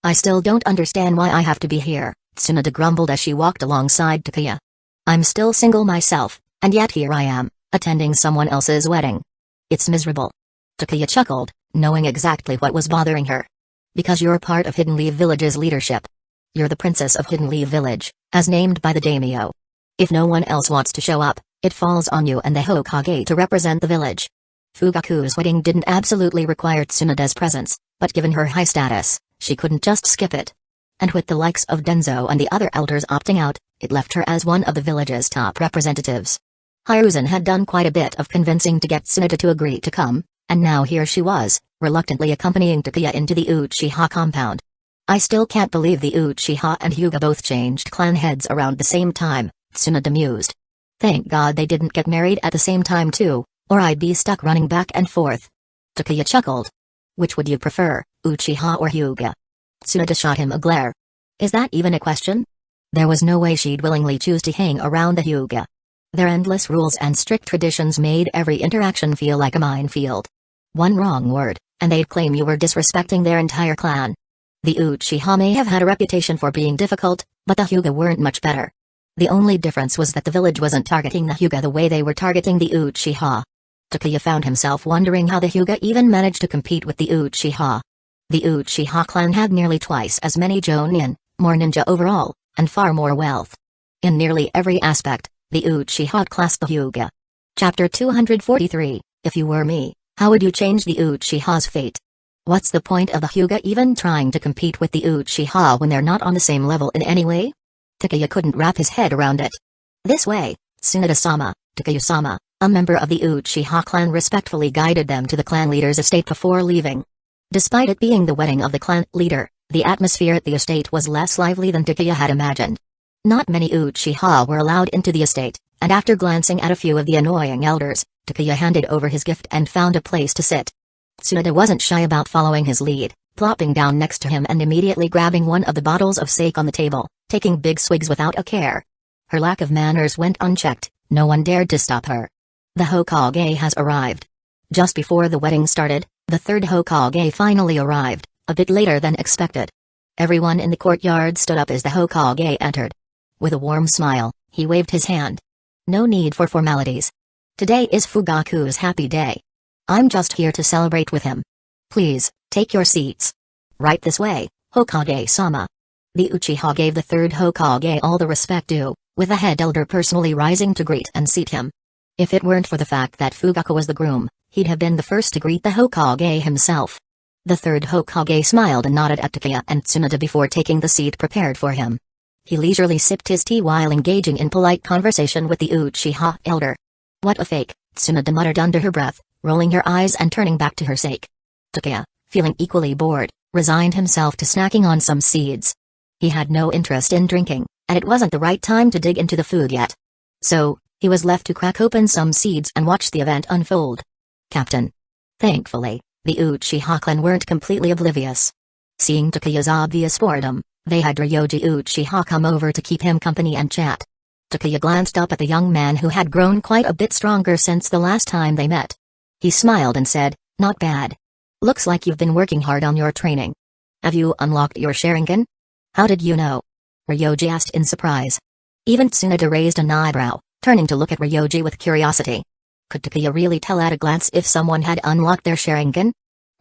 I still don't understand why I have to be here, Tsunade grumbled as she walked alongside Takuya. I'm still single myself, and yet here I am, attending someone else's wedding. It's miserable. Takuya chuckled, knowing exactly what was bothering her. Because you're part of Hidden Leaf Village's leadership. You're the princess of Hidden Leaf Village, as named by the daimyo. If no one else wants to show up, it falls on you and the Hokage to represent the village. Fugaku's wedding didn't absolutely require Tsunade's presence, but given her high status, she couldn't just skip it. And with the likes of Denzo and the other elders opting out, it left her as one of the village's top representatives. Hiruzen had done quite a bit of convincing to get Tsunade to agree to come, and now here she was, reluctantly accompanying Takuya into the Uchiha compound. I still can't believe the Uchiha and Hyuga both changed clan heads around the same time, Tsunade mused. Thank God they didn't get married at the same time too, or I'd be stuck running back and forth. Takuya chuckled. Which would you prefer, Uchiha or Hyuga? Tsunade shot him a glare. Is that even a question? There was no way she'd willingly choose to hang around the Hyuga. Their endless rules and strict traditions made every interaction feel like a minefield. One wrong word, and they'd claim you were disrespecting their entire clan. The Uchiha may have had a reputation for being difficult, but the Hyuga weren't much better. The only difference was that the village wasn't targeting the Hyuga the way they were targeting the Uchiha. Takuya found himself wondering how the Hyuga even managed to compete with the Uchiha. The Uchiha clan had nearly twice as many Jonin, more ninja overall, and far more wealth. In nearly every aspect, the Uchiha classed the Hyuga. Chapter 243, If you were me, how would you change the Uchiha's fate? What's the point of the Hyuga even trying to compete with the Uchiha when they're not on the same level in any way? Takuya couldn't wrap his head around it. This way, Tsunade-sama, Takuya-sama, a member of the Uchiha clan respectfully guided them to the clan leader's estate before leaving. Despite it being the wedding of the clan leader, the atmosphere at the estate was less lively than Takuya had imagined. Not many Uchiha were allowed into the estate, and after glancing at a few of the annoying elders, Takuya handed over his gift and found a place to sit. Tsunade wasn't shy about following his lead, plopping down next to him and immediately grabbing one of the bottles of sake on the table, taking big swigs without a care. Her lack of manners went unchecked, no one dared to stop her. The Hokage has arrived. Just before the wedding started, the third Hokage finally arrived, a bit later than expected. Everyone in the courtyard stood up as the Hokage entered. With a warm smile, he waved his hand. No need for formalities. Today is Fugaku's happy day. I'm just here to celebrate with him. Please, take your seats. Right this way, Hokage-sama. The Uchiha gave the third Hokage all the respect due, with the head elder personally rising to greet and seat him. If it weren't for the fact that Fugaku was the groom, he'd have been the first to greet the Hokage himself. The third Hokage smiled and nodded at Takuya and Tsunade before taking the seat prepared for him. He leisurely sipped his tea while engaging in polite conversation with the Uchiha elder. What a fake, Tsunade muttered under her breath, rolling her eyes and turning back to her sake. Takuya, feeling equally bored, resigned himself to snacking on some seeds. He had no interest in drinking, and it wasn't the right time to dig into the food yet. So, he was left to crack open some seeds and watch the event unfold. Captain. Thankfully, the Uchiha clan weren't completely oblivious. Seeing Takuya's obvious boredom, they had Ryoji Uchiha come over to keep him company and chat. Takuya glanced up at the young man who had grown quite a bit stronger since the last time they met. He smiled and said, "Not bad. Looks like you've been working hard on your training. Have you unlocked your Sharingan?" "How did you know?" Ryoji asked in surprise. Even Tsunade raised an eyebrow, turning to look at Ryoji with curiosity. Could Takuya really tell at a glance if someone had unlocked their Sharingan?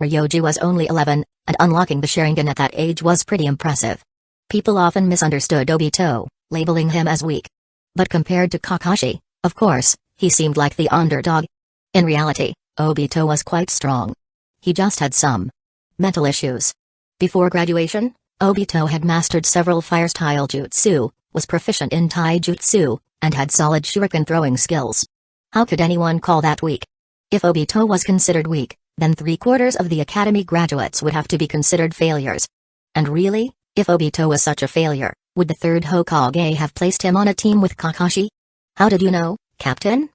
Ryoji was only 11, and unlocking the Sharingan at that age was pretty impressive. People often misunderstood Obito, labeling him as weak. But compared to Kakashi, of course, he seemed like the underdog. In reality, Obito was quite strong. He just had some mental issues. Before graduation, Obito had mastered several fire-style jutsu, was proficient in taijutsu, and had solid shuriken throwing skills. How could anyone call that weak? If Obito was considered weak, then 3/4 of the academy graduates would have to be considered failures. And really, if Obito was such a failure, would the third Hokage have placed him on a team with Kakashi? "How did you know, Captain?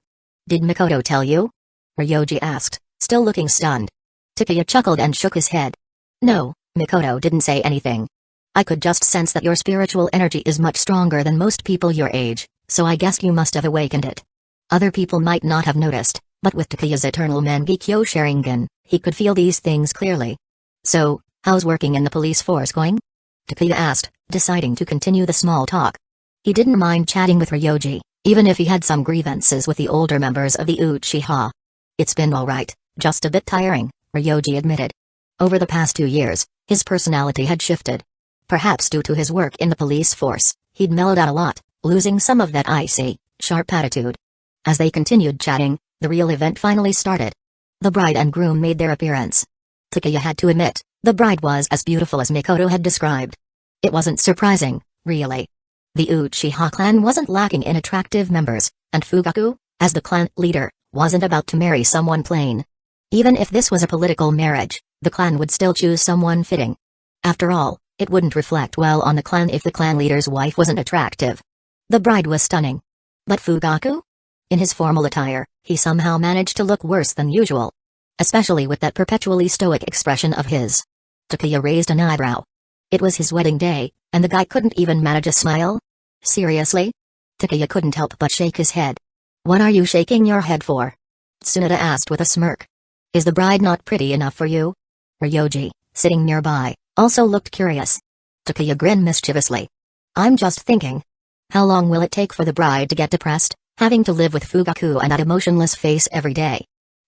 Did Mikoto tell you?" Ryoji asked, still looking stunned. Takuya chuckled and shook his head. "No, Mikoto didn't say anything. I could just sense that your spiritual energy is much stronger than most people your age, so I guessed you must have awakened it. Other people might not have noticed, but with Takuya's eternal Mangekyo Sharingan, he could feel these things clearly. So, how's working in the police force going?" Takuya asked, deciding to continue the small talk. He didn't mind chatting with Ryoji, even if he had some grievances with the older members of the Uchiha. It's been alright, just a bit tiring, Ryoji admitted. Over the past 2 years, his personality had shifted. Perhaps due to his work in the police force, he'd mellowed out a lot, losing some of that icy, sharp attitude. As they continued chatting, the real event finally started. The bride and groom made their appearance. Takuya had to admit, the bride was as beautiful as Mikoto had described. It wasn't surprising, really. The Uchiha clan wasn't lacking in attractive members, and Fugaku, as the clan leader, wasn't about to marry someone plain. Even if this was a political marriage, the clan would still choose someone fitting. After all, it wouldn't reflect well on the clan if the clan leader's wife wasn't attractive. The bride was stunning. But Fugaku? In his formal attire, he somehow managed to look worse than usual. Especially with that perpetually stoic expression of his. Takuya raised an eyebrow. It was his wedding day, and the guy couldn't even manage a smile? Seriously? Takuya couldn't help but shake his head. What are you shaking your head for? Tsunade asked with a smirk. Is the bride not pretty enough for you? Ryoji, sitting nearby, also looked curious. Takuya grinned mischievously. I'm just thinking. How long will it take for the bride to get depressed, having to live with Fugaku and that emotionless face every day?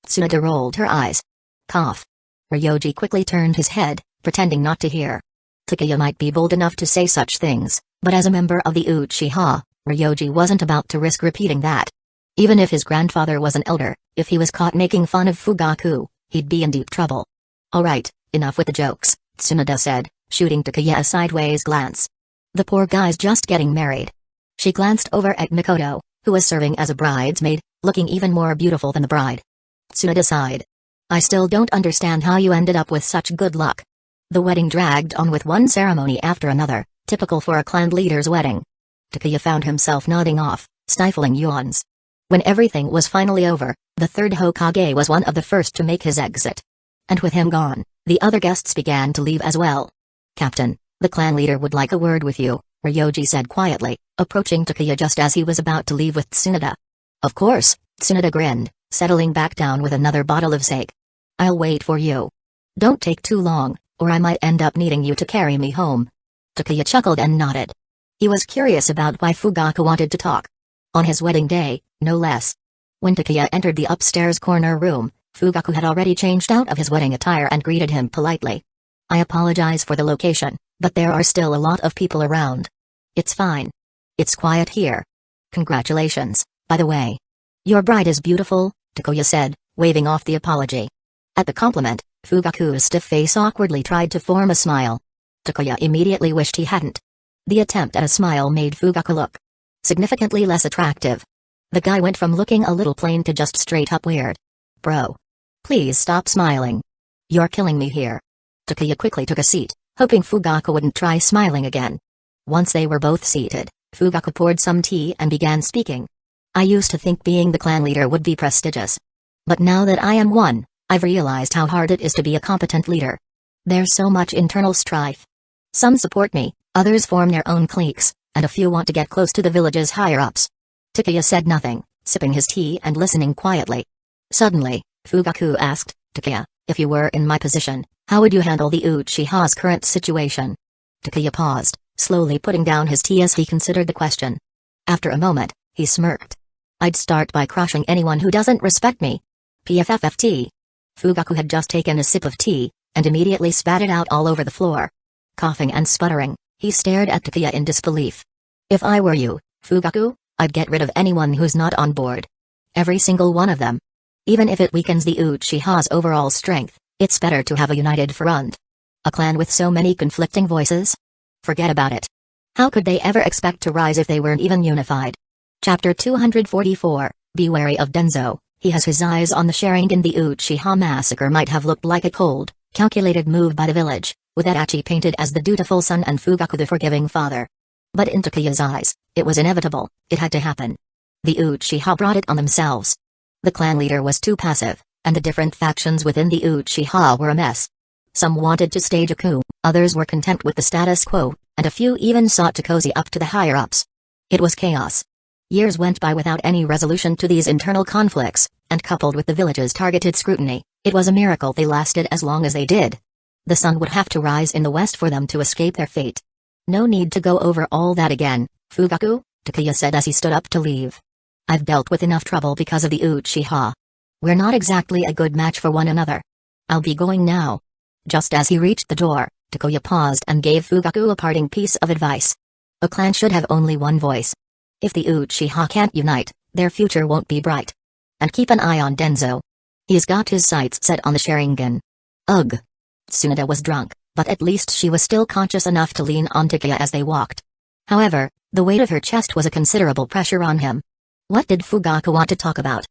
Tsunade rolled her eyes. Cough. Ryoji quickly turned his head, pretending not to hear. Takuya might be bold enough to say such things, but as a member of the Uchiha, Ryoji wasn't about to risk repeating that. Even if his grandfather was an elder, if he was caught making fun of Fugaku, he'd be in deep trouble. Alright, enough with the jokes, Tsunade said, shooting Takuya a sideways glance. The poor guy's just getting married. She glanced over at Mikoto, who was serving as a bridesmaid, looking even more beautiful than the bride. Tsunade sighed. I still don't understand how you ended up with such good luck. The wedding dragged on with one ceremony after another, typical for a clan leader's wedding. Takuya found himself nodding off, stifling yawns. When everything was finally over, the third Hokage was one of the first to make his exit. And with him gone, the other guests began to leave as well. Captain, the clan leader would like a word with you, Ryoji said quietly, approaching Takuya just as he was about to leave with Tsunade. Of course, Tsunade grinned, settling back down with another bottle of sake. I'll wait for you. Don't take too long, or I might end up needing you to carry me home. Takuya chuckled and nodded. He was curious about why Fugaku wanted to talk. On his wedding day, no less. When Takuya entered the upstairs corner room, Fugaku had already changed out of his wedding attire and greeted him politely. I apologize for the location, but there are still a lot of people around. It's fine. It's quiet here. Congratulations, by the way. Your bride is beautiful, Takuya said, waving off the apology. At the compliment, Fugaku's stiff face awkwardly tried to form a smile. Takuya immediately wished he hadn't. The attempt at a smile made Fugaku look significantly less attractive. The guy went from looking a little plain to just straight up weird. Bro. Please stop smiling. You're killing me here. Takuya quickly took a seat, hoping Fugaku wouldn't try smiling again. Once they were both seated, Fugaku poured some tea and began speaking. I used to think being the clan leader would be prestigious. But now that I am one, I've realized how hard it is to be a competent leader. There's so much internal strife. Some support me, others form their own cliques, and a few want to get close to the village's higher-ups. Takuya said nothing, sipping his tea and listening quietly. Suddenly, Fugaku asked, Takuya, if you were in my position, how would you handle the Uchiha's current situation? Takuya paused, slowly putting down his tea as he considered the question. After a moment, he smirked. I'd start by crushing anyone who doesn't respect me. PFFFT. Fugaku had just taken a sip of tea, and immediately spat it out all over the floor. Coughing and sputtering, he stared at Takuya in disbelief. If I were you, Fugaku, I'd get rid of anyone who's not on board. Every single one of them. Even if it weakens the Uchiha's overall strength, it's better to have a united front. A clan with so many conflicting voices? Forget about it. How could they ever expect to rise if they weren't even unified? Chapter 244, Be wary of Denzo. He has his eyes on the Sharingan. The Uchiha massacre might have looked like a cold, calculated move by the village, with Adachi painted as the dutiful son and Fugaku the forgiving father. But in Takuya's eyes, it was inevitable, it had to happen. The Uchiha brought it on themselves. The clan leader was too passive, and the different factions within the Uchiha were a mess. Some wanted to stage a coup, others were content with the status quo, and a few even sought to cozy up to the higher-ups. It was chaos. Years went by without any resolution to these internal conflicts, and coupled with the village's targeted scrutiny, it was a miracle they lasted as long as they did. The sun would have to rise in the west for them to escape their fate. No need to go over all that again, Fugaku, Takuya said as he stood up to leave. I've dealt with enough trouble because of the Uchiha. We're not exactly a good match for one another. I'll be going now. Just as he reached the door, Takuya paused and gave Fugaku a parting piece of advice. A clan should have only one voice. If the Uchiha can't unite, their future won't be bright. And keep an eye on Denzo. He's got his sights set on the Sharingan. Ugh. Tsunade was drunk, but at least she was still conscious enough to lean on Takuya as they walked. However, the weight of her chest was a considerable pressure on him. What did Fugaku want to talk about?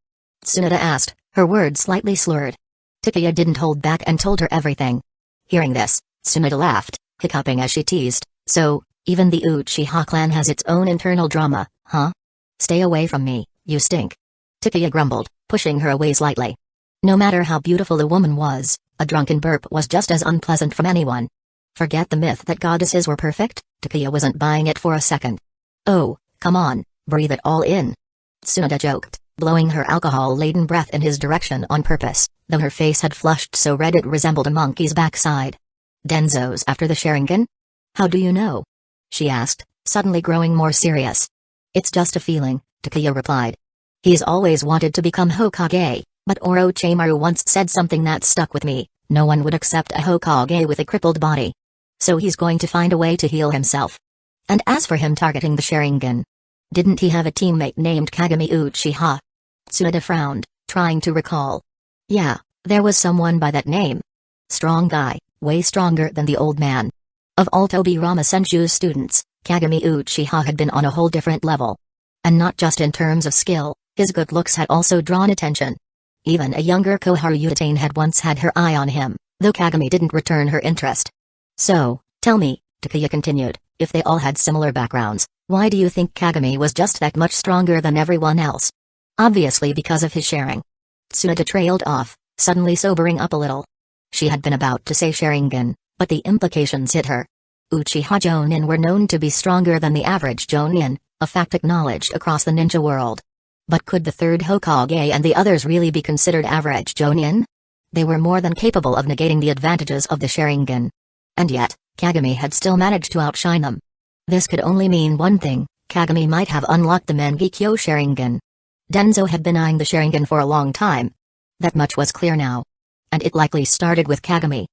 Tsunade asked, her words slightly slurred. Takuya didn't hold back and told her everything. Hearing this, Tsunade laughed, hiccuping as she teased, so, even the Uchiha clan has its own internal drama, huh? Stay away from me, you stink. Takuya grumbled, pushing her away slightly. No matter how beautiful the woman was, a drunken burp was just as unpleasant from anyone. Forget the myth that goddesses were perfect, Takuya wasn't buying it for a second. Oh, come on, breathe it all in. Tsunade joked, blowing her alcohol-laden breath in his direction on purpose, though her face had flushed so red it resembled a monkey's backside. Denzo's after the Sharingan? How do you know? She asked, suddenly growing more serious. It's just a feeling, Takuya replied. He's always wanted to become Hokage, but Orochimaru once said something that stuck with me, no one would accept a Hokage with a crippled body. So he's going to find a way to heal himself. And as for him targeting the Sharingan, didn't he have a teammate named Kagami Uchiha? Tsunade frowned, trying to recall. Yeah, there was someone by that name. Strong guy, way stronger than the old man. Of all Tobirama Senju's students, Kagami Uchiha had been on a whole different level. And not just in terms of skill, his good looks had also drawn attention. Even a younger Koharu Utatane had once had her eye on him, though Kagami didn't return her interest. So, tell me, Takuya continued, if they all had similar backgrounds, why do you think Kagami was just that much stronger than everyone else? Obviously because of his sharing. Tsunade trailed off, suddenly sobering up a little. She had been about to say Sharingan, but the implications hit her. Uchiha Jonin were known to be stronger than the average Jonin, a fact acknowledged across the ninja world. But could the third Hokage and the others really be considered average Jonin? They were more than capable of negating the advantages of the Sharingan. And yet, Kagami had still managed to outshine them. This could only mean one thing, Kagami might have unlocked the Mangekyo Sharingan. Denzo had been eyeing the Sharingan for a long time. That much was clear now. And it likely started with Kagami.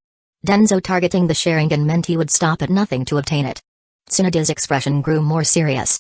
Denzo targeting the Sharingan meant he would stop at nothing to obtain it. Tsunade's expression grew more serious.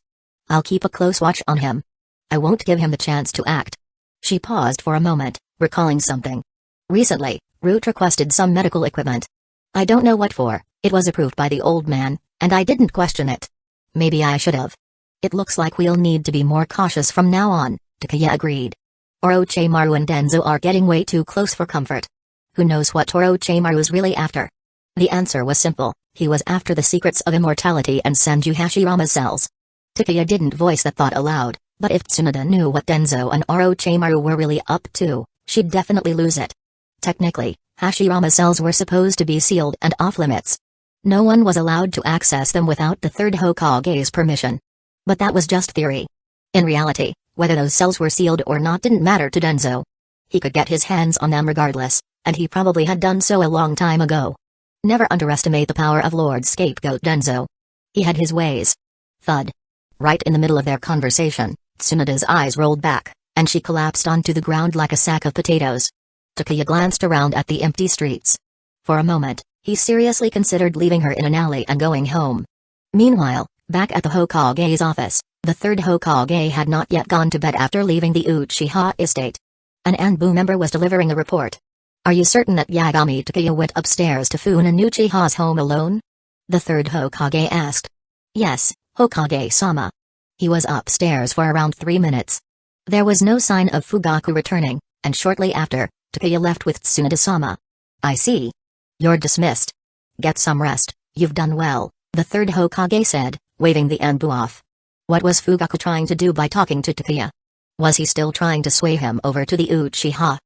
I'll keep a close watch on him. I won't give him the chance to act. She paused for a moment, recalling something. Recently, Root requested some medical equipment. I don't know what for, it was approved by the old man, and I didn't question it. Maybe I should have. It looks like we'll need to be more cautious from now on, Takuya agreed. Orochimaru and Denzo are getting way too close for comfort. Who knows what Orochimaru's really after? The answer was simple, he was after the secrets of immortality and Senju Hashirama's cells. Takuya didn't voice that thought aloud, but if Tsunade knew what Denzo and Orochimaru were really up to, she'd definitely lose it. Technically, Hashirama's cells were supposed to be sealed and off-limits. No one was allowed to access them without the third Hokage's permission. But that was just theory. In reality, whether those cells were sealed or not didn't matter to Denzo. He could get his hands on them regardless, and he probably had done so a long time ago. Never underestimate the power of Lord Scapegoat Denzo. He had his ways. Thud. Right in the middle of their conversation, Tsunade's eyes rolled back, and she collapsed onto the ground like a sack of potatoes. Takuya glanced around at the empty streets. For a moment, he seriously considered leaving her in an alley and going home. Meanwhile, back at the Hokage's office, the third Hokage had not yet gone to bed after leaving the Uchiha estate. An Anbu member was delivering a report. Are you certain that Yagami Takuya went upstairs to Funan Uchiha's home alone? The third Hokage asked. Yes, Hokage-sama. He was upstairs for around 3 minutes. There was no sign of Fugaku returning, and shortly after, Takuya left with Tsunade-sama. I see. You're dismissed. Get some rest, you've done well, the third Hokage said, waving the Anbu off. What was Fugaku trying to do by talking to Takuya? Was he still trying to sway him over to the Uchiha?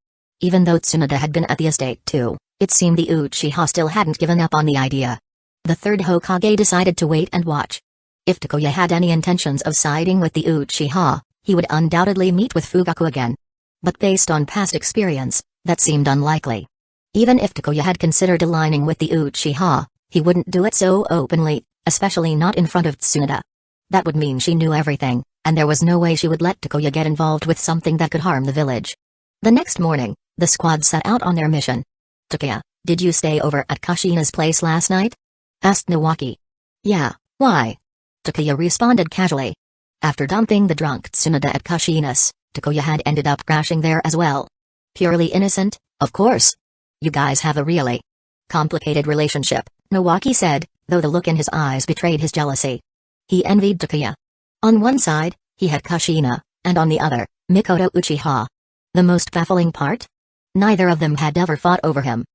Even though Tsunade had been at the estate too, it seemed the Uchiha still hadn't given up on the idea. The third Hokage decided to wait and watch. If Takuya had any intentions of siding with the Uchiha, he would undoubtedly meet with Fugaku again. But based on past experience, that seemed unlikely. Even if Takuya had considered aligning with the Uchiha, he wouldn't do it so openly, especially not in front of Tsunade. That would mean she knew everything, and there was no way she would let Takuya get involved with something that could harm the village. The next morning, the squad set out on their mission. "Takuya, did you stay over at Kushina's place last night?" asked Nawaki. "Yeah, why?" Takuya responded casually. After dumping the drunk Tsunade at Kushina's, Takuya had ended up crashing there as well. Purely innocent, of course. "You guys have a really complicated relationship," Nawaki said, though the look in his eyes betrayed his jealousy. He envied Takuya. On one side, he had Kushina, and on the other, Mikoto Uchiha. The most baffling part? Neither of them had ever fought over him.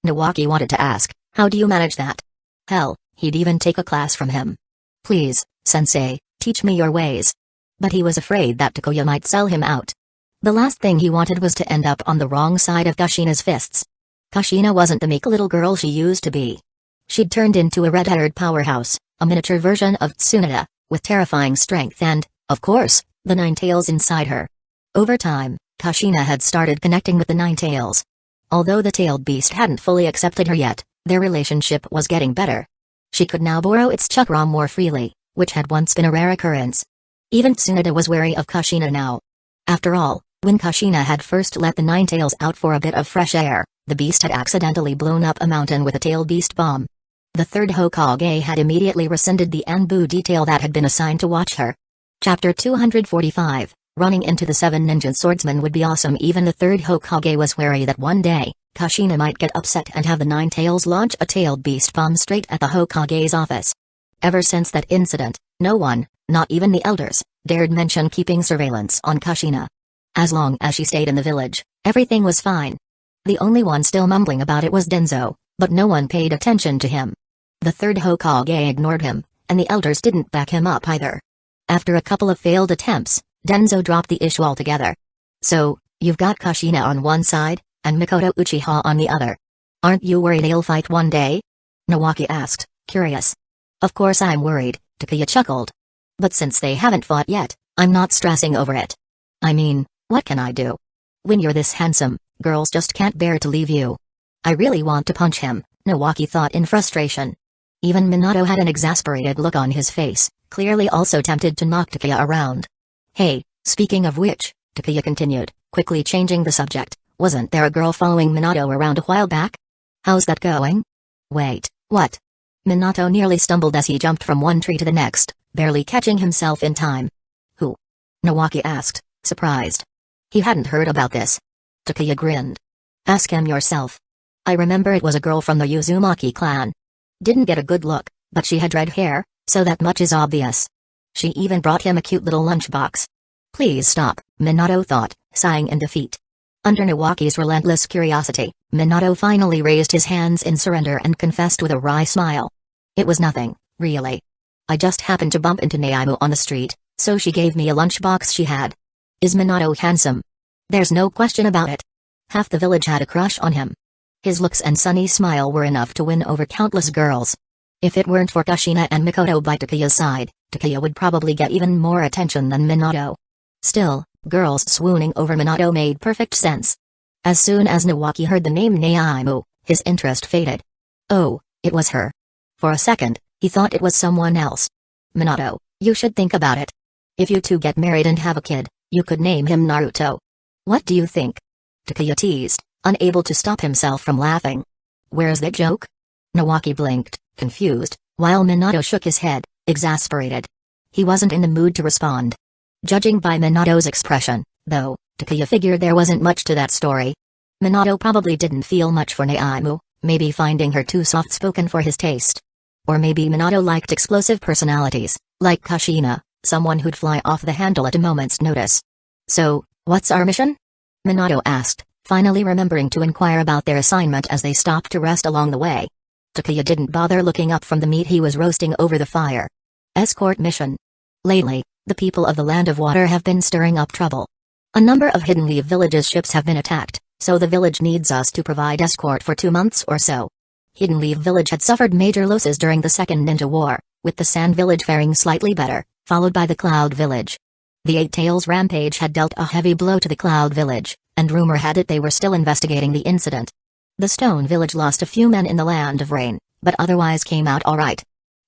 Nawaki wanted to ask, how do you manage that? Hell, he'd even take a class from him. "Please, sensei, teach me your ways." But he was afraid that Takuya might sell him out. The last thing he wanted was to end up on the wrong side of Kushina's fists. Kushina wasn't the meek little girl she used to be. She'd turned into a red-haired powerhouse, a miniature version of Tsunade, with terrifying strength and, of course, the nine tails inside her. Over time, Kushina had started connecting with the nine tails. Although the tailed beast hadn't fully accepted her yet, their relationship was getting better. She could now borrow its chakra more freely, which had once been a rare occurrence. Even Tsunade was wary of Kushina now. After all, when Kushina had first let the nine tails out for a bit of fresh air, the beast had accidentally blown up a mountain with a tail beast bomb. The third Hokage had immediately rescinded the Anbu detail that had been assigned to watch her. Chapter 245, Running into the seven ninja swordsmen would be awesome. Even the third Hokage was wary that one day, Kushina might get upset and have the nine tails launch a tailed beast bomb straight at the Hokage's office. Ever since that incident, no one, not even the elders, dared mention keeping surveillance on Kushina. As long as she stayed in the village, everything was fine. The only one still mumbling about it was Denzo, but no one paid attention to him. The third Hokage ignored him, and the elders didn't back him up either. After a couple of failed attempts, Denzo dropped the issue altogether. "So, you've got Kushina on one side, and Mikoto Uchiha on the other. Aren't you worried they'll fight one day?" Nawaki asked, curious. "Of course I'm worried," Takuya chuckled. "But since they haven't fought yet, I'm not stressing over it. I mean, what can I do? When you're this handsome, girls just can't bear to leave you." "I really want to punch him," Nawaki thought in frustration. Even Minato had an exasperated look on his face, clearly also tempted to knock Takuya around. "Hey, speaking of which," Takuya continued, quickly changing the subject, "wasn't there a girl following Minato around a while back? How's that going?" "Wait, what?" Minato nearly stumbled as he jumped from one tree to the next, barely catching himself in time. "Who?" Nawaki asked, surprised. He hadn't heard about this. Takuya grinned. "Ask him yourself. I remember it was a girl from the Uzumaki clan. Didn't get a good look, but she had red hair, so that much is obvious. She even brought him a cute little lunchbox." "Please stop," Minato thought, sighing in defeat. Under Nawaki's relentless curiosity, Minato finally raised his hands in surrender and confessed with a wry smile. "It was nothing, really. I just happened to bump into Naimu on the street, so she gave me a lunchbox she had." "Is Minato handsome?" "There's no question about it. Half the village had a crush on him. His looks and sunny smile were enough to win over countless girls. If it weren't for Kushina and Mikoto by Takuya's side, Takuya would probably get even more attention than Minato. Still, girls swooning over Minato made perfect sense. As soon as Nawaki heard the name Naimu, his interest faded. Oh, it was her. For a second, he thought it was someone else. "Minato, you should think about it. If you two get married and have a kid, you could name him Naruto. What do you think?" Takuya teased, unable to stop himself from laughing. "Where's the joke?" Nawaki blinked, confused, while Minato shook his head, exasperated. He wasn't in the mood to respond. Judging by Minato's expression, though, Takuya figured there wasn't much to that story. Minato probably didn't feel much for Naimu, maybe finding her too soft-spoken for his taste. Or maybe Minato liked explosive personalities, like Kushina, someone who'd fly off the handle at a moment's notice. "So, what's our mission?" Minato asked, finally remembering to inquire about their assignment as they stopped to rest along the way. Takuya didn't bother looking up from the meat he was roasting over the fire. "Escort mission. Lately, the people of the Land of Water have been stirring up trouble. A number of Hidden Leaf Village's ships have been attacked, so the village needs us to provide escort for 2 months or so." Hidden Leaf Village had suffered major losses during the Second Ninja War, with the Sand Village faring slightly better, followed by the Cloud Village. The Eight Tails rampage had dealt a heavy blow to the Cloud Village, and rumor had it they were still investigating the incident. The Stone Village lost a few men in the Land of Rain, but otherwise came out alright.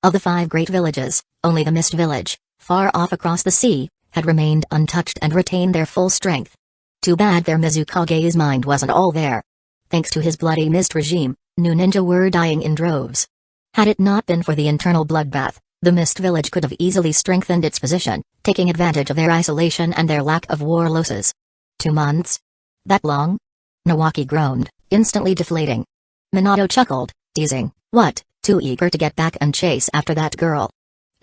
Of the 5 great villages, only the Mist Village, far off across the sea, had remained untouched and retained their full strength. Too bad their Mizukage's mind wasn't all there. Thanks to his bloody mist regime, new ninja were dying in droves. Had it not been for the internal bloodbath, the Mist Village could have easily strengthened its position, taking advantage of their isolation and their lack of war losses. 2 months? That long? Nawaki groaned, instantly deflating. Minato chuckled, teasing, "What, too eager to get back and chase after that girl?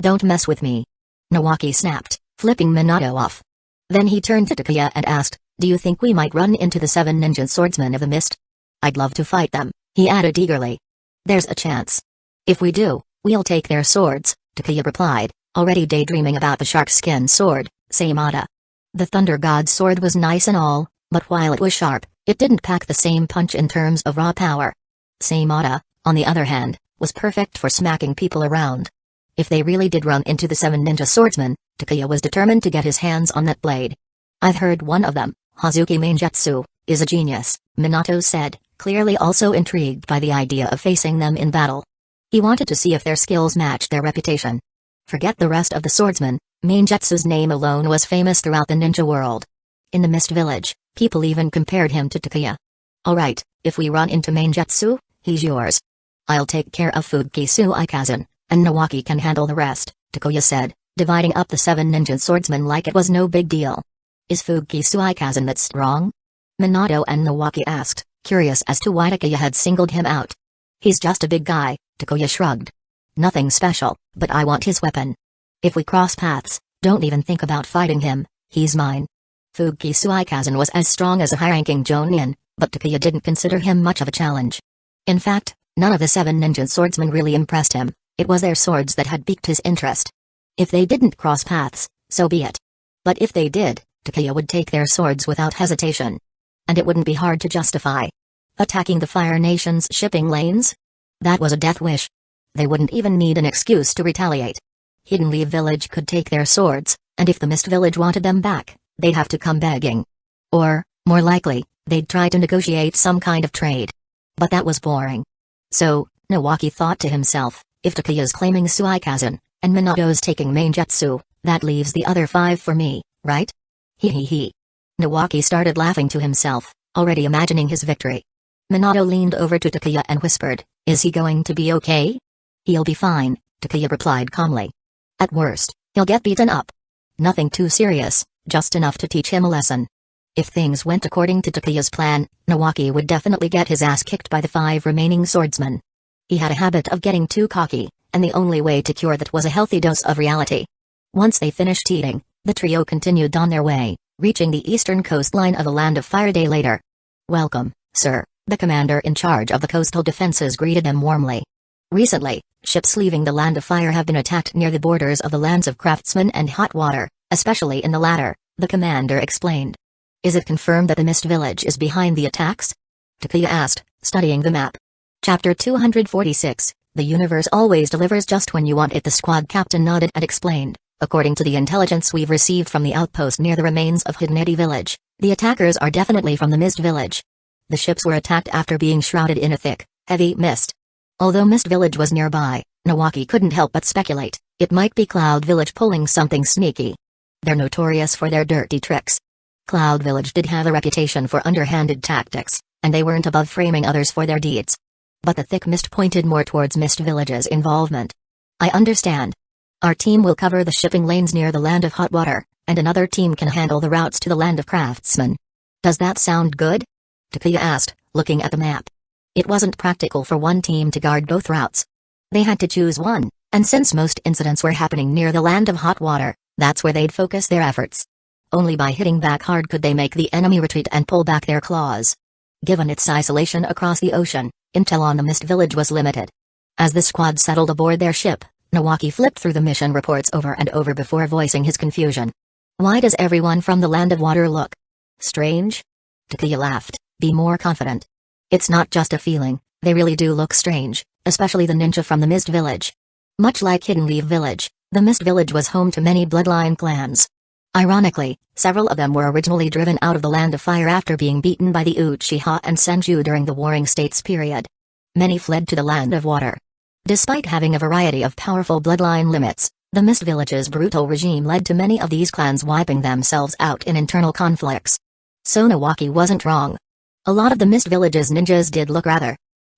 Don't mess with me." Nawaki snapped, flipping Minato off. Then he turned to Takuya and asked, "Do you think we might run into the 7 ninja swordsmen of the mist?" "I'd love to fight them," he added eagerly. "There's a chance. If we do, we'll take their swords," Takuya replied, already daydreaming about the shark-skin sword, Saimata. The Thunder God's sword was nice and all, but while it was sharp, it didn't pack the same punch in terms of raw power. Saimata, on the other hand, was perfect for smacking people around. If they really did run into the 7 ninja swordsmen, Takuya was determined to get his hands on that blade. "I've heard one of them, Hazuki Mainjutsu, is a genius," Minato said, clearly also intrigued by the idea of facing them in battle. He wanted to see if their skills matched their reputation. Forget the rest of the swordsmen, Mainjutsu's name alone was famous throughout the ninja world. In the Mist Village, people even compared him to Takuya. "Alright, if we run into Mainjutsu, he's yours. I'll take care of Fukisu Ikazan, and Nawaki can handle the rest," Takuya said, dividing up the 7 ninja swordsmen like it was no big deal. "Is Fukisu Ikazan that strong?" Minato and Nawaki asked, curious as to why Takuya had singled him out. "He's just a big guy," Takuya shrugged. "Nothing special, but I want his weapon. If we cross paths, don't even think about fighting him, he's mine." Fukisu Ikazan was as strong as a high-ranking Jonin, but Takuya didn't consider him much of a challenge. In fact, none of the 7 ninja swordsmen really impressed him, it was their swords that had piqued his interest. If they didn't cross paths, so be it. But if they did, Takuya would take their swords without hesitation. And it wouldn't be hard to justify. Attacking the Fire Nation's shipping lanes? That was a death wish. They wouldn't even need an excuse to retaliate. Hidden Leaf Village could take their swords, and if the Mist Village wanted them back, they'd have to come begging. Or, more likely, they'd try to negotiate some kind of trade. But that was boring. So, Nawaki thought to himself, if Takuya's claiming Suikazan, and Minato's taking Mainjutsu, that leaves the other 5 for me, right? He. Nawaki started laughing to himself, already imagining his victory. Minato leaned over to Takuya and whispered, "Is he going to be okay?" "He'll be fine," Takuya replied calmly. "At worst, he'll get beaten up. Nothing too serious, just enough to teach him a lesson." If things went according to Takuya's plan, Nawaki would definitely get his ass kicked by the 5 remaining swordsmen. He had a habit of getting too cocky, and the only way to cure that was a healthy dose of reality. Once they finished eating, the trio continued on their way, reaching the eastern coastline of the Land of Fire a day later. "Welcome, sir," the commander in charge of the coastal defenses greeted them warmly. "Recently, ships leaving the Land of Fire have been attacked near the borders of the lands of Craftsmen and Hot Water, especially in the latter," the commander explained. "Is it confirmed that the Mist Village is behind the attacks?" Takuya asked, studying the map. Chapter 246, "The universe always delivers just when you want it." The squad captain nodded and explained, "According to the intelligence we've received from the outpost near the remains of Hidneti Village, the attackers are definitely from the Mist Village. The ships were attacked after being shrouded in a thick, heavy mist." Although Mist Village was nearby, Nawaki couldn't help but speculate, it might be Cloud Village pulling something sneaky. They're notorious for their dirty tricks. Cloud Village did have a reputation for underhanded tactics, and they weren't above framing others for their deeds. But the thick mist pointed more towards Mist Village's involvement. "I understand. Our team will cover the shipping lanes near the Land of Hot Water, and another team can handle the routes to the Land of Craftsmen. Does that sound good?" Takuya asked, looking at the map. It wasn't practical for one team to guard both routes. They had to choose one, and since most incidents were happening near the Land of Hot Water, that's where they'd focus their efforts. Only by hitting back hard could they make the enemy retreat and pull back their claws. Given its isolation across the ocean, intel on the Mist Village was limited. As the squad settled aboard their ship, Nawaki flipped through the mission reports over and over before voicing his confusion. "Why does everyone from the Land of Water look strange?" Takuya laughed, "Be more confident. It's not just a feeling, they really do look strange, especially the ninja from the Mist Village." Much like Hidden Leaf Village, the Mist Village was home to many bloodline clans. Ironically, several of them were originally driven out of the Land of Fire after being beaten by the Uchiha and Senju during the Warring States period. Many fled to the Land of Water. Despite having a variety of powerful bloodline limits, the Mist Village's brutal regime led to many of these clans wiping themselves out in internal conflicts. So Nawaki wasn't wrong. A lot of the Mist Village's ninjas did look rather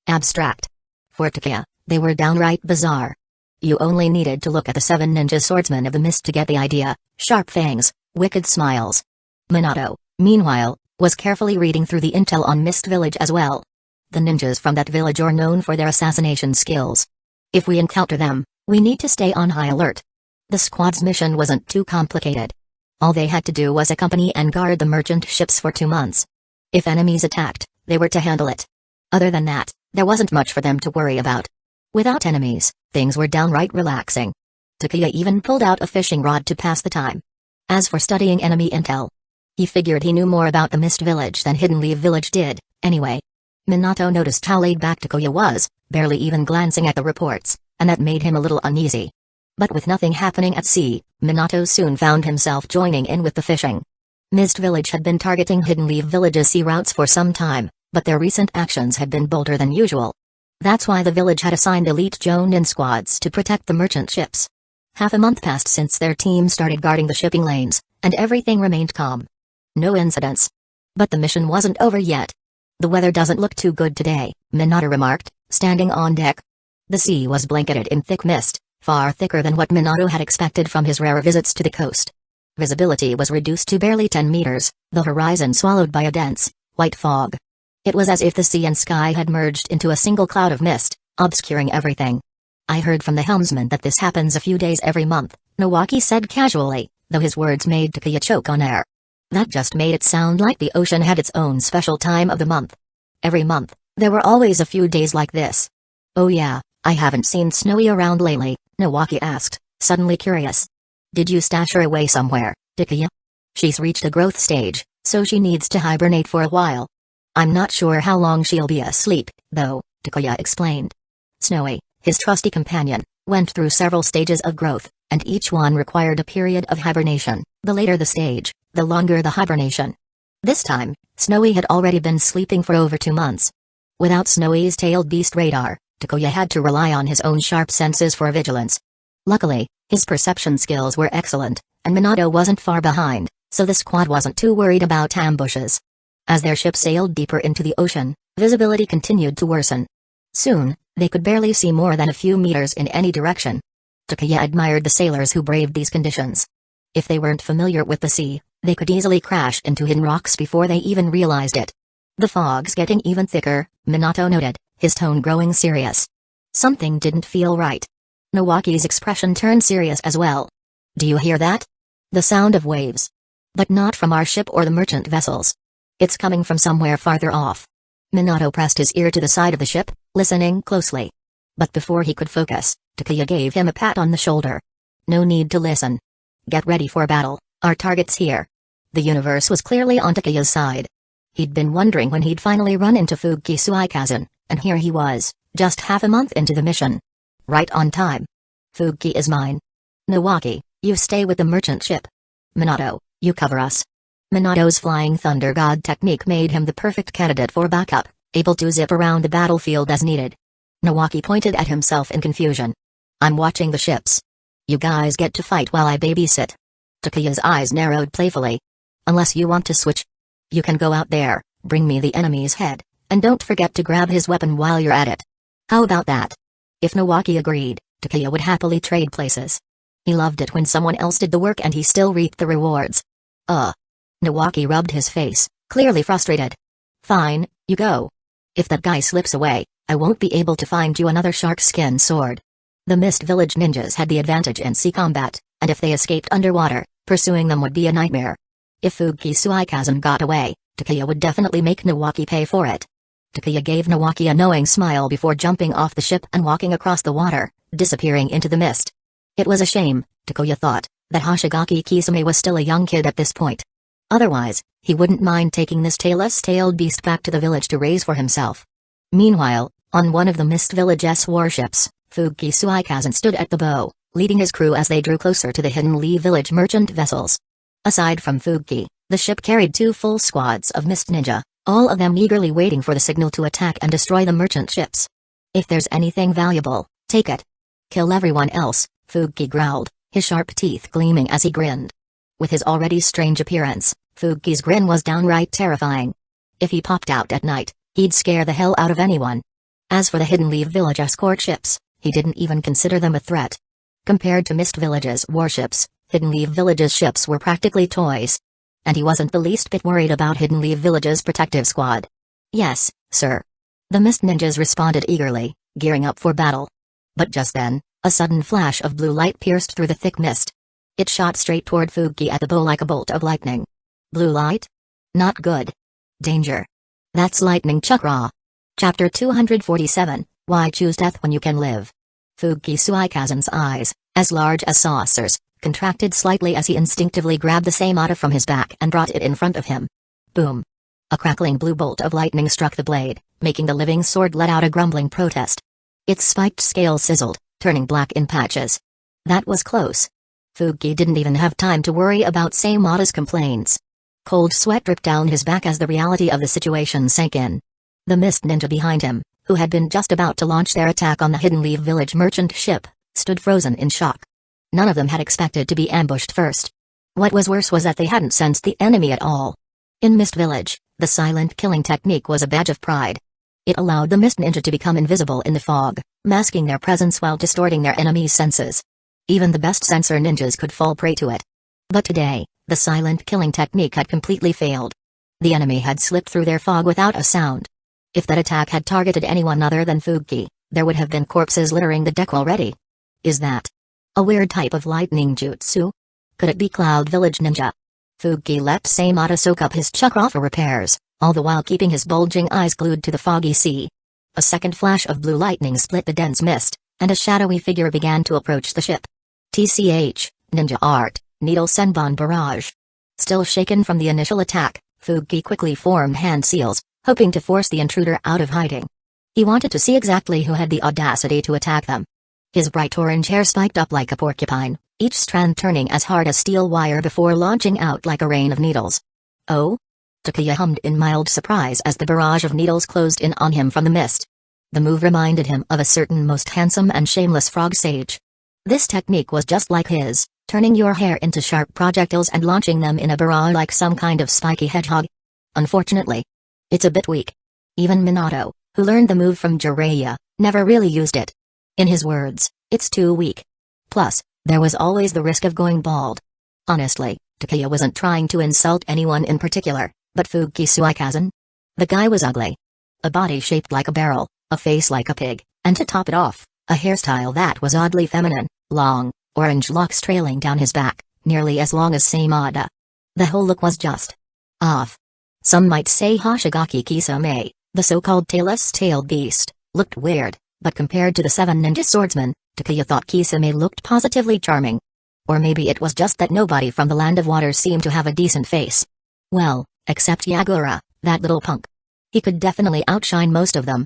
abstract. For Takeya, they were downright bizarre. You only needed to look at the 7 ninja swordsmen of the mist to get the idea: sharp fangs, wicked smiles. Minato, meanwhile, was carefully reading through the intel on Mist Village as well. The ninjas from that village are known for their assassination skills. If we encounter them, we need to stay on high alert. The squad's mission wasn't too complicated. All they had to do was accompany and guard the merchant ships for 2 months. If enemies attacked, they were to handle it. Other than that, there wasn't much for them to worry about. Without enemies, things were downright relaxing. Takeya even pulled out a fishing rod to pass the time. As for studying enemy intel, he figured he knew more about the Mist Village than Hidden Leaf Village did, anyway. Minato noticed how laid back Takeya was, barely even glancing at the reports, and that made him a little uneasy. But with nothing happening at sea, Minato soon found himself joining in with the fishing. Mist Village had been targeting Hidden Leaf Village's sea routes for some time, but their recent actions had been bolder than usual. That's why the village had assigned elite Jonin squads to protect the merchant ships. Half a month passed since their team started guarding the shipping lanes, and everything remained calm. No incidents. But the mission wasn't over yet. The weather doesn't look too good today, Minato remarked, standing on deck. The sea was blanketed in thick mist, far thicker than what Minato had expected from his rare visits to the coast. Visibility was reduced to barely 10 meters, the horizon swallowed by a dense, white fog. It was as if the sea and sky had merged into a single cloud of mist, obscuring everything. I heard from the helmsman that this happens a few days every month, Nawaki said casually, though his words made Takeya choke on air. That just made it sound like the ocean had its own special time of the month. Every month, there were always a few days like this. Oh yeah, I haven't seen Snowy around lately, Nawaki asked, suddenly curious. Did you stash her away somewhere, Takeya? She's reached a growth stage, so she needs to hibernate for a while. I'm not sure how long she'll be asleep, though, Takeya explained. Snowy, his trusty companion, went through several stages of growth, and each one required a period of hibernation. The later the stage, the longer the hibernation. This time, Snowy had already been sleeping for over 2 months. Without Snowy's tailed beast radar, Takeya had to rely on his own sharp senses for vigilance. Luckily, his perception skills were excellent, and Minato wasn't far behind, so the squad wasn't too worried about ambushes. As their ship sailed deeper into the ocean, visibility continued to worsen. Soon, they could barely see more than a few meters in any direction. Takeya admired the sailors who braved these conditions. If they weren't familiar with the sea, they could easily crash into hidden rocks before they even realized it. The fog's getting even thicker, Minato noted, his tone growing serious. Something didn't feel right. Nawaki's expression turned serious as well. Do you hear that? The sound of waves. But not from our ship or the merchant vessels. It's coming from somewhere farther off. Minato pressed his ear to the side of the ship, listening closely. But before he could focus, Takeya gave him a pat on the shoulder. No need to listen. Get ready for battle, our target's here. The universe was clearly on Takeya's side. He'd been wondering when he'd finally run into Fuki Suikazen, and here he was, just half a month into the mission. Right on time. Fuki is mine. Nawaki, you stay with the merchant ship. Minato, you cover us. Minato's Flying Thunder God technique made him the perfect candidate for backup, able to zip around the battlefield as needed. Nawaki pointed at himself in confusion. I'm watching the ships. You guys get to fight while I babysit. Takeya's eyes narrowed playfully. Unless you want to switch. You can go out there, bring me the enemy's head, and don't forget to grab his weapon while you're at it. How about that? If Nawaki agreed, Takeya would happily trade places. He loved it when someone else did the work and he still reaped the rewards. Nawaki rubbed his face, clearly frustrated. Fine, you go. If that guy slips away, I won't be able to find you another shark-skin sword. The Mist Village ninjas had the advantage in sea combat, and if they escaped underwater, pursuing them would be a nightmare. If Fuki Suikazen got away, Takeya would definitely make Nawaki pay for it. Takeya gave Nawaki a knowing smile before jumping off the ship and walking across the water, disappearing into the mist. It was a shame, Takeya thought, that Hoshigaki Kisame was still a young kid at this point. Otherwise, he wouldn't mind taking this tailless-tailed beast back to the village to raise for himself. Meanwhile, on one of the Mist Village's warships, Fuki Suikazen stood at the bow, leading his crew as they drew closer to the Hidden Leaf Village merchant vessels. Aside from Fuki, the ship carried 2 full squads of Mist Ninja, all of them eagerly waiting for the signal to attack and destroy the merchant ships. If there's anything valuable, Take it. Kill everyone else, Fuki growled, his sharp teeth gleaming as he grinned. With his already strange appearance, Fuki's grin was downright terrifying. If he popped out at night, he'd scare the hell out of anyone. As for the Hidden Leaf Village escort ships, he didn't even consider them a threat. Compared to Mist Village's warships, Hidden Leaf Village's ships were practically toys. And he wasn't the least bit worried about Hidden Leaf Village's protective squad. Yes, sir. The Mist Ninjas responded eagerly, gearing up for battle. But just then, a sudden flash of blue light pierced through the thick mist. It shot straight toward Fuki at the bow like a bolt of lightning. Blue light? Not good. Danger. That's lightning chakra. Chapter 247, Why Choose Death When You Can Live. Fuki Suikazen's eyes, as large as saucers, contracted slightly as he instinctively grabbed the Seimata from his back and brought it in front of him. Boom. A crackling blue bolt of lightning struck the blade, making the living sword let out a grumbling protest. Its spiked scale sizzled, turning black in patches. That was close. Fuki didn't even have time to worry about Seimata's complaints. Cold sweat dripped down his back as the reality of the situation sank in. The Mist Ninja behind him, who had been just about to launch their attack on the Hidden Leaf Village merchant ship, stood frozen in shock. None of them had expected to be ambushed first. What was worse was that they hadn't sensed the enemy at all. In Mist Village, the silent killing technique was a badge of pride. It allowed the Mist Ninja to become invisible in the fog, masking their presence while distorting their enemies' senses. Even the best sensor ninjas could fall prey to it. But today, the silent killing technique had completely failed. The enemy had slipped through their fog without a sound. If that attack had targeted anyone other than Fuki, there would have been corpses littering the deck already. Is that a weird type of lightning jutsu? Could it be Cloud Village Ninja? Fuki let Seimata soak up his chakra for repairs, all the while keeping his bulging eyes glued to the foggy sea. A second flash of blue lightning split the dense mist, and a shadowy figure began to approach the ship. TCH, Ninja Art, Needle Senbon Barrage. Still shaken from the initial attack, Fuki quickly formed hand seals, hoping to force the intruder out of hiding. He wanted to see exactly who had the audacity to attack them. His bright orange hair spiked up like a porcupine, each strand turning as hard as steel wire before launching out like a rain of needles. Oh? Takuya hummed in mild surprise as the barrage of needles closed in on him from the mist. The move reminded him of a certain most handsome and shameless frog sage. This technique was just like his, turning your hair into sharp projectiles and launching them in a barrage like some kind of spiky hedgehog. Unfortunately, it's a bit weak. Even Minato, who learned the move from Jiraiya, never really used it. In his words, it's too weak. Plus, there was always the risk of going bald. Honestly, Takuya wasn't trying to insult anyone in particular, but Fuki Suikazen? The guy was ugly. A body shaped like a barrel, a face like a pig, and to top it off, a hairstyle that was oddly feminine, long, orange locks trailing down his back, nearly as long as Seimata. The whole look was just off. Some might say Hoshigaki Kisame, the so-called tailless-tailed beast, looked weird, but compared to the 7 ninja swordsmen, Takuya thought Kisame looked positively charming. Or maybe it was just that nobody from the Land of Water seemed to have a decent face. Well, except Yagura, that little punk. He could definitely outshine most of them.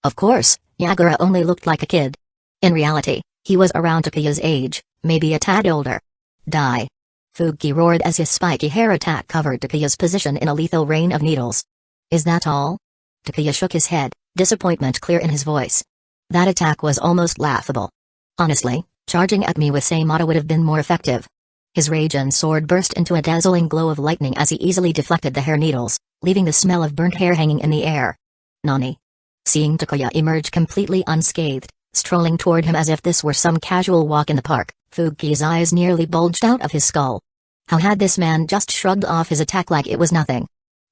Of course, Yagura only looked like a kid. In reality, he was around Takuya's age, maybe a tad older. Die. Fuki roared as his spiky hair attack covered Takuya's position in a lethal rain of needles. Is that all? Takuya shook his head, disappointment clear in his voice. That attack was almost laughable. Honestly, charging at me with Seimata would have been more effective. His Raijin sword burst into a dazzling glow of lightning as he easily deflected the hair needles, leaving the smell of burnt hair hanging in the air. Nani? Seeing Takuya emerge completely unscathed, strolling toward him as if this were some casual walk in the park, Fuki's eyes nearly bulged out of his skull. How had this man just shrugged off his attack like it was nothing?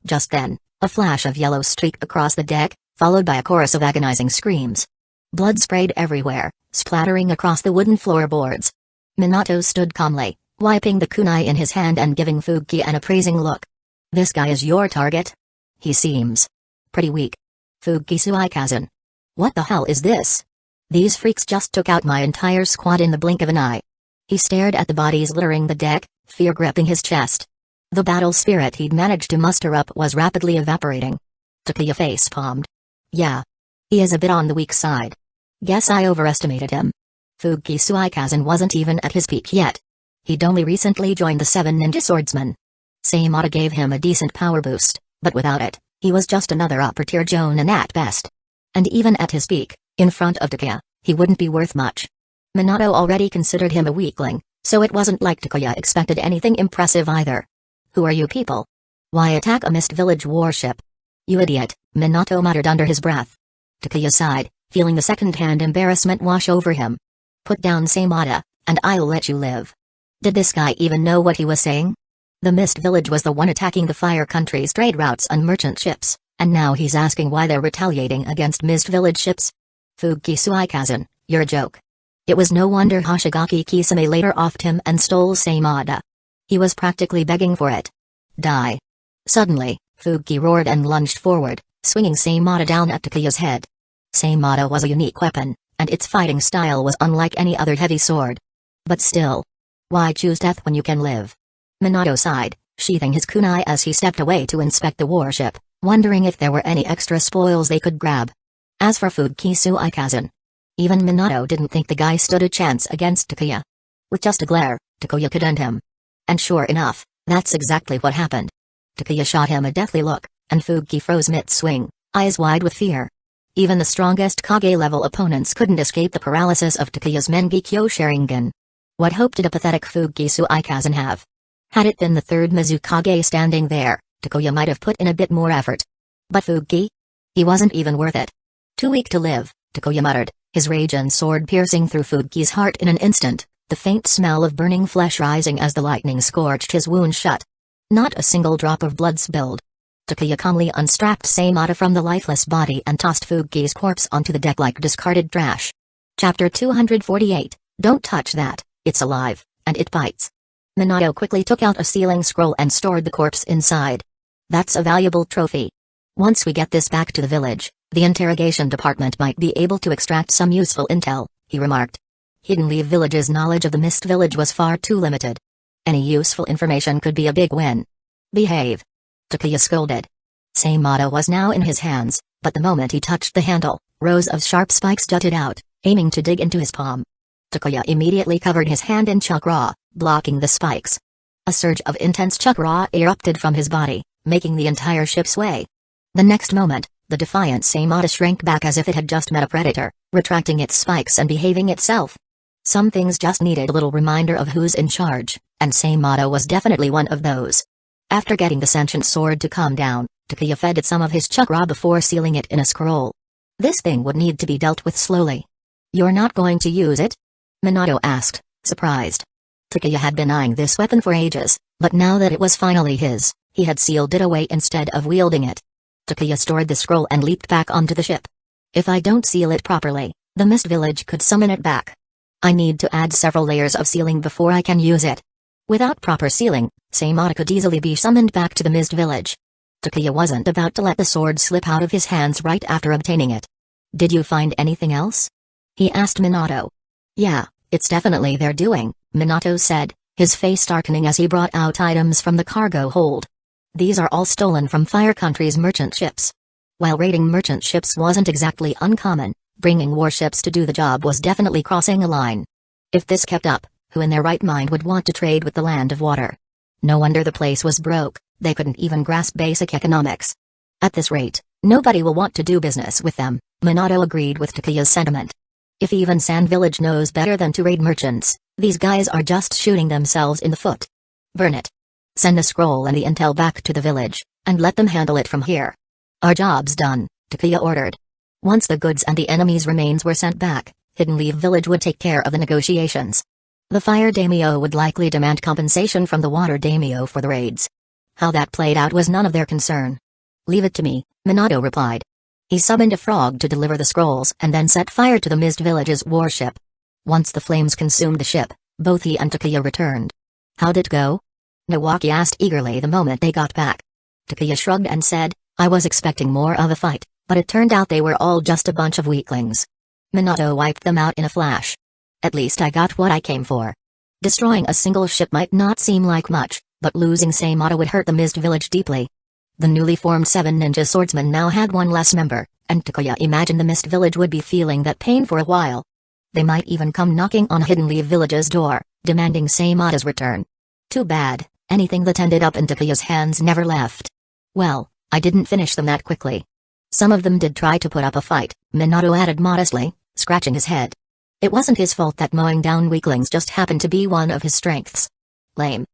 Just then, a flash of yellow streaked across the deck, followed by a chorus of agonizing screams. Blood sprayed everywhere, splattering across the wooden floorboards. Minato stood calmly, wiping the kunai in his hand and giving Fuki an appraising look. This guy is your target? He seems pretty weak. Fuki Suikazen. What the hell is this? These freaks just took out my entire squad in the blink of an eye. He stared at the bodies littering the deck, fear gripping his chest. The battle spirit he'd managed to muster up was rapidly evaporating. Takuya face-palmed. Yeah. He is a bit on the weak side. Guess I overestimated him. Fuki Suikazen wasn't even at his peak yet. He'd only recently joined the 7 ninja swordsmen. Seimata gave him a decent power boost, but without it, he was just another upper-tier jonin at best. And even at his peak, in front of Takuya, he wouldn't be worth much. Minato already considered him a weakling, so it wasn't like Takuya expected anything impressive either. Who are you people? Why attack a mist village warship? You idiot, Minato muttered under his breath. Takuya sighed, feeling the second-hand embarrassment wash over him. Put down Saimata, and I'll let you live. Did this guy even know what he was saying? The mist village was the one attacking the Fire Country's trade routes and merchant ships, and now he's asking why they're retaliating against mist village ships? Fuuki Suikazan, you're a joke. It was no wonder Hoshigaki Kisame later offed him and stole Saimata. He was practically begging for it. Die. Suddenly, Fuuki roared and lunged forward, swinging Saimata down at Takuya's head. Saimata was a unique weapon, and its fighting style was unlike any other heavy sword. But still. Why choose death when you can live? Minato sighed, sheathing his kunai as he stepped away to inspect the warship, wondering if there were any extra spoils they could grab. As for Fuuki Suikazan, even Minato didn't think the guy stood a chance against Takuya. With just a glare, Takuya could end him. And sure enough, that's exactly what happened. Takuya shot him a deathly look, and Fuuki froze mid-swing, eyes wide with fear. Even the strongest Kage-level opponents couldn't escape the paralysis of Takuya's Mengekyo Sharingan. What hope did a pathetic Fuuki Suikazan have? Had it been the third Mizukage standing there, Takuya might have put in a bit more effort. But Fuuki? He wasn't even worth it. Too weak to live, Takuya muttered, his rage and sword piercing through Fuuki's heart in an instant, the faint smell of burning flesh rising as the lightning scorched his wound shut. Not a single drop of blood spilled. Takuya calmly unstrapped Saimata from the lifeless body and tossed Fuuki's corpse onto the deck like discarded trash. Chapter 248, Don't touch that, it's alive, and it bites. Minato quickly took out a sealing scroll and stored the corpse inside. That's a valuable trophy. Once we get this back to the village, the interrogation department might be able to extract some useful intel, he remarked. Hidden Leaf Village's knowledge of the Mist Village was far too limited. Any useful information could be a big win. Behave. Takuya scolded. Saimata was now in his hands, but the moment he touched the handle, rows of sharp spikes jutted out, aiming to dig into his palm. Takuya immediately covered his hand in chakra, blocking the spikes. A surge of intense chakra erupted from his body, making the entire ship sway. The next moment, the defiant Saimata shrank back as if it had just met a predator, retracting its spikes and behaving itself. Some things just needed a little reminder of who's in charge, and Saimata was definitely one of those. After getting the sentient sword to calm down, Takuya fed it some of his chakra before sealing it in a scroll. This thing would need to be dealt with slowly. You're not going to use it? Minato asked, surprised. Takuya had been eyeing this weapon for ages, but now that it was finally his, he had sealed it away instead of wielding it. Takuya stored the scroll and leaped back onto the ship. If I don't seal it properly, the Mist Village could summon it back. I need to add several layers of sealing before I can use it. Without proper sealing, Saimata could easily be summoned back to the Mist Village. Takuya wasn't about to let the sword slip out of his hands right after obtaining it. Did you find anything else? He asked Minato. Yeah, it's definitely their doing, Minato said, his face darkening as he brought out items from the cargo hold. These are all stolen from Fire Country's merchant ships. While raiding merchant ships wasn't exactly uncommon, bringing warships to do the job was definitely crossing a line. If this kept up, who in their right mind would want to trade with the land of water? No wonder the place was broke, they couldn't even grasp basic economics. At this rate, nobody will want to do business with them, Minato agreed with Takuya's sentiment. If even Sand Village knows better than to raid merchants, these guys are just shooting themselves in the foot. Burn it. Send the scroll and the intel back to the village, and let them handle it from here. Our job's done, Takuya ordered. Once the goods and the enemy's remains were sent back, Hidden Leaf Village would take care of the negotiations. The Fire Daimyo would likely demand compensation from the Water Daimyo for the raids. How that played out was none of their concern. Leave it to me, Minato replied. He summoned a frog to deliver the scrolls and then set fire to the Mist Village's warship. Once the flames consumed the ship, both he and Takuya returned. How'd it go? Nawaki asked eagerly the moment they got back. Takuya shrugged and said, I was expecting more of a fight, but it turned out they were all just a bunch of weaklings. Minato wiped them out in a flash. At least I got what I came for. Destroying a single ship might not seem like much, but losing Saimata would hurt the Mist Village deeply. The newly formed 7 ninja swordsmen now had one less member, and Takuya imagined the Mist Village would be feeling that pain for a while. They might even come knocking on Hidden Leaf Village's door, demanding Saimata's return. Too bad, anything that ended up in Takuya's hands never left. Well, I didn't finish them that quickly. Some of them did try to put up a fight, Minato added modestly, scratching his head. It wasn't his fault that mowing down weaklings just happened to be one of his strengths. Lame.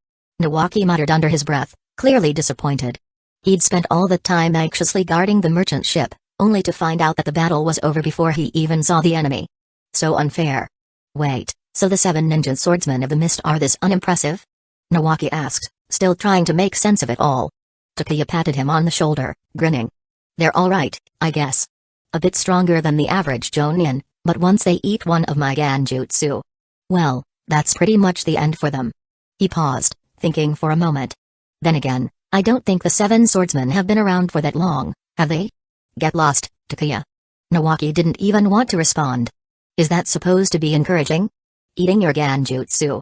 Nawaki muttered under his breath, clearly disappointed. He'd spent all the time anxiously guarding the merchant ship, only to find out that the battle was over before he even saw the enemy. So unfair. Wait, so the 7 ninja swordsmen of the mist are this unimpressive? Nawaki asked, still trying to make sense of it all. Takuya patted him on the shoulder, grinning. They're alright, I guess. A bit stronger than the average Jonin, but once they eat one of my Ganjutsu, well, that's pretty much the end for them. He paused, thinking for a moment. Then again, I don't think the 7 swordsmen have been around for that long, have they? Get lost, Takuya. Nawaki didn't even want to respond. Is that supposed to be encouraging? Eating your Ganjutsu?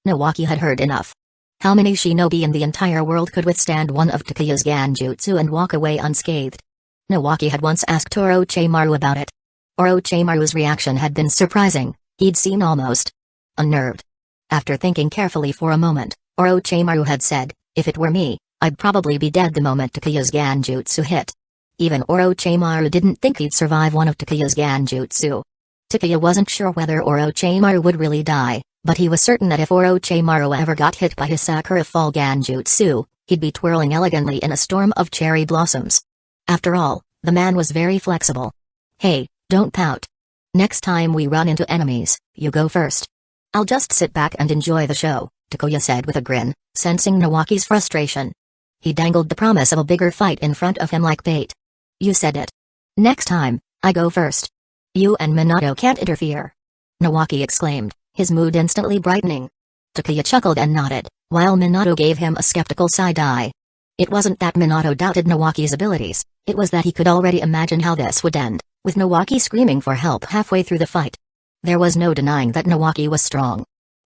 Nawaki had heard enough. How many shinobi in the entire world could withstand one of Takuya's Ganjutsu and walk away unscathed? Nawaki had once asked Orochimaru about it. Orochimaru's reaction had been surprising, he'd seemed almost unnerved. After thinking carefully for a moment, Orochimaru had said, if it were me, I'd probably be dead the moment Takuya's Ganjutsu hit. Even Orochimaru didn't think he'd survive one of Takuya's Ganjutsu. Takuya wasn't sure whether Orochimaru would really die, but he was certain that if Orochimaru ever got hit by his Sakura Fall Ganjutsu, he'd be twirling elegantly in a storm of cherry blossoms. After all, the man was very flexible. Hey, don't pout. Next time we run into enemies, you go first. I'll just sit back and enjoy the show, Takuya said with a grin, sensing Nawaki's frustration. He dangled the promise of a bigger fight in front of him like bait. You said it. Next time, I go first. You and Minato can't interfere. Nawaki exclaimed, his mood instantly brightening. Takuya chuckled and nodded, while Minato gave him a skeptical side-eye. It wasn't that Minato doubted Nawaki's abilities, it was that he could already imagine how this would end, with Nawaki screaming for help halfway through the fight. There was no denying that Nawaki was strong.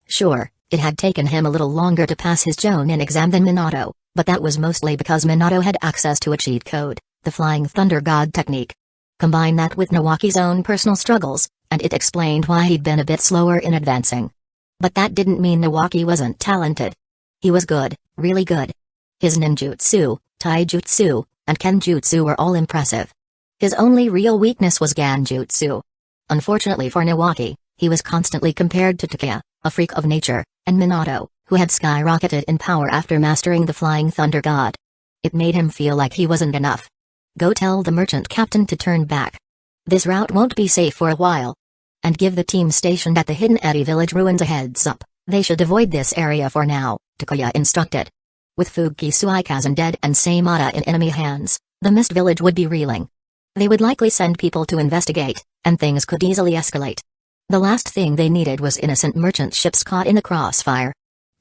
Sure, it had taken him a little longer to pass his Jonin exam than Minato, but that was mostly because Minato had access to a cheat code, the Flying Thunder God technique. Combine that with Nawaki's own personal struggles, and it explained why he'd been a bit slower in advancing. But that didn't mean Nawaki wasn't talented. He was good, really good. His ninjutsu, taijutsu, and kenjutsu were all impressive. His only real weakness was ganjutsu. Unfortunately for Nawaki, he was constantly compared to Takuya, a freak of nature, and Minato, who had skyrocketed in power after mastering the Flying Thunder God. It made him feel like he wasn't enough. Go tell the merchant captain to turn back. This route won't be safe for a while. And give the team stationed at the Hidden Eddy village ruins a heads up, they should avoid this area for now, Takuya instructed. With Fuki Suikazen dead and Seimata in enemy hands, the Mist Village would be reeling. They would likely send people to investigate, and things could easily escalate. The last thing they needed was innocent merchant ships caught in the crossfire.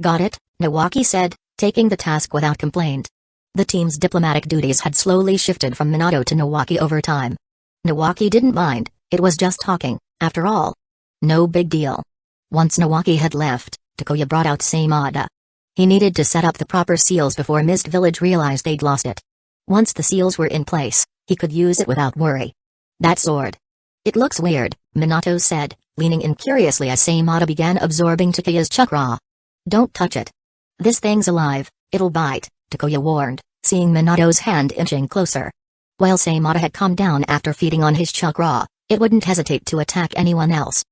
Got it, Nawaki said, taking the task without complaint. The team's diplomatic duties had slowly shifted from Minato to Nawaki over time. Nawaki didn't mind, it was just talking, after all. No big deal. Once Nawaki had left, Takuya brought out Seimata. He needed to set up the proper seals before Mist Village realized they'd lost it. Once the seals were in place, he could use it without worry. That sword. It looks weird, Minato said, leaning in curiously as Seimata began absorbing Takuya's chakra. Don't touch it. This thing's alive, it'll bite, Takuya warned, seeing Minato's hand inching closer. While Seimata had calmed down after feeding on his chakra, it wouldn't hesitate to attack anyone else.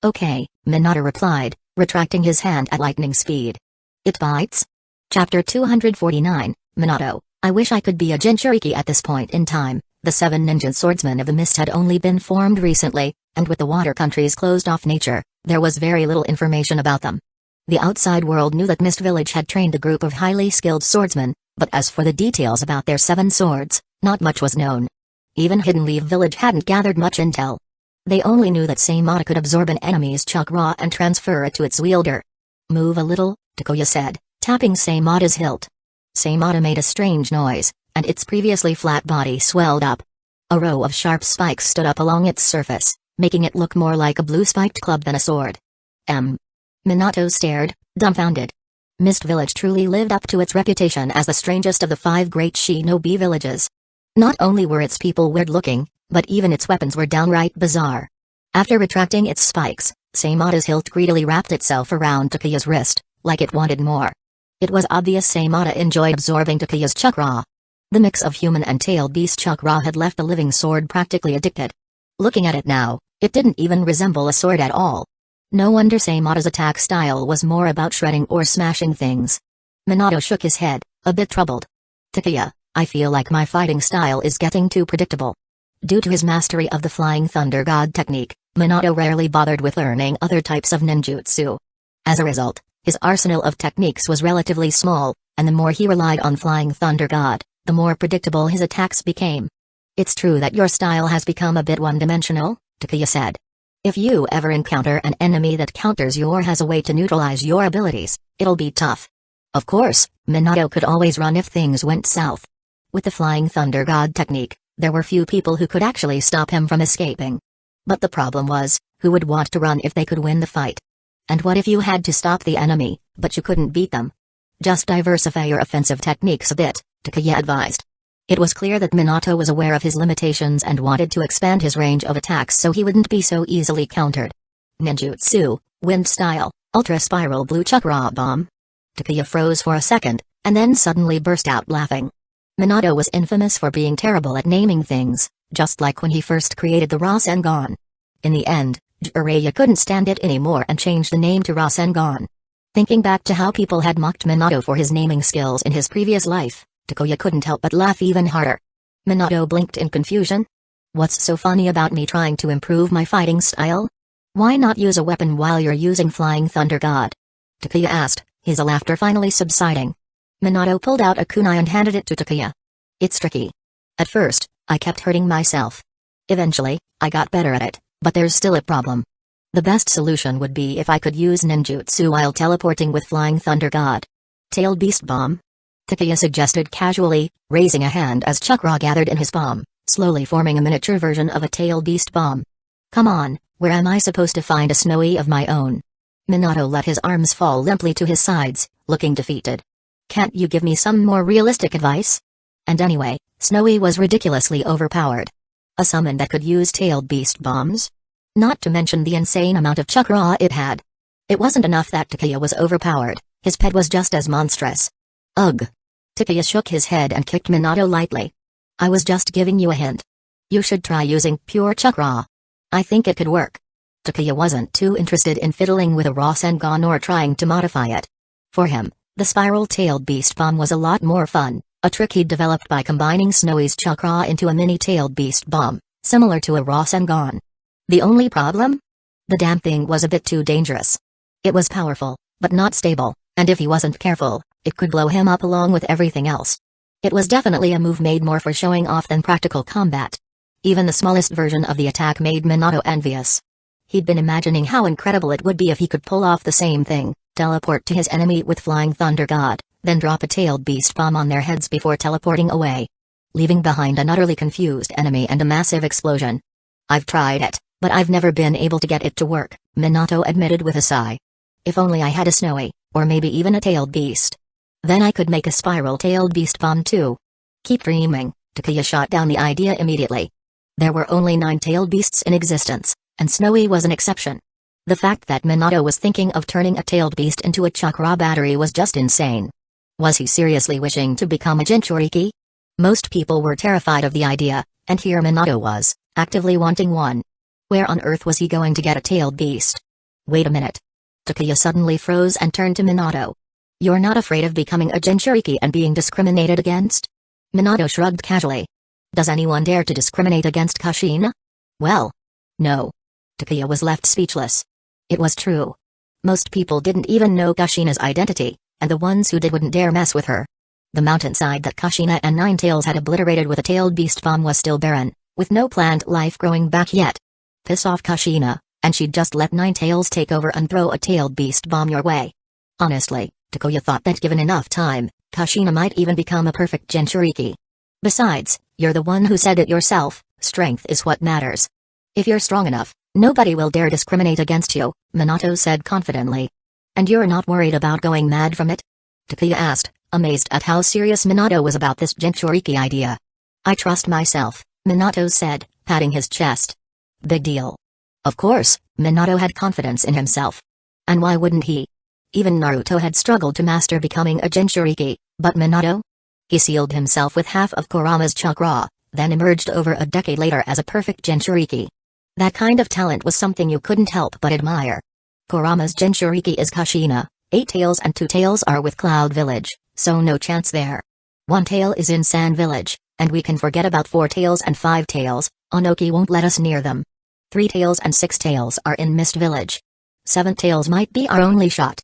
Okay, Minato replied, retracting his hand at lightning speed. It bites? Chapter 249, Minato, I wish I could be a Jinchuriki at this point in time. The 7 ninja swordsmen of the mist had only been formed recently, and with the water country's closed-off nature, there was very little information about them. The outside world knew that Mist Village had trained a group of highly skilled swordsmen, but as for the details about their 7 swords, not much was known. Even Hidden Leaf Village hadn't gathered much intel. They only knew that Seimata could absorb an enemy's chakra and transfer it to its wielder. Move a little, Takuya said, tapping Seimata's hilt. Seimata made a strange noise, and its previously flat body swelled up. A row of sharp spikes stood up along its surface, making it look more like a blue-spiked club than a sword. Minato stared, dumbfounded. Mist Village truly lived up to its reputation as the strangest of the 5 great shinobi villages. Not only were its people weird-looking, but even its weapons were downright bizarre. After retracting its spikes, Seimata's hilt greedily wrapped itself around Takuya's wrist, like it wanted more. It was obvious Seimata enjoyed absorbing Takuya's chakra. The mix of human and tailed beast chakra had left the living sword practically addicted. Looking at it now, It didn't even resemble a sword at all. No wonder Samada's attack style was more about shredding or smashing things. Minato shook his head, a bit troubled. Takuya, I feel like my fighting style is getting too predictable. Due to his mastery of the Flying Thunder God technique, Minato rarely bothered with learning other types of ninjutsu. As a result, his arsenal of techniques was relatively small, and the more he relied on Flying Thunder God, the more predictable his attacks became. It's true that your style has become a bit one-dimensional, Takuya said. If you ever encounter an enemy that counters your has a way to neutralize your abilities, it'll be tough. Of course, Minato could always run if things went south. With the Flying Thunder God technique, there were few people who could actually stop him from escaping. But the problem was, who would want to run if they could win the fight? And what if you had to stop the enemy, but you couldn't beat them? Just diversify your offensive techniques a bit, Takuya advised. It was clear that Minato was aware of his limitations and wanted to expand his range of attacks so he wouldn't be so easily countered. Ninjutsu, Wind Style, Ultra Spiral Blue Chakra Bomb. Takuya froze for a second, and then suddenly burst out laughing. Minato was infamous for being terrible at naming things, just like when he first created the Rasengan. In the end, Jiraiya couldn't stand it anymore and changed the name to Rasengan. Thinking back to how people had mocked Minato for his naming skills in his previous life, Takuya couldn't help but laugh even harder. Minato blinked in confusion. What's so funny about me trying to improve my fighting style? Why not use a weapon while you're using Flying Thunder God? Takuya asked, his laughter finally subsiding. Minato pulled out a kunai and handed it to Takuya. It's tricky. At first, I kept hurting myself. Eventually, I got better at it, but there's still a problem. The best solution would be if I could use ninjutsu while teleporting with Flying Thunder God. Tailed Beast Bomb? Takuya suggested casually, raising a hand as chakra gathered in his palm, slowly forming a miniature version of a Tailed Beast Bomb. Come on, where am I supposed to find a Snowy of my own? Minato let his arms fall limply to his sides, looking defeated. Can't you give me some more realistic advice? And anyway, Snowy was ridiculously overpowered. A summon that could use Tailed Beast Bombs? Not to mention the insane amount of chakra it had. It wasn't enough that Takuya was overpowered, his pet was just as monstrous. Ugh. Takuya shook his head and kicked Minato lightly. I was just giving you a hint. You should try using pure chakra. I think it could work. Takuya wasn't too interested in fiddling with a Rasengan or trying to modify it. For him, the spiral-tailed beast bomb was a lot more fun, a trick he'd developed by combining Snowy's chakra into a mini-tailed beast bomb, similar to a Rasengan. The only problem? The damn thing was a bit too dangerous. It was powerful, but not stable, and if he wasn't careful, it could blow him up along with everything else. It was definitely a move made more for showing off than practical combat. Even the smallest version of the attack made Minato envious. He'd been imagining how incredible it would be if he could pull off the same thing, teleport to his enemy with Flying Thunder God, then drop a tailed beast bomb on their heads before teleporting away, leaving behind an utterly confused enemy and a massive explosion. I've tried it, but I've never been able to get it to work, Minato admitted with a sigh. If only I had a Snowy, or maybe even a tailed beast. Then I could make a spiral-tailed beast bomb too. Keep dreaming, Takuya shot down the idea immediately. There were only 9 tailed beasts in existence, and Snowy was an exception. The fact that Minato was thinking of turning a tailed beast into a chakra battery was just insane. Was he seriously wishing to become a Jinchuriki? Most people were terrified of the idea, and here Minato was, actively wanting one. Where on earth was he going to get a tailed beast? Wait a minute. Takuya suddenly froze and turned to Minato. You're not afraid of becoming a Jinchuriki and being discriminated against? Minato shrugged casually. Does anyone dare to discriminate against Kushina? Well, no. Takuya was left speechless. It was true. Most people didn't even know Kushina's identity, and the ones who did wouldn't dare mess with her. The mountainside that Kushina and Ninetales had obliterated with a tailed beast bomb was still barren, with no plant life growing back yet. Piss off Kushina, and she'd just let Ninetales take over and throw a tailed beast bomb your way. Honestly, Takuya thought that given enough time, Kushina might even become a perfect Jinchuriki. Besides, you're the one who said it yourself, strength is what matters. If you're strong enough, nobody will dare discriminate against you, Minato said confidently. And you're not worried about going mad from it? Takuya asked, amazed at how serious Minato was about this Jinchuriki idea. I trust myself, Minato said, patting his chest. Big deal. Of course, Minato had confidence in himself. And why wouldn't he? Even Naruto had struggled to master becoming a Jinchuriki, but Minato? He sealed himself with half of Kurama's chakra, then emerged over a decade later as a perfect Jinchuriki. That kind of talent was something you couldn't help but admire. Kurama's Jinchuriki is Kushina, 8 tails and 2 tails are with Cloud Village, so no chance there. 1 tail is in Sand Village, and we can forget about 4 tails and 5 tails, Onoki won't let us near them. 3 tails and 6 tails are in Mist Village. 7 tails might be our only shot.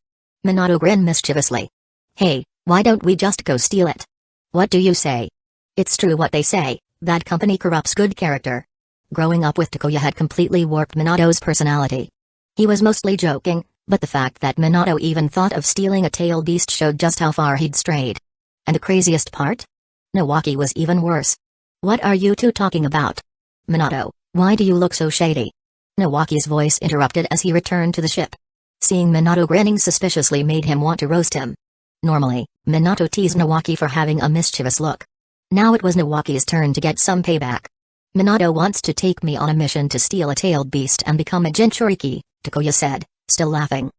Minato grinned mischievously. Hey, why don't we just go steal it? What do you say? It's true what they say, bad company corrupts good character. Growing up with Takuya had completely warped Minato's personality. He was mostly joking, but the fact that Minato even thought of stealing a tailed beast showed just how far he'd strayed. And the craziest part? Nawaki was even worse. What are you two talking about? Minato, why do you look so shady? Nawaki's voice interrupted as he returned to the ship. Seeing Minato grinning suspiciously made him want to roast him. Normally, Minato teased Nawaki for having a mischievous look. Now it was Nawaki's turn to get some payback. Minato wants to take me on a mission to steal a tailed beast and become a Jinchuriki, Takuya said, still laughing.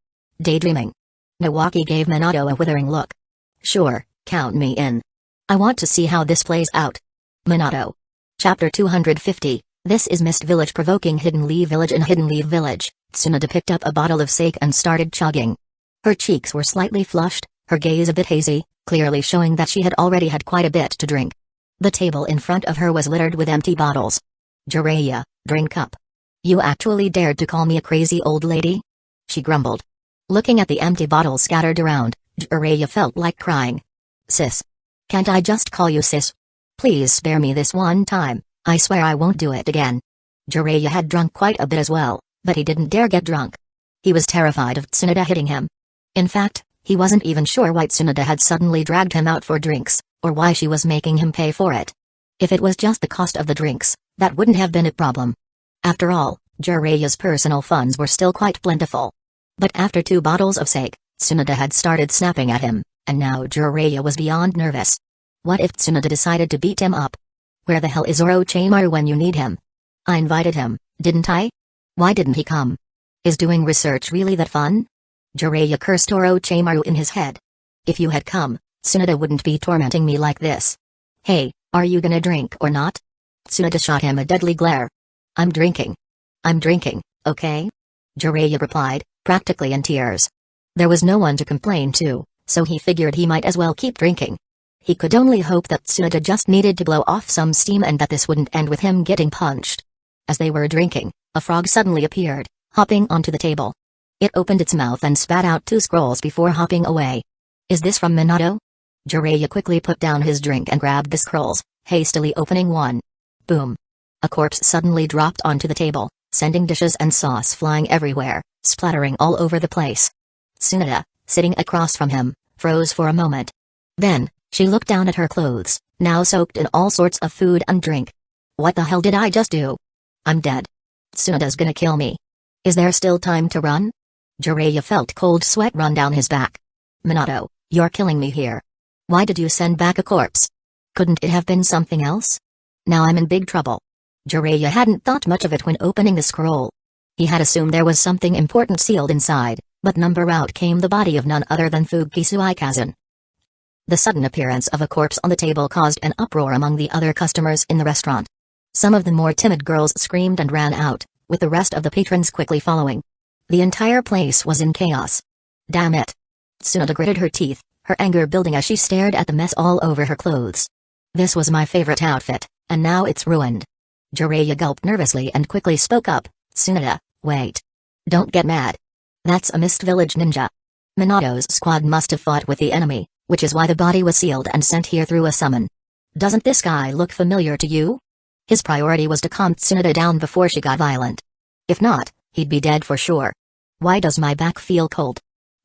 Daydreaming. Nawaki gave Minato a withering look. Sure, count me in. I want to see how this plays out. Minato. Chapter 250, This is Mist Village provoking Hidden Leaf Village. In Hidden Leaf Village, Tsunade picked up a bottle of sake and started chugging. Her cheeks were slightly flushed, her gaze a bit hazy, clearly showing that she had already had quite a bit to drink. The table in front of her was littered with empty bottles. Jiraiya, drink up. You actually dared to call me a crazy old lady? She grumbled. Looking at the empty bottles scattered around, Jiraiya felt like crying. Sis. Can't I just call you sis? Please spare me this one time, I swear I won't do it again. Jiraiya had drunk quite a bit as well, but he didn't dare get drunk. He was terrified of Tsunade hitting him. In fact, he wasn't even sure why Tsunade had suddenly dragged him out for drinks, or why she was making him pay for it. If it was just the cost of the drinks, that wouldn't have been a problem. After all, Jiraiya's personal funds were still quite plentiful. But after 2 bottles of sake, Tsunade had started snapping at him, and now Jiraiya was beyond nervous. What if Tsunade decided to beat him up? Where the hell is Orochimaru when you need him? I invited him, didn't I? Why didn't he come? Is doing research really that fun? Jiraiya cursed Orochimaru in his head. If you had come, Tsunade wouldn't be tormenting me like this. Hey, are you gonna drink or not? Tsunade shot him a deadly glare. I'm drinking, okay? Jiraiya replied, practically in tears. There was no one to complain to, so he figured he might as well keep drinking. He could only hope that Tsunade just needed to blow off some steam and that this wouldn't end with him getting punched. As they were drinking, a frog suddenly appeared, hopping onto the table. It opened its mouth and spat out 2 scrolls before hopping away. Is this from Minato? Jiraiya quickly put down his drink and grabbed the scrolls, hastily opening one. Boom. A corpse suddenly dropped onto the table, sending dishes and sauce flying everywhere, splattering all over the place. Tsunade, sitting across from him, froze for a moment. Then, she looked down at her clothes, now soaked in all sorts of food and drink. What the hell did I just do? I'm dead. Tsunade's gonna kill me. Is there still time to run? Jiraiya felt cold sweat run down his back. Minato, you're killing me here. Why did you send back a corpse? Couldn't it have been something else? Now I'm in big trouble. Jiraiya hadn't thought much of it when opening the scroll. He had assumed there was something important sealed inside, but number out came the body of none other than Fukisu Ikazan. The sudden appearance of a corpse on the table caused an uproar among the other customers in the restaurant. Some of the more timid girls screamed and ran out, with the rest of the patrons quickly following. The entire place was in chaos. Damn it. Tsunade gritted her teeth, her anger building as she stared at the mess all over her clothes. This was my favorite outfit, and now it's ruined. Jiraiya gulped nervously and quickly spoke up, Tsunade, wait. Don't get mad. That's a Mist Village ninja. Minato's squad must have fought with the enemy, which is why the body was sealed and sent here through a summon. Doesn't this guy look familiar to you? His priority was to calm Tsunade down before she got violent. If not, he'd be dead for sure. Why does my back feel cold?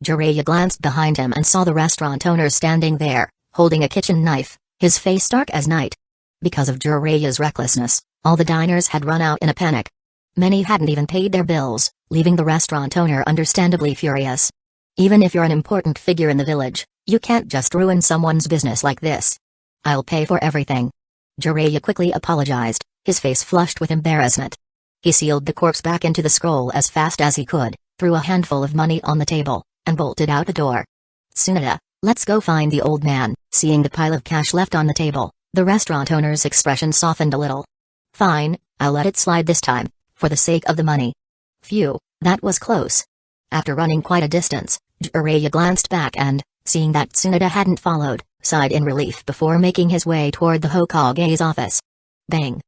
Jiraiya glanced behind him and saw the restaurant owner standing there, holding a kitchen knife, his face dark as night. Because of Jiraiya's recklessness, all the diners had run out in a panic. Many hadn't even paid their bills, leaving the restaurant owner understandably furious. Even if you're an important figure in the village, you can't just ruin someone's business like this. I'll pay for everything. Jiraiya quickly apologized, his face flushed with embarrassment. He sealed the corpse back into the scroll as fast as he could, threw a handful of money on the table, and bolted out the door. Tsunade, let's go find the old man. Seeing the pile of cash left on the table, the restaurant owner's expression softened a little. Fine, I'll let it slide this time. for the sake of the money. Phew, that was close. After running quite a distance, Jiraiya glanced back and, seeing that Tsunade hadn't followed, sighed in relief before making his way toward the Hokage's office. Bang!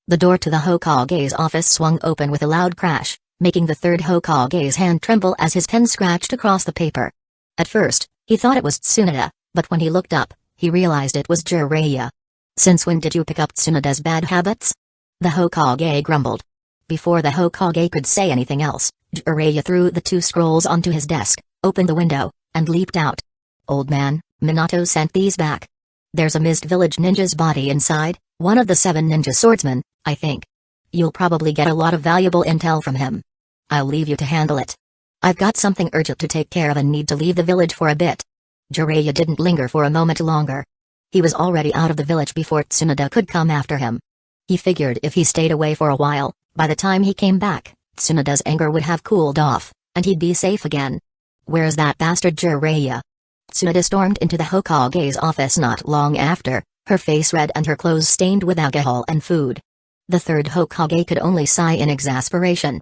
The door to the Hokage's office swung open with a loud crash, making the third Hokage's hand tremble as his pen scratched across the paper. At first, he thought it was Tsunade, but when he looked up, he realized it was Jiraiya. "Since when did you pick up Tsunade's bad habits?" the Hokage grumbled. Before the Hokage could say anything else, Jiraiya threw the 2 scrolls onto his desk, opened the window, and leaped out. "Old man, Minato sent these back. There's a Mist Village ninja's body inside, one of the 7 ninja swordsmen, I think. You'll probably get a lot of valuable intel from him. I'll leave you to handle it. I've got something urgent to take care of and need to leave the village for a bit." Jiraiya didn't linger for a moment longer. He was already out of the village before Tsunade could come after him. He figured if he stayed away for a while, by the time he came back, Tsunade's anger would have cooled off, and he'd be safe again. "Where's that bastard Jiraiya?" Tsunade stormed into the Hokage's office not long after, her face red and her clothes stained with alcohol and food. The third Hokage could only sigh in exasperation.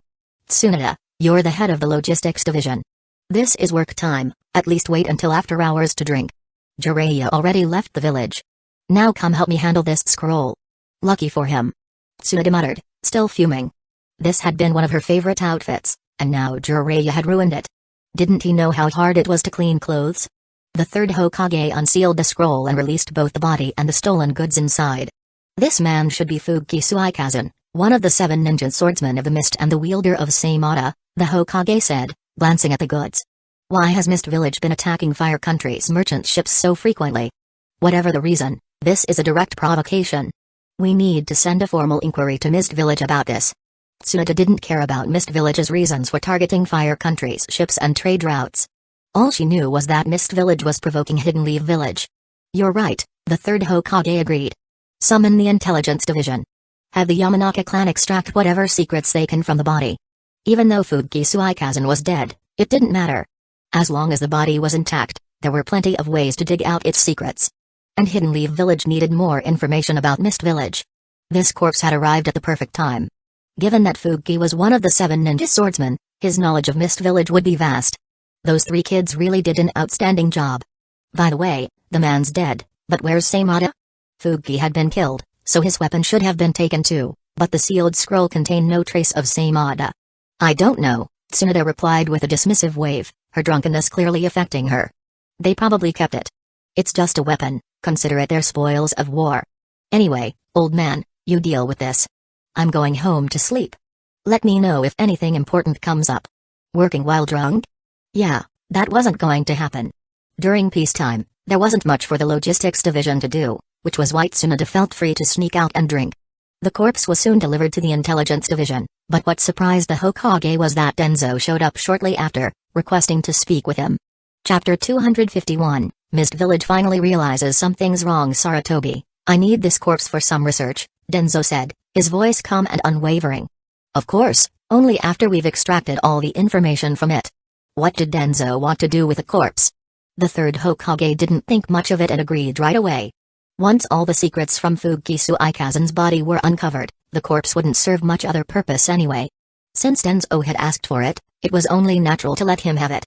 "Tsunade, you're the head of the logistics division. This is work time, at least wait until after hours to drink. Jiraiya already left the village. Now come help me handle this scroll." "Lucky for him," Tsunade muttered, still fuming. This had been one of her favorite outfits, and now Jiraiya had ruined it. Didn't he know how hard it was to clean clothes? The third Hokage unsealed the scroll and released both the body and the stolen goods inside. "This man should be Fuuki Suikazan, one of the 7 ninja swordsmen of the Mist and the wielder of Saimata," the Hokage said, glancing at the goods. "Why has Mist Village been attacking Fire Country's merchant ships so frequently? Whatever the reason, this is a direct provocation. We need to send a formal inquiry to Mist Village about this." Tsunade didn't care about Mist Village's reasons for targeting Fire Country's ships and trade routes. All she knew was that Mist Village was provoking Hidden Leaf Village. "You're right," the third Hokage agreed. "Summon the intelligence division. Have the Yamanaka clan extract whatever secrets they can from the body." Even though Fuuki Suikazan was dead, it didn't matter. As long as the body was intact, there were plenty of ways to dig out its secrets. And Hidden Leaf Village needed more information about Mist Village. This corpse had arrived at the perfect time. Given that Fuuki was one of the 7 ninja swordsmen, his knowledge of Mist Village would be vast. Those 3 kids really did an outstanding job. By the way, the man's dead, but where's Saimata? Fuuki had been killed, so his weapon should have been taken too, but the sealed scroll contained no trace of Saimata. "I don't know," Tsunade replied with a dismissive wave, her drunkenness clearly affecting her. "They probably kept it. It's just a weapon, consider it their spoils of war. Anyway, old man, you deal with this. I'm going home to sleep. Let me know if anything important comes up." "Working while drunk?" Yeah, that wasn't going to happen. During peacetime, there wasn't much for the logistics division to do, which was why Tsunade felt free to sneak out and drink. The corpse was soon delivered to the intelligence division, but what surprised the Hokage was that Denzo showed up shortly after, requesting to speak with him. Chapter 251, Mist Village finally realizes something's wrong. "Saratobi, I need this corpse for some research," Denzo said, his voice calm and unwavering. "Of course, only after we've extracted all the information from it." What did Denzo want to do with the corpse? The third Hokage didn't think much of it and agreed right away. Once all the secrets from Fuuki Suikazan's body were uncovered, the corpse wouldn't serve much other purpose anyway. Since Denzo had asked for it, it was only natural to let him have it.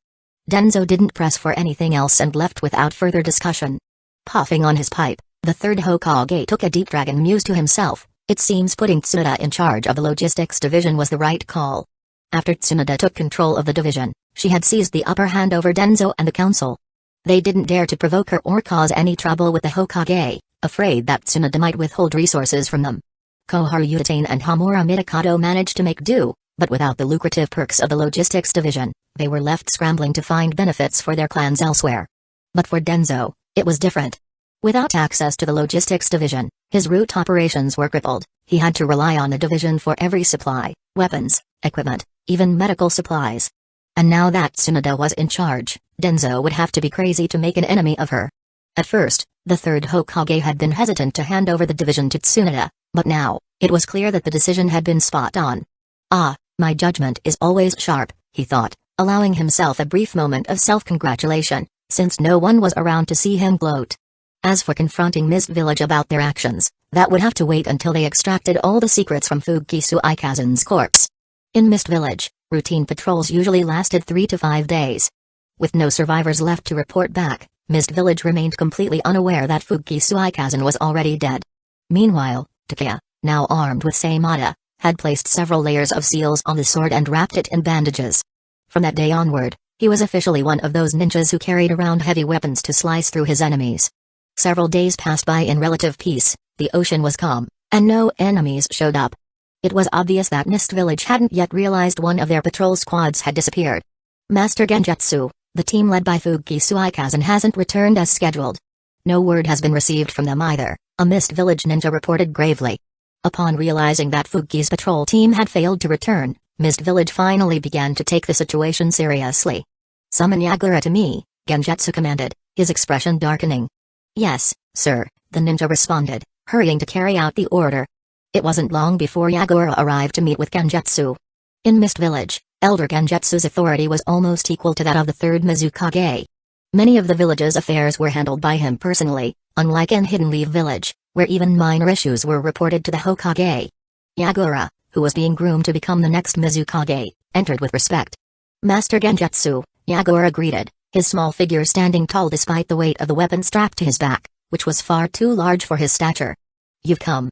Denzo didn't press for anything else and left without further discussion. Puffing on his pipe, the third Hokage took a deep drag and mused to himself, "It seems putting Tsunade in charge of the logistics division was the right call." After Tsunade took control of the division, she had seized the upper hand over Denzo and the council. They didn't dare to provoke her or cause any trouble with the Hokage, afraid that Tsunade might withhold resources from them. Koharu Uchiha and Hamura Midokado managed to make do, but without the lucrative perks of the logistics division, they were left scrambling to find benefits for their clans elsewhere. But for Denzo, it was different. Without access to the logistics division, his route operations were crippled. He had to rely on the division for every supply, weapons, equipment, even medical supplies. And now that Tsunade was in charge, Denzo would have to be crazy to make an enemy of her. At first, the third Hokage had been hesitant to hand over the division to Tsunade, but now, it was clear that the decision had been spot on. "Ah, my judgment is always sharp," he thought, allowing himself a brief moment of self-congratulation, since no one was around to see him gloat. As for confronting Mist Village about their actions, that would have to wait until they extracted all the secrets from Fuuki Suikazan's corpse. In Mist Village, routine patrols usually lasted 3 to 5 days. With no survivors left to report back, Mist Village remained completely unaware that Fuki Suikazen was already dead. Meanwhile, Takeya, now armed with Seimata, had placed several layers of seals on the sword and wrapped it in bandages. From that day onward, he was officially one of those ninjas who carried around heavy weapons to slice through his enemies. Several days passed by in relative peace, the ocean was calm, and no enemies showed up. It was obvious that Mist Village hadn't yet realized one of their patrol squads had disappeared. Master Genjutsu, the team led by Fuki Suikazen, hasn't returned as scheduled. No word has been received from them either, a Mist Village ninja reported gravely. Upon realizing that Fuki's patrol team had failed to return, Mist Village finally began to take the situation seriously. "Summon Yagura to me," Genjutsu commanded, his expression darkening. "Yes, sir," the ninja responded, hurrying to carry out the order. It wasn't long before Yagura arrived to meet with Genjutsu. In Mist Village, Elder Genjutsu's authority was almost equal to that of the third Mizukage. Many of the village's affairs were handled by him personally, unlike in Hidden Leaf Village, where even minor issues were reported to the Hokage. Yagura, who was being groomed to become the next Mizukage, entered with respect. "Master Genjutsu," Yagura greeted, his small figure standing tall despite the weight of the weapon strapped to his back, which was far too large for his stature. "You've come.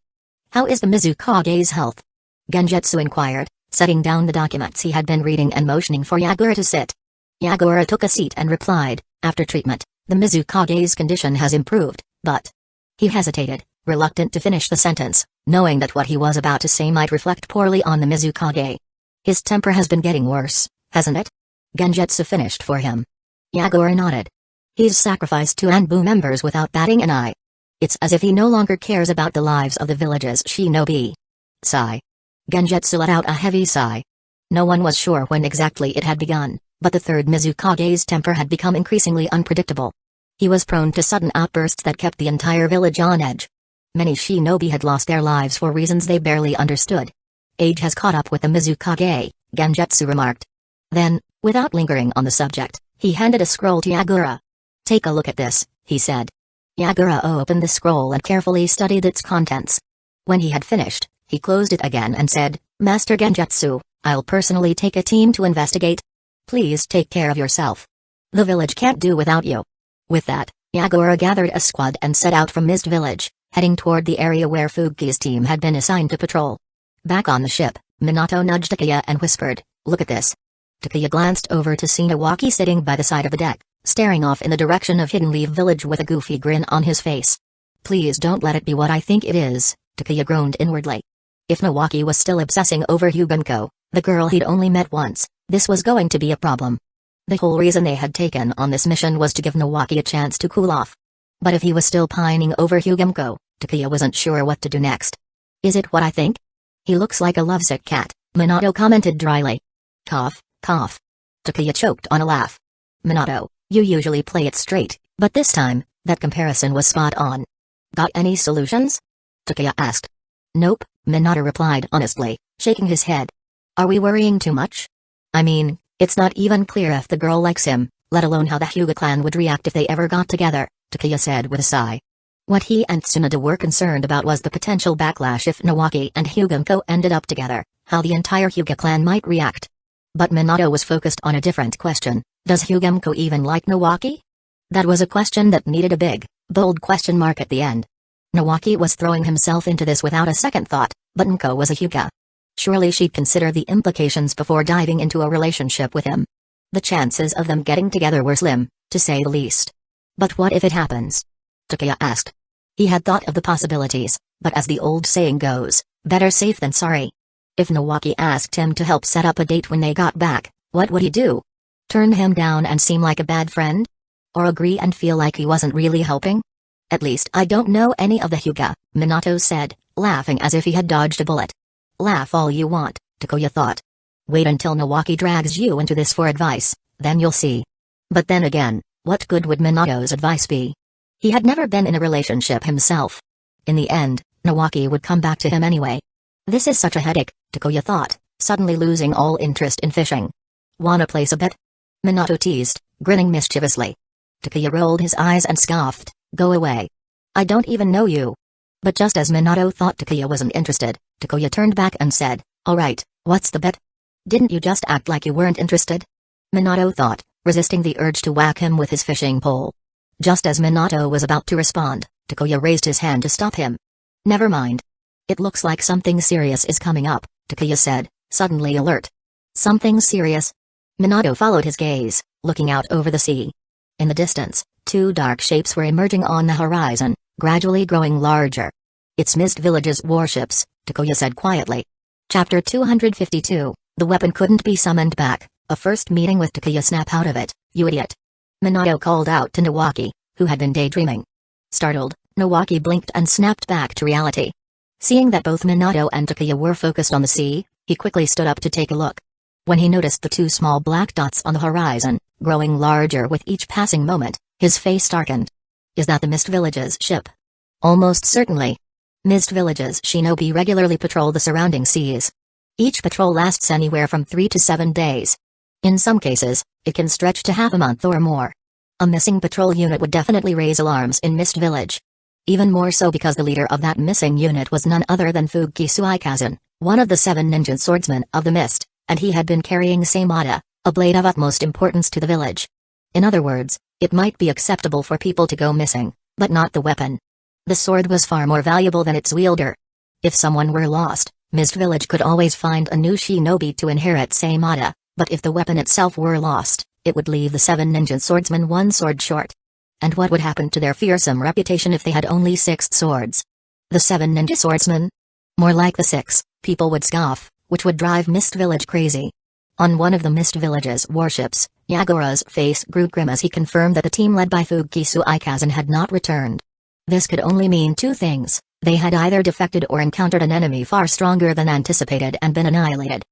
How is the Mizukage's health?" Genjutsu inquired, setting down the documents he had been reading and motioning for Yagura to sit. Yagura took a seat and replied, "After treatment, the Mizukage's condition has improved, but..." He hesitated, reluctant to finish the sentence, knowing that what he was about to say might reflect poorly on the Mizukage. "His temper has been getting worse, hasn't it?" Genjutsu finished for him. Yagura nodded. "He's sacrificed 2 Anbu members without batting an eye. It's as if he no longer cares about the lives of the village's shinobi." Sigh. Genjutsu let out a heavy sigh. No one was sure when exactly it had begun, but the third Mizukage's temper had become increasingly unpredictable. He was prone to sudden outbursts that kept the entire village on edge. Many shinobi had lost their lives for reasons they barely understood. "Age has caught up with the Mizukage," Genjutsu remarked. Then, without lingering on the subject, he handed a scroll to Yagura. "Take a look at this," he said. Yagura opened the scroll and carefully studied its contents. When he had finished, he closed it again and said, "Master Genjutsu, I'll personally take a team to investigate. Please take care of yourself. The village can't do without you." With that, Yagura gathered a squad and set out from Mist Village, heading toward the area where Fuki's team had been assigned to patrol. Back on the ship, Minato nudged Takeya and whispered, "Look at this." Takeya glanced over to see Nawaki sitting by the side of the deck, staring off in the direction of Hidden Leaf Village with a goofy grin on his face. "Please don't let it be what I think it is," Takeya groaned inwardly. If Nawaki was still obsessing over Hugumko, the girl he'd only met once, this was going to be a problem. The whole reason they had taken on this mission was to give Nawaki a chance to cool off. But if he was still pining over Hugumko, Takeya wasn't sure what to do next. "Is it what I think?" "He looks like a lovesick cat," Minato commented dryly. Cough, cough. Takeya choked on a laugh. "Minato, you usually play it straight, but this time, that comparison was spot on." "Got any solutions?" Takeya asked. "Nope," Minato replied honestly, shaking his head. "Are we worrying too much? I mean, it's not even clear if the girl likes him, let alone how the Hyuga clan would react if they ever got together," Takeya said with a sigh. What he and Tsunade were concerned about was the potential backlash if Nawaki and Hugumko ended up together, how the entire Hyuga clan might react. But Minato was focused on a different question: does Hugumko even like Nawaki? That was a question that needed a big, bold question mark at the end. Nawaki was throwing himself into this without a second thought, but Nko was a Hyuga. Surely she'd consider the implications before diving into a relationship with him. The chances of them getting together were slim, to say the least. "But what if it happens?" Takeya asked. He had thought of the possibilities, but as the old saying goes, better safe than sorry. If Nawaki asked him to help set up a date when they got back, what would he do? Turn him down and seem like a bad friend? Or agree and feel like he wasn't really helping? "At least I don't know any of the Hyuga," Minato said, laughing as if he had dodged a bullet. "Laugh all you want," Takeya thought. "Wait until Nawaki drags you into this for advice, then you'll see." But then again, what good would Minato's advice be? He had never been in a relationship himself. In the end, Nawaki would come back to him anyway. This is such a headache, Takeya thought, suddenly losing all interest in fishing. "Wanna place a bet?" Minato teased, grinning mischievously. Takeya rolled his eyes and scoffed, "Go away. I don't even know you." But just as Minato thought Takeya wasn't interested, Takeya turned back and said, "Alright, what's the bet?" Didn't you just act like you weren't interested? Minato thought, resisting the urge to whack him with his fishing pole. Just as Minato was about to respond, Takuya raised his hand to stop him. Never mind. It looks like something serious is coming up, Takuya said, suddenly alert. Something serious? Minato followed his gaze, looking out over the sea. In the distance, two dark shapes were emerging on the horizon, gradually growing larger. It's Mist Village's warships, Takuya said quietly. Chapter 252, The weapon couldn't be summoned back. A first meeting with Takuya. Snap out of it, you idiot. Minato called out to Nawaki, who had been daydreaming. Startled, Nawaki blinked and snapped back to reality. Seeing that both Minato and Takuya were focused on the sea, he quickly stood up to take a look. When he noticed the two small black dots on the horizon, growing larger with each passing moment, his face darkened. Is that the Mist Village's ship? Almost certainly. Mist Village's shinobi regularly patrol the surrounding seas. Each patrol lasts anywhere from 3 to 7 days. In some cases, it can stretch to half a month or more. A missing patrol unit would definitely raise alarms in Mist Village. Even more so because the leader of that missing unit was none other than Fuuki Suikazen, one of the 7 ninja swordsmen of the mist, and he had been carrying Seimada, a blade of utmost importance to the village. In other words, it might be acceptable for people to go missing, but not the weapon. The sword was far more valuable than its wielder. If someone were lost, Mist Village could always find a new shinobi to inherit Seimada. But if the weapon itself were lost, it would leave the 7 ninja swordsmen one sword short. And what would happen to their fearsome reputation if they had only 6 swords? The 7 ninja swordsmen? More like the 6, people would scoff, which would drive Mist Village crazy. On one of the Mist Village's warships, Yagura's face grew grim as he confirmed that the team led by Fuuki Suikazen had not returned. This could only mean 2 things: they had either defected or encountered an enemy far stronger than anticipated and been annihilated.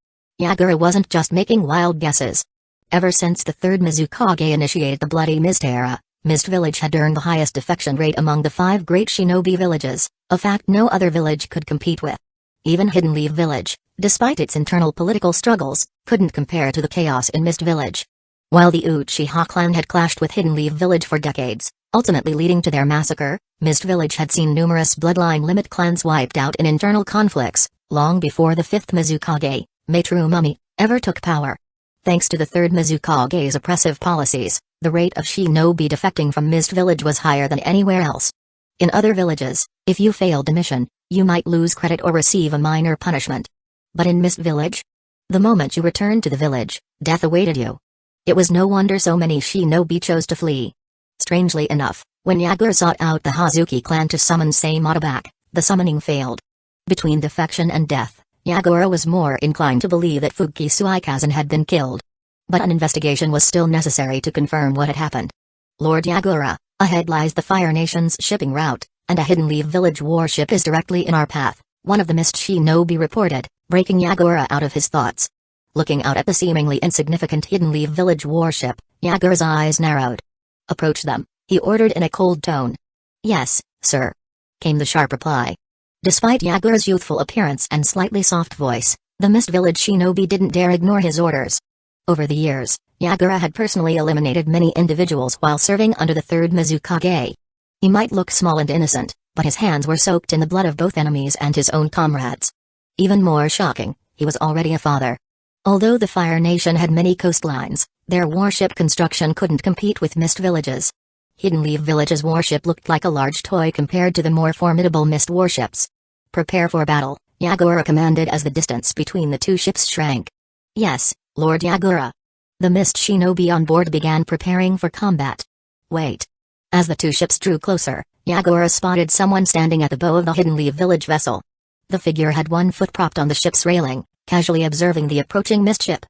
Yagura wasn't just making wild guesses. Ever since the 3rd Mizukage initiated the Bloody Mist era, Mist Village had earned the highest defection rate among the 5 great shinobi villages, a fact no other village could compete with. Even Hidden Leaf Village, despite its internal political struggles, couldn't compare to the chaos in Mist Village. While the Uchiha clan had clashed with Hidden Leaf Village for decades, ultimately leading to their massacre, Mist Village had seen numerous bloodline limit clans wiped out in internal conflicts, long before the 5th Mizukage, Maitru Mummy, ever took power. Thanks to the 3rd Mizukage's oppressive policies, the rate of shinobi defecting from Mist Village was higher than anywhere else. In other villages, if you failed a mission, you might lose credit or receive a minor punishment. But in Mist Village? The moment you returned to the village, death awaited you. It was no wonder so many shinobi chose to flee. Strangely enough, when Yagura sought out the Hazuki clan to summon Seimada back, the summoning failed. Between defection and death, Yagura was more inclined to believe that Fuuki Suikazen had been killed. But an investigation was still necessary to confirm what had happened. Lord Yagura, ahead lies the Fire Nation's shipping route, and a Hidden Leaf Village warship is directly in our path, one of the Mist Shinobi reported, breaking Yagura out of his thoughts. Looking out at the seemingly insignificant Hidden Leaf Village warship, Yagura's eyes narrowed. Approach them, he ordered in a cold tone. Yes, sir, came the sharp reply. Despite Yagura's youthful appearance and slightly soft voice, the Mist Village shinobi didn't dare ignore his orders. Over the years, Yagura had personally eliminated many individuals while serving under the 3rd Mizukage. He might look small and innocent, but his hands were soaked in the blood of both enemies and his own comrades. Even more shocking, he was already a father. Although the Fire Nation had many coastlines, their warship construction couldn't compete with Mist Village's. Hidden Leaf Village's warship looked like a large toy compared to the more formidable Mist warships. Prepare for battle, Yagura commanded as the distance between the two ships shrank. Yes, Lord Yagura. The Mist shinobi on board began preparing for combat. Wait. As the two ships drew closer, Yagura spotted someone standing at the bow of the Hidden Leaf Village vessel. The figure had one foot propped on the ship's railing, casually observing the approaching Mist ship.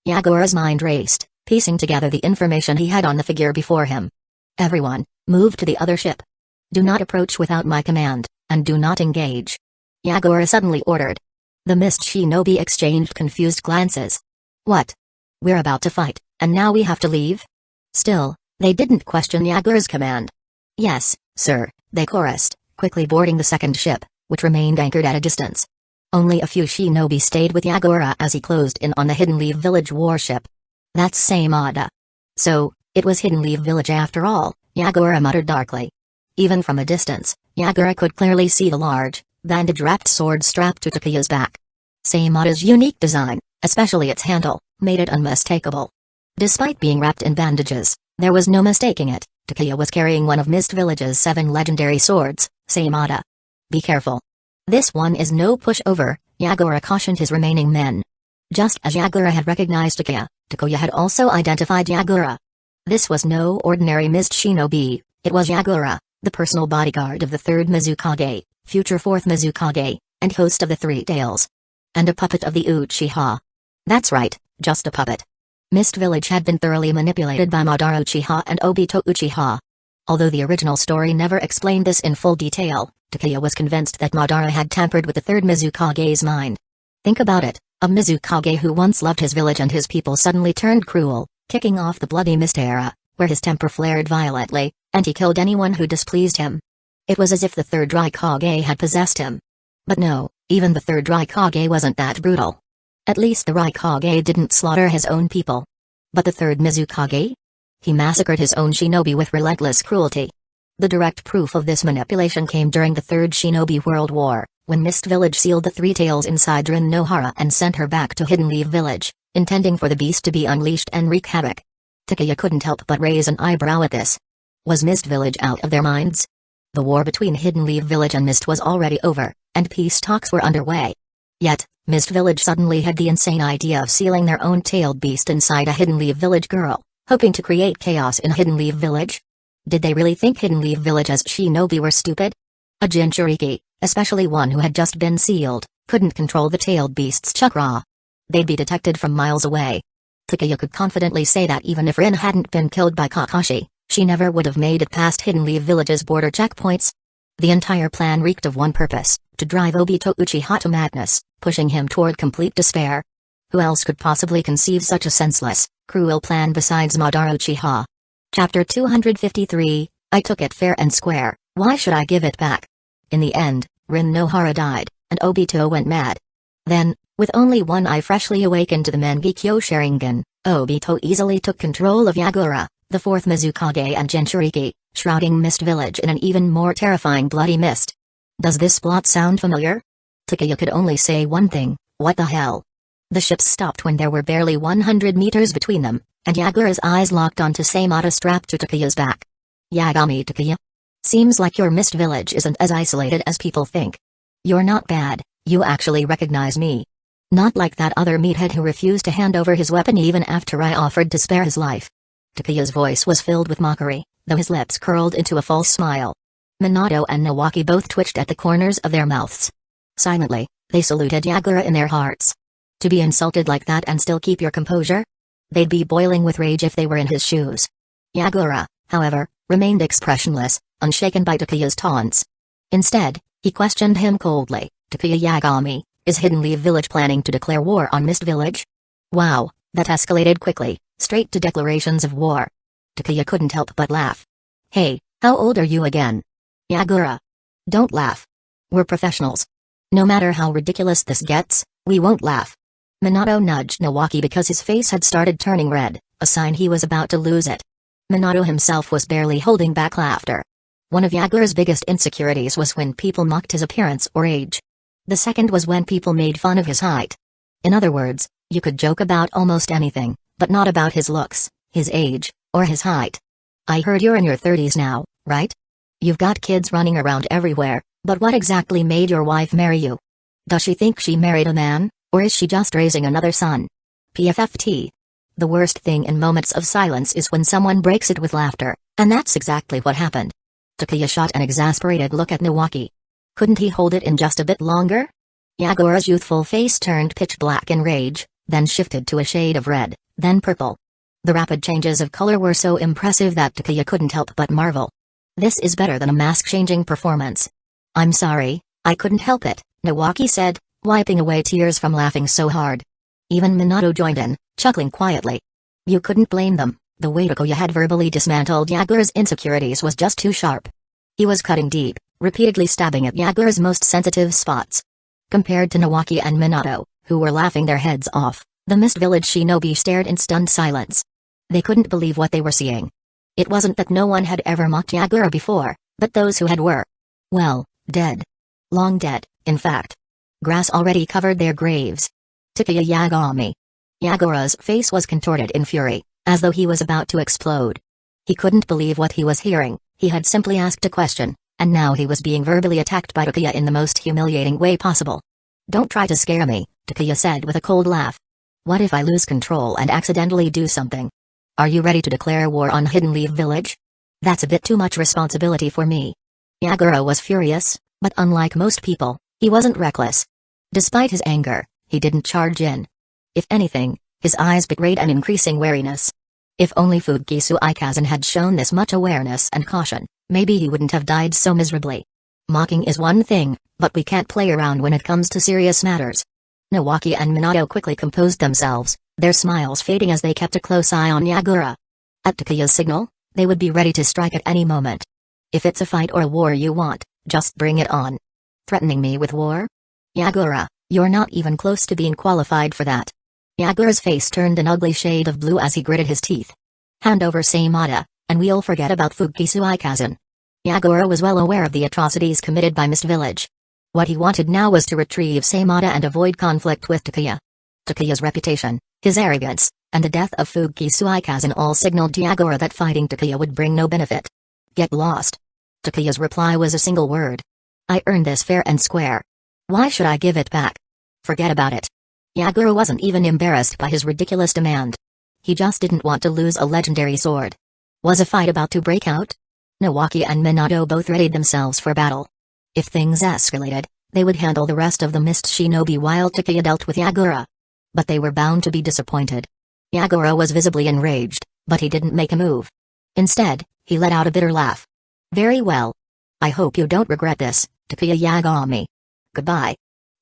Yagura's mind raced, piecing together the information he had on the figure before him. Everyone, move to the other ship. Do not approach without my command, and do not engage. Yagura suddenly ordered. The Mist shinobi exchanged confused glances. What? We're about to fight, and now we have to leave? Still, they didn't question Yagura's command. Yes, sir, they chorused, quickly boarding the second ship, which remained anchored at a distance. Only a few shinobi stayed with Yagura as he closed in on the Hidden Leaf Village warship. That's Seimada. So, it was Hidden Leaf Village after all, Yagura muttered darkly. Even from a distance, Yagura could clearly see the large, bandage-wrapped sword strapped to Takuya's back. Seimada's unique design, Especially its handle, made it unmistakable. Despite being wrapped in bandages, there was no mistaking it. Takeya was carrying one of Mist Village's 7 legendary swords, Saimata. Be careful. This one is no pushover, Yagura cautioned his remaining men. Just as Yagura had recognized Takeya had also identified Yagura. This was no ordinary Mist shinobi, it was Yagura, the personal bodyguard of the 3rd Mizukage, future 4th Mizukage, and host of the Three Tails. And a puppet of the Uchiha. That's right, just a puppet. Mist Village had been thoroughly manipulated by Madara Uchiha and Obito Uchiha. Although the original story never explained this in full detail, Takeya was convinced that Madara had tampered with the 3rd Mizukage's mind. Think about it, a Mizukage who once loved his village and his people suddenly turned cruel, kicking off the bloody Mist era, where his temper flared violently, and he killed anyone who displeased him. It was as if the 3rd Raikage had possessed him. But no, even the 3rd Raikage wasn't that brutal. At least the Raikage didn't slaughter his own people. But the 3rd Mizukage? He massacred his own shinobi with relentless cruelty. The direct proof of this manipulation came during the 3rd Shinobi World War, when Mist Village sealed the Three Tails inside Rin Nohara and sent her back to Hidden Leaf Village, intending for the beast to be unleashed and wreak havoc. Takeya couldn't help but raise an eyebrow at this. Was Mist Village out of their minds? The war between Hidden Leaf Village and Mist was already over, and peace talks were underway. Yet, Mist Village suddenly had the insane idea of sealing their own tailed beast inside a Hidden Leaf Village girl, hoping to create chaos in Hidden Leaf Village? Did they really think Hidden Leaf Village as shinobi were stupid? A Jinchuriki, especially one who had just been sealed, couldn't control the tailed beast's chakra. They'd be detected from miles away. Takeya could confidently say that even if Rin hadn't been killed by Kakashi, she never would have made it past Hidden Leaf Village's border checkpoints. The entire plan reeked of one purpose, to drive Obito Uchiha to madness, pushing him toward complete despair. Who else could possibly conceive such a senseless, cruel plan besides Madara Uchiha? Chapter 253, I took it fair and square, why should I give it back? In the end, Rin Nohara died, and Obito went mad. Then, with only one eye freshly awakened to the Mangekyo Sharingan, Obito easily took control of Yagura, the 4th Mizukage and Jinchuriki, shrouding Mist Village in an even more terrifying bloody mist. Does this plot sound familiar? Takeya could only say one thing, what the hell? The ships stopped when there were barely 100 meters between them, and Yagura's eyes locked onto Saimata strapped to Takeya's back. Yagami Takeya? Seems like your Mist Village isn't as isolated as people think. You're not bad, you actually recognize me. Not like that other meathead who refused to hand over his weapon even after I offered to spare his life. Takeya's voice was filled with mockery, though his lips curled into a false smile. Minato and Nawaki both twitched at the corners of their mouths. Silently, they saluted Yagura in their hearts. To be insulted like that and still keep your composure? They'd be boiling with rage if they were in his shoes. Yagura, however, remained expressionless, unshaken by Takeya's taunts. Instead, he questioned him coldly, Takeya Yagami, is Hidden Leaf Village planning to declare war on Mist Village? Wow, that escalated quickly, straight to declarations of war. Takeya couldn't help but laugh. Hey, how old are you again? Yagura. Don't laugh. We're professionals. No matter how ridiculous this gets, we won't laugh. Minato nudged Nawaki because his face had started turning red, a sign he was about to lose it. Minato himself was barely holding back laughter. One of Yagura's biggest insecurities was when people mocked his appearance or age. The second was when people made fun of his height. In other words, you could joke about almost anything, but not about his looks, his age, or his height. I heard you're in your 30s now, right? You've got kids running around everywhere, but what exactly made your wife marry you? Does she think she married a man, or is she just raising another son? PFFT. The worst thing in moments of silence is when someone breaks it with laughter, and that's exactly what happened. Takeya shot an exasperated look at Nawaki. Couldn't he hold it in just a bit longer? Yagura's youthful face turned pitch black in rage, then shifted to a shade of red, then purple. The rapid changes of color were so impressive that Takeya couldn't help but marvel. This is better than a mask-changing performance. I'm sorry, I couldn't help it, Nawaki said, wiping away tears from laughing so hard. Even Minato joined in, chuckling quietly. You couldn't blame them, the way Takeya had verbally dismantled Yagura's insecurities was just too sharp. He was cutting deep, repeatedly stabbing at Yagura's most sensitive spots. Compared to Nawaki and Minato, who were laughing their heads off, the Mist Village shinobi stared in stunned silence. They couldn't believe what they were seeing. It wasn't that no one had ever mocked Yagura before, but those who had were, well, dead. Long dead, in fact. Grass already covered their graves. Takeya Yagami. Yagura's face was contorted in fury, as though he was about to explode. He couldn't believe what he was hearing. He had simply asked a question, and now he was being verbally attacked by Takeya in the most humiliating way possible. "Don't try to scare me," Takeya said with a cold laugh. "What if I lose control and accidentally do something? Are you ready to declare war on Hidden Leaf Village? That's a bit too much responsibility for me." Yagura was furious, but unlike most people, he wasn't reckless. Despite his anger, he didn't charge in. If anything, his eyes betrayed an increasing wariness. If only Fugisu Ikazan had shown this much awareness and caution, maybe he wouldn't have died so miserably. Mocking is one thing, but we can't play around when it comes to serious matters. Nawaki and Minato quickly composed themselves, their smiles fading as they kept a close eye on Yagura. At Takeya's signal, they would be ready to strike at any moment. If it's a fight or a war you want, just bring it on. Threatening me with war? Yagura, you're not even close to being qualified for that. Yagura's face turned an ugly shade of blue as he gritted his teeth. Hand over Saimada, and we'll forget about Fugisu Ikazan. Yagura was well aware of the atrocities committed by Mist Village. What he wanted now was to retrieve Saimada and avoid conflict with Takeya. Takeya's reputation, his arrogance, and the death of Fugisu Ikazan all signaled to Yagura that fighting Takeya would bring no benefit. Get lost. Takeya's reply was a single word. I earned this fair and square. Why should I give it back? Forget about it. Yagura wasn't even embarrassed by his ridiculous demand. He just didn't want to lose a legendary sword. Was a fight about to break out? Nawaki and Minato both readied themselves for battle. If things escalated, they would handle the rest of the Mist Shinobi while Takeya dealt with Yagura. But they were bound to be disappointed. Yagura was visibly enraged, but he didn't make a move. Instead, he let out a bitter laugh. Very well. I hope you don't regret this, Takeya Yagami. Goodbye.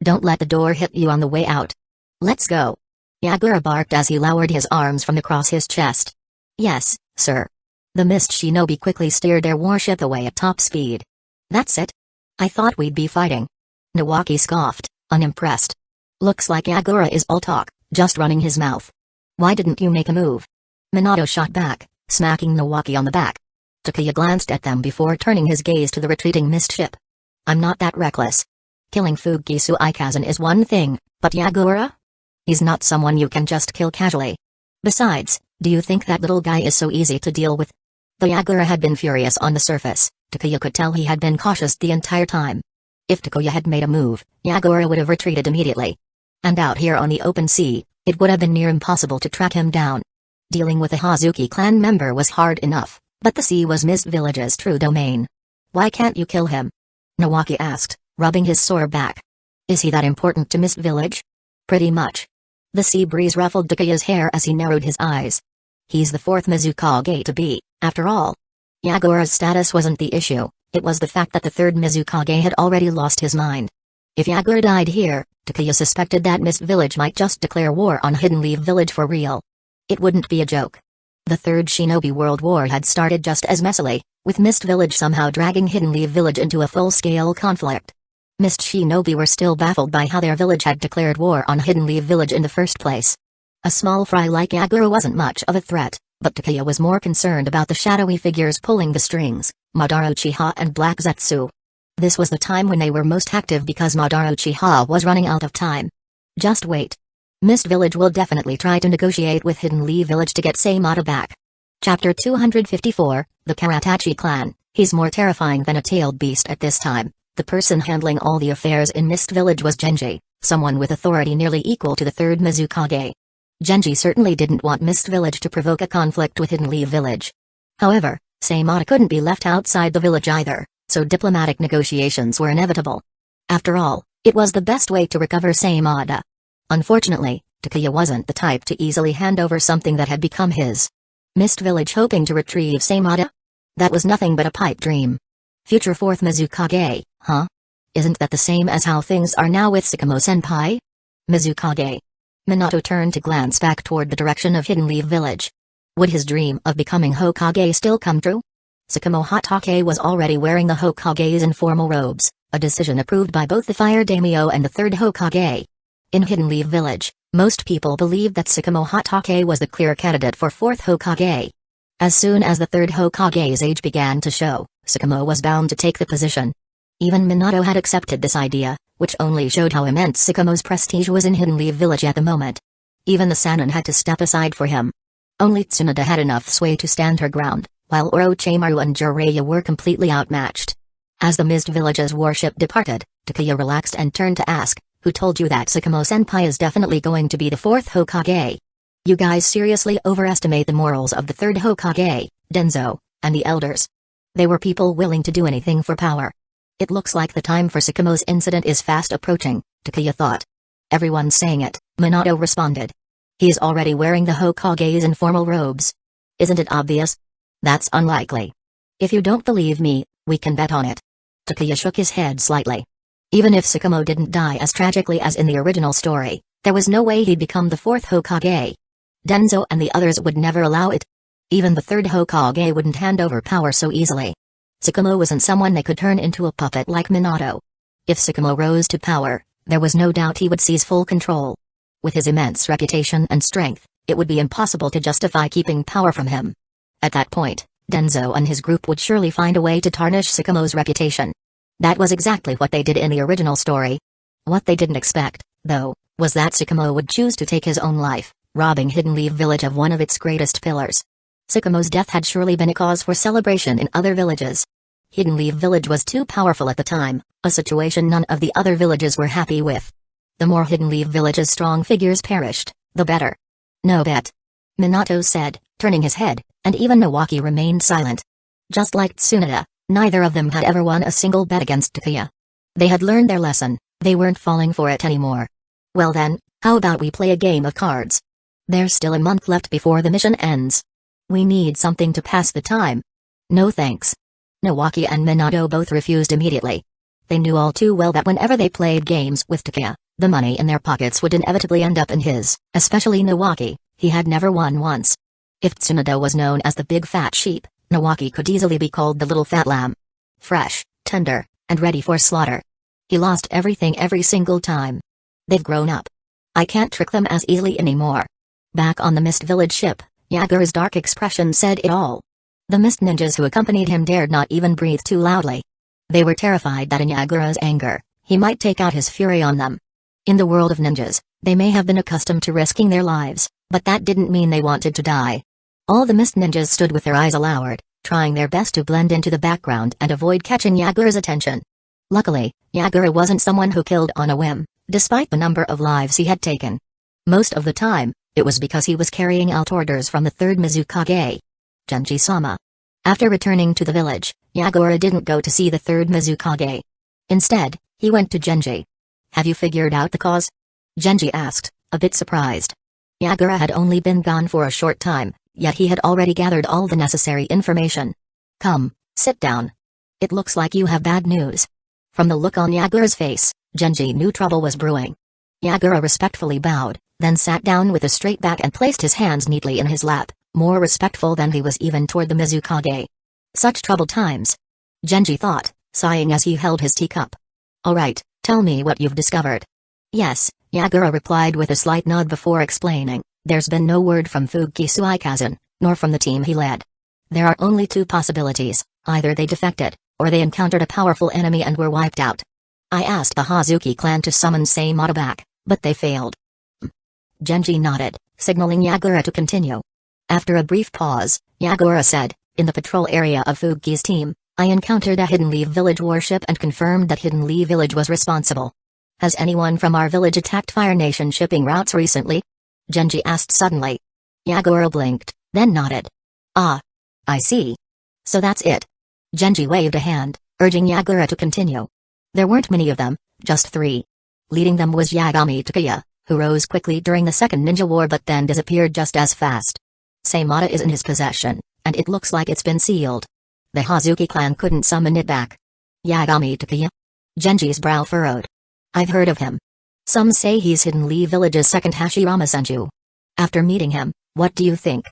Don't let the door hit you on the way out. Let's go. Yagura barked as he lowered his arms from across his chest. Yes, sir. The Mist Shinobi quickly steered their warship away at top speed. That's it? I thought we'd be fighting. Nawaki scoffed, unimpressed. Looks like Yagura is all talk, just running his mouth. Why didn't you make a move? Minato shot back, smacking Nawaki on the back. Takeya glanced at them before turning his gaze to the retreating mist ship. I'm not that reckless. Killing Fugisu Ikazan is one thing, but Yagura? He's not someone you can just kill casually. Besides, do you think that little guy is so easy to deal with? Though Yagura had been furious on the surface, Takeya could tell he had been cautious the entire time. If Takeya had made a move, Yagura would have retreated immediately. And out here on the open sea, it would have been near impossible to track him down. Dealing with a Hazuki clan member was hard enough, but the sea was Mist Village's true domain. Why can't you kill him? Nawaki asked, rubbing his sore back. Is he that important to Mist Village? Pretty much. The sea breeze ruffled Takeya's hair as he narrowed his eyes. He's the fourth Mizukage to be, after all. Yagura's status wasn't the issue, it was the fact that the third Mizukage had already lost his mind. If Yagura died here, Takeya suspected that Mist Village might just declare war on Hidden Leaf Village for real. It wouldn't be a joke. The Third Shinobi World War had started just as messily, with Mist Village somehow dragging Hidden Leaf Village into a full-scale conflict. Mist Shinobi were still baffled by how their village had declared war on Hidden Leaf Village in the first place. A small fry like Yagura wasn't much of a threat, but Takeya was more concerned about the shadowy figures pulling the strings, Madara Uchiha and Black Zetsu. This was the time when they were most active because Madara Uchiha was running out of time. Just wait. Mist Village will definitely try to negotiate with Hidden Leaf Village to get Saimada back. Chapter 254, The Karatachi Clan. He's more terrifying than a tailed beast at this time. The person handling all the affairs in Mist Village was Genji, someone with authority nearly equal to the third Mizukage. Genji certainly didn't want Mist Village to provoke a conflict with Hidden Leaf Village. However, Saimada couldn't be left outside the village either, so diplomatic negotiations were inevitable. After all, it was the best way to recover Saimada. Unfortunately, Takeya wasn't the type to easily hand over something that had become his. Mist Village hoping to retrieve Saimada? That was nothing but a pipe dream. Future fourth Mizukage, huh? Isn't that the same as how things are now with Sakamo-senpai? Mizukage. Minato turned to glance back toward the direction of Hidden Leaf Village. Would his dream of becoming Hokage still come true? Sakamo Hatake was already wearing the Hokage's informal robes, a decision approved by both the Fire Daimyo and the third Hokage. In Hidden Leaf Village, most people believed that Sakamo Hatake was the clear candidate for fourth Hokage. As soon as the third Hokage's age began to show, Sakamo was bound to take the position. Even Minato had accepted this idea, which only showed how immense Sakamo's prestige was in Hidden Leaf Village at the moment. Even the Sannin had to step aside for him. Only Tsunade had enough sway to stand her ground, while Orochimaru and Jiraiya were completely outmatched. As the Mist Village's warship departed, Takuya relaxed and turned to ask, "Who told you that Sakamo-senpai is definitely going to be the fourth Hokage? You guys seriously overestimate the morals of the third Hokage, Denzo, and the elders. They were people willing to do anything for power. It looks like the time for Sakamo's incident is fast approaching," Takuya thought. "Everyone's saying it," Minato responded. "He's already wearing the Hokage's informal robes. Isn't it obvious?" "That's unlikely. If you don't believe me, we can bet on it." Takuya shook his head slightly. Even if Sakamo didn't die as tragically as in the original story, there was no way he'd become the fourth Hokage. Denzo and the others would never allow it. Even the third Hokage wouldn't hand over power so easily. Sakamo wasn't someone they could turn into a puppet like Minato. If Sakamo rose to power, there was no doubt he would seize full control. With his immense reputation and strength, it would be impossible to justify keeping power from him. At that point, Denzo and his group would surely find a way to tarnish Sakamo's reputation. That was exactly what they did in the original story. What they didn't expect, though, was that Sakamo would choose to take his own life, robbing Hidden Leaf Village of one of its greatest pillars. Sakamo's death had surely been a cause for celebration in other villages. Hidden Leaf Village was too powerful at the time, a situation none of the other villages were happy with. The more Hidden Leaf Village's strong figures perished, the better. "No bet," Minato said, turning his head, and even Nawaki remained silent. Just like Tsunade, neither of them had ever won a single bet against Takuya. They had learned their lesson, they weren't falling for it anymore. "Well then, how about we play a game of cards? There's still a month left before the mission ends. We need something to pass the time." "No thanks." Nawaki and Minato both refused immediately. They knew all too well that whenever they played games with Takuya, the money in their pockets would inevitably end up in his, especially Nawaki. He had never won once. If Tsunade was known as the big fat sheep, Nawaki could easily be called the little fat lamb. Fresh, tender, and ready for slaughter. He lost everything every single time. They've grown up. I can't trick them as easily anymore. Back on the Mist Village ship, Yagura's dark expression said it all. The Mist ninjas who accompanied him dared not even breathe too loudly. They were terrified that in Yagura's anger, he might take out his fury on them. In the world of ninjas, they may have been accustomed to risking their lives, but that didn't mean they wanted to die. All the Mist ninjas stood with their eyes lowered, trying their best to blend into the background and avoid catching Yagura's attention. Luckily, Yagura wasn't someone who killed on a whim, despite the number of lives he had taken. Most of the time, it was because he was carrying out orders from the third Mizukage, Genji-sama. After returning to the village, Yagura didn't go to see the third Mizukage. Instead, he went to Genji. "Have you figured out the cause?" Genji asked, a bit surprised. Yagura had only been gone for a short time, yet he had already gathered all the necessary information. "Come, sit down. It looks like you have bad news." From the look on Yagura's face, Genji knew trouble was brewing. Yagura respectfully bowed, then sat down with a straight back and placed his hands neatly in his lap, more respectful than he was even toward the Mizukage. Such troubled times. Genji thought, sighing as he held his teacup. "All right, tell me what you've discovered." "Yes," Yagura replied with a slight nod before explaining, "there's been no word from Fukisu Ikazan, nor from the team he led. There are only two possibilities, either they defected, or they encountered a powerful enemy and were wiped out. I asked the Hazuki clan to summon Seimata back, but they failed." Genji nodded, signaling Yagura to continue. After a brief pause, Yagura said, "In the patrol area of Fuki's team, I encountered a Hidden Leaf Village warship and confirmed that Hidden Leaf Village was responsible. Has anyone from our village attacked Fire Nation shipping routes recently?" Genji asked suddenly. Yagura blinked, then nodded. "Ah. I see. So that's it." Genji waved a hand, urging Yagura to continue. There weren't many of them, just 3. Leading them was Yagami Takuya, who rose quickly during the Second Ninja War but then disappeared just as fast. Seimata is in his possession, and it looks like it's been sealed. The Hazuki clan couldn't summon it back. "Yagami Takuya?" Genji's brow furrowed. "I've heard of him. Some say he's Hidden Leaf Village's second Hashirama Senju. After meeting him, what do you think?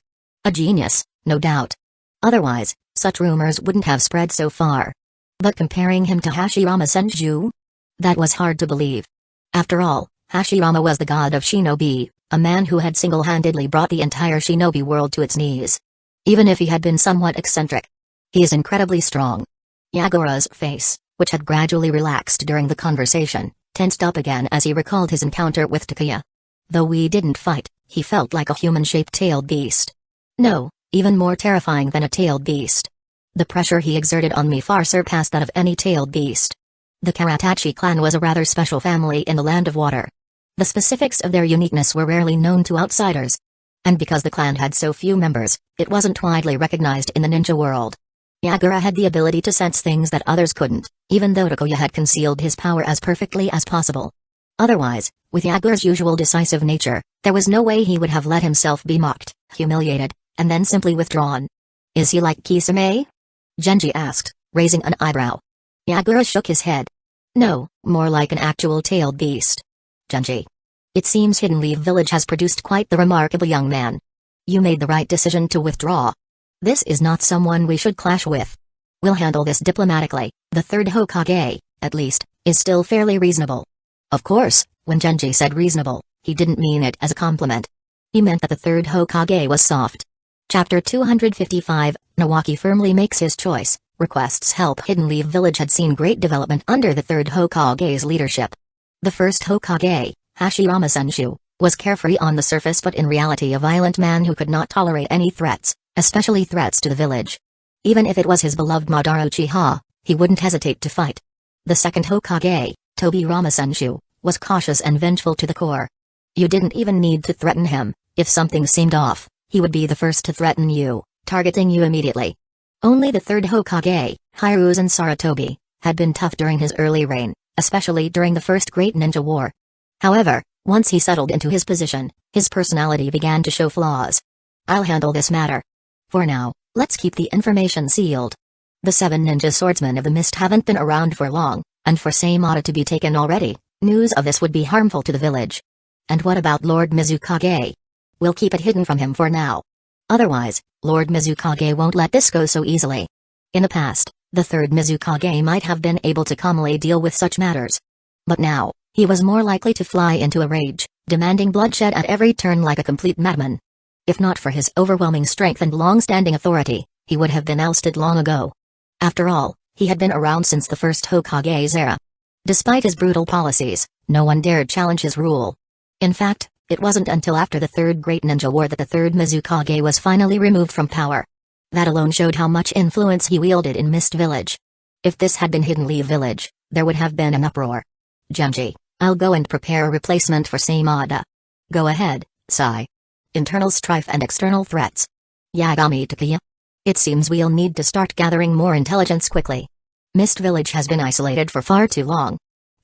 A genius, no doubt. Otherwise, such rumors wouldn't have spread so far. But comparing him to Hashirama Senju? That was hard to believe. After all, Hashirama was the god of shinobi, a man who had single-handedly brought the entire shinobi world to its knees. Even if he had been somewhat eccentric. He is incredibly strong." Yagura's face, which had gradually relaxed during the conversation, tensed up again as he recalled his encounter with Takuya. Though we didn't fight, he felt like a human-shaped tailed beast. No, even more terrifying than a tailed beast. The pressure he exerted on me far surpassed that of any tailed beast. The Karatachi clan was a rather special family in the Land of Water. The specifics of their uniqueness were rarely known to outsiders. And because the clan had so few members, it wasn't widely recognized in the ninja world. Yagura had the ability to sense things that others couldn't, even though Takuya had concealed his power as perfectly as possible. Otherwise, with Yagura's usual decisive nature, there was no way he would have let himself be mocked, humiliated, and then simply withdrawn. Is he like Kisame? Genji asked, raising an eyebrow. Yagura shook his head. No, more like an actual tailed beast. Genji. It seems Hidden Leaf Village has produced quite the remarkable young man. You made the right decision to withdraw. This is not someone we should clash with. We'll handle this diplomatically. The third Hokage, at least, is still fairly reasonable. Of course, when Genji said reasonable, he didn't mean it as a compliment. He meant that the third Hokage was soft. Chapter 255, Nawaki firmly makes his choice, requests help. Hidden Leaf Village had seen great development under the third Hokage's leadership. The first Hokage, Hashirama Senshu, was carefree on the surface but in reality a violent man who could not tolerate any threats, especially threats to the village. Even if it was his beloved Madara Uchiha, he wouldn't hesitate to fight. The second Hokage, Tobirama Senshu, was cautious and vengeful to the core. You didn't even need to threaten him. If something seemed off, he would be the first to threaten you, targeting you immediately. Only the third Hokage, Hiruzen Sarutobi, had been tough during his early reign, especially during the first Great Ninja War. However, once he settled into his position, his personality began to show flaws. I'll handle this matter. For now, let's keep the information sealed. The 7 ninja swordsmen of the mist haven't been around for long, and for Saimada to be taken already, news of this would be harmful to the village. And what about Lord Mizukage? We'll keep it hidden from him for now. Otherwise, Lord Mizukage won't let this go so easily. In the past, the third Mizukage might have been able to calmly deal with such matters. But now, he was more likely to fly into a rage, demanding bloodshed at every turn like a complete madman. If not for his overwhelming strength and long-standing authority, he would have been ousted long ago. After all, he had been around since the first Hokage's era. Despite his brutal policies, no one dared challenge his rule. In fact, it wasn't until after the Third Great Ninja War that the third Mizukage was finally removed from power. That alone showed how much influence he wielded in Mist Village. If this had been Hidden Leaf Village, there would have been an uproar. Genji, I'll go and prepare a replacement for Saimada. Go ahead, Sai. Internal strife and external threats. Yagami Takuya. It seems we'll need to start gathering more intelligence quickly. Mist Village has been isolated for far too long.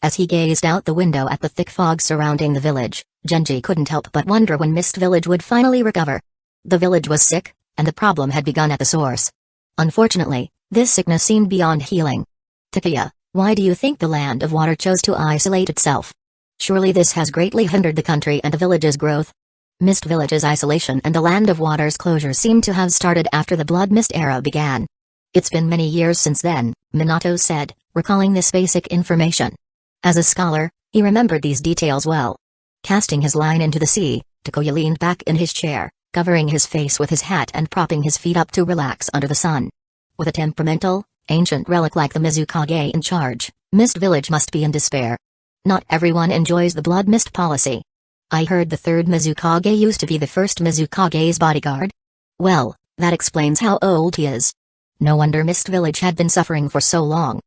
As he gazed out the window at the thick fog surrounding the village, Genji couldn't help but wonder when Mist Village would finally recover. The village was sick, and the problem had begun at the source. Unfortunately, this sickness seemed beyond healing. Takuya, why do you think the Land of Water chose to isolate itself? Surely this has greatly hindered the country and the village's growth. Mist Village's isolation and the Land of Water's closure seem to have started after the Blood Mist era began. It's been many years since then, Minato said, recalling this basic information. As a scholar, he remembered these details well. Casting his line into the sea, Takuya leaned back in his chair, covering his face with his hat and propping his feet up to relax under the sun. With a temperamental, ancient relic like the Mizukage in charge, Mist Village must be in despair. Not everyone enjoys the Blood Mist policy. I heard the third Mizukage used to be the first Mizukage's bodyguard. Well, that explains how old he is. No wonder Mist Village had been suffering for so long.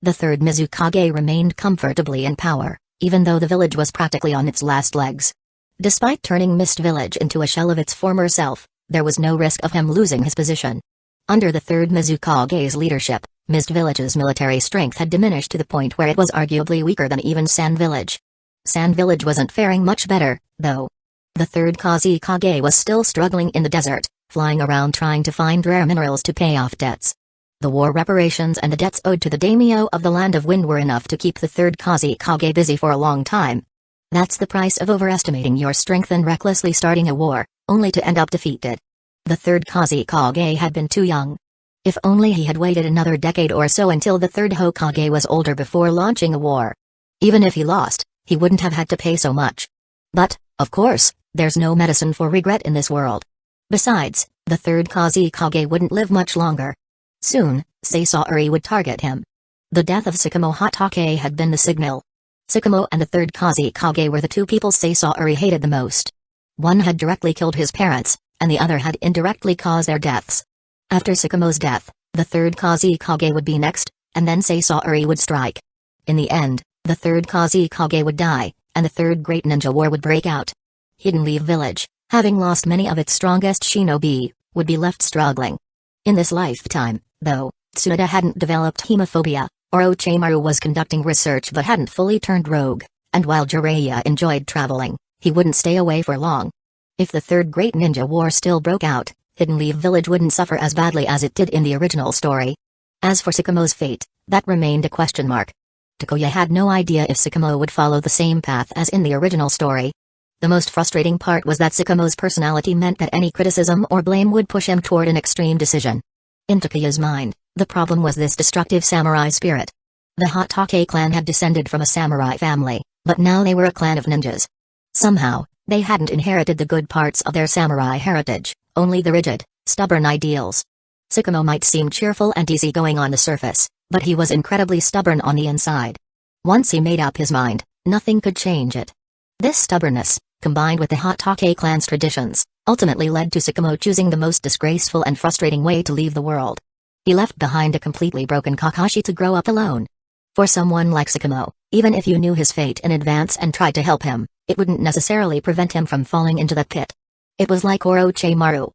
The third Mizukage remained comfortably in power, even though the village was practically on its last legs. Despite turning Mist Village into a shell of its former self, there was no risk of him losing his position. Under the third Mizukage's leadership, Mist Village's military strength had diminished to the point where it was arguably weaker than even Sand Village. Sand Village wasn't faring much better, though. The third Kazekage was still struggling in the desert, flying around trying to find rare minerals to pay off debts. The war reparations and the debts owed to the daimyo of the Land of Wind were enough to keep the third Kazekage busy for a long time. That's the price of overestimating your strength and recklessly starting a war, only to end up defeated. The third Kazekage had been too young. If only he had waited another decade or so until the third Hokage was older before launching a war. Even if he lost, he wouldn't have had to pay so much. But, of course, there's no medicine for regret in this world. Besides, the third Kazekage wouldn't live much longer. Soon, Sasori would target him. The death of Sakamo Hatake had been the signal. Tsukumo and the third Kazekage were the two people Saisari hated the most. One had directly killed his parents, and the other had indirectly caused their deaths. After Tsukumo's death, the third Kazekage would be next, and then Saisari would strike. In the end, the third Kazekage would die, and the third Great Ninja War would break out. Hidden Leaf Village, having lost many of its strongest shinobi, would be left struggling. In this lifetime, though, Tsunoda hadn't developed hemophobia, Orochimaru was conducting research but hadn't fully turned rogue, and while Jiraiya enjoyed traveling, he wouldn't stay away for long. If the third Great Ninja War still broke out, Hidden Leaf Village wouldn't suffer as badly as it did in the original story. As for Tsukumo's fate, that remained a question mark. Takuya had no idea if Tsukumo would follow the same path as in the original story. The most frustrating part was that Tsukumo's personality meant that any criticism or blame would push him toward an extreme decision. In Takuya's mind, the problem was this destructive samurai spirit. The Hatake clan had descended from a samurai family, but now they were a clan of ninjas. Somehow, they hadn't inherited the good parts of their samurai heritage, only the rigid, stubborn ideals. Tsukumo might seem cheerful and easygoing on the surface, but he was incredibly stubborn on the inside. Once he made up his mind, nothing could change it. This stubbornness, combined with the Hatake clan's traditions, ultimately led to Tsukumo choosing the most disgraceful and frustrating way to leave the world. He left behind a completely broken Kakashi to grow up alone. For someone like Tsukumo, even if you knew his fate in advance and tried to help him, it wouldn't necessarily prevent him from falling into that pit. It was like Orochimaru.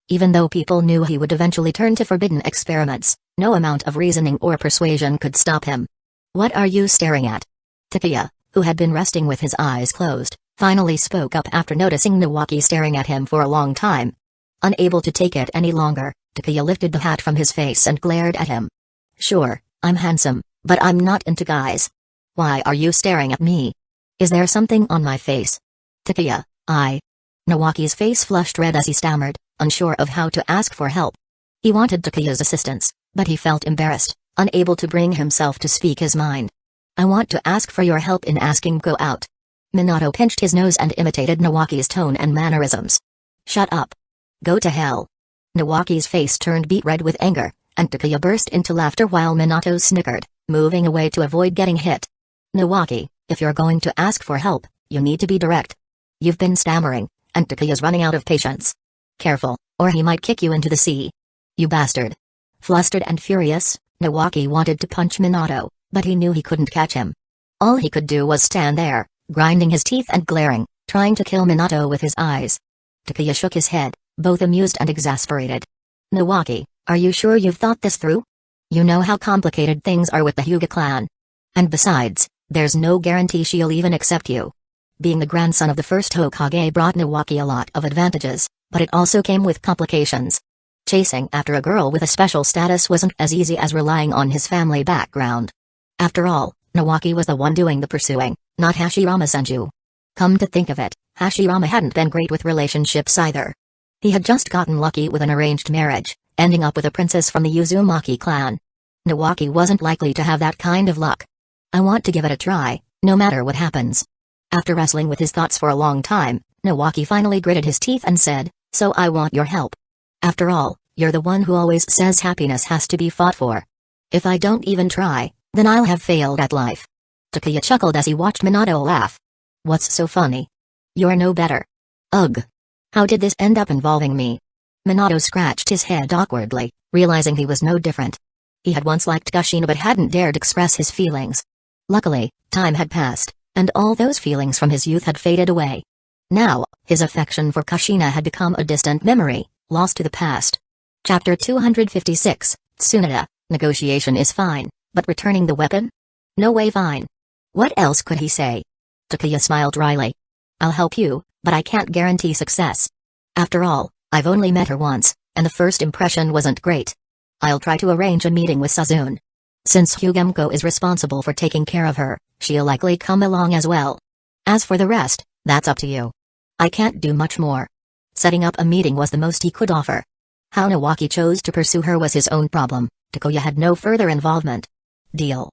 Even though people knew he would eventually turn to forbidden experiments, no amount of reasoning or persuasion could stop him. "What are you staring at?" Takuya, who had been resting with his eyes closed, finally spoke up after noticing Nawaki staring at him for a long time. Unable to take it any longer, Takuya lifted the hat from his face and glared at him. "Sure, I'm handsome, but I'm not into guys. Why are you staring at me? Is there something on my face?" "Takuya, Nawaki's face flushed red as he stammered, unsure of how to ask for help. He wanted Takuya's assistance, but he felt embarrassed, unable to bring himself to speak his mind. "I want to ask for your help in asking go out." Minato pinched his nose and imitated Nawaki's tone and mannerisms. "Shut up. Go to hell." Nawaki's face turned beet red with anger, and Takuya burst into laughter while Minato snickered, moving away to avoid getting hit. "Nawaki, if you're going to ask for help, you need to be direct. You've been stammering, and Takuya's running out of patience. Careful, or he might kick you into the sea. You bastard." Flustered and furious, Nawaki wanted to punch Minato, but he knew he couldn't catch him. All he could do was stand there, grinding his teeth and glaring, trying to kill Minato with his eyes. Takuya shook his head, both amused and exasperated. "Nawaki, are you sure you've thought this through? You know how complicated things are with the Hyuga clan. And besides, there's no guarantee she'll even accept you." Being the grandson of the first Hokage brought Nawaki a lot of advantages, but it also came with complications. Chasing after a girl with a special status wasn't as easy as relying on his family background. After all, Nawaki was the one doing the pursuing, not Hashirama Senju. Come to think of it, Hashirama hadn't been great with relationships either. He had just gotten lucky with an arranged marriage, ending up with a princess from the Uzumaki clan. Nawaki wasn't likely to have that kind of luck. "I want to give it a try, no matter what happens." After wrestling with his thoughts for a long time, Nawaki finally gritted his teeth and said, "So I want your help. After all, you're the one who always says happiness has to be fought for. If I don't even try, then I'll have failed at life." Takuya chuckled as he watched Minato laugh. "What's so funny? You're no better." "Ugh. How did this end up involving me?" Minato scratched his head awkwardly, realizing he was no different. He had once liked Kushina but hadn't dared express his feelings. Luckily, time had passed, and all those feelings from his youth had faded away. Now, his affection for Kushina had become a distant memory, lost to the past. Chapter 256, Tsunoda, negotiation is fine, but returning the weapon? No way fine. What else could he say? Takuya smiled wryly. "I'll help you, but I can't guarantee success. After all, I've only met her once, and the first impression wasn't great. I'll try to arrange a meeting with Sazune. Since Hugemko is responsible for taking care of her, she'll likely come along as well. As for the rest, that's up to you. I can't do much more." Setting up a meeting was the most he could offer. How Nawaki chose to pursue her was his own problem. Takuya had no further involvement. "Deal."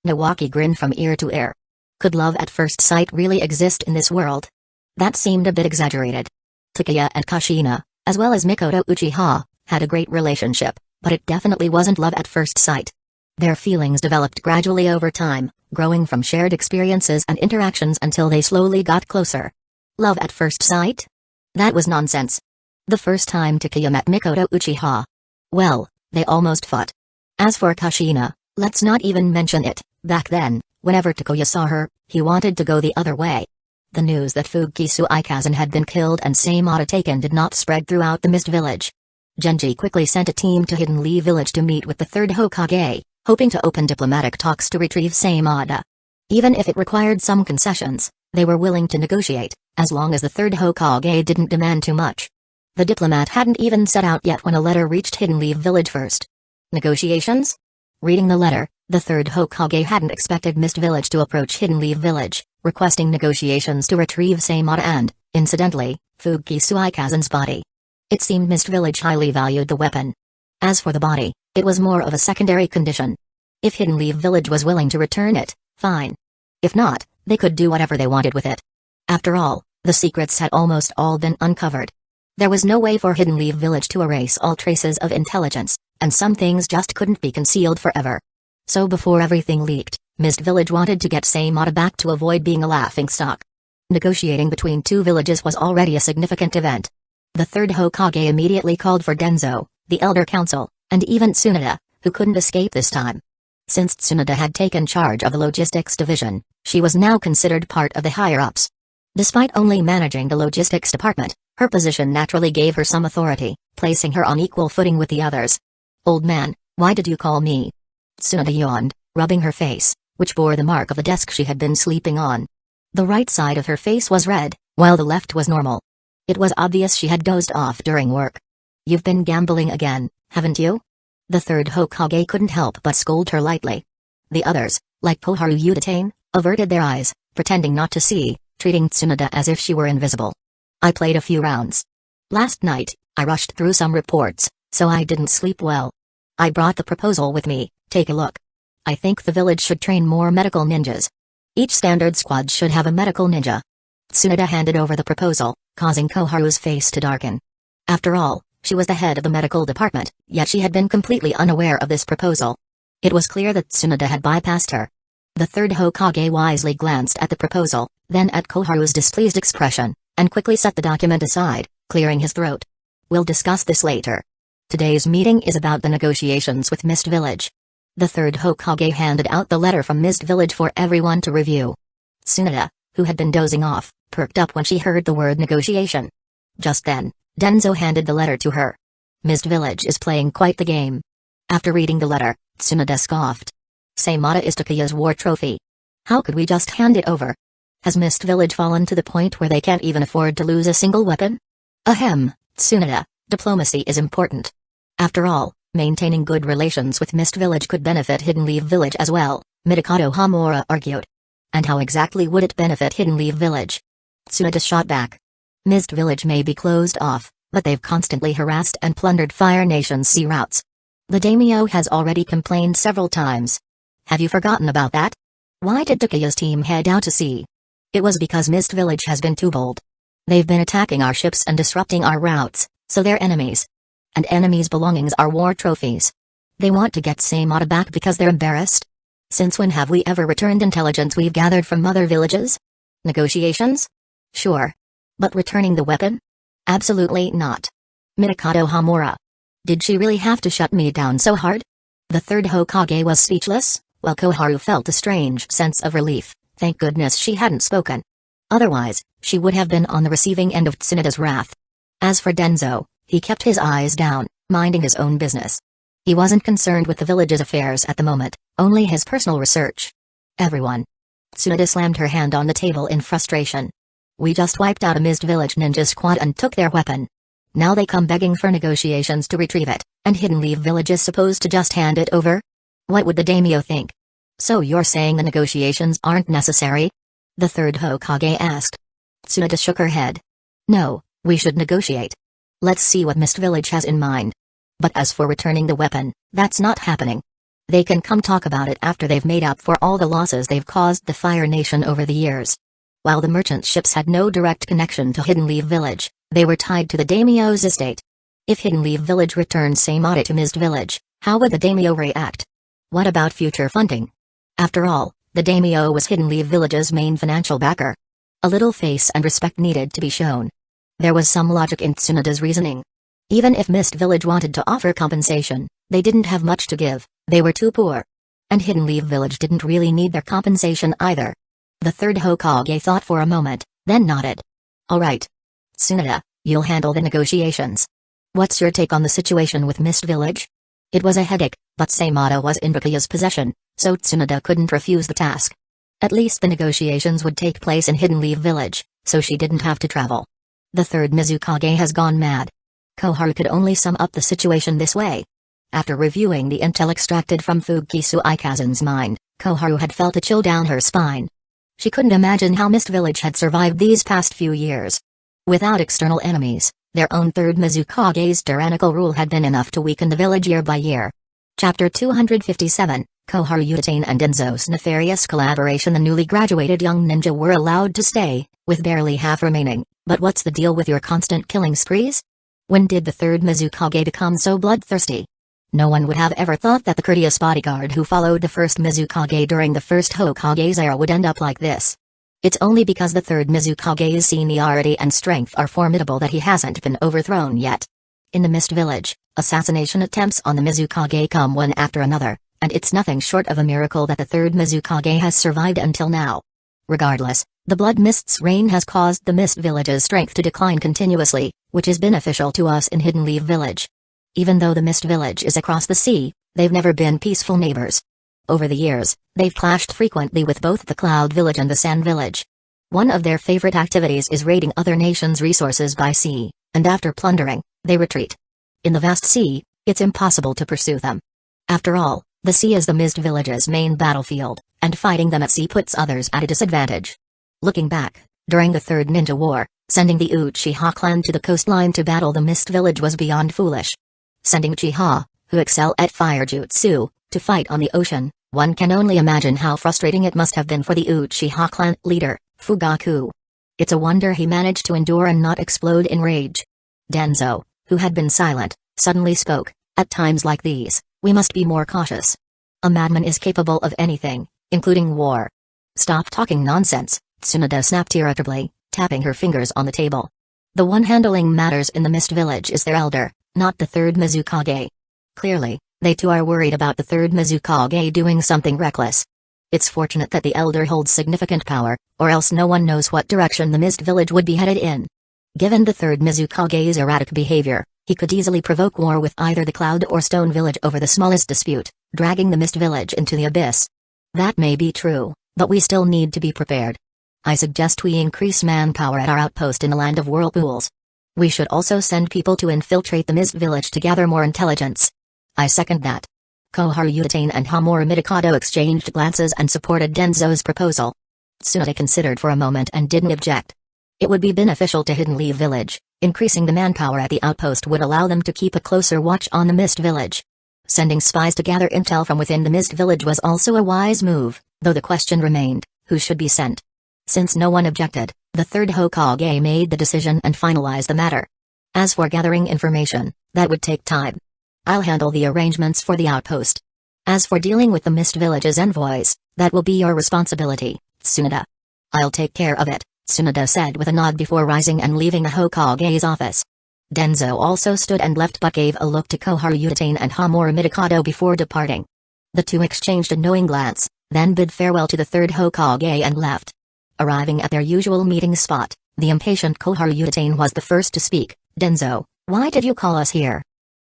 Nawaki grinned from ear to ear. Could love at first sight really exist in this world? That seemed a bit exaggerated. Takuya and Kushina, as well as Mikoto Uchiha, had a great relationship, but it definitely wasn't love at first sight. Their feelings developed gradually over time, growing from shared experiences and interactions until they slowly got closer. Love at first sight? That was nonsense. The first time Takeya met Mikoto Uchiha, well, they almost fought. As for Kushina, let's not even mention it. Back then, whenever Takeya saw her, he wanted to go the other way. The news that Fuuki Suikazan had been killed and Saimata taken did not spread throughout the Mist Village. Genji quickly sent a team to Hidden Leaf Village to meet with the third Hokage, hoping to open diplomatic talks to retrieve Saimata. Even if it required some concessions, they were willing to negotiate, as long as the third Hokage didn't demand too much. The diplomat hadn't even set out yet when a letter reached Hidden Leaf Village first. Negotiations? Reading the letter, the third Hokage hadn't expected Mist Village to approach Hidden Leaf Village, requesting negotiations to retrieve Saimata and, incidentally, Fuuki Suikazan's body. It seemed Mist Village highly valued the weapon. As for the body, it was more of a secondary condition. If Hidden Leaf Village was willing to return it, fine. If not, they could do whatever they wanted with it. After all, the secrets had almost all been uncovered. There was no way for Hidden Leaf Village to erase all traces of intelligence, and some things just couldn't be concealed forever. So before everything leaked, Mist Village wanted to get Saimata back to avoid being a laughingstock. Negotiating between two villages was already a significant event. The third Hokage immediately called for Denzo, the Elder Council, and even Tsunade, who couldn't escape this time. Since Tsunade had taken charge of the logistics division, she was now considered part of the higher-ups. Despite only managing the logistics department, her position naturally gave her some authority, placing her on equal footing with the others. "Old man, why did you call me?" Tsunade yawned, rubbing her face, which bore the mark of the desk she had been sleeping on. The right side of her face was red, while the left was normal. It was obvious she had dozed off during work. "You've been gambling again, haven't you?" The third Hokage couldn't help but scold her lightly. The others, like Koharu Udatane, averted their eyes, pretending not to see, treating Tsunade as if she were invisible. "I played a few rounds. Last night, I rushed through some reports, so I didn't sleep well. I brought the proposal with me, take a look. I think the village should train more medical ninjas. Each standard squad should have a medical ninja." Tsunade handed over the proposal, causing Koharu's face to darken. After all, she was the head of the medical department, yet she had been completely unaware of this proposal. It was clear that Tsunade had bypassed her. The third Hokage wisely glanced at the proposal, then at Koharu's displeased expression, and quickly set the document aside, clearing his throat. "We'll discuss this later. Today's meeting is about the negotiations with Mist Village." The third Hokage handed out the letter from Mist Village for everyone to review. Tsunade, who had been dozing off, perked up when she heard the word negotiation. Just then, Denzo handed the letter to her. "Mist Village is playing quite the game." After reading the letter, Tsunade scoffed. "Saimata is Takeya's war trophy. How could we just hand it over? Has Mist Village fallen to the point where they can't even afford to lose a single weapon?" "Ahem, Tsunade, diplomacy is important. After all, maintaining good relations with Mist Village could benefit Hidden Leaf Village as well," Mikado Hamura argued. "And how exactly would it benefit Hidden Leaf Village?" Tsunade shot back. "Mist Village may be closed off, but they've constantly harassed and plundered Fire Nation's sea routes. The daimyo has already complained several times. Have you forgotten about that? Why did Takeya's team head out to sea? It was because Mist Village has been too bold. They've been attacking our ships and disrupting our routes, so they're enemies. And enemies' belongings are war trophies. They want to get Saimata back because they're embarrassed. Since when have we ever returned intelligence we've gathered from other villages? Negotiations? Sure. But returning the weapon? Absolutely not. Mikado Hamura. Did she really have to shut me down so hard?" The third Hokage was speechless, while Koharu felt a strange sense of relief. Thank goodness she hadn't spoken. Otherwise, she would have been on the receiving end of Tsunade's wrath. As for Denzo, he kept his eyes down, minding his own business. He wasn't concerned with the village's affairs at the moment, only his personal research. "Everyone." Tsunade slammed her hand on the table in frustration. "We just wiped out a Mist Village ninja squad and took their weapon. Now they come begging for negotiations to retrieve it, and Hidden Leaf Village is supposed to just hand it over? What would the daimyo think?" "So you're saying the negotiations aren't necessary?" the third Hokage asked. Tsunade shook her head. "No, we should negotiate. Let's see what Mist Village has in mind. But as for returning the weapon, that's not happening. They can come talk about it after they've made up for all the losses they've caused the Fire Nation over the years." While the merchant ships had no direct connection to Hidden Leaf Village, they were tied to the daimyo's estate. If Hidden Leaf Village returned Saimata to Mist Village, how would the daimyo react? What about future funding? After all, The daimyo was Hidden Leaf Village's main financial backer. A little face and respect needed to be shown. There was some logic in Tsunada's reasoning. Even if Mist Village wanted to offer compensation, they didn't have much to give, they were too poor. And Hidden Leaf Village didn't really need their compensation either. The third Hokage thought for a moment, then nodded. Alright. Tsunada, you'll handle the negotiations. What's your take on the situation with Mist Village? It was a headache, but Saimata was in Bakuya's possession, so Tsunada couldn't refuse the task. At least the negotiations would take place in Hidden Leaf Village, so she didn't have to travel. The third Mizukage has gone mad. Koharu could only sum up the situation this way. After reviewing the intel extracted from Fukisu Ikazun's mind, Koharu had felt a chill down her spine. She couldn't imagine how Mist Village had survived these past few years. Without external enemies, their own third Mizukage's tyrannical rule had been enough to weaken the village year by year. Chapter 257, Koharu Uchiha and Denzo's nefarious collaboration. The newly graduated young ninja were allowed to stay, with barely half remaining. But what's the deal with your constant killing sprees? When did the third Mizukage become so bloodthirsty? No one would have ever thought that the courteous bodyguard who followed the first Mizukage during the first Hokage's era would end up like this. It's only because the third Mizukage's seniority and strength are formidable that he hasn't been overthrown yet. In the Mist Village, assassination attempts on the Mizukage come one after another, and it's nothing short of a miracle that the third Mizukage has survived until now. Regardless, the Blood Mist's reign has caused the Mist Village's strength to decline continuously, which is beneficial to us in Hidden Leaf Village. Even though the Mist Village is across the sea, they've never been peaceful neighbors. Over the years, they've clashed frequently with both the Cloud Village and the Sand Village. One of their favorite activities is raiding other nations' resources by sea, and after plundering, they retreat. In the vast sea, it's impossible to pursue them. After all, the sea is the Mist Village's main battlefield, and fighting them at sea puts others at a disadvantage. Looking back, during the Third Ninja War, sending the Uchiha clan to the coastline to battle the Mist Village was beyond foolish. Sending Uchiha, who excel at fire jutsu, to fight on the ocean, one can only imagine how frustrating it must have been for the Uchiha clan leader, Fugaku. It's a wonder he managed to endure and not explode in rage. Denzo, who had been silent, suddenly spoke. At times like these, we must be more cautious. A madman is capable of anything, including war. Stop talking nonsense, Tsunada snapped irritably, tapping her fingers on the table. The one handling matters in the Mist Village is their elder, not the third Mizukage. Clearly, they too are worried about the third Mizukage doing something reckless. It's fortunate that the elder holds significant power, or else no one knows what direction the Mist Village would be headed in. Given the third Mizukage's erratic behavior, he could easily provoke war with either the Cloud or Stone Village over the smallest dispute, dragging the Mist Village into the abyss. That may be true, but we still need to be prepared. I suggest we increase manpower at our outpost in the Land of Whirlpools. We should also send people to infiltrate the Mist Village to gather more intelligence. I second that. Koharu Uchiha and Hamura Midokado exchanged glances and supported Denzo's proposal. Tsunade considered for a moment and didn't object. It would be beneficial to Hidden Leaf Village. Increasing the manpower at the outpost would allow them to keep a closer watch on the Mist Village. Sending spies to gather intel from within the Mist Village was also a wise move, though the question remained, who should be sent? Since no one objected, the third Hokage made the decision and finalized the matter. As for gathering information, that would take time. I'll handle the arrangements for the outpost. As for dealing with the Mist Village's envoys, that will be your responsibility, Tsunada. I'll take care of it, Tsunada said with a nod before rising and leaving the Hokage's office. Denzo also stood and left but gave a look to Koharu Uchiha and Hamura Midokado before departing. The two exchanged a knowing glance, then bid farewell to the third Hokage and left. Arriving at their usual meeting spot, the impatient Koharu Uchiha was the first to speak. Denzo, why did you call us here?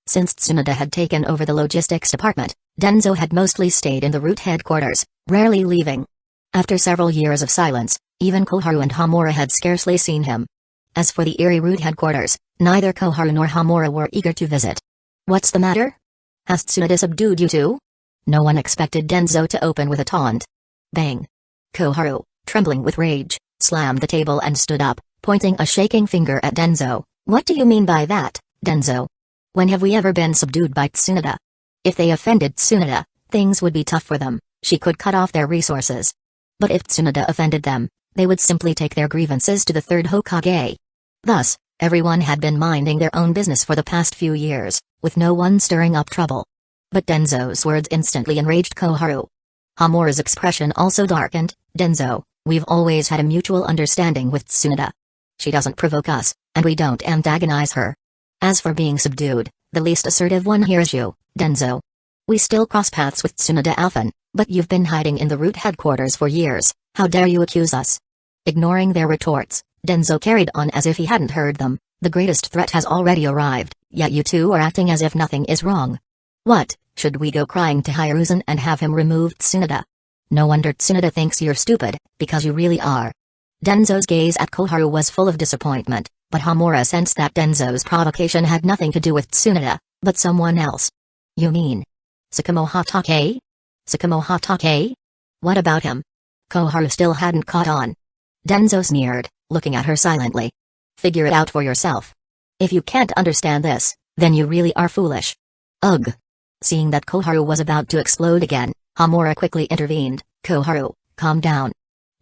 Since Tsunada had taken over the logistics department, Denzo had mostly stayed in the route headquarters, rarely leaving. After several years of silence, even Koharu and Hamura had scarcely seen him. As for the Eri route headquarters, neither Koharu nor Hamura were eager to visit. What's the matter? Has Tsunada subdued you too? No one expected Denzo to open with a taunt. Bang! Koharu, trembling with rage, slammed the table and stood up, pointing a shaking finger at Denzo. What do you mean by that, Denzo? When have we ever been subdued by Tsunada? If they offended Tsunada, things would be tough for them. She could cut off their resources. But if Tsunada offended them, they would simply take their grievances to the third Hokage. Thus, everyone had been minding their own business for the past few years, with no one stirring up trouble. But Denzo's words instantly enraged Koharu. Hamura's expression also darkened. Denzo, we've always had a mutual understanding with Tsunade. She doesn't provoke us, and we don't antagonize her. As for being subdued, the least assertive one here is you, Denzo. We still cross paths with Tsunade often, but you've been hiding in the root headquarters for years. How dare you accuse us? Ignoring their retorts, Denzo carried on as if he hadn't heard them. The greatest threat has already arrived, yet you two are acting as if nothing is wrong. What, should we go crying to Hiruzen and have him removed, Tsunade? No wonder Tsunade thinks you're stupid, because you really are. Denzo's gaze at Koharu was full of disappointment, but Hamura sensed that Denzo's provocation had nothing to do with Tsunade, but someone else. You mean Sakamo Hatake? Sakamo Hatake? What about him? Koharu still hadn't caught on. Denzo sneered, looking at her silently. Figure it out for yourself. If you can't understand this, then you really are foolish. Ugh. Seeing that Koharu was about to explode again, Hamura quickly intervened. Koharu, calm down.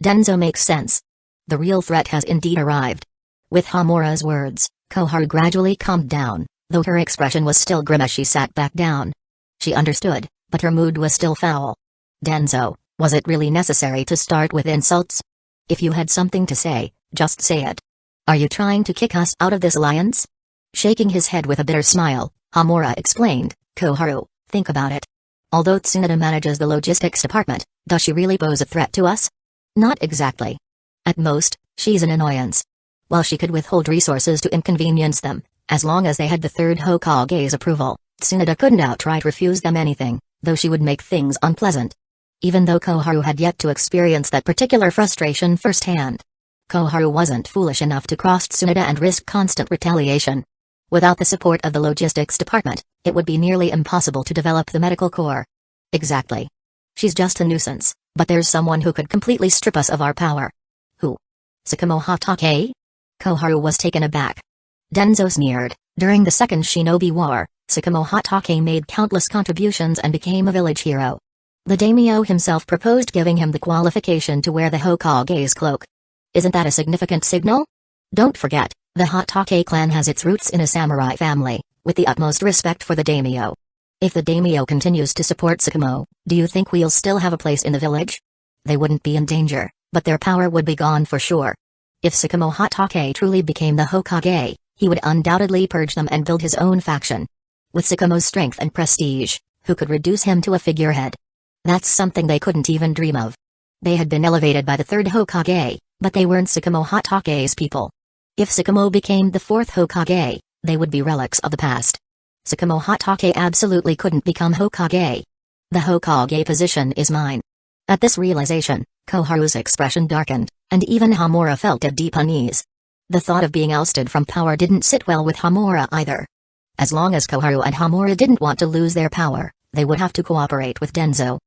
Denzo makes sense. The real threat has indeed arrived. With Hamura's words, Koharu gradually calmed down, though her expression was still grim as she sat back down. She understood, but her mood was still foul. Denzo, was it really necessary to start with insults? If you had something to say, just say it. Are you trying to kick us out of this alliance? Shaking his head with a bitter smile, Hamura explained, Koharu, think about it. Although Tsunade manages the logistics department, does she really pose a threat to us? Not exactly. At most, she's an annoyance. While she could withhold resources to inconvenience them, as long as they had the third Hokage's approval, Tsunade couldn't outright refuse them anything, though she would make things unpleasant. Even though Koharu had yet to experience that particular frustration firsthand. Koharu wasn't foolish enough to cross Tsunade and risk constant retaliation. Without the support of the logistics department, it would be nearly impossible to develop the medical corps. Exactly. She's just a nuisance, but there's someone who could completely strip us of our power. Who? Sakamo Hatake? Koharu was taken aback. Denzo sneered. During the Second Shinobi War, Sakamo Hatake made countless contributions and became a village hero. The daimyo himself proposed giving him the qualification to wear the Hokage's cloak. Isn't that a significant signal? Don't forget, the Hatake clan has its roots in a samurai family, with the utmost respect for the daimyo. If the daimyo continues to support Sakamo, do you think we'll still have a place in the village? They wouldn't be in danger, but their power would be gone for sure. If Sakamo Hatake truly became the Hokage, he would undoubtedly purge them and build his own faction. With Sakamo's strength and prestige, who could reduce him to a figurehead? That's something they couldn't even dream of. They had been elevated by the third Hokage, but they weren't Sakamo Hatake's people. If Sakamo became the fourth Hokage, they would be relics of the past. Sakamo Hatake absolutely couldn't become Hokage. The Hokage position is mine. At this realization, Koharu's expression darkened, and even Hamura felt a deep unease. The thought of being ousted from power didn't sit well with Hamura either. As long as Koharu and Hamura didn't want to lose their power, they would have to cooperate with Denzo.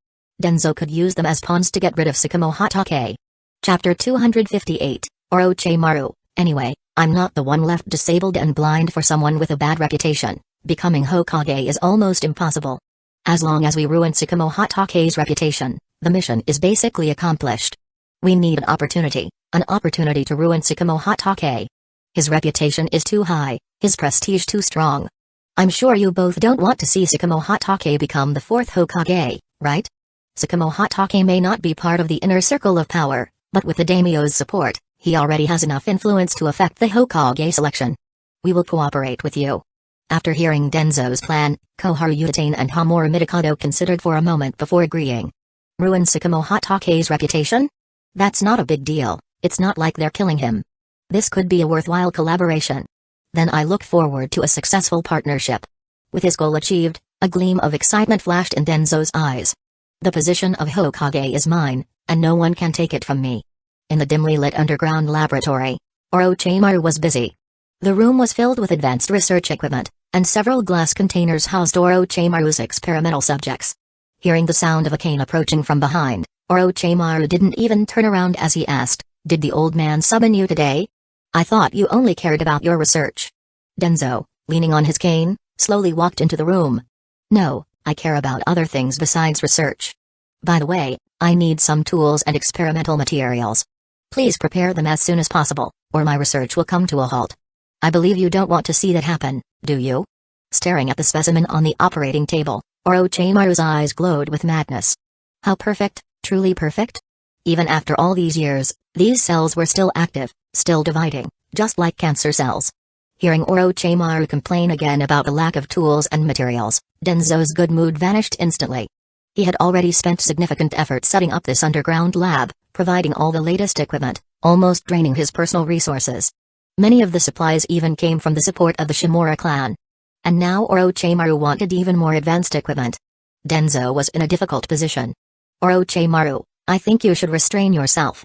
Denzo could use them as pawns to get rid of Sakamo Hatake. Chapter 258, Orochimaru. Anyway, I'm not the one left disabled and blind for someone with a bad reputation. Becoming Hokage is almost impossible. As long as we ruin Sakamo Hatake's reputation, the mission is basically accomplished. We need an opportunity to ruin Sakamo Hatake. His reputation is too high, his prestige too strong. I'm sure you both don't want to see Sakamo Hatake become the fourth Hokage, right? Sakamo Hatake may not be part of the inner circle of power, but with the daimyo's support, he already has enough influence to affect the Hokage selection. We will cooperate with you. After hearing Denzo's plan, Koharu Uchiha and Hamura Midokado considered for a moment before agreeing. Ruin Sakamo Hatake's reputation? That's not a big deal, it's not like they're killing him. This could be a worthwhile collaboration. Then I look forward to a successful partnership. With his goal achieved, a gleam of excitement flashed in Denzo's eyes. The position of Hokage is mine, and no one can take it from me. In the dimly lit underground laboratory, Orochimaru was busy. The room was filled with advanced research equipment, and several glass containers housed Orochimaru's experimental subjects. Hearing the sound of a cane approaching from behind, Orochimaru didn't even turn around as he asked, "Did the old man summon you today? I thought you only cared about your research." Denzo, leaning on his cane, slowly walked into the room. "No, I care about other things besides research. By the way, I need some tools and experimental materials. Please prepare them as soon as possible, or my research will come to a halt. I believe you don't want to see that happen, do you?" Staring at the specimen on the operating table, Orochimaru's eyes glowed with madness. How perfect, truly perfect? Even after all these years, these cells were still active, still dividing, just like cancer cells. Hearing Orochimaru complain again about the lack of tools and materials, Denzo's good mood vanished instantly. He had already spent significant effort setting up this underground lab, providing all the latest equipment, almost draining his personal resources. Many of the supplies even came from the support of the Shimura clan. And now Orochimaru wanted even more advanced equipment. Denzo was in a difficult position. Orochimaru, I think you should restrain yourself.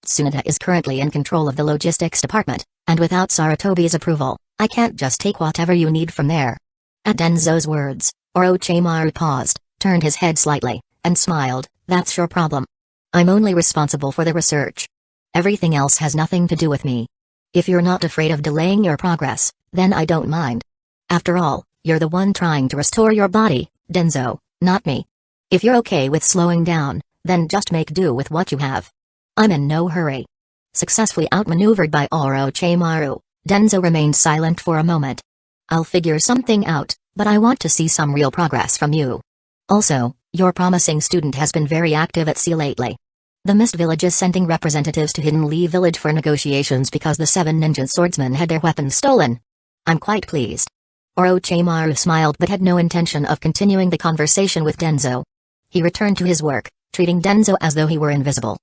Tsunade is currently in control of the logistics department, and without Sarutobi's approval, I can't just take whatever you need from there. At Denzo's words, Orochimaru paused, turned his head slightly, and smiled. That's your problem. I'm only responsible for the research. Everything else has nothing to do with me. If you're not afraid of delaying your progress, then I don't mind. After all, you're the one trying to restore your body, Denzo, not me. If you're okay with slowing down, then just make do with what you have. I'm in no hurry. Successfully outmaneuvered by Orochimaru, Denzo remained silent for a moment. I'll figure something out, but I want to see some real progress from you. Also, your promising student has been very active at sea lately. The Mist Village is sending representatives to Hidden Leaf Village for negotiations because the 7 ninja swordsmen had their weapons stolen. I'm quite pleased. Orochimaru smiled but had no intention of continuing the conversation with Denzo. He returned to his work, treating Denzo as though he were invisible.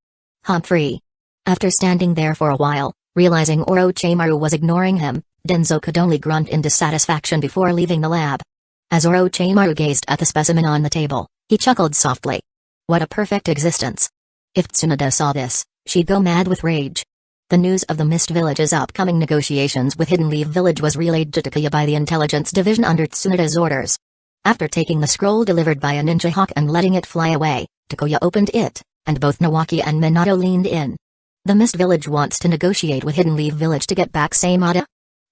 Humphrey. After standing there for a while, realizing Orochimaru was ignoring him, Denzo could only grunt in dissatisfaction before leaving the lab. As Orochimaru gazed at the specimen on the table, he chuckled softly. What a perfect existence. If Tsunade saw this, she'd go mad with rage. The news of the Mist Village's upcoming negotiations with Hidden Leaf Village was relayed to Takuya by the intelligence division under Tsunade's orders. After taking the scroll delivered by a ninja hawk and letting it fly away, Takuya opened it, and both Nawaki and Minato leaned in. The Mist Village wants to negotiate with Hidden Leaf Village to get back Saimada?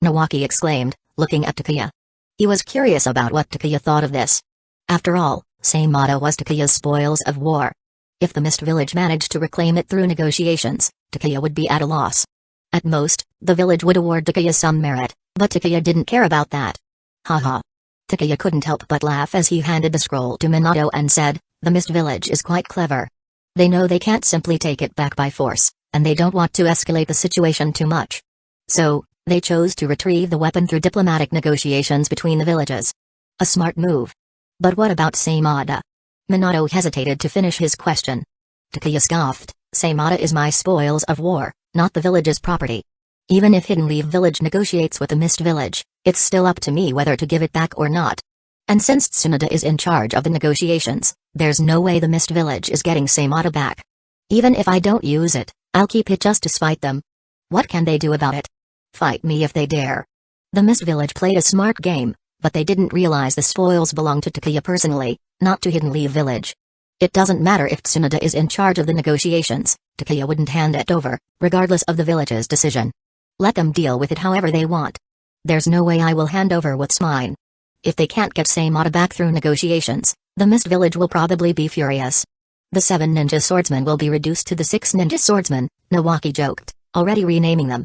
Nawaki exclaimed, looking at Takuya. He was curious about what Takuya thought of this. After all, Saimada was Takuya's spoils of war. If the Mist Village managed to reclaim it through negotiations, Takuya would be at a loss. At most, the village would award Takuya some merit, but Takuya didn't care about that. Haha. Takuya couldn't help but laugh as he handed the scroll to Minato and said, the Mist Village is quite clever. They know they can't simply take it back by force, and they don't want to escalate the situation too much. So, they chose to retrieve the weapon through diplomatic negotiations between the villages. A smart move. But what about Saimada? Minato hesitated to finish his question. Takuya scoffed, Saimada is my spoils of war, not the village's property. Even if Hidden Leaf Village negotiates with the Mist Village, it's still up to me whether to give it back or not. And since Tsunade is in charge of the negotiations, there's no way the Mist Village is getting Saimada back. Even if I don't use it, I'll keep it just to spite them. What can they do about it? Fight me if they dare. The Mist Village played a smart game, but they didn't realize the spoils belonged to Takuya personally, not to Hidden Leaf Village. It doesn't matter if Tsunade is in charge of the negotiations, Takuya wouldn't hand it over, regardless of the village's decision. Let them deal with it however they want. There's no way I will hand over what's mine. If they can't get Saimada back through negotiations, the Mist Village will probably be furious. The 7 ninja swordsmen will be reduced to the 6 ninja swordsmen, Nawaki joked, already renaming them.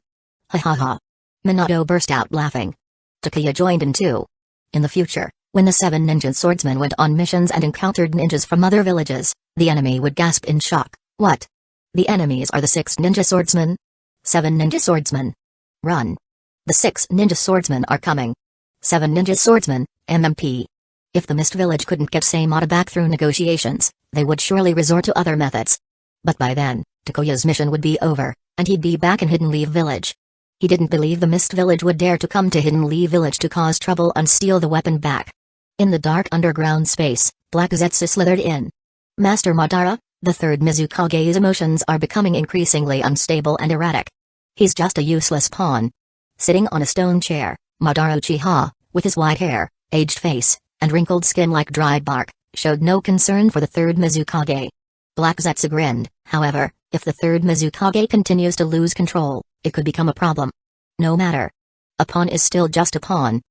Ha ha ha. Minato burst out laughing. Takuya joined in too. In the future, when the 7 ninja swordsmen went on missions and encountered ninjas from other villages, the enemy would gasp in shock. What? The enemies are the 6 ninja swordsmen? 7 ninja swordsmen. Run. The 6 ninja swordsmen are coming. 7 ninja swordsmen, MMP. If the Mist Village couldn't get Saimada back through negotiations, they would surely resort to other methods. But by then, Takuya's mission would be over, and he'd be back in Hidden Leaf Village. He didn't believe the Mist Village would dare to come to Hidden Leaf Village to cause trouble and steal the weapon back. In the dark underground space, Black Zetsu slithered in. Master Madara, the 3rd Mizukage's emotions are becoming increasingly unstable and erratic. He's just a useless pawn. Sitting on a stone chair, Madara Uchiha, with his white hair, aged face, and wrinkled skin like dried bark, showed no concern for the 3rd Mizukage. Black Zetsu grinned, however, if the 3rd Mizukage continues to lose control, it could become a problem. No matter. A pawn is still just a pawn.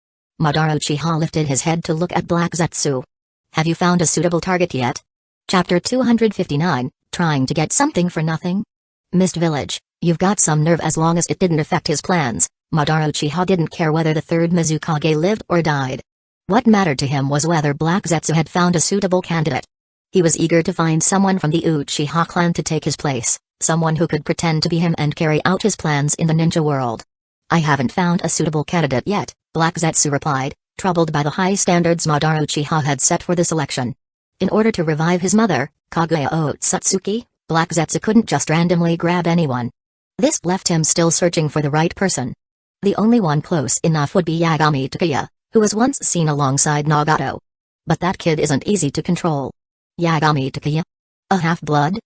Madara Uchiha lifted his head to look at Black Zetsu. Have you found a suitable target yet? Chapter 259, Trying to Get Something for Nothing? Mist Village, you've got some nerve as long as it didn't affect his plans. Madara Uchiha didn't care whether the 3rd Mizukage lived or died. What mattered to him was whether Black Zetsu had found a suitable candidate. He was eager to find someone from the Uchiha clan to take his place, someone who could pretend to be him and carry out his plans in the ninja world. I haven't found a suitable candidate yet, Black Zetsu replied, troubled by the high standards Madara Uchiha had set for the selection. In order to revive his mother, Kaguya Otsutsuki, Black Zetsu couldn't just randomly grab anyone. This left him still searching for the right person. The only one close enough would be Yagami Takuya, who was once seen alongside Nagato. But that kid isn't easy to control. Yagami Takuya? A half-blood?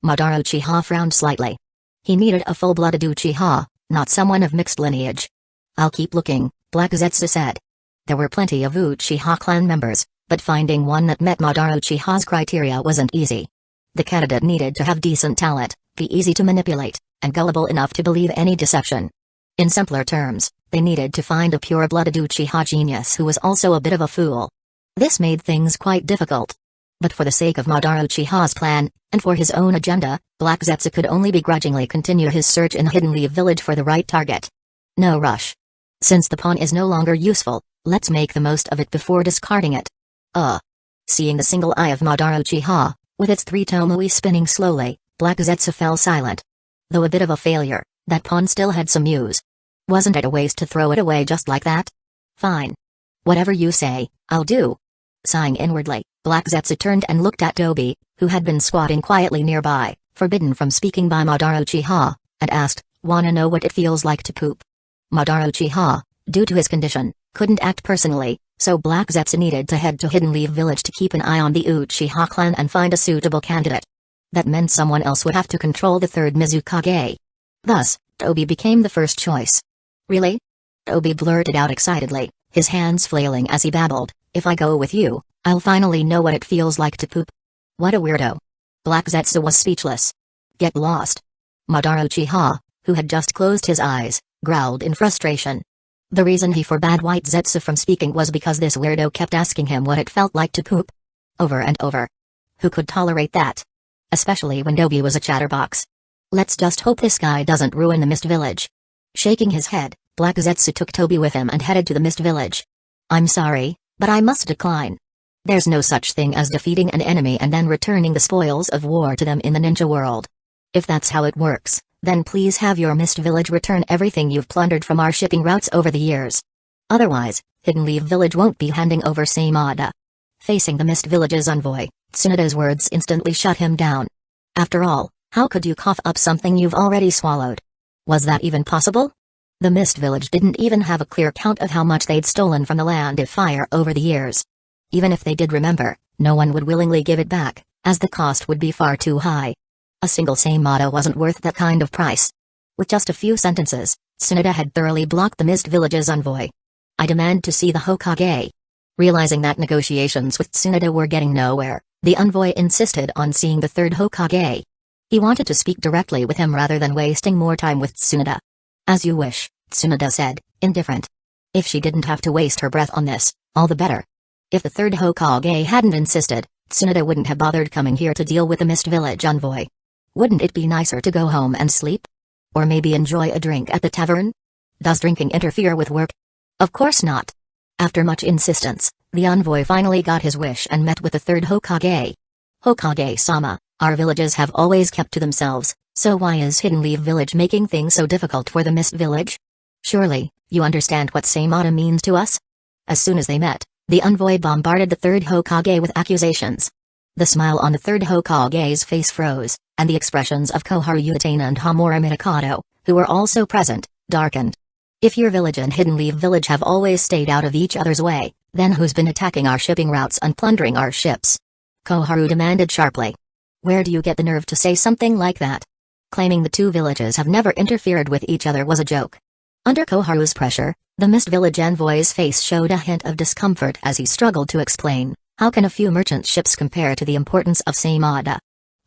Madara Uchiha frowned slightly. He needed a full-blooded Uchiha, not someone of mixed lineage. I'll keep looking, Black Zetsu said. There were plenty of Uchiha clan members, but finding one that met Madara Uchiha's criteria wasn't easy. The candidate needed to have decent talent, be easy to manipulate, and gullible enough to believe any deception. In simpler terms, they needed to find a pure-blooded Uchiha genius who was also a bit of a fool. This made things quite difficult. But for the sake of Madara Uchiha's plan, and for his own agenda, Black Zetsu could only begrudgingly continue his search in Hidden Leaf Village for the right target. No rush. Since the pawn is no longer useful, let's make the most of it before discarding it. Seeing the single eye of Madara Uchiha, with its 3 tomoe spinning slowly, Black Zetsu fell silent. Though a bit of a failure, that pawn still had some use. Wasn't it a waste to throw it away just like that? Fine. Whatever you say, I'll do. Sighing inwardly, Black Zetsu turned and looked at Tobi, who had been squatting quietly nearby, forbidden from speaking by Madara Uchiha, and asked, "Wanna know what it feels like to poop?" Madara Uchiha, due to his condition, couldn't act personally, so Black Zetsu needed to head to Hidden Leaf Village to keep an eye on the Uchiha clan and find a suitable candidate. That meant someone else would have to control the third Mizukage. Thus, Tobi became the first choice. Really? Tobi blurted out excitedly, his hands flailing as he babbled, "If I go with you, I'll finally know what it feels like to poop." What a weirdo. Black Zetsu was speechless. Get lost. Madara Uchiha, who had just closed his eyes, growled in frustration. The reason he forbade White Zetsu from speaking was because this weirdo kept asking him what it felt like to poop. Over and over. Who could tolerate that? Especially when Tobi was a chatterbox. Let's just hope this guy doesn't ruin the Mist Village. Shaking his head, Black Zetsu took Tobi with him and headed to the Mist Village. I'm sorry, but I must decline. There's no such thing as defeating an enemy and then returning the spoils of war to them in the ninja world. If that's how it works, then please have your Mist Village return everything you've plundered from our shipping routes over the years. Otherwise, Hidden Leaf Village won't be handing over Saimada. Facing the Mist Village's envoy, Tsunada's words instantly shut him down. After all, how could you cough up something you've already swallowed? Was that even possible? The Mist Village didn't even have a clear count of how much they'd stolen from the Land of Fire over the years. Even if they did remember, no one would willingly give it back, as the cost would be far too high. A single Saimada wasn't worth that kind of price. With just a few sentences, Tsunada had thoroughly blocked the Mist Village's envoy. I demand to see the Hokage. Realizing that negotiations with Tsunada were getting nowhere, the envoy insisted on seeing the third Hokage. He wanted to speak directly with him rather than wasting more time with Tsunada. As you wish, Tsunada said, indifferent. If she didn't have to waste her breath on this, all the better. If the third Hokage hadn't insisted, Tsunada wouldn't have bothered coming here to deal with the Mist Village envoy. Wouldn't it be nicer to go home and sleep? Or maybe enjoy a drink at the tavern? Does drinking interfere with work? Of course not. After much insistence, the envoy finally got his wish and met with the third Hokage. Hokage-sama, our villages have always kept to themselves, so why is Hidden Leaf Village making things so difficult for the Mist Village? Surely, you understand what Saimada means to us? As soon as they met, the envoy bombarded the third Hokage with accusations. The smile on the third Hokage's face froze, and the expressions of Koharu Utatane and Hamura Mitakato, who were also present, darkened. If your village and Hidden Leaf Village have always stayed out of each other's way, then who's been attacking our shipping routes and plundering our ships? Koharu demanded sharply. Where do you get the nerve to say something like that? Claiming the two villages have never interfered with each other was a joke. Under Koharu's pressure, the Mist Village envoy's face showed a hint of discomfort as he struggled to explain, how can a few merchant ships compare to the importance of Saimada?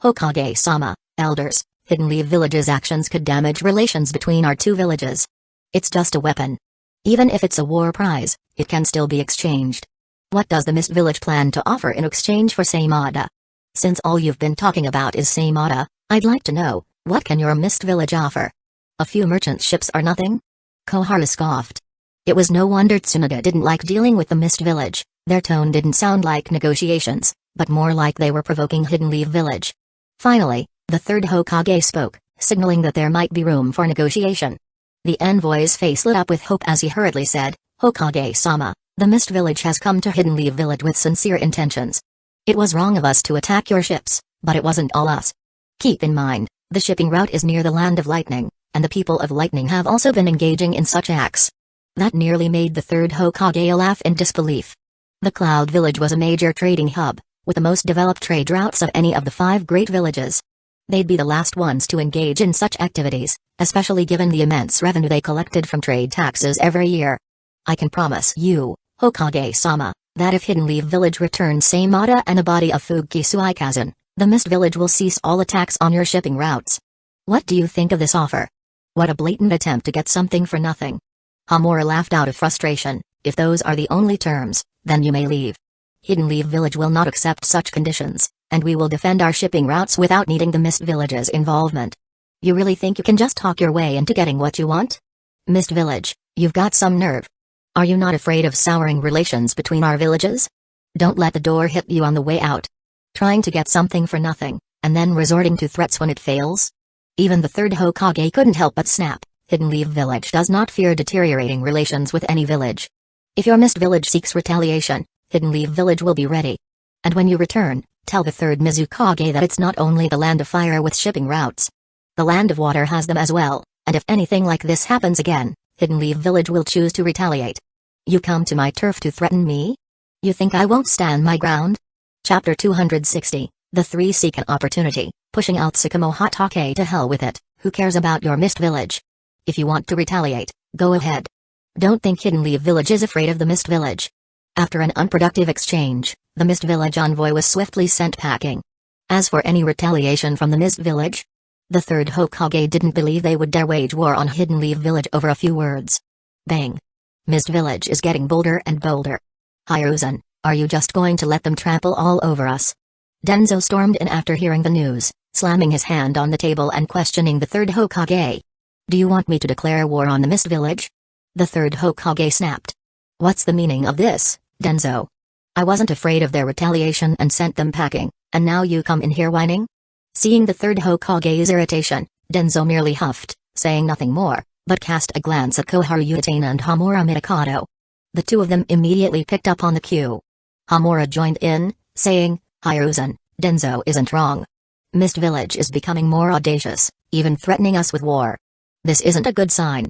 Hokage-sama, elders, Hidden Leaf Village's actions could damage relations between our two villages. It's just a weapon. Even if it's a war prize, it can still be exchanged. What does the Mist Village plan to offer in exchange for Saimada? Since all you've been talking about is Saimada, I'd like to know, what can your Mist Village offer? A few merchant ships are nothing? Koharu scoffed. It was no wonder Tsunada didn't like dealing with the Mist Village. Their tone didn't sound like negotiations, but more like they were provoking Hidden Leaf Village. Finally, the third Hokage spoke, signaling that there might be room for negotiation. The envoy's face lit up with hope as he hurriedly said, "Hokage-sama, the Mist Village has come to Hidden Leaf Village with sincere intentions. It was wrong of us to attack your ships, but it wasn't all us. Keep in mind, the shipping route is near the Land of Lightning, and the people of Lightning have also been engaging in such acts." That nearly made the third Hokage laugh in disbelief. The Cloud Village was a major trading hub, with the most developed trade routes of any of the 5 great villages. They'd be the last ones to engage in such activities, especially given the immense revenue they collected from trade taxes every year. "I can promise you, Hokage-sama, that if Hidden Leaf Village returns Samada and a body of Fukusuikazan, the Mist Village will cease all attacks on your shipping routes. What do you think of this offer? What a blatant attempt to get something for nothing." Homura laughed out of frustration. "If those are the only terms, then you may leave. Hidden Leaf Village will not accept such conditions, and we will defend our shipping routes without needing the Mist Village's involvement. You really think you can just talk your way into getting what you want? Mist Village, you've got some nerve. Are you not afraid of souring relations between our villages? Don't let the door hit you on the way out. Trying to get something for nothing, and then resorting to threats when it fails?" Even the third Hokage couldn't help but snap. Hidden Leaf Village does not fear deteriorating relations with any village. If your Mist Village seeks retaliation, Hidden Leaf Village will be ready. And when you return, tell the third Mizukage that it's not only the Land of Fire with shipping routes. The Land of Water has them as well, and if anything like this happens again, Hidden Leaf Village will choose to retaliate. You come to my turf to threaten me? You think I won't stand my ground? Chapter 260, The Three Seek an Opportunity, pushing out Sakamo Hatake to hell with it, who cares about your Mist Village? If you want to retaliate, go ahead. Don't think Hidden Leaf Village is afraid of the Mist Village. After an unproductive exchange, the Mist Village envoy was swiftly sent packing. As for any retaliation from the Mist Village, the third Hokage didn't believe they would dare wage war on Hidden Leaf Village over a few words. Bang! Mist Village is getting bolder and bolder. Hiruzen, are you just going to let them trample all over us? Denzo stormed in after hearing the news, slamming his hand on the table and questioning the third Hokage. Do you want me to declare war on the Mist Village? The third Hokage snapped. What's the meaning of this, Denzo? I wasn't afraid of their retaliation and sent them packing, and now you come in here whining? Seeing the third Hokage's irritation, Denzo merely huffed, saying nothing more, but cast a glance at Koharu Uchiha and Homura Mitokado. The two of them immediately picked up on the cue. Homura joined in, saying, Hiruzen, Denzo isn't wrong. Mist Village is becoming more audacious, even threatening us with war. This isn't a good sign.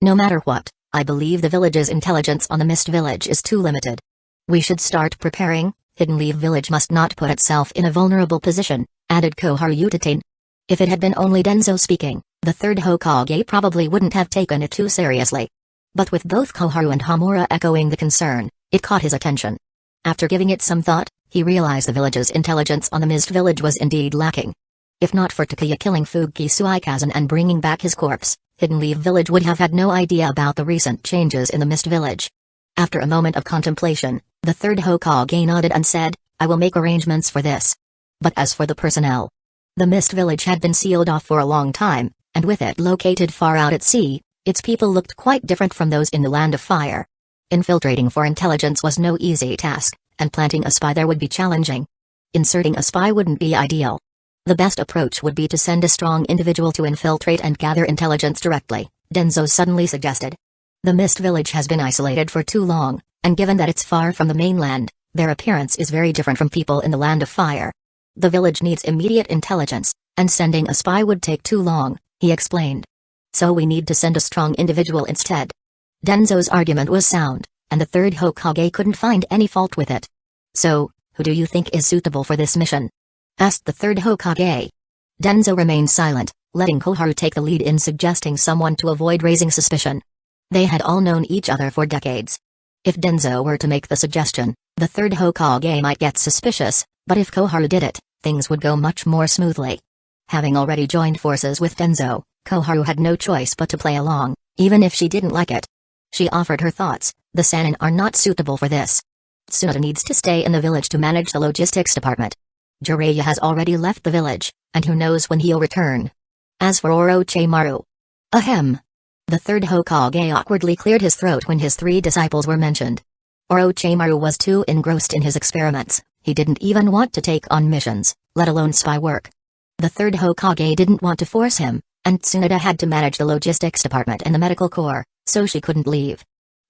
No matter what, I believe the village's intelligence on the Mist Village is too limited. We should start preparing. Hidden Leaf Village must not put itself in a vulnerable position, added Koharu Uchiha. If it had been only Denzo speaking, the third Hokage probably wouldn't have taken it too seriously. But with both Koharu and Homura echoing the concern, it caught his attention. After giving it some thought, he realized the village's intelligence on the Mist Village was indeed lacking. If not for Takuya killing Fukusuikazan and bringing back his corpse, Hidden Leaf Village would have had no idea about the recent changes in the Mist Village. After a moment of contemplation, the third Hokage nodded and said, I will make arrangements for this. But as for the personnel, the Mist Village had been sealed off for a long time, and with it located far out at sea, its people looked quite different from those in the Land of Fire. Infiltrating for intelligence was no easy task, and planting a spy there would be challenging. Inserting a spy wouldn't be ideal. The best approach would be to send a strong individual to infiltrate and gather intelligence directly, Denzo suddenly suggested. The Mist Village has been isolated for too long, and given that it's far from the mainland, their appearance is very different from people in the Land of Fire. The village needs immediate intelligence, and sending a spy would take too long, he explained. So we need to send a strong individual instead. Denzo's argument was sound, and the third Hokage couldn't find any fault with it. So, who do you think is suitable for this mission? Asked the third Hokage. Denzo remained silent, letting Koharu take the lead in suggesting someone to avoid raising suspicion. They had all known each other for decades. If Denzo were to make the suggestion, the third Hokage might get suspicious, but if Koharu did it, things would go much more smoothly. Having already joined forces with Denzo, Koharu had no choice but to play along, even if she didn't like it. She offered her thoughts. The Sannin are not suitable for this. Tsunoda needs to stay in the village to manage the logistics department. Jiraiya has already left the village, and who knows when he'll return. As for Orochimaru. Ahem. The third Hokage awkwardly cleared his throat when his three disciples were mentioned. Orochimaru was too engrossed in his experiments, He didn't even want to take on missions, let alone spy work. The third Hokage didn't want to force him, and Tsunade had to manage the logistics department in the medical corps, so she couldn't leave.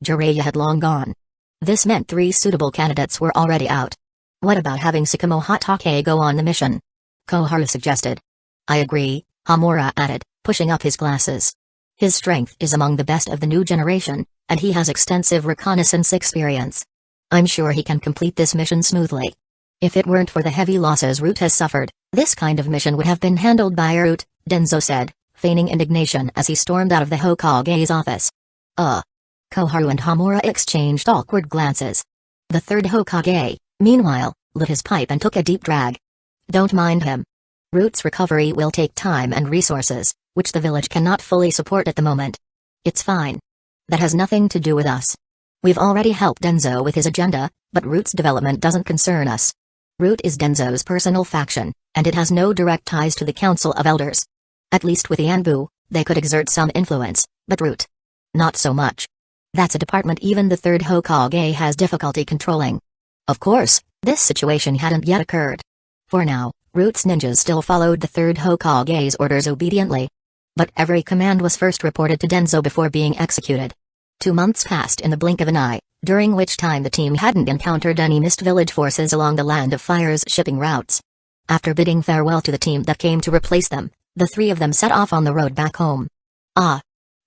Jiraiya had long gone. This meant 3 suitable candidates were already out. What about having Tsukumo Hatake go on the mission? Koharu suggested. I agree, Hamura added, pushing up his glasses. His strength is among the best of the new generation, and he has extensive reconnaissance experience. I'm sure he can complete this mission smoothly. If it weren't for the heavy losses Root has suffered, this kind of mission would have been handled by Root, Denzo said, feigning indignation as he stormed out of the Hokage's office. Koharu and Hamura exchanged awkward glances. The third Hokage, meanwhile, lit his pipe and took a deep drag. Don't mind him. Root's recovery will take time and resources, which the village cannot fully support at the moment. It's fine. That has nothing to do with us. We've already helped Denzo with his agenda, but Root's development doesn't concern us. Root is Denzo's personal faction, and it has no direct ties to the Council of Elders. At least with the Anbu, they could exert some influence, but Root. Not so much. That's a department even the third Hokage has difficulty controlling. Of course, this situation hadn't yet occurred. For now, Root's ninjas still followed the third Hokage's orders obediently. But every command was first reported to Denzo before being executed. 2 months passed in the blink of an eye, during which time the team hadn't encountered any Mist Village forces along the Land of Fire's shipping routes. After bidding farewell to the team that came to replace them, the 3 of them set off on the road back home.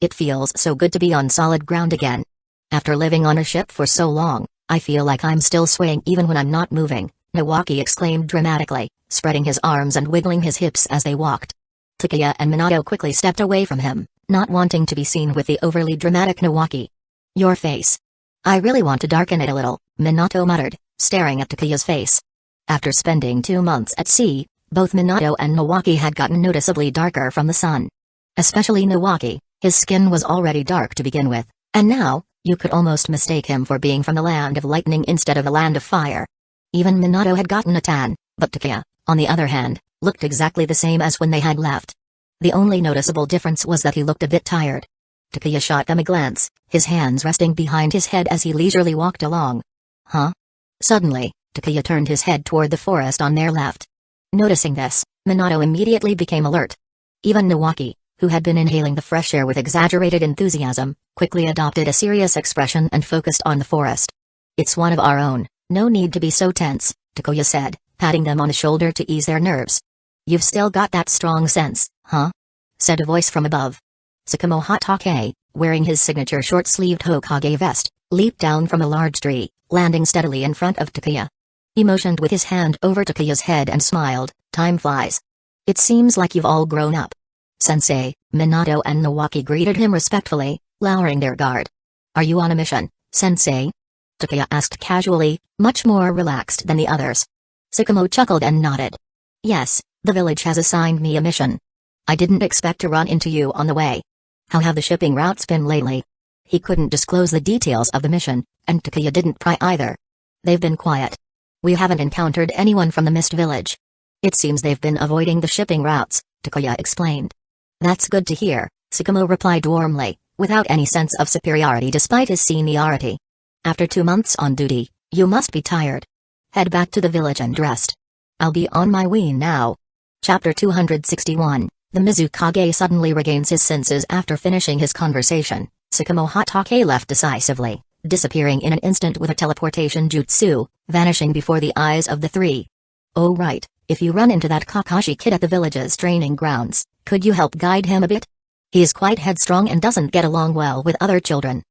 It feels so good to be on solid ground again. After living on a ship for so long, I feel like I'm still swaying even when I'm not moving, Nawaki exclaimed dramatically, spreading his arms and wiggling his hips as they walked. Takeya and Minato quickly stepped away from him, not wanting to be seen with the overly dramatic Nawaki. Your face. I really want to darken it a little, Minato muttered, staring at Takeya's face. After spending 2 months at sea, both Minato and Nawaki had gotten noticeably darker from the sun. Especially Nawaki, his skin was already dark to begin with, and now, you could almost mistake him for being from the Land of Lightning instead of the Land of Fire. Even Minato had gotten a tan, but Takeya, on the other hand, looked exactly the same as when they had left. The only noticeable difference was that he looked a bit tired. Takeya shot them a glance, his hands resting behind his head as he leisurely walked along. Huh? Suddenly, Takeya turned his head toward the forest on their left. Noticing this, Minato immediately became alert. Even Nawaki, who had been inhaling the fresh air with exaggerated enthusiasm, quickly adopted a serious expression and focused on the forest. It's one of our own, no need to be so tense, Takeya said, patting them on the shoulder to ease their nerves. You've still got that strong sense, huh? Said a voice from above. Tsukumo Hatake, wearing his signature short-sleeved Hokage vest, leaped down from a large tree, landing steadily in front of Takeya. He motioned with his hand over Takeya's head and smiled, time flies. It seems like you've all grown up. Sensei, Minato and Nawaki greeted him respectfully, lowering their guard. Are you on a mission, Sensei? Takeya asked casually, much more relaxed than the others. Tsukumo chuckled and nodded. Yes, the village has assigned me a mission. I didn't expect to run into you on the way. How have the shipping routes been lately? He couldn't disclose the details of the mission, and Takeya didn't pry either. They've been quiet. We haven't encountered anyone from the Mist Village. It seems they've been avoiding the shipping routes, Takeya explained. That's good to hear, Tsukumo replied warmly, without any sense of superiority despite his seniority. After 2 months on duty, you must be tired. Head back to the village and rest. I'll be on my way now. Chapter 261, The Mizukage suddenly regains his senses after finishing his conversation. Tsukumo Hatake left decisively, disappearing in an instant with a teleportation jutsu, vanishing before the eyes of the 3. Oh right, if you run into that Kakashi kid at the village's training grounds, could you help guide him a bit? He is quite headstrong and doesn't get along well with other children.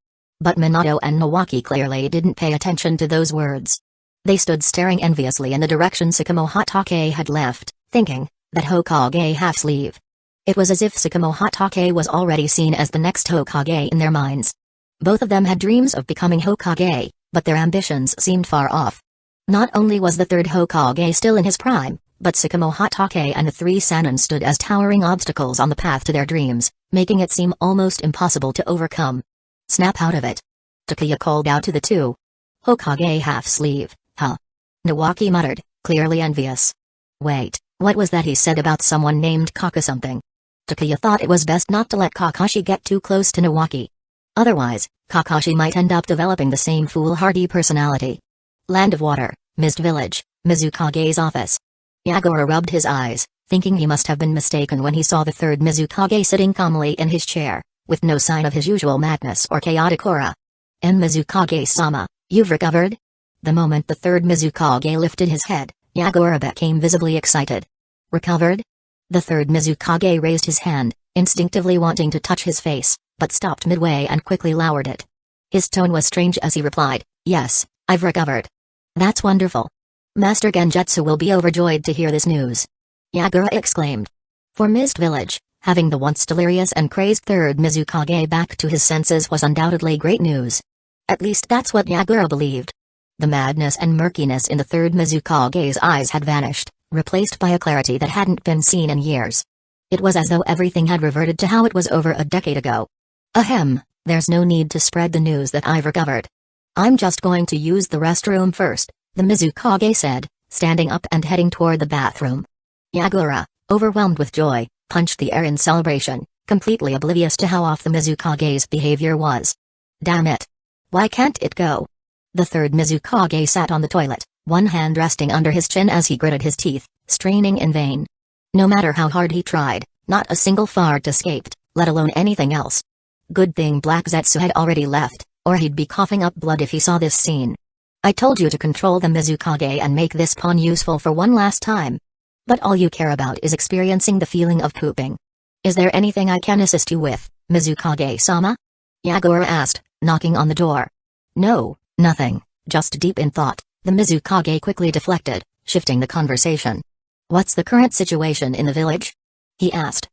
But Minato and Nawaki clearly didn't pay attention to those words. They stood staring enviously in the direction Tsukumo Hatake had left, thinking, that Hokage half-sleeve. It was as if Tsukumo Hatake was already seen as the next Hokage in their minds. Both of them had dreams of becoming Hokage, but their ambitions seemed far off. Not only was the third Hokage still in his prime, but Tsukumo Hatake and the 3 Sannin stood as towering obstacles on the path to their dreams, making it seem almost impossible to overcome. Snap out of it. Takeya called out to the 2. Hokage half-sleeve, huh? Nawaki muttered, clearly envious. Wait, what was that he said about someone named Kaka something? Takeya thought it was best not to let Kakashi get too close to Nawaki. Otherwise, Kakashi might end up developing the same foolhardy personality. Land of Water, Mist Village, Mizukage's office. Yagura rubbed his eyes, thinking he must have been mistaken when he saw the third Mizukage sitting calmly in his chair, with no sign of his usual madness or chaotic aura. Mizukage-sama, you've recovered? The moment the third Mizukage lifted his head, Yagura became visibly excited. Recovered? The third Mizukage raised his hand, instinctively wanting to touch his face, but stopped midway and quickly lowered it. His tone was strange as he replied, "Yes, I've recovered." "That's wonderful. Master Genjutsu will be overjoyed to hear this news," Yagura exclaimed. For Mist Village, having the once delirious and crazed third Mizukage back to his senses was undoubtedly great news. At least that's what Yagura believed. The madness and murkiness in the third Mizukage's eyes had vanished, replaced by a clarity that hadn't been seen in years. It was as though everything had reverted to how it was over a decade ago. "Ahem, there's no need to spread the news that I've recovered. I'm just going to use the restroom first," the Mizukage said, standing up and heading toward the bathroom. Yagura, overwhelmed with joy, punched the air in celebration, completely oblivious to how off the Mizukage's behavior was. "Damn it. Why can't it go?" The third Mizukage sat on the toilet, one hand resting under his chin as he gritted his teeth, straining in vain. No matter how hard he tried, not a single fart escaped, let alone anything else. Good thing Black Zetsu had already left, or he'd be coughing up blood if he saw this scene. "I told you to control the Mizukage and make this pawn useful for one last time. But all you care about is experiencing the feeling of pooping. Is there anything I can assist you with, Mizukage-sama?" Yagura asked, knocking on the door. "No, nothing, just deep in thought," the Mizukage quickly deflected, shifting the conversation. "What's the current situation in the village?" he asked.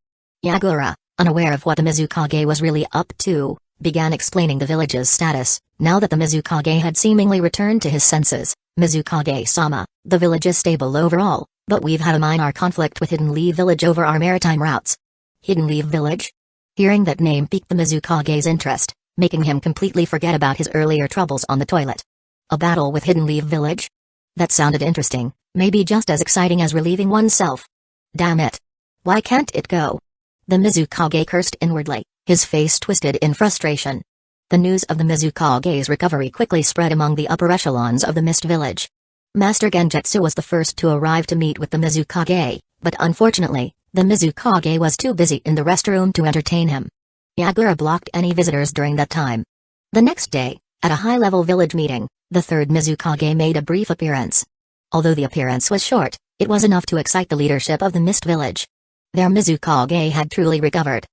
Yagura, unaware of what the Mizukage was really up to, began explaining the village's status. Now that the Mizukage had seemingly returned to his senses, "Mizukage-sama, the village is stable overall, but we've had a minor conflict with Hidden Leaf Village over our maritime routes." Hidden Leaf Village? Hearing that name piqued the Mizukage's interest, making him completely forget about his earlier troubles on the toilet. A battle with Hidden Leaf Village? That sounded interesting, maybe just as exciting as relieving oneself. Damn it. Why can't it go? The Mizukage cursed inwardly, his face twisted in frustration. The news of the Mizukage's recovery quickly spread among the upper echelons of the Mist Village. Master Genjutsu was the first to arrive to meet with the Mizukage, but unfortunately, the Mizukage was too busy in the restroom to entertain him. Yagura blocked any visitors during that time. The next day, at a high-level village meeting, the third Mizukage made a brief appearance. Although the appearance was short, it was enough to excite the leadership of the Mist Village. Their Mizukage had truly recovered.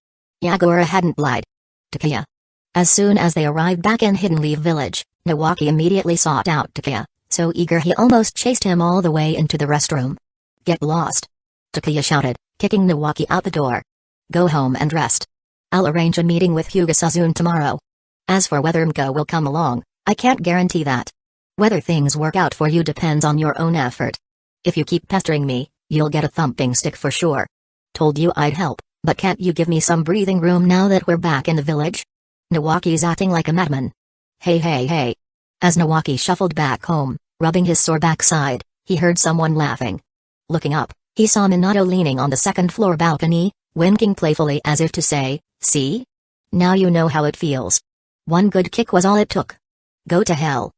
Yagura hadn't lied. Takeya. As soon as they arrived back in Hidden Leaf Village, Nawaki immediately sought out Takeya, so eager he almost chased him all the way into the restroom. "Get lost!" Takeya shouted, kicking Nawaki out the door. "Go home and rest. I'll arrange a meeting with Hyuga Sazune tomorrow. As for whether Mko will come along, I can't guarantee that. Whether things work out for you depends on your own effort. If you keep pestering me, you'll get a thumping stick for sure. Told you I'd help, but can't you give me some breathing room now that we're back in the village?" Nawaki's acting like a madman. Hey. As Nawaki shuffled back home, rubbing his sore backside, he heard someone laughing. Looking up, he saw Minato leaning on the second-floor balcony, winking playfully as if to say, "See? Now you know how it feels. One good kick was all it took. Go to hell."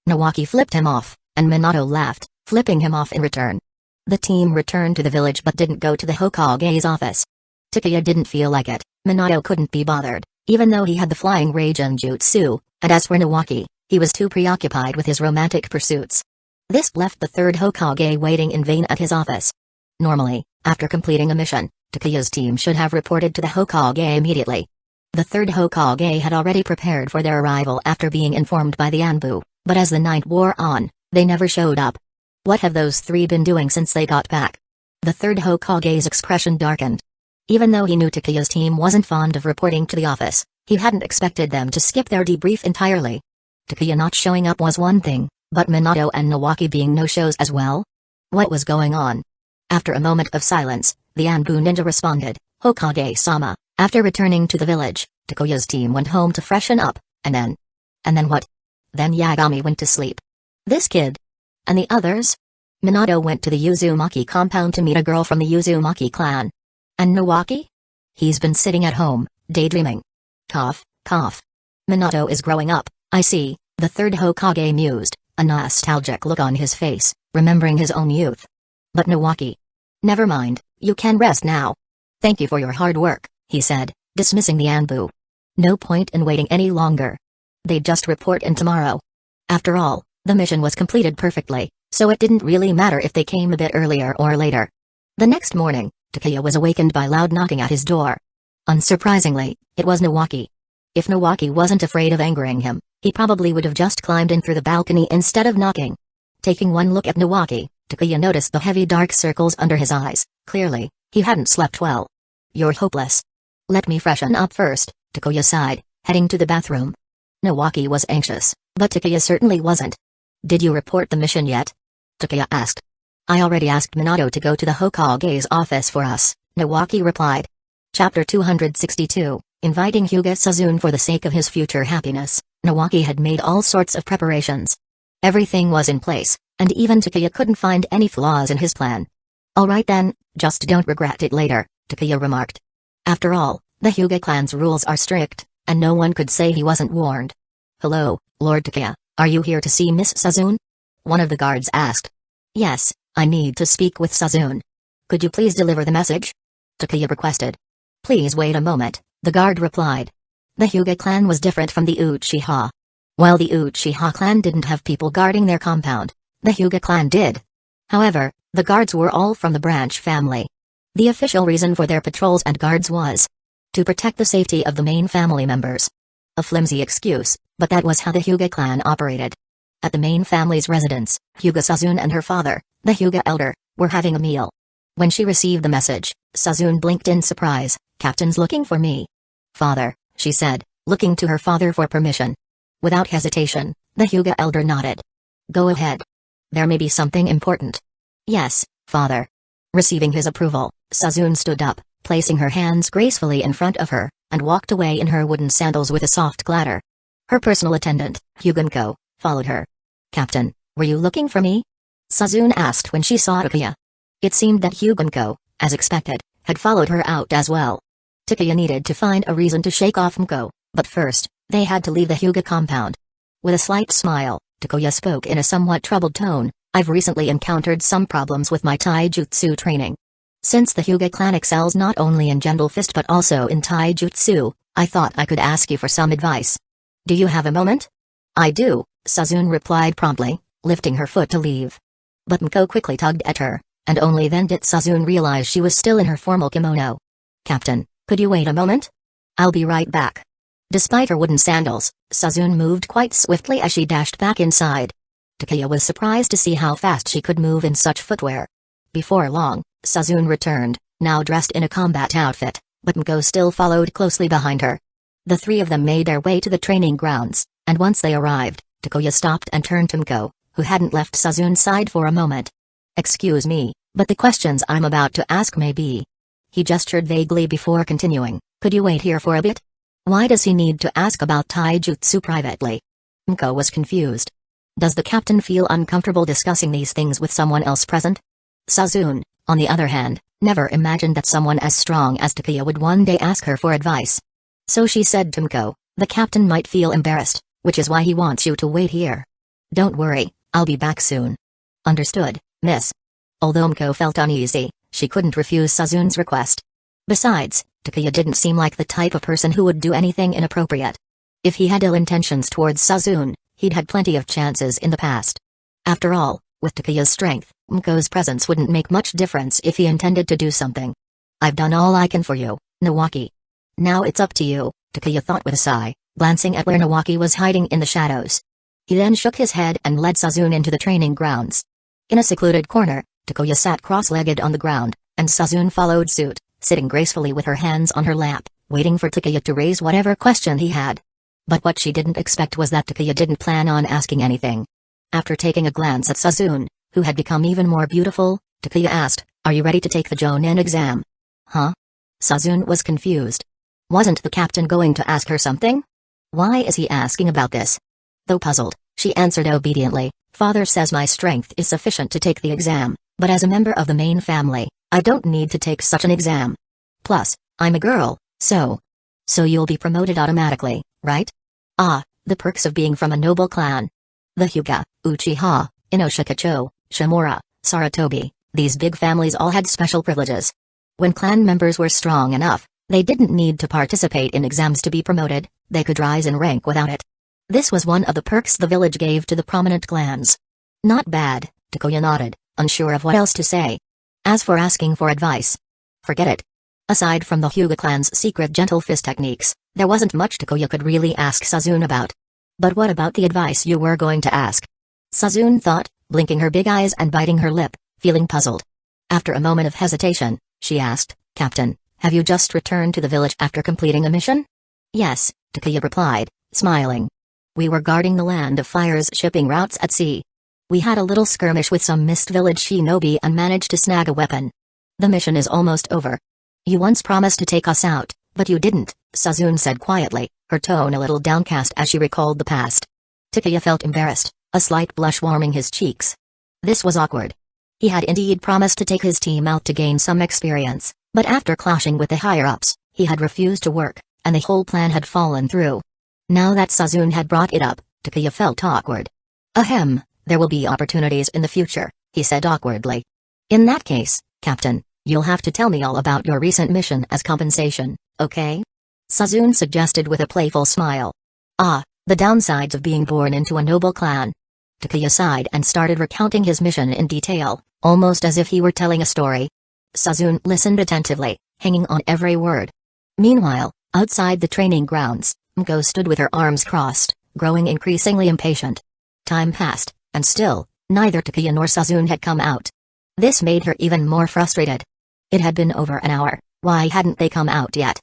Nawaki flipped him off, and Minato laughed, flipping him off in return. The team returned to the village but didn't go to the Hokage's office. Takeya didn't feel like it. Minato couldn't be bothered, even though he had the flying rage and jutsu, and as for Nawaki, he was too preoccupied with his romantic pursuits. This left the third Hokage waiting in vain at his office. Normally, after completing a mission, Takeya's team should have reported to the Hokage immediately. The third Hokage had already prepared for their arrival after being informed by the Anbu, but as the night wore on, they never showed up. What have those three been doing since they got back? The third Hokage's expression darkened. Even though he knew Takeya's team wasn't fond of reporting to the office, he hadn't expected them to skip their debrief entirely. Takeya not showing up was one thing, but Minato and Nawaki being no-shows as well? What was going on? After a moment of silence, the Anbu ninja responded, "Hokage-sama, after returning to the village, Takeya's team went home to freshen up, and then what? Then Yagami went to sleep. This kid? And the others?" Minato went to the Uzumaki compound to meet a girl from the Uzumaki clan. "And Nawaki? He's been sitting at home, daydreaming." Cough. Minato is growing up, I see, the third Hokage mused, a nostalgic look on his face, remembering his own youth. But Nawaki. Never mind, you can rest now. Thank you for your hard work, he said, dismissing the Anbu. No point in waiting any longer. They'd just report in tomorrow. After all, the mission was completed perfectly, so it didn't really matter if they came a bit earlier or later. The next morning, Takeya was awakened by loud knocking at his door. Unsurprisingly, it was Nawaki. If Nawaki wasn't afraid of angering him, he probably would have just climbed in through the balcony instead of knocking. Taking one look at Nawaki, Takeya noticed the heavy dark circles under his eyes. Clearly, he hadn't slept well. You're hopeless. Let me freshen up first, Takeya sighed, heading to the bathroom. Nawaki was anxious, but Takeya certainly wasn't. Did you report the mission yet? Takeya asked. I already asked Minato to go to the Hokage's office for us, Nawaki replied. Chapter 262, Inviting Hyuga Sazune for the sake of his future happiness. Nawaki had made all sorts of preparations. Everything was in place, and even Takeya couldn't find any flaws in his plan. Alright then, just don't regret it later, Takeya remarked. After all, the Hyuga clan's rules are strict, and no one could say he wasn't warned. Hello, Lord Takeya, are you here to see Miss Sazune? One of the guards asked. Yes, I need to speak with Sazune. Could you please deliver the message? Takeya requested. Please wait a moment, the guard replied. The Hyuga clan was different from the Uchiha. While the Uchiha clan didn't have people guarding their compound, the Hyuga clan did. However, the guards were all from the branch family. The official reason for their patrols and guards was to protect the safety of the main family members. A flimsy excuse, but that was how the Hyuga clan operated. At the main family's residence, Hyuga Sazune and her father, the Hyuga elder, were having a meal. When she received the message, Sazune blinked in surprise. Captain's looking for me. Father, she said, looking to her father for permission. Without hesitation, the Hyuga elder nodded. Go ahead. There may be something important. Yes, father. Receiving his approval, Sazune stood up, placing her hands gracefully in front of her, and walked away in her wooden sandals with a soft clatter. Her personal attendant, Hyugunko, followed her. Captain, were you looking for me? Sazune asked when she saw Takeya. It seemed that Hyugunko, as expected, had followed her out as well. Takeya needed to find a reason to shake off Mko, but first, they had to leave the Hyuga compound. With a slight smile, Takeya spoke in a somewhat troubled tone. I've recently encountered some problems with my taijutsu training. Since the Hyuga clan excels not only in Gentle Fist but also in taijutsu, I thought I could ask you for some advice. Do you have a moment? I do, Sazune replied promptly, lifting her foot to leave. But Mko quickly tugged at her, and only then did Sazune realize she was still in her formal kimono. Captain, could you wait a moment? I'll be right back. Despite her wooden sandals, Sazune moved quite swiftly as she dashed back inside. Takeya was surprised to see how fast she could move in such footwear. Before long, Sazune returned, now dressed in a combat outfit, but Mko still followed closely behind her. The three of them made their way to the training grounds, and once they arrived, Takeya stopped and turned to Mko, who hadn't left Sazune's side for a moment. Excuse me, but the questions I'm about to ask may be. He gestured vaguely before continuing, could you wait here for a bit? Why does he need to ask about taijutsu privately? Mko was confused. Does the captain feel uncomfortable discussing these things with someone else present? Sazune, on the other hand, never imagined that someone as strong as Takeya would one day ask her for advice. So she said to Mko, the captain might feel embarrassed, which is why he wants you to wait here. Don't worry, I'll be back soon. Understood, miss. Although Mko felt uneasy, she couldn't refuse Sazune's request. Besides, Takeya didn't seem like the type of person who would do anything inappropriate. If he had ill intentions towards Sazune, he'd had plenty of chances in the past. After all, with Takeya's strength, Mko's presence wouldn't make much difference if he intended to do something. I've done all I can for you, Nawaki. Now it's up to you, Takeya thought with a sigh, glancing at where Nawaki was hiding in the shadows. He then shook his head and led Sazune into the training grounds. In a secluded corner, Takeya sat cross-legged on the ground, and Sazune followed suit, sitting gracefully with her hands on her lap, waiting for Takeya to raise whatever question he had. But what she didn't expect was that Takeya didn't plan on asking anything. After taking a glance at Sazune, who had become even more beautiful, Takeya asked, are you ready to take the Jonin exam? Huh? Sazune was confused. Wasn't the captain going to ask her something? Why is he asking about this? Though puzzled, she answered obediently, Father says my strength is sufficient to take the exam, but as a member of the main family, I don't need to take such an exam. Plus, I'm a girl, so you'll be promoted automatically, right? Ah, the perks of being from a noble clan. The Hyuga, Uchiha, Inoshikacho, Shimura, Saratobi, these big families all had special privileges. When clan members were strong enough, they didn't need to participate in exams to be promoted, they could rise in rank without it. This was one of the perks the village gave to the prominent clans. Not bad, Takuya nodded, unsure of what else to say. As for asking for advice, forget it. Aside from the Hyuga clan's secret gentle fist techniques, there wasn't much Takuya could really ask Sazune about. But what about the advice you were going to ask? Sazune thought, blinking her big eyes and biting her lip, feeling puzzled. After a moment of hesitation, she asked, Captain, have you just returned to the village after completing a mission? Yes, Takuya replied, smiling. We were guarding the Land of Fire's shipping routes at sea. We had a little skirmish with some Mist Village shinobi and managed to snag a weapon. The mission is almost over. You once promised to take us out, but you didn't, Sazune said quietly, her tone a little downcast as she recalled the past. Takuya felt embarrassed, a slight blush warming his cheeks. This was awkward. He had indeed promised to take his team out to gain some experience, but after clashing with the higher-ups, he had refused to work, and the whole plan had fallen through. Now that Sazune had brought it up, Takuya felt awkward. Ahem, there will be opportunities in the future, he said awkwardly. In that case, Captain, you'll have to tell me all about your recent mission as compensation, okay? Sazune suggested with a playful smile. Ah, the downsides of being born into a noble clan. Takuya sighed and started recounting his mission in detail, almost as if he were telling a story. Sazune listened attentively, hanging on every word. Meanwhile, outside the training grounds, Miko stood with her arms crossed, growing increasingly impatient. Time passed, and still, neither Takuya nor Sazune had come out. This made her even more frustrated. It had been over an hour, why hadn't they come out yet?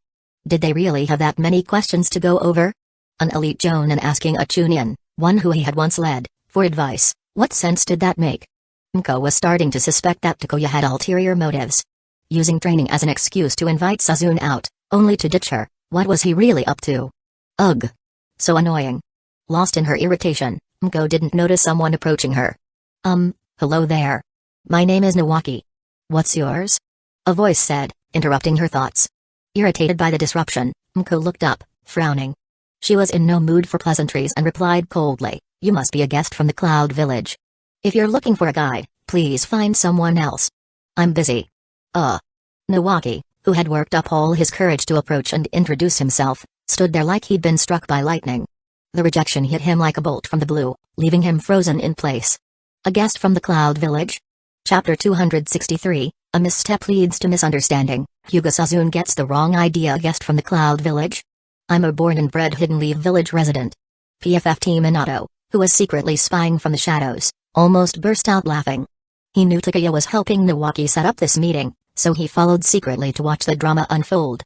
Did they really have that many questions to go over? An elite Jonin asking a Chunin, one who he had once led, for advice, what sense did that make? Miko was starting to suspect that Takuya had ulterior motives. Using training as an excuse to invite Sazune out, only to ditch her, what was he really up to? Ugh. So annoying. Lost in her irritation, Miko didn't notice someone approaching her. Hello there. My name is Nawaki. What's yours? A voice said, interrupting her thoughts. Irritated by the disruption, Miko looked up, frowning. She was in no mood for pleasantries and replied coldly, you must be a guest from the Cloud Village. If you're looking for a guide, please find someone else. I'm busy. Nawaki, who had worked up all his courage to approach and introduce himself, stood there like he'd been struck by lightning. The rejection hit him like a bolt from the blue, leaving him frozen in place. A guest from the Cloud Village? Chapter 263, A Misstep Leads to Misunderstanding. Hyuga Sazune gets the wrong idea. A guest from the Cloud Village? I'm a born and bred Hidden Leaf Village resident. PFFT Minato, who was secretly spying from the shadows, almost burst out laughing. He knew Takuya was helping Nawaki set up this meeting, so he followed secretly to watch the drama unfold.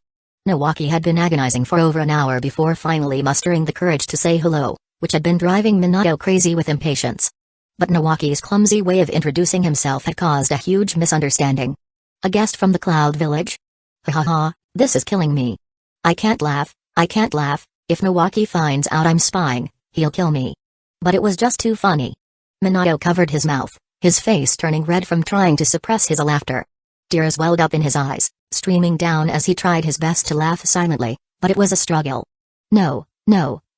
Nawaki had been agonizing for over an hour before finally mustering the courage to say hello, which had been driving Minato crazy with impatience. But Nawaki's clumsy way of introducing himself had caused a huge misunderstanding. A guest from the Cloud Village? Ha, this is killing me. I can't laugh. If Nawaki finds out I'm spying, he'll kill me. But it was just too funny. Minato covered his mouth, his face turning red from trying to suppress his laughter. Tears welled up in his eyes, streaming down as he tried his best to laugh silently, but it was a struggle. No,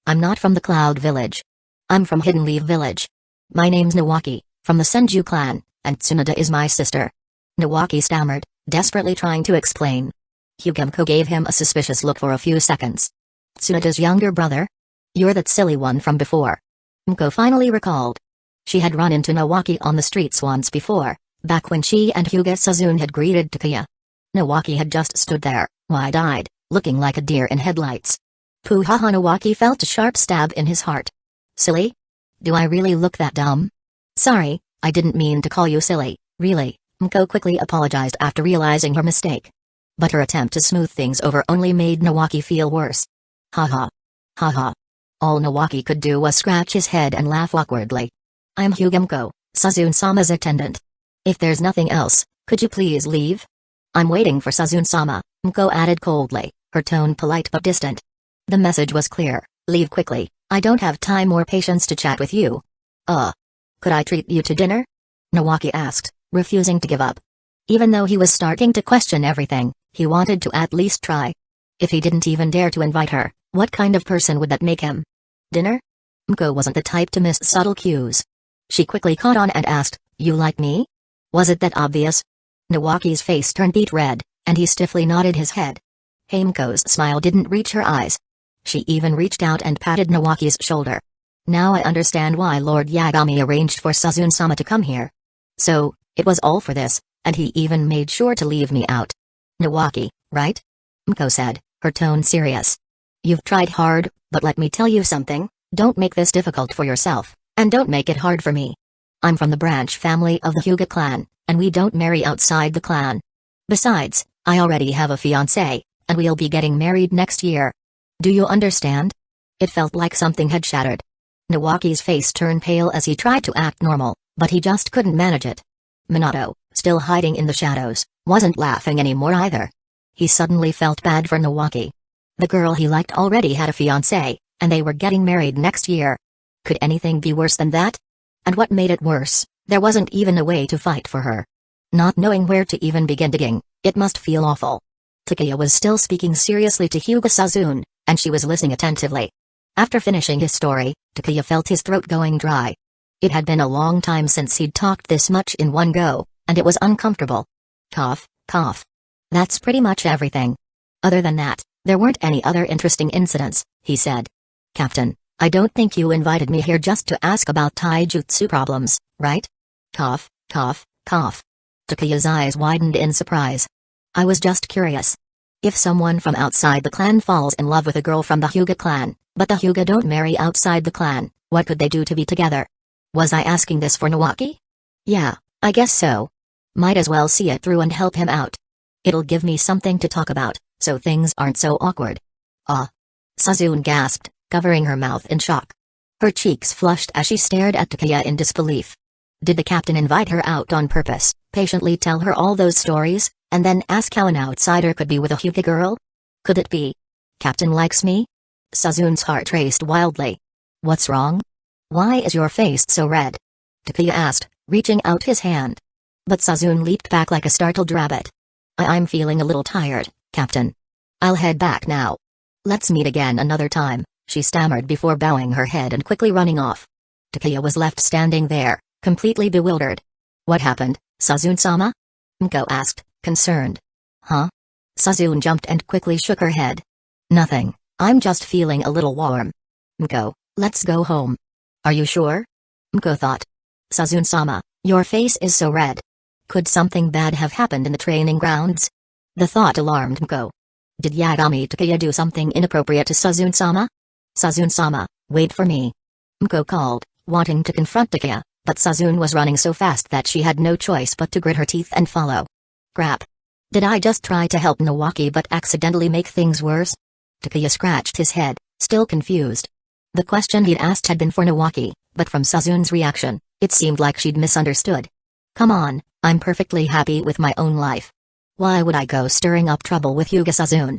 I'm not from the Cloud Village. I'm from Hidden Leaf Village. My name's Nawaki, from the Senju clan, and Tsunade is my sister. Nawaki stammered, desperately trying to explain. Hyuga gave him a suspicious look for a few seconds. Tsunade's younger brother? You're that silly one from before. Miko finally recalled. She had run into Nawaki on the streets once before, back when she and Hyuga Sazune had greeted Takuya. Nawaki had just stood there, wide-eyed, looking like a deer in headlights. Puhaha. Nawaki felt a sharp stab in his heart. Silly? Do I really look that dumb? Sorry, I didn't mean to call you silly, really, Miko quickly apologized after realizing her mistake. But her attempt to smooth things over only made Nawaki feel worse. Haha. All Nawaki could do was scratch his head and laugh awkwardly. I'm Hyuga, Sazune-sama's attendant. If there's nothing else, could you please leave? I'm waiting for Sazune-sama, Miko added coldly, her tone polite but distant. The message was clear, leave quickly, I don't have time or patience to chat with you. Could I treat you to dinner? Nawaki asked, refusing to give up. Even though he was starting to question everything, he wanted to at least try. If he didn't even dare to invite her, what kind of person would that make him? Dinner? Miko wasn't the type to miss subtle cues. She quickly caught on and asked, "You like me? Was it that obvious?" Nawaki's face turned beet red, and he stiffly nodded his head. Miko's smile didn't reach her eyes. She even reached out and patted Nawaki's shoulder. "Now I understand why Lord Yagami arranged for Sazune-sama to come here. So, it was all for this, and he even made sure to leave me out. Nawaki, right?" Miko said, her tone serious. "You've tried hard, but let me tell you something, don't make this difficult for yourself, and don't make it hard for me. I'm from the branch family of the Hyuga clan, and we don't marry outside the clan. Besides, I already have a fiancé, and we'll be getting married next year. Do you understand?" It felt like something had shattered. Nawaki's face turned pale as he tried to act normal, but he just couldn't manage it. Minato, still hiding in the shadows, wasn't laughing anymore either. He suddenly felt bad for Nawaki. The girl he liked already had a fiancé, and they were getting married next year. Could anything be worse than that? And what made it worse, there wasn't even a way to fight for her. Not knowing where to even begin digging, it must feel awful. Takeya was still speaking seriously to Hyuga Sazune, and she was listening attentively. After finishing his story, Takeya felt his throat going dry. It had been a long time since he'd talked this much in one go, and it was uncomfortable. Cough, cough. "That's pretty much everything. Other than that, there weren't any other interesting incidents," he said. "Captain, I don't think you invited me here just to ask about taijutsu problems, right?" Cough, cough, cough. Takeya's eyes widened in surprise. "I was just curious. If someone from outside the clan falls in love with a girl from the Hyuga clan, but the Hyuga don't marry outside the clan, what could they do to be together? Was I asking this for Nawaki? Yeah, I guess so. Might as well see it through and help him out. It'll give me something to talk about, so things aren't so awkward." "Ah." Sazune gasped, covering her mouth in shock. Her cheeks flushed as she stared at Takeya in disbelief. Did the captain invite her out on purpose, patiently tell her all those stories, and then ask how an outsider could be with a Hyuga girl? Could it be? "Captain likes me?" Sazune's heart raced wildly. "What's wrong? Why is your face so red?" Takeya asked, reaching out his hand. But Sazune leaped back like a startled rabbit. I'm feeling a little tired, Captain. I'll head back now. Let's meet again another time," she stammered before bowing her head and quickly running off. Takeya was left standing there, completely bewildered. "What happened, Sazune-sama?" Miko asked, concerned. "Huh?" Sazune jumped and quickly shook her head. "Nothing, I'm just feeling a little warm." "Miko, let's go home." "Are you sure?" Miko thought. "Sazune-sama, your face is so red. Could something bad have happened in the training grounds?" The thought alarmed Miko. Did Yagami Takeya do something inappropriate to Sazune-sama? "Sazune-sama, wait for me." Miko called, wanting to confront Takeya, but Sazune was running so fast that she had no choice but to grit her teeth and follow. Crap. Did I just try to help Nawaki but accidentally make things worse? Takeya scratched his head, still confused. The question he'd asked had been for Nawaki, but from Sazune's reaction, it seemed like she'd misunderstood. Come on, I'm perfectly happy with my own life. Why would I go stirring up trouble with Hyuga Sazune?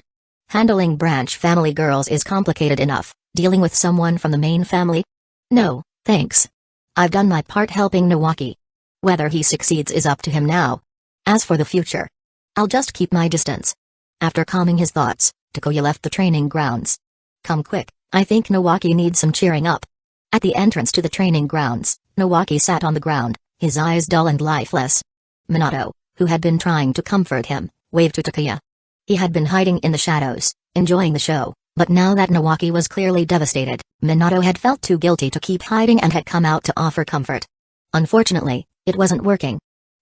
Handling branch family girls is complicated enough, dealing with someone from the main family? No, thanks. I've done my part helping Nawaki. Whether he succeeds is up to him now. As for the future, I'll just keep my distance. After calming his thoughts, Takeya left the training grounds. Come quick, I think Nawaki needs some cheering up. At the entrance to the training grounds, Nawaki sat on the ground, his eyes dull and lifeless. Minato, who had been trying to comfort him, waved to Takeya. He had been hiding in the shadows, enjoying the show, but now that Nawaki was clearly devastated, Minato had felt too guilty to keep hiding and had come out to offer comfort. Unfortunately, it wasn't working.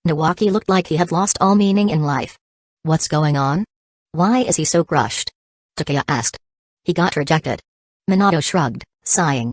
Nawaki looked like he had lost all meaning in life. What's going on? Why is he so crushed? Takeya asked. He got rejected. Minato shrugged, sighing.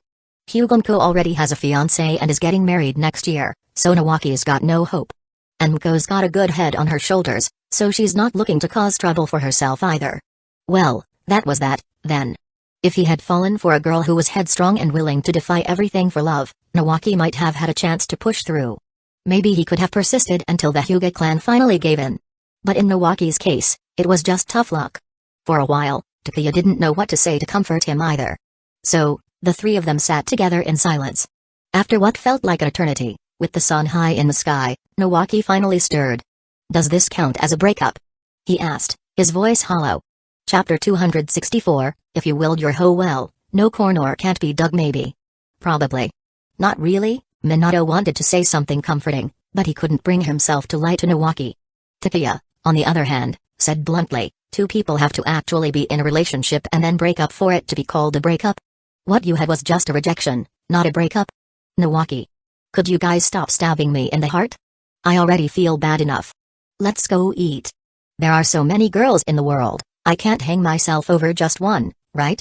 Hyugonko already has a fiancé and is getting married next year, so Nawaki's got no hope. And Miko's got a good head on her shoulders, so she's not looking to cause trouble for herself either. Well, that was that, then. If he had fallen for a girl who was headstrong and willing to defy everything for love, Nawaki might have had a chance to push through. Maybe he could have persisted until the Hyuga clan finally gave in. But in Nawaki's case, it was just tough luck. For a while, Takeya didn't know what to say to comfort him either. So, the three of them sat together in silence. After what felt like an eternity, with the sun high in the sky, Nawaki finally stirred. Does this count as a breakup? He asked, his voice hollow. Chapter 264, If you willed your hoe well, no corner can't be dug maybe. Probably. Not really. Minato wanted to say something comforting, but he couldn't bring himself to lie to Nawaki. Takuya, on the other hand, said bluntly, two people have to actually be in a relationship and then break up for it to be called a breakup. What you had was just a rejection, not a breakup. Nawaki. Could you guys stop stabbing me in the heart? I already feel bad enough. Let's go eat. There are so many girls in the world, I can't hang myself over just one, right?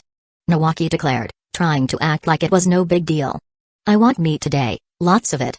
Nawaki declared, trying to act like it was no big deal. I want meat today, lots of it.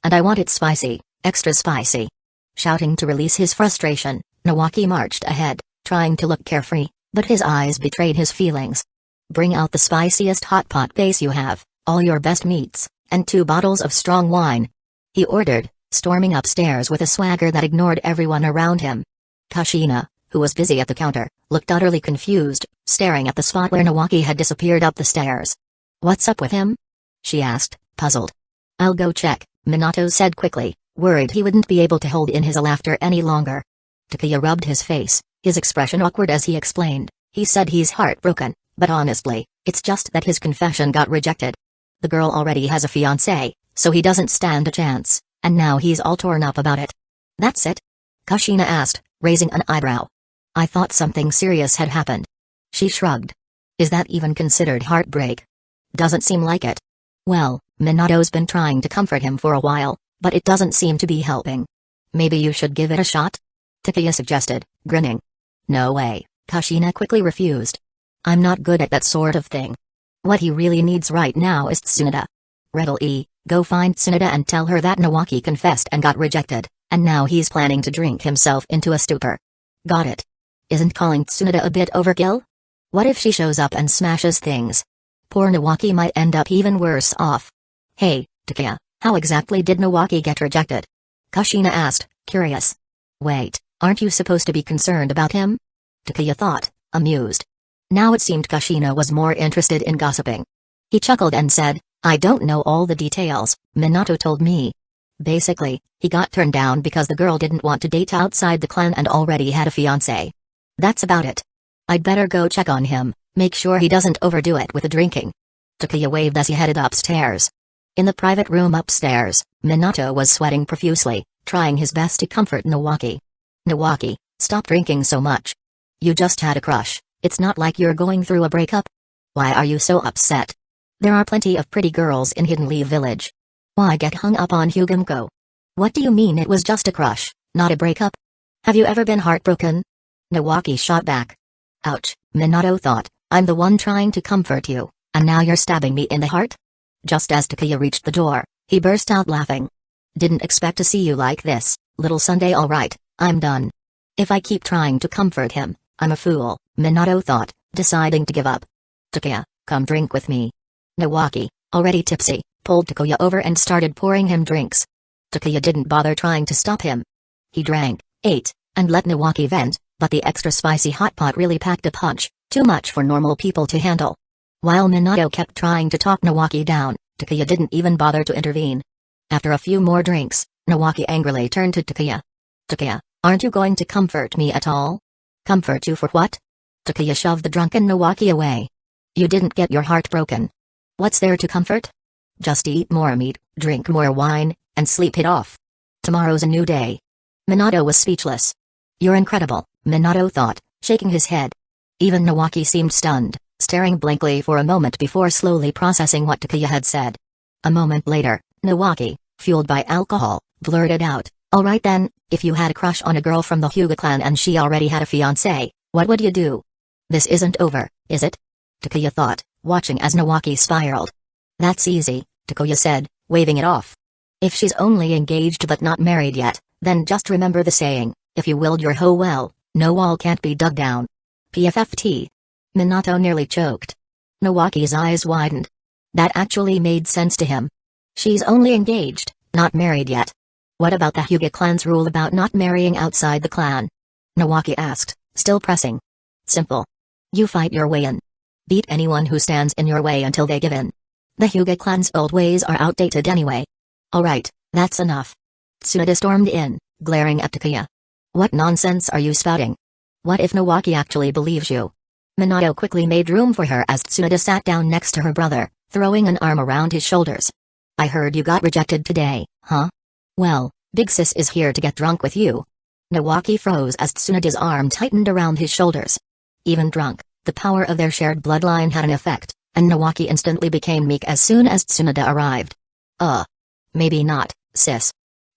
And I want it spicy, extra spicy. Shouting to release his frustration, Nawaki marched ahead, trying to look carefree, but his eyes betrayed his feelings. Bring out the spiciest hot pot base you have, all your best meats, and 2 bottles of strong wine. He ordered, storming upstairs with a swagger that ignored everyone around him. Kushina, who was busy at the counter, looked utterly confused, staring at the spot where Nawaki had disappeared up the stairs. What's up with him? She asked, puzzled. I'll go check, Minato said quickly, worried he wouldn't be able to hold in his laughter any longer. Takuya rubbed his face, his expression awkward as he explained. He said he's heartbroken, but honestly, it's just that his confession got rejected. The girl already has a fiancé, so he doesn't stand a chance, and now he's all torn up about it. That's it? Kushina asked, raising an eyebrow. I thought something serious had happened. She shrugged. Is that even considered heartbreak? Doesn't seem like it. Well, Minato's been trying to comfort him for a while, but it doesn't seem to be helping. Maybe you should give it a shot? Takuya suggested, grinning. No way, Kushina quickly refused. I'm not good at that sort of thing. What he really needs right now is Tsunade. Riddle E, go find Tsunade and tell her that Nawaki confessed and got rejected, and now he's planning to drink himself into a stupor. Got it. Isn't calling Tsunade a bit overkill? What if she shows up and smashes things? Poor Nawaki might end up even worse off. Hey, Takuya, how exactly did Nawaki get rejected? Kushina asked, curious. Wait, aren't you supposed to be concerned about him? Takuya thought, amused. Now it seemed Kushina was more interested in gossiping. He chuckled and said, I don't know all the details, Minato told me. Basically, he got turned down because the girl didn't want to date outside the clan and already had a fiancé. That's about it. I'd better go check on him, make sure he doesn't overdo it with the drinking. Takuya waved as he headed upstairs. In the private room upstairs, Minato was sweating profusely, trying his best to comfort Nawaki. Nawaki, stop drinking so much. You just had a crush, it's not like you're going through a breakup. Why are you so upset? There are plenty of pretty girls in Hidden Leaf Village. Why get hung up on Hugumko? What do you mean it was just a crush, not a breakup? Have you ever been heartbroken? Nawaki shot back. Ouch, Minato thought, I'm the one trying to comfort you, and now you're stabbing me in the heart? Just as Takuya reached the door, he burst out laughing. Didn't expect to see you like this, little Sunday. Alright, I'm done. If I keep trying to comfort him, I'm a fool, Minato thought, deciding to give up. Takuya, come drink with me. Nawaki, already tipsy, pulled Takuya over and started pouring him drinks. Takuya didn't bother trying to stop him. He drank, ate, and let Nawaki vent, but the extra spicy hot pot really packed a punch, too much for normal people to handle. While Minato kept trying to talk Nawaki down, Takuya didn't even bother to intervene. After a few more drinks, Nawaki angrily turned to Takuya. Takuya, aren't you going to comfort me at all? Comfort you for what? Takuya shoved the drunken Nawaki away. You didn't get your heart broken. What's there to comfort? Just eat more meat, drink more wine, and sleep it off. Tomorrow's a new day. Minato was speechless. You're incredible, Minato thought, shaking his head. Even Nawaki seemed stunned, staring blankly for a moment before slowly processing what Takuya had said. A moment later, Nawaki, fueled by alcohol, blurted out, alright then, if you had a crush on a girl from the Hyuga clan and she already had a fiancé, what would you do? This isn't over, is it? Takuya thought, watching as Nawaki spiraled. That's easy, Takuya said, waving it off. If she's only engaged but not married yet, then just remember the saying, if you willed your hoe well, no wall can't be dug down. PFFT. Minato nearly choked. Nawaki's eyes widened. That actually made sense to him. She's only engaged, not married yet. What about the Hyuga clan's rule about not marrying outside the clan? Nawaki asked, still pressing. Simple. You fight your way in. Beat anyone who stands in your way until they give in. The Hyuga clan's old ways are outdated anyway. Alright, that's enough. Tsunade stormed in, glaring at Takuya. What nonsense are you spouting? What if Nawaki actually believes you? Minato quickly made room for her as Tsunade sat down next to her brother, throwing an arm around his shoulders. I heard you got rejected today, huh? Well, Big Sis is here to get drunk with you. Nawaki froze as Tsunoda's arm tightened around his shoulders. Even drunk, the power of their shared bloodline had an effect, and Nawaki instantly became meek as soon as Tsunoda arrived. Maybe not, sis.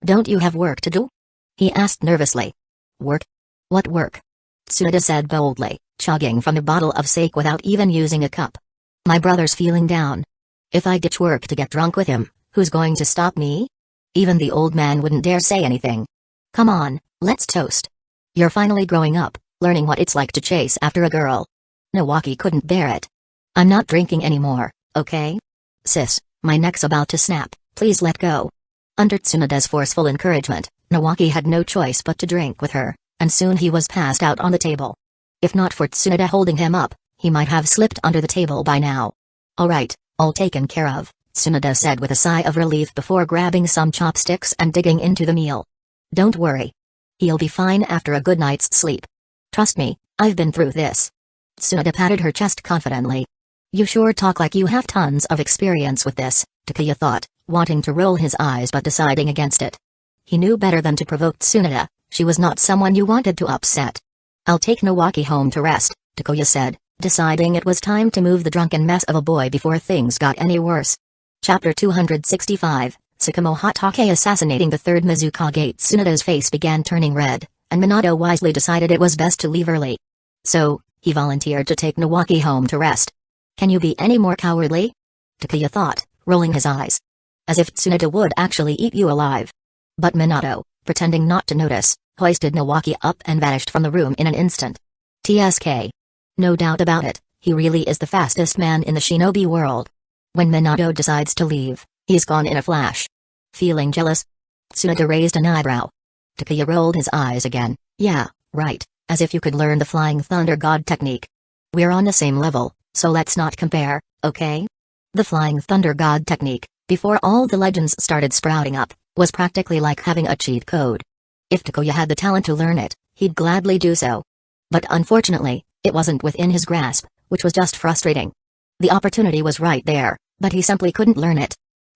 Don't you have work to do? He asked nervously. Work? What work? Tsunoda said boldly, chugging from a bottle of sake without even using a cup. My brother's feeling down. If I ditch work to get drunk with him, who's going to stop me? Even the old man wouldn't dare say anything. Come on, let's toast. You're finally growing up, learning what it's like to chase after a girl. Nawaki couldn't bear it. I'm not drinking anymore, okay? Sis, my neck's about to snap, please let go. Under Tsunoda's forceful encouragement, Nawaki had no choice but to drink with her, and soon he was passed out on the table. If not for Tsunoda holding him up, he might have slipped under the table by now. Alright, all taken care of, Tsunoda said with a sigh of relief before grabbing some chopsticks and digging into the meal. Don't worry. He'll be fine after a good night's sleep. Trust me, I've been through this. Tsunoda patted her chest confidently. You sure talk like you have tons of experience with this, Takuya thought, wanting to roll his eyes but deciding against it. He knew better than to provoke Tsunoda. She was not someone you wanted to upset. I'll take Nawaki home to rest, Takuya said, deciding it was time to move the drunken mess of a boy before things got any worse. Chapter 265, Tsukumo Hatake assassinating the third Mizukage. Tsunoda's face began turning red, and Minato wisely decided it was best to leave early. So, he volunteered to take Nawaki home to rest. Can you be any more cowardly? Takuya thought, rolling his eyes. As if Tsunoda would actually eat you alive. But Minato, pretending not to notice, hoisted Nawaki up and vanished from the room in an instant. TSK. No doubt about it, he really is the fastest man in the shinobi world. When Minato decides to leave, he's gone in a flash. Feeling jealous? Tsunoda raised an eyebrow. Takuya rolled his eyes again. Yeah, right, as if you could learn the Flying Thunder God technique. We're on the same level, so let's not compare, okay? The Flying Thunder God technique, before all the legends started sprouting up, was practically like having a cheat code. If Takuya had the talent to learn it, he'd gladly do so. But unfortunately, it wasn't within his grasp, which was just frustrating. The opportunity was right there, but he simply couldn't learn it.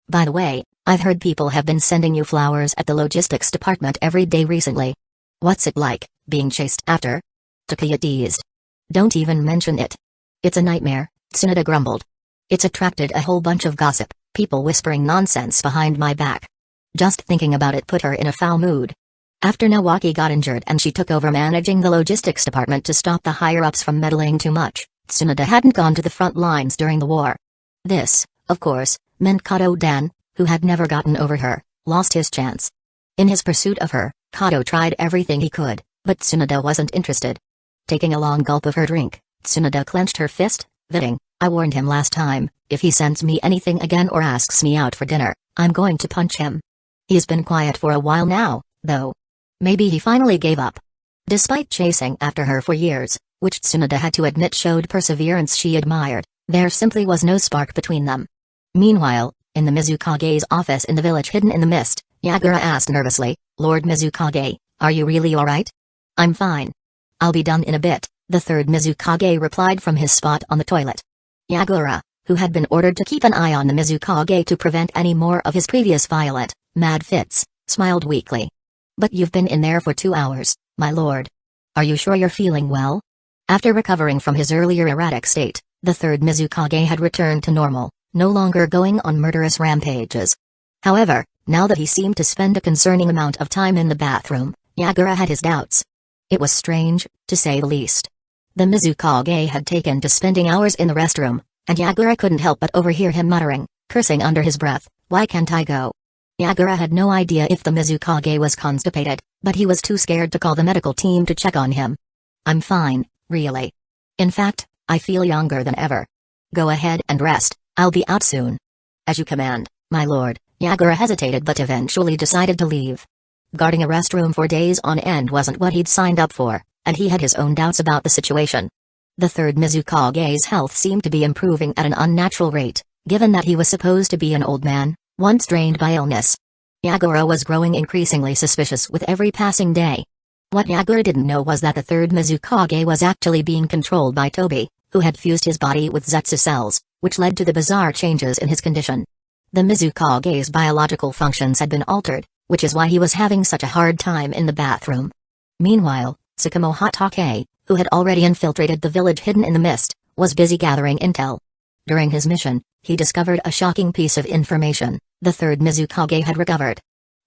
By the way, I've heard people have been sending you flowers at the logistics department every day recently. What's it like, being chased after? Takuya teased. Don't even mention it. It's a nightmare, Tsunoda grumbled. It's attracted a whole bunch of gossip, people whispering nonsense behind my back. Just thinking about it put her in a foul mood. After Nawaki got injured and she took over managing the logistics department to stop the higher-ups from meddling too much, Tsunoda hadn't gone to the front lines during the war. This, of course, meant Kato-dan, who had never gotten over her, lost his chance. In his pursuit of her, Kato tried everything he could, but Tsunoda wasn't interested. Taking a long gulp of her drink, Tsunoda clenched her fist, vetting, I warned him last time, if he sends me anything again or asks me out for dinner, I'm going to punch him. He's been quiet for a while now, though. Maybe he finally gave up. Despite chasing after her for years, which Tsunoda had to admit showed perseverance she admired, there simply was no spark between them. Meanwhile, in the Mizukage's office in the village hidden in the mist, Yagura asked nervously, Lord Mizukage, are you really alright? I'm fine. I'll be done in a bit, the third Mizukage replied from his spot on the toilet. Yagura, who had been ordered to keep an eye on the Mizukage to prevent any more of his previous violent, mad fits, smiled weakly. But you've been in there for 2 hours, my lord. Are you sure you're feeling well? After recovering from his earlier erratic state, the third Mizukage had returned to normal, no longer going on murderous rampages. However, now that he seemed to spend a concerning amount of time in the bathroom, Yagura had his doubts. It was strange, to say the least. The Mizukage had taken to spending hours in the restroom, and Yagura couldn't help but overhear him muttering, cursing under his breath, why can't I go? Yagura had no idea if the Mizukage was constipated, but he was too scared to call the medical team to check on him. I'm fine, really. In fact, I feel younger than ever. Go ahead and rest, I'll be out soon. As you command, my lord. Yagura hesitated but eventually decided to leave. Guarding a restroom for days on end wasn't what he'd signed up for, and he had his own doubts about the situation. The third Mizukage's health seemed to be improving at an unnatural rate, given that he was supposed to be an old man, once drained by illness. Yagura was growing increasingly suspicious with every passing day. What Yagura didn't know was that the third Mizukage was actually being controlled by Toby, who had fused his body with Zetsu cells, which led to the bizarre changes in his condition. The Mizukage's biological functions had been altered, which is why he was having such a hard time in the bathroom. Meanwhile, Tsukumo Hatake, who had already infiltrated the village hidden in the mist, was busy gathering intel. During his mission, he discovered a shocking piece of information: the third Mizukage had recovered.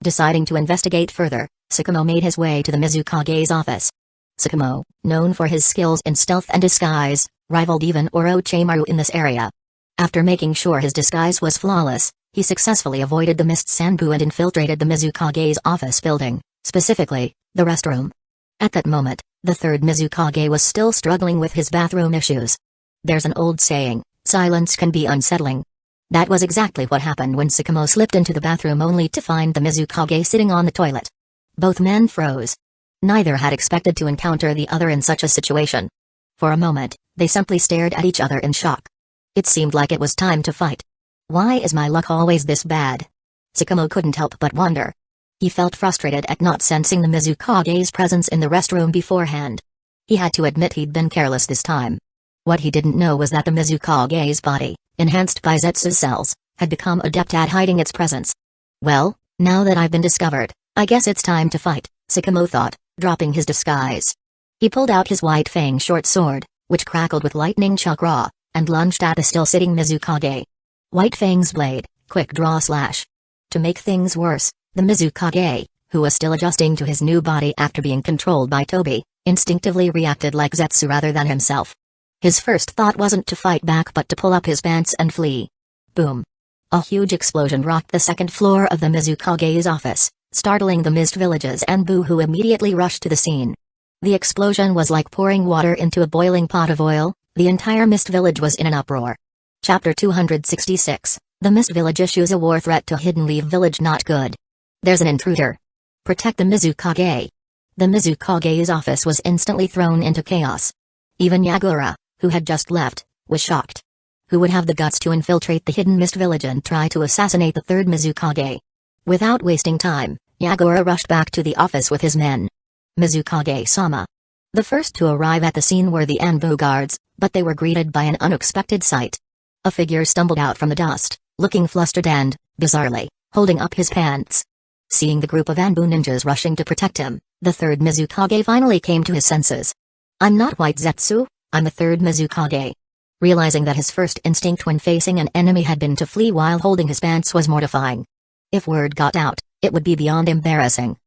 Deciding to investigate further, Tsukumo made his way to the Mizukage's office. Tsukumo, known for his skills in stealth and disguise, rivaled even Orochimaru in this area. After making sure his disguise was flawless, he successfully avoided the mist Sanbu and infiltrated the Mizukage's office building, specifically, the restroom. At that moment, the third Mizukage was still struggling with his bathroom issues. There's an old saying, silence can be unsettling. That was exactly what happened when Tsukumo slipped into the bathroom only to find the Mizukage sitting on the toilet. Both men froze. Neither had expected to encounter the other in such a situation. For a moment, they simply stared at each other in shock. It seemed like it was time to fight. Why is my luck always this bad? Tsukumo couldn't help but wonder. He felt frustrated at not sensing the Mizukage's presence in the restroom beforehand. He had to admit he'd been careless this time. What he didn't know was that the Mizukage's body, enhanced by Zetsu's cells, had become adept at hiding its presence. Well, now that I've been discovered, I guess it's time to fight, Tsukumo thought, dropping his disguise. He pulled out his white fang short sword, which crackled with lightning chakra, and lunged at the still-sitting Mizukage. White Fang's blade, quick draw slash. To make things worse, the Mizukage, who was still adjusting to his new body after being controlled by Tobi, instinctively reacted like Zetsu rather than himself. His first thought wasn't to fight back but to pull up his pants and flee. Boom. A huge explosion rocked the second floor of the Mizukage's office, startling the Mist Village's Anbu, who immediately rushed to the scene. The explosion was like pouring water into a boiling pot of oil. The entire Mist Village was in an uproar. Chapter 266, The Mist Village issues a war threat to Hidden Leaf Village. Not good. There's an intruder. Protect the Mizukage. The Mizukage's office was instantly thrown into chaos. Even Yagura, who had just left, was shocked. Who would have the guts to infiltrate the hidden Mist Village and try to assassinate the third Mizukage? Without wasting time, Yagura rushed back to the office with his men. Mizukage-sama. The first to arrive at the scene were the Anbu guards, but they were greeted by an unexpected sight. A figure stumbled out from the dust, looking flustered and, bizarrely, holding up his pants. Seeing the group of Anbu ninjas rushing to protect him, the third Mizukage finally came to his senses. I'm not White Zetsu, I'm the third Mizukage. Realizing that his first instinct when facing an enemy had been to flee while holding his pants was mortifying. If word got out, it would be beyond embarrassing.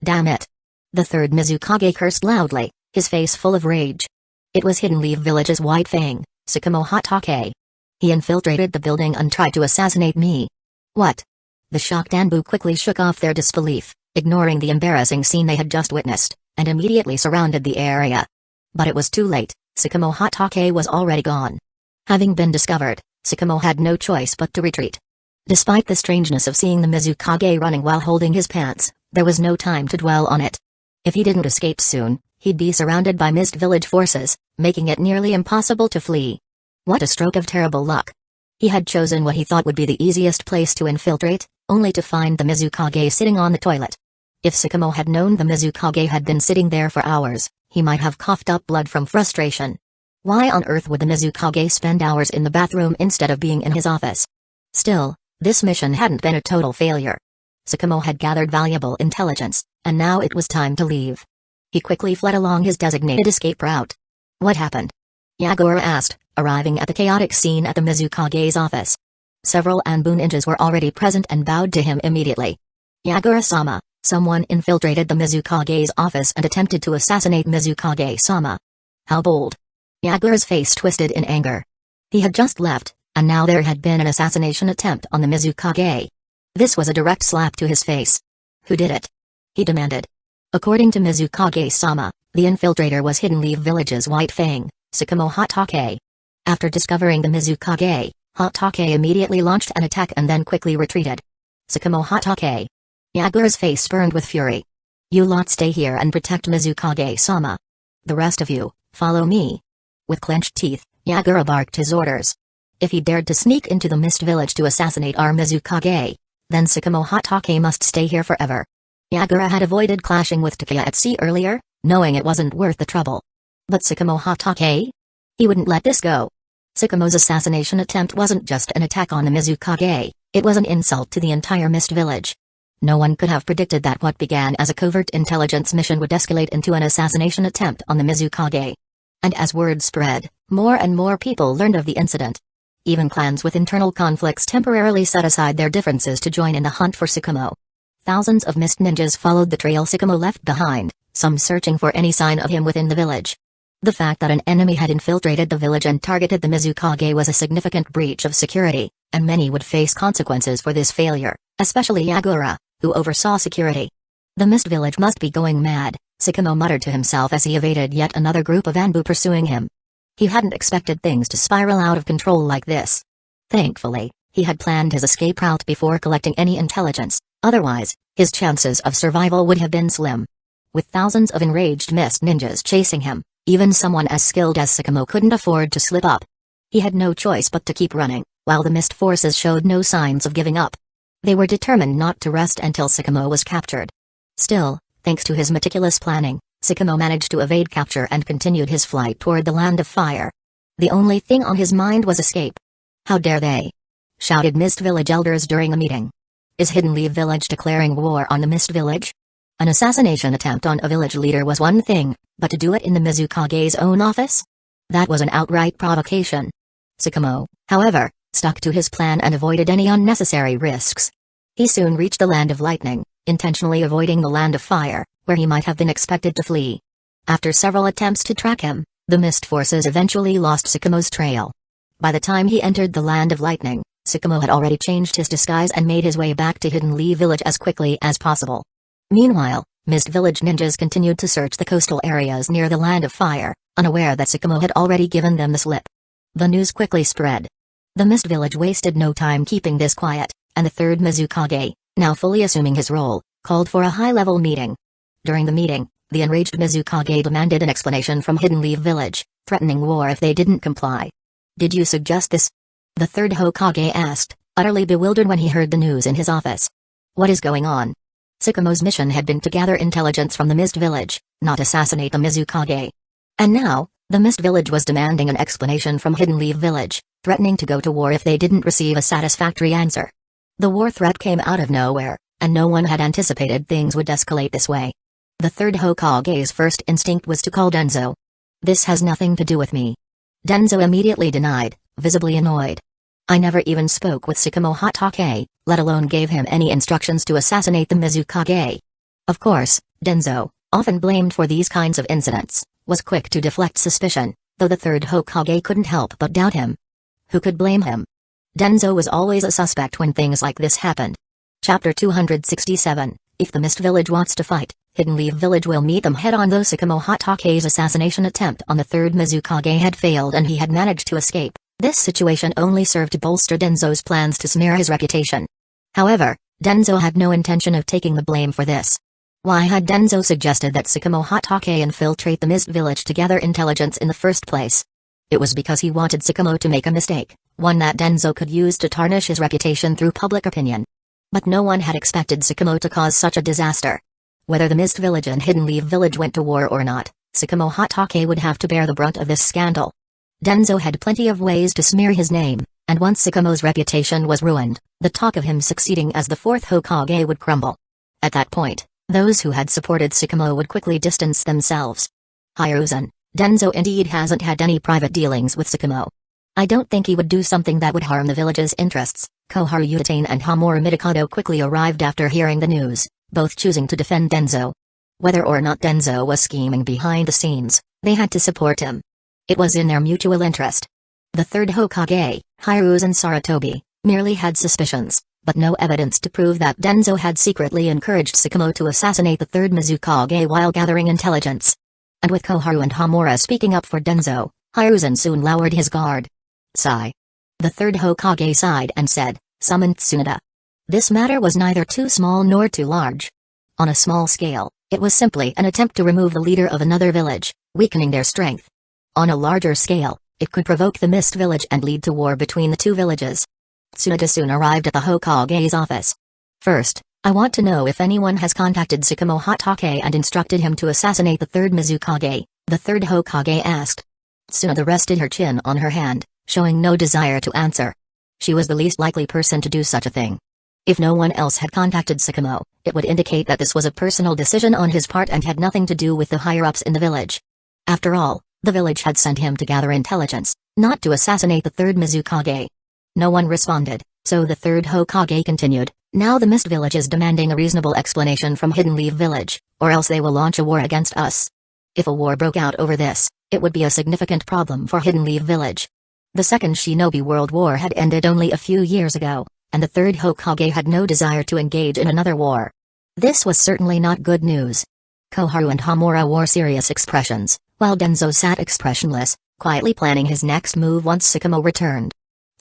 Damn it. The third Mizukage cursed loudly, his face full of rage. It was Hidden Leaf Village's White Fang, Tsukumo Hatake. He infiltrated the building and tried to assassinate me. What? The shocked Anbu quickly shook off their disbelief, ignoring the embarrassing scene they had just witnessed, and immediately surrounded the area. But it was too late, Tsukumo Hatake was already gone. Having been discovered, Tsukumo had no choice but to retreat. Despite the strangeness of seeing the Mizukage running while holding his pants, there was no time to dwell on it. If he didn't escape soon, he'd be surrounded by Mist Village forces, making it nearly impossible to flee. What a stroke of terrible luck. He had chosen what he thought would be the easiest place to infiltrate, only to find the Mizukage sitting on the toilet. If Tsukumo had known the Mizukage had been sitting there for hours, he might have coughed up blood from frustration. Why on earth would the Mizukage spend hours in the bathroom instead of being in his office? Still, this mission hadn't been a total failure. Tsukumo had gathered valuable intelligence, and now it was time to leave. He quickly fled along his designated escape route. What happened? Yagura asked, arriving at the chaotic scene at the Mizukage's office. Several Anbu ninjas were already present and bowed to him immediately. Yagura-sama, someone infiltrated the Mizukage's office and attempted to assassinate Mizukage-sama. How bold. Yagura's face twisted in anger. He had just left, and now there had been an assassination attempt on the Mizukage. This was a direct slap to his face. Who did it? He demanded. According to Mizukage-sama, the infiltrator was Hidden Leaf Village's White Fang, Tsukumo Hatake. After discovering the Mizukage, Hatake immediately launched an attack and then quickly retreated. Tsukumo Hatake. Yagura's face burned with fury. You lot stay here and protect Mizukage-sama. The rest of you, follow me. With clenched teeth, Yagura barked his orders. If he dared to sneak into the Mist Village to assassinate our Mizukage, then Tsukumo Hatake must stay here forever. Yagura had avoided clashing with Takeya at sea earlier, knowing it wasn't worth the trouble. But Tsukumo Hatake? He wouldn't let this go. Tsukumo's assassination attempt wasn't just an attack on the Mizukage, it was an insult to the entire Mist Village. No one could have predicted that what began as a covert intelligence mission would escalate into an assassination attempt on the Mizukage. And as word spread, more and more people learned of the incident. Even clans with internal conflicts temporarily set aside their differences to join in the hunt for Tsukumo. Thousands of Mist ninjas followed the trail Tsukumo left behind, some searching for any sign of him within the village. The fact that an enemy had infiltrated the village and targeted the Mizukage was a significant breach of security, and many would face consequences for this failure, especially Yagura, who oversaw security. The Mist Village must be going mad, Tsukumo muttered to himself as he evaded yet another group of Anbu pursuing him. He hadn't expected things to spiral out of control like this. Thankfully, he had planned his escape route before collecting any intelligence, otherwise, his chances of survival would have been slim. With thousands of enraged Mist ninjas chasing him, even someone as skilled as Tsukumo couldn't afford to slip up. He had no choice but to keep running, while the Mist forces showed no signs of giving up. They were determined not to rest until Tsukumo was captured. Still, thanks to his meticulous planning, Tsukumo managed to evade capture and continued his flight toward the Land of Fire. The only thing on his mind was escape. "How dare they!" shouted Mist Village elders during a meeting. Is Hidden Leaf Village declaring war on the Mist Village? An assassination attempt on a village leader was one thing, but to do it in the Mizukage's own office? That was an outright provocation. Tsukumo, however, stuck to his plan and avoided any unnecessary risks. He soon reached the Land of Lightning, intentionally avoiding the Land of Fire, where he might have been expected to flee. After several attempts to track him, the Mist forces eventually lost Tsukumo's trail. By the time he entered the Land of Lightning, Tsukumo had already changed his disguise and made his way back to Hidden Leaf Village as quickly as possible. Meanwhile, Mist Village ninjas continued to search the coastal areas near the Land of Fire, unaware that Tsukumo had already given them the slip. The news quickly spread. The Mist Village wasted no time keeping this quiet, and the third Mizukage, now fully assuming his role, called for a high-level meeting. During the meeting, the enraged Mizukage demanded an explanation from Hidden Leaf Village, threatening war if they didn't comply. "Did you suggest this?" the third Hokage asked, utterly bewildered when he heard the news in his office. "What is going on?" Tsukumo's mission had been to gather intelligence from the Mist Village, not assassinate the Mizukage. And now, the Mist Village was demanding an explanation from Hidden Leaf Village, threatening to go to war if they didn't receive a satisfactory answer. The war threat came out of nowhere, and no one had anticipated things would escalate this way. The third Hokage's first instinct was to call Denzo. "This has nothing to do with me." Denzo immediately denied, visibly annoyed. "I never even spoke with Tsukumo Hatake, let alone gave him any instructions to assassinate the Mizukage." Of course, Denzo, often blamed for these kinds of incidents, was quick to deflect suspicion, though the third Hokage couldn't help but doubt him. Who could blame him? Denzo was always a suspect when things like this happened. Chapter 267, If the Mist Village wants to fight, Hidden Leaf Village will meet them head-on. Though Tsukumo Hatake's assassination attempt on the third Mizukage had failed and he had managed to escape, this situation only served to bolster Denzo's plans to smear his reputation. However, Denzo had no intention of taking the blame for this. Why had Denzo suggested that Tsukumo Hatake infiltrate the Mist Village to gather intelligence in the first place? It was because he wanted Tsukumo to make a mistake, one that Denzo could use to tarnish his reputation through public opinion. But no one had expected Tsukumo to cause such a disaster. Whether the Mist Village and Hidden Leaf Village went to war or not, Tsukumo Hatake would have to bear the brunt of this scandal. Denzo had plenty of ways to smear his name, and once Tsukumo's reputation was ruined, the talk of him succeeding as the fourth Hokage would crumble. At that point, those who had supported Tsukumo would quickly distance themselves. Hiruzen, Denzo indeed hasn't had any private dealings with Tsukumo. I don't think he would do something that would harm the village's interests. Koharu Utatane and Hamura Midokado quickly arrived after hearing the news, both choosing to defend Denzo. Whether or not Denzo was scheming behind the scenes, they had to support him. It was in their mutual interest. The third Hokage, Hiruzen Sarutobi, merely had suspicions, but no evidence to prove that Denzo had secretly encouraged Tsukumo to assassinate the third Mizukage while gathering intelligence. And with Koharu and Hamura speaking up for Denzo, Hiruzen soon lowered his guard. Sigh. The third Hokage sighed and said, "Summon Tsunade." This matter was neither too small nor too large. On a small scale, it was simply an attempt to remove the leader of another village, weakening their strength. On a larger scale, it could provoke the Mist Village and lead to war between the two villages. Tsunade soon arrived at the Hokage's office. "First, I want to know if anyone has contacted Tsukumo Hatake and instructed him to assassinate the third Mizukage," the third Hokage asked. Tsunade rested her chin on her hand, showing no desire to answer. She was the least likely person to do such a thing. If no one else had contacted Sakamo, it would indicate that this was a personal decision on his part and had nothing to do with the higher-ups in the village. After all, the village had sent him to gather intelligence, not to assassinate the third Mizukage. No one responded, so the third Hokage continued, "Now the Mist Village is demanding a reasonable explanation from Hidden Leaf Village, or else they will launch a war against us. If a war broke out over this, it would be a significant problem for Hidden Leaf Village." The Second Shinobi World War had ended only a few years ago, and the third Hokage had no desire to engage in another war. This was certainly not good news. Koharu and Hamura wore serious expressions, while Denzo sat expressionless, quietly planning his next move once Sakamo returned.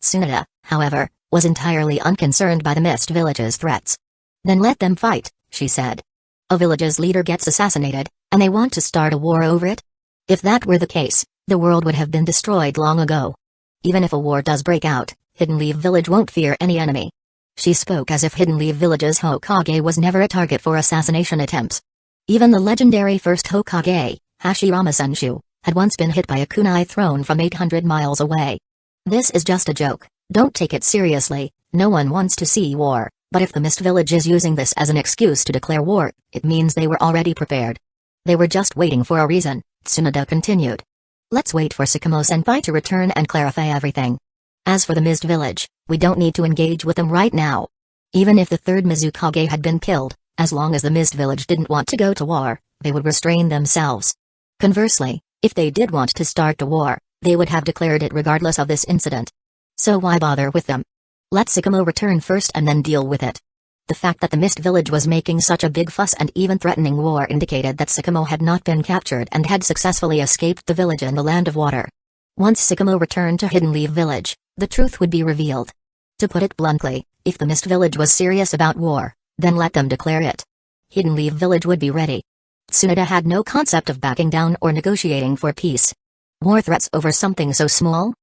Tsunade, however, was entirely unconcerned by the Mist Village's threats. "Then let them fight," she said. "A village's leader gets assassinated, and they want to start a war over it? If that were the case, the world would have been destroyed long ago. Even if a war does break out, Hidden Leaf Village won't fear any enemy." She spoke as if Hidden Leaf Village's Hokage was never a target for assassination attempts. Even the legendary first Hokage, Hashirama Senshu, had once been hit by a kunai thrown from 800 miles away. "This is just a joke, don't take it seriously, no one wants to see war, but if the Mist Village is using this as an excuse to declare war, it means they were already prepared. They were just waiting for a reason," Tsunade continued. "Let's wait for Sakamo-senpai to return and clarify everything. As for the Mist Village, we don't need to engage with them right now. Even if the third Mizukage had been killed, as long as the Mist Village didn't want to go to war, they would restrain themselves. Conversely, if they did want to start a war, they would have declared it regardless of this incident. So why bother with them? Let Sakamo return first and then deal with it." The fact that the Mist Village was making such a big fuss and even threatening war indicated that Sakamo had not been captured and had successfully escaped the village in the Land of Water. Once Sakamo returned to Hidden Leaf Village, the truth would be revealed. To put it bluntly, if the Mist Village was serious about war, then let them declare it. Hidden Leaf Village would be ready. Tsunade had no concept of backing down or negotiating for peace. War threats over something so small?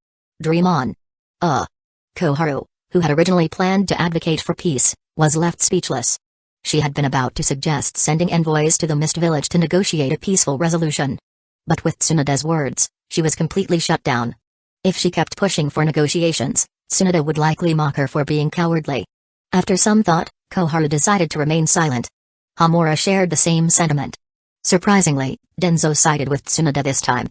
Dream on. Koharu, who had originally planned to advocate for peace, was left speechless. She had been about to suggest sending envoys to the Mist Village to negotiate a peaceful resolution. But with Tsunade's words, she was completely shut down. If she kept pushing for negotiations, Tsunade would likely mock her for being cowardly. After some thought, Koharu decided to remain silent. Hamura shared the same sentiment. Surprisingly, Denzo sided with Tsunade this time.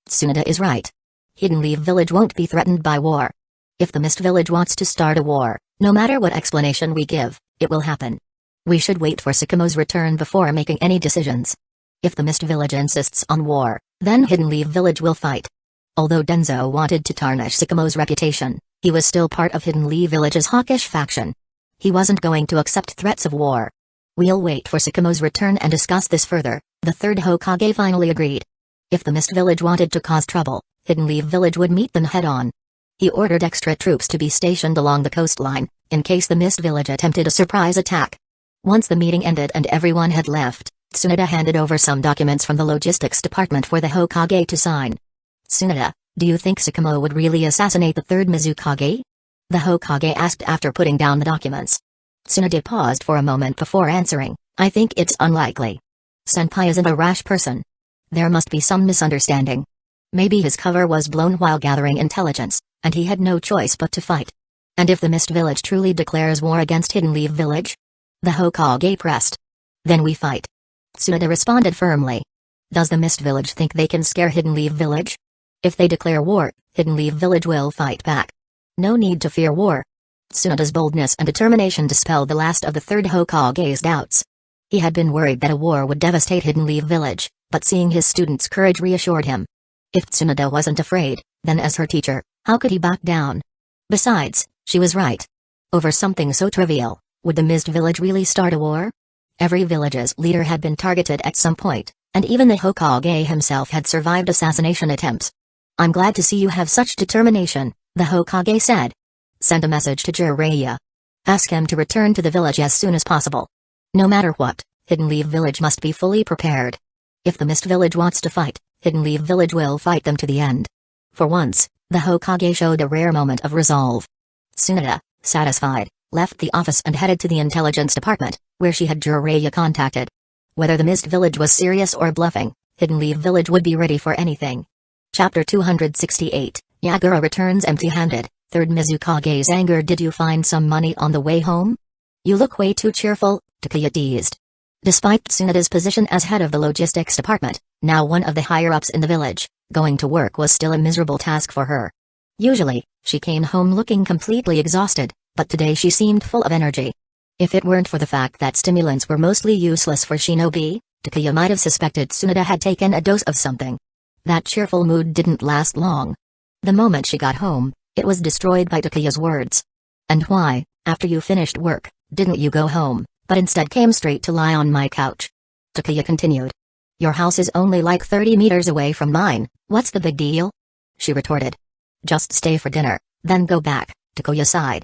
Tsunade is right. Hidden Leaf Village won't be threatened by war. If the Mist Village wants to start a war, no matter what explanation we give, it will happen. We should wait for Sakamo's return before making any decisions. If the Mist Village insists on war, then Hidden Leaf Village will fight. Although Denzo wanted to tarnish Sakamo's reputation, he was still part of Hidden Leaf Village's hawkish faction. He wasn't going to accept threats of war. "We'll wait for Sakamo's return and discuss this further," the third Hokage finally agreed. If the Mist Village wanted to cause trouble, Hidden Leaf Village would meet them head-on. He ordered extra troops to be stationed along the coastline, in case the Mist Village attempted a surprise attack. Once the meeting ended and everyone had left, Tsunade handed over some documents from the logistics department for the Hokage to sign. "Tsunade, do you think Sakamo would really assassinate the third Mizukage?" the Hokage asked after putting down the documents. Tsunade paused for a moment before answering, "I think it's unlikely. Senpai isn't a rash person. There must be some misunderstanding. Maybe his cover was blown while gathering intelligence, and he had no choice but to fight. And if the Mist Village truly declares war against Hidden Leaf Village?" the Hokage pressed. "Then we fight." Tsunade responded firmly. "Does the Mist Village think they can scare Hidden Leaf Village? If they declare war, Hidden Leaf Village will fight back. No need to fear war." Tsunade's boldness and determination dispelled the last of the third Hokage's doubts. He had been worried that a war would devastate Hidden Leaf Village, but seeing his students' courage reassured him. If Tsunade wasn't afraid, then as her teacher, how could he back down? Besides, she was right. Over something so trivial, would the Mist Village really start a war? Every village's leader had been targeted at some point, and even the Hokage himself had survived assassination attempts. "I'm glad to see you have such determination," the Hokage said. "Send a message to Jiraiya. Ask him to return to the village as soon as possible. No matter what, Hidden Leaf Village must be fully prepared. If the Mist Village wants to fight, Hidden Leaf Village will fight them to the end." For once, the Hokage showed a rare moment of resolve. Tsunade, satisfied, left the office and headed to the intelligence department, where she had Jiraiya contacted. Whether the Mist Village was serious or bluffing, Hidden Leaf Village would be ready for anything. Chapter 268, Yagura returns empty-handed. Third Mizukage's anger. Did you find some money on the way home? You look way too cheerful, Takuya teased. Despite Tsunoda's position as head of the logistics department, now one of the higher-ups in the village, going to work was still a miserable task for her. Usually, she came home looking completely exhausted, but today she seemed full of energy. If it weren't for the fact that stimulants were mostly useless for shinobi, Takuya might have suspected Tsunoda had taken a dose of something. That cheerful mood didn't last long. The moment she got home, it was destroyed by Takuya's words. And why, after you finished work, didn't you go home, but instead came straight to lie on my couch? Takuya continued. Your house is only like 30 meters away from mine, what's the big deal? She retorted. Just stay for dinner, then go back, Takuya sighed.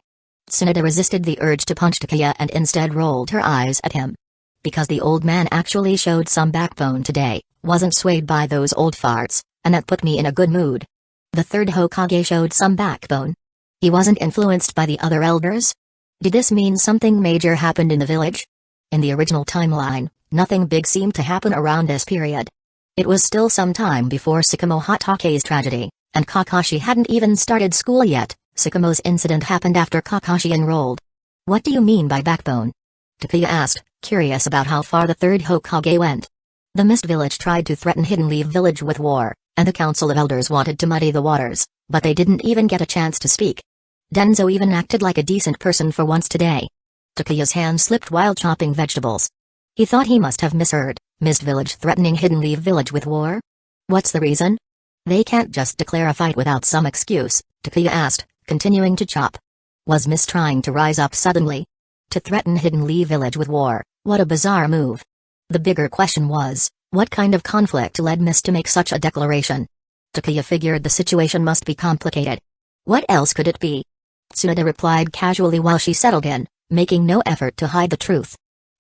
Tsunoda resisted the urge to punch Takuya and instead rolled her eyes at him. Because the old man actually showed some backbone today, wasn't swayed by those old farts, and that put me in a good mood. The third Hokage showed some backbone. He wasn't influenced by the other elders? Did this mean something major happened in the village? In the original timeline, nothing big seemed to happen around this period. It was still some time before Tsukumo Hatake's tragedy, and Kakashi hadn't even started school yet. Tsukumo's incident happened after Kakashi enrolled. What do you mean by backbone? Takuya asked, curious about how far the third Hokage went. The Mist Village tried to threaten Hidden Leaf Village with war, and the Council of Elders wanted to muddy the waters, but they didn't even get a chance to speak. Denzo even acted like a decent person for once today. Takuya's hand slipped while chopping vegetables. He thought he must have misheard, Mist Village threatening Hidden Leaf Village with war? What's the reason? They can't just declare a fight without some excuse, Takuya asked, continuing to chop. Was Mist trying to rise up suddenly? To threaten Hidden Leaf Village with war, what a bizarre move. The bigger question was, what kind of conflict led Mist to make such a declaration? Takuya figured the situation must be complicated. What else could it be? Tsunoda replied casually while she settled in, making no effort to hide the truth.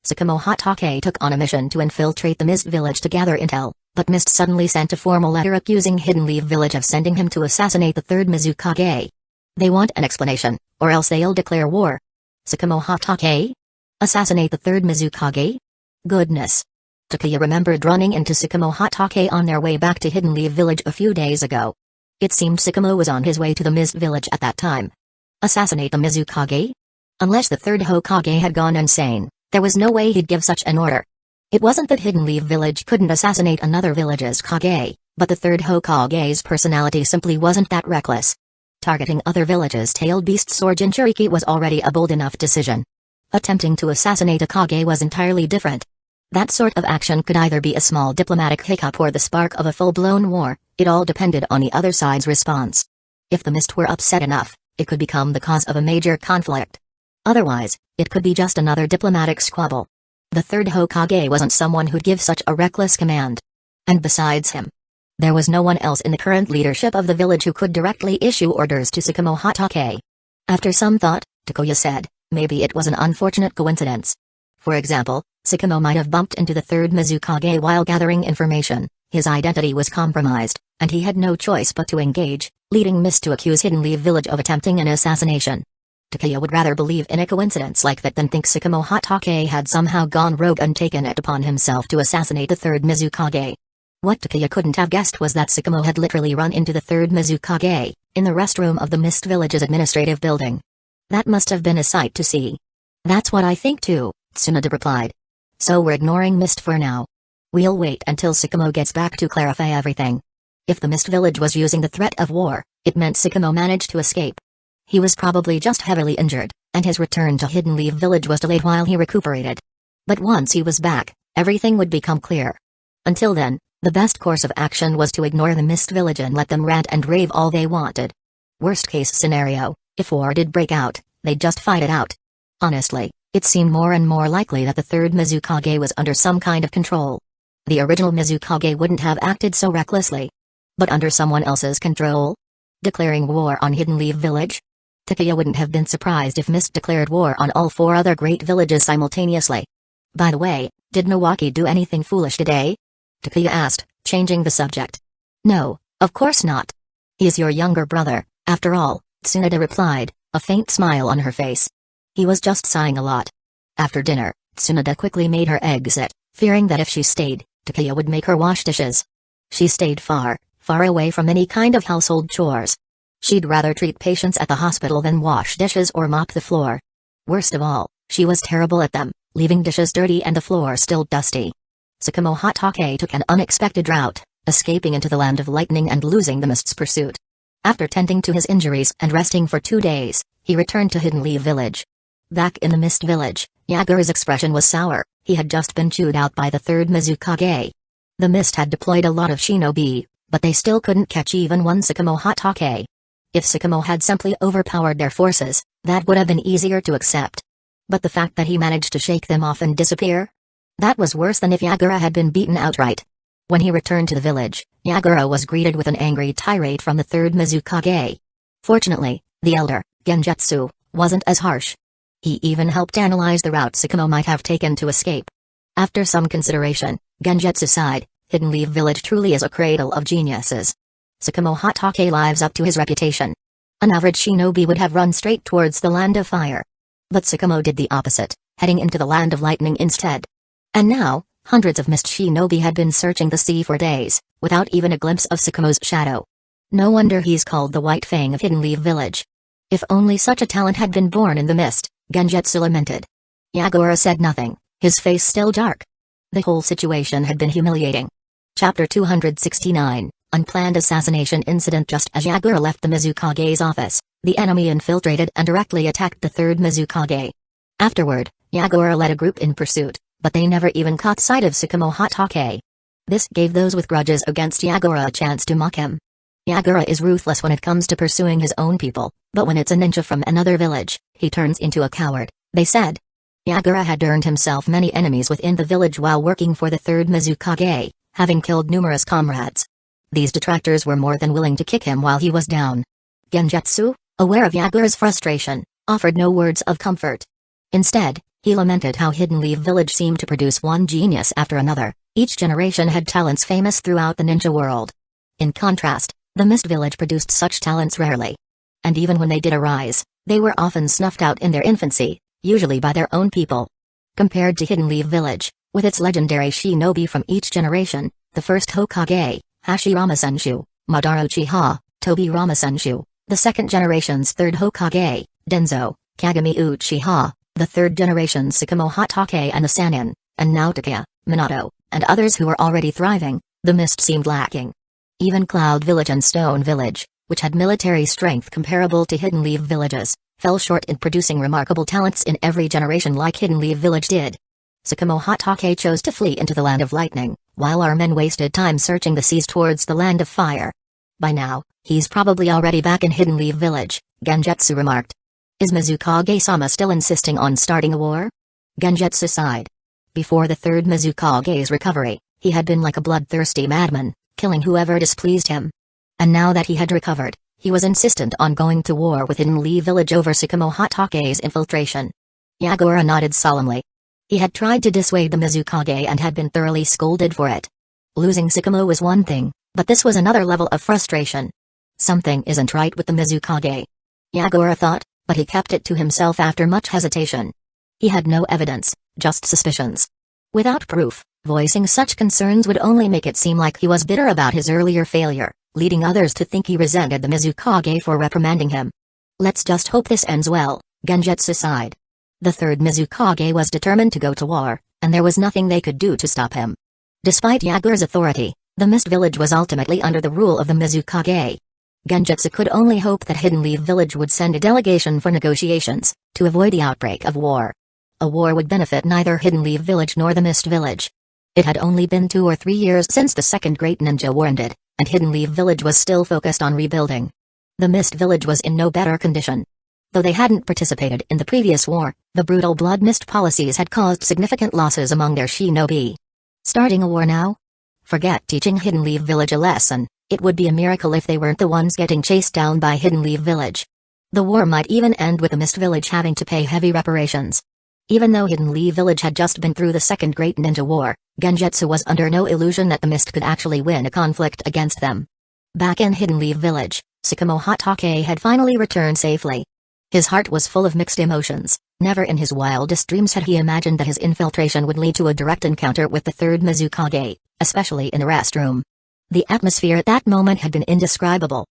Tsukumo Hatake took on a mission to infiltrate the Mist Village to gather intel, but Mist suddenly sent a formal letter accusing Hidden Leaf Village of sending him to assassinate the third Mizukage. They want an explanation, or else they'll declare war. Tsukumo Hatake? Assassinate the third Mizukage? Goodness. Takuya remembered running into Tsukumo Hatake on their way back to Hidden Leaf Village a few days ago. It seemed Tsukumo was on his way to the Mist Village at that time. Assassinate the Mizukage? Unless the third Hokage had gone insane, there was no way he'd give such an order. It wasn't that Hidden Leaf Village couldn't assassinate another village's Kage, but the third Hokage's personality simply wasn't that reckless. Targeting other villages' tailed beasts or Jinchuriki was already a bold enough decision. Attempting to assassinate a Kage was entirely different. That sort of action could either be a small diplomatic hiccup or the spark of a full-blown war, it all depended on the other side's response. If the Mist were upset enough, it could become the cause of a major conflict. Otherwise, it could be just another diplomatic squabble. The third Hokage wasn't someone who'd give such a reckless command. And besides him, there was no one else in the current leadership of the village who could directly issue orders to Tsukumo Hatake. After some thought, Takuya said, maybe it was an unfortunate coincidence. For example, Tsukumo might have bumped into the third Mizukage while gathering information, his identity was compromised, and he had no choice but to engage, leading Mist to accuse Hidden Leaf Village of attempting an assassination. Takuya would rather believe in a coincidence like that than think Tsukumo Hatake had somehow gone rogue and taken it upon himself to assassinate the third Mizukage. What Takuya couldn't have guessed was that Tsukumo had literally run into the third Mizukage, in the restroom of the Mist Village's administrative building. That must have been a sight to see. That's what I think too, Tsunoda replied. So we're ignoring Mist for now. We'll wait until Tsukumo gets back to clarify everything. If the Mist Village was using the threat of war, it meant Tsukumo managed to escape. He was probably just heavily injured, and his return to Hidden Leaf Village was delayed while he recuperated. But once he was back, everything would become clear. Until then, the best course of action was to ignore the Mist Village and let them rant and rave all they wanted. Worst case scenario, if war did break out, they'd just fight it out. Honestly, it seemed more and more likely that the third Mizukage was under some kind of control. The original Mizukage wouldn't have acted so recklessly. But under someone else's control? Declaring war on Hidden Leaf Village? Takuya wouldn't have been surprised if Mist declared war on all 4 other great villages simultaneously. By the way, did Milwaukee do anything foolish today? Takuya asked, changing the subject. No, of course not. He's your younger brother, after all, Tsunoda replied, a faint smile on her face. He was just sighing a lot. After dinner, Tsunoda quickly made her exit, fearing that if she stayed, Takuya would make her wash dishes. She stayed far, far away from any kind of household chores. She'd rather treat patients at the hospital than wash dishes or mop the floor. Worst of all, she was terrible at them, leaving dishes dirty and the floor still dusty. Tsukumo Hatake took an unexpected route, escaping into the land of lightning and losing the mist's pursuit. After tending to his injuries and resting for 2 days, he returned to Hidden Leaf Village. Back in the Mist Village, Yagura's expression was sour. He had just been chewed out by the third Mizukage. The Mist had deployed a lot of shinobi, but they still couldn't catch even one Tsukumo Hatake. If Tsukumo had simply overpowered their forces, that would have been easier to accept. But the fact that he managed to shake them off and disappear? That was worse than if Yagura had been beaten outright. When he returned to the village, Yagura was greeted with an angry tirade from the third Mizukage. Fortunately, the elder, Genjutsu, wasn't as harsh. He even helped analyze the route Tsukumo might have taken to escape. After some consideration, Genjutsu sighed, Hidden Leaf Village truly is a cradle of geniuses. Tsukumo Hatake lives up to his reputation. An average shinobi would have run straight towards the land of fire. But Tsukumo did the opposite, heading into the land of lightning instead. And now, hundreds of mist shinobi had been searching the sea for days, without even a glimpse of Tsukumo's shadow. No wonder he's called the White Fang of Hidden Leaf Village. If only such a talent had been born in the mist, Genjutsu lamented. Yagura said nothing, his face still dark. The whole situation had been humiliating. Chapter 269, Unplanned Assassination Incident. Just as Yagura left the Mizukage's office, the enemy infiltrated and directly attacked the third Mizukage. Afterward, Yagura led a group in pursuit, but they never even caught sight of Tsukumo Hatake. This gave those with grudges against Yagura a chance to mock him. Yagura is ruthless when it comes to pursuing his own people, but when it's a ninja from another village, he turns into a coward, they said. Yagura had earned himself many enemies within the village while working for the third Mizukage, having killed numerous comrades. These detractors were more than willing to kick him while he was down. Genjutsu, aware of Yagura's frustration, offered no words of comfort. Instead, he lamented how Hidden Leaf Village seemed to produce one genius after another. Each generation had talents famous throughout the ninja world. In contrast, the Mist Village produced such talents rarely. And even when they did arise, they were often snuffed out in their infancy, usually by their own people. Compared to Hidden Leaf Village, with its legendary shinobi from each generation, the first Hokage, Hashirama Senshu, Madara Uchiha, Tobi Ramasenshu, the second generation's third Hokage, Denzo, Kagami Uchiha, the third generation Tsukumo Hatake and the Sannin, and now Takeya, Minato, and others who were already thriving, the Mist seemed lacking. Even Cloud Village and Stone Village, which had military strength comparable to Hidden Leaf Villages, fell short in producing remarkable talents in every generation like Hidden Leaf Village did. Tsukumo Hatake chose to flee into the land of lightning, while our men wasted time searching the seas towards the land of fire. By now, he's probably already back in Hidden Leaf Village, Genjutsu remarked. Is Mizukage-sama still insisting on starting a war? Genjutsu sighed. Before the third Mizukage's recovery, he had been like a bloodthirsty madman, killing whoever displeased him. And now that he had recovered, he was insistent on going to war with Hidden Leaf Village over Tsukumo Hatake's infiltration. Yagura nodded solemnly. He had tried to dissuade the Mizukage and had been thoroughly scolded for it. Losing Tsukumo was one thing, but this was another level of frustration. Something isn't right with the Mizukage. Yagura thought, but he kept it to himself after much hesitation. He had no evidence, just suspicions. Without proof, voicing such concerns would only make it seem like he was bitter about his earlier failure, leading others to think he resented the Mizukage for reprimanding him. Let's just hope this ends well, Genjutsu sighed. The third Mizukage was determined to go to war, and there was nothing they could do to stop him. Despite Yagura's authority, the Mist Village was ultimately under the rule of the Mizukage. Genjutsu could only hope that Hidden Leaf Village would send a delegation for negotiations, to avoid the outbreak of war. A war would benefit neither Hidden Leaf Village nor the Mist Village. It had only been 2 or 3 years since the Second Great Ninja War ended, and Hidden Leaf Village was still focused on rebuilding. The Mist Village was in no better condition. Though they hadn't participated in the previous war, the brutal blood mist policies had caused significant losses among their shinobi. Starting a war now? Forget teaching Hidden Leaf Village a lesson. It would be a miracle if they weren't the ones getting chased down by Hidden Leaf Village. The war might even end with the Mist Village having to pay heavy reparations. Even though Hidden Leaf Village had just been through the Second Great Ninja War, Genjutsu was under no illusion that the Mist could actually win a conflict against them. Back in Hidden Leaf Village, Tsukumo Hatake had finally returned safely. His heart was full of mixed emotions. Never in his wildest dreams had he imagined that his infiltration would lead to a direct encounter with the third Mizukage, especially in the restroom. The atmosphere at that moment had been indescribable.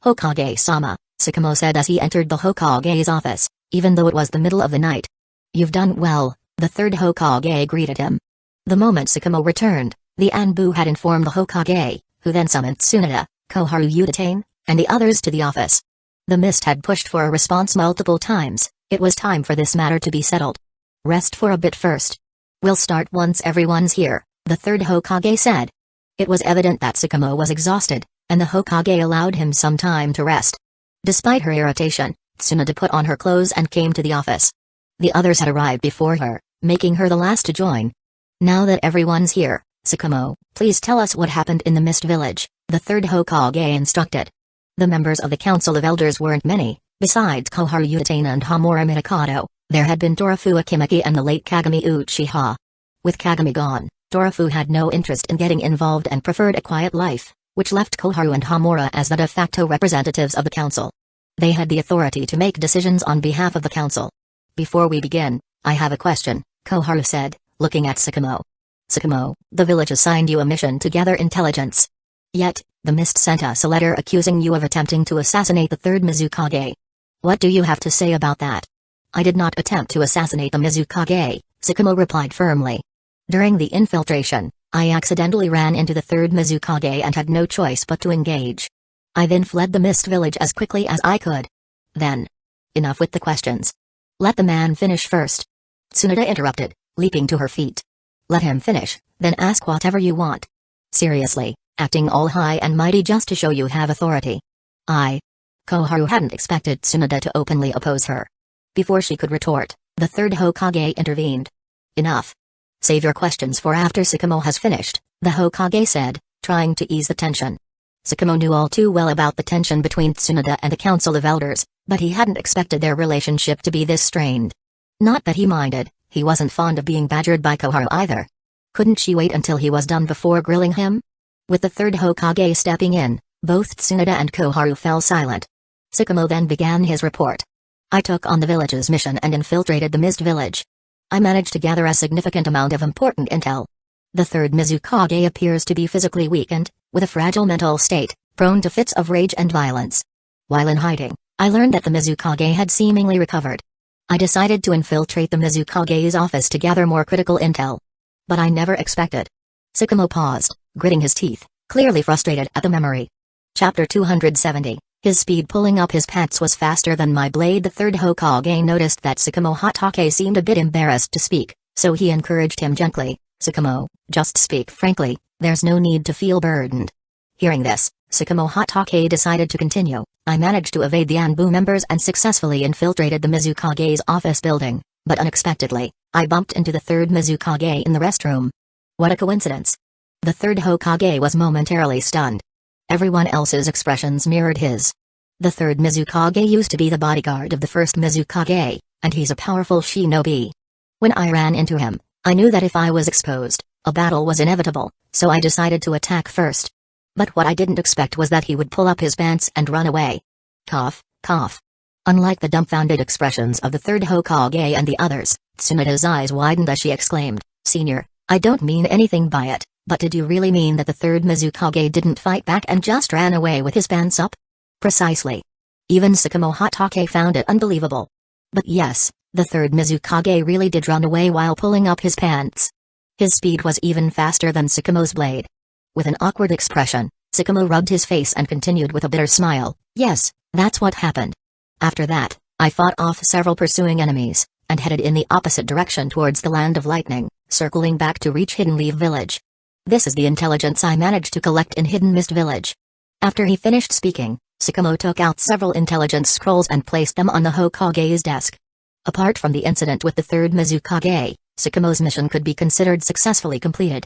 Hokage-sama, Sakamo said as he entered the Hokage's office, even though it was the middle of the night. You've done well, the third Hokage greeted him. The moment Sakamo returned, the Anbu had informed the Hokage, who then summoned Tsunade, Koharu Uchiha, and the others to the office. The mist had pushed for a response multiple times. It was time for this matter to be settled. Rest for a bit first. We'll start once everyone's here, the third Hokage said. It was evident that Sakamo was exhausted, and the Hokage allowed him some time to rest. Despite her irritation, Tsunade put on her clothes and came to the office. The others had arrived before her, making her the last to join. Now that everyone's here, Sakamo, please tell us what happened in the Mist Village, the third Hokage instructed. The members of the Council of Elders weren't many. Besides Koharu Uchiha and Hamura Mitokado, there had been Torafu Akimaki and the late Kagami Uchiha. With Kagami gone, Torafu had no interest in getting involved and preferred a quiet life, which left Koharu and Hamura as the de facto representatives of the council. They had the authority to make decisions on behalf of the council. Before we begin, I have a question, Koharu said, looking at Sakamo. Sakamo, the village assigned you a mission to gather intelligence. Yet, the Mist sent us a letter accusing you of attempting to assassinate the third Mizukage. What do you have to say about that? I did not attempt to assassinate the Mizukage, Sakamo replied firmly. During the infiltration, I accidentally ran into the third Mizukage and had no choice but to engage. I then fled the Mist Village as quickly as I could. Then. Enough with the questions. Let the man finish first. Tsunade interrupted, leaping to her feet. Let him finish, then ask whatever you want. Seriously, acting all high and mighty just to show you have authority. Koharu hadn't expected Tsunade to openly oppose her. Before she could retort, the third Hokage intervened. Enough. Save your questions for after Sakamo has finished, the Hokage said, trying to ease the tension. Sakamo knew all too well about the tension between Tsunade and the Council of Elders, but he hadn't expected their relationship to be this strained. Not that he minded, he wasn't fond of being badgered by Koharu either. Couldn't she wait until he was done before grilling him? With the third Hokage stepping in, both Tsunade and Koharu fell silent. Sakamo then began his report. I took on the village's mission and infiltrated the Mist Village. I managed to gather a significant amount of important intel. The third Mizukage appears to be physically weakened, with a fragile mental state, prone to fits of rage and violence. While in hiding, I learned that the Mizukage had seemingly recovered. I decided to infiltrate the Mizukage's office to gather more critical intel. But I never expected. Sakamo paused, gritting his teeth, clearly frustrated at the memory. Chapter 270. His speed pulling up his pants was faster than my blade. The third Hokage noticed that Sakamo Hatake seemed a bit embarrassed to speak, so he encouraged him gently. Sakamo, just speak frankly, there's no need to feel burdened. Hearing this, Sakamo Hatake decided to continue. I managed to evade the Anbu members and successfully infiltrated the Mizukage's office building, but unexpectedly, I bumped into the third Mizukage in the restroom. What a coincidence. The third Hokage was momentarily stunned. Everyone else's expressions mirrored his. The third Mizukage used to be the bodyguard of the first Mizukage, and he's a powerful shinobi. When I ran into him, I knew that if I was exposed, a battle was inevitable, so I decided to attack first. But what I didn't expect was that he would pull up his pants and run away. Cough, cough. Unlike the dumbfounded expressions of the third Hokage and the others, Tsunade's eyes widened as she exclaimed, Senior, I don't mean anything by it. But did you really mean that the third Mizukage didn't fight back and just ran away with his pants up? Precisely. Even Sakamo Hatake found it unbelievable. But yes, the third Mizukage really did run away while pulling up his pants. His speed was even faster than Sakamo's blade. With an awkward expression, Sakamo rubbed his face and continued with a bitter smile, yes, that's what happened. After that, I fought off several pursuing enemies, and headed in the opposite direction towards the Land of Lightning, circling back to reach Hidden Leaf Village. This is the intelligence I managed to collect in Hidden Mist Village. After he finished speaking, Sakamo took out several intelligence scrolls and placed them on the Hokage's desk. Apart from the incident with the third Mizukage, Sakamo's mission could be considered successfully completed.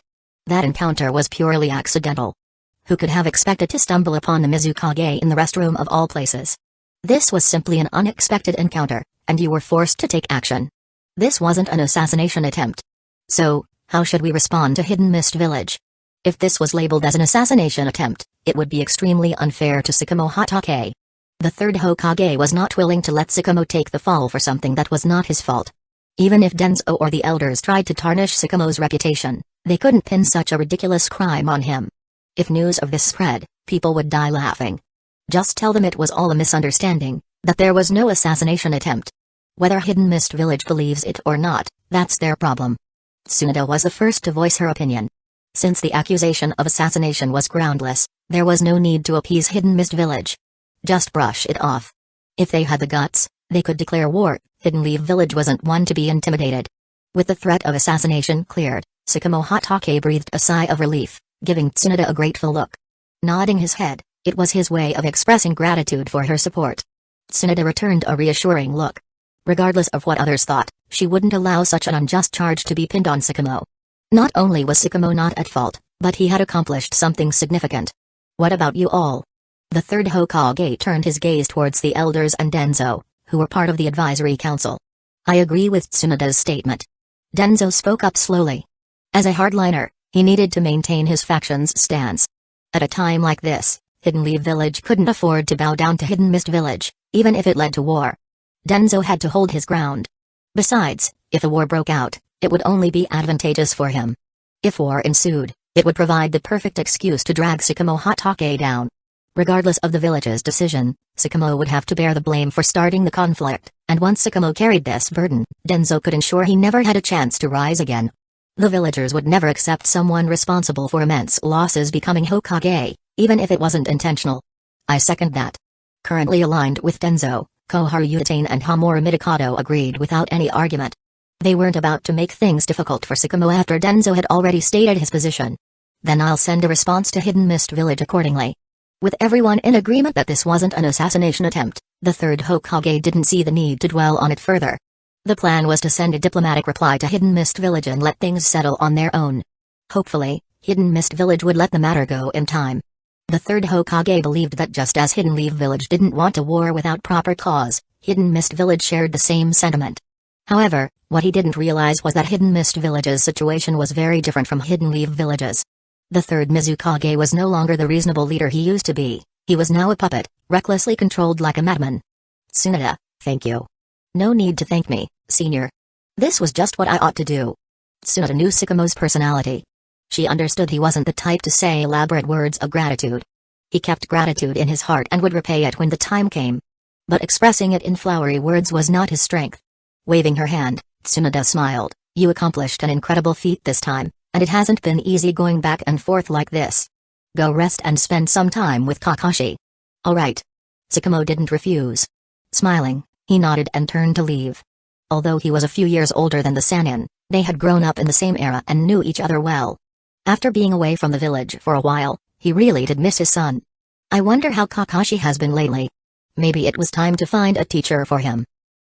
That encounter was purely accidental. Who could have expected to stumble upon the Mizukage in the restroom of all places? This was simply an unexpected encounter, and you were forced to take action. This wasn't an assassination attempt. So, how should we respond to Hidden Mist Village? If this was labeled as an assassination attempt, it would be extremely unfair to Sakamo Hatake. The third Hokage was not willing to let Sakamo take the fall for something that was not his fault. Even if Denzo or the elders tried to tarnish Sakamo's reputation, they couldn't pin such a ridiculous crime on him. If news of this spread, people would die laughing. Just tell them it was all a misunderstanding, that there was no assassination attempt. Whether Hidden Mist Village believes it or not, that's their problem. Tsunade was the first to voice her opinion. Since the accusation of assassination was groundless, there was no need to appease Hidden Mist Village. Just brush it off. If they had the guts, they could declare war. Hidden Leaf Village wasn't one to be intimidated. With the threat of assassination cleared, Tsukumo Hatake breathed a sigh of relief, giving Tsunade a grateful look. Nodding his head, it was his way of expressing gratitude for her support. Tsunade returned a reassuring look. Regardless of what others thought, she wouldn't allow such an unjust charge to be pinned on Tsukumo. Not only was Tsukumo not at fault, but he had accomplished something significant. What about you all? The third Hokage turned his gaze towards the elders and Denzo, who were part of the advisory council. I agree with Tsunade's statement. Denzo spoke up slowly. As a hardliner, he needed to maintain his faction's stance. At a time like this, Hidden Leaf Village couldn't afford to bow down to Hidden Mist Village, even if it led to war. Denzo had to hold his ground. Besides, if a war broke out, it would only be advantageous for him. If war ensued, it would provide the perfect excuse to drag Tsukumo Hatake down. Regardless of the village's decision, Tsukumo would have to bear the blame for starting the conflict, and once Tsukumo carried this burden, Denzo could ensure he never had a chance to rise again. The villagers would never accept someone responsible for immense losses becoming Hokage, even if it wasn't intentional. I second that. Currently aligned with Denzo, Koharu Uchiha and Hamura Midokado agreed without any argument. They weren't about to make things difficult for Tsukumo after Denzo had already stated his position. Then I'll send a response to Hidden Mist Village accordingly. With everyone in agreement that this wasn't an assassination attempt, the third Hokage didn't see the need to dwell on it further. The plan was to send a diplomatic reply to Hidden Mist Village and let things settle on their own. Hopefully, Hidden Mist Village would let the matter go in time. The third Hokage believed that just as Hidden Leaf Village didn't want a war without proper cause, Hidden Mist Village shared the same sentiment. However, what he didn't realize was that Hidden Mist Village's situation was very different from Hidden Leaf Village's. The third Mizukage was no longer the reasonable leader he used to be, he was now a puppet, recklessly controlled like a madman. Tsunade, thank you. No need to thank me, senior. This was just what I ought to do. Tsunade knew Tsukumo's personality. She understood he wasn't the type to say elaborate words of gratitude. He kept gratitude in his heart and would repay it when the time came. But expressing it in flowery words was not his strength. Waving her hand, Tsunade smiled. You accomplished an incredible feat this time, and it hasn't been easy going back and forth like this. Go rest and spend some time with Kakashi. All right. Tsukumo didn't refuse. Smiling, he nodded and turned to leave. Although he was a few years older than the Sannin, they had grown up in the same era and knew each other well. After being away from the village for a while, he really did miss his son. I wonder how Kakashi has been lately. Maybe it was time to find a teacher for him.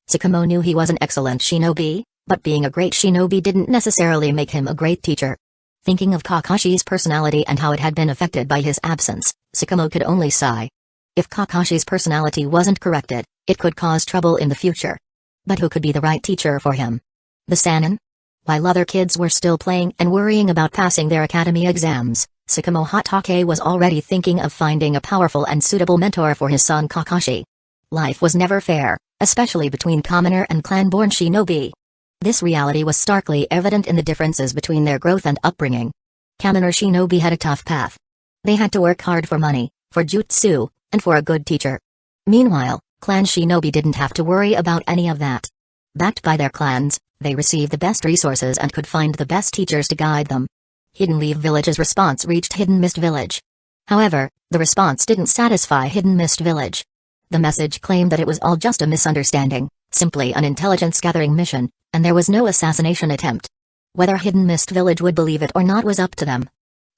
Tsukumo knew he was an excellent shinobi, but being a great shinobi didn't necessarily make him a great teacher. Thinking of Kakashi's personality and how it had been affected by his absence, Tsukumo could only sigh. If Kakashi's personality wasn't corrected, it could cause trouble in the future. But who could be the right teacher for him? The Sannin? While other kids were still playing and worrying about passing their academy exams, Tsukumo Hatake was already thinking of finding a powerful and suitable mentor for his son Kakashi. Life was never fair, especially between commoner and clan-born shinobi. This reality was starkly evident in the differences between their growth and upbringing. Commoner shinobi had a tough path. They had to work hard for money, for jutsu, and for a good teacher. Meanwhile, clan shinobi didn't have to worry about any of that. Backed by their clans, they received the best resources and could find the best teachers to guide them. Hidden Leaf Village's response reached Hidden Mist Village. However, the response didn't satisfy Hidden Mist Village. The message claimed that it was all just a misunderstanding, simply an intelligence-gathering mission, and there was no assassination attempt. Whether Hidden Mist Village would believe it or not was up to them.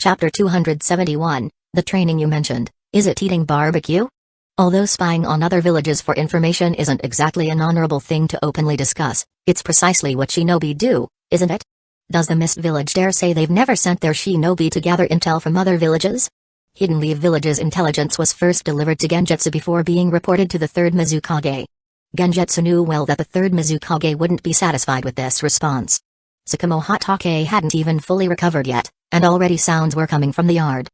Chapter 271, The Training You Mentioned, Is It Eating Barbecue? Although spying on other villages for information isn't exactly an honorable thing to openly discuss, it's precisely what shinobi do, isn't it? Does the Mist Village dare say they've never sent their shinobi to gather intel from other villages? Hidden Leaf Village's intelligence was first delivered to Genjutsu before being reported to the third Mizukage. Genjutsu knew well that the third Mizukage wouldn't be satisfied with this response. Tsukumo Hatake hadn't even fully recovered yet, and already sounds were coming from the yard.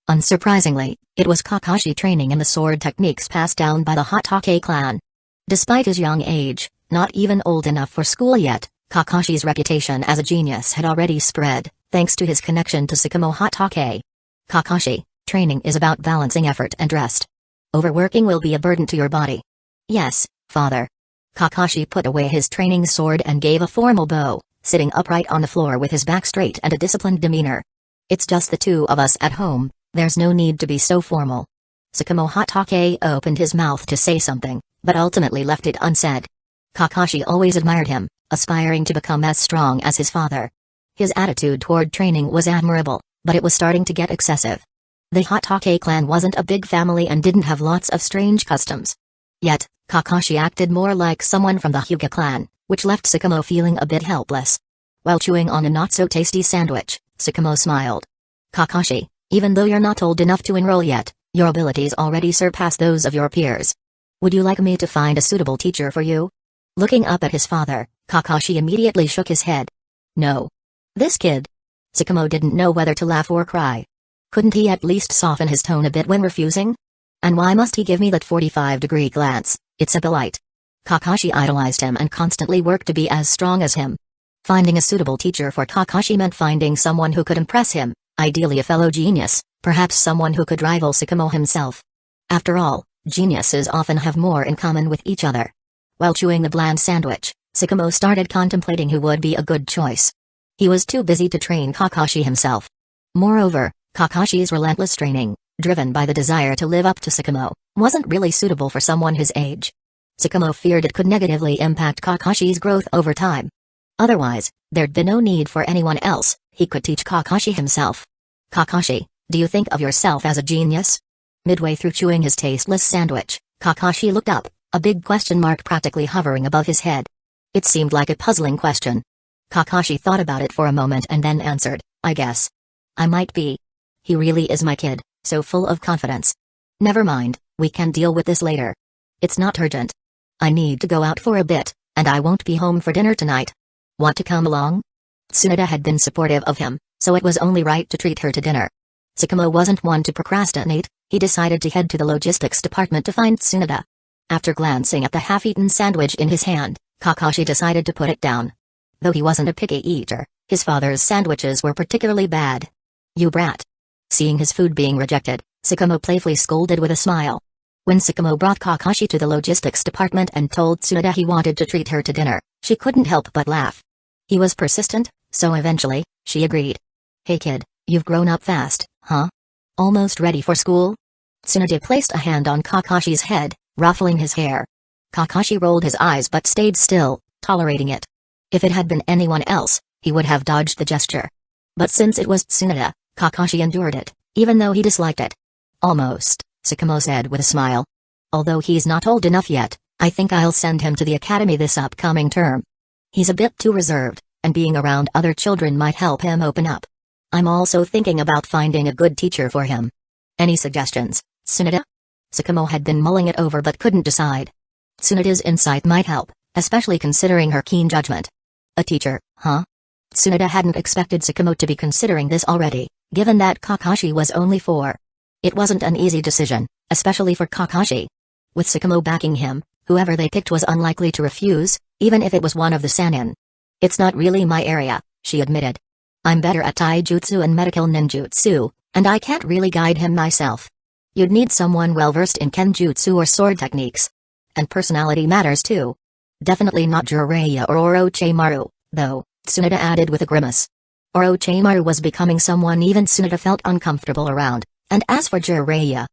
Unsurprisingly, it was Kakashi training in the sword techniques passed down by the Hatake clan. Despite his young age, not even old enough for school yet, Kakashi's reputation as a genius had already spread, thanks to his connection to Tsukumo Hatake. Kakashi, training is about balancing effort and rest. Overworking will be a burden to your body. Yes, father. Kakashi put away his training sword and gave a formal bow, sitting upright on the floor with his back straight and a disciplined demeanor. It's just the two of us at home, there's no need to be so formal. Tsukumo Hatake opened his mouth to say something, but ultimately left it unsaid. Kakashi always admired him, aspiring to become as strong as his father. His attitude toward training was admirable, but it was starting to get excessive. The Hatake clan wasn't a big family and didn't have lots of strange customs. Yet, Kakashi acted more like someone from the Hyuga clan, which left Tsukumo feeling a bit helpless. While chewing on a not-so-tasty sandwich, Tsukumo smiled. Kakashi, even though you're not old enough to enroll yet, your abilities already surpass those of your peers. Would you like me to find a suitable teacher for you? Looking up at his father, Kakashi immediately shook his head. No. This kid. Tsukumo didn't know whether to laugh or cry. Couldn't he at least soften his tone a bit when refusing? And why must he give me that 45-degree glance? It's a delight. Kakashi idolized him and constantly worked to be as strong as him. Finding a suitable teacher for Kakashi meant finding someone who could impress him, ideally a fellow genius, perhaps someone who could rival Tsukumo himself. After all, geniuses often have more in common with each other. While chewing the bland sandwich, Tsukumo started contemplating who would be a good choice. He was too busy to train Kakashi himself. Moreover, Kakashi's relentless training, driven by the desire to live up to Tsukumo, wasn't really suitable for someone his age. Tsukumo feared it could negatively impact Kakashi's growth over time. Otherwise, there'd be no need for anyone else, he could teach Kakashi himself. Kakashi, do you think of yourself as a genius? Midway through chewing his tasteless sandwich, Kakashi looked up, a big question mark practically hovering above his head. It seemed like a puzzling question. Kakashi thought about it for a moment and then answered, I guess. I might be. He really is my kid, so full of confidence. Never mind, we can deal with this later. It's not urgent. I need to go out for a bit, and I won't be home for dinner tonight. Want to come along? Tsunade had been supportive of him, so it was only right to treat her to dinner. Tsukumo wasn't one to procrastinate, he decided to head to the logistics department to find Tsunade. After glancing at the half-eaten sandwich in his hand, Kakashi decided to put it down. Though he wasn't a picky eater, his father's sandwiches were particularly bad. You brat. Seeing his food being rejected, Tsukumo playfully scolded with a smile. When Tsukumo brought Kakashi to the logistics department and told Tsunade he wanted to treat her to dinner, she couldn't help but laugh. He was persistent, so eventually, she agreed. Hey kid, you've grown up fast, huh? Almost ready for school? Tsunade placed a hand on Kakashi's head, ruffling his hair. Kakashi rolled his eyes but stayed still, tolerating it. If it had been anyone else, he would have dodged the gesture. But since it was Tsunade, Kakashi endured it, even though he disliked it. Almost, Tsukumo said with a smile. Although he's not old enough yet, I think I'll send him to the academy this upcoming term. He's a bit too reserved, and being around other children might help him open up. I'm also thinking about finding a good teacher for him. Any suggestions, Tsunade? Tsukumo had been mulling it over but couldn't decide. Tsunade's insight might help, especially considering her keen judgment. A teacher, huh? Tsunade hadn't expected Tsukumo to be considering this already, given that Kakashi was only 4. It wasn't an easy decision, especially for Kakashi. With Tsukumo backing him, whoever they picked was unlikely to refuse, even if it was one of the Sannin. It's not really my area, she admitted. I'm better at taijutsu and medical ninjutsu, and I can't really guide him myself. You'd need someone well-versed in kenjutsu or sword techniques. And personality matters too. Definitely not Jiraiya or Orochimaru, though, Tsunade added with a grimace. Orochimaru was becoming someone even Tsunade felt uncomfortable around, and as for Jiraiya,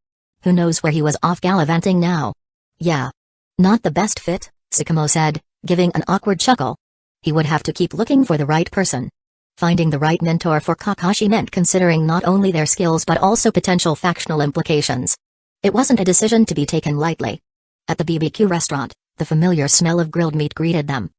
who knows where he was off gallivanting now. Yeah. Not the best fit, Tsukumo said, giving an awkward chuckle. He would have to keep looking for the right person. Finding the right mentor for Kakashi meant considering not only their skills but also potential factional implications. It wasn't a decision to be taken lightly. At the BBQ restaurant, the familiar smell of grilled meat greeted them.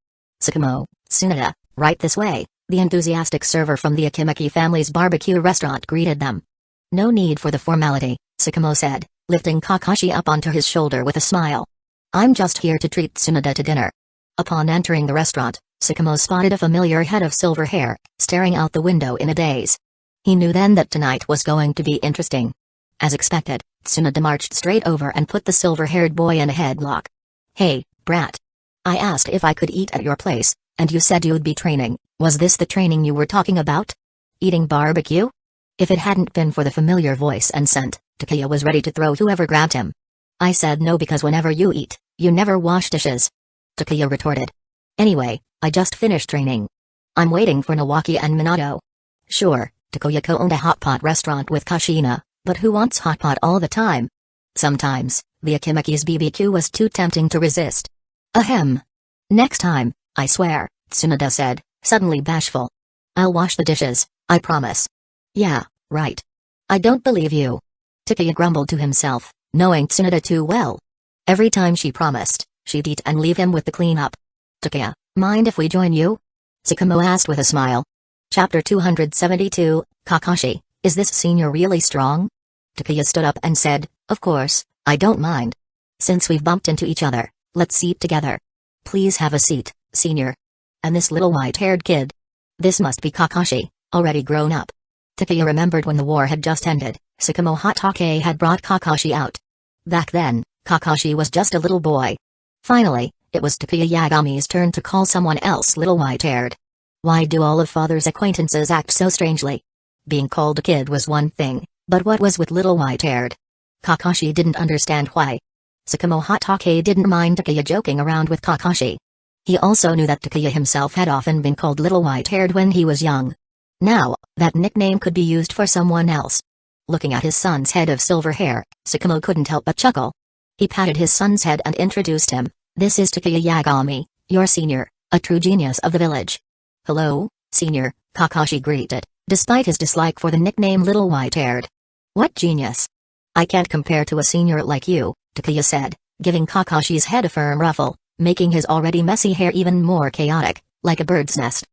Tsukumo, Tsunade, right this way, the enthusiastic server from the Akimaki family's barbecue restaurant greeted them. No need for the formality, Tsukumo said, lifting Kakashi up onto his shoulder with a smile. I'm just here to treat Tsunade to dinner. Upon entering the restaurant, Tsukumo spotted a familiar head of silver hair, staring out the window in a daze. He knew then that tonight was going to be interesting. As expected, Tsunade marched straight over and put the silver-haired boy in a headlock. Hey, brat. I asked if I could eat at your place, and you said you'd be training. Was this the training you were talking about? Eating barbecue? If it hadn't been for the familiar voice and scent, Takeya was ready to throw whoever grabbed him. I said no because whenever you eat, you never wash dishes. Takuya retorted. Anyway, I just finished training. I'm waiting for Nawaki and Minato. Sure, Takuya co-owned a hot pot restaurant with Kushina, but who wants hot pot all the time? Sometimes, the Akimiki's BBQ was too tempting to resist. Ahem. Next time, I swear, Tsunade said, suddenly bashful. I'll wash the dishes, I promise. Yeah, right. I don't believe you. Takuya grumbled to himself, knowing Tsunade too well. Every time she promised, she'd eat and leave him with the cleanup. Takuya, mind if we join you? Tsukumo asked with a smile. Chapter 272, Kakashi, is this senior really strong? Takuya stood up and said, of course, I don't mind. Since we've bumped into each other, let's eat together. Please have a seat, senior. And this little white-haired kid? This must be Kakashi, already grown up. Takuya remembered when the war had just ended, Tsukumo Hatake had brought Kakashi out. Back then, Kakashi was just a little boy. Finally, it was Takuya Yagami's turn to call someone else little white-haired. Why do all of father's acquaintances act so strangely? Being called a kid was one thing, but what was with little white-haired? Kakashi didn't understand why. Tsukumo Hatake didn't mind Takuya joking around with Kakashi. He also knew that Takuya himself had often been called little white-haired when he was young. Now, that nickname could be used for someone else. Looking at his son's head of silver hair, Tsukumo couldn't help but chuckle. He patted his son's head and introduced him. This is Takuya Yagami, your senior, a true genius of the village. Hello, senior, Kakashi greeted, despite his dislike for the nickname little white-haired. What genius? I can't compare to a senior like you, Takuya said, giving Kakashi's head a firm ruffle, making his already messy hair even more chaotic, like a bird's nest.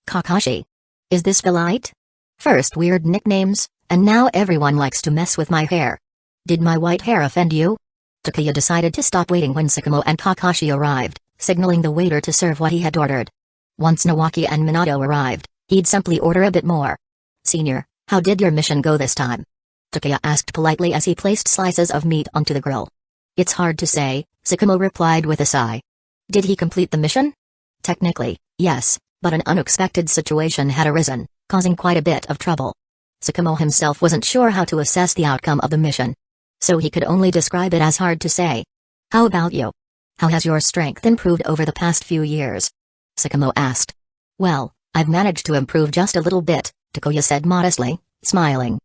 Kakashi. Is this polite? First weird nicknames, and now everyone likes to mess with my hair. Did my white hair offend you? Takuya decided to stop waiting when Tsukumo and Kakashi arrived, signaling the waiter to serve what he had ordered. Once Nawaki and Minato arrived, he'd simply order a bit more. Senior, how did your mission go this time? Takuya asked politely as he placed slices of meat onto the grill. It's hard to say, Tsukumo replied with a sigh. Did he complete the mission? Technically, yes, but an unexpected situation had arisen, causing quite a bit of trouble. Tsukumo himself wasn't sure how to assess the outcome of the mission. So he could only describe it as hard to say. How about you? How has your strength improved over the past few years? Tsukumo asked. Well, I've managed to improve just a little bit, Takuya said modestly, smiling.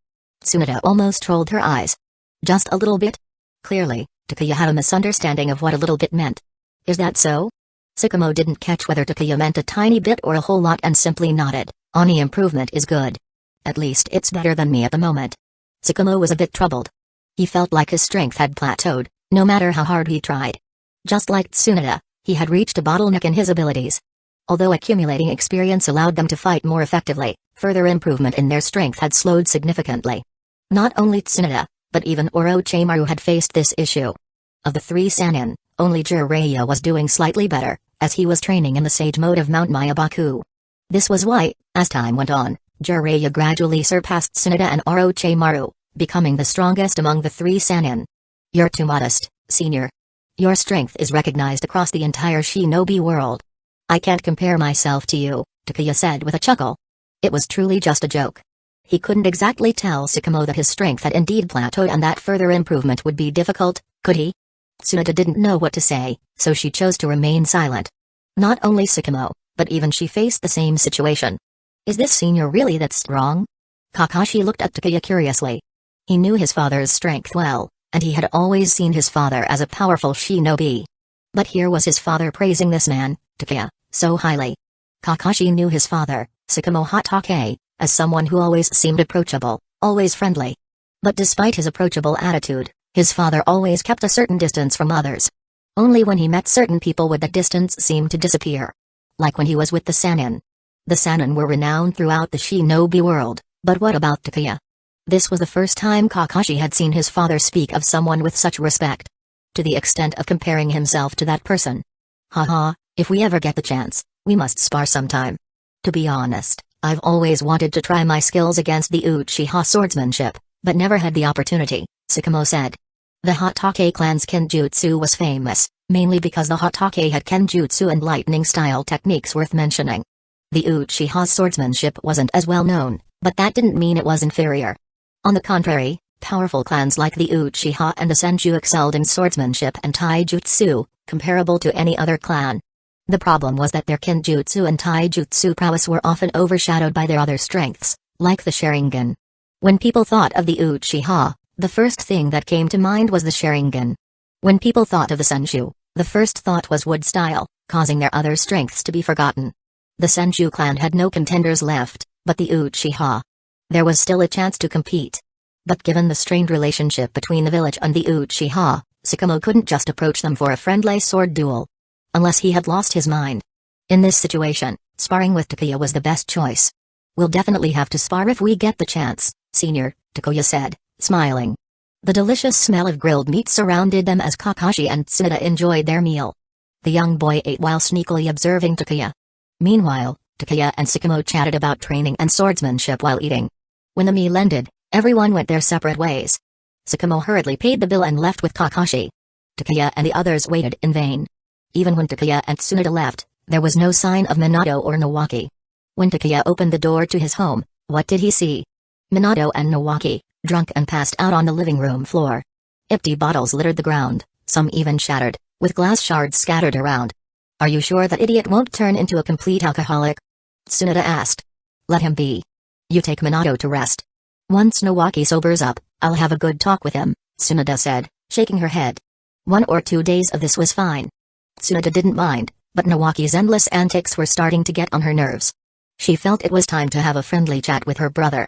Tsunade almost rolled her eyes. Just a little bit? Clearly, Takuya had a misunderstanding of what a little bit meant. Is that so? Tsukumo didn't catch whether Takuya meant a tiny bit or a whole lot and simply nodded. Any improvement is good. At least it's better than me at the moment. Tsukumo was a bit troubled. He felt like his strength had plateaued, no matter how hard he tried. Just like Tsunade, he had reached a bottleneck in his abilities. Although accumulating experience allowed them to fight more effectively, further improvement in their strength had slowed significantly. Not only Tsunade, but even Orochimaru had faced this issue. Of the three Sannin, only Jiraiya was doing slightly better, as he was training in the sage mode of Mount Mayabaku. This was why, as time went on, Jiraiya gradually surpassed Tsunade and Orochimaru, becoming the strongest among the three Sannin. You're too modest, senior. Your strength is recognized across the entire shinobi world. I can't compare myself to you, Takuya said with a chuckle. It was truly just a joke. He couldn't exactly tell Tsukumo that his strength had indeed plateaued and that further improvement would be difficult, could he? Tsunade didn't know what to say, so she chose to remain silent. Not only Tsukumo, but even she faced the same situation. Is this senior really that strong? Kakashi looked at Takuya curiously. He knew his father's strength well, and he had always seen his father as a powerful shinobi. But here was his father praising this man, Takuya, so highly. Kakashi knew his father, Tsukumo Hatake, as someone who always seemed approachable, always friendly. But despite his approachable attitude, his father always kept a certain distance from others. Only when he met certain people would that distance seem to disappear. Like when he was with the Sannin. The Sannin were renowned throughout the shinobi world, but what about Takuya? This was the first time Kakashi had seen his father speak of someone with such respect. To the extent of comparing himself to that person. Haha, if we ever get the chance, we must spar sometime. To be honest, I've always wanted to try my skills against the Uchiha swordsmanship, but never had the opportunity, Tsukumo said. The Hatake clan's kenjutsu was famous, mainly because the Hatake had kenjutsu and lightning-style techniques worth mentioning. The Uchiha's swordsmanship wasn't as well known, but that didn't mean it was inferior. On the contrary, Powerful clans like the Uchiha and the Senju excelled in swordsmanship and taijutsu, comparable to any other clan. The problem was that their kinjutsu and taijutsu prowess were often overshadowed by their other strengths, like the Sharingan. When people thought of the Uchiha, the first thing that came to mind was the Sharingan. When people thought of the Senju, the first thought was wood style, causing their other strengths to be forgotten. The Senju clan had no contenders left, but the Uchiha. There was still a chance to compete. But given the strained relationship between the village and the Uchiha, Sakamo couldn't just approach them for a friendly sword duel. Unless he had lost his mind. In this situation, sparring with Takuya was the best choice. "We'll definitely have to spar if we get the chance, Senior," Takuya said, smiling. The delicious smell of grilled meat surrounded them as Kakashi and Tsunade enjoyed their meal. The young boy ate while sneakily observing Takuya. Meanwhile, Takuya and Sakamo chatted about training and swordsmanship while eating. When the meal ended, everyone went their separate ways. Sakamo hurriedly paid the bill and left with Kakashi. Takuya and the others waited in vain. Even when Takuya and Tsunade left, there was no sign of Minato or Nawaki. When Takuya opened the door to his home, what did he see? Minato and Nawaki, drunk and passed out on the living room floor. Empty bottles littered the ground, some even shattered, with glass shards scattered around. "Are you sure that idiot won't turn into a complete alcoholic?" Tsunade asked. "Let him be. You take Minato to rest. Once Nawaki sobers up, I'll have a good talk with him," Tsunade said, shaking her head. 1 or 2 days of this was fine. Tsunade didn't mind, but Nawaki's endless antics were starting to get on her nerves. She felt it was time to have a friendly chat with her brother.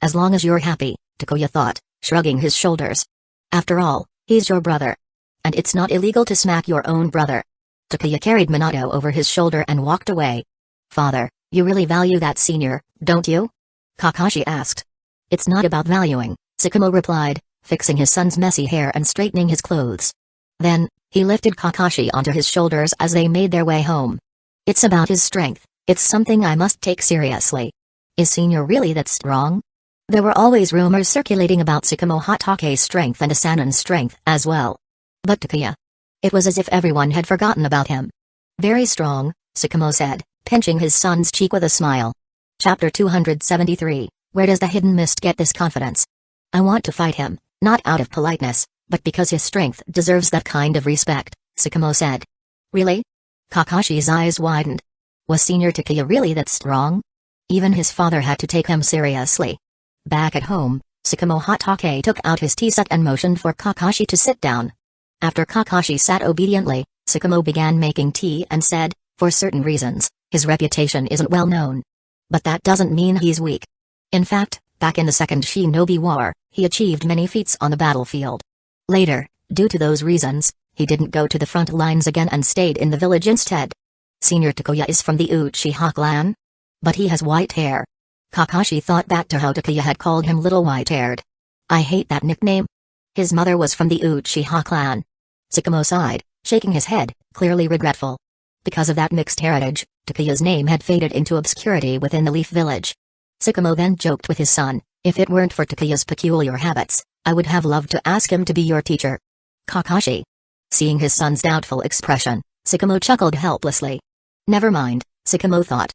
"As long as you're happy," Takuya thought, shrugging his shoulders. "After all, he's your brother. And it's not illegal to smack your own brother." Takuya carried Minato over his shoulder and walked away. "Father, you really value that senior, don't you?" Kakashi asked. "It's not about valuing," Sakamo replied, fixing his son's messy hair and straightening his clothes. Then, he lifted Kakashi onto his shoulders as they made their way home. "It's about his strength, it's something I must take seriously. Is Senior really that strong?" There were always rumors circulating about Sakamo Hatake's strength and Asanan's strength as well. But Takuya. It was as if everyone had forgotten about him. "Very strong," Sakamo said, pinching his son's cheek with a smile. Chapter 273, Where does the hidden mist get this confidence? "I want to fight him, not out of politeness, but because his strength deserves that kind of respect," Sakamo said. "Really?" Kakashi's eyes widened. Was Senior Takuya really that strong? Even his father had to take him seriously. Back at home, Sakamo Hatake took out his tea set and motioned for Kakashi to sit down. After Kakashi sat obediently, Sakamo began making tea and said, "For certain reasons, his reputation isn't well known. But that doesn't mean he's weak. In fact, back in the Second Shinobi War, he achieved many feats on the battlefield. Later, due to those reasons, he didn't go to the front lines again and stayed in the village instead. Senior Takuya is from the Uchiha clan? But he has white hair." Kakashi thought back to how Takuya had called him little white-haired. "I hate that nickname. His mother was from the Uchiha clan." Sakamo sighed, shaking his head, clearly regretful. Because of that mixed heritage, Takuya's name had faded into obscurity within the Leaf Village. Sakamo then joked with his son, "If it weren't for Takuya's peculiar habits, I would have loved to ask him to be your teacher." Kakashi. Seeing his son's doubtful expression, Sakamo chuckled helplessly. Never mind, Sakamo thought.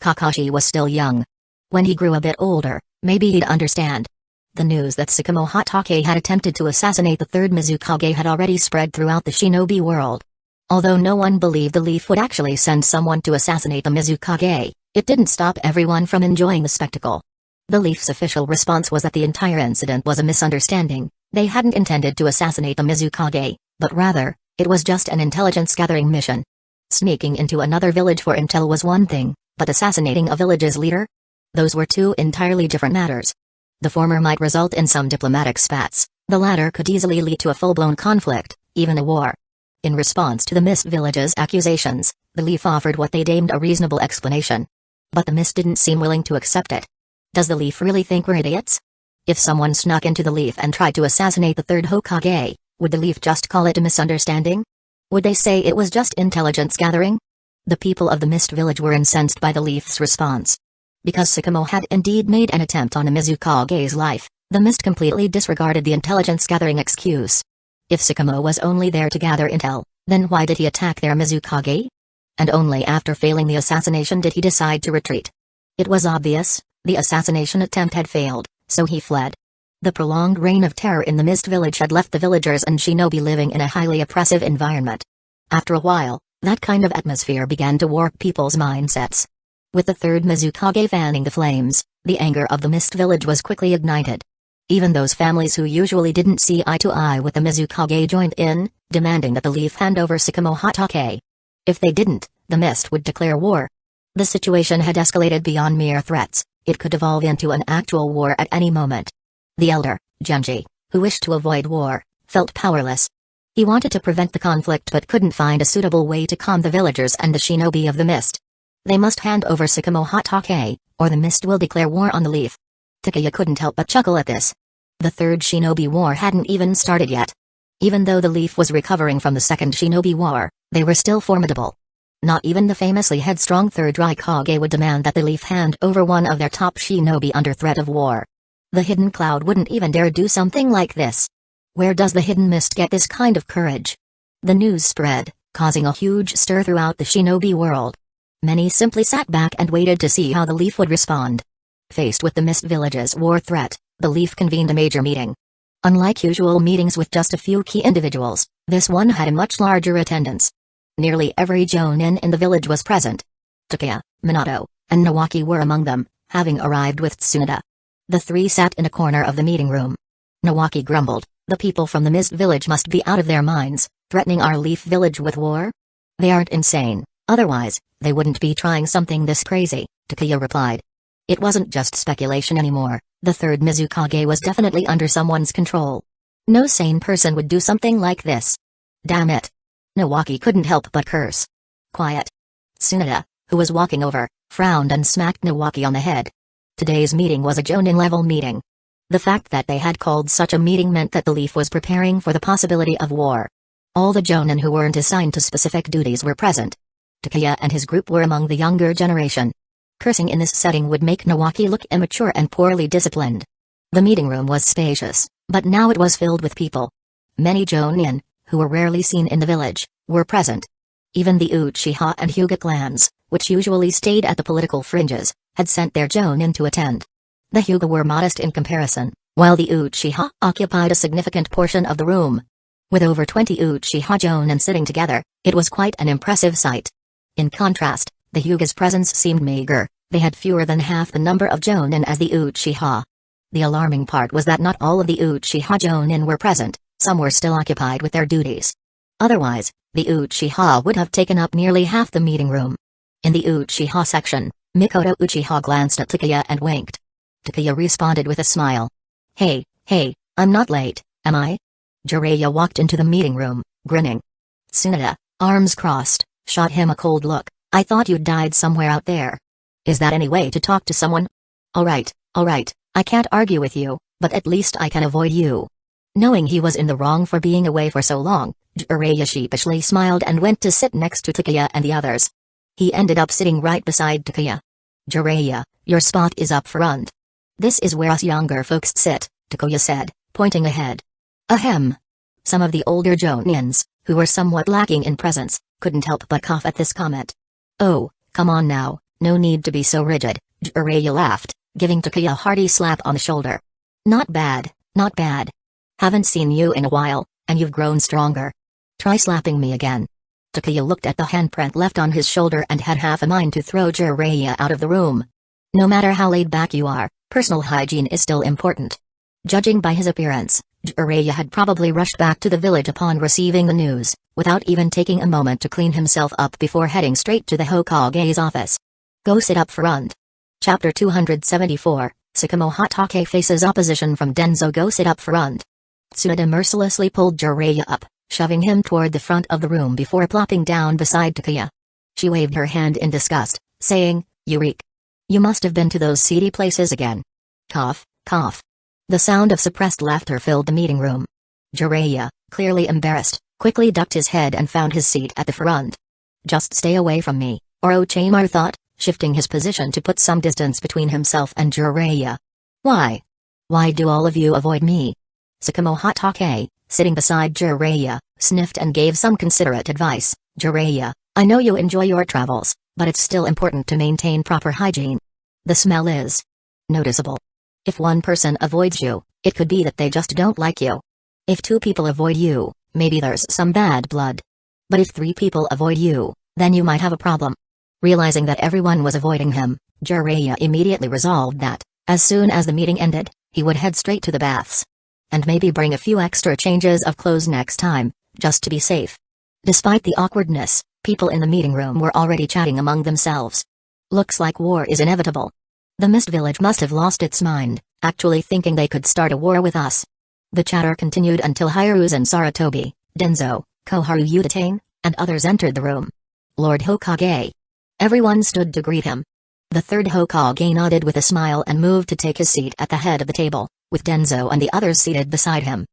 Kakashi was still young. When he grew a bit older, maybe he'd understand. The news that Sakamo Hatake had attempted to assassinate the third Mizukage had already spread throughout the shinobi world. Although no one believed the Leaf would actually send someone to assassinate the Mizukage, it didn't stop everyone from enjoying the spectacle. The Leaf's official response was that the entire incident was a misunderstanding. They hadn't intended to assassinate the Mizukage, but rather, it was just an intelligence-gathering mission. Sneaking into another village for intel was one thing, but assassinating a village's leader? Those were two entirely different matters. The former might result in some diplomatic spats, the latter could easily lead to a full-blown conflict, even a war. In response to the Mist Village's accusations, the Leaf offered what they deemed a reasonable explanation. But the Mist didn't seem willing to accept it. Does the Leaf really think we're idiots? If someone snuck into the Leaf and tried to assassinate the third Hokage, would the Leaf just call it a misunderstanding? Would they say it was just intelligence gathering? The people of the Mist Village were incensed by the Leaf's response. Because Sakamo had indeed made an attempt on the Mizukage's life, the Mist completely disregarded the intelligence-gathering excuse. If Sakamo was only there to gather intel, then why did he attack their Mizukage? And only after failing the assassination did he decide to retreat. It was obvious, the assassination attempt had failed, so he fled. The prolonged reign of terror in the Mist Village had left the villagers and shinobi living in a highly oppressive environment. After a while, that kind of atmosphere began to warp people's mindsets. With the third Mizukage fanning the flames, the anger of the Mist Village was quickly ignited. Even those families who usually didn't see eye to eye with the Mizukage joined in, demanding that the leaf hand over Sakamo Hatake. If they didn't, the Mist would declare war. The situation had escalated beyond mere threats; it could evolve into an actual war at any moment. The elder, Genji, who wished to avoid war, felt powerless. He wanted to prevent the conflict but couldn't find a suitable way to calm the villagers and the shinobi of the mist. They must hand over Sakamo Hatake, or the mist will declare war on the leaf. Takeya couldn't help but chuckle at this. The third shinobi war hadn't even started yet. Even though the leaf was recovering from the second shinobi war, they were still formidable. Not even the famously headstrong third Raikage would demand that the leaf hand over one of their top shinobi under threat of war. The hidden cloud wouldn't even dare do something like this. Where does the hidden mist get this kind of courage? The news spread, causing a huge stir throughout the shinobi world. Many simply sat back and waited to see how the leaf would respond. Faced with the Mist Village's war threat, the leaf convened a major meeting. Unlike usual meetings with just a few key individuals, this one had a much larger attendance. Nearly every jonin in the village was present. Takeya, Minato, and Nawaki were among them, having arrived with Tsunade. The three sat in a corner of the meeting room. Nawaki grumbled, "The people from the Mist Village must be out of their minds, threatening our Leaf Village with war? They aren't insane, otherwise, they wouldn't be trying something this crazy," Takeya replied. It wasn't just speculation anymore, the third Mizukage was definitely under someone's control. No sane person would do something like this. Damn it. Nawaki couldn't help but curse. Quiet. Tsunade, who was walking over, frowned and smacked Nawaki on the head. Today's meeting was a jonin-level meeting. The fact that they had called such a meeting meant that the leaf was preparing for the possibility of war. All the jonin who weren't assigned to specific duties were present. Takeya and his group were among the younger generation. Cursing in this setting would make Nawaki look immature and poorly disciplined. The meeting room was spacious, but now it was filled with people. Many jonin, who were rarely seen in the village, were present. Even the Uchiha and Hyuga clans, which usually stayed at the political fringes, had sent their jonin to attend. The Hyuga were modest in comparison, while the Uchiha occupied a significant portion of the room. With over 20 Uchiha jonin sitting together, it was quite an impressive sight. In contrast, the Hyuga's presence seemed meager; they had fewer than half the number of jonin as the Uchiha. The alarming part was that not all of the Uchiha jonin were present, some were still occupied with their duties. Otherwise, the Uchiha would have taken up nearly half the meeting room. In the Uchiha section, Mikoto Uchiha glanced at Takeya and winked. Takeya responded with a smile. Hey, I'm not late, am I?" Jiraiya walked into the meeting room, grinning. Tsunade, arms crossed, shot him a cold look. "I thought you'd died somewhere out there. Is that any way to talk to someone? Alright, I can't argue with you, but at least I can avoid you." Knowing he was in the wrong for being away for so long, Jiraiya sheepishly smiled and went to sit next to Takeya and the others. He ended up sitting right beside Takeya. "Jiraiya, your spot is up front. This is where us younger folks sit," Takeya said, pointing ahead. Ahem. Some of the older jonins, who were somewhat lacking in presence, couldn't help but cough at this comment. "Oh, come on now, no need to be so rigid," Jiraiya laughed, giving Takeya a hearty slap on the shoulder. Not bad. Haven't seen you in a while, and you've grown stronger. Try slapping me again." Takeya looked at the handprint left on his shoulder and had half a mind to throw Jiraiya out of the room. No matter how laid back you are, personal hygiene is still important. Judging by his appearance, Jiraiya had probably rushed back to the village upon receiving the news, without even taking a moment to clean himself up before heading straight to the Hokage's office. Go sit up front. Chapter 274, Sakamo Hatake faces opposition from Denzo. Go sit up front. Tsunade mercilessly pulled Jiraiya up, shoving him toward the front of the room before plopping down beside Takeya. She waved her hand in disgust, saying, "You reek. You must have been to those seedy places again." Cough. The sound of suppressed laughter filled the meeting room. Jiraiya, clearly embarrassed, quickly ducked his head and found his seat at the front. "Just stay away from me," Orochimaru thought, shifting his position to put some distance between himself and Jiraiya. Why do all of you avoid me?" Sakamo Hatake, sitting beside Jiraiya, sniffed and gave some considerate advice. "Jiraiya, I know you enjoy your travels, but it's still important to maintain proper hygiene. The smell is noticeable. If one person avoids you, it could be that they just don't like you. If 2 people avoid you, maybe there's some bad blood. But if 3 people avoid you, then you might have a problem. Realizing that everyone was avoiding him, Jiraiya immediately resolved that, as soon as the meeting ended, he would head straight to the baths. And maybe bring a few extra changes of clothes next time, just to be safe. Despite the awkwardness, people in the meeting room were already chatting among themselves. Looks like war is inevitable. The Mist Village must have lost its mind, actually thinking they could start a war with us. The chatter continued until Hiruzen Sarutobi, Denzo, Koharu Udatane, and others entered the room. Lord Hokage. Everyone stood to greet him. The 3rd Hokage nodded with a smile and moved to take his seat at the head of the table, with Denzo and the others seated beside him.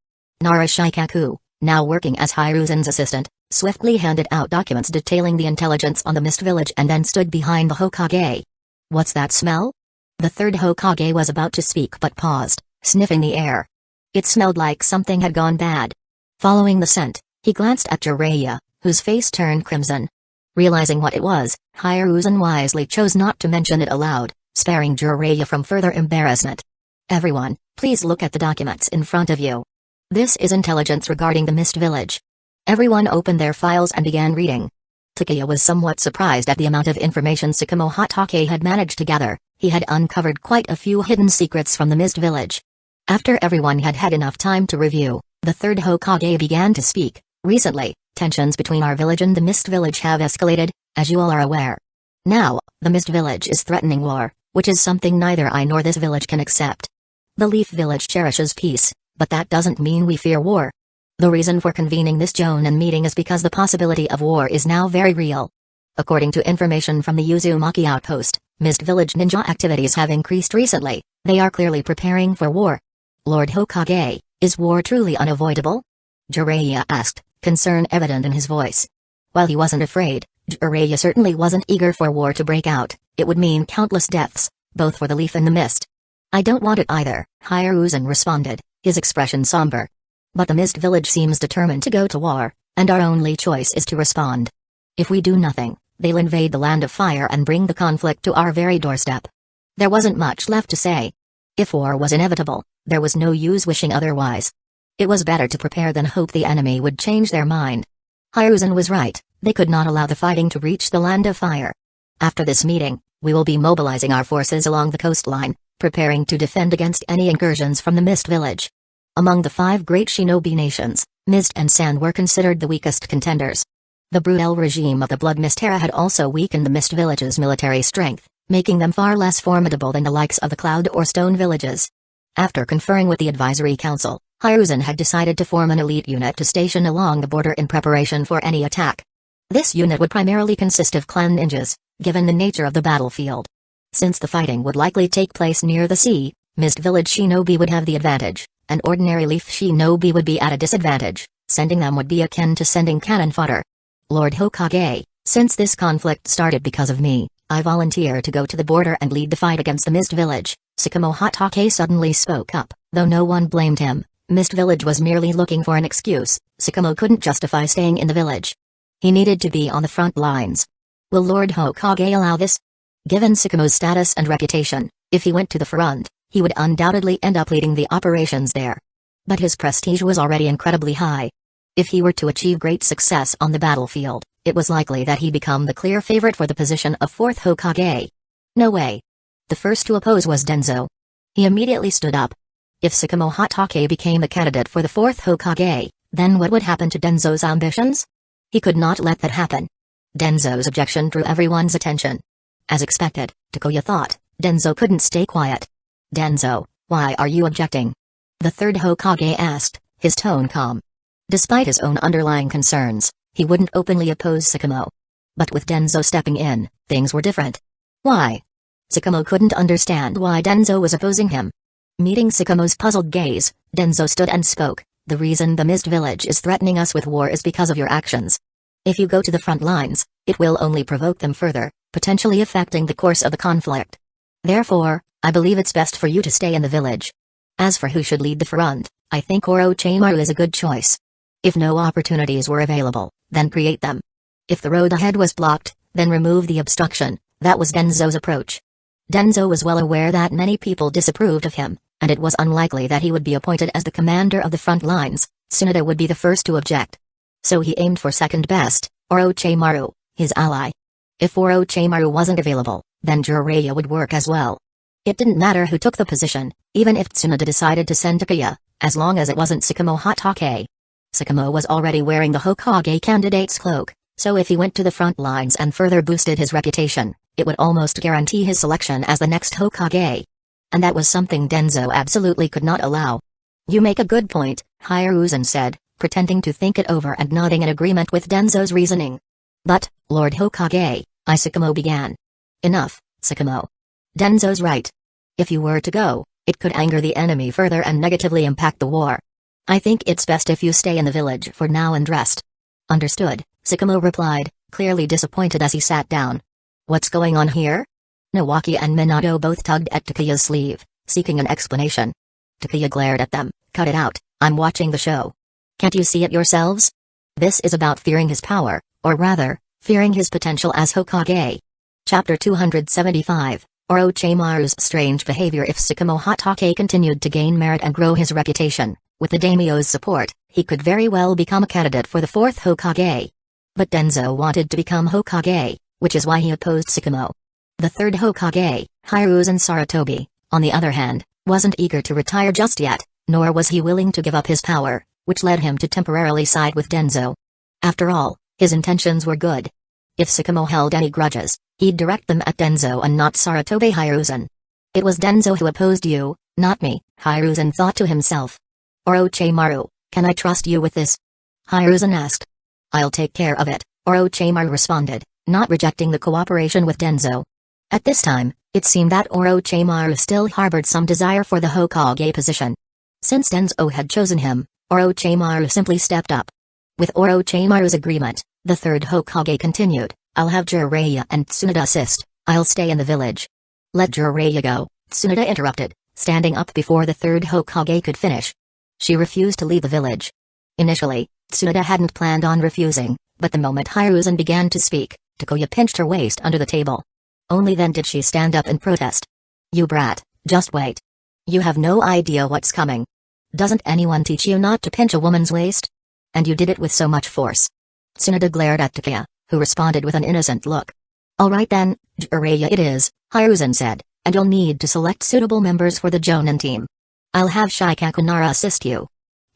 Narashikaku, now working as Hiruzen's assistant, swiftly handed out documents detailing the intelligence on the Mist Village and then stood behind the Hokage. What's that smell? The 3rd Hokage was about to speak but paused, sniffing the air. It smelled like something had gone bad. Following the scent, he glanced at Jiraiya, whose face turned crimson. Realizing what it was, Hiruzen wisely chose not to mention it aloud, sparing Jiraiya from further embarrassment. Everyone, please look at the documents in front of you. This is intelligence regarding the Mist Village. Everyone opened their files and began reading. Takeya was somewhat surprised at the amount of information Tsukumo Hatake had managed to gather. He had uncovered quite a few hidden secrets from the Mist Village. After everyone had had enough time to review, the 3rd Hokage began to speak. Recently, tensions between our village and the Mist Village have escalated, as you all are aware. Now, the Mist Village is threatening war, which is something neither I nor this village can accept. The Leaf Village cherishes peace, but that doesn't mean we fear war. The reason for convening this Jonin meeting is because the possibility of war is now very real. According to information from the Uzumaki outpost, Mist Village ninja activities have increased recently. They are clearly preparing for war. Lord Hokage, is war truly unavoidable? Jiraiya asked, concern evident in his voice. While he wasn't afraid, Jiraiya certainly wasn't eager for war to break out. It would mean countless deaths, both for the Leaf and the Mist. I don't want it either, Hiruzen responded, his expression somber. But the Mist Village seems determined to go to war, and our only choice is to respond. If we do nothing, they'll invade the Land of Fire and bring the conflict to our very doorstep. There wasn't much left to say. If war was inevitable, there was no use wishing otherwise. It was better to prepare than hope the enemy would change their mind. Hiruzen was right, they could not allow the fighting to reach the Land of Fire. After this meeting, we will be mobilizing our forces along the coastline, preparing to defend against any incursions from the Mist Village. Among the 5 great shinobi nations, Mist and Sand were considered the weakest contenders. The brutal regime of the Blood Mist era had also weakened the Mist Village's military strength, making them far less formidable than the likes of the Cloud or Stone villages. After conferring with the Advisory Council, Hiruzen had decided to form an elite unit to station along the border in preparation for any attack. This unit would primarily consist of clan ninjas, given the nature of the battlefield. Since the fighting would likely take place near the sea, Mist Village shinobi would have the advantage, and ordinary Leaf shinobi would be at a disadvantage. Sending them would be akin to sending cannon fodder. Lord Hokage, since this conflict started because of me, I volunteer to go to the border and lead the fight against the Mist Village. Tsukumo Hatake suddenly spoke up, though no one blamed him. Mist Village was merely looking for an excuse. Tsukumo couldn't justify staying in the village. He needed to be on the front lines. Will Lord Hokage allow this? Given Tsukumo's status and reputation, if he went to the front, he would undoubtedly end up leading the operations there. But his prestige was already incredibly high. If he were to achieve great success on the battlefield, it was likely that he'd become the clear favorite for the position of 4th Hokage. No way. The first to oppose was Denzo. He immediately stood up. If Tsukumo Hatake became a candidate for the 4th Hokage, then what would happen to Denzo's ambitions? He could not let that happen. Denzo's objection drew everyone's attention. As expected, Takuya thought, Denzo couldn't stay quiet. Denzo, why are you objecting? The 3rd Hokage asked, his tone calm. Despite his own underlying concerns, he wouldn't openly oppose Tsukumo. But with Denzo stepping in, things were different. Why? Tsukumo couldn't understand why Denzo was opposing him. Meeting Tsukumo's puzzled gaze, Denzo stood and spoke, the reason the Mist Village is threatening us with war is because of your actions. If you go to the front lines, it will only provoke them further, potentially affecting the course of the conflict. Therefore, I believe it's best for you to stay in the village. As for who should lead the front, I think Orochimaru is a good choice. If no opportunities were available, then create them. If the road ahead was blocked, then remove the obstruction. That was Denzo's approach. Denzo was well aware that many people disapproved of him, and it was unlikely that he would be appointed as the commander of the front lines. Tsunoda would be the first to object. So he aimed for second best, Orochimaru, his ally. If Orochimaru wasn't available, then Jiraiya would work as well. It didn't matter who took the position, even if Tsunoda decided to send Takuya, as long as it wasn't Tsukumo Hatake. Tsukumo was already wearing the Hokage candidate's cloak, so if he went to the front lines and further boosted his reputation, it would almost guarantee his selection as the next Hokage. And that was something Denzo absolutely could not allow. You make a good point, Hiruzen said, pretending to think it over and nodding in agreement with Denzo's reasoning. But, Lord Hokage, Tsukumo began. Enough, Tsukumo. Denzo's right. If you were to go, it could anger the enemy further and negatively impact the war. I think it's best if you stay in the village for now and rest. Understood, Tsukumo replied, clearly disappointed as he sat down. What's going on here? Nawaki and Minato both tugged at Takuya's sleeve, seeking an explanation. Takuya glared at them. Cut it out, I'm watching the show. Can't you see it yourselves? This is about fearing his power, or rather, fearing his potential as Hokage. Chapter 275, Orochimaru's strange behavior. If Tsukumo Hatake continued to gain merit and grow his reputation, with the daimyo's support, he could very well become a candidate for the fourth Hokage. But Denzo wanted to become Hokage, which is why he opposed Tsukumo. The third Hokage, Hiruzen Sarutobi, on the other hand, wasn't eager to retire just yet, nor was he willing to give up his power, which led him to temporarily side with Denzo. After all, his intentions were good. If Tsukumo held any grudges, he'd direct them at Denzo and not Sarutobi Hiruzen. It was Denzo who opposed you, not me, Hiruzen thought to himself. Orochimaru, can I trust you with this? Hiruzen asked. I'll take care of it, Orochimaru responded, not rejecting the cooperation with Denzo. At this time, it seemed that Orochimaru still harbored some desire for the Hokage position. Since Denzo had chosen him, Orochimaru simply stepped up. With Orochimaru's agreement, the third Hokage continued, I'll have Jiraiya and Tsunoda assist, I'll stay in the village. Let Jiraiya go, Tsunoda interrupted, standing up before the third Hokage could finish. She refused to leave the village. Initially, Tsunoda hadn't planned on refusing, but the moment Hiruzen began to speak, Takuya pinched her waist under the table. Only then did she stand up and protest. You brat, just wait. You have no idea what's coming. Doesn't anyone teach you not to pinch a woman's waist? And you did it with so much force. Tsunoda glared at Takuya, who responded with an innocent look. Alright then, Jiraiya it is, Hiruzen said, and you'll need to select suitable members for the Jonin team. I'll have Shikaku Nara assist you.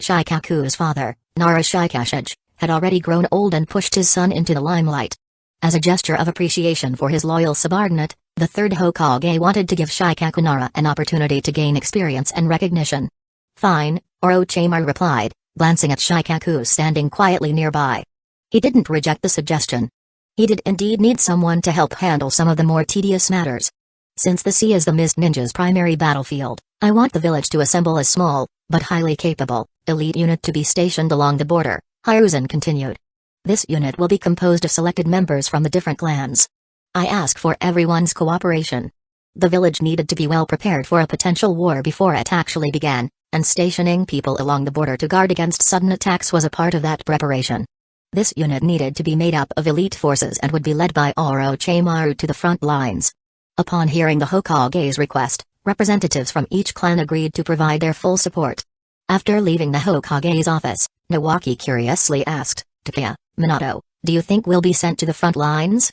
Shikaku's father, Nara Shikashige, had already grown old and pushed his son into the limelight. As a gesture of appreciation for his loyal subordinate, the third Hokage wanted to give Shikaku Nara an opportunity to gain experience and recognition. Fine, Orochimaru replied, glancing at Shikaku standing quietly nearby. He didn't reject the suggestion. He did indeed need someone to help handle some of the more tedious matters. Since the sea is the Mist Ninja's primary battlefield, I want the village to assemble a small, but highly capable, elite unit to be stationed along the border, Hiruzen continued. This unit will be composed of selected members from the different clans. I ask for everyone's cooperation. The village needed to be well prepared for a potential war before it actually began, and stationing people along the border to guard against sudden attacks was a part of that preparation. This unit needed to be made up of elite forces and would be led by Orochimaru to the front lines. Upon hearing the Hokage's request, representatives from each clan agreed to provide their full support. After leaving the Hokage's office, Nawaki curiously asked, Takuya, Minato, do you think we'll be sent to the front lines?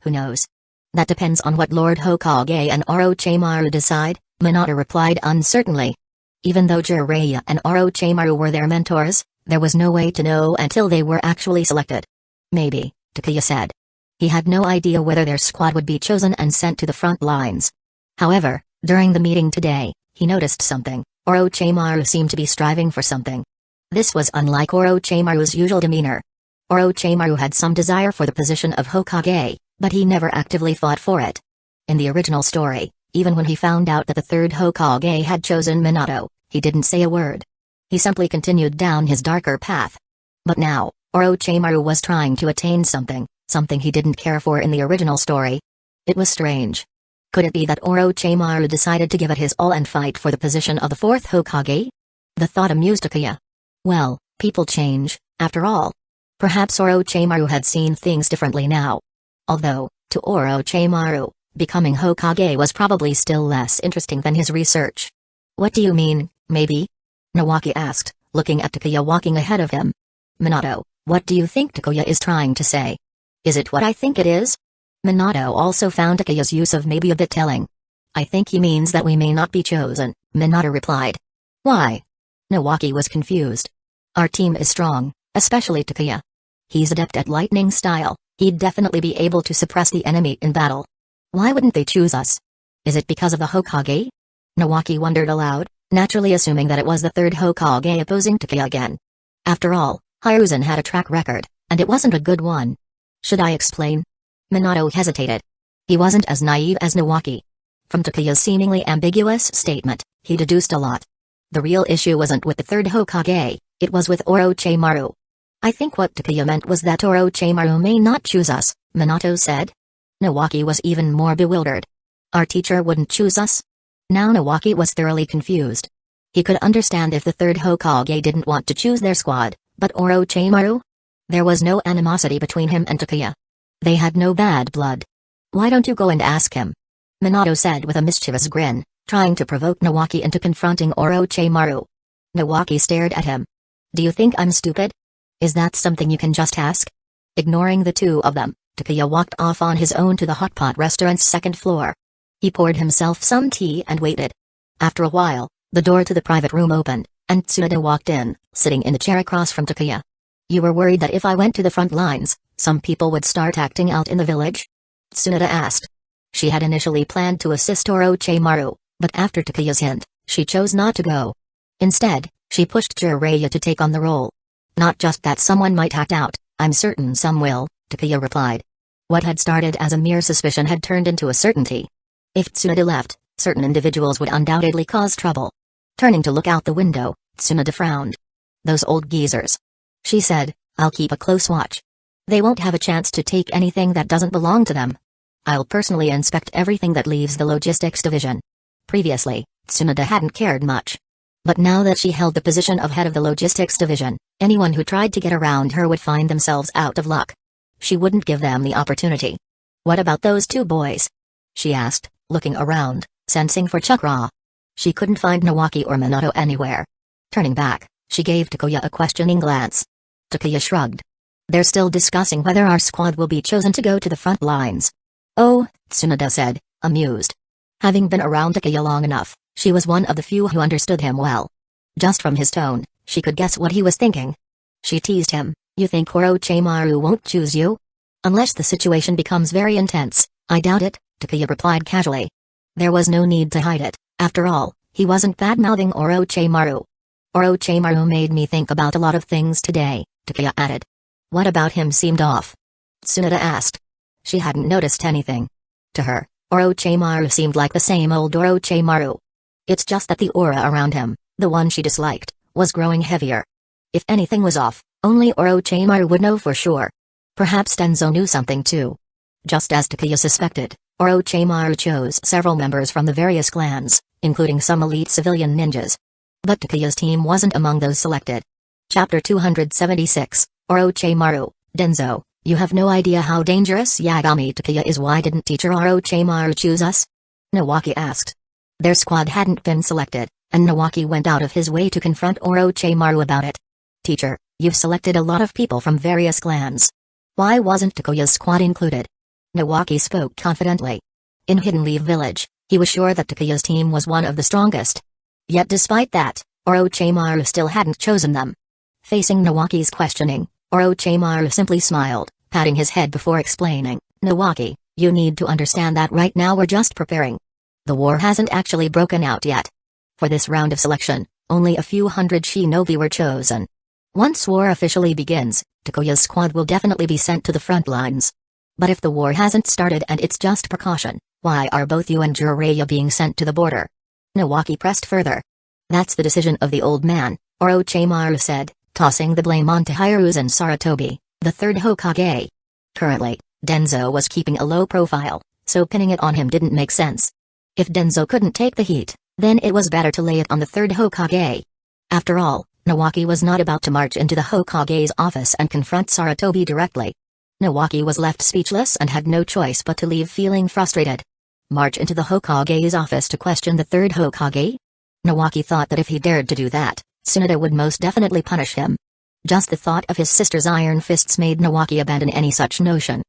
Who knows? That depends on what Lord Hokage and Orochimaru decide, Minato replied uncertainly. Even though Jiraiya and Orochimaru were their mentors, there was no way to know until they were actually selected. Maybe, Takuya said. He had no idea whether their squad would be chosen and sent to the front lines. However, during the meeting today, he noticed something. Orochimaru seemed to be striving for something. This was unlike Orochimaru's usual demeanor. Orochimaru had some desire for the position of Hokage, but he never actively fought for it. In the original story, even when he found out that the third Hokage had chosen Minato, he didn't say a word. He simply continued down his darker path. But now, Orochimaru was trying to attain something he didn't care for in the original story. It was strange. Could it be that Orochimaru decided to give it his all and fight for the position of the fourth Hokage? The thought amused Takuya. Well, people change, after all. Perhaps Orochimaru had seen things differently now. Although, to Orochimaru, becoming Hokage was probably still less interesting than his research. What do you mean, maybe? Nawaki asked, looking at Takuya walking ahead of him. Minato, what do you think Takuya is trying to say? Is it what I think it is? Minato also found Takuya's use of maybe a bit telling. I think he means that we may not be chosen, Minato replied. Why? Nawaki was confused. Our team is strong, especially Takuya. He's adept at lightning style, he'd definitely be able to suppress the enemy in battle. Why wouldn't they choose us? Is it because of the Hokage? Nawaki wondered aloud, naturally assuming that it was the third Hokage opposing Takuya again. After all, Hiruzen had a track record, and it wasn't a good one. Should I explain? Minato hesitated. He wasn't as naive as Nawaki. From Takuya's seemingly ambiguous statement, he deduced a lot. The real issue wasn't with the third Hokage, it was with Orochimaru. I think what Takuya meant was that Orochimaru may not choose us, Minato said. Nawaki was even more bewildered. Our teacher wouldn't choose us? Now Nawaki was thoroughly confused. He could understand if the third Hokage didn't want to choose their squad, but Orochimaru? There was no animosity between him and Takuya. They had no bad blood. Why don't you go and ask him? Minato said with a mischievous grin, trying to provoke Nawaki into confronting Orochimaru. Nawaki stared at him. Do you think I'm stupid? Is that something you can just ask? Ignoring the two of them, Takuya walked off on his own to the hot pot restaurant's second floor. He poured himself some tea and waited. After a while, the door to the private room opened, and Tsunade walked in, sitting in the chair across from Takuya. You were worried that if I went to the front lines, some people would start acting out in the village? Tsunade asked. She had initially planned to assist Orochimaru, but after Takuya's hint, she chose not to go. Instead, she pushed Jiraiya to take on the role. Not just that someone might act out, I'm certain some will, Takuya replied. What had started as a mere suspicion had turned into a certainty. If Tsunade left, certain individuals would undoubtedly cause trouble. Turning to look out the window, Tsunade frowned. Those old geezers. She said, I'll keep a close watch. They won't have a chance to take anything that doesn't belong to them. I'll personally inspect everything that leaves the logistics division. Previously, Tsunade hadn't cared much. But now that she held the position of head of the logistics division, anyone who tried to get around her would find themselves out of luck. She wouldn't give them the opportunity. What about those two boys? She asked, looking around, sensing for Chakra. She couldn't find Nawaki or Minato anywhere. Turning back, she gave Takuya a questioning glance. Takuya shrugged. They're still discussing whether our squad will be chosen to go to the front lines. Oh, Tsunade said, amused. Having been around Takuya long enough, she was one of the few who understood him well. Just from his tone, she could guess what he was thinking. She teased him, you think Orochimaru won't choose you? Unless the situation becomes very intense, I doubt it, Takuya replied casually. There was no need to hide it, after all, he wasn't bad-mouthing Orochimaru. Orochimaru made me think about a lot of things today, Takuya added. What about him seemed off? Tsunade asked. She hadn't noticed anything. To her, Orochimaru seemed like the same old Orochimaru. It's just that the aura around him, the one she disliked, was growing heavier. If anything was off, only Orochimaru would know for sure. Perhaps Denzo knew something too. Just as Takuya suspected, Orochimaru chose several members from the various clans, including some elite civilian ninjas. But Takuya's team wasn't among those selected. Chapter 276, Orochimaru, Denzo, you have no idea how dangerous Yagami Takuya is. Why didn't teacher Orochimaru choose us? Nawaki asked. Their squad hadn't been selected, and Nawaki went out of his way to confront Orochimaru about it. Teacher, you've selected a lot of people from various clans. Why wasn't Takuya's squad included? Nawaki spoke confidently. In Hidden Leaf Village, he was sure that Takuya's team was one of the strongest. Yet despite that, Orochimaru still hadn't chosen them. Facing Nawaki's questioning, Orochimaru simply smiled, patting his head before explaining, Nawaki, you need to understand that right now we're just preparing. The war hasn't actually broken out yet. For this round of selection, only a few hundred shinobi were chosen. Once war officially begins, Takuya's squad will definitely be sent to the front lines. But if the war hasn't started and it's just precaution, why are both you and Jiraiya being sent to the border? Nawaki pressed further. That's the decision of the old man, Orochimaru said, tossing the blame onto Hiruzen Sarutobi, the third Hokage. Currently, Denzo was keeping a low profile, so pinning it on him didn't make sense. If Denzo couldn't take the heat, then it was better to lay it on the third Hokage. After all, Nawaki was not about to march into the Hokage's office and confront Sarutobi directly. Nawaki was left speechless and had no choice but to leave feeling frustrated. March into the Hokage's office to question the third Hokage? Nawaki thought that if he dared to do that, Tsunoda would most definitely punish him. Just the thought of his sister's iron fists made Nawaki abandon any such notion.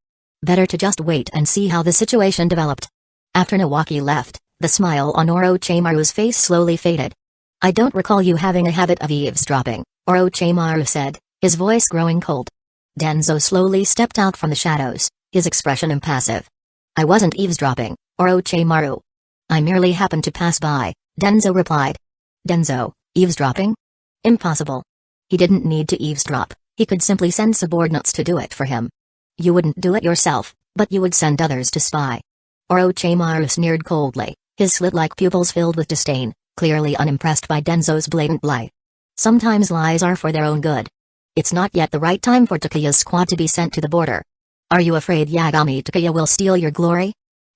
Better to just wait and see how the situation developed. After Nawaki left, the smile on Orochimaru's face slowly faded. I don't recall you having a habit of eavesdropping, Orochimaru said, his voice growing cold. Denzo slowly stepped out from the shadows, his expression impassive. I wasn't eavesdropping, Orochimaru. I merely happened to pass by, Denzo replied. Denzo, eavesdropping? Impossible. He didn't need to eavesdrop, he could simply send subordinates to do it for him. You wouldn't do it yourself, but you would send others to spy. Orochimaru sneered coldly, his slit-like pupils filled with disdain, clearly unimpressed by Denzo's blatant lie. Sometimes lies are for their own good. It's not yet the right time for Takuya's squad to be sent to the border. Are you afraid Yagami Takuya will steal your glory?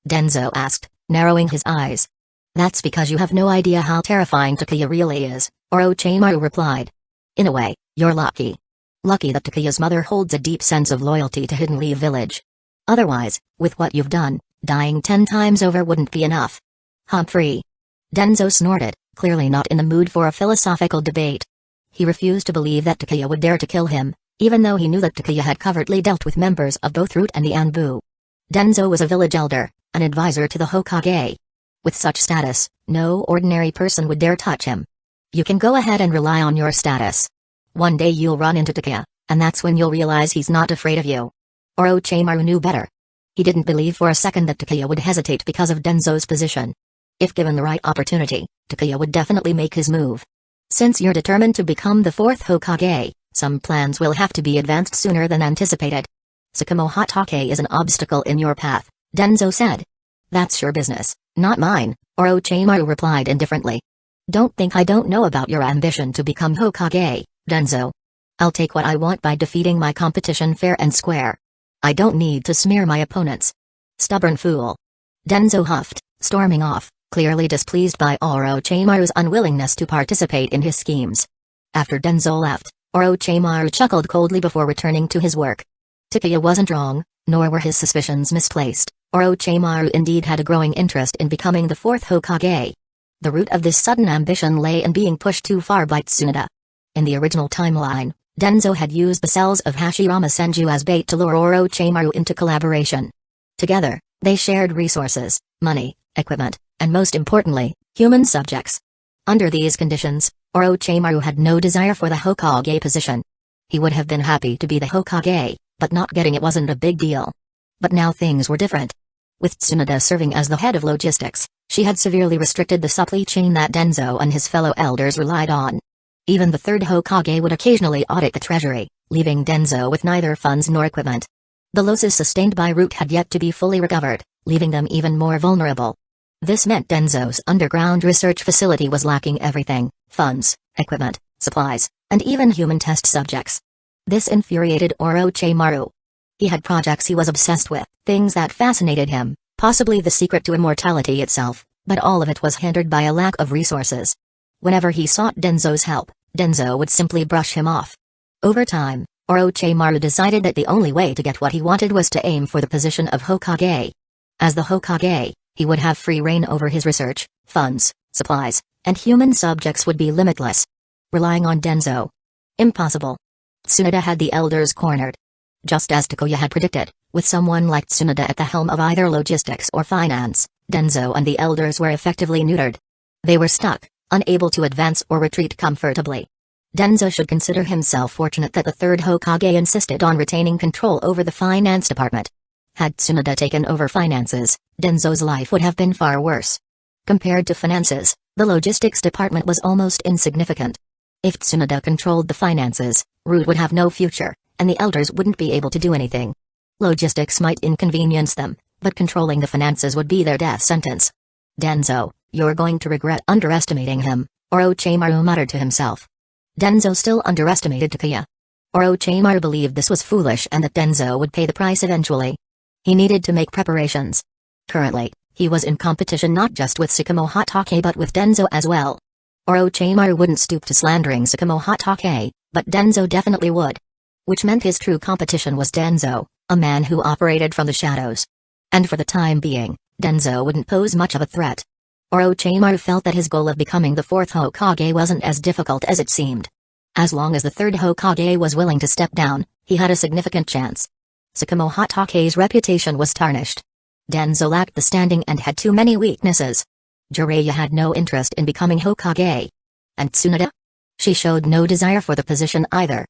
Denzo asked, narrowing his eyes. That's because you have no idea how terrifying Takuya really is, Orochimaru replied. In a way, you're lucky. Lucky that Takuya's mother holds a deep sense of loyalty to Hidden Leaf Village. Otherwise, with what you've done, dying 10 times over wouldn't be enough. Humphrey. Denzo snorted, clearly not in the mood for a philosophical debate. He refused to believe that Takuya would dare to kill him, even though he knew that Takuya had covertly dealt with members of both Root and the Anbu. Denzo was a village elder, an advisor to the Hokage. With such status, no ordinary person would dare touch him. You can go ahead and rely on your status. One day you'll run into Takuya, and that's when you'll realize he's not afraid of you. Orochimaru knew better. He didn't believe for a second that Takuya would hesitate because of Denzo's position. If given the right opportunity, Takuya would definitely make his move. Since you're determined to become the 4th Hokage, some plans will have to be advanced sooner than anticipated. Tsukumo Hatake is an obstacle in your path, Denzo said. That's your business, not mine, Orochimaru replied indifferently. Don't think I don't know about your ambition to become Hokage, Denzo. I'll take what I want by defeating my competition fair and square. I don't need to smear my opponents. Stubborn fool. Denzo huffed, storming off, clearly displeased by Orochimaru's unwillingness to participate in his schemes. After Denzo left, Orochimaru chuckled coldly before returning to his work. Takuya wasn't wrong, nor were his suspicions misplaced. Orochimaru indeed had a growing interest in becoming the 4th Hokage. The root of this sudden ambition lay in being pushed too far by Tsunoda. In the original timeline, Denzo had used the cells of Hashirama Senju as bait to lure Orochimaru into collaboration. Together, they shared resources, money, equipment, and most importantly, human subjects. Under these conditions, Orochimaru had no desire for the Hokage position. He would have been happy to be the Hokage, but not getting it wasn't a big deal. But now things were different. With Tsunoda serving as the head of logistics, she had severely restricted the supply chain that Denzo and his fellow elders relied on. Even the 3rd Hokage would occasionally audit the treasury, leaving Denzo with neither funds nor equipment. The losses sustained by Root had yet to be fully recovered, leaving them even more vulnerable. This meant Denzo's underground research facility was lacking everything: funds, equipment, supplies, and even human test subjects. This infuriated Orochimaru. He had projects he was obsessed with, things that fascinated him, possibly the secret to immortality itself, but all of it was hindered by a lack of resources. Whenever he sought Denzo's help, Denzo would simply brush him off. Over time, Orochimaru decided that the only way to get what he wanted was to aim for the position of Hokage. As the Hokage, he would have free reign over his research, funds, supplies, and human subjects would be limitless. Relying on Denzo? Impossible. Tsunoda had the elders cornered. Just as Takuya had predicted, with someone like Tsunoda at the helm of either logistics or finance, Denzo and the elders were effectively neutered. They were stuck, unable to advance or retreat comfortably. Denzo should consider himself fortunate that the 3rd Hokage insisted on retaining control over the finance department. Had Tsunoda taken over finances, Denzo's life would have been far worse. Compared to finances, the logistics department was almost insignificant. If Tsunoda controlled the finances, Root would have no future, and the elders wouldn't be able to do anything. Logistics might inconvenience them, but controlling the finances would be their death sentence. Denzo, you're going to regret underestimating him, Orochimaru muttered to himself. Denzo still underestimated Takuya. Orochimaru believed this was foolish and that Denzo would pay the price eventually. He needed to make preparations. Currently, he was in competition not just with Tsukumo Hatake but with Denzo as well. Orochimaru wouldn't stoop to slandering Tsukumo Hatake, but Denzo definitely would. Which meant his true competition was Denzo, a man who operated from the shadows. And for the time being, Denzo wouldn't pose much of a threat. Orochimaru felt that his goal of becoming the fourth Hokage wasn't as difficult as it seemed. As long as the third Hokage was willing to step down, he had a significant chance. Tsukumo Hatake's reputation was tarnished. Denzo lacked the standing and had too many weaknesses. Jiraiya had no interest in becoming Hokage. And Tsunade? She showed no desire for the position either.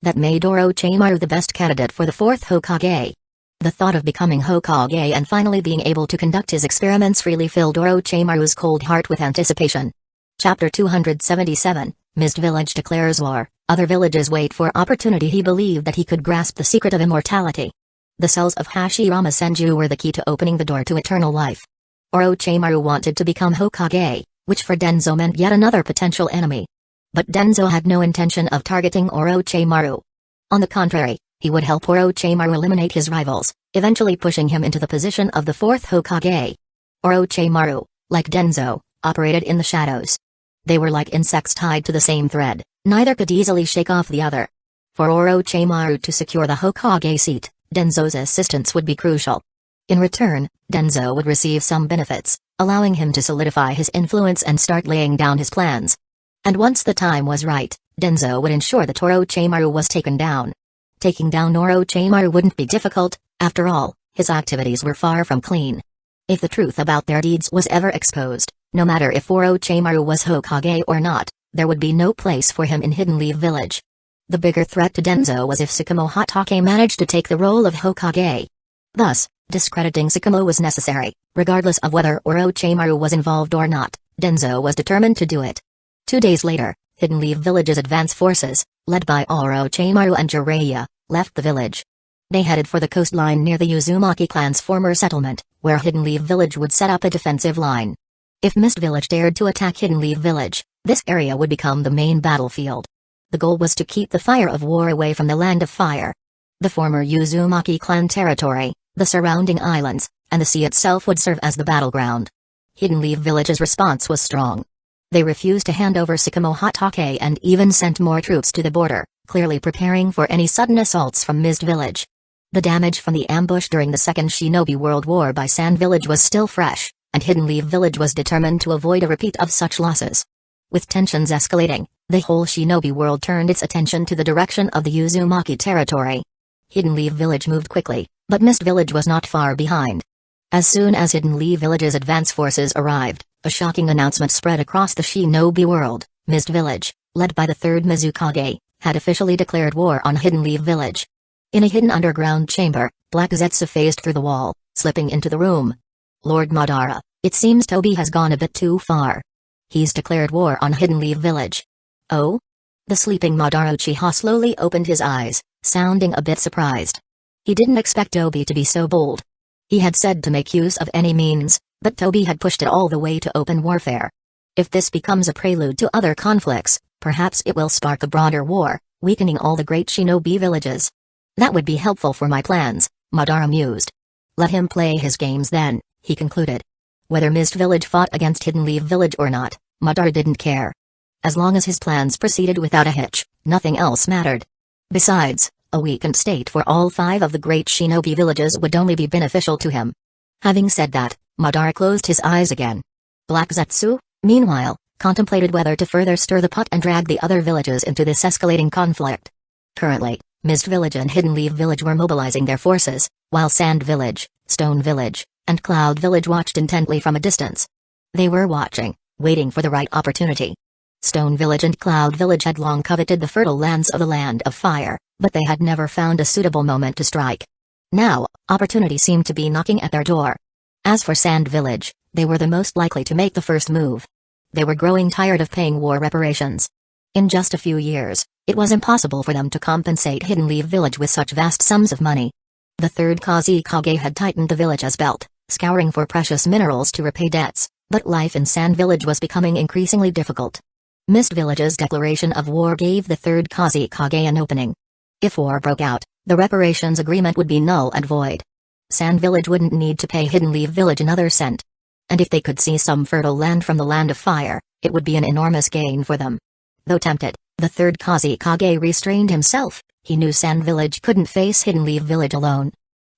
That made Orochimaru the best candidate for the fourth Hokage. The thought of becoming Hokage and finally being able to conduct his experiments freely filled Orochimaru's cold heart with anticipation. Chapter 277, Mist Village declares war. Other villages wait for opportunity. He believed that he could grasp the secret of immortality. The cells of Hashirama Senju were the key to opening the door to eternal life. Orochimaru wanted to become Hokage, which for Denzo meant yet another potential enemy. But Denzo had no intention of targeting Orochimaru. On the contrary, he would help Orochimaru eliminate his rivals, eventually pushing him into the position of the fourth Hokage. Orochimaru, like Denzo, operated in the shadows. They were like insects tied to the same thread, neither could easily shake off the other. For Orochimaru to secure the Hokage seat, Denzo's assistance would be crucial. In return, Denzo would receive some benefits, allowing him to solidify his influence and start laying down his plans. And once the time was right, Denzo would ensure that Orochimaru was taken down. Taking down Orochimaru wouldn't be difficult, after all, his activities were far from clean. If the truth about their deeds was ever exposed, no matter if Orochimaru was Hokage or not, there would be no place for him in Hidden Leaf Village. The bigger threat to Denzo was if Tsukumo Hatake managed to take the role of Hokage. Thus, discrediting Tsukumo was necessary, regardless of whether Orochimaru was involved or not. Denzo was determined to do it. 2 days later, Hidden Leaf Village's advance forces, led by Orochimaru and Jiraiya, left the village. They headed for the coastline near the Uzumaki clan's former settlement, where Hidden Leaf Village would set up a defensive line. If Mist Village dared to attack Hidden Leaf Village, this area would become the main battlefield. The goal was to keep the fire of war away from the Land of Fire. The former Uzumaki clan territory, the surrounding islands, and the sea itself would serve as the battleground. Hidden Leaf Village's response was strong. They refused to hand over Tsukumo Hatake and even sent more troops to the border, clearly preparing for any sudden assaults from Mist Village. The damage from the ambush during the Second Shinobi World War by Sand Village was still fresh, and Hidden Leaf Village was determined to avoid a repeat of such losses. With tensions escalating, the whole Shinobi world turned its attention to the direction of the Uzumaki territory. Hidden Leaf Village moved quickly, but Mist Village was not far behind. As soon as Hidden Leaf Village's advance forces arrived, a shocking announcement spread across the Shinobi world. Mist Village, led by the third Mizukage, had officially declared war on Hidden Leaf Village. In a hidden underground chamber, Black Zetsu phased through the wall, slipping into the room. Lord Madara, it seems Toby has gone a bit too far. He's declared war on Hidden Leaf Village. Oh? The sleeping Madara Uchiha slowly opened his eyes, sounding a bit surprised. He didn't expect Toby to be so bold. He had said to make use of any means, but Toby had pushed it all the way to open warfare. If this becomes a prelude to other conflicts, perhaps it will spark a broader war, weakening all the great shinobi villages. That would be helpful for my plans, Madara mused. Let him play his games then, he concluded. Whether Mist Village fought against Hidden Leaf Village or not, Madara didn't care. As long as his plans proceeded without a hitch, nothing else mattered. Besides, a weakened state for all 5 of the great shinobi villages would only be beneficial to him. Having said that, Madara closed his eyes again. Black Zetsu, meanwhile, contemplated whether to further stir the pot and drag the other villages into this escalating conflict. Currently, Mist Village and Hidden Leaf Village were mobilizing their forces, while Sand Village, Stone Village, and Cloud Village watched intently from a distance. They were watching, waiting for the right opportunity. Stone Village and Cloud Village had long coveted the fertile lands of the Land of Fire, but they had never found a suitable moment to strike. Now, opportunity seemed to be knocking at their door. As for Sand Village, they were the most likely to make the first move. They were growing tired of paying war reparations. In just a few years, it was impossible for them to compensate Hidden Leaf Village with such vast sums of money. The third Kazekage had tightened the village's belt, scouring for precious minerals to repay debts, but life in Sand Village was becoming increasingly difficult. Mist Village's declaration of war gave the third Kazekage an opening. If war broke out, the reparations agreement would be null and void. Sand Village wouldn't need to pay Hidden Leaf Village another cent. And if they could see some fertile land from the Land of Fire, it would be an enormous gain for them. Though tempted, the third Kazekage restrained himself. He knew Sand Village couldn't face Hidden Leaf Village alone.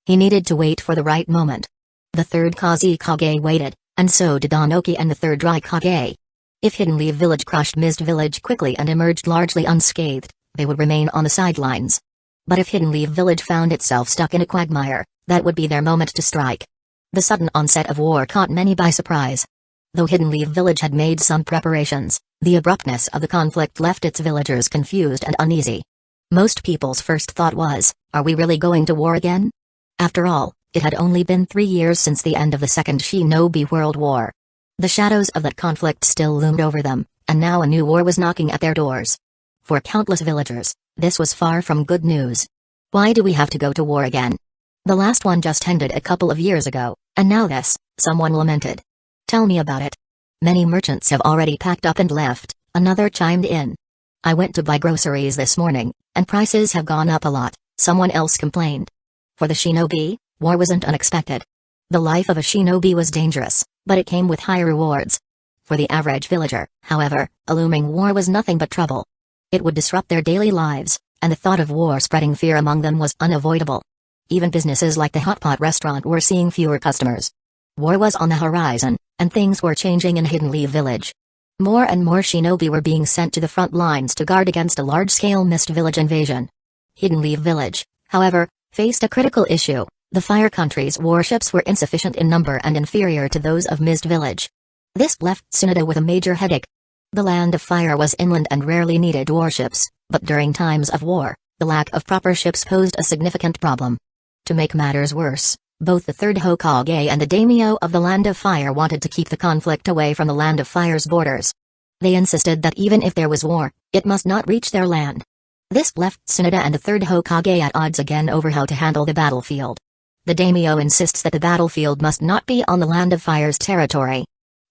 He needed to wait for the right moment. The third Kazekage waited, And so did Onoki and the third Raikage. If Hidden Leaf Village crushed Mist Village quickly and emerged largely unscathed, they would remain on the sidelines. But if Hidden Leaf Village found itself stuck in a quagmire, that would be their moment to strike. The sudden onset of war caught many by surprise. Though Hidden Leaf Village had made some preparations, the abruptness of the conflict left its villagers confused and uneasy. Most people's first thought was, are we really going to war again? After all, it had only been 3 years since the end of the Second Shinobi World War. The shadows of that conflict still loomed over them, and now a new war was knocking at their doors. For countless villagers, this was far from good news. Why do we have to go to war again? The last one just ended a couple of years ago, and now this, someone lamented. Tell me about it. Many merchants have already packed up and left, another chimed in. I went to buy groceries this morning, and prices have gone up a lot, someone else complained. For the shinobi, war wasn't unexpected. The life of a shinobi was dangerous, but it came with high rewards. For the average villager, however, a looming war was nothing but trouble. It would disrupt their daily lives, and the thought of war spreading fear among them was unavoidable. Even businesses like the hot pot restaurant were seeing fewer customers. War was on the horizon, and things were changing in Hidden Leaf Village. More and more shinobi were being sent to the front lines to guard against a large-scale Mist Village invasion. Hidden Leaf Village, however, faced a critical issue. The Fire Country's warships were insufficient in number and inferior to those of Mist Village. This left Tsunoda with a major headache. The Land of Fire was inland and rarely needed warships, but during times of war, the lack of proper ships posed a significant problem. To make matters worse, both the third Hokage and the daimyo of the Land of Fire wanted to keep the conflict away from the Land of Fire's borders. They insisted that even if there was war, it must not reach their land. This left Tsunoda and the third Hokage at odds again over how to handle the battlefield. The daimyo insists that the battlefield must not be on the Land of Fire's territory.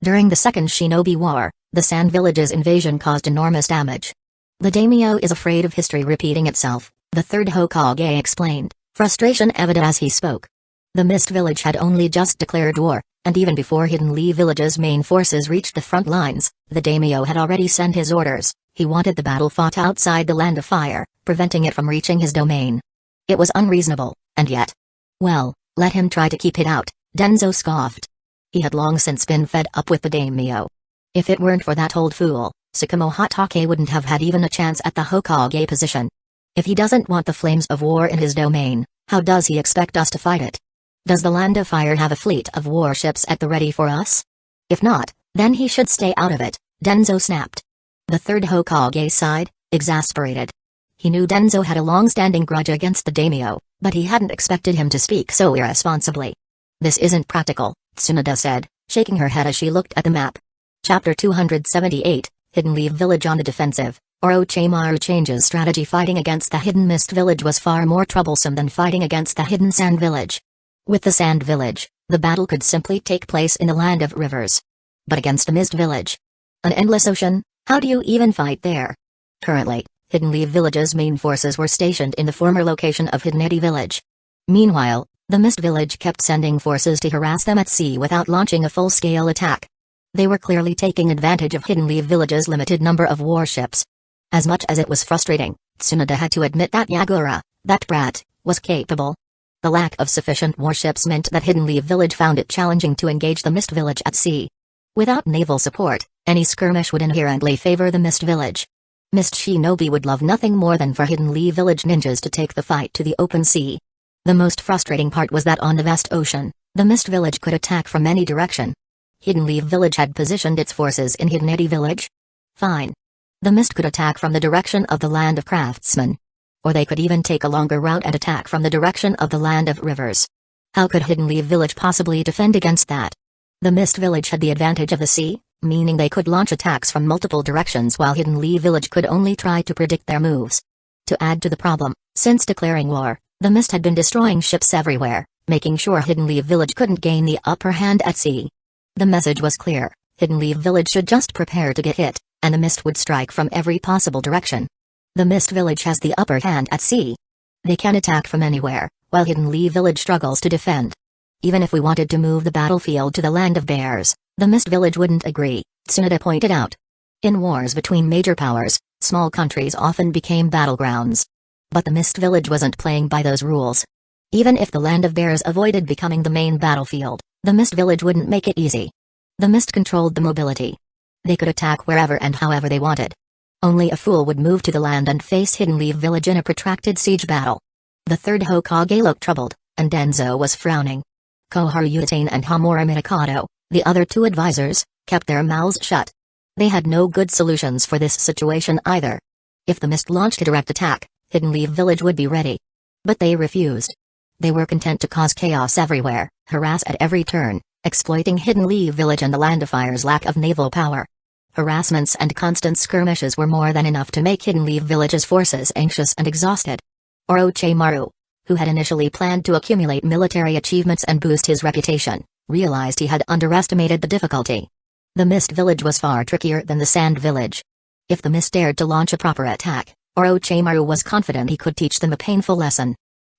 During the Second Shinobi War, the Sand Village's invasion caused enormous damage. The daimyo is afraid of history repeating itself, the third Hokage explained, frustration evident as he spoke. The Mist Village had only just declared war, and even before Hidden Leaf Village's main forces reached the front lines, the daimyo had already sent his orders. He wanted the battle fought outside the Land of Fire, preventing it from reaching his domain. It was unreasonable, and yet... Well, let him try to keep it out, Denzo scoffed. He had long since been fed up with the daimyo. If it weren't for that old fool, Tsukumo Hatake wouldn't have had even a chance at the Hokage position. If he doesn't want the flames of war in his domain, how does he expect us to fight it? Does the Land of Fire have a fleet of warships at the ready for us? If not, then he should stay out of it, Denzo snapped. The third Hokage sighed, exasperated. He knew Denzo had a long-standing grudge against the daimyo, but he hadn't expected him to speak so irresponsibly. This isn't practical, Tsunoda said, shaking her head as she looked at the map. Chapter 278, Hidden Leaf Village on the defensive. Orochimaru changes strategy. Fighting against the Hidden Mist Village was far more troublesome than fighting against the Hidden Sand Village. With the Sand Village, the battle could simply take place in the Land of Rivers. But against a Mist Village? An endless ocean? How do you even fight there? Currently, Hidden Leaf Village's main forces were stationed in the former location of Hidden Eddy Village. Meanwhile, the Mist Village kept sending forces to harass them at sea without launching a full-scale attack. They were clearly taking advantage of Hidden Leaf Village's limited number of warships. As much as it was frustrating, Tsunoda had to admit that Yagura, that brat, was capable. The lack of sufficient warships meant that Hidden Leaf Village found it challenging to engage the Mist Village at sea. Without naval support, any skirmish would inherently favor the Mist Village. Mist Shinobi would love nothing more than for Hidden Leaf Village ninjas to take the fight to the open sea. The most frustrating part was that on the vast ocean, the Mist Village could attack from any direction. Hidden Leaf Village had positioned its forces in Hidden Eddy Village? Fine. The Mist could attack from the direction of the Land of Craftsmen. Or they could even take a longer route and attack from the direction of the Land of Rivers. How could Hidden Leaf Village possibly defend against that? The Mist Village had the advantage of the sea, meaning they could launch attacks from multiple directions while Hidden Leaf Village could only try to predict their moves. To add to the problem, since declaring war, the Mist had been destroying ships everywhere, making sure Hidden Leaf Village couldn't gain the upper hand at sea. The message was clear: Hidden Leaf Village should just prepare to get hit, and the Mist would strike from every possible direction. The Mist Village has the upper hand at sea. They can attack from anywhere, while Hidden Leaf Village struggles to defend. Even if we wanted to move the battlefield to the Land of Bears, the Mist Village wouldn't agree, Tsunoda pointed out. In wars between major powers, small countries often became battlegrounds. But the Mist Village wasn't playing by those rules. Even if the Land of Bears avoided becoming the main battlefield, the Mist Village wouldn't make it easy. The mist controlled the mobility. They could attack wherever and however they wanted. Only a fool would move to the land and face Hidden Leaf Village in a protracted siege battle. The third Hokage looked troubled, and Denzo was frowning. Koharu Uchiha and Hamura Mikado, the other two advisors, kept their mouths shut. They had no good solutions for this situation either. If the mist launched a direct attack, Hidden Leaf Village would be ready. But they refused. They were content to cause chaos everywhere, harass at every turn, exploiting Hidden Leaf Village and the Landifire's lack of naval power. Harassments and constant skirmishes were more than enough to make Hidden Leaf Village's forces anxious and exhausted. Orochimaru, who had initially planned to accumulate military achievements and boost his reputation, realized he had underestimated the difficulty. The Mist Village was far trickier than the Sand Village. If the Mist dared to launch a proper attack, Orochimaru was confident he could teach them a painful lesson.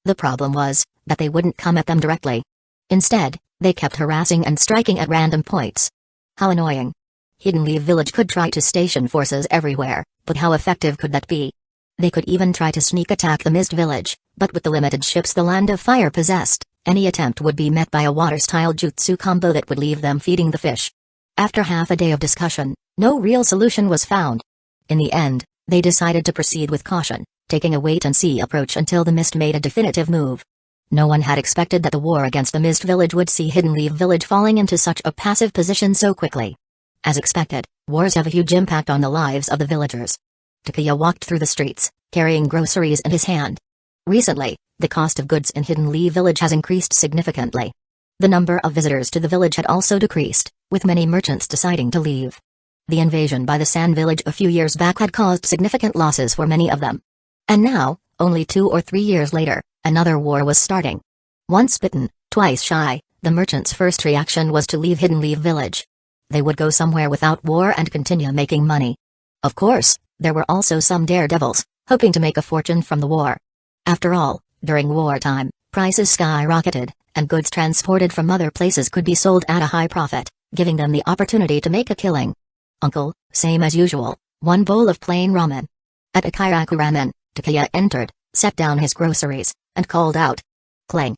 The problem was that they wouldn't come at them directly. Instead, they kept harassing and striking at random points. How annoying. Hidden Leaf Village could try to station forces everywhere, but how effective could that be? They could even try to sneak attack the Mist Village, but with the limited ships the Land of Fire possessed, any attempt would be met by a water-style jutsu combo that would leave them feeding the fish. After half a day of discussion, no real solution was found. In the end, they decided to proceed with caution, taking a wait-and-see approach until the Mist made a definitive move. No one had expected that the war against the Mist Village would see Hidden Leaf Village falling into such a passive position so quickly. As expected, wars have a huge impact on the lives of the villagers. Takuya walked through the streets, carrying groceries in his hand. Recently, the cost of goods in Hidden Leaf Village has increased significantly. The number of visitors to the village had also decreased, with many merchants deciding to leave. The invasion by the Sand Village a few years back had caused significant losses for many of them. And now, only 2 or 3 years later, another war was starting. Once bitten, twice shy, the merchants' first reaction was to leave Hidden Leaf Village. They would go somewhere without war and continue making money. Of course, there were also some daredevils, hoping to make a fortune from the war. After all, during wartime, prices skyrocketed, and goods transported from other places could be sold at a high profit, giving them the opportunity to make a killing. Uncle, same as usual, 1 bowl of plain ramen. At Akiraku Ramen, Takuya entered, set down his groceries, and called out. Clang.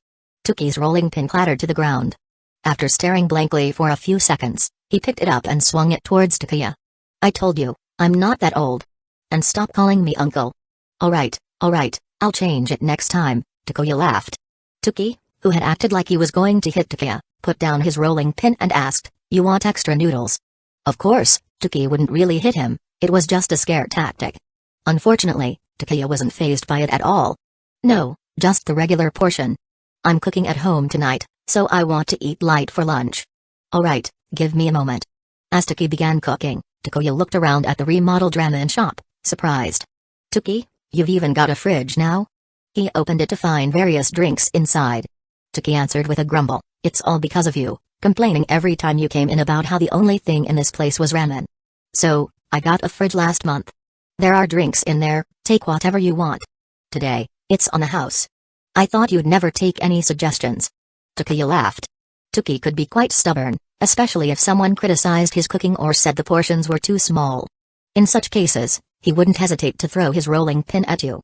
Tuki's rolling pin clattered to the ground. After staring blankly for a few seconds, he picked it up and swung it towards Takuya. I told you, I'm not that old. And stop calling me uncle. Alright, I'll change it next time, Takuya laughed. Tuki, who had acted like he was going to hit Takuya, put down his rolling pin and asked, you want extra noodles? Of course, Tuki wouldn't really hit him, it was just a scare tactic. Unfortunately, Takuya wasn't fazed by it at all. No, just the regular portion. I'm cooking at home tonight, so I want to eat light for lunch. Alright, give me a moment. As Tuki began cooking, Takuya looked around at the remodeled ramen shop, surprised. Tuki, you've even got a fridge now? He opened it to find various drinks inside. Tuki answered with a grumble, it's all because of you, complaining every time you came in about how the only thing in this place was ramen. So, I got a fridge last month. There are drinks in there, take whatever you want. Today, it's on the house. I thought you'd never take any suggestions. Takuya laughed. Tuki could be quite stubborn, especially if someone criticized his cooking or said the portions were too small. In such cases, he wouldn't hesitate to throw his rolling pin at you.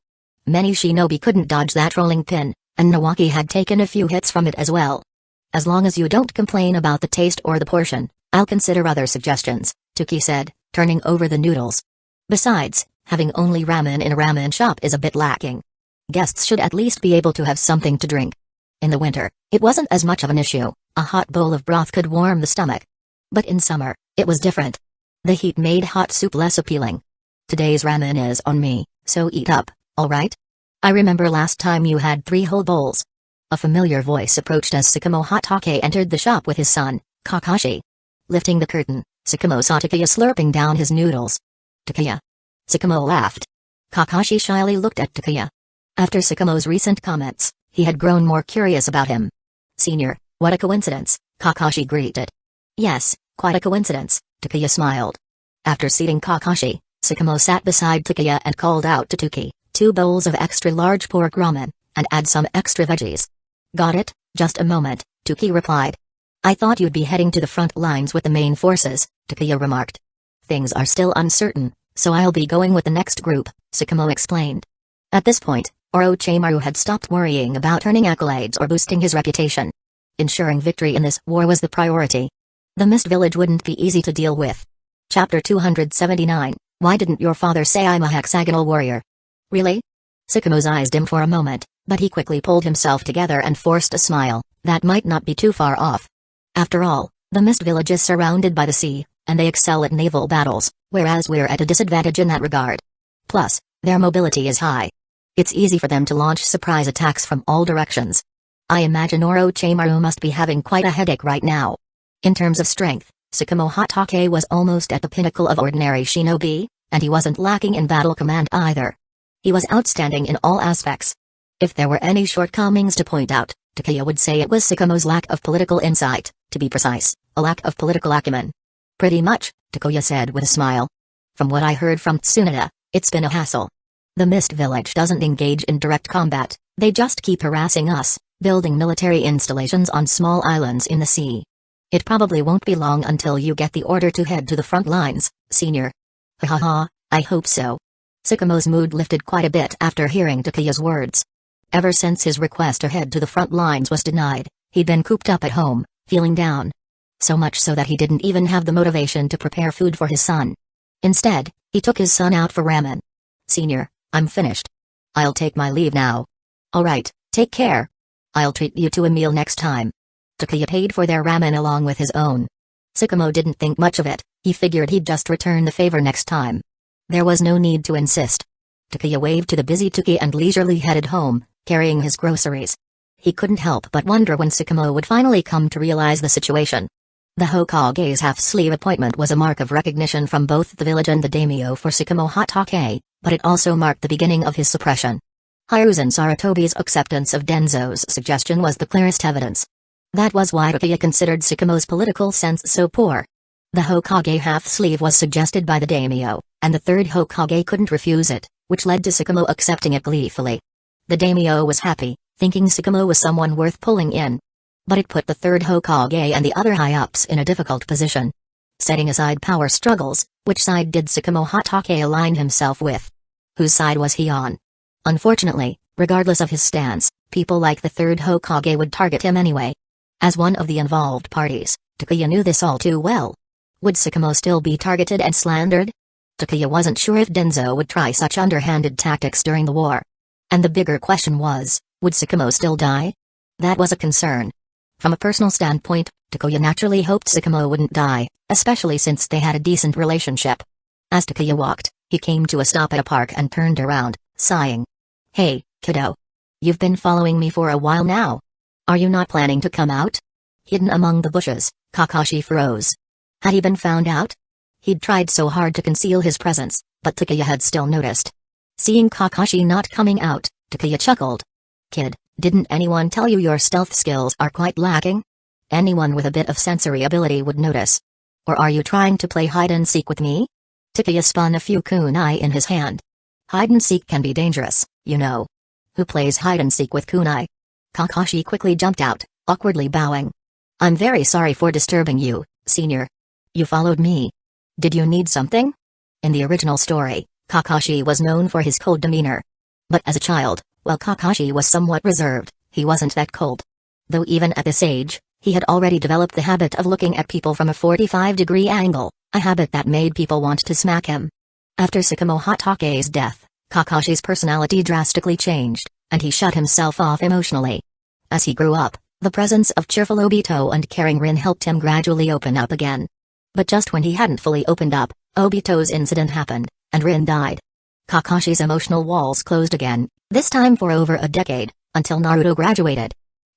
Many shinobi couldn't dodge that rolling pin, and Nawaki had taken a few hits from it as well. As long as you don't complain about the taste or the portion, I'll consider other suggestions, Tuki said, turning over the noodles. Besides, having only ramen in a ramen shop is a bit lacking. Guests should at least be able to have something to drink. In the winter, it wasn't as much of an issue, a hot bowl of broth could warm the stomach. But in summer, it was different. The heat made hot soup less appealing. Today's ramen is on me, so eat up, alright? I remember last time you had 3 whole bowls. A familiar voice approached as Tsukumo Hatake entered the shop with his son, Kakashi. Lifting the curtain, Tsukumo saw Takuya slurping down his noodles. Takuya. Tsukumo laughed. Kakashi shyly looked at Takuya. After Tsukumo's recent comments, he had grown more curious about him. Senior, what a coincidence, Kakashi greeted. Yes, quite a coincidence, Takuya smiled. After seating Kakashi, Tsukumo sat beside Takuya and called out to Tuki, 2 bowls of extra large pork ramen, and add some extra veggies. Got it, just a moment, Tuki replied. I thought you'd be heading to the front lines with the main forces, Takuya remarked. Things are still uncertain, so I'll be going with the next group, Tsukumo explained. At this point, Orochimaru had stopped worrying about earning accolades or boosting his reputation. Ensuring victory in this war was the priority. The Mist Village wouldn't be easy to deal with. Chapter 279, Why didn't your father say I'm a hexagonal warrior? Really? Sycamore's eyes dimmed for a moment, but he quickly pulled himself together and forced a smile. That might not be too far off. After all, the Mist Village is surrounded by the sea, and they excel at naval battles, whereas we're at a disadvantage in that regard. Plus, their mobility is high. It's easy for them to launch surprise attacks from all directions. I imagine Orochimaru must be having quite a headache right now. In terms of strength, Sakamo Hatake was almost at the pinnacle of ordinary shinobi, and he wasn't lacking in battle command either. He was outstanding in all aspects. If there were any shortcomings to point out, Takeya would say it was Sakamo's lack of political insight, to be precise, a lack of political acumen. Pretty much, Takeya said with a smile. From what I heard from Tsunade, it's been a hassle. The Mist Village doesn't engage in direct combat, they just keep harassing us, building military installations on small islands in the sea. It probably won't be long until you get the order to head to the front lines, senior. Ha ha ha, I hope so. Sakamo's mood lifted quite a bit after hearing Takeya's words. Ever since his request to head to the front lines was denied, he'd been cooped up at home, feeling down. So much so that he didn't even have the motivation to prepare food for his son. Instead, he took his son out for ramen. Senior, I'm finished. I'll take my leave now. Alright, take care. I'll treat you to a meal next time. Takeya paid for their ramen along with his own. Sakamo didn't think much of it, he figured he'd just return the favor next time. There was no need to insist. Takeya waved to the busy Tuki and leisurely headed home, carrying his groceries. He couldn't help but wonder when Sakamo would finally come to realize the situation. The Hokage's half-sleeve appointment was a mark of recognition from both the village and the daimyo for Sakamo Hatake, but it also marked the beginning of his suppression. Hiruzen Sarutobi's acceptance of Denzo's suggestion was the clearest evidence. That was why Takeya considered Sakamo's political sense so poor. The Hokage half-sleeve was suggested by the daimyo, and the third Hokage couldn't refuse it, which led to Sakamo accepting it gleefully. The daimyo was happy, thinking Sakamo was someone worth pulling in. But it put the third Hokage and the other high-ups in a difficult position. Setting aside power struggles, which side did Sakamo Hatake align himself with? Whose side was he on? Unfortunately, regardless of his stance, people like the third Hokage would target him anyway. As one of the involved parties, Takeya knew this all too well. Would Sakamo still be targeted and slandered? Takeya wasn't sure if Denzo would try such underhanded tactics during the war. And the bigger question was, would Sakamo still die? That was a concern. From a personal standpoint, Takeya naturally hoped Sakamo wouldn't die, especially since they had a decent relationship. As Takeya walked, he came to a stop at a park and turned around, sighing. Hey, kiddo. You've been following me for a while now. Are you not planning to come out? Hidden among the bushes, Kakashi froze. Had he been found out? He'd tried so hard to conceal his presence, but Takeya had still noticed. Seeing Kakashi not coming out, Takeya chuckled. Kid, didn't anyone tell you your stealth skills are quite lacking? Anyone with a bit of sensory ability would notice. Or are you trying to play hide-and-seek with me? Takeya spun a few kunai in his hand. Hide-and-seek can be dangerous, you know. Who plays hide-and-seek with kunai? Kakashi quickly jumped out, awkwardly bowing. I'm very sorry for disturbing you, senior. You followed me. Did you need something? In the original story, Kakashi was known for his cold demeanor. But as a child, while Kakashi was somewhat reserved, he wasn't that cold. Though even at this age, he had already developed the habit of looking at people from a 45-degree angle, a habit that made people want to smack him. After Sakamo Hatake's death, Kakashi's personality drastically changed, and he shut himself off emotionally. As he grew up, the presence of cheerful Obito and caring Rin helped him gradually open up again. But just when he hadn't fully opened up, Obito's incident happened, and Rin died. Kakashi's emotional walls closed again, this time for over a decade, until Naruto graduated.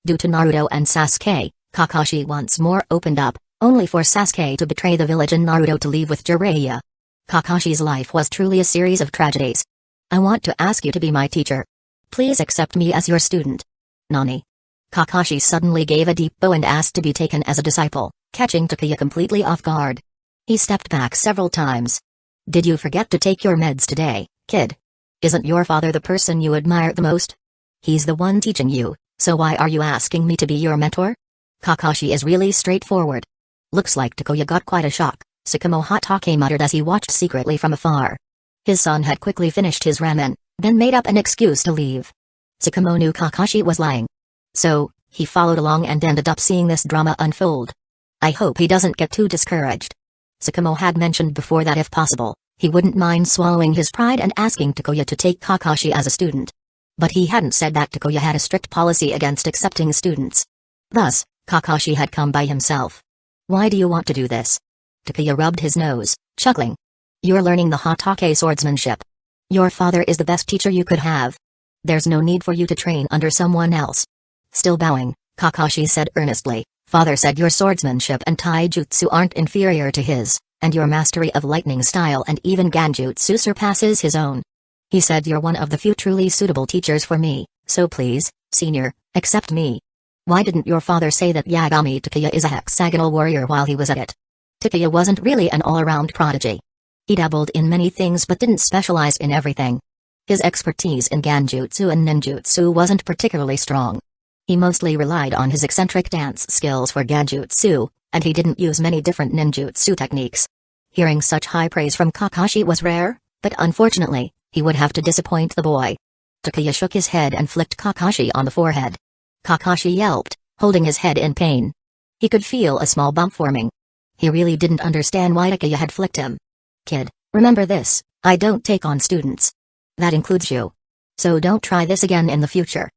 Due to Naruto and Sasuke, Kakashi once more opened up, only for Sasuke to betray the village and Naruto to leave with Jiraiya. Kakashi's life was truly a series of tragedies. I want to ask you to be my teacher. Please accept me as your student. Nani? Kakashi suddenly gave a deep bow and asked to be taken as a disciple, catching Takeya completely off guard. He stepped back several times. Did you forget to take your meds today, kid? Isn't your father the person you admire the most? He's the one teaching you, so why are you asking me to be your mentor? Kakashi is really straightforward. Looks like Takeya got quite a shock, Sakamo Hatake muttered as he watched secretly from afar. His son had quickly finished his ramen, then made up an excuse to leave. Sakamo knew Kakashi was lying. So, he followed along and ended up seeing this drama unfold. I hope he doesn't get too discouraged. Sakamo had mentioned before that if possible, he wouldn't mind swallowing his pride and asking Takuya to take Kakashi as a student. But he hadn't said that Takuya had a strict policy against accepting students. Thus, Kakashi had come by himself. Why do you want to do this? Takuya rubbed his nose, chuckling. You're learning the Hatake swordsmanship. Your father is the best teacher you could have. There's no need for you to train under someone else. Still bowing, Kakashi said earnestly, Father said your swordsmanship and taijutsu aren't inferior to his, and your mastery of lightning style and even ganjutsu surpasses his own. He said you're one of the few truly suitable teachers for me, so please, senior, accept me. Why didn't your father say that Yagami Takuya is a hexagonal warrior while he was at it? Takuya wasn't really an all-around prodigy. He dabbled in many things but didn't specialize in everything. His expertise in ganjutsu and ninjutsu wasn't particularly strong. He mostly relied on his eccentric dance skills for ganjutsu, and he didn't use many different ninjutsu techniques. Hearing such high praise from Kakashi was rare, but unfortunately, he would have to disappoint the boy. Takuya shook his head and flicked Kakashi on the forehead. Kakashi yelped, holding his head in pain. He could feel a small bump forming. He really didn't understand why Takuya had flicked him. Kid, remember this, I don't take on students. That includes you. So don't try this again in the future.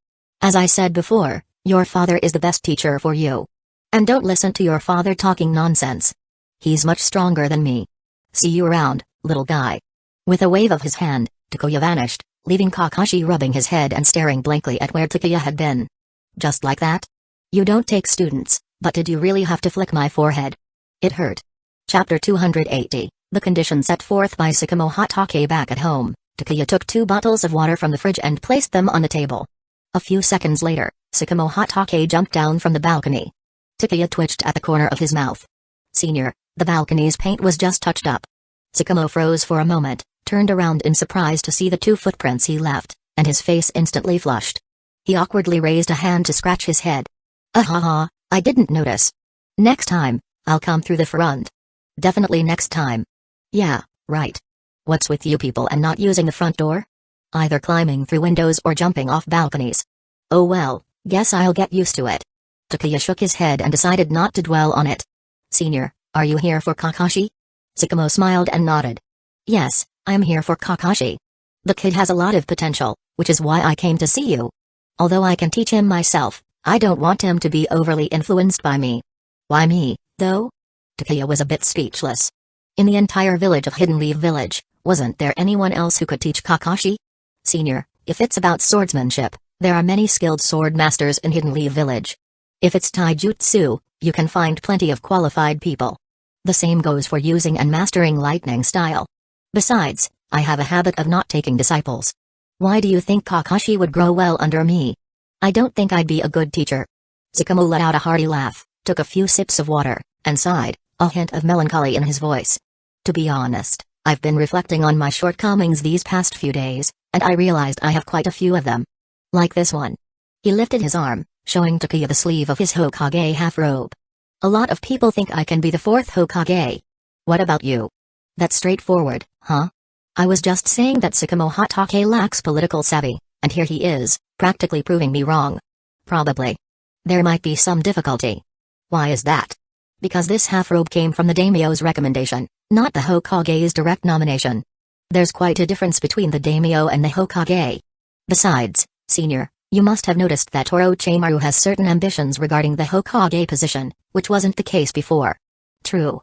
As I said before, your father is the best teacher for you. And don't listen to your father talking nonsense. He's much stronger than me. See you around, little guy. With a wave of his hand, Takuya vanished, leaving Kakashi rubbing his head and staring blankly at where Takuya had been. Just like that? You don't take students, but did you really have to flick my forehead? It hurt. Chapter 280, The condition set forth by Sakamo Hatake. Back at home, Takuya took 2 bottles of water from the fridge and placed them on the table. A few seconds later, Sakamo Hatake jumped down from the balcony. Takuya twitched at the corner of his mouth. Senior, the balcony's paint was just touched up. Sakamo froze for a moment, turned around in surprise to see the 2 footprints he left, and his face instantly flushed. He awkwardly raised a hand to scratch his head. Ahaha, I didn't notice. Next time, I'll come through the front. Definitely next time. Yeah, right. What's with you people and not using the front door? Either climbing through windows or jumping off balconies. Oh well, guess I'll get used to it. Takuya shook his head and decided not to dwell on it. Senior, are you here for Kakashi? Sakamo smiled and nodded. Yes, I'm here for Kakashi. The kid has a lot of potential, which is why I came to see you. Although I can teach him myself, I don't want him to be overly influenced by me. Why me, though? Takuya was a bit speechless. In the entire village of Hidden Leaf Village, wasn't there anyone else who could teach Kakashi? Senior, if it's about swordsmanship, there are many skilled sword masters in Hidden Leaf Village. If it's taijutsu, you can find plenty of qualified people. The same goes for using and mastering lightning style. Besides, I have a habit of not taking disciples. Why do you think Kakashi would grow well under me? I don't think I'd be a good teacher. Sakamo let out a hearty laugh, took a few sips of water, and sighed, a hint of melancholy in his voice. To be honest, I've been reflecting on my shortcomings these past few days, and I realized I have quite a few of them. Like this one. He lifted his arm, showing Takuya the sleeve of his Hokage half-robe. A lot of people think I can be the 4th Hokage. What about you? That's straightforward, huh? I was just saying that Sakamo Hatake lacks political savvy, and here he is, practically proving me wrong. Probably. There might be some difficulty. Why is that? Because this half-robe came from the daimyo's recommendation, not the Hokage's direct nomination. There's quite a difference between the daimyo and the Hokage. Besides, senior, you must have noticed that Orochimaru has certain ambitions regarding the Hokage position, which wasn't the case before. True.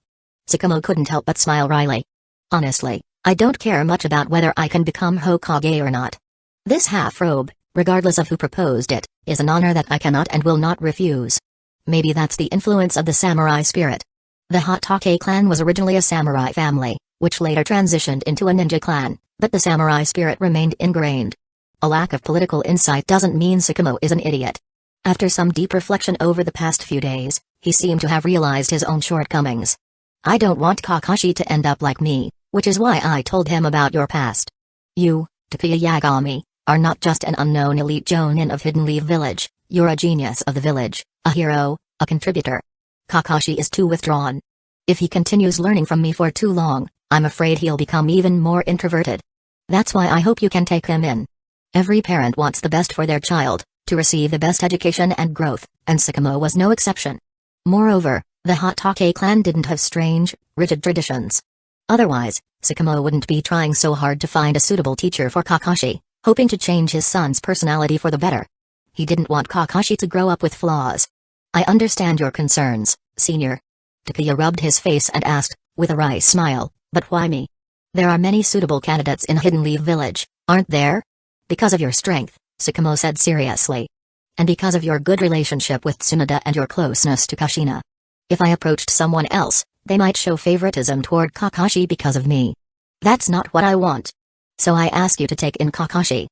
Sakamo couldn't help but smile wryly. Honestly, I don't care much about whether I can become Hokage or not. This half-robe, regardless of who proposed it, is an honor that I cannot and will not refuse. Maybe that's the influence of the samurai spirit. The Hatake clan was originally a samurai family, which later transitioned into a ninja clan, but the samurai spirit remained ingrained. A lack of political insight doesn't mean Sakamo is an idiot. After some deep reflection over the past few days, he seemed to have realized his own shortcomings. I don't want Kakashi to end up like me, which is why I told him about your past. You, Takuya Yagami, are not just an unknown elite jonin of Hidden Leaf Village, you're a genius of the village, a hero, a contributor. Kakashi is too withdrawn. If he continues learning from me for too long, I'm afraid he'll become even more introverted. That's why I hope you can take him in. Every parent wants the best for their child, to receive the best education and growth, and Sakamo was no exception. Moreover, The Hotake clan didn't have strange, rigid traditions. Otherwise, Sakamo wouldn't be trying so hard to find a suitable teacher for Kakashi, hoping to change his son's personality for the better. He didn't want Kakashi to grow up with flaws. I understand your concerns, senior. Takuya rubbed his face and asked, with a wry smile, but why me? There are many suitable candidates in Hidden Leaf Village, aren't there? Because of your strength, Sakamo said seriously. And because of your good relationship with Tsunade and your closeness to Kushina. If I approached someone else, they might show favoritism toward Kakashi because of me. That's not what I want. So I ask you to take in Kakashi.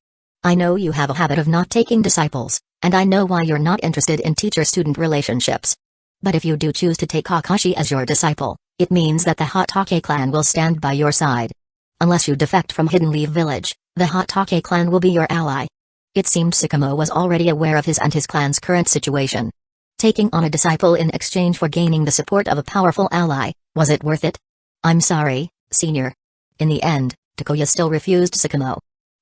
I know you have a habit of not taking disciples, and I know why you're not interested in teacher-student relationships. But if you do choose to take Kakashi as your disciple, it means that the Hotake clan will stand by your side. Unless you defect from Hidden Leaf Village, the Hotake clan will be your ally. It seemed Sakamo was already aware of his and his clan's current situation. Taking on a disciple in exchange for gaining the support of a powerful ally, was it worth it? I'm sorry, senior. In the end, Takuya still refused Sakamo.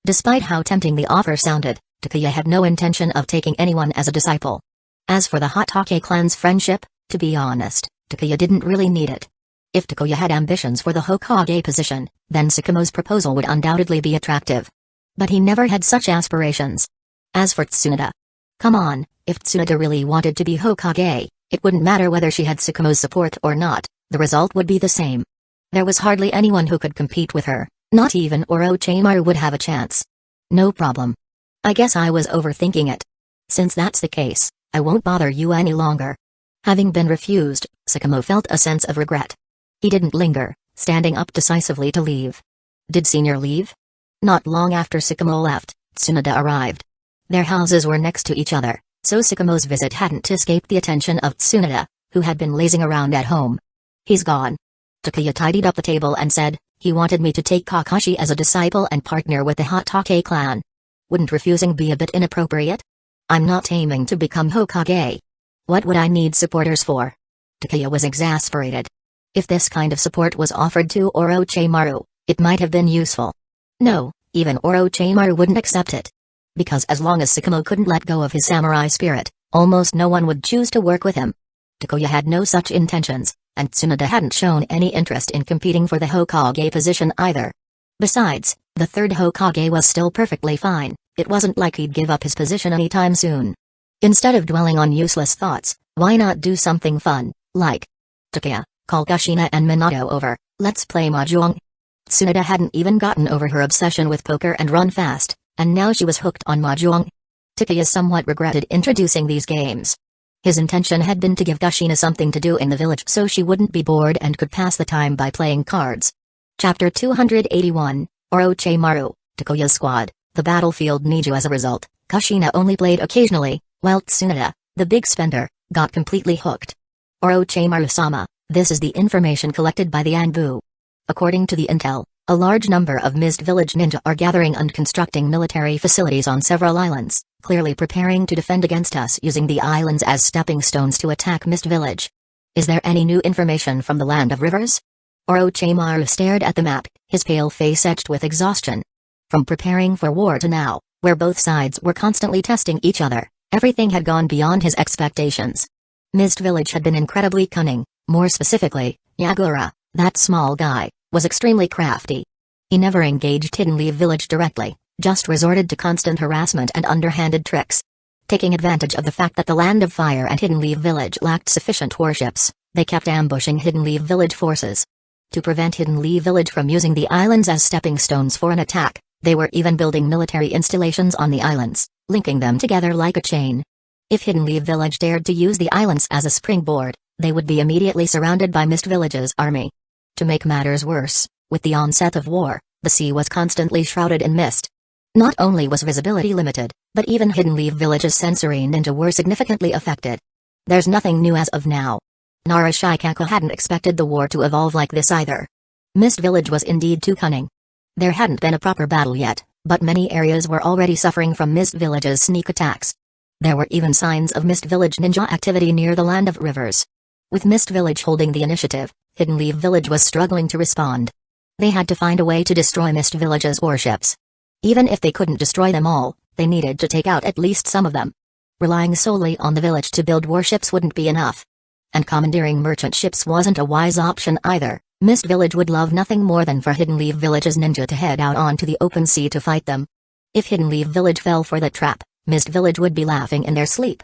Despite how tempting the offer sounded, Takuya had no intention of taking anyone as a disciple. As for the Hotake clan's friendship, to be honest, Takuya didn't really need it. If Takuya had ambitions for the Hokage position, then Sakamo's proposal would undoubtedly be attractive. But he never had such aspirations. As for Tsunade. Come on, if Tsunade really wanted to be Hokage, it wouldn't matter whether she had Sakamo's support or not, the result would be the same. There was hardly anyone who could compete with her, not even Orochimaru would have a chance. No problem. I guess I was overthinking it. Since that's the case, I won't bother you any longer. Having been refused, Sakamo felt a sense of regret. He didn't linger, standing up decisively to leave. Did Senior leave? Not long after Sakamo left, Tsunade arrived. Their houses were next to each other, so Sakamo's visit hadn't escaped the attention of Tsunade, who had been lazing around at home. He's gone. Takuya tidied up the table and said, he wanted me to take Kakashi as a disciple and partner with the Hotake clan. Wouldn't refusing be a bit inappropriate? I'm not aiming to become Hokage. What would I need supporters for? Takuya was exasperated. If this kind of support was offered to Orochimaru, it might have been useful. No, even Orochimaru wouldn't accept it. Because as long as Sakamo couldn't let go of his samurai spirit, almost no one would choose to work with him. Takuya had no such intentions, and Tsunade hadn't shown any interest in competing for the Hokage position either. Besides, the third Hokage was still perfectly fine, it wasn't like he'd give up his position anytime soon. Instead of dwelling on useless thoughts, why not do something fun, like, Takuya, call Kushina and Minato over, let's play mahjong. Tsunade hadn't even gotten over her obsession with poker and run fast, and now she was hooked on mahjong. Takuya somewhat regretted introducing these games. His intention had been to give Kushina something to do in the village so she wouldn't be bored and could pass the time by playing cards. Chapter 281, Orochimaru, Takuya's squad, the battlefield Niju. As a result, Kushina only played occasionally, while Tsunade, the big spender, got completely hooked. Orochimaru-sama, this is the information collected by the Anbu. According to the intel, a large number of Mist Village ninja are gathering and constructing military facilities on several islands, clearly preparing to defend against us using the islands as stepping stones to attack Mist Village. Is there any new information from the Land of Rivers? Orochimaru stared at the map, his pale face etched with exhaustion. From preparing for war to now, where both sides were constantly testing each other, everything had gone beyond his expectations. Mist Village had been incredibly cunning, more specifically, Yagura, that small guy, was extremely crafty. He never engaged Hidden Leaf Village directly, just resorted to constant harassment and underhanded tricks. Taking advantage of the fact that the Land of Fire and Hidden Leaf Village lacked sufficient warships, they kept ambushing Hidden Leaf Village forces. To prevent Hidden Leaf Village from using the islands as stepping stones for an attack, they were even building military installations on the islands, linking them together like a chain. If Hidden Leaf Village dared to use the islands as a springboard, they would be immediately surrounded by Mist Village's army. To make matters worse, with the onset of war, the sea was constantly shrouded in mist. Not only was visibility limited, but even Hidden Leaf Village's sensory ninja were significantly affected. There's nothing new as of now. Narashikaku hadn't expected the war to evolve like this either. Mist Village was indeed too cunning. There hadn't been a proper battle yet, but many areas were already suffering from Mist Village's sneak attacks. There were even signs of Mist Village ninja activity near the Land of Rivers. With Mist Village holding the initiative, Hidden Leaf Village was struggling to respond. They had to find a way to destroy Mist Village's warships. Even if they couldn't destroy them all, they needed to take out at least some of them. Relying solely on the village to build warships wouldn't be enough. and commandeering merchant ships wasn't a wise option either. Mist Village would love nothing more than for Hidden Leaf Village's ninja to head out onto the open sea to fight them. If Hidden Leaf Village fell for the trap, Mist Village would be laughing in their sleep.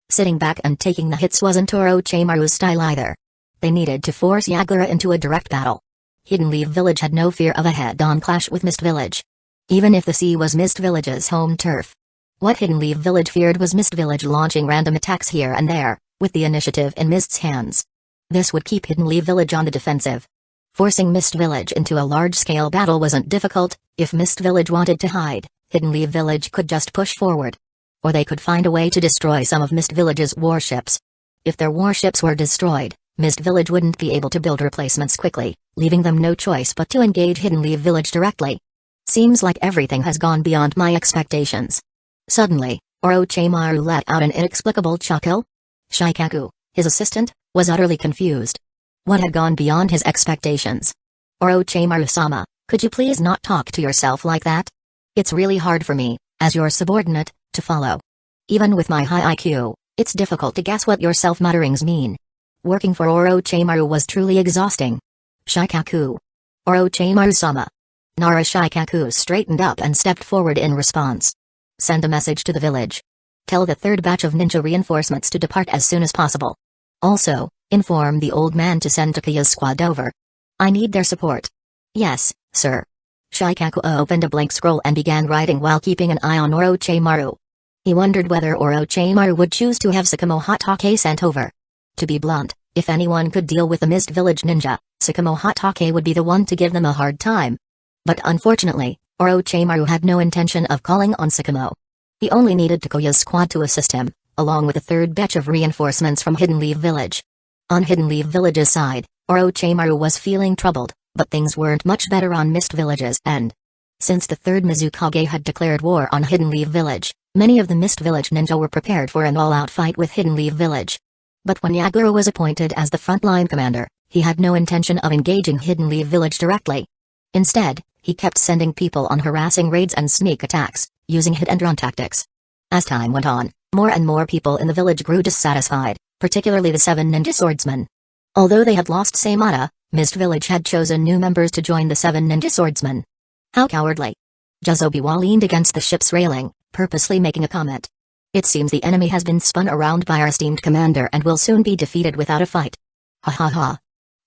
Sitting back and taking the hits wasn't Orochimaru's style either. They needed to force Yagura into a direct battle. Hidden Leaf Village had no fear of a head-on clash with Mist Village. Even if the sea was Mist Village's home turf. What Hidden Leaf Village feared was Mist Village launching random attacks here and there, with the initiative in Mist's hands. This would keep Hidden Leaf Village on the defensive. Forcing Mist Village into a large-scale battle wasn't difficult. If Mist Village wanted to hide, Hidden Leaf Village could just push forward. Or they could find a way to destroy some of Mist Village's warships. If their warships were destroyed, Mist Village wouldn't be able to build replacements quickly, leaving them no choice but to engage Hidden Leaf Village directly. Seems like everything has gone beyond my expectations. Suddenly, Orochimaru let out an inexplicable chuckle. Shikaku, his assistant, was utterly confused. What had gone beyond his expectations? Orochimaru-sama, could you please not talk to yourself like that? It's really hard for me, as your subordinate, to follow. Even with my high IQ, it's difficult to guess what your self-mutterings mean. Working for Orochimaru was truly exhausting. Shikaku. Orochimaru-sama. Nara Shikaku straightened up and stepped forward in response. Send a message to the village. Tell the third batch of ninja reinforcements to depart as soon as possible. Also, inform the old man to send Takeya's squad over. I need their support. Yes, sir. Shikaku opened a blank scroll and began writing while keeping an eye on Orochimaru. He wondered whether Orochimaru would choose to have Sakamo Hatake sent over. To be blunt, if anyone could deal with the Mist Village ninja, Sakamo Hatake would be the one to give them a hard time. But unfortunately, Orochimaru had no intention of calling on Sakamo. He only needed Takeya's squad to assist him, along with a third batch of reinforcements from Hidden Leaf Village. On Hidden Leaf Village's side, Orochimaru was feeling troubled, but things weren't much better on Mist Village's end. Since the third Mizukage had declared war on Hidden Leaf Village, many of the Mist Village ninja were prepared for an all-out fight with Hidden Leaf Village. But when Yagura was appointed as the frontline commander, he had no intention of engaging Hidden Leaf Village directly. Instead, he kept sending people on harassing raids and sneak attacks, using hit-and-run tactics. As time went on, more and more people in the village grew dissatisfied, particularly the 7 ninja swordsmen. Although they had lost Seimata, Mist Village had chosen new members to join the 7 ninja swordsmen. How cowardly. Jazobiwa leaned against the ship's railing, purposely making a comment. It seems the enemy has been spun around by our esteemed commander and will soon be defeated without a fight. Ha ha ha.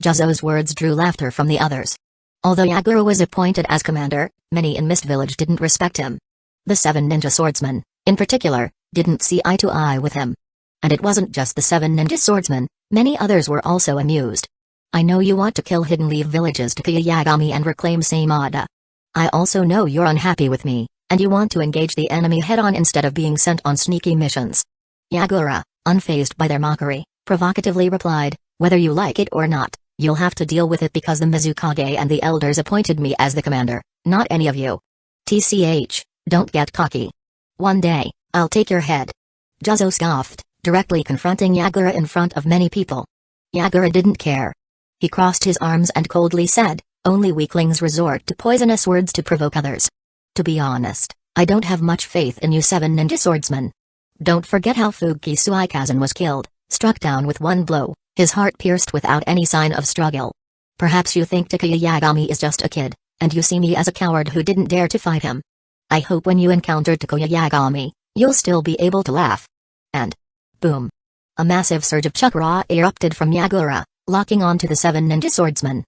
Jazo's words drew laughter from the others. Although Yagura was appointed as commander, many in Mist Village didn't respect him. The 7 ninja swordsmen, in particular, didn't see eye to eye with him. And it wasn't just the 7 ninja swordsmen, many others were also amused. I know you want to kill Hidden Leaf Village's Takeya Yagami and reclaim Seimada. I also know you're unhappy with me, and you want to engage the enemy head-on instead of being sent on sneaky missions. Yagura, unfazed by their mockery, provocatively replied, whether you like it or not, you'll have to deal with it because the Mizukage and the elders appointed me as the commander, not any of you. TCH, don't get cocky. One day, I'll take your head. Jazo scoffed, directly confronting Yagura in front of many people. Yagura didn't care. He crossed his arms and coldly said, only weaklings resort to poisonous words to provoke others. To be honest, I don't have much faith in you 7 ninja swordsmen. Don't forget how Fuki Suikazan was killed, struck down with one blow, his heart pierced without any sign of struggle. Perhaps you think Takeya Yagami is just a kid, and you see me as a coward who didn't dare to fight him. I hope when you encounter Takeya Yagami, you'll still be able to laugh. And boom. A massive surge of chakra erupted from Yagura, locking onto the 7 ninja swordsmen.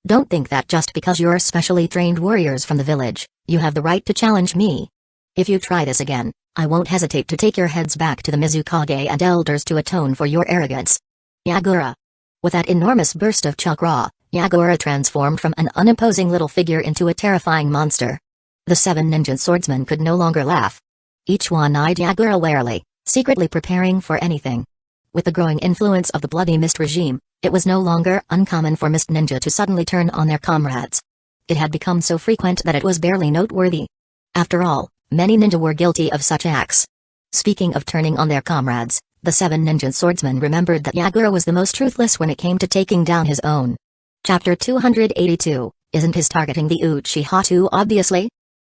Don't think that just because you're specially trained warriors from the village, you have the right to challenge me. If you try this again, I won't hesitate to take your heads back to the Mizukage and elders to atone for your arrogance. Yagura. With that enormous burst of chakra, Yagura transformed from an unimposing little figure into a terrifying monster. The 7 ninja swordsmen could no longer laugh. Each one eyed Yagura warily, secretly preparing for anything. With the growing influence of the Bloody Mist regime, it was no longer uncommon for Mist Ninja to suddenly turn on their comrades. It had become so frequent that it was barely noteworthy. After all, many ninja were guilty of such acts. Speaking of turning on their comrades, the 7 ninja swordsmen remembered that Yagura was the most truthless when it came to taking down his own. Chapter 282, isn't his targeting the Uchiha too obviously?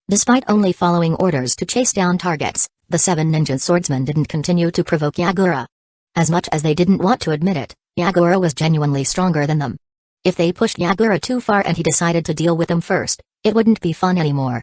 Despite only following orders to chase down targets, the 7 ninja swordsmen didn't continue to provoke Yagura. As much as they didn't want to admit it, Yagura was genuinely stronger than them. If they pushed Yagura too far and he decided to deal with them first, it wouldn't be fun anymore.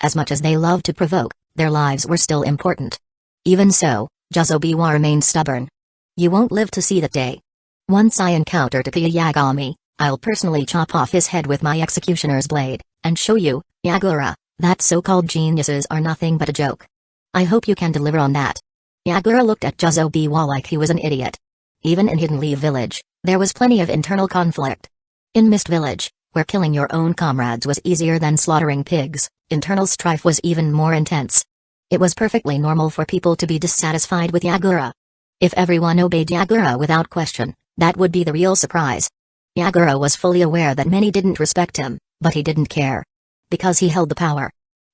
As much as they loved to provoke, their lives were still important. Even so, Juzobiwa remained stubborn. You won't live to see that day. Once I encounter Takuya Yagami, I'll personally chop off his head with my executioner's blade, and show you, Yagura, that so-called geniuses are nothing but a joke. I hope you can deliver on that. Yagura looked at Juzobiwa like he was an idiot. Even in Hidden Leaf Village, there was plenty of internal conflict. In Mist Village, where killing your own comrades was easier than slaughtering pigs, internal strife was even more intense. It was perfectly normal for people to be dissatisfied with Yagura. If everyone obeyed Yagura without question, that would be the real surprise. Yagura was fully aware that many didn't respect him, but he didn't care. Because he held the power.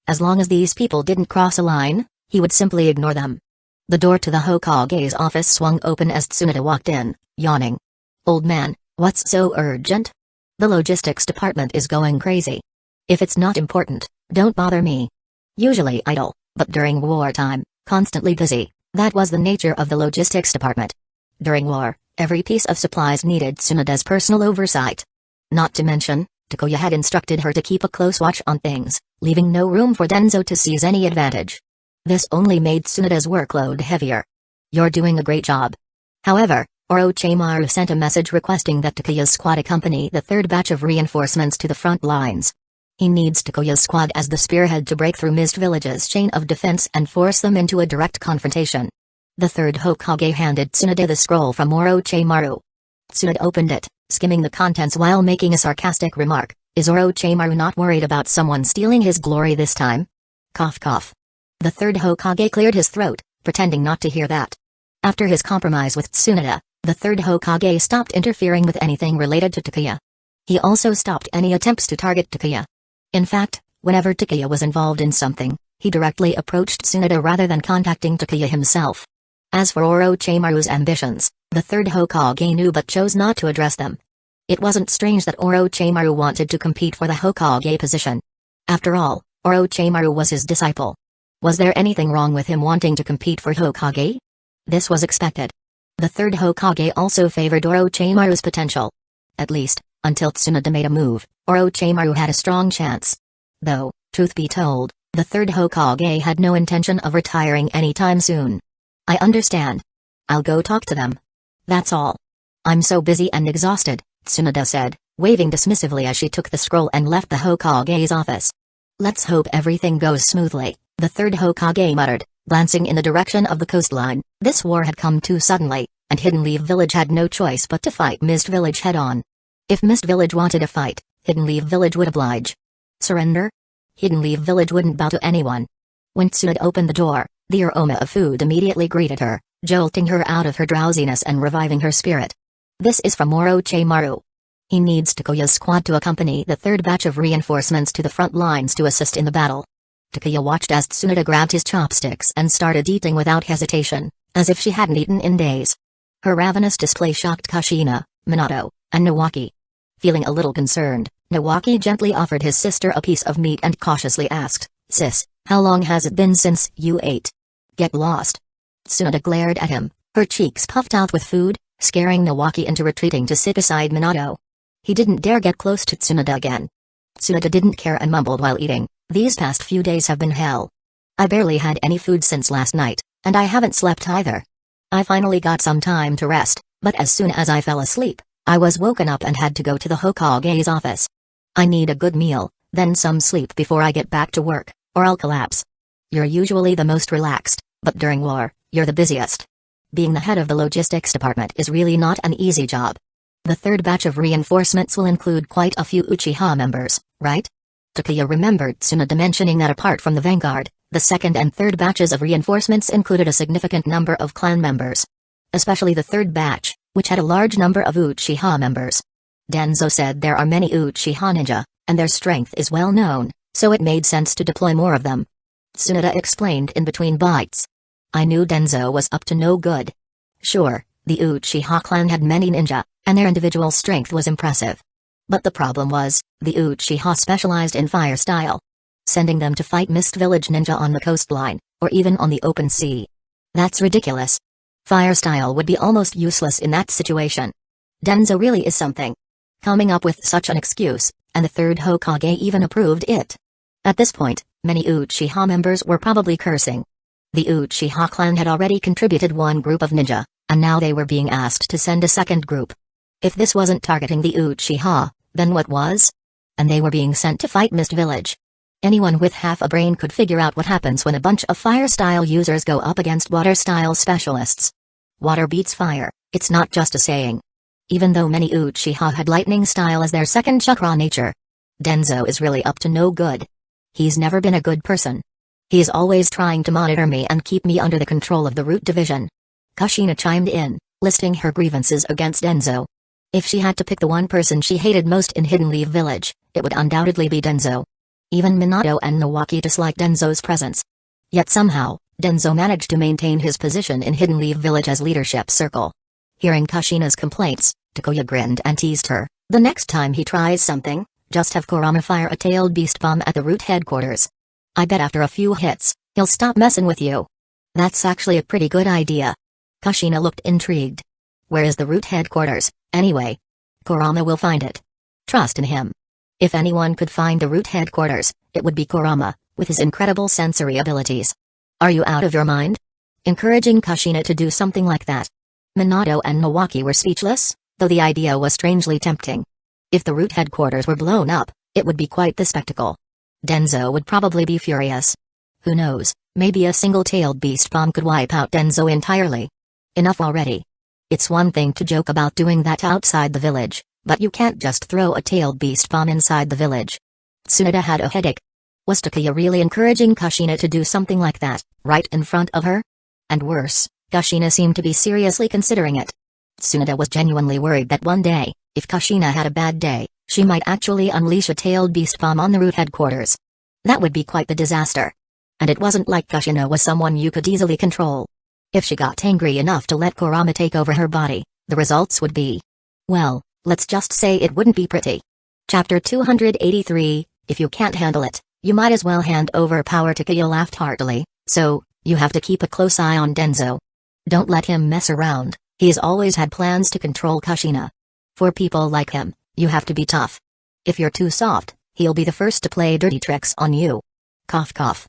As long as these people didn't cross a line, he would simply ignore them. The door to the Hokage's office swung open as Tsunade walked in, yawning. Old man, what's so urgent? The logistics department is going crazy. If it's not important, don't bother me. Usually idle, but during wartime, constantly busy, that was the nature of the logistics department. During war, every piece of supplies needed Tsunade's personal oversight. Not to mention, Takuya had instructed her to keep a close watch on things, leaving no room for Denzo to seize any advantage. This only made Tsunade's workload heavier. You're doing a great job. However, Orochimaru sent a message requesting that Takuya's squad accompany the third batch of reinforcements to the front lines. He needs Takuya's squad as the spearhead to break through Mist Village's chain of defense and force them into a direct confrontation. The third Hokage handed Tsunade the scroll from Orochimaru. Tsunade opened it, skimming the contents while making a sarcastic remark. Is Orochimaru not worried about someone stealing his glory this time? Cough cough. The third Hokage cleared his throat, pretending not to hear that. After his compromise with Tsunade, the third Hokage stopped interfering with anything related to Takuya. He also stopped any attempts to target Takuya. In fact, whenever Takuya was involved in something, he directly approached Tsunade rather than contacting Takuya himself. As for Orochimaru's ambitions, the third Hokage knew but chose not to address them. It wasn't strange that Orochimaru wanted to compete for the Hokage position. After all, Orochimaru was his disciple. Was there anything wrong with him wanting to compete for Hokage? This was expected. The third Hokage also favored Orochimaru's potential. At least, until Tsunade made a move, Orochimaru had a strong chance. Though, truth be told, the third Hokage had no intention of retiring anytime soon. I understand. I'll go talk to them. That's all. I'm so busy and exhausted, Tsunade said, waving dismissively as she took the scroll and left the Hokage's office. Let's hope everything goes smoothly, the third Hokage muttered, glancing in the direction of the coastline. This war had come too suddenly, and Hidden Leaf Village had no choice but to fight Mist Village head-on. If Mist Village wanted a fight, Hidden Leaf Village would oblige. Surrender? Hidden Leaf Village wouldn't bow to anyone. When Tsunade opened the door, the aroma of food immediately greeted her, jolting her out of her drowsiness and reviving her spirit. This is from Orochimaru. He needs Takuya's squad to accompany the third batch of reinforcements to the front lines to assist in the battle. Takuya watched as Tsunade grabbed his chopsticks and started eating without hesitation, as if she hadn't eaten in days. Her ravenous display shocked Kushina, Minato, and Nawaki. Feeling a little concerned, Nawaki gently offered his sister a piece of meat and cautiously asked, Sis, how long has it been since you ate? Get lost. Tsunade glared at him, her cheeks puffed out with food, scaring Nawaki into retreating to sit beside Minato. He didn't dare get close to Tsunade again. Tsunade didn't care and mumbled while eating, these past few days have been hell. I barely had any food since last night, and I haven't slept either. I finally got some time to rest, but as soon as I fell asleep, I was woken up and had to go to the Hokage's office. I need a good meal, then some sleep before I get back to work, or I'll collapse. You're usually the most relaxed, but during war, you're the busiest. Being the head of the logistics department is really not an easy job. The third batch of reinforcements will include quite a few Uchiha members, right? Takuya remembered Tsunade mentioning that apart from the vanguard, the second and third batches of reinforcements included a significant number of clan members. Especially the third batch, which had a large number of Uchiha members. Denzo said there are many Uchiha ninja, and their strength is well known, so it made sense to deploy more of them. Tsunade explained in between bites. I knew Denzo was up to no good. Sure, the Uchiha clan had many ninja, and their individual strength was impressive. But the problem was, the Uchiha specialized in fire style. Sending them to fight Mist Village ninja on the coastline, or even on the open sea. That's ridiculous. Fire style would be almost useless in that situation. Denzo really is something. Coming up with such an excuse, and the third Hokage even approved it. At this point, many Uchiha members were probably cursing. The Uchiha clan had already contributed one group of ninja, and now they were being asked to send a second group. If this wasn't targeting the Uchiha, then what was? And they were being sent to fight Mist Village. Anyone with half a brain could figure out what happens when a bunch of fire-style users go up against water-style specialists. Water beats fire, it's not just a saying. Even though many Uchiha had lightning style as their second chakra nature, Denzo is really up to no good. He's never been a good person. He's always trying to monitor me and keep me under the control of the Root Division. Kushina chimed in, listing her grievances against Denzo. If she had to pick the one person she hated most in Hidden Leaf Village, it would undoubtedly be Denzo. Even Minato and Nawaki disliked Denzo's presence. Yet somehow, Denzo managed to maintain his position in Hidden Leaf Village as leadership circle. Hearing Kushina's complaints, Takuya grinned and teased her. The next time he tries something, just have Kurama fire a tailed beast bomb at the Root headquarters. I bet after a few hits, he'll stop messing with you. That's actually a pretty good idea. Kushina looked intrigued. Where is the Root headquarters, anyway? Kurama will find it. Trust in him. If anyone could find the Root headquarters, it would be Kurama, with his incredible sensory abilities. Are you out of your mind? Encouraging Kushina to do something like that. Minato and Nawaki were speechless, though the idea was strangely tempting. If the Root headquarters were blown up, it would be quite the spectacle. Denzo would probably be furious. Who knows, maybe a single-tailed beast bomb could wipe out Denzo entirely. Enough already. It's one thing to joke about doing that outside the village, but you can't just throw a tailed beast bomb inside the village. Tsunade had a headache. Was Takuya really encouraging Kushina to do something like that, right in front of her? And worse, Kushina seemed to be seriously considering it. Tsunade was genuinely worried that one day, if Kushina had a bad day, she might actually unleash a tailed beast bomb on the Root headquarters. That would be quite the disaster. And it wasn't like Kushina was someone you could easily control. If she got angry enough to let Kurama take over her body, the results would be... well, let's just say it wouldn't be pretty. Chapter 283, If you can't handle it, you might as well hand over power. Takuya laughed heartily. So, you have to keep a close eye on Denzo. Don't let him mess around, he's always had plans to control Kushina. For people like him, you have to be tough. If you're too soft, he'll be the first to play dirty tricks on you. Cough cough.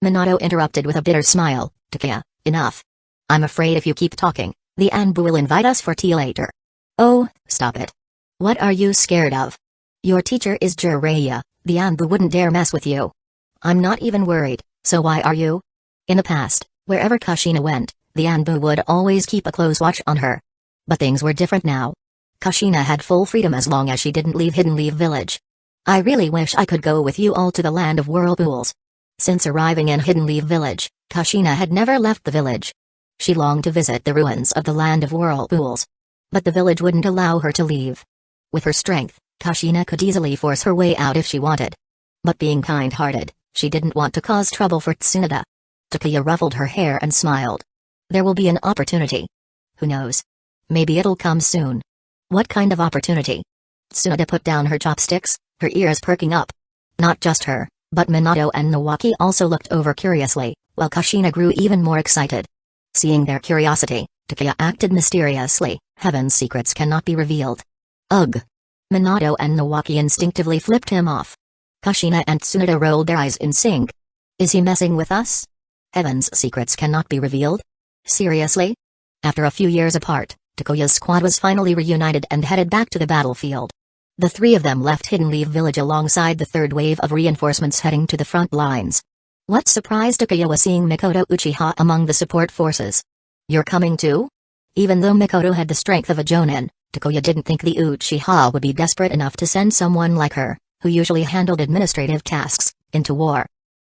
Minato interrupted with a bitter smile. Takuya, enough. I'm afraid if you keep talking, the Anbu will invite us for tea later. Oh, stop it. What are you scared of? Your teacher is Jiraiya, the Anbu wouldn't dare mess with you. I'm not even worried, so why are you? In the past, wherever Kushina went, the Anbu would always keep a close watch on her. But things were different now. Kushina had full freedom as long as she didn't leave Hidden Leaf Village. I really wish I could go with you all to the land of whirlpools. Since arriving in Hidden Leaf Village, Kushina had never left the village. She longed to visit the ruins of the land of whirlpools. But the village wouldn't allow her to leave. With her strength, Kushina could easily force her way out if she wanted. But being kind-hearted, she didn't want to cause trouble for Tsunade. Takuya ruffled her hair and smiled. There will be an opportunity. Who knows? Maybe it'll come soon. What kind of opportunity? Tsunade put down her chopsticks, her ears perking up. Not just her, but Minato and Nawaki also looked over curiously, while Kushina grew even more excited. Seeing their curiosity, Takuya acted mysteriously. Heaven's secrets cannot be revealed. Ugh. Minato and Nawaki instinctively flipped him off. Kushina and Tsunade rolled their eyes in sync. Is he messing with us? Heaven's secrets cannot be revealed? Seriously? After a few years apart, Takuya's squad was finally reunited and headed back to the battlefield. The three of them left Hidden Leaf Village alongside the third wave of reinforcements heading to the front lines. What surprised Takuya was seeing Mikoto Uchiha among the support forces. You're coming too? Even though Mikoto had the strength of a Jonin, Takuya didn't think the Uchiha would be desperate enough to send someone like her, who usually handled administrative tasks, into war.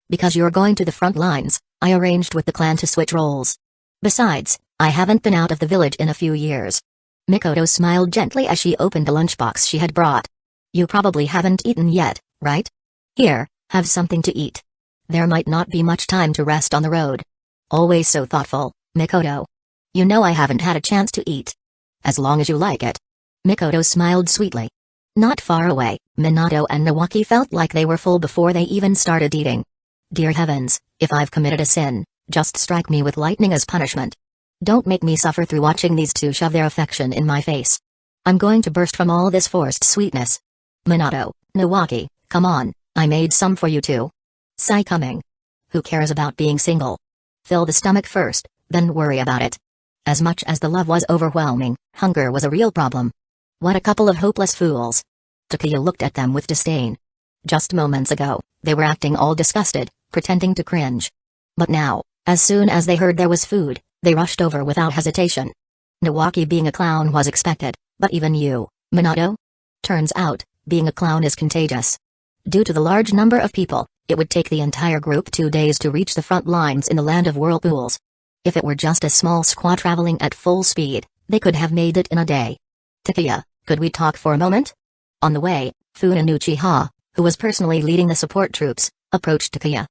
Because you're going to the front lines, I arranged with the clan to switch roles. Besides, I haven't been out of the village in a few years. Mikoto smiled gently as she opened a lunchbox she had brought. You probably haven't eaten yet, right? Here, have something to eat. There might not be much time to rest on the road. Always so thoughtful, Mikoto. You know I haven't had a chance to eat. As long as you like it. Mikoto smiled sweetly. Not far away, Minato and Nawaki felt like they were full before they even started eating. Dear heavens, if I've committed a sin, just strike me with lightning as punishment. Don't make me suffer through watching these two shove their affection in my face. I'm going to burst from all this forced sweetness. Minato, Nawaki, come on, I made some for you too. Sigh coming. Who cares about being single? Fill the stomach first, then worry about it. As much as the love was overwhelming, hunger was a real problem. What a couple of hopeless fools. Takuya looked at them with disdain. Just moments ago, they were acting all disgusted, pretending to cringe. But now, as soon as they heard there was food, they rushed over without hesitation. Nawaki being a clown was expected, but even you, Minato? Turns out, being a clown is contagious. Due to the large number of people, it would take the entire group 2 days to reach the front lines in the land of whirlpools. If it were just a small squad traveling at full speed, they could have made it in a day. Takuya, could we talk for a moment? On the way, Funin Uchiha, who was personally leading the support troops, approached Takuya.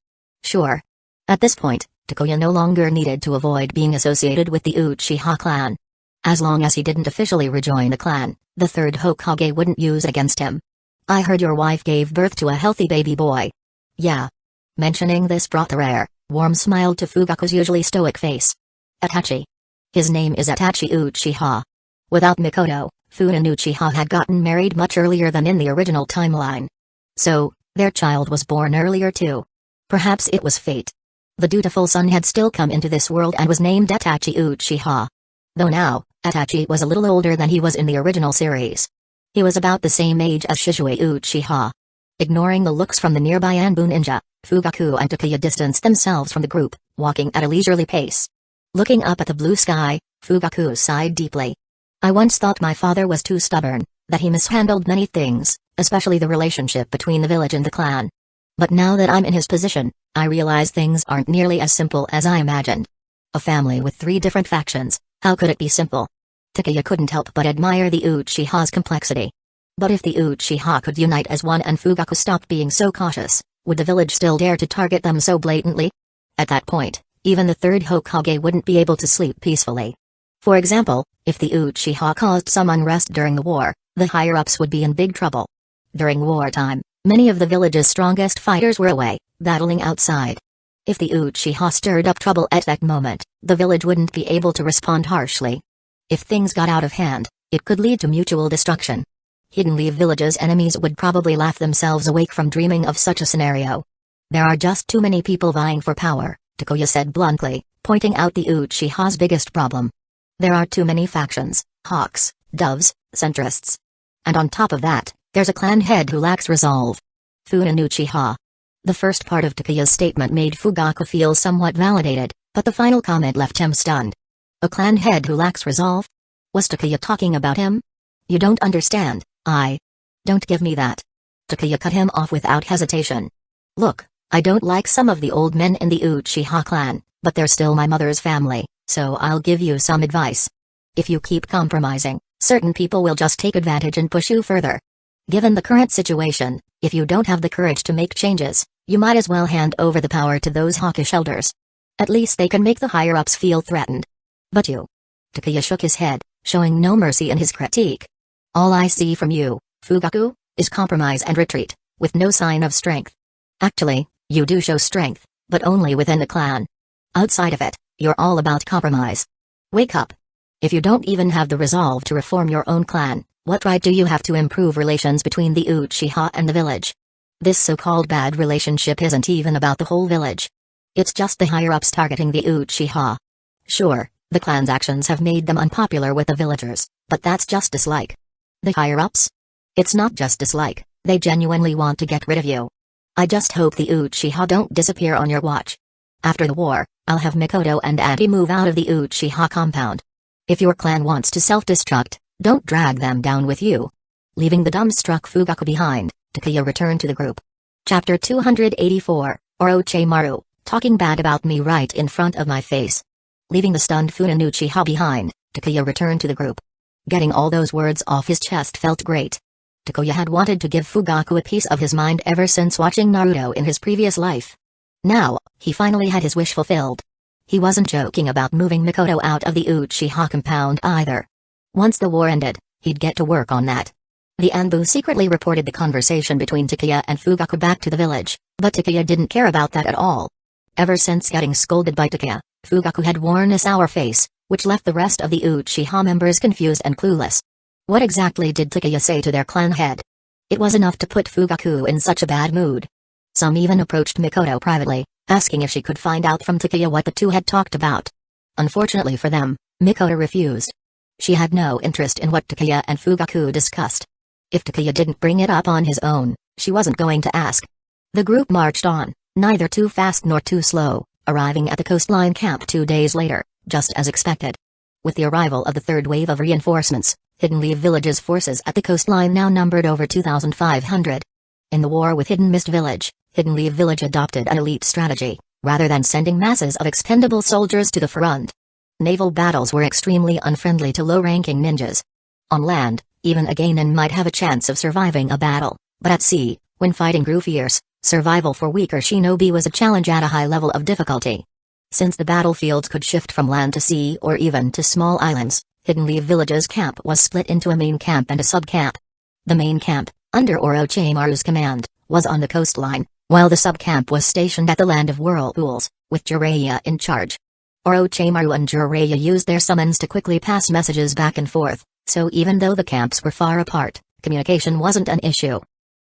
Sure. At this point, Takuya no longer needed to avoid being associated with the Uchiha clan. As long as he didn't officially rejoin the clan, the third Hokage wouldn't use against him. I heard your wife gave birth to a healthy baby boy. Yeah. Mentioning this brought a rare, warm smile to Fugaku's usually stoic face. Itachi. His name is Itachi Uchiha. Without Mikoto, Funin Uchiha had gotten married much earlier than in the original timeline. So, their child was born earlier too. Perhaps it was fate. The dutiful son had still come into this world and was named Itachi Uchiha. Though now, Itachi was a little older than he was in the original series. He was about the same age as Shizue Uchiha. Ignoring the looks from the nearby Anbu ninja, Fugaku and Takuya distanced themselves from the group, walking at a leisurely pace. Looking up at the blue sky, Fugaku sighed deeply. I once thought my father was too stubborn, that he mishandled many things, especially the relationship between the village and the clan. But now that I'm in his position, I realize things aren't nearly as simple as I imagined. A family with 3 different factions, how could it be simple? Takuya couldn't help but admire the Uchiha's complexity. But if the Uchiha could unite as one and Fugaku stopped being so cautious, would the village still dare to target them so blatantly? At that point, even the third Hokage wouldn't be able to sleep peacefully. For example, if the Uchiha caused some unrest during the war, the higher-ups would be in big trouble. During wartime, many of the village's strongest fighters were away, battling outside. If the Uchiha stirred up trouble at that moment, the village wouldn't be able to respond harshly. If things got out of hand, it could lead to mutual destruction. Hidden Leaf Village's enemies would probably laugh themselves awake from dreaming of such a scenario. There are just too many people vying for power, Takuya said bluntly, pointing out the Uchiha's biggest problem. There are too many factions, hawks, doves, centrists. And on top of that, there's a clan head who lacks resolve. Funin Uchiha. The first part of Takuya's statement made Fugaku feel somewhat validated, but the final comment left him stunned. A clan head who lacks resolve? Was Takuya talking about him? You don't understand. Don't give me that. Takuya cut him off without hesitation. Look, I don't like some of the old men in the Uchiha clan, but they're still my mother's family, so I'll give you some advice. If you keep compromising, certain people will just take advantage and push you further. Given the current situation, if you don't have the courage to make changes, you might as well hand over the power to those hawkish elders. At least they can make the higher-ups feel threatened. But you. Takuya shook his head, showing no mercy in his critique. All I see from you, Fugaku, is compromise and retreat, with no sign of strength. Actually, you do show strength, but only within the clan. Outside of it, you're all about compromise. Wake up. If you don't even have the resolve to reform your own clan, what right do you have to improve relations between the Uchiha and the village? This so-called bad relationship isn't even about the whole village. It's just the higher-ups targeting the Uchiha. Sure, the clan's actions have made them unpopular with the villagers, but that's just dislike. The higher-ups? It's not just dislike, they genuinely want to get rid of you. I just hope the Uchiha don't disappear on your watch. After the war, I'll have Mikoto and Auntie move out of the Uchiha compound. If your clan wants to self-destruct, don't drag them down with you. Leaving the dumbstruck Fugaku behind, Takuya returned to the group. Chapter 284, Orochimaru, talking bad about me right in front of my face. Leaving the stunned Funin Uchiha behind, Takuya returned to the group. Getting all those words off his chest felt great. Takuya had wanted to give Fugaku a piece of his mind ever since watching Naruto in his previous life. Now, he finally had his wish fulfilled. He wasn't joking about moving Mikoto out of the Uchiha compound either. Once the war ended, he'd get to work on that. The Anbu secretly reported the conversation between Takuya and Fugaku back to the village, but Takuya didn't care about that at all. Ever since getting scolded by Takuya, Fugaku had worn a sour face, which left the rest of the Uchiha members confused and clueless. What exactly did Takeya say to their clan head? It was enough to put Fugaku in such a bad mood. Some even approached Mikoto privately, asking if she could find out from Takeya what the two had talked about. Unfortunately for them, Mikoto refused. She had no interest in what Takeya and Fugaku discussed. If Takeya didn't bring it up on his own, she wasn't going to ask. The group marched on, neither too fast nor too slow, arriving at the coastline camp 2 days later, just as expected. With the arrival of the third wave of reinforcements, Hidden Leaf Village's forces at the coastline now numbered over 2,500. In the war with Hidden Mist Village, Hidden Leaf Village adopted an elite strategy, rather than sending masses of expendable soldiers to the front. Naval battles were extremely unfriendly to low-ranking ninjas. On land, even a genin might have a chance of surviving a battle, but at sea, when fighting grew fierce, survival for weaker shinobi was a challenge at a high level of difficulty. Since the battlefields could shift from land to sea or even to small islands, Hidden Leaf Village's camp was split into a main camp and a sub-camp. The main camp, under Orochimaru's command, was on the coastline, while the sub-camp was stationed at the Land of Whirlpools, with Jiraiya in charge. Orochimaru and Jiraiya used their summons to quickly pass messages back and forth, so even though the camps were far apart, communication wasn't an issue.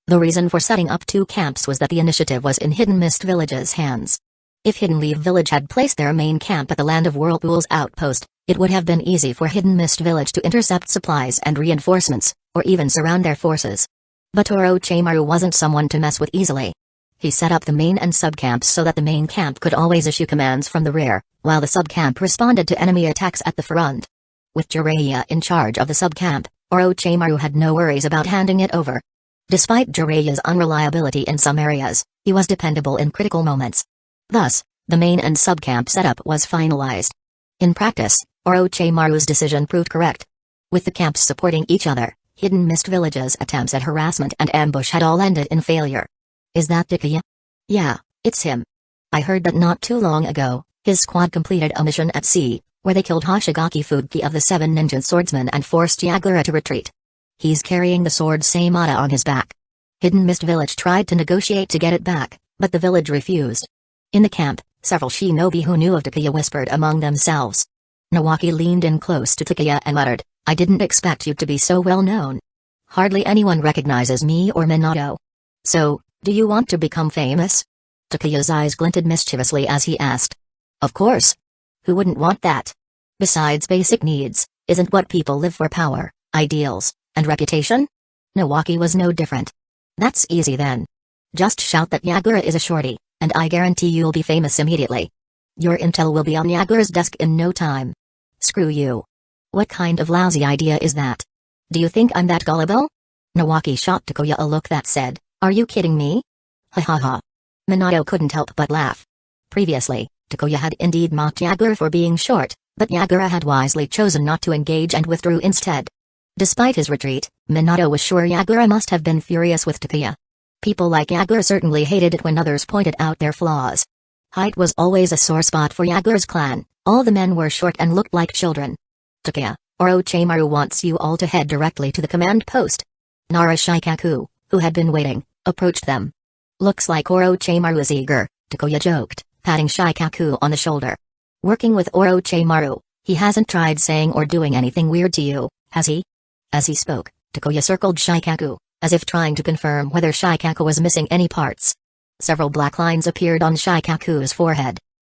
The reason for setting up 2 camps was that the initiative was in Hidden Mist Village's hands. If Hidden Leaf Village had placed their main camp at the Land of Whirlpools outpost, it would have been easy for Hidden Mist Village to intercept supplies and reinforcements, or even surround their forces. But Orochimaru wasn't someone to mess with easily. He set up the main and sub-camps so that the main camp could always issue commands from the rear, while the sub-camp responded to enemy attacks at the front. With Jiraiya in charge of the sub-camp, Orochimaru had no worries about handing it over. Despite Jiraiya's unreliability in some areas, he was dependable in critical moments. Thus, the main and sub-camp setup was finalized. In practice, Orochimaru's decision proved correct. With the camps supporting each other, Hidden Mist Village's attempts at harassment and ambush had all ended in failure. Is that Takeya? Yeah, it's him. I heard that not too long ago, his squad completed a mission at sea, where they killed Hoshigaki Fuki of the 7 ninja swordsmen and forced Yagura to retreat. He's carrying the sword Seimata on his back. Hidden Mist Village tried to negotiate to get it back, but the village refused. In the camp, several shinobi who knew of Takeya whispered among themselves. Nawaki leaned in close to Takeya and muttered, I didn't expect you to be so well known. Hardly anyone recognizes me or Minato. So, do you want to become famous? Takeya's eyes glinted mischievously as he asked. Of course. Who wouldn't want that? Besides basic needs, isn't what people live for power, ideals, and reputation? Nawaki was no different. That's easy then. Just shout that Yagura is a shorty, and I guarantee you'll be famous immediately. Your intel will be on Yagura's desk in no time. Screw you. What kind of lousy idea is that? Do you think I'm that gullible? Nawaki shot Takeya a look that said, Are you kidding me? Ha ha ha. Minato couldn't help but laugh. Previously, Takeya had indeed mocked Yagura for being short, but Yagura had wisely chosen not to engage and withdrew instead. Despite his retreat, Minato was sure Yagura must have been furious with Takeya. People like Yagura certainly hated it when others pointed out their flaws. Height was always a sore spot for Yagura's clan, all the men were short and looked like children. Takeya, Orochimaru wants you all to head directly to the command post. Nara Shikaku, who had been waiting, approached them. Looks like Orochimaru is eager, Takeya joked, patting Shikaku on the shoulder. Working with Orochimaru, he hasn't tried saying or doing anything weird to you, has he? As he spoke, Takeya circled Shikaku, as if trying to confirm whether Shikaku was missing any parts. Several black lines appeared on Shikaku's forehead.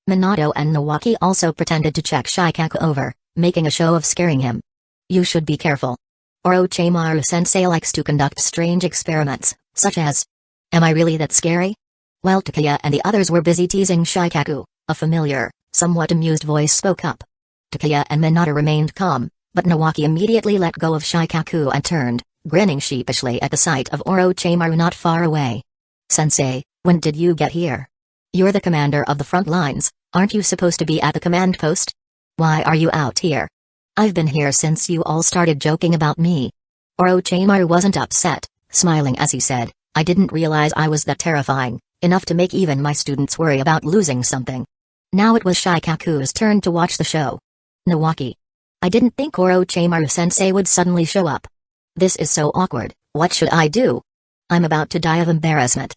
Minato and Nawaki also pretended to check Shikaku over, making a show of scaring him. You should be careful. Orochimaru-sensei likes to conduct strange experiments, such as... Am I really that scary? While Takeya and the others were busy teasing Shikaku, a familiar, somewhat amused voice spoke up. Takeya and Minato remained calm, but Nawaki immediately let go of Shikaku and turned, grinning sheepishly at the sight of Orochimaru not far away. Sensei, when did you get here? You're the commander of the front lines, aren't you supposed to be at the command post? Why are you out here? I've been here since you all started joking about me. Orochimaru wasn't upset, smiling as he said, I didn't realize I was that terrifying, enough to make even my students worry about losing something. Now it was Shikaku's turn to watch the show. Nawaki. I didn't think Orochimaru-sensei would suddenly show up. This is so awkward, what should I do? I'm about to die of embarrassment.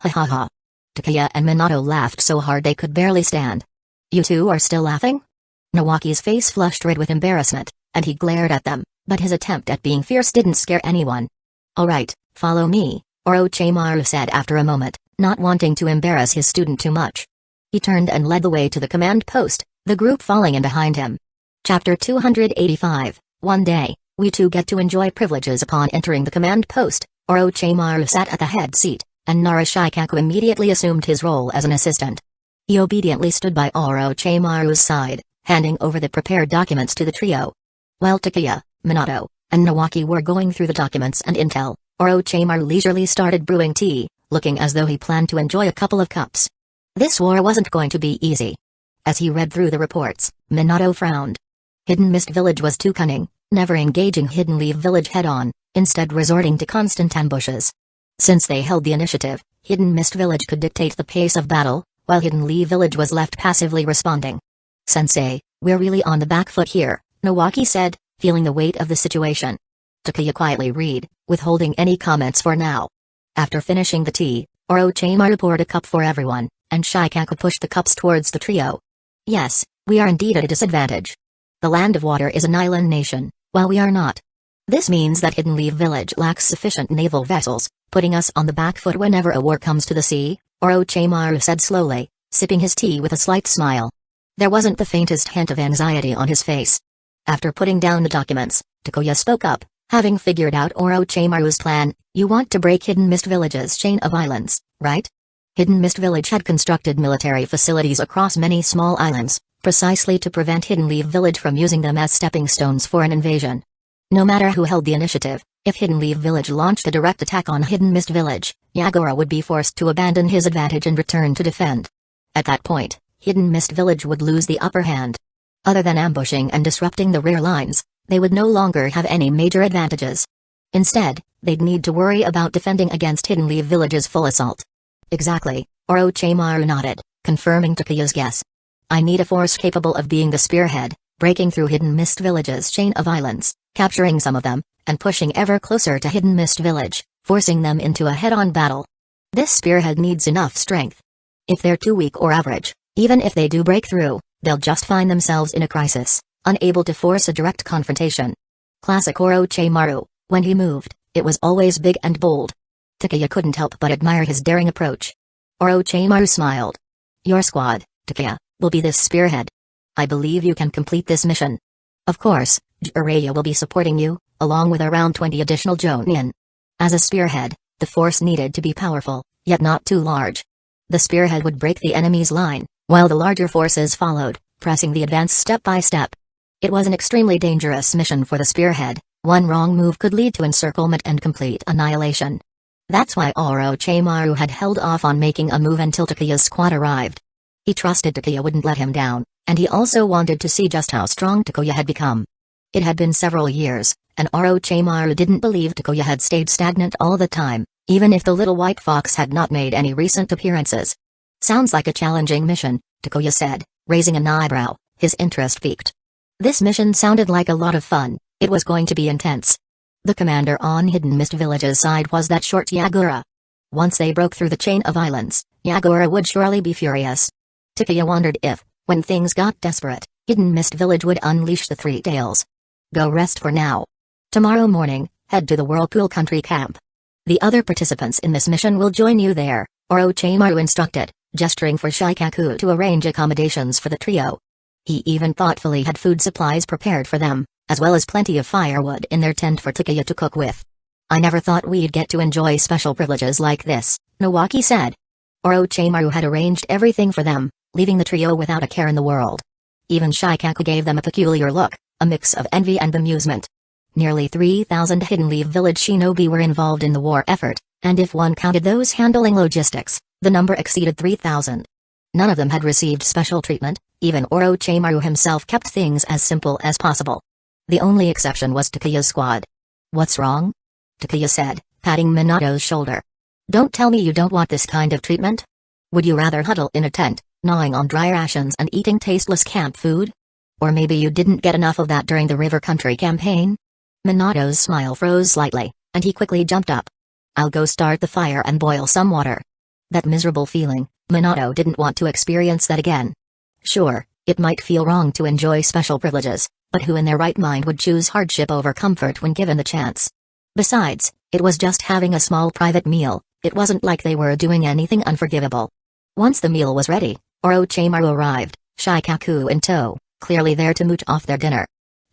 Ha ha ha. Takeya and Minato laughed so hard they could barely stand. You two are still laughing? Nawaki's face flushed red with embarrassment, and he glared at them, But his attempt at being fierce didn't scare anyone. "Alright, follow me," Orochimaru said after a moment, not wanting to embarrass his student too much. He turned and led the way to the command post, the group falling in behind him. Chapter 285. One day, we too get to enjoy privileges upon entering the command post. Orochimaru sat at the head seat, and Shikaku immediately assumed his role as an assistant. He obediently stood by Orochimaru's side, handing over the prepared documents to the trio. While Takuya, Minato, and Nawaki were going through the documents and intel, Orochimaru leisurely started brewing tea, looking as though he planned to enjoy a couple of cups. This war wasn't going to be easy. As he read through the reports, Minato frowned. Hidden Mist Village was too cunning, never engaging Hidden Leaf Village head-on, instead resorting to constant ambushes. Since they held the initiative, Hidden Mist Village could dictate the pace of battle, while Hidden Leaf Village was left passively responding. "Sensei, we're really on the back foot here," Nawaki said, feeling the weight of the situation. Takuya quietly read, withholding any comments for now. After finishing the tea, Orochimaru poured a cup for everyone, and Shikaku pushed the cups towards the trio. "Yes, we are indeed at a disadvantage. The Land of Water is an island nation, while we are not. This means that Hidden Leaf Village lacks sufficient naval vessels, putting us on the back foot whenever a war comes to the sea," Orochimaru said slowly, sipping his tea with a slight smile. There wasn't the faintest hint of anxiety on his face. After putting down the documents, Takuya spoke up, having figured out Orochimaru's plan. "You want to break Hidden Mist Village's chain of islands, right?" Hidden Mist Village had constructed military facilities across many small islands, precisely to prevent Hidden Leaf Village from using them as stepping stones for an invasion. No matter who held the initiative, if Hidden Leaf Village launched a direct attack on Hidden Mist Village, Yagura would be forced to abandon his advantage and return to defend. At that point, Hidden Mist Village would lose the upper hand. Other than ambushing and disrupting the rear lines, they would no longer have any major advantages. Instead, they'd need to worry about defending against Hidden Leaf Village's full assault. "Exactly," Orochimaru nodded, confirming Takuya's guess. "I need a force capable of being the spearhead, breaking through Hidden Mist Village's chain of islands, capturing some of them, and pushing ever closer to Hidden Mist Village, forcing them into a head-on battle. This spearhead needs enough strength. If they're too weak or average, even if they do break through, they'll just find themselves in a crisis, unable to force a direct confrontation." Classic Orochimaru. When he moved, it was always big and bold. Takuya couldn't help but admire his daring approach. Orochimaru smiled. "Your squad, Takuya, will be this spearhead. I believe you can complete this mission. Of course, Jiraiya will be supporting you, along with around 20 additional Jonin. As a spearhead, the force needed to be powerful, yet not too large. The spearhead would break the enemy's line, while the larger forces followed, pressing the advance step by step. It was an extremely dangerous mission for the spearhead. One wrong move could lead to encirclement and complete annihilation. That's why Orochimaru had held off on making a move until Takuya's squad arrived. He trusted Takuya wouldn't let him down, and he also wanted to see just how strong Takuya had become. It had been several years, and Orochimaru didn't believe Takuya had stayed stagnant all the time, even if the little white fox had not made any recent appearances. "Sounds like a challenging mission," Takuya said, raising an eyebrow, his interest piqued. This mission sounded like a lot of fun. It was going to be intense. The commander on Hidden Mist Village's side was that short Yagura. Once they broke through the chain of islands, Yagura would surely be furious. Takuya wondered if, when things got desperate, Hidden Mist Village would unleash the Three Tails. "Go rest for now. Tomorrow morning, head to the Whirlpool Country Camp. The other participants in this mission will join you there," Orochimaru instructed, gesturing for Shikaku to arrange accommodations for the trio. He even thoughtfully had food supplies prepared for them, as well as plenty of firewood in their tent for Takuya to cook with. "I never thought we'd get to enjoy special privileges like this," Nawaki said. Orochimaru had arranged everything for them, leaving the trio without a care in the world. Even Shikaku gave them a peculiar look, a mix of envy and amusement. Nearly 3,000 Hidden Leaf Village shinobi were involved in the war effort, and if one counted those handling logistics, the number exceeded 3,000. None of them had received special treatment. Even Orochimaru himself kept things as simple as possible. The only exception was Takuya's squad. "What's wrong?" Takuya said, patting Minato's shoulder. "Don't tell me you don't want this kind of treatment? Would you rather huddle in a tent, gnawing on dry rations and eating tasteless camp food? Or maybe you didn't get enough of that during the River Country campaign?" Minato's smile froze slightly, and he quickly jumped up. "I'll go start the fire and boil some water." That miserable feeling, Minato didn't want to experience that again. Sure, it might feel wrong to enjoy special privileges, but who in their right mind would choose hardship over comfort when given the chance? Besides, it was just having a small private meal, it wasn't like they were doing anything unforgivable. Once the meal was ready, Orochimaru arrived, Shikaku in tow, clearly there to mooch off their dinner.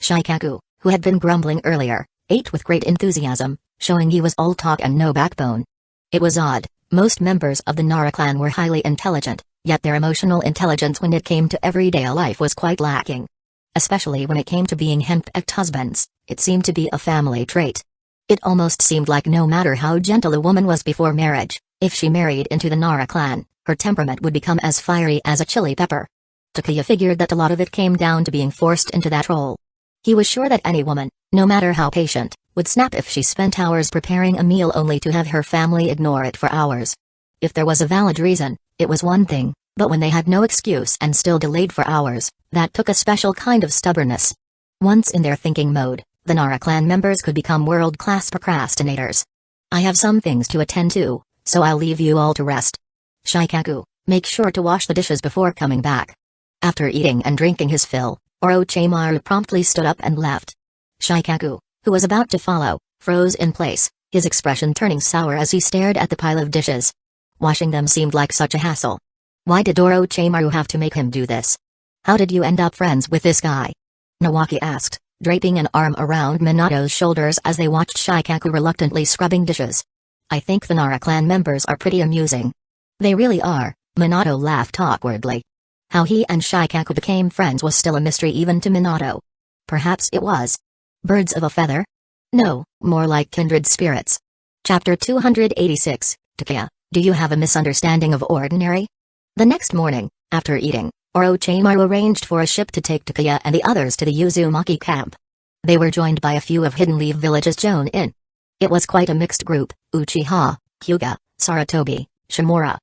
Shikaku, who had been grumbling earlier, ate with great enthusiasm, showing he was all talk and no backbone. It was odd, most members of the Nara clan were highly intelligent, yet their emotional intelligence when it came to everyday life was quite lacking. Especially when it came to being henpecked husbands, it seemed to be a family trait. It almost seemed like no matter how gentle a woman was before marriage, if she married into the Nara clan, her temperament would become as fiery as a chili pepper. Takuya figured that a lot of it came down to being forced into that role. He was sure that any woman, no matter how patient, would snap if she spent hours preparing a meal only to have her family ignore it for hours. If there was a valid reason, it was one thing, but when they had no excuse and still delayed for hours, that took a special kind of stubbornness. Once in their thinking mode, the Nara clan members could become world-class procrastinators. I have some things to attend to, so I'll leave you all to rest. Shikaku, make sure to wash the dishes before coming back. After eating and drinking his fill, Orochimaru promptly stood up and left. Shikaku, who was about to follow, froze in place, his expression turning sour as he stared at the pile of dishes. Washing them seemed like such a hassle. Why did Orochimaru have to make him do this? How did you end up friends with this guy? Nawaki asked, draping an arm around Minato's shoulders as they watched Shikaku reluctantly scrubbing dishes. I think the Nara clan members are pretty amusing. They really are, Minato laughed awkwardly. How he and Shikaku became friends was still a mystery even to Minato. Perhaps it was birds of a feather? No, more like kindred spirits. Chapter 286, Takuya, do you have a misunderstanding of ordinary? The next morning, after eating, Orochimaru arranged for a ship to take Takuya and the others to the Uzumaki camp. They were joined by a few of Hidden Leaf Village's Jonin. It was quite a mixed group, Uchiha, Hyuga, Sarutobi, Shimura.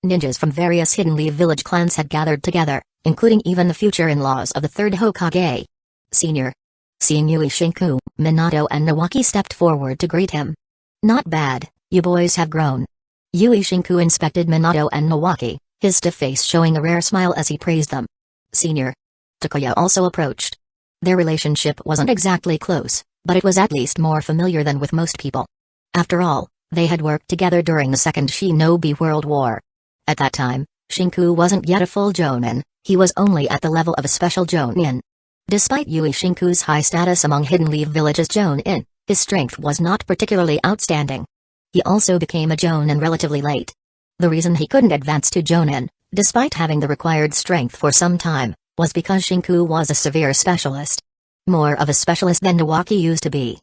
Ninjas from various Hidden Leaf Village clans had gathered together, including even the future in-laws of the third Hokage. Senior. Seeing Yui Shinku, Minato and Nawaki stepped forward to greet him. Not bad, you boys have grown. Yui Shinku inspected Minato and Nawaki, his stiff face showing a rare smile as he praised them. Senior. Takuya also approached. Their relationship wasn't exactly close, but it was at least more familiar than with most people. After all, they had worked together during the Second Shinobi World War. At that time, Shinku wasn't yet a full Jonin, he was only at the level of a special Jonin. Despite Yui Shinku's high status among Hidden Leaf Village's Jonin, his strength was not particularly outstanding. He also became a Jonin relatively late. The reason he couldn't advance to Jonin, despite having the required strength for some time, was because Shinku was a severe specialist. More of a specialist than Nawaki used to be.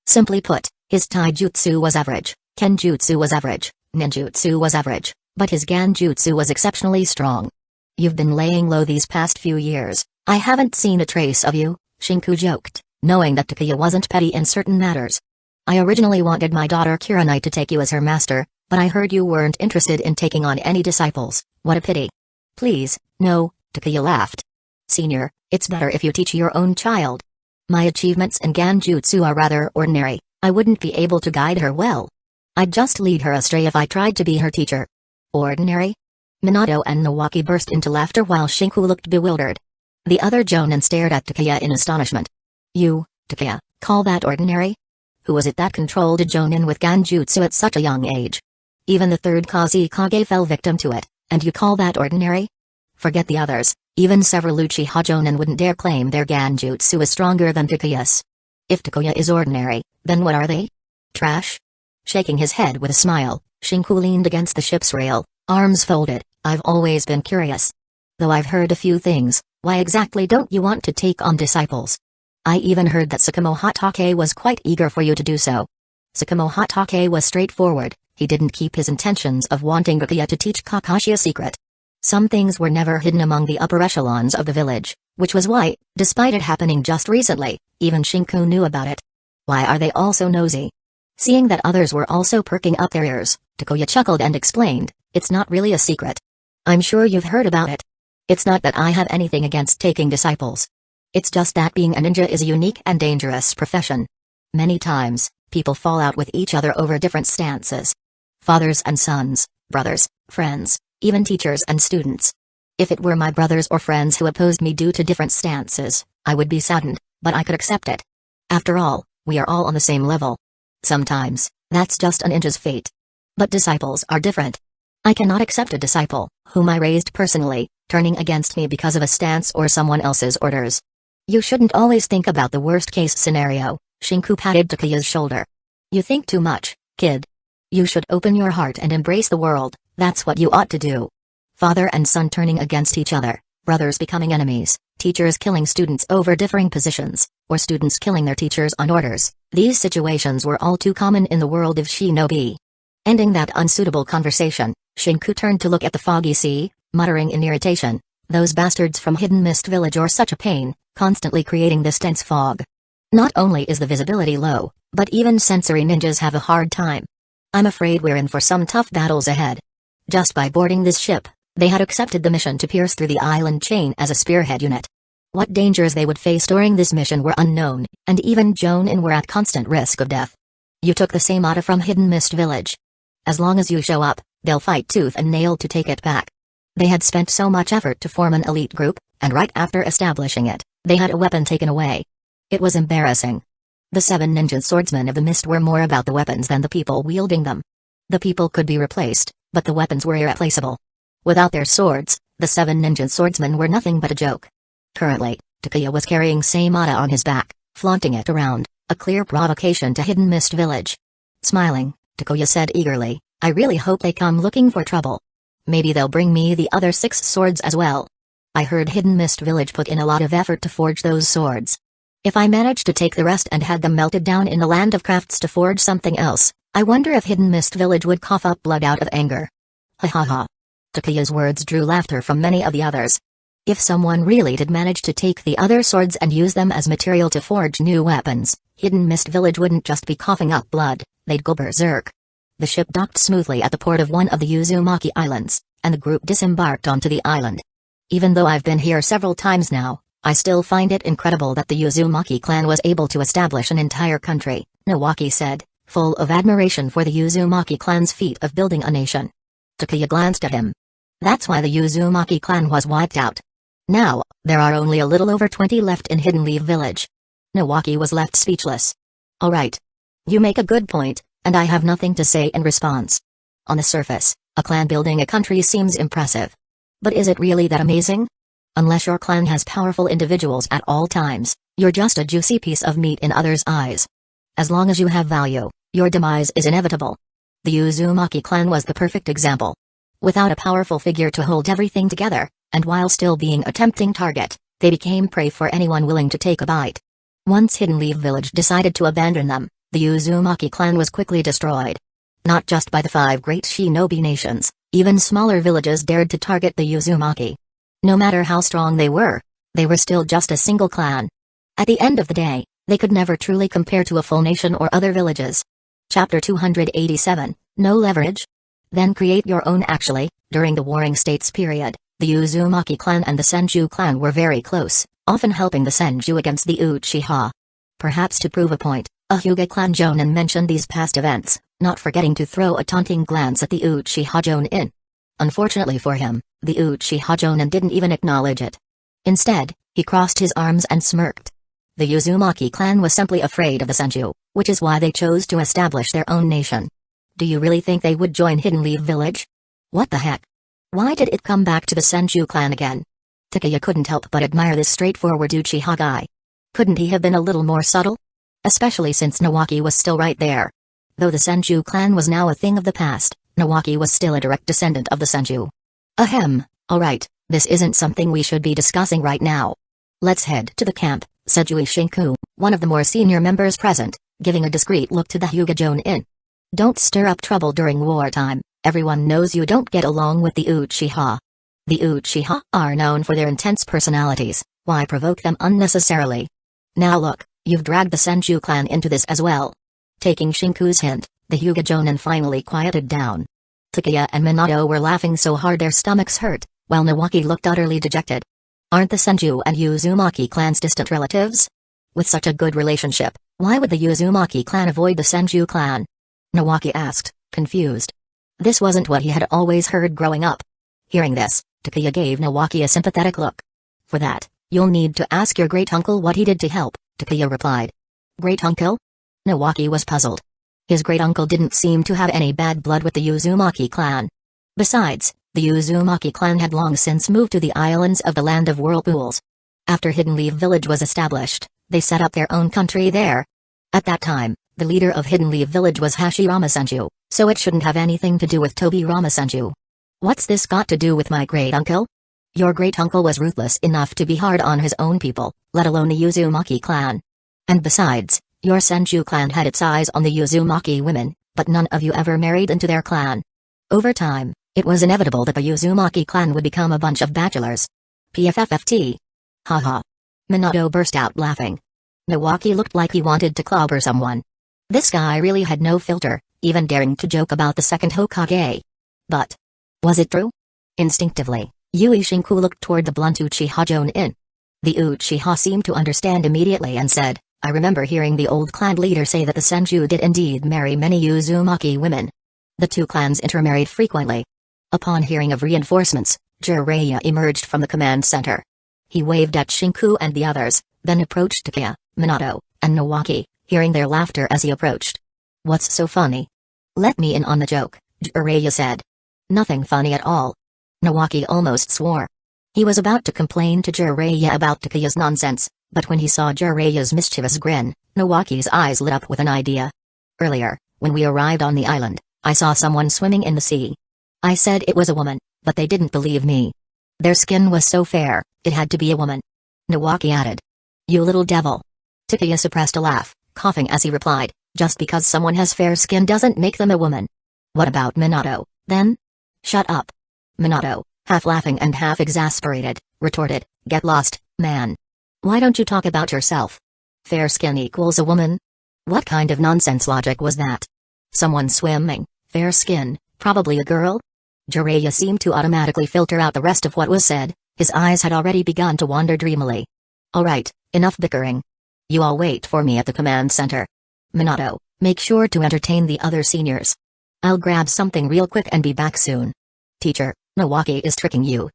Simply put, his taijutsu was average, kenjutsu was average, ninjutsu was average, but his ganjutsu was exceptionally strong. You've been laying low these past few years, I haven't seen a trace of you, Shinku joked, knowing that Takuya wasn't petty in certain matters. I originally wanted my daughter Kurenai to take you as her master, but I heard you weren't interested in taking on any disciples, what a pity. Please, no, Takuya laughed. Senior, it's better if you teach your own child. My achievements in ganjutsu are rather ordinary, I wouldn't be able to guide her well. I'd just lead her astray if I tried to be her teacher. Ordinary? Minato and Nawaki burst into laughter while Shinku looked bewildered. The other Jonin stared at Takuya in astonishment. You, Takuya, call that ordinary? Who was it that controlled a Jonin with ganjutsu at such a young age? Even the third Kazekage fell victim to it, and you call that ordinary? Forget the others, even several Uchiha Jonin wouldn't dare claim their ganjutsu is stronger than Takuya's. If Takuya is ordinary, then what are they? Trash? Shaking his head with a smile, Shinku leaned against the ship's rail, arms folded. I've always been curious. Though I've heard a few things, why exactly don't you want to take on disciples? I even heard that Tsukumo Hatake was quite eager for you to do so. Tsukumo Hatake was straightforward, he didn't keep his intentions of wanting Takuya to teach Kakashi a secret. Some things were never hidden among the upper echelons of the village, which was why, despite it happening just recently, even Shinku knew about it. Why are they all so nosy? Seeing that others were also perking up their ears, Takuya chuckled and explained, it's not really a secret. I'm sure you've heard about it. It's not that I have anything against taking disciples. It's just that being a ninja is a unique and dangerous profession. Many times, people fall out with each other over different stances. Fathers and sons, brothers, friends, even teachers and students. If it were my brothers or friends who opposed me due to different stances, I would be saddened, but I could accept it. After all, we are all on the same level. Sometimes, that's just a ninja's fate. But disciples are different. I cannot accept a disciple, whom I raised personally, turning against me because of a stance or someone else's orders. You shouldn't always think about the worst-case scenario, Shinku patted Takuya's shoulder. You think too much, kid. You should open your heart and embrace the world, that's what you ought to do. Father and son turning against each other, brothers becoming enemies, teachers killing students over differing positions, or students killing their teachers on orders. These situations were all too common in the world of shinobi. Ending that unsuitable conversation, Shinku turned to look at the foggy sea, muttering in irritation, those bastards from Hidden Mist Village are such a pain, constantly creating this dense fog. Not only is the visibility low, but even sensory ninjas have a hard time. I'm afraid we're in for some tough battles ahead. Just by boarding this ship, they had accepted the mission to pierce through the island chain as a spearhead unit. What dangers they would face during this mission were unknown, and even Jonin were at constant risk of death. You took the same order from Hidden Mist Village. As long as you show up, they'll fight tooth and nail to take it back. They had spent so much effort to form an elite group, and right after establishing it, they had a weapon taken away. It was embarrassing. The 7 ninja swordsmen of the mist were more about the weapons than the people wielding them. The people could be replaced, but the weapons were irreplaceable. Without their swords, the 7 ninja swordsmen were nothing but a joke. Currently, Takuya was carrying Seimata on his back, flaunting it around, a clear provocation to Hidden Mist Village. Smiling, Takuya said eagerly, I really hope they come looking for trouble. Maybe they'll bring me the other 6 swords as well. I heard Hidden Mist Village put in a lot of effort to forge those swords. If I managed to take the rest and had them melted down in the land of crafts to forge something else, I wonder if Hidden Mist Village would cough up blood out of anger. Ha ha ha. Takuya's words drew laughter from many of the others. If someone really did manage to take the other swords and use them as material to forge new weapons, Hidden Mist Village wouldn't just be coughing up blood, they'd go berserk. The ship docked smoothly at the port of one of the Uzumaki Islands, and the group disembarked onto the island. Even though I've been here several times now, I still find it incredible that the Uzumaki clan was able to establish an entire country, Nawaki said, full of admiration for the Uzumaki clan's feat of building a nation. Takuya glanced at him. That's why the Uzumaki clan was wiped out. Now, there are only a little over 20 left in Hidden Leaf Village. Nawaki was left speechless. Alright. You make a good point, and I have nothing to say in response. On the surface, a clan building a country seems impressive. But is it really that amazing? Unless your clan has powerful individuals at all times, you're just a juicy piece of meat in others' eyes. As long as you have value, your demise is inevitable. The Uzumaki clan was the perfect example. Without a powerful figure to hold everything together, and while still being a tempting target, they became prey for anyone willing to take a bite. Once Hidden Leaf Village decided to abandon them, the Uzumaki clan was quickly destroyed. Not just by the 5 great shinobi nations, even smaller villages dared to target the Uzumaki. No matter how strong they were still just a single clan. At the end of the day, they could never truly compare to a full nation or other villages. Chapter 287, No Leverage? Then create your own. Actually, during the Warring States period, the Uzumaki clan and the Senju clan were very close, often helping the Senju against the Uchiha. Perhaps to prove a point, a Hyuga clan Jonin mentioned these past events, not forgetting to throw a taunting glance at the Uchiha Jonin. Unfortunately for him, the Uchiha Jonin didn't even acknowledge it. Instead, he crossed his arms and smirked. The Uzumaki clan was simply afraid of the Senju, which is why they chose to establish their own nation. Do you really think they would join Hidden Leaf Village? What the heck? Why did it come back to the Senju clan again? Takuya couldn't help but admire this straightforward Uchiha guy. Couldn't he have been a little more subtle? Especially since Nawaki was still right there. Though the Senju clan was now a thing of the past, Nawaki was still a direct descendant of the Senju. Ahem, alright, this isn't something we should be discussing right now. Let's head to the camp, said Jui Shinku, one of the more senior members present, giving a discreet look to the Hyuga Jonin. Don't stir up trouble during wartime, everyone knows you don't get along with the Uchiha. The Uchiha are known for their intense personalities, why provoke them unnecessarily? Now look, you've dragged the Senju clan into this as well. Taking Shinku's hint, the Hyuga Jonin finally quieted down. Takuya and Minato were laughing so hard their stomachs hurt, while Nawaki looked utterly dejected. Aren't the Senju and Uzumaki clans distant relatives? With such a good relationship, why would the Uzumaki clan avoid the Senju clan? Nawaki asked, confused. This wasn't what he had always heard growing up. Hearing this, Takuya gave Nawaki a sympathetic look. For that, you'll need to ask your great-uncle what he did to help, Takuya replied. Great uncle? Nawaki was puzzled. His great uncle didn't seem to have any bad blood with the Uzumaki clan. Besides, the Uzumaki clan had long since moved to the islands of the Land of Whirlpools. After Hidden Leaf Village was established, they set up their own country there. At that time, the leader of Hidden Leaf Village was Hashirama Senju, so it shouldn't have anything to do with Tobirama Senju. What's this got to do with my great-uncle? Your great-uncle was ruthless enough to be hard on his own people, let alone the Uzumaki clan. And besides, your Senju clan had its eyes on the Uzumaki women, but none of you ever married into their clan. Over time, it was inevitable that the Uzumaki clan would become a bunch of bachelors. PFFFT. Haha. Minato burst out laughing. Nawaki looked like he wanted to clobber someone. This guy really had no filter, even daring to joke about the second Hokage. But was it true? Instinctively, Yui Shinku looked toward the blunt Uchiha Jonin. The Uchiha seemed to understand immediately and said, I remember hearing the old clan leader say that the Senju did indeed marry many Uzumaki women. The two clans intermarried frequently. Upon hearing of reinforcements, Jiraiya emerged from the command center. He waved at Shinku and the others, then approached Takuya, Minato, and Nawaki, hearing their laughter as he approached. What's so funny? Let me in on the joke, Jiraiya said. Nothing funny at all. Nawaki almost swore. He was about to complain to Jiraiya about Takuya's nonsense, but when he saw Jiraiya's mischievous grin, Nawaki's eyes lit up with an idea. Earlier, when we arrived on the island, I saw someone swimming in the sea. I said it was a woman, but they didn't believe me. Their skin was so fair, it had to be a woman. Nawaki added. You little devil. Takuya suppressed a laugh, coughing as he replied, just because someone has fair skin doesn't make them a woman. What about Minato, then? Shut up. Minato, half laughing and half exasperated, retorted, get lost, man. Why don't you talk about yourself? Fair skin equals a woman? What kind of nonsense logic was that? Someone swimming, fair skin, probably a girl? Jiraiya seemed to automatically filter out the rest of what was said, his eyes had already begun to wander dreamily. Alright, enough bickering. You all wait for me at the command center. Minato, make sure to entertain the other seniors. I'll grab something real quick and be back soon. Teacher, Nawaki is tricking you.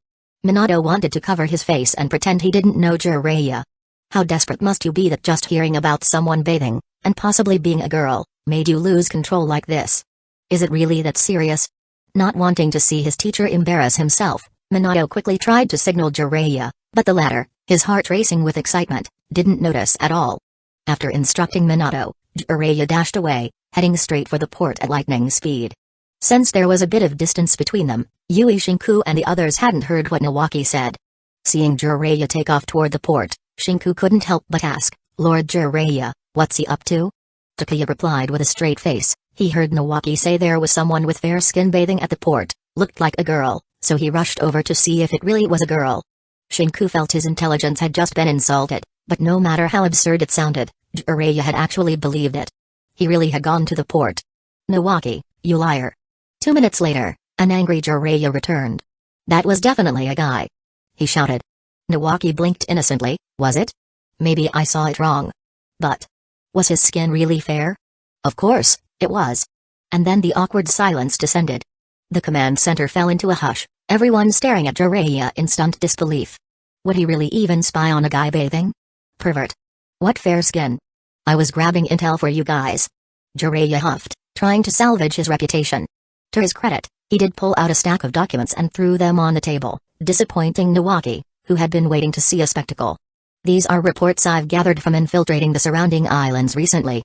Minato wanted to cover his face and pretend he didn't know Jiraiya. How desperate must you be that just hearing about someone bathing, and possibly being a girl, made you lose control like this? Is it really that serious? Not wanting to see his teacher embarrass himself, Minato quickly tried to signal Jiraiya, but the latter, his heart racing with excitement, didn't notice at all. After instructing Minato, Jiraiya dashed away, heading straight for the port at lightning speed. Since there was a bit of distance between them, Yui Shinku and the others hadn't heard what Nawaki said. Seeing Jiraiya take off toward the port, Shinku couldn't help but ask, Lord Jiraiya, what's he up to? Takuya replied with a straight face, he heard Nawaki say there was someone with fair skin bathing at the port, looked like a girl, so he rushed over to see if it really was a girl. Shinku felt his intelligence had just been insulted, but no matter how absurd it sounded, Jiraiya had actually believed it. He really had gone to the port. Nawaki, you liar. 2 minutes later, an angry Jiraiya returned. That was definitely a guy. He shouted. Nawaki blinked innocently, was it? Maybe I saw it wrong. But was his skin really fair? Of course, it was. And then the awkward silence descended. The command center fell into a hush, everyone staring at Jiraiya in stunned disbelief. Would he really even spy on a guy bathing? Pervert. What fair skin? I was grabbing intel for you guys. Jiraiya huffed, trying to salvage his reputation. To his credit, he did pull out a stack of documents and threw them on the table, disappointing Nawaki, who had been waiting to see a spectacle. These are reports I've gathered from infiltrating the surrounding islands recently.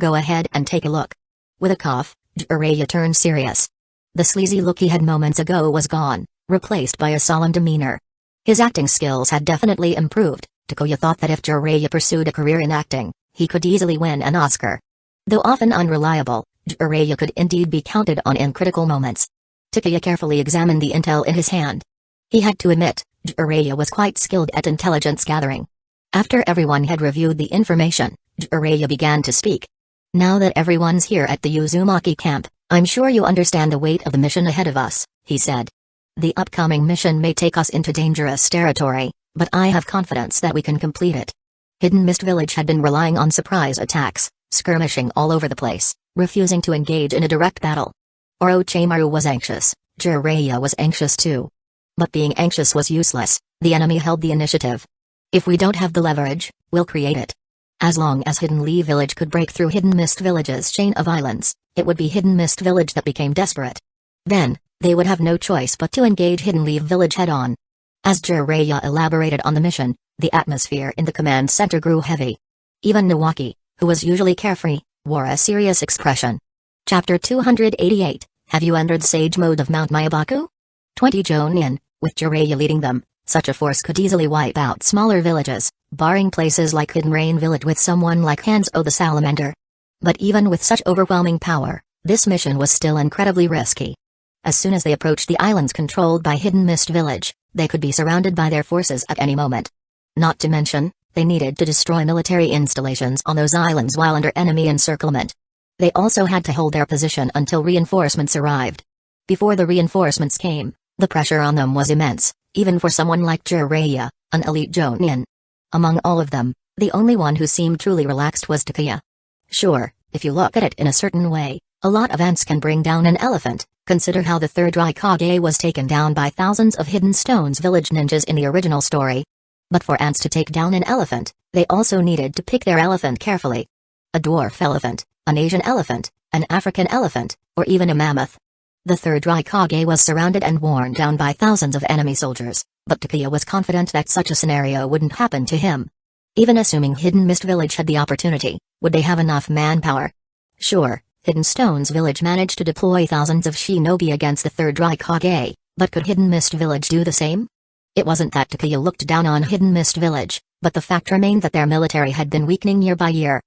Go ahead and take a look. With a cough, Jiraiya turned serious. The sleazy look he had moments ago was gone, replaced by a solemn demeanor. His acting skills had definitely improved. Takuya thought that if Jiraiya pursued a career in acting, he could easily win an Oscar. Though often unreliable, Jiraiya could indeed be counted on in critical moments. Takuya carefully examined the intel in his hand. He had to admit, Jiraiya was quite skilled at intelligence gathering. After everyone had reviewed the information, Jiraiya began to speak. Now that everyone's here at the Uzumaki camp, I'm sure you understand the weight of the mission ahead of us, he said. The upcoming mission may take us into dangerous territory, but I have confidence that we can complete it. Hidden Mist Village had been relying on surprise attacks, skirmishing all over the place, refusing to engage in a direct battle. Orochimaru was anxious, Jiraiya was anxious too. But being anxious was useless, the enemy held the initiative. If we don't have the leverage, we'll create it. As long as Hidden Leaf Village could break through Hidden Mist Village's chain of islands, it would be Hidden Mist Village that became desperate. Then, they would have no choice but to engage Hidden Leaf Village head-on. As Jiraiya elaborated on the mission, the atmosphere in the command center grew heavy. Even Nawaki, who was usually carefree, wore a serious expression. Chapter 288, Have you entered Sage Mode of Mount Mayabaku? 20 Jonin, with Jiraiya leading them, such a force could easily wipe out smaller villages, barring places like Hidden Rain Village with someone like Hanzo the Salamander. But even with such overwhelming power, this mission was still incredibly risky. As soon as they approached the islands controlled by Hidden Mist Village, they could be surrounded by their forces at any moment. Not to mention, they needed to destroy military installations on those islands while under enemy encirclement. They also had to hold their position until reinforcements arrived. Before the reinforcements came, the pressure on them was immense, even for someone like Jiraiya, an elite Jonin. Among all of them, the only one who seemed truly relaxed was Takuya. Sure, if you look at it in a certain way, a lot of ants can bring down an elephant. Consider how the third Raikage was taken down by thousands of Hidden Stones village ninjas in the original story. But for ants to take down an elephant, they also needed to pick their elephant carefully. A dwarf elephant, an Asian elephant, an African elephant, or even a mammoth. The third Raikage was surrounded and worn down by thousands of enemy soldiers, but Takuya was confident that such a scenario wouldn't happen to him. Even assuming Hidden Mist Village had the opportunity, would they have enough manpower? Sure, Hidden Stones Village managed to deploy thousands of shinobi against the third Raikage, but could Hidden Mist Village do the same? It wasn't that Takuya looked down on Hidden Mist Village, but the fact remained that their military had been weakening year by year.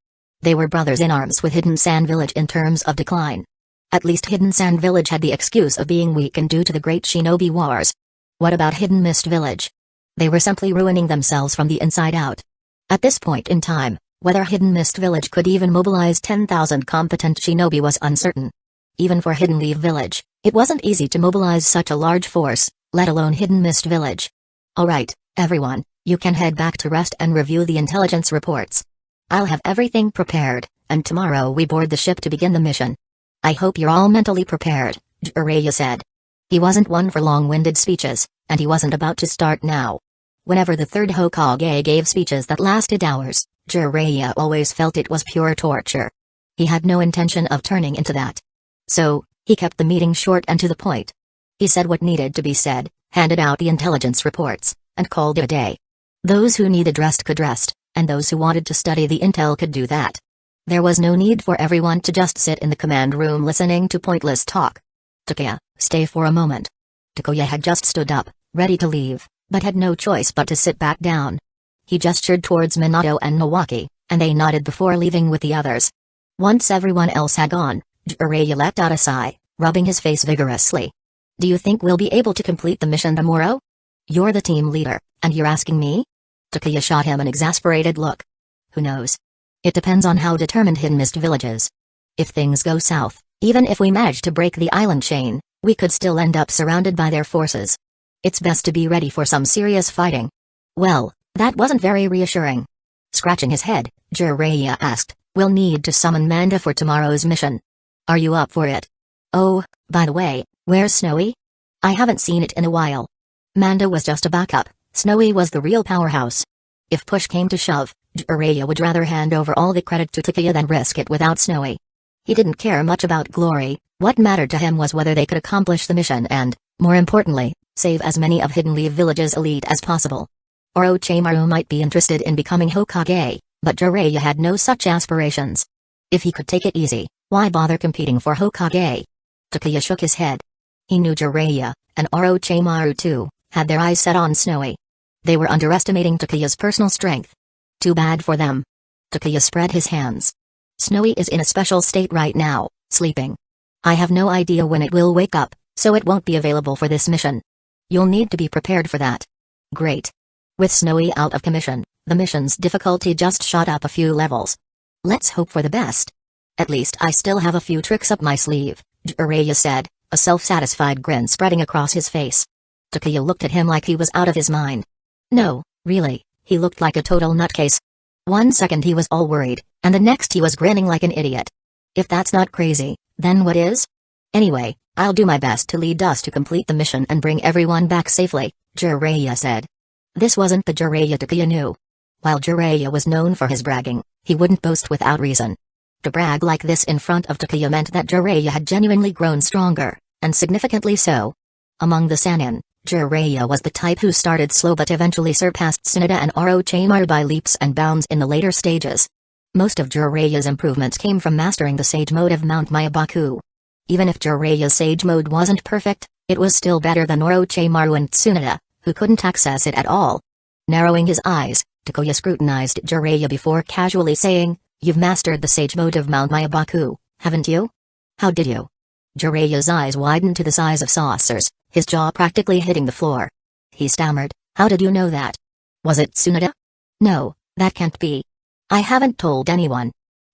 They were brothers in arms with Hidden Sand Village in terms of decline. At least Hidden Sand Village had the excuse of being weakened due to the Great Shinobi Wars. What about Hidden Mist Village? They were simply ruining themselves from the inside out. At this point in time, whether Hidden Mist Village could even mobilize 10,000 competent shinobi was uncertain. Even for Hidden Leaf Village, it wasn't easy to mobilize such a large force, let alone Hidden Mist Village. Alright, everyone, you can head back to rest and review the intelligence reports. I'll have everything prepared, and tomorrow we board the ship to begin the mission. I hope you're all mentally prepared, Jiraiya said. He wasn't one for long-winded speeches, and he wasn't about to start now. Whenever the third Hokage gave speeches that lasted hours, Jiraiya always felt it was pure torture. He had no intention of turning into that. So, he kept the meeting short and to the point. He said what needed to be said, handed out the intelligence reports, and called it a day. Those who needed rest could rest, and those who wanted to study the intel could do that. There was no need for everyone to just sit in the command room listening to pointless talk. Takuya, stay for a moment. Takuya had just stood up, ready to leave, but had no choice but to sit back down. He gestured towards Minato and Nawaki, and they nodded before leaving with the others. Once everyone else had gone, Jiraiya let out a sigh, rubbing his face vigorously. Do you think we'll be able to complete the mission tomorrow? You're the team leader, and you're asking me? Takuya shot him an exasperated look. Who knows? It depends on how determined Hidden Mist Village is. If things go south, even if we manage to break the island chain, we could still end up surrounded by their forces. It's best to be ready for some serious fighting. Well, that wasn't very reassuring. Scratching his head, Jiraiya asked, we'll need to summon Manda for tomorrow's mission. Are you up for it? Oh, by the way, where's Snowy? I haven't seen it in a while. Manda was just a backup, Snowy was the real powerhouse. If push came to shove, Jiraiya would rather hand over all the credit to Takuya than risk it without Snowy. He didn't care much about glory, what mattered to him was whether they could accomplish the mission and, more importantly, save as many of Hidden Leaf Village's elite as possible. Orochimaru might be interested in becoming Hokage, but Jiraiya had no such aspirations. If he could take it easy, why bother competing for Hokage? Takuya shook his head. He knew Jiraiya, and Orochimaru too, had their eyes set on Snowy. They were underestimating Takuya's personal strength. Too bad for them. Takuya spread his hands. Snowy is in a special state right now, sleeping. I have no idea when it will wake up, so it won't be available for this mission. You'll need to be prepared for that. Great. With Snowy out of commission, the mission's difficulty just shot up a few levels. Let's hope for the best. At least I still have a few tricks up my sleeve, Jiraiya said, a self-satisfied grin spreading across his face. Takuya looked at him like he was out of his mind. No, really, he looked like a total nutcase. One second he was all worried, and the next he was grinning like an idiot. If that's not crazy, then what is? Anyway, I'll do my best to lead us to complete the mission and bring everyone back safely, Jiraiya said. This wasn't the Jiraiya Takuya knew. While Jiraiya was known for his bragging, he wouldn't boast without reason. To brag like this in front of Takuya meant that Jiraiya had genuinely grown stronger, and significantly so. Among the Sannin, Jiraiya was the type who started slow but eventually surpassed Tsunade and Orochimaru by leaps and bounds in the later stages. Most of Jiraiya's improvements came from mastering the Sage Mode of Mount Myabaku. Even if Jiraiya's Sage Mode wasn't perfect, it was still better than Orochimaru and Tsunade, who couldn't access it at all. Narrowing his eyes, Takuya scrutinized Jiraiya before casually saying, "You've mastered the Sage Mode of Mount Myabaku, haven't you? How did you?" Jiraiya's eyes widened to the size of saucers, his jaw practically hitting the floor. He stammered, "How did you know that? Was it Tsunade?" "No, that can't be. I haven't told anyone."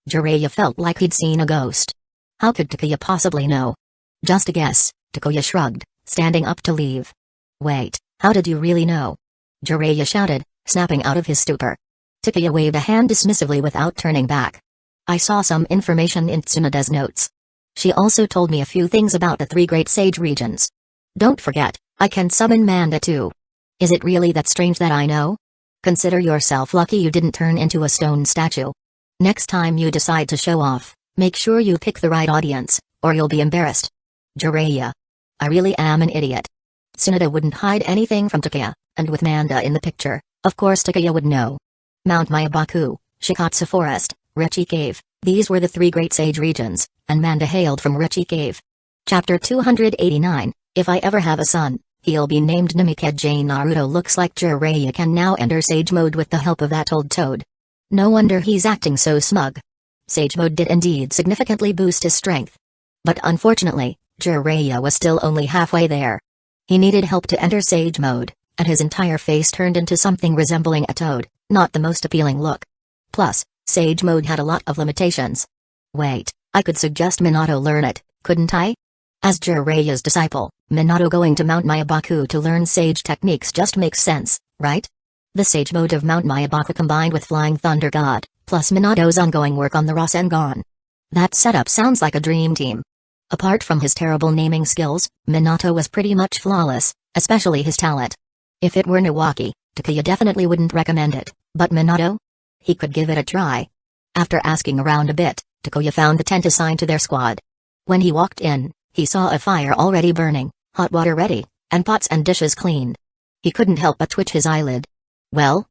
Jiraiya felt like he'd seen a ghost. How could Takuya possibly know? "Just a guess," Takuya shrugged, standing up to leave. "Wait, how did you really know?" Jiraiya shouted, snapping out of his stupor. Takuya waved a hand dismissively without turning back. "I saw some information in Tsunade's notes. She also told me a few things about the 3 great sage regions. Don't forget, I can summon Manda too. Is it really that strange that I know? Consider yourself lucky you didn't turn into a stone statue. Next time you decide to show off, make sure you pick the right audience, or you'll be embarrassed." Jiraiya. I really am an idiot. Tsunade wouldn't hide anything from Takuya, and with Manda in the picture, of course Takuya would know. Mount Myabaku, Shikatsu Forest, Rechi Cave, these were the 3 great sage regions, and Manda hailed from Rechi Cave. Chapter 289, If I ever have a son, he'll be named Namikaze. Naruto looks like Jiraiya can now enter Sage Mode with the help of that old toad. No wonder he's acting so smug. Sage Mode did indeed significantly boost his strength. But unfortunately, Jiraiya was still only halfway there. He needed help to enter Sage Mode, and his entire face turned into something resembling a toad, not the most appealing look. Plus, Sage Mode had a lot of limitations. Wait, I could suggest Minato learn it, couldn't I? As Jiraiya's disciple, Minato going to Mount Myabaku to learn sage techniques just makes sense, right? The Sage Mode of Mount Myabaku combined with Flying Thunder God, plus Minato's ongoing work on the Rasengan. That setup sounds like a dream team. Apart from his terrible naming skills, Minato was pretty much flawless, especially his talent. If it were Nawaki, Takuya definitely wouldn't recommend it, but Minato? He could give it a try. After asking around a bit, Takuya found the tent assigned to their squad. When he walked in, he saw a fire already burning, hot water ready, and pots and dishes cleaned. He couldn't help but twitch his eyelid. Well,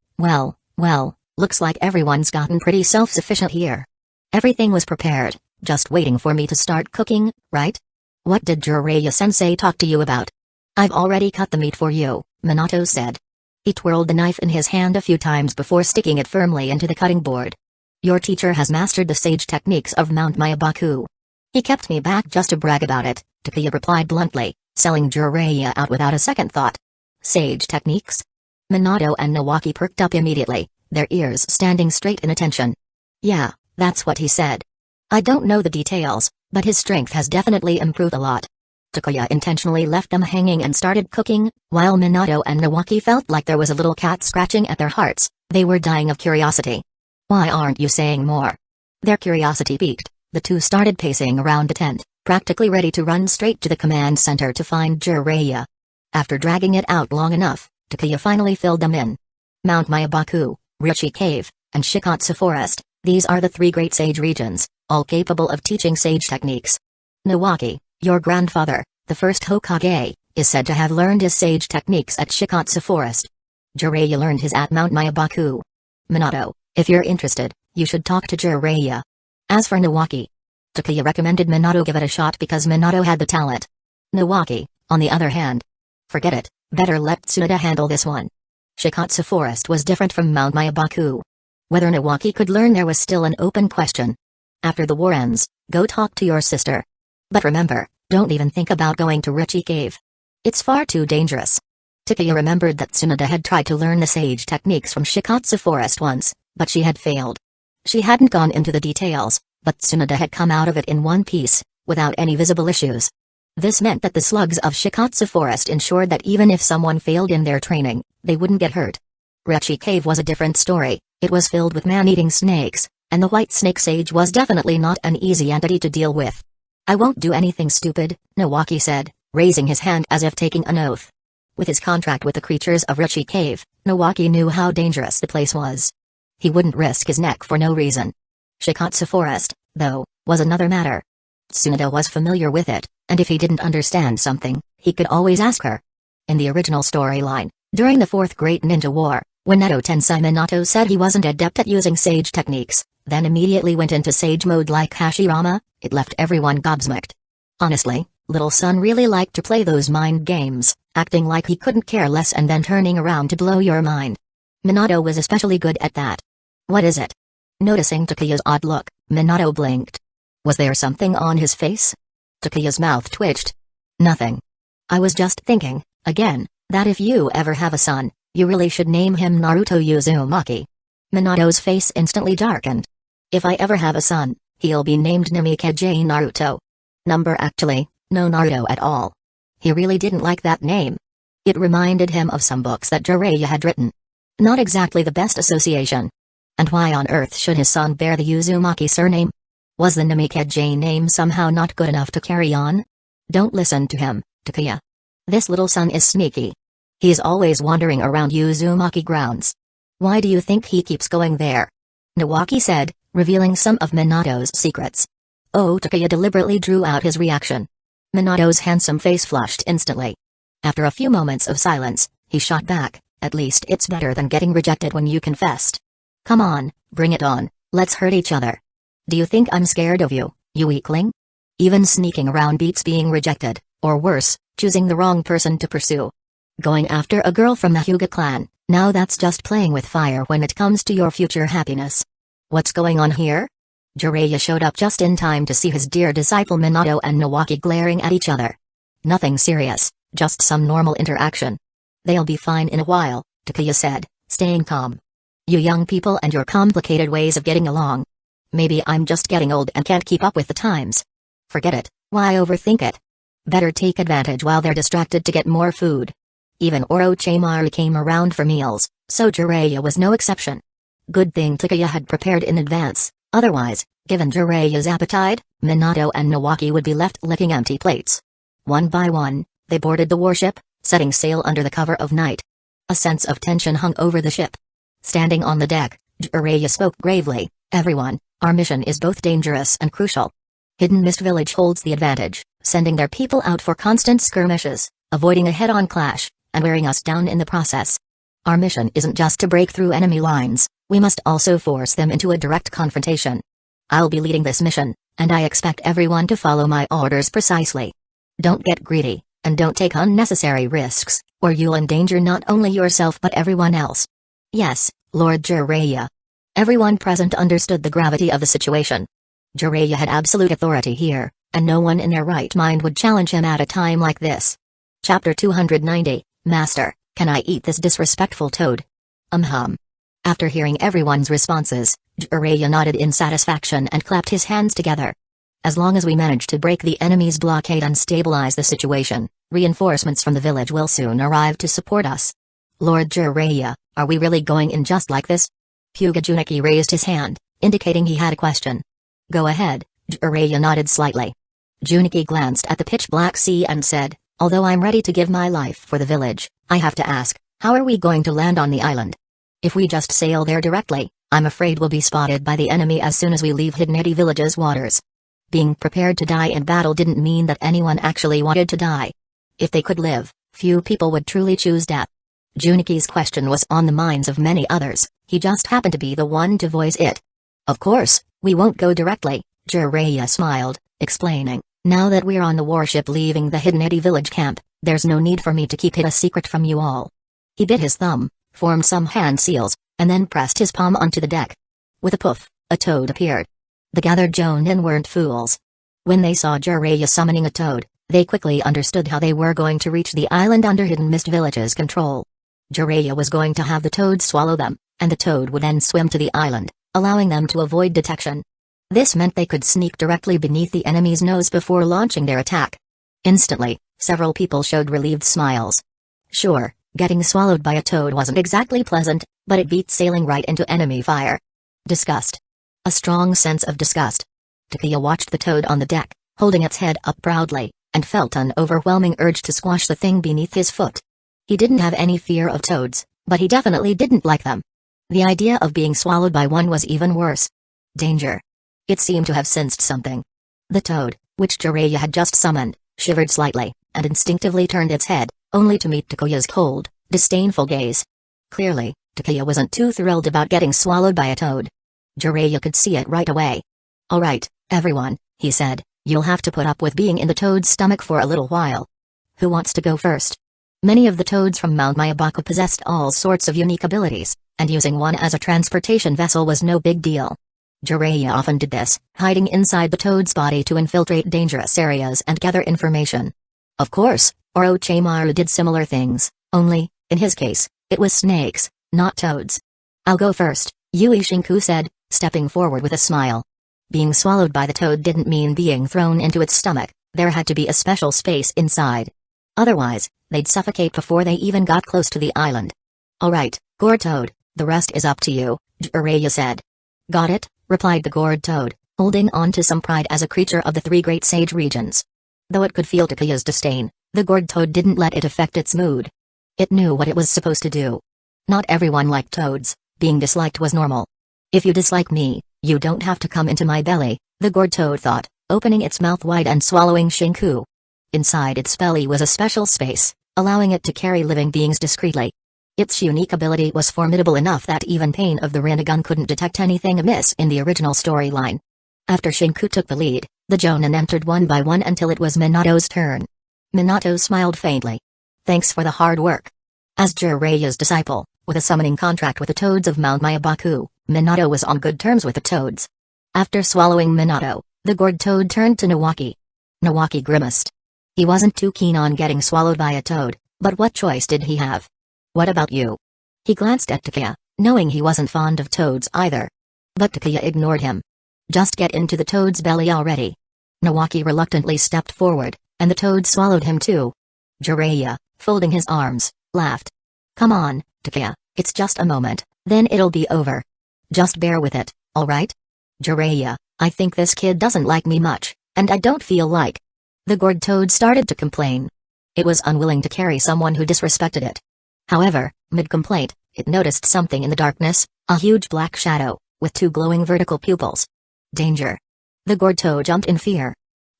looks like everyone's gotten pretty self-sufficient here. Everything was prepared, just waiting for me to start cooking, right? What did Jiraiya-sensei talk to you about? I've already cut the meat for you, Minato said. He twirled the knife in his hand a few times before sticking it firmly into the cutting board. Your teacher has mastered the sage techniques of Mount Myabaku. He kept me back just to brag about it, Takuya replied bluntly, selling Jiraiya out without a second thought. Sage techniques? Minato and Nawaki perked up immediately, their ears standing straight in attention. Yeah, that's what he said. I don't know the details, but his strength has definitely improved a lot. Takuya intentionally left them hanging and started cooking, while Minato and Nawaki felt like there was a little cat scratching at their hearts. They were dying of curiosity. Why aren't you saying more? Their curiosity piqued, the two started pacing around the tent, practically ready to run straight to the command center to find Jiraiya. After dragging it out long enough, Takuya finally filled them in. Mount Myabaku, Rechi Cave, and Shikatsu Forest, these are the 3 great sage regions, all capable of teaching sage techniques. Nawaki, your grandfather, the first Hokage, is said to have learned his sage techniques at Shikatsu Forest. Jiraiya learned his at Mount Myabaku. Minato, if you're interested, you should talk to Jiraiya. As for Nawaki, Takuya recommended Minato give it a shot because Minato had the talent. Nawaki, on the other hand, forget it, better let Tsunade handle this one. Shikatsu Forest was different from Mount Myabaku. Whether Nawaki could learn there was still an open question. After the war ends, go talk to your sister. But remember, don't even think about going to Rechi Cave. It's far too dangerous. Takuya remembered that Tsunade had tried to learn the sage techniques from Shikatsu Forest once, but she had failed. She hadn't gone into the details, but Tsunade had come out of it in one piece, without any visible issues. This meant that the slugs of Shikatsu Forest ensured that even if someone failed in their training, they wouldn't get hurt. Rechi Cave was a different story. It was filled with man-eating snakes, and the white snake sage was definitely not an easy entity to deal with. I won't do anything stupid, Nawaki said, raising his hand as if taking an oath. With his contract with the creatures of Rechi Cave, Nawaki knew how dangerous the place was. He wouldn't risk his neck for no reason. Shikatsu Forest, though, was another matter. Tsunade was familiar with it, and if he didn't understand something, he could always ask her. In the original storyline, during the Fourth Great Ninja War, when Nato Tensai Minato said he wasn't adept at using sage techniques, then immediately went into sage mode like Hashirama, it left everyone gobsmacked. Honestly, little son really liked to play those mind games, acting like he couldn't care less and then turning around to blow your mind. Minato was especially good at that. What is it? Noticing Takuya's odd look, Minato blinked. Was there something on his face? Takuya's mouth twitched. Nothing. I was just thinking, again, that if you ever have a son, you really should name him Naruto Uzumaki. Minato's face instantly darkened. If I ever have a son, he'll be named Namikaze Naruto. Actually, no Naruto at all. He really didn't like that name. It reminded him of some books that Jiraiya had written. Not exactly the best association. And why on earth should his son bear the Uzumaki surname? Was the Namikaze name somehow not good enough to carry on? Don't listen to him, Takuya. This little son is sneaky. He is always wandering around Uzumaki grounds. Why do you think he keeps going there? Nawaki said, revealing some of Minato's secrets. Oh, Takuya deliberately drew out his reaction. Minato's handsome face flushed instantly. After a few moments of silence, he shot back, at least it's better than getting rejected when you confessed. Come on, bring it on, let's hurt each other. Do you think I'm scared of you, you weakling? Even sneaking around beats being rejected, or worse, choosing the wrong person to pursue. Going after a girl from the Hyuga clan, now that's just playing with fire when it comes to your future happiness. What's going on here? Jiraiya showed up just in time to see his dear disciple Minato and Nawaki glaring at each other. Nothing serious, just some normal interaction. They'll be fine in a while, Takuya said, staying calm. You young people and your complicated ways of getting along. Maybe I'm just getting old and can't keep up with the times. Forget it, why overthink it? Better take advantage while they're distracted to get more food. Even Orochimaru came around for meals, so Jiraiya was no exception. Good thing Takuya had prepared in advance, otherwise, given Jiraiya's appetite, Minato and Nawaki would be left licking empty plates. One by one, they boarded the warship, setting sail under the cover of night. A sense of tension hung over the ship. Standing on the deck, Jiraiya spoke gravely, everyone, our mission is both dangerous and crucial. Hidden Mist Village holds the advantage, sending their people out for constant skirmishes, avoiding a head-on clash, and wearing us down in the process. Our mission isn't just to break through enemy lines, we must also force them into a direct confrontation. I'll be leading this mission, and I expect everyone to follow my orders precisely. Don't get greedy, and don't take unnecessary risks, or you'll endanger not only yourself but everyone else. Yes, Lord Jiraiya. Everyone present understood the gravity of the situation. Jiraiya had absolute authority here, and no one in their right mind would challenge him at a time like this. Chapter 290, Master, can I eat this disrespectful toad? After hearing everyone's responses, Jiraiya nodded in satisfaction and clapped his hands together. As long as we manage to break the enemy's blockade and stabilize the situation, reinforcements from the village will soon arrive to support us. Lord Jiraiya, are we really going in just like this? Hyuga Juniki raised his hand, indicating he had a question. Go ahead, Jiraiya nodded slightly. Juniki glanced at the pitch-black sea and said, although I'm ready to give my life for the village, I have to ask, how are we going to land on the island? If we just sail there directly, I'm afraid we'll be spotted by the enemy as soon as we leave Hidden Village's waters. Being prepared to die in battle didn't mean that anyone actually wanted to die. If they could live, few people would truly choose death. Juniki's question was on the minds of many others, he just happened to be the one to voice it. Of course, we won't go directly, Jiraiya smiled, explaining, now that we're on the warship leaving the Hidden Village camp, there's no need for me to keep it a secret from you all. He bit his thumb, formed some hand seals, and then pressed his palm onto the deck. With a poof, a toad appeared. The gathered Jonin weren't fools. When they saw Jiraiya summoning a toad, they quickly understood how they were going to reach the island under Hidden Mist Village's control. Jiraiya was going to have the toad swallow them, and the toad would then swim to the island, allowing them to avoid detection. This meant they could sneak directly beneath the enemy's nose before launching their attack. Instantly, several people showed relieved smiles. Sure, getting swallowed by a toad wasn't exactly pleasant, but it beat sailing right into enemy fire. Disgust. A strong sense of disgust. Takuya watched the toad on the deck, holding its head up proudly, and felt an overwhelming urge to squash the thing beneath his foot. He didn't have any fear of toads, but he definitely didn't like them. The idea of being swallowed by one was even worse. Danger. It seemed to have sensed something. The toad, which Jiraiya had just summoned, shivered slightly, and instinctively turned its head, only to meet Takuya's cold, disdainful gaze. Clearly, Takuya wasn't too thrilled about getting swallowed by a toad. Jiraiya could see it right away. "Alright, everyone," he said, "you'll have to put up with being in the toad's stomach for a little while. Who wants to go first?" Many of the toads from Mount Myabaku possessed all sorts of unique abilities, and using one as a transportation vessel was no big deal. Jiraiya often did this, hiding inside the toad's body to infiltrate dangerous areas and gather information. Of course, Orochimaru did similar things, only, in his case, it was snakes, not toads. "I'll go first," Yui Shinku said, stepping forward with a smile. Being swallowed by the toad didn't mean being thrown into its stomach, there had to be a special space inside. Otherwise, they'd suffocate before they even got close to the island. "Alright, Gourd Toad, the rest is up to you," Jiraiya said. "Got it," replied the Gourd Toad, holding on to some pride as a creature of the three great sage regions. Though it could feel Takuya's disdain, the Gourd Toad didn't let it affect its mood. It knew what it was supposed to do. Not everyone liked toads, being disliked was normal. "If you dislike me, you don't have to come into my belly," the Gourd Toad thought, opening its mouth wide and swallowing Shinku. Inside its belly was a special space, allowing it to carry living beings discreetly. Its unique ability was formidable enough that even Pain of the Rinnegan couldn't detect anything amiss in the original storyline. After Shinku took the lead, the Jonin entered one by one until it was Minato's turn. Minato smiled faintly. "Thanks for the hard work." As Jiraiya's disciple, with a summoning contract with the toads of Mount Myabaku, Minato was on good terms with the toads. After swallowing Minato, the Gourd Toad turned to Nawaki. Nawaki grimaced. He wasn't too keen on getting swallowed by a toad, but what choice did he have? "What about you?" He glanced at Takuya, knowing he wasn't fond of toads either. But Takuya ignored him. "Just get into the toad's belly already." Nawaki reluctantly stepped forward, and the toad swallowed him too. Jiraiya, folding his arms, laughed. "Come on, Takuya, it's just a moment, then it'll be over. Just bear with it, alright? Jiraiya, I think this kid doesn't like me much, and I don't feel like..." The Gourd Toad started to complain. It was unwilling to carry someone who disrespected it. However, mid-complaint, it noticed something in the darkness, a huge black shadow, with two glowing vertical pupils. Danger. The Gourd Toad jumped in fear.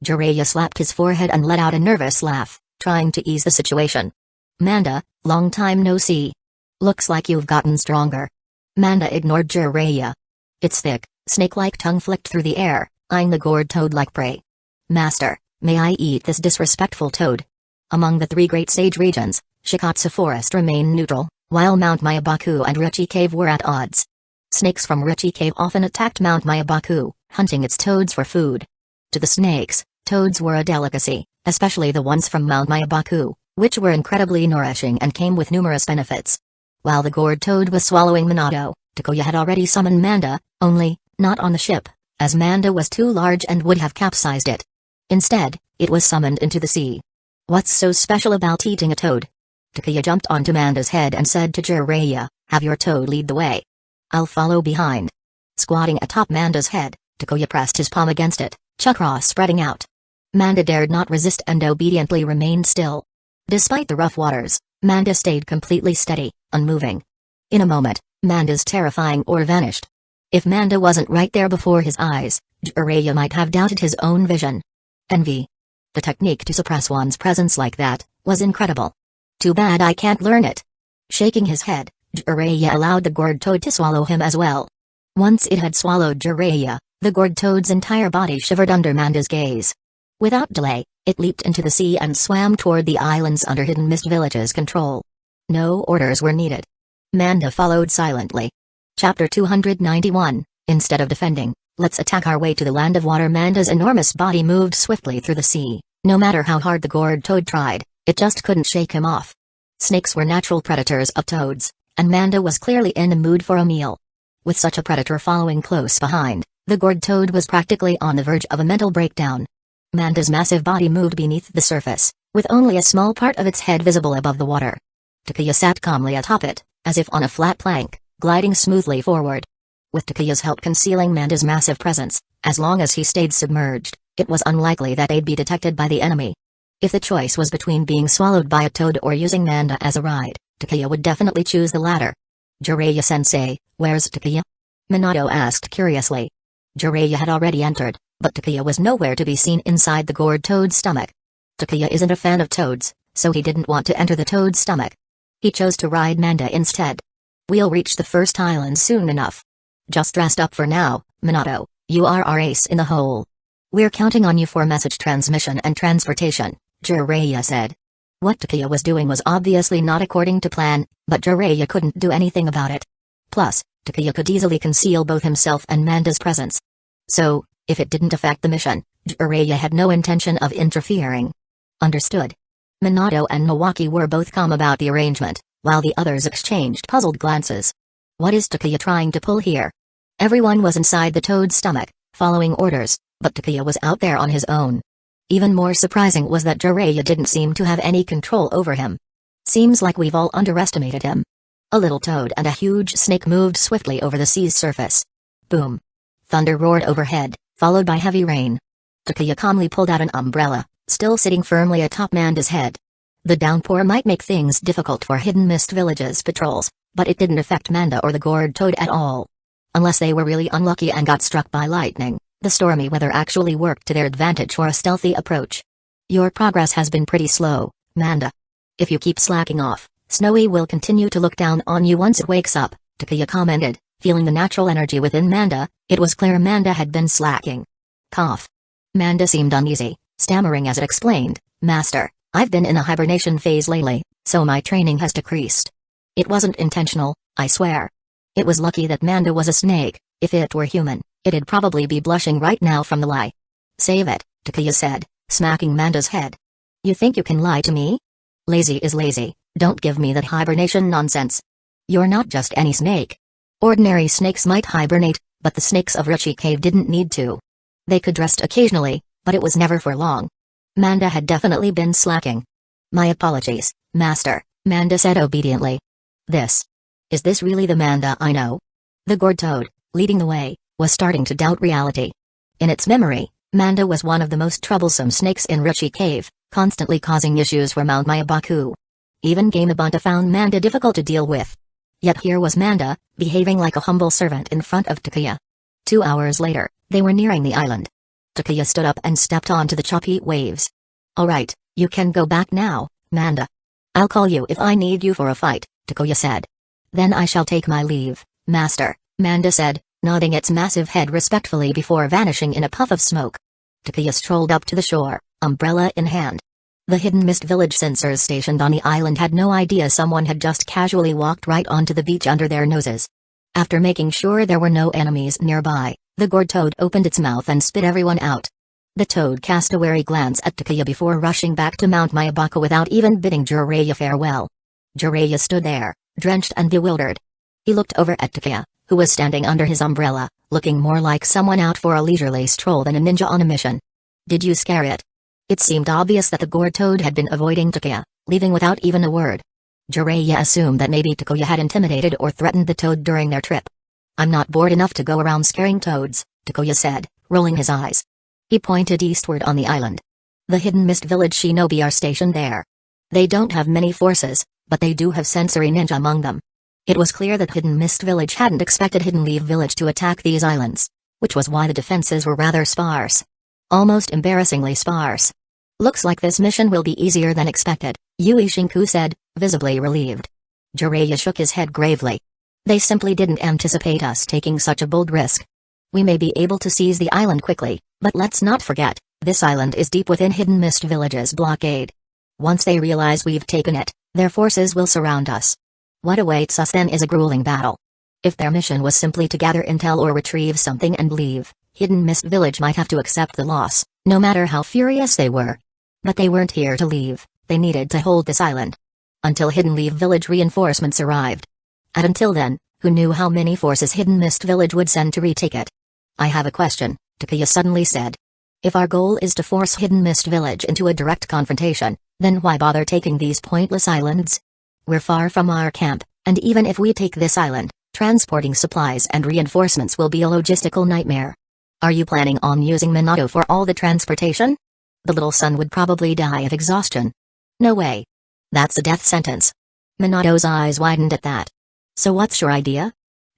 Jiraiya slapped his forehead and let out a nervous laugh, trying to ease the situation. "Manda, long time no see. Looks like you've gotten stronger." Manda ignored Jiraiya. Its thick, snake-like tongue flicked through the air, eyeing the Gourd Toad like prey. "Master, may I eat this disrespectful toad?" Among the three great sage regions, Shikatsu Forest remained neutral, while Mount Myabaku and Ruchi Cave were at odds. Snakes from Ruchi Cave often attacked Mount Myabaku, hunting its toads for food. To the snakes, toads were a delicacy, especially the ones from Mount Myabaku, which were incredibly nourishing and came with numerous benefits. While the Gourd Toad was swallowing Minato, Takuya had already summoned Manda, only, not on the ship, as Manda was too large and would have capsized it. Instead, it was summoned into the sea. "What's so special about eating a toad?" Takuya jumped onto Manda's head and said to Jiraiya, "Have your toad lead the way. I'll follow behind." Squatting atop Manda's head, Takuya pressed his palm against it, chakra spreading out. Manda dared not resist and obediently remained still. Despite the rough waters, Manda stayed completely steady, unmoving. In a moment, Manda's terrifying aura vanished. If Manda wasn't right there before his eyes, Jiraiya might have doubted his own vision. Envy. The technique to suppress one's presence like that was incredible. Too bad I can't learn it. Shaking his head, Jiraiya allowed the Gourd Toad to swallow him as well. Once it had swallowed Jiraiya, the Gourd Toad's entire body shivered under Manda's gaze. Without delay, it leaped into the sea and swam toward the islands under Hidden Mist Village's control. No orders were needed. Manda followed silently. Chapter 291, Instead of defending, let's attack our way to the land of water. Manda's enormous body moved swiftly through the sea. No matter how hard the Gourd Toad tried, it just couldn't shake him off. Snakes were natural predators of toads, and Manda was clearly in the mood for a meal. With such a predator following close behind, the Gourd Toad was practically on the verge of a mental breakdown. Manda's massive body moved beneath the surface, with only a small part of its head visible above the water. Takuya sat calmly atop it, as if on a flat plank, gliding smoothly forward. With Takuya's help concealing Manda's massive presence, as long as he stayed submerged, it was unlikely that they'd be detected by the enemy. If the choice was between being swallowed by a toad or using Manda as a ride, Takuya would definitely choose the latter. Jiraiya-sensei, where's Takuya? Minato asked curiously. Jiraiya had already entered, but Takuya was nowhere to be seen inside the gourd toad's stomach. Takuya isn't a fan of toads, so he didn't want to enter the toad's stomach. He chose to ride Manda instead. We'll reach the first island soon enough. Just rest up for now, Minato, you are our ace in the hole. We're counting on you for message transmission and transportation, Jiraiya said. What Takuya was doing was obviously not according to plan, but Jiraiya couldn't do anything about it. Plus, Takuya could easily conceal both himself and Manda's presence. So, if it didn't affect the mission, Jiraiya had no intention of interfering. Understood. Minato and Nawaki were both calm about the arrangement, while the others exchanged puzzled glances. What is Takuya trying to pull here? Everyone was inside the toad's stomach, following orders, but Takuya was out there on his own. Even more surprising was that Jiraiya didn't seem to have any control over him. Seems like we've all underestimated him. A little toad and a huge snake moved swiftly over the sea's surface. Boom. Thunder roared overhead, followed by heavy rain. Takuya calmly pulled out an umbrella, still sitting firmly atop Manda's head. The downpour might make things difficult for Hidden Mist Village's patrols, but it didn't affect Manda or the gourd toad at all. Unless they were really unlucky and got struck by lightning, the stormy weather actually worked to their advantage for a stealthy approach. Your progress has been pretty slow, Manda. If you keep slacking off, Snowy will continue to look down on you once it wakes up, Takuya commented, feeling the natural energy within Manda. It was clear Manda had been slacking. Cough. Manda seemed uneasy, stammering as it explained, Master, I've been in a hibernation phase lately, so my training has decreased. It wasn't intentional, I swear. It was lucky that Manda was a snake. If it were human, it'd probably be blushing right now from the lie. Save it, Takuya said, smacking Manda's head. You think you can lie to me? Lazy is lazy, don't give me that hibernation nonsense. You're not just any snake. Ordinary snakes might hibernate, but the snakes of Uchiha Cave didn't need to. They could rest occasionally, but it was never for long. Manda had definitely been slacking. My apologies, Master, Manda said obediently. Is this really the Manda I know? The gourd toad, leading the way, was starting to doubt reality. In its memory, Manda was one of the most troublesome snakes in Uchiha Cave, constantly causing issues for Mount Mayabaku. Even Gamabunta found Manda difficult to deal with. Yet here was Manda, behaving like a humble servant in front of Takuya. 2 hours later, they were nearing the island. Takuya stood up and stepped onto the choppy waves. Alright, you can go back now, Manda. I'll call you if I need you for a fight, Takuya said. Then I shall take my leave, Master, Manda said, nodding its massive head respectfully before vanishing in a puff of smoke. Takuya strolled up to the shore, umbrella in hand. The Hidden Mist Village sensors stationed on the island had no idea someone had just casually walked right onto the beach under their noses. After making sure there were no enemies nearby, the gourd toad opened its mouth and spit everyone out. The toad cast a wary glance at Takuya before rushing back to Mount Mayabaku without even bidding Jiraiya farewell. Jiraiya stood there, drenched and bewildered. He looked over at Takuya, who was standing under his umbrella, looking more like someone out for a leisurely stroll than a ninja on a mission. Did you scare it? It seemed obvious that the gourd toad had been avoiding Takuya, leaving without even a word. Jiraiya assumed that maybe Takuya had intimidated or threatened the toad during their trip. I'm not bored enough to go around scaring toads, Takuya said, rolling his eyes. He pointed eastward on the island. The Hidden Mist Village shinobi are stationed there. They don't have many forces, but they do have sensory ninja among them. It was clear that Hidden Mist Village hadn't expected Hidden Leaf Village to attack these islands, which was why the defenses were rather sparse. Almost embarrassingly sparse. Looks like this mission will be easier than expected, Yui Shinku said, visibly relieved. Jiraiya shook his head gravely. They simply didn't anticipate us taking such a bold risk. We may be able to seize the island quickly, but let's not forget, this island is deep within Hidden Mist Village's blockade. Once they realize we've taken it, their forces will surround us. What awaits us then is a grueling battle. If their mission was simply to gather intel or retrieve something and leave, Hidden Mist Village might have to accept the loss, no matter how furious they were. But they weren't here to leave, they needed to hold this island. Until Hidden Leaf Village reinforcements arrived. And until then, who knew how many forces Hidden Mist Village would send to retake it? I have a question, Takuya suddenly said. If our goal is to force Hidden Mist Village into a direct confrontation, then why bother taking these pointless islands? We're far from our camp, and even if we take this island, transporting supplies and reinforcements will be a logistical nightmare. Are you planning on using Minato for all the transportation? The little son would probably die of exhaustion. No way. That's a death sentence. Minato's eyes widened at that. So what's your idea?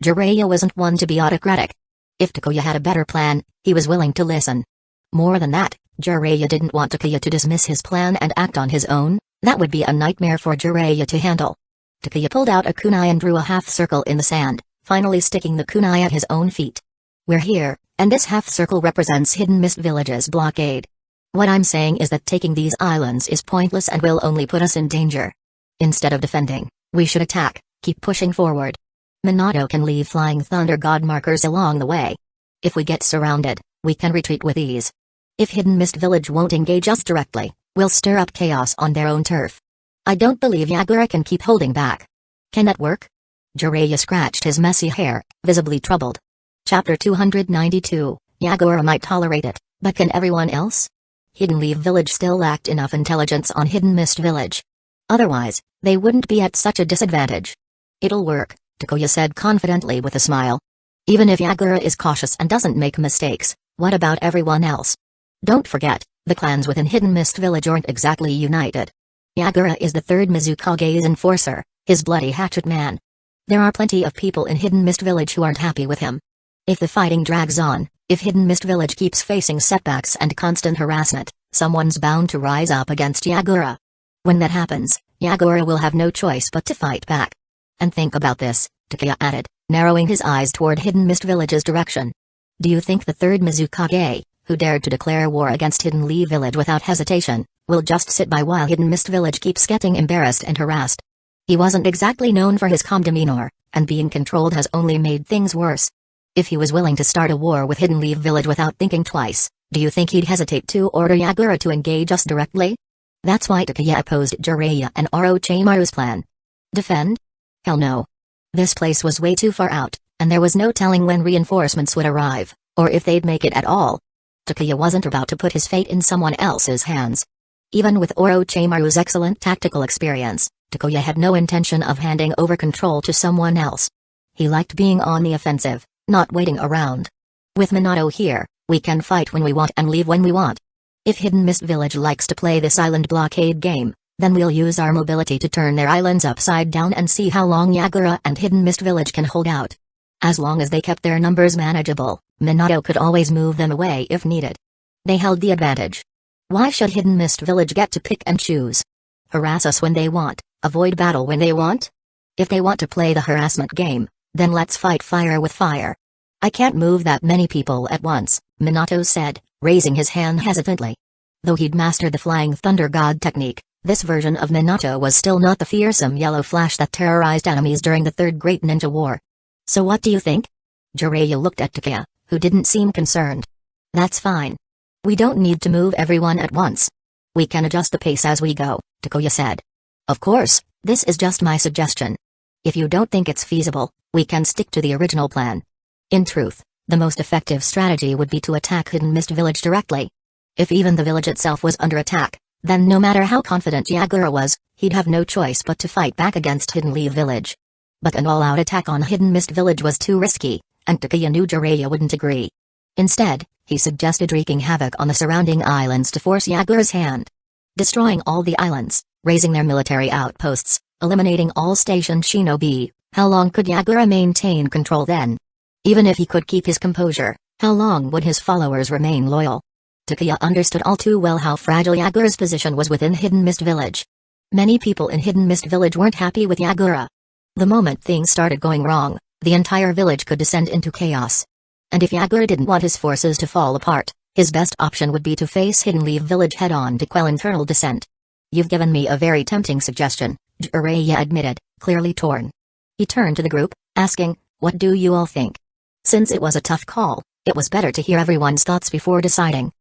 Jiraiya wasn't one to be autocratic. If Takuya had a better plan, he was willing to listen. More than that, Jiraiya didn't want Takuya to dismiss his plan and act on his own. That would be a nightmare for Jiraiya to handle. Takuya pulled out a kunai and drew a half circle in the sand, finally sticking the kunai at his own feet. We're here, and this half circle represents Hidden Mist Village's blockade. What I'm saying is that taking these islands is pointless and will only put us in danger. Instead of defending, we should attack, keep pushing forward. Minato can leave flying thunder god markers along the way. If we get surrounded, we can retreat with ease. If Hidden Mist Village won't engage us directly, we'll stir up chaos on their own turf. I don't believe Yagura can keep holding back. Can that work? Jiraiya scratched his messy hair, visibly troubled. Chapter 292, Yagura might tolerate it, but can everyone else? Hidden Leaf Village still lacked enough intelligence on Hidden Mist Village. Otherwise, they wouldn't be at such a disadvantage. It'll work, Takuya said confidently with a smile. Even if Yagura is cautious and doesn't make mistakes, what about everyone else? Don't forget, the clans within Hidden Mist Village aren't exactly united. Yagura is the third Mizukage's enforcer, his bloody hatchet man. There are plenty of people in Hidden Mist Village who aren't happy with him. If the fighting drags on, if Hidden Mist Village keeps facing setbacks and constant harassment, someone's bound to rise up against Yagura. When that happens, Yagura will have no choice but to fight back. And think about this, Takuya added, narrowing his eyes toward Hidden Mist Village's direction. Do you think the third Mizukage, who dared to declare war against Hidden Leaf Village without hesitation, will just sit by while Hidden Mist Village keeps getting embarrassed and harassed? He wasn't exactly known for his calm demeanor, and being controlled has only made things worse. If he was willing to start a war with Hidden Leaf Village without thinking twice, do you think he'd hesitate to order Yagura to engage us directly? That's why Takuya opposed Jiraiya and Orochimaru's plan. Defend? Hell no. This place was way too far out, and there was no telling when reinforcements would arrive, or if they'd make it at all. Takuya wasn't about to put his fate in someone else's hands. Even with Orochimaru's excellent tactical experience, Takuya had no intention of handing over control to someone else. He liked being on the offensive, not waiting around. With Minato here, we can fight when we want and leave when we want. If Hidden Mist Village likes to play this island blockade game, then we'll use our mobility to turn their islands upside down and see how long Yagura and Hidden Mist Village can hold out. As long as they kept their numbers manageable, Minato could always move them away if needed. They held the advantage. Why should Hidden Mist Village get to pick and choose? Harass us when they want, avoid battle when they want? If they want to play the harassment game, then let's fight fire with fire. I can't move that many people at once, Minato said, raising his hand hesitantly. Though he'd mastered the Flying Thunder God technique, this version of Minato was still not the fearsome yellow flash that terrorized enemies during the Third Great Ninja War. So what do you think? Jiraiya looked at Takuya, who didn't seem concerned. That's fine. We don't need to move everyone at once. We can adjust the pace as we go, Takuya said. Of course, this is just my suggestion. If you don't think it's feasible, we can stick to the original plan. In truth, the most effective strategy would be to attack Hidden Mist Village directly. If even the village itself was under attack, then no matter how confident Yagura was, he'd have no choice but to fight back against Hidden Leaf Village. But an all-out attack on Hidden Mist Village was too risky, and Takuya knew Jiraiya wouldn't agree. Instead, he suggested wreaking havoc on the surrounding islands to force Yagura's hand. Destroying all the islands, raising their military outposts, eliminating all stationed shinobi, how long could Yagura maintain control then? Even if he could keep his composure, how long would his followers remain loyal? Takuya understood all too well how fragile Yagura's position was within Hidden Mist Village. Many people in Hidden Mist Village weren't happy with Yagura. The moment things started going wrong, the entire village could descend into chaos. And if Yagura didn't want his forces to fall apart, his best option would be to face Hidden Leaf Village head-on to quell internal dissent. You've given me a very tempting suggestion, Jiraiya admitted, clearly torn. He turned to the group, asking, what do you all think? Since it was a tough call, it was better to hear everyone's thoughts before deciding.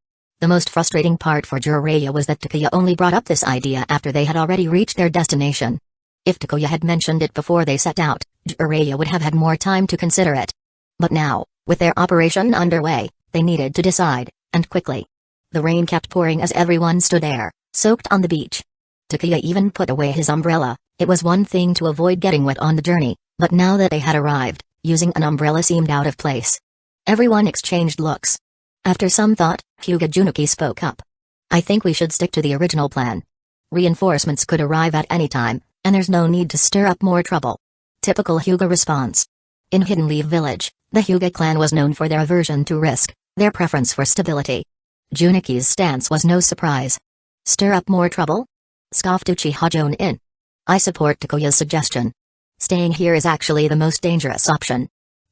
The most frustrating part for Jiraiya was that Takuya only brought up this idea after they had already reached their destination. If Takuya had mentioned it before they set out, Jiraiya would have had more time to consider it. But now, with their operation underway, they needed to decide, and quickly. The rain kept pouring as everyone stood there, soaked on the beach. Takuya even put away his umbrella. It was one thing to avoid getting wet on the journey, but now that they had arrived, using an umbrella seemed out of place. Everyone exchanged looks. After some thought, Hyuga Junuki spoke up. I think we should stick to the original plan. Reinforcements could arrive at any time, and there's no need to stir up more trouble. Typical Hyuga response. In Hidden Leaf Village, the Hyuga clan was known for their aversion to risk, their preference for stability. Juniki's stance was no surprise. Stir up more trouble? Scoffed Uchiha Jonin. I support Takuya's suggestion. Staying here is actually the most dangerous option.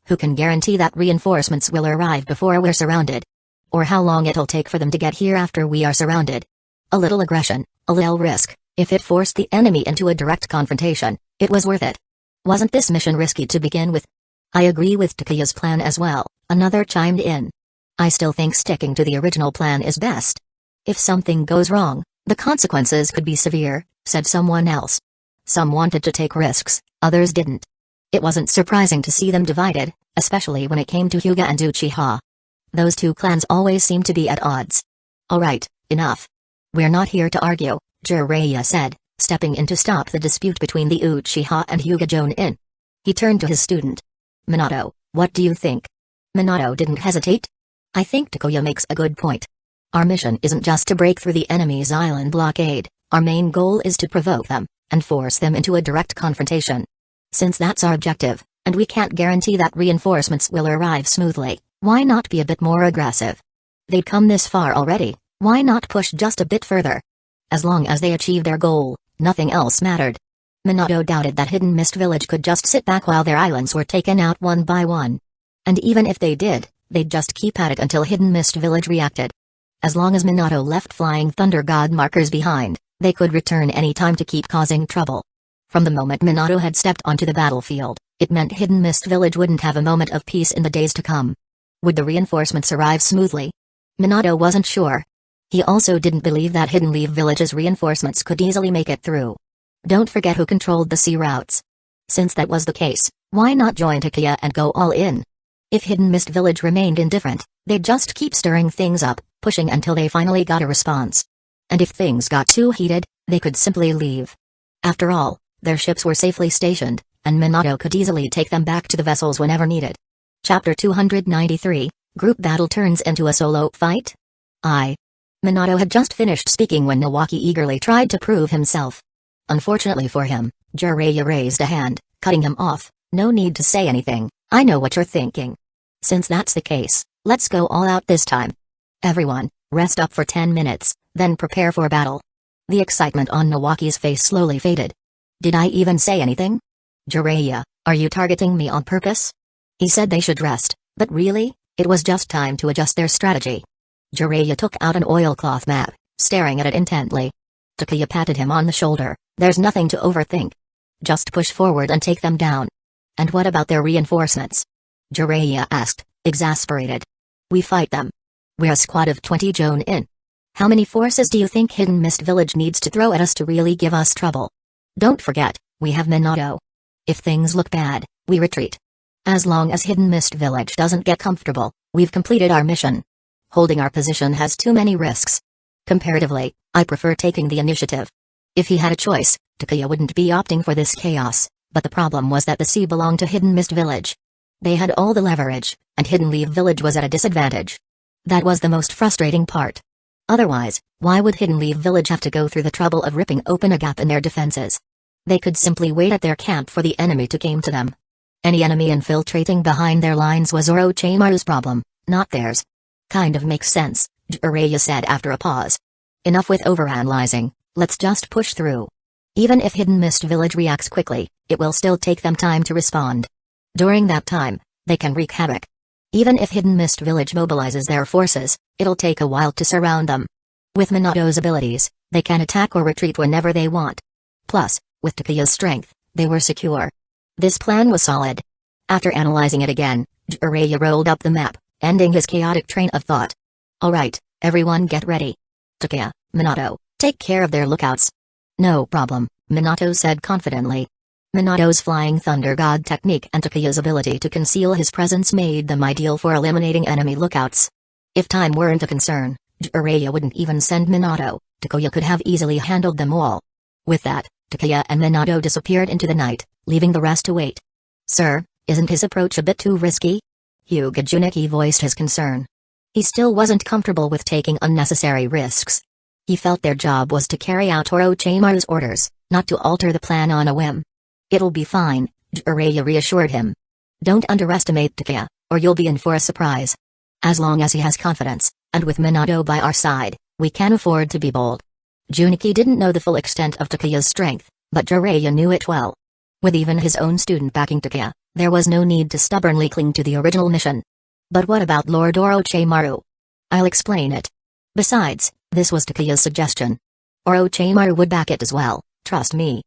Who can guarantee that reinforcements will arrive before we're surrounded? Or how long it'll take for them to get here after we are surrounded? A little aggression, a little risk, if it forced the enemy into a direct confrontation, it was worth it. Wasn't this mission risky to begin with? I agree with Takuya's plan as well, another chimed in. I still think sticking to the original plan is best. If something goes wrong, the consequences could be severe, said someone else. Some wanted to take risks, others didn't. It wasn't surprising to see them divided, especially when it came to Hyuga and Uchiha. Those two clans always seem to be at odds. Alright, enough. We're not here to argue, Jiraiya said, stepping in to stop the dispute between the Uchiha and Hyuga Jonin. He turned to his student. Minato, what do you think? Minato didn't hesitate. I think Takuya makes a good point. Our mission isn't just to break through the enemy's island blockade, our main goal is to provoke them, and force them into a direct confrontation. Since that's our objective, and we can't guarantee that reinforcements will arrive smoothly, why not be a bit more aggressive? They'd come this far already, why not push just a bit further? As long as they achieved their goal, nothing else mattered. Minato doubted that Hidden Mist Village could just sit back while their islands were taken out one by one. And even if they did, they'd just keep at it until Hidden Mist Village reacted. As long as Minato left Flying Thunder God markers behind, they could return any time to keep causing trouble. From the moment Minato had stepped onto the battlefield, it meant Hidden Mist Village wouldn't have a moment of peace in the days to come. Would the reinforcements arrive smoothly? Minato wasn't sure. He also didn't believe that Hidden Leaf Village's reinforcements could easily make it through. Don't forget who controlled the sea routes. Since that was the case, why not join Takuya and go all in? If Hidden Mist Village remained indifferent, they'd just keep stirring things up, pushing until they finally got a response. And if things got too heated, they could simply leave. After all, their ships were safely stationed, and Minato could easily take them back to the vessels whenever needed. Chapter 293, Group Battle Turns into a Solo Fight? Minato had just finished speaking when Nawaki eagerly tried to prove himself. Unfortunately for him, Jiraiya raised a hand, cutting him off. No need to say anything, I know what you're thinking. Since that's the case, let's go all out this time. Everyone, rest up for 10 minutes, then prepare for battle. The excitement on Nawaki's face slowly faded. Did I even say anything? Jiraiya, are you targeting me on purpose? He said they should rest, but really, it was just time to adjust their strategy. Jiraiya took out an oilcloth map, staring at it intently. Takuya patted him on the shoulder. There's nothing to overthink. Just push forward and take them down. And what about their reinforcements? Jiraiya asked, exasperated. We fight them. We're a squad of 20 Jonin. How many forces do you think Hidden Mist Village needs to throw at us to really give us trouble? Don't forget, we have Minato. If things look bad, we retreat. As long as Hidden Mist Village doesn't get comfortable, we've completed our mission. Holding our position has too many risks. Comparatively, I prefer taking the initiative. If he had a choice, Takuya wouldn't be opting for this chaos, but the problem was that the sea belonged to Hidden Mist Village. They had all the leverage, and Hidden Leaf Village was at a disadvantage. That was the most frustrating part. Otherwise, why would Hidden Leaf Village have to go through the trouble of ripping open a gap in their defenses? They could simply wait at their camp for the enemy to come to them. Any enemy infiltrating behind their lines was Orochimaru's problem, not theirs. Kind of makes sense, Jiraiya said after a pause. Enough with overanalyzing, let's just push through. Even if Hidden Mist Village reacts quickly, it will still take them time to respond. During that time, they can wreak havoc. Even if Hidden Mist Village mobilizes their forces, it'll take a while to surround them. With Minato's abilities, they can attack or retreat whenever they want. Plus, with Takuya's strength, they were secure. This plan was solid. After analyzing it again, Jiraiya rolled up the map, ending his chaotic train of thought. Alright, everyone get ready. Takuya, Minato, take care of their lookouts. No problem, Minato said confidently. Minato's Flying Thunder God technique and Takuya's ability to conceal his presence made them ideal for eliminating enemy lookouts. If time weren't a concern, Jiraiya wouldn't even send Minato. Takuya could have easily handled them all. With that, Takuya and Minato disappeared into the night, leaving the rest to wait. Sir, isn't his approach a bit too risky? Hyuga Juniki voiced his concern. He still wasn't comfortable with taking unnecessary risks. He felt their job was to carry out Orochimaru's orders, not to alter the plan on a whim. It'll be fine, Jiraiya reassured him. Don't underestimate Takeya, or you'll be in for a surprise. As long as he has confidence, and with Minato by our side, we can afford to be bold. Junichi didn't know the full extent of Takeya's strength, but Jiraiya knew it well. With even his own student backing Takeya, there was no need to stubbornly cling to the original mission. But what about Lord Orochimaru? I'll explain it. Besides, this was Takeya's suggestion. Orochimaru would back it as well, trust me.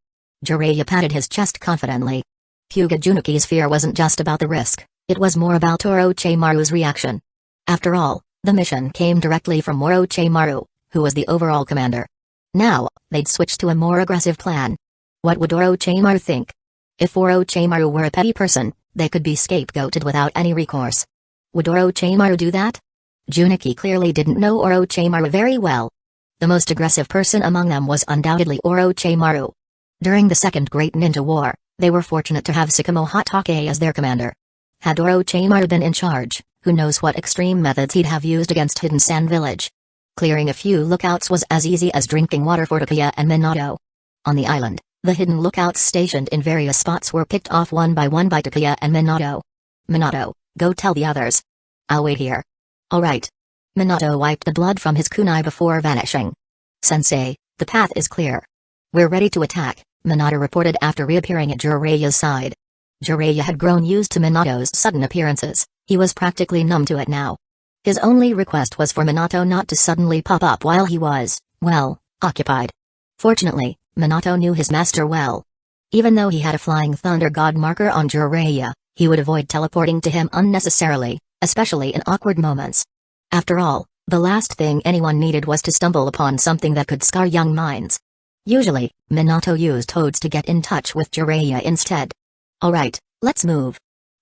Jiraiya patted his chest confidently. Hyuga Junichi's fear wasn't just about the risk, it was more about Orochimaru's reaction. After all, the mission came directly from Orochimaru, who was the overall commander. Now, they'd switch to a more aggressive plan. What would Orochimaru think? If Orochimaru were a petty person, they could be scapegoated without any recourse. Would Orochimaru do that? Junichi clearly didn't know Orochimaru very well. The most aggressive person among them was undoubtedly Orochimaru. During the Second Great Ninja War, they were fortunate to have Sakamo Hatake as their commander. Had Orochimaru been in charge, who knows what extreme methods he'd have used against Hidden Sand Village. Clearing a few lookouts was as easy as drinking water for Takeya and Minato. On the island, the hidden lookouts stationed in various spots were picked off one by Takeya and Minato. Minato, go tell the others. I'll wait here. Alright. Minato wiped the blood from his kunai before vanishing. Sensei, the path is clear. We're ready to attack, Minato reported after reappearing at Jiraiya's side. Jiraiya had grown used to Minato's sudden appearances, he was practically numb to it now. His only request was for Minato not to suddenly pop up while he was, well, occupied. Fortunately, Minato knew his master well. Even though he had a Flying Thunder God marker on Jiraiya, he would avoid teleporting to him unnecessarily, especially in awkward moments. After all, the last thing anyone needed was to stumble upon something that could scar young minds. Usually, Minato used toads to get in touch with Jiraiya instead. Alright, let's move.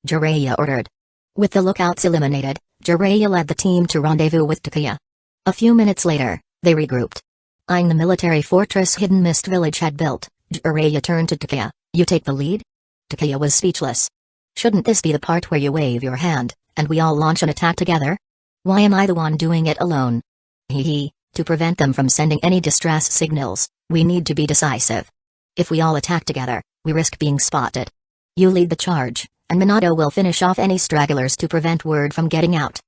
Jiraiya ordered. With the lookouts eliminated, Jiraiya led the team to rendezvous with Takeya. A few minutes later, they regrouped. Eyeing the military fortress Hidden Mist Village had built, Jiraiya turned to Takeya. You take the lead? Takeya was speechless. Shouldn't this be the part where you wave your hand, and we all launch an attack together? Why am I the one doing it alone? To prevent them from sending any distress signals, we need to be decisive. If we all attack together, we risk being spotted. You lead the charge, and Minato will finish off any stragglers to prevent word from getting out.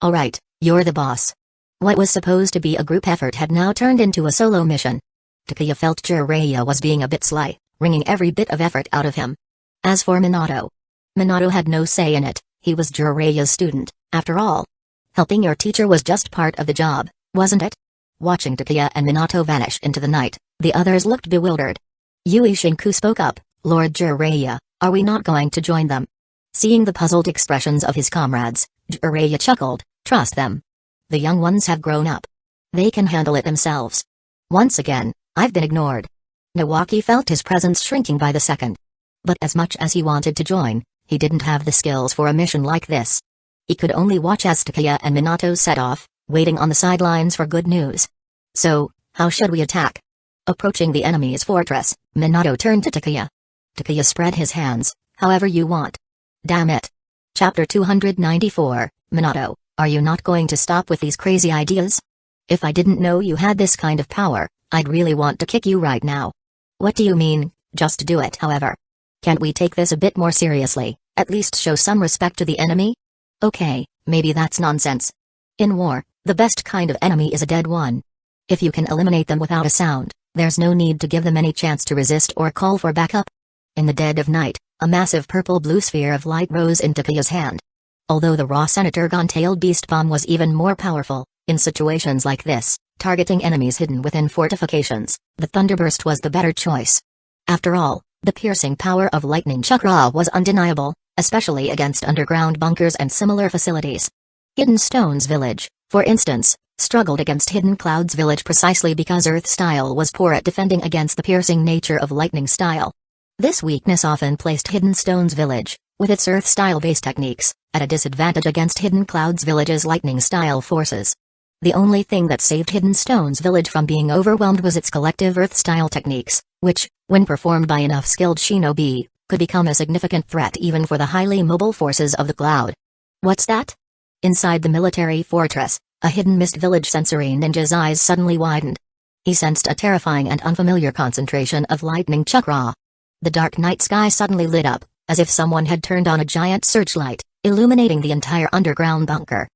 Alright, you're the boss. What was supposed to be a group effort had now turned into a solo mission. Takeya felt Jiraiya was being a bit sly, wringing every bit of effort out of him. As for Minato had no say in it, he was Jiraiya's student, after all. Helping your teacher was just part of the job, wasn't it? Watching Takeya and Minato vanish into the night, the others looked bewildered. Yui Shinku spoke up, Lord Jiraiya, are we not going to join them? Seeing the puzzled expressions of his comrades, Jiraiya chuckled, trust them. The young ones have grown up. They can handle it themselves. Once again, I've been ignored. Nawaki felt his presence shrinking by the second. But as much as he wanted to join, he didn't have the skills for a mission like this. He could only watch as Takeya and Minato set off, waiting on the sidelines for good news. So, how should we attack? Approaching the enemy's fortress, Minato turned to Takeya. Takeya spread his hands, however you want. Damn it. Chapter 294, Minato, are you not going to stop with these crazy ideas? If I didn't know you had this kind of power, I'd really want to kick you right now. What do you mean, just do it however? Can't we take this a bit more seriously, at least show some respect to the enemy? Okay, maybe that's nonsense. In war, the best kind of enemy is a dead one. If you can eliminate them without a sound, there's no need to give them any chance to resist or call for backup. In the dead of night, a massive purple-blue sphere of light rose in Takeya's hand. Although the raw Senator-Gon-tailed beast bomb was even more powerful, in situations like this, targeting enemies hidden within fortifications, the thunderburst was the better choice. After all, the piercing power of lightning chakra was undeniable, especially against underground bunkers and similar facilities. Hidden Stones Village, for instance, struggled against Hidden Clouds Village precisely because Earth style was poor at defending against the piercing nature of lightning style. This weakness often placed Hidden Stones Village, with its Earth style base techniques, at a disadvantage against Hidden Clouds Village's lightning style forces. The only thing that saved Hidden Stones Village from being overwhelmed was its collective Earth style techniques, which, when performed by enough skilled shinobi, could become a significant threat even for the highly mobile forces of the cloud. What's that? Inside the military fortress, a Hidden Mist Village sensory ninja's eyes suddenly widened. He sensed a terrifying and unfamiliar concentration of lightning chakra. The dark night sky suddenly lit up, as if someone had turned on a giant searchlight, illuminating the entire underground bunker.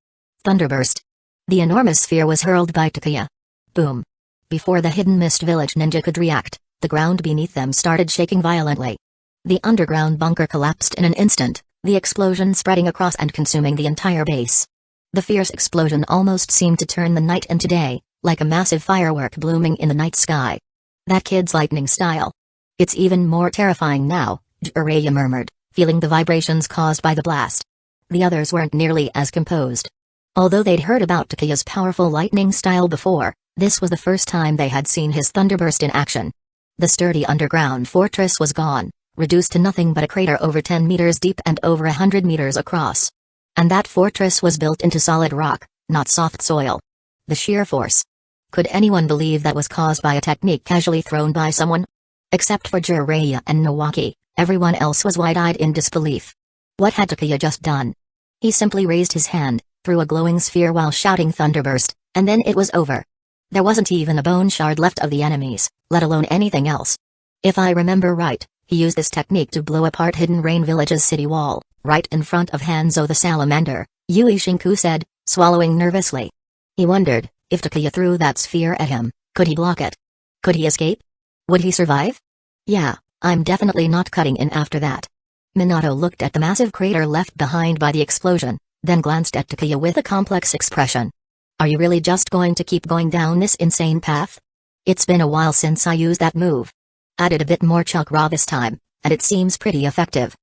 Thunderburst. The enormous sphere was hurled by Takuya. Boom. Before the hidden mist village ninja could react, the ground beneath them started shaking violently. The underground bunker collapsed in an instant, the explosion spreading across and consuming the entire base. The fierce explosion almost seemed to turn the night into day, like a massive firework blooming in the night sky. That kid's lightning style. It's even more terrifying now, Jiraiya murmured, feeling the vibrations caused by the blast. The others weren't nearly as composed. Although they'd heard about Takuya's powerful lightning style before, this was the first time they had seen his thunderburst in action. The sturdy underground fortress was gone, reduced to nothing but a crater over 10 meters deep and over 100 meters across. And that fortress was built into solid rock, not soft soil. The sheer force. Could anyone believe that was caused by a technique casually thrown by someone? Except for Jiraiya and Nawaki, everyone else was wide-eyed in disbelief. What had Takuya just done? He simply raised his hand, threw a glowing sphere while shouting thunderburst, and then it was over. There wasn't even a bone shard left of the enemies, let alone anything else. If I remember right, he used this technique to blow apart Hidden Rain Village's city wall, right in front of Hanzo the Salamander, Yui Shinku said, swallowing nervously. He wondered, if Takuya threw that sphere at him, could he block it? Could he escape? Would he survive? Yeah, I'm definitely not cutting in after that. Minato looked at the massive crater left behind by the explosion, then glanced at Takuya with a complex expression. Are you really just going to keep going down this insane path? It's been a while since I used that move. Added a bit more chakra this time, and it seems pretty effective.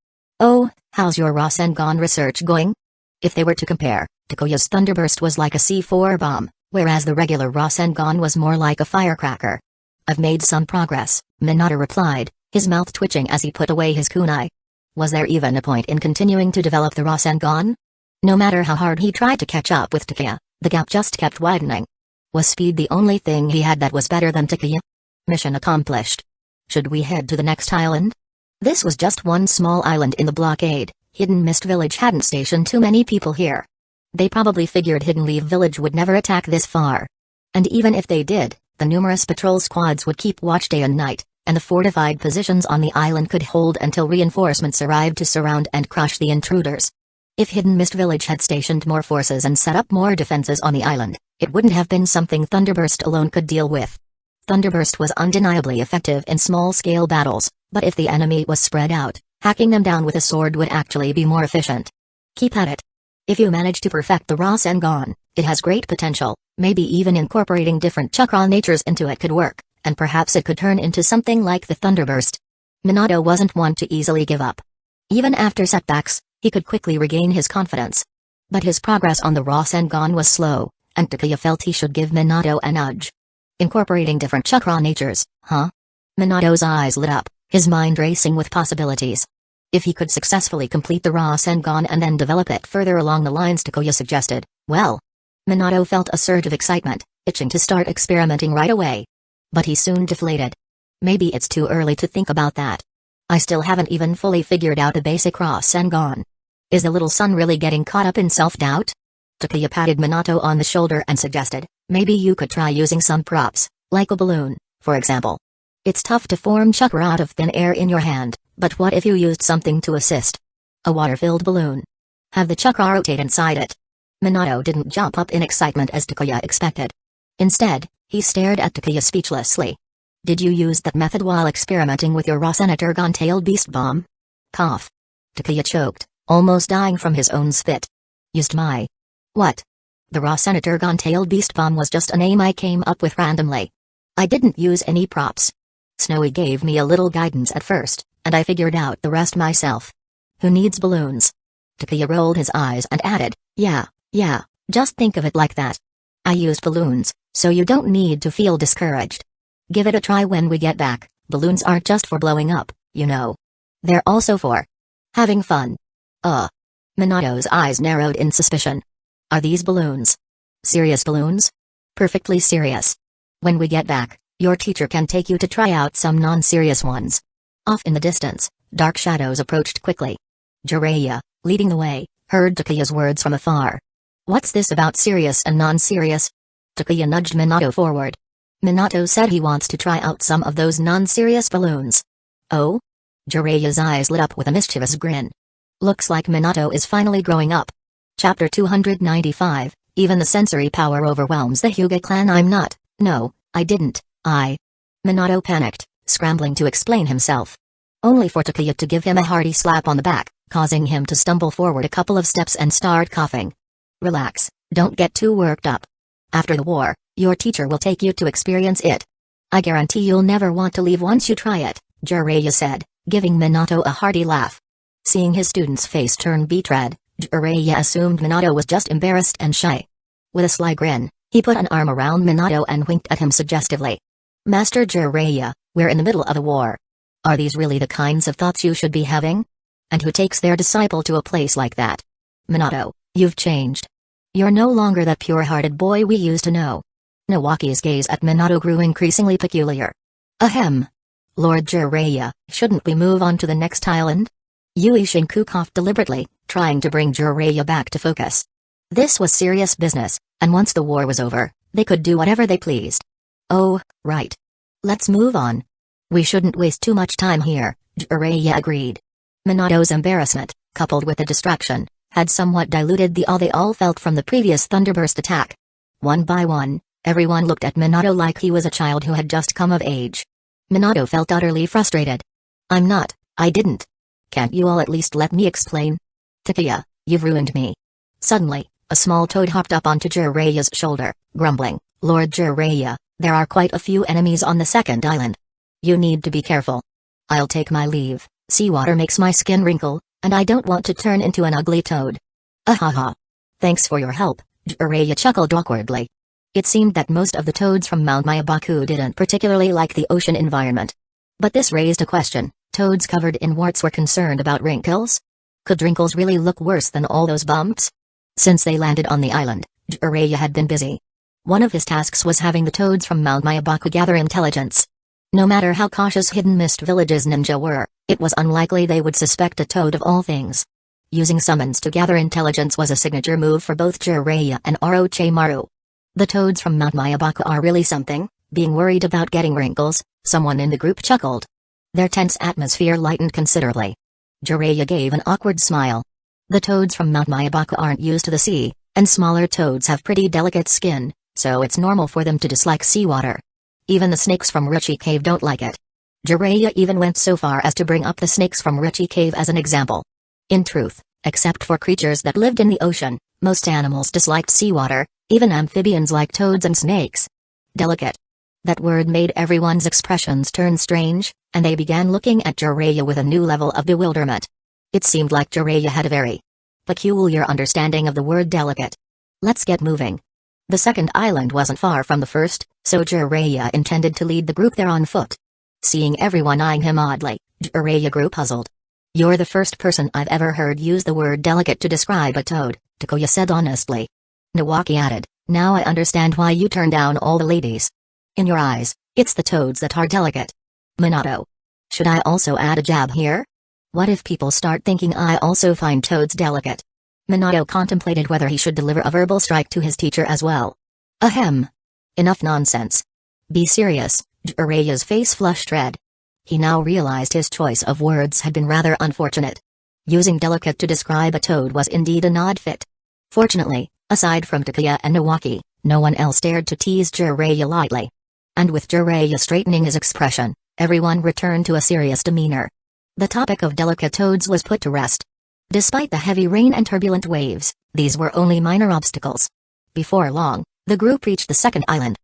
Oh, how's your Rasengan research going? If they were to compare, Takuya's Thunderburst was like a C4 bomb, whereas the regular Rasengan was more like a firecracker. I've made some progress, Minato replied, his mouth twitching as he put away his kunai. Was there even a point in continuing to develop the Rasengan? No matter how hard he tried to catch up with Takuya, the gap just kept widening. Was speed the only thing he had that was better than Takuya? Mission accomplished. Should we head to the next island? This was just one small island in the blockade. Hidden Mist Village hadn't stationed too many people here. They probably figured Hidden Leaf Village would never attack this far. And even if they did, the numerous patrol squads would keep watch day and night, and the fortified positions on the island could hold until reinforcements arrived to surround and crush the intruders. If Hidden Mist Village had stationed more forces and set up more defenses on the island, it wouldn't have been something Thunderburst alone could deal with. Thunderburst was undeniably effective in small-scale battles, but if the enemy was spread out, hacking them down with a sword would actually be more efficient. Keep at it. If you manage to perfect the Rasengan, it has great potential, maybe even incorporating different chakra natures into it could work, and perhaps it could turn into something like the Thunderburst. Minato wasn't one to easily give up. Even after setbacks, he could quickly regain his confidence. But his progress on the Rasengan was slow, and Takuya felt he should give Minato a nudge. Incorporating different chakra natures, huh? Minato's eyes lit up, his mind racing with possibilities. If he could successfully complete the Rasengan and then develop it further along the lines Takuya suggested, well. Minato felt a surge of excitement, itching to start experimenting right away. But he soon deflated. Maybe it's too early to think about that. I still haven't even fully figured out the basic Rasengan. Is the little son really getting caught up in self-doubt? Takuya patted Minato on the shoulder and suggested, maybe you could try using some props, like a balloon, for example. It's tough to form chakra out of thin air in your hand, but what if you used something to assist? A water-filled balloon. Have the chakra rotate inside it. Minato didn't jump up in excitement as Takuya expected. Instead, he stared at Takuya speechlessly. Did you use that method while experimenting with your Rasengan-tailed beast bomb? Cough. Takuya choked, almost dying from his own spit. Used my... What? The Rasengan-tailed beast bomb was just a name I came up with randomly. I didn't use any props. Snowy gave me a little guidance at first, and I figured out the rest myself. Who needs balloons? Takuya rolled his eyes and added, yeah, just think of it like that. I used balloons, so you don't need to feel discouraged. Give it a try when we get back. Balloons aren't just for blowing up, you know. They're also for having fun. Minato's eyes narrowed in suspicion. Are these balloons serious balloons? Perfectly serious. When we get back, your teacher can take you to try out some non-serious ones. Off in the distance, dark shadows approached quickly. Jiraiya, leading the way, heard Takuya's words from afar. What's this about serious and non-serious? Takuya nudged Minato forward. Minato said he wants to try out some of those non-serious balloons. Oh? Jiraiya's eyes lit up with a mischievous grin. Looks like Minato is finally growing up. Chapter 295, even the sensory power overwhelms the Hyuga clan. No, I didn't, Minato panicked, scrambling to explain himself. Only for Takuya to give him a hearty slap on the back, causing him to stumble forward a couple of steps and start coughing. Relax, don't get too worked up. After the war, your teacher will take you to experience it. I guarantee you'll never want to leave once you try it, Jiraiya said, giving Minato a hearty laugh. Seeing his student's face turn beet-red, Jiraiya assumed Minato was just embarrassed and shy. With a sly grin, he put an arm around Minato and winked at him suggestively. Master Jiraiya, we're in the middle of a war. Are these really the kinds of thoughts you should be having? And who takes their disciple to a place like that? Minato, you've changed. You're no longer that pure-hearted boy we used to know. Nawaki's gaze at Minato grew increasingly peculiar. Ahem. Lord Jiraiya, shouldn't we move on to the next island? Yui Shinku coughed deliberately, trying to bring Jiraiya back to focus. This was serious business, and once the war was over, they could do whatever they pleased. Oh, right. Let's move on. We shouldn't waste too much time here, Jiraiya agreed. Minato's embarrassment, coupled with the distraction, had somewhat diluted the awe they all felt from the previous thunderburst attack. One by one, everyone looked at Minato like he was a child who had just come of age. Minato felt utterly frustrated. I didn't. Can't you all at least let me explain? Takuya, you've ruined me. Suddenly, a small toad hopped up onto Jiraiya's shoulder, grumbling, Lord Jiraiya, there are quite a few enemies on the second island. You need to be careful. I'll take my leave, seawater makes my skin wrinkle, and I don't want to turn into an ugly toad. Ahaha. Thanks for your help, Jiraiya chuckled awkwardly. It seemed that most of the toads from Mount Mayabaku didn't particularly like the ocean environment. But this raised a question. Toads covered in warts were concerned about wrinkles? Could wrinkles really look worse than all those bumps? Since they landed on the island, Jiraiya had been busy. One of his tasks was having the toads from Mount Mayabaku gather intelligence. No matter how cautious Hidden Mist Village's ninja were, it was unlikely they would suspect a toad of all things. Using summons to gather intelligence was a signature move for both Jiraiya and Orochimaru. The toads from Mount Mayabaku are really something, being worried about getting wrinkles, someone in the group chuckled. Their tense atmosphere lightened considerably. Jiraiya gave an awkward smile. The toads from Mount Mayabaku aren't used to the sea, and smaller toads have pretty delicate skin, so it's normal for them to dislike seawater. Even the snakes from Ruchi Cave don't like it. Jiraiya even went so far as to bring up the snakes from Ruchi Cave as an example. In truth, except for creatures that lived in the ocean, most animals disliked seawater, even amphibians like toads and snakes. Delicate. That word made everyone's expressions turn strange, and they began looking at Jiraiya with a new level of bewilderment. It seemed like Jiraiya had a very peculiar understanding of the word delicate. Let's get moving. The second island wasn't far from the first, so Jiraiya intended to lead the group there on foot. Seeing everyone eyeing him oddly, Jiraiya grew puzzled. You're the first person I've ever heard use the word delicate to describe a toad, Takuya said honestly. Nawaki added, now I understand why you turn down all the ladies. In your eyes, it's the toads that are delicate. Minato. Should I also add a jab here? What if people start thinking I also find toads delicate? Minato contemplated whether he should deliver a verbal strike to his teacher as well. Ahem. Enough nonsense. Be serious, Jiraiya's face flushed red. He now realized his choice of words had been rather unfortunate. Using delicate to describe a toad was indeed an odd fit. Fortunately, aside from Takuya and Nawaki, no one else dared to tease Jiraiya lightly. And with Jiraiya straightening his expression, everyone returned to a serious demeanor. The topic of delicate toads was put to rest. Despite the heavy rain and turbulent waves, these were only minor obstacles. Before long, the group reached the second island.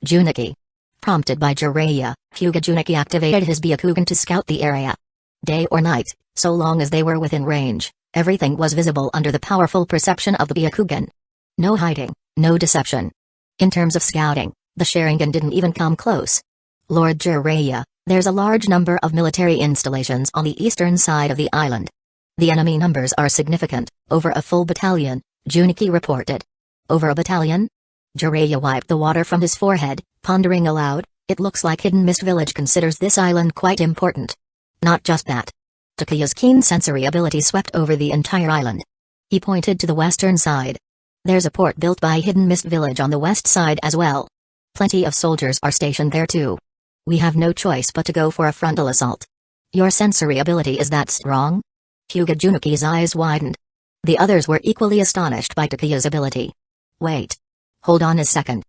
Juniki. Prompted by Jiraiya, Hyuga Juniki activated his Byakugan to scout the area. Day or night, so long as they were within range, everything was visible under the powerful perception of the Byakugan. No hiding, no deception. In terms of scouting, the Sharingan didn't even come close. Lord Jiraiya, there's a large number of military installations on the eastern side of the island. The enemy numbers are significant, over a full battalion, Juniki reported. Over a battalion? Jiraiya wiped the water from his forehead, pondering aloud, it looks like Hidden Mist Village considers this island quite important. Not just that. Takuya's keen sensory ability swept over the entire island. He pointed to the western side. There's a port built by Hidden Mist Village on the west side as well. Plenty of soldiers are stationed there too. We have no choice but to go for a frontal assault. Your sensory ability is that strong? Hyuga Juniki's eyes widened. The others were equally astonished by Takeya's ability. Wait. Hold on a second.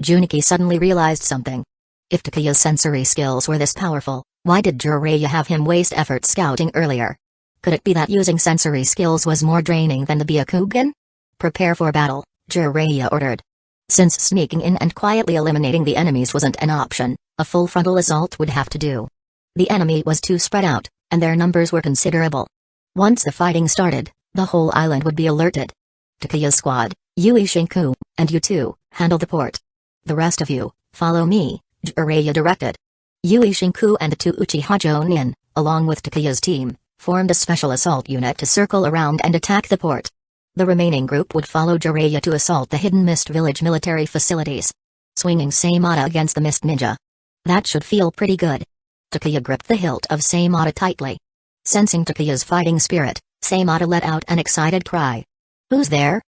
Juniki suddenly realized something. If Takeya's sensory skills were this powerful, why did Jiraiya have him waste effort scouting earlier? Could it be that using sensory skills was more draining than the Byakugan? Prepare for battle, Jiraiya ordered. Since sneaking in and quietly eliminating the enemies wasn't an option, a full frontal assault would have to do. The enemy was too spread out, and their numbers were considerable. Once the fighting started, the whole island would be alerted. Takeya's squad, Yui Shinku, and you two, handle the port. The rest of you, follow me, Jiraiya directed. Yui Shinku and the two Uchiha Jonin, along with Takeya's team, formed a special assault unit to circle around and attack the port. The remaining group would follow Jiraiya to assault the Hidden Mist Village military facilities. Swinging Seimata against the Mist Ninja. That should feel pretty good. Takeya gripped the hilt of Seimata tightly. Sensing Takeya's fighting spirit, Seimata let out an excited cry. Who's there?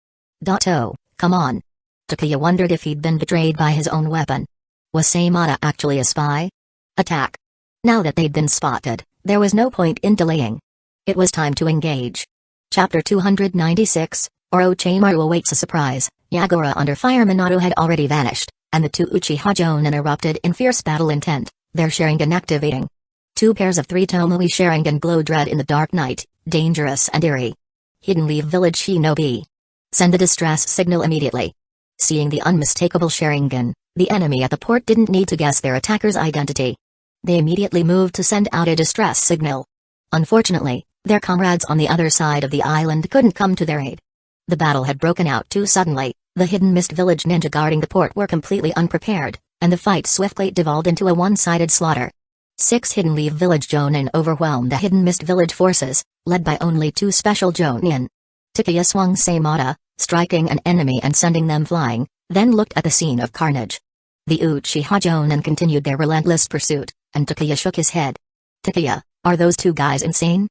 Dato, come on. Takeya wondered if he'd been betrayed by his own weapon. Was Seimata actually a spy? Attack. Now that they'd been spotted, there was no point in delaying. It was time to engage. Chapter 296, Orochimaru awaits a surprise. Yagura under fire Minato had already vanished, and the two Uchiha Jonin erupted in fierce battle intent, their Sharingan activating. Two pairs of three Tomoe Sharingan glowed red in the dark night, dangerous and eerie. Hidden Leaf Village Shinobi. Send the distress signal immediately. Seeing the unmistakable Sharingan, the enemy at the port didn't need to guess their attacker's identity. They immediately moved to send out a distress signal. Unfortunately, their comrades on the other side of the island couldn't come to their aid. The battle had broken out too suddenly, the Hidden Mist Village ninja guarding the port were completely unprepared, and the fight swiftly devolved into a one-sided slaughter. 6 Hidden Leaf Village Jonin overwhelmed the Hidden Mist Village forces, led by only 2 special Jonin. Takeya swung Seimata, striking an enemy and sending them flying, then looked at the scene of carnage. The Uchiha Jonin continued their relentless pursuit, and Takeya shook his head. Takeya, are those 2 guys insane?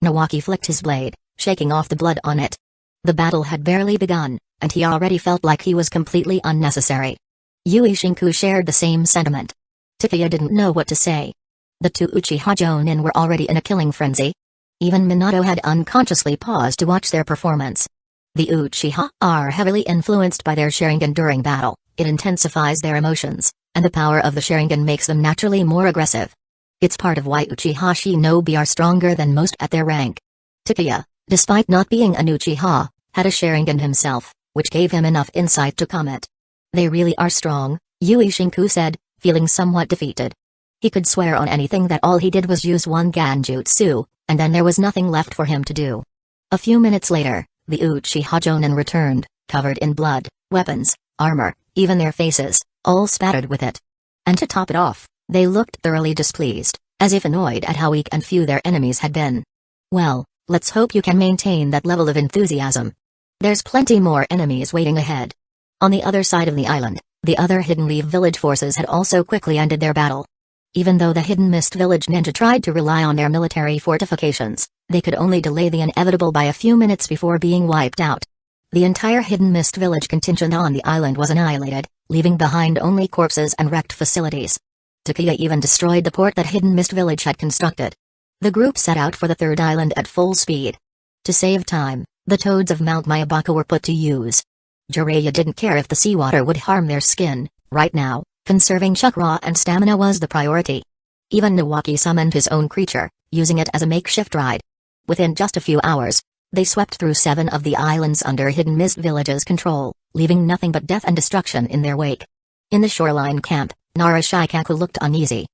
Nawaki flicked his blade, shaking off the blood on it. The battle had barely begun, and he already felt like he was completely unnecessary. Yui Shinku shared the same sentiment. Takeya didn't know what to say. The 2 Uchiha Jonin were already in a killing frenzy. Even Minato had unconsciously paused to watch their performance. The Uchiha are heavily influenced by their Sharingan during battle, it intensifies their emotions, and the power of the Sharingan makes them naturally more aggressive. It's part of why Uchiha Shinobi are stronger than most at their rank. Takeya, despite not being an Uchiha, had a Sharingan himself, which gave him enough insight to comment. They really are strong, Yui Shinku said, feeling somewhat defeated. He could swear on anything that all he did was use one Ganjutsu, and then there was nothing left for him to do. A few minutes later, the Uchiha Jonin returned, covered in blood, weapons, armor, even their faces, all spattered with it. And to top it off, they looked thoroughly displeased, as if annoyed at how weak and few their enemies had been. Well, let's hope you can maintain that level of enthusiasm. There's plenty more enemies waiting ahead. On the other side of the island, the other Hidden Leaf Village forces had also quickly ended their battle. Even though the Hidden Mist Village ninja tried to rely on their military fortifications, they could only delay the inevitable by a few minutes before being wiped out. The entire Hidden Mist Village contingent on the island was annihilated, leaving behind only corpses and wrecked facilities. Takeya even destroyed the port that Hidden Mist Village had constructed. The group set out for the third island at full speed. To save time, the toads of Mount Mayabaka were put to use. Jiraiya didn't care if the seawater would harm their skin. Right now, conserving chakra and stamina was the priority. Even Nawaki summoned his own creature, using it as a makeshift ride. Within just a few hours, they swept through 7 of the islands under Hidden Mist Village's control, leaving nothing but death and destruction in their wake. In the shoreline camp, Nara Shikaku looked uneasy.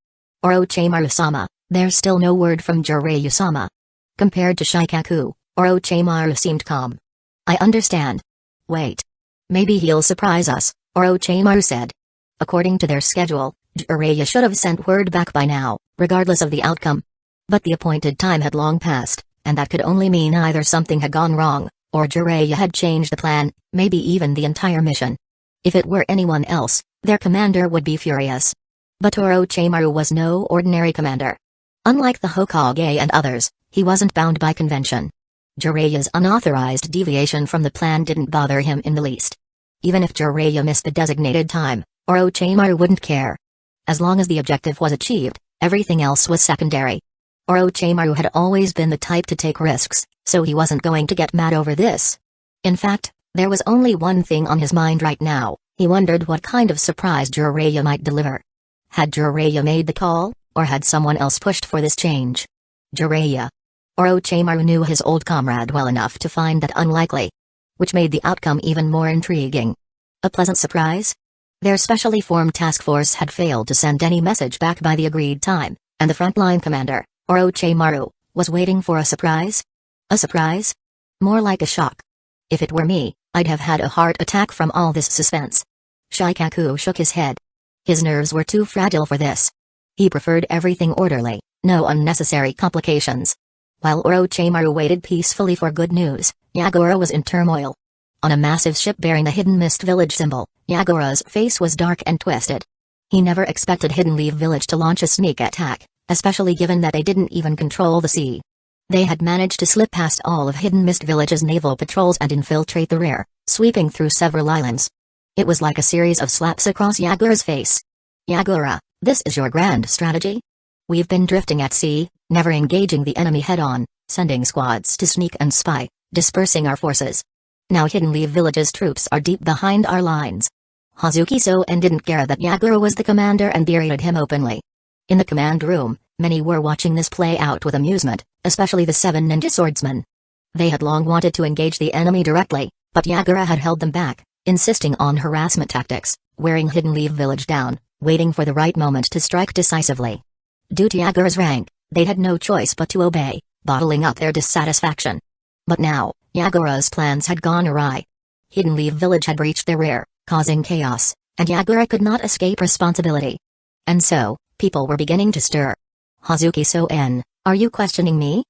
Orochimaru-sama, there's still no word from Jiraiya-sama. Compared to Shikaku, Orochimaru seemed calm. I understand. Wait. Maybe he'll surprise us, Orochimaru said. According to their schedule, Jiraiya should have sent word back by now, regardless of the outcome. But the appointed time had long passed, and that could only mean either something had gone wrong, or Jiraiya had changed the plan, maybe even the entire mission. If it were anyone else, their commander would be furious. But Orochimaru was no ordinary commander. Unlike the Hokage and others, he wasn't bound by convention. Jiraiya's unauthorized deviation from the plan didn't bother him in the least. Even if Jiraiya missed the designated time, Orochimaru wouldn't care. As long as the objective was achieved, everything else was secondary. Orochimaru had always been the type to take risks, so he wasn't going to get mad over this. In fact, there was only one thing on his mind right now. He wondered what kind of surprise Jiraiya might deliver. Had Jiraiya made the call, or had someone else pushed for this change? Jiraiya. Orochimaru knew his old comrade well enough to find that unlikely, which made the outcome even more intriguing. A pleasant surprise? Their specially formed task force had failed to send any message back by the agreed time, and the frontline commander, Orochimaru, was waiting for a surprise? A surprise? More like a shock. If it were me, I'd have had a heart attack from all this suspense. Shikaku shook his head. His nerves were too fragile for this. He preferred everything orderly, no unnecessary complications. While Orochimaru waited peacefully for good news, Yagura was in turmoil. On a massive ship bearing the Hidden Mist Village symbol, Yagura's face was dark and twisted. He never expected Hidden Leaf Village to launch a sneak attack, especially given that they didn't even control the sea. They had managed to slip past all of Hidden Mist Village's naval patrols and infiltrate the rear, sweeping through several islands. It was like a series of slaps across Yagura's face. Yagura, this is your grand strategy? We've been drifting at sea, never engaging the enemy head-on, sending squads to sneak and spy, dispersing our forces. Now Hidden Leaf Village's troops are deep behind our lines. Hazuki Soen didn't care that Yagura was the commander and berated him openly. In the command room, many were watching this play out with amusement, especially the 7 ninja swordsmen. They had long wanted to engage the enemy directly, but Yagura had held them back, insisting on harassment tactics, wearing Hidden Leaf Village down, waiting for the right moment to strike decisively. Due to Yagura's rank, they had no choice but to obey, bottling up their dissatisfaction. But now, Yagura's plans had gone awry. Hidden Leaf Village had breached their rear, causing chaos, and Yagura could not escape responsibility. And so, people were beginning to stir. Hazuki Soen, are you questioning me?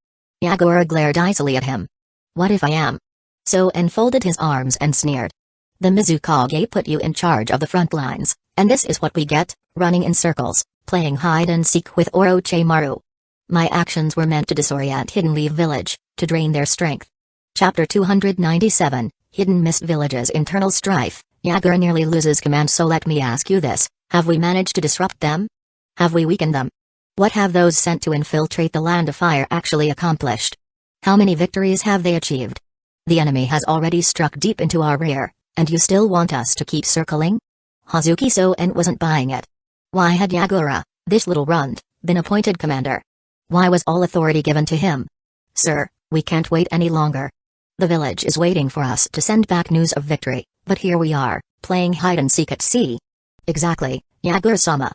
Yagura glared icily at him. What if I am? Soen folded his arms and sneered. The Mizukage put you in charge of the front lines, and this is what we get, running in circles, playing hide and seek with Orochimaru. My actions were meant to disorient Hidden Leaf Village, to drain their strength. Chapter 297, Hidden Mist Village's Internal Strife. Yagura nearly loses command, so let me ask you this, have we managed to disrupt them? Have we weakened them? What have those sent to infiltrate the Land of Fire actually accomplished? How many victories have they achieved? The enemy has already struck deep into our rear, and you still want us to keep circling? Hazuki Soen wasn't buying it. Why had Yagura, this little runt, been appointed commander? Why was all authority given to him? Sir, we can't wait any longer. The village is waiting for us to send back news of victory, but here we are, playing hide and seek at sea. Exactly, Yagura-sama.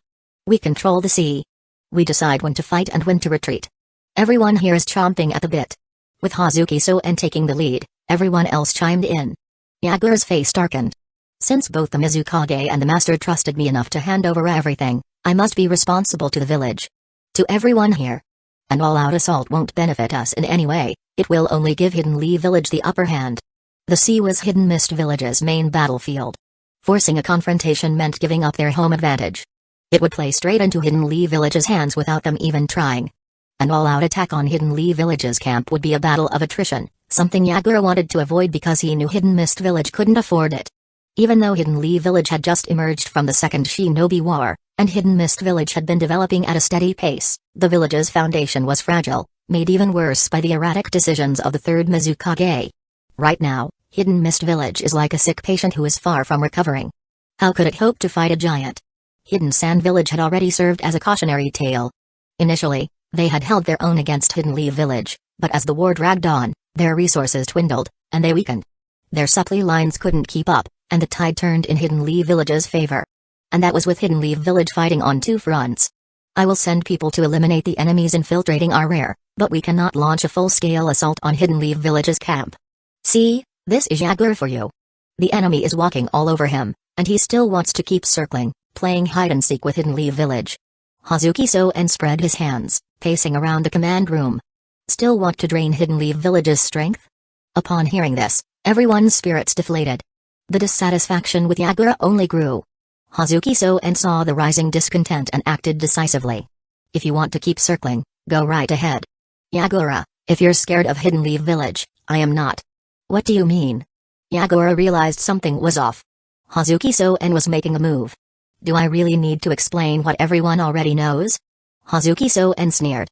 We control the sea. We decide when to fight and when to retreat. Everyone here is chomping at the bit. With Hazuki Soen taking the lead, everyone else chimed in. Yagura's face darkened. Since both the Mizukage and the Master trusted me enough to hand over everything, I must be responsible to the village. To everyone here. An all-out assault won't benefit us in any way, it will only give Hidden Leaf Village the upper hand. The sea was Hidden Mist Village's main battlefield. Forcing a confrontation meant giving up their home advantage. It would play straight into Hidden Leaf Village's hands without them even trying. An all-out attack on Hidden Leaf Village's camp would be a battle of attrition, something Yagura wanted to avoid because he knew Hidden Mist Village couldn't afford it. Even though Hidden Leaf Village had just emerged from the Second Shinobi War, and Hidden Mist Village had been developing at a steady pace, the village's foundation was fragile, made even worse by the erratic decisions of the third Mizukage. Right now, Hidden Mist Village is like a sick patient who is far from recovering. How could it hope to fight a giant? Hidden Sand Village had already served as a cautionary tale. Initially, they had held their own against Hidden Leaf Village, but as the war dragged on, their resources dwindled, and they weakened. Their supply lines couldn't keep up, and the tide turned in Hidden Leaf Village's favor. And that was with Hidden Leaf Village fighting on two fronts. I will send people to eliminate the enemies infiltrating our rear, but we cannot launch a full-scale assault on Hidden Leaf Village's camp. See, this is Yagura for you. The enemy is walking all over him, and he still wants to keep circling, playing hide-and-seek with Hidden Leaf Village. Hazuki Soen spread his hands, pacing around the command room. Still want to drain Hidden Leaf Village's strength? Upon hearing this, everyone's spirits deflated. The dissatisfaction with Yagura only grew. Hazuki Soen saw the rising discontent and acted decisively. If you want to keep circling, go right ahead. Yagura, if you're scared of Hidden Leaf Village, I am not. What do you mean? Yagura realized something was off. Hazuki Soen was making a move. Do I really need to explain what everyone already knows? Hazuki Soen sneered.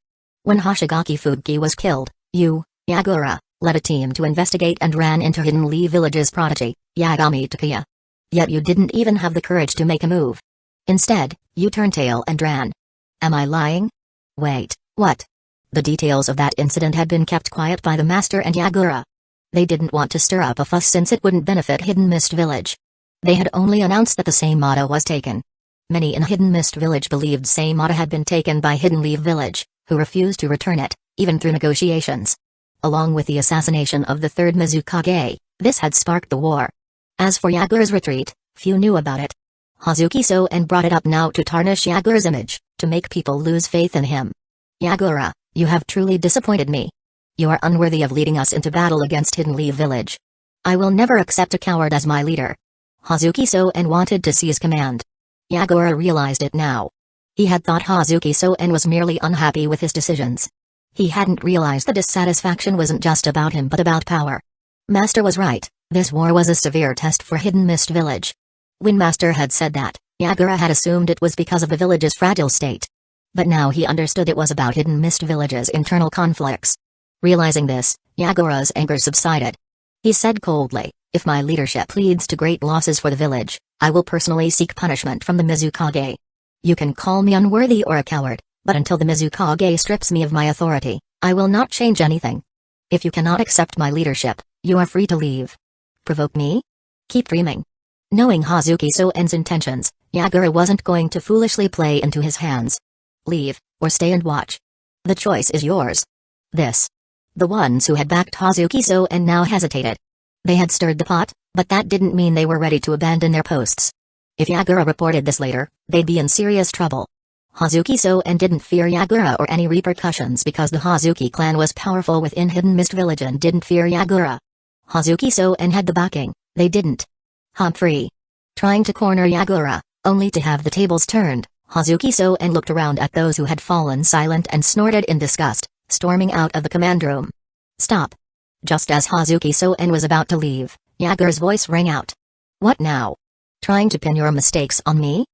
When Hoshigaki Fuki was killed, you, Yagura, led a team to investigate and ran into Hidden Leaf Village's prodigy, Yagami Takuya. Yet you didn't even have the courage to make a move. Instead, you turned tail and ran. Am I lying? Wait, what? The details of that incident had been kept quiet by the Master and Yagura. They didn't want to stir up a fuss since it wouldn't benefit Hidden Mist Village. They had only announced that the Saimata was taken. Many in Hidden Mist Village believed Saimata had been taken by Hidden Leaf Village, who refused to return it, even through negotiations. Along with the assassination of the third Mizukage, this had sparked the war. As for Yagura's retreat, few knew about it. Hazuki Soen brought it up now to tarnish Yagura's image, to make people lose faith in him. Yagura, you have truly disappointed me. You are unworthy of leading us into battle against Hidden Leaf Village. I will never accept a coward as my leader. Hazuki Soen wanted to seize command. Yagura realized it now. He had thought Hazuki Soen was merely unhappy with his decisions. He hadn't realized the dissatisfaction wasn't just about him but about power. Master was right, this war was a severe test for Hidden Mist Village. When Master had said that, Yagura had assumed it was because of the village's fragile state. But now he understood it was about Hidden Mist Village's internal conflicts. Realizing this, Yagura's anger subsided. He said coldly, if my leadership leads to great losses for the village, I will personally seek punishment from the Mizukage. You can call me unworthy or a coward, but until the Mizukage strips me of my authority, I will not change anything. If you cannot accept my leadership, you are free to leave. Provoke me? Keep dreaming. Knowing Hazuki Soen's intentions, Yagura wasn't going to foolishly play into his hands. Leave, or stay and watch. The choice is yours. The ones who had backed Hazuki Soen now hesitated. They had stirred the pot, but that didn't mean they were ready to abandon their posts. If Yagura reported this later, they'd be in serious trouble. Hazuki Soen didn't fear Yagura or any repercussions because the Hazuki clan was powerful within Hidden Mist Village and didn't fear Yagura. Hazuki Soen had the backing, they didn't. Humphrey. Trying to corner Yagura, only to have the tables turned, Hazuki Soen looked around at those who had fallen silent and snorted in disgust, storming out of the command room. Stop. Just as Hazuki Soen was about to leave, Yagura's voice rang out. What now? Trying to pin your mistakes on me?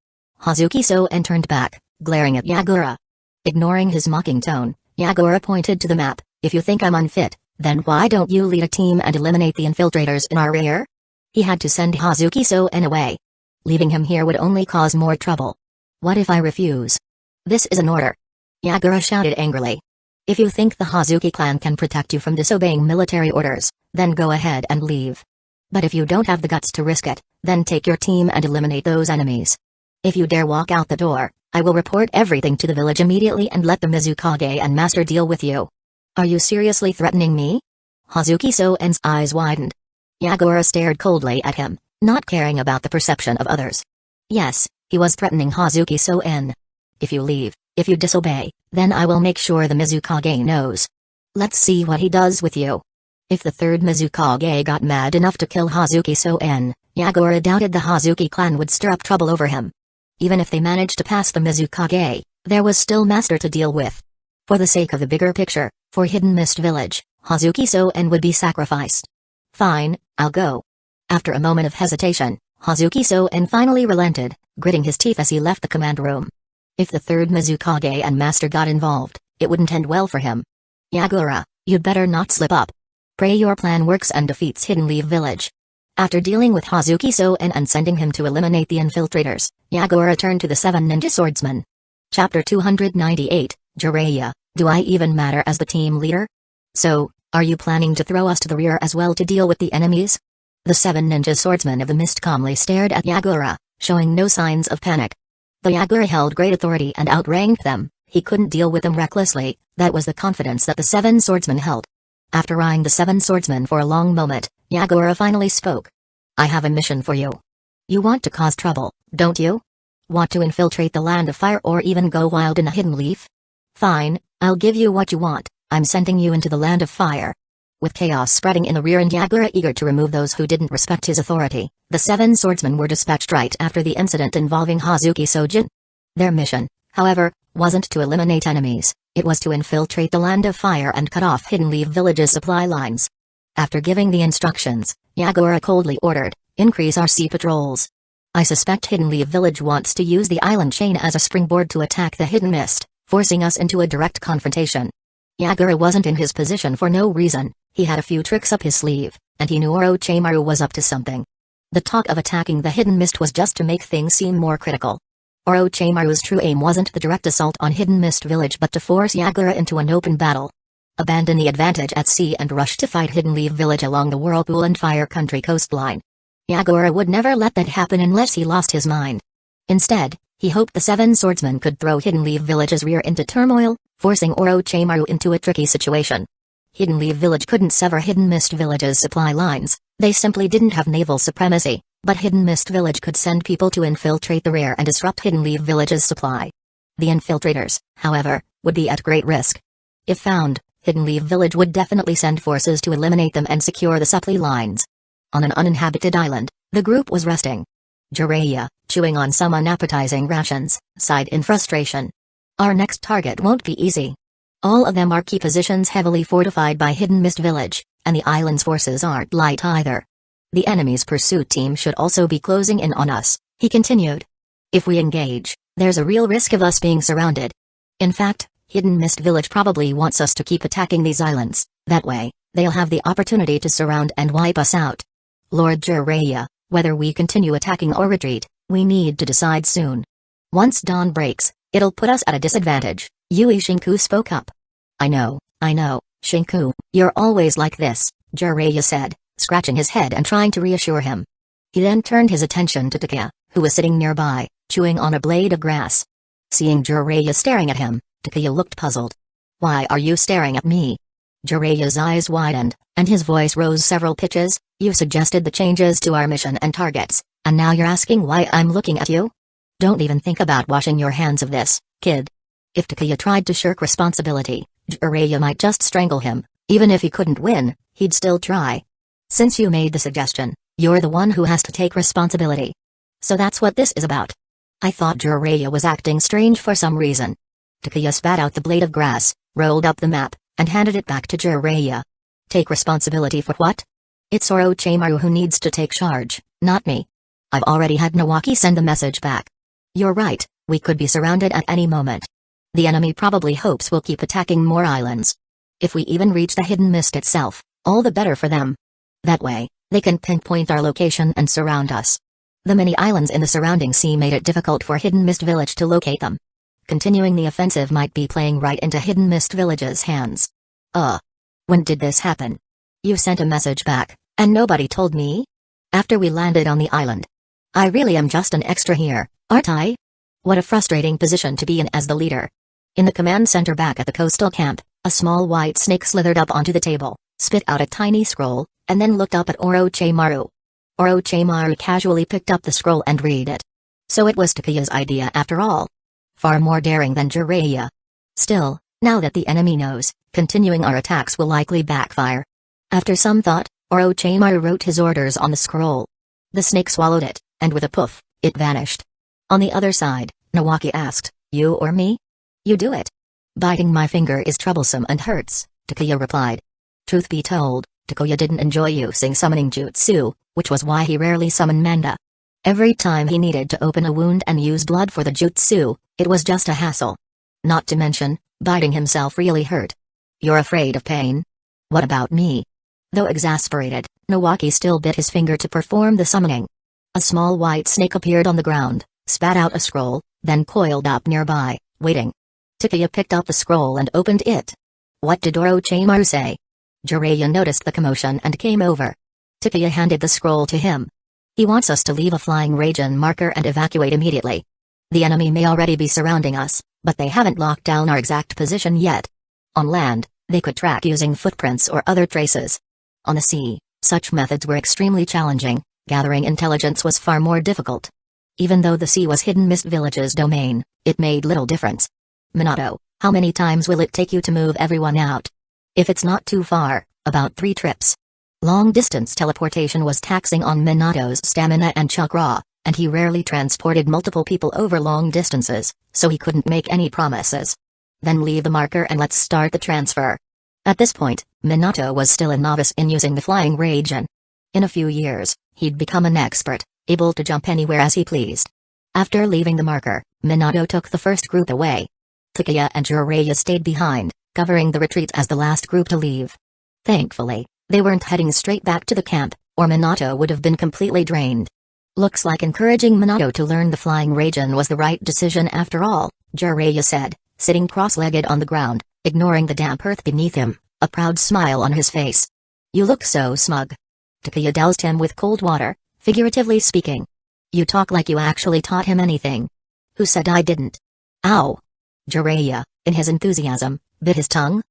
Hazuki Soen turned back, glaring at Yagura. Ignoring his mocking tone, Yagura pointed to the map. If you think I'm unfit, then why don't you lead a team and eliminate the infiltrators in our rear? He had to send Hazuki Soen away. Leaving him here would only cause more trouble. What if I refuse? This is an order. Yagura shouted angrily. If you think the Hazuki clan can protect you from disobeying military orders, then go ahead and leave. But if you don't have the guts to risk it, then take your team and eliminate those enemies. If you dare walk out the door, I will report everything to the village immediately and let the Mizukage and Master deal with you. Are you seriously threatening me? Hazuki Soen's eyes widened. Yagura stared coldly at him, not caring about the perception of others. Yes, he was threatening Hazuki Soen. If you leave, if you disobey, then I will make sure the Mizukage knows. Let's see what he does with you. If the third Mizukage got mad enough to kill Hazuki Soen, Yagura doubted the Hazuki clan would stir up trouble over him. Even if they managed to pass the Mizukage, there was still Master to deal with. For the sake of the bigger picture, for Hidden Mist Village, Hazuki Soen would be sacrificed. Fine, I'll go. After a moment of hesitation, Hazuki Soen finally relented, gritting his teeth as he left the command room. If the third Mizukage and Master got involved, it wouldn't end well for him. Yagura, you'd better not slip up. Pray your plan works and defeats Hidden Leaf Village. After dealing with Hazuki Soen and sending him to eliminate the infiltrators, Yagura turned to the 7 ninja swordsmen. Chapter 298, Jiraiya, do I even matter as the team leader? So, are you planning to throw us to the rear as well to deal with the enemies? The 7 ninja swordsmen of the mist calmly stared at Yagura, showing no signs of panic. Though Yagura held great authority and outranked them, he couldn't deal with them recklessly. That was the confidence that the 7 swordsmen held. After eyeing the 7 swordsmen for a long moment, Yagura finally spoke. I have a mission for you. You want to cause trouble, don't you? Want to infiltrate the Land of Fire or even go wild in a Hidden Leaf? Fine, I'll give you what you want. I'm sending you into the Land of Fire. With chaos spreading in the rear and Yagura eager to remove those who didn't respect his authority, the 7 swordsmen were dispatched right after the incident involving Hazuki Sojin. Their mission, however, wasn't to eliminate enemies, it was to infiltrate the Land of Fire and cut off Hidden Leaf Village's supply lines. After giving the instructions, Yagura coldly ordered, increase our sea patrols. I suspect Hidden Leaf Village wants to use the island chain as a springboard to attack the Hidden Mist, forcing us into a direct confrontation. Yagura wasn't in his position for no reason. He had a few tricks up his sleeve, and he knew Orochimaru was up to something. The talk of attacking the Hidden Mist was just to make things seem more critical. Orochimaru's true aim wasn't the direct assault on Hidden Mist Village but to force Yagura into an open battle. Abandon the advantage at sea and rush to fight Hidden Leaf Village along the Whirlpool and Fire Country coastline. Yagura would never let that happen unless he lost his mind. Instead, he hoped the Seven Swordsmen could throw Hidden Leaf Village's rear into turmoil, forcing Orochimaru into a tricky situation. Hidden Leaf Village couldn't sever Hidden Mist Village's supply lines, they simply didn't have naval supremacy, but Hidden Mist Village could send people to infiltrate the rear and disrupt Hidden Leaf Village's supply. The infiltrators, however, would be at great risk. If found, Hidden Leaf Village would definitely send forces to eliminate them and secure the supply lines. On an uninhabited island, the group was resting. Jiraiya, chewing on some unappetizing rations, sighed in frustration. Our next target won't be easy. All of them are key positions heavily fortified by Hidden Mist Village, and the island's forces aren't light either. The enemy's pursuit team should also be closing in on us, he continued. If we engage, there's a real risk of us being surrounded. In fact, Hidden Mist Village probably wants us to keep attacking these islands, that way, they'll have the opportunity to surround and wipe us out. Lord Jiraiya, whether we continue attacking or retreat, we need to decide soon. Once dawn breaks, it'll put us at a disadvantage, Yui Shinku spoke up. I know, Shinku, you're always like this, Jiraiya said, scratching his head and trying to reassure him. He then turned his attention to Takeya, who was sitting nearby, chewing on a blade of grass. Seeing Jiraiya staring at him, Takeya looked puzzled. Why are you staring at me? Jiraiya's eyes widened, and his voice rose several pitches. You suggested the changes to our mission and targets, and now you're asking why I'm looking at you? Don't even think about washing your hands of this, kid. If Takeya tried to shirk responsibility, Jiraiya might just strangle him. Even if he couldn't win, he'd still try. Since you made the suggestion, you're the one who has to take responsibility. So that's what this is about. I thought Jiraiya was acting strange for some reason. Takeya spat out the blade of grass, rolled up the map, and handed it back to Jiraiya. Take responsibility for what? It's Orochimaru who needs to take charge, not me. I've already had Nawaki send the message back. You're right, we could be surrounded at any moment. The enemy probably hopes we'll keep attacking more islands. If we even reach the Hidden Mist itself, all the better for them. That way, they can pinpoint our location and surround us. The many islands in the surrounding sea made it difficult for Hidden Mist Village to locate them. Continuing the offensive might be playing right into Hidden Mist Village's hands. When did this happen? You sent a message back, and nobody told me? After we landed on the island. I really am just an extra here, aren't I? What a frustrating position to be in as the leader. In the command center back at the coastal camp, a small white snake slithered up onto the table, spit out a tiny scroll, and then looked up at Orochimaru. Orochimaru casually picked up the scroll and read it. So it was Takeya's idea after all. Far more daring than Jiraiya. Still, now that the enemy knows, continuing our attacks will likely backfire. After some thought, Orochimaru wrote his orders on the scroll. The snake swallowed it, and with a poof, it vanished. On the other side, Nawaki asked, you or me? You do it. Biting my finger is troublesome and hurts, Takeya replied. Truth be told, Takeya didn't enjoy using summoning jutsu, which was why he rarely summoned Manda. Every time he needed to open a wound and use blood for the jutsu, it was just a hassle. Not to mention, biting himself really hurt. You're afraid of pain? What about me? Though exasperated, Nawaki still bit his finger to perform the summoning. A small white snake appeared on the ground, spat out a scroll, then coiled up nearby, waiting. Takeya picked up the scroll and opened it. What did Orochimaru say? Jiraiya noticed the commotion and came over. Takeya handed the scroll to him. He wants us to leave a flying region marker and evacuate immediately. The enemy may already be surrounding us, but they haven't locked down our exact position yet. On land, they could track using footprints or other traces. On the sea, such methods were extremely challenging, gathering intelligence was far more difficult. Even though the sea was Hidden Mist Village's domain, it made little difference. Minato, how many times will it take you to move everyone out? If it's not too far, about 3 trips. Long-distance teleportation was taxing on Minato's stamina and chakra, and he rarely transported multiple people over long distances, so he couldn't make any promises. Then leave the marker and let's start the transfer. At this point, Minato was still a novice in using the flying region. In a few years, he'd become an expert, able to jump anywhere as he pleased. After leaving the marker, Minato took the first group away. Takeya and Jiraiya stayed behind, covering the retreat as the last group to leave. Thankfully, they weren't heading straight back to the camp, or Minato would have been completely drained. Looks like encouraging Minato to learn the flying Raijin was the right decision after all, Jiraiya said, sitting cross-legged on the ground, ignoring the damp earth beneath him, a proud smile on his face. You look so smug. Takuya doused him with cold water, figuratively speaking. You talk like you actually taught him anything. Who said I didn't? Ow! Jiraiya, in his enthusiasm, bit his tongue.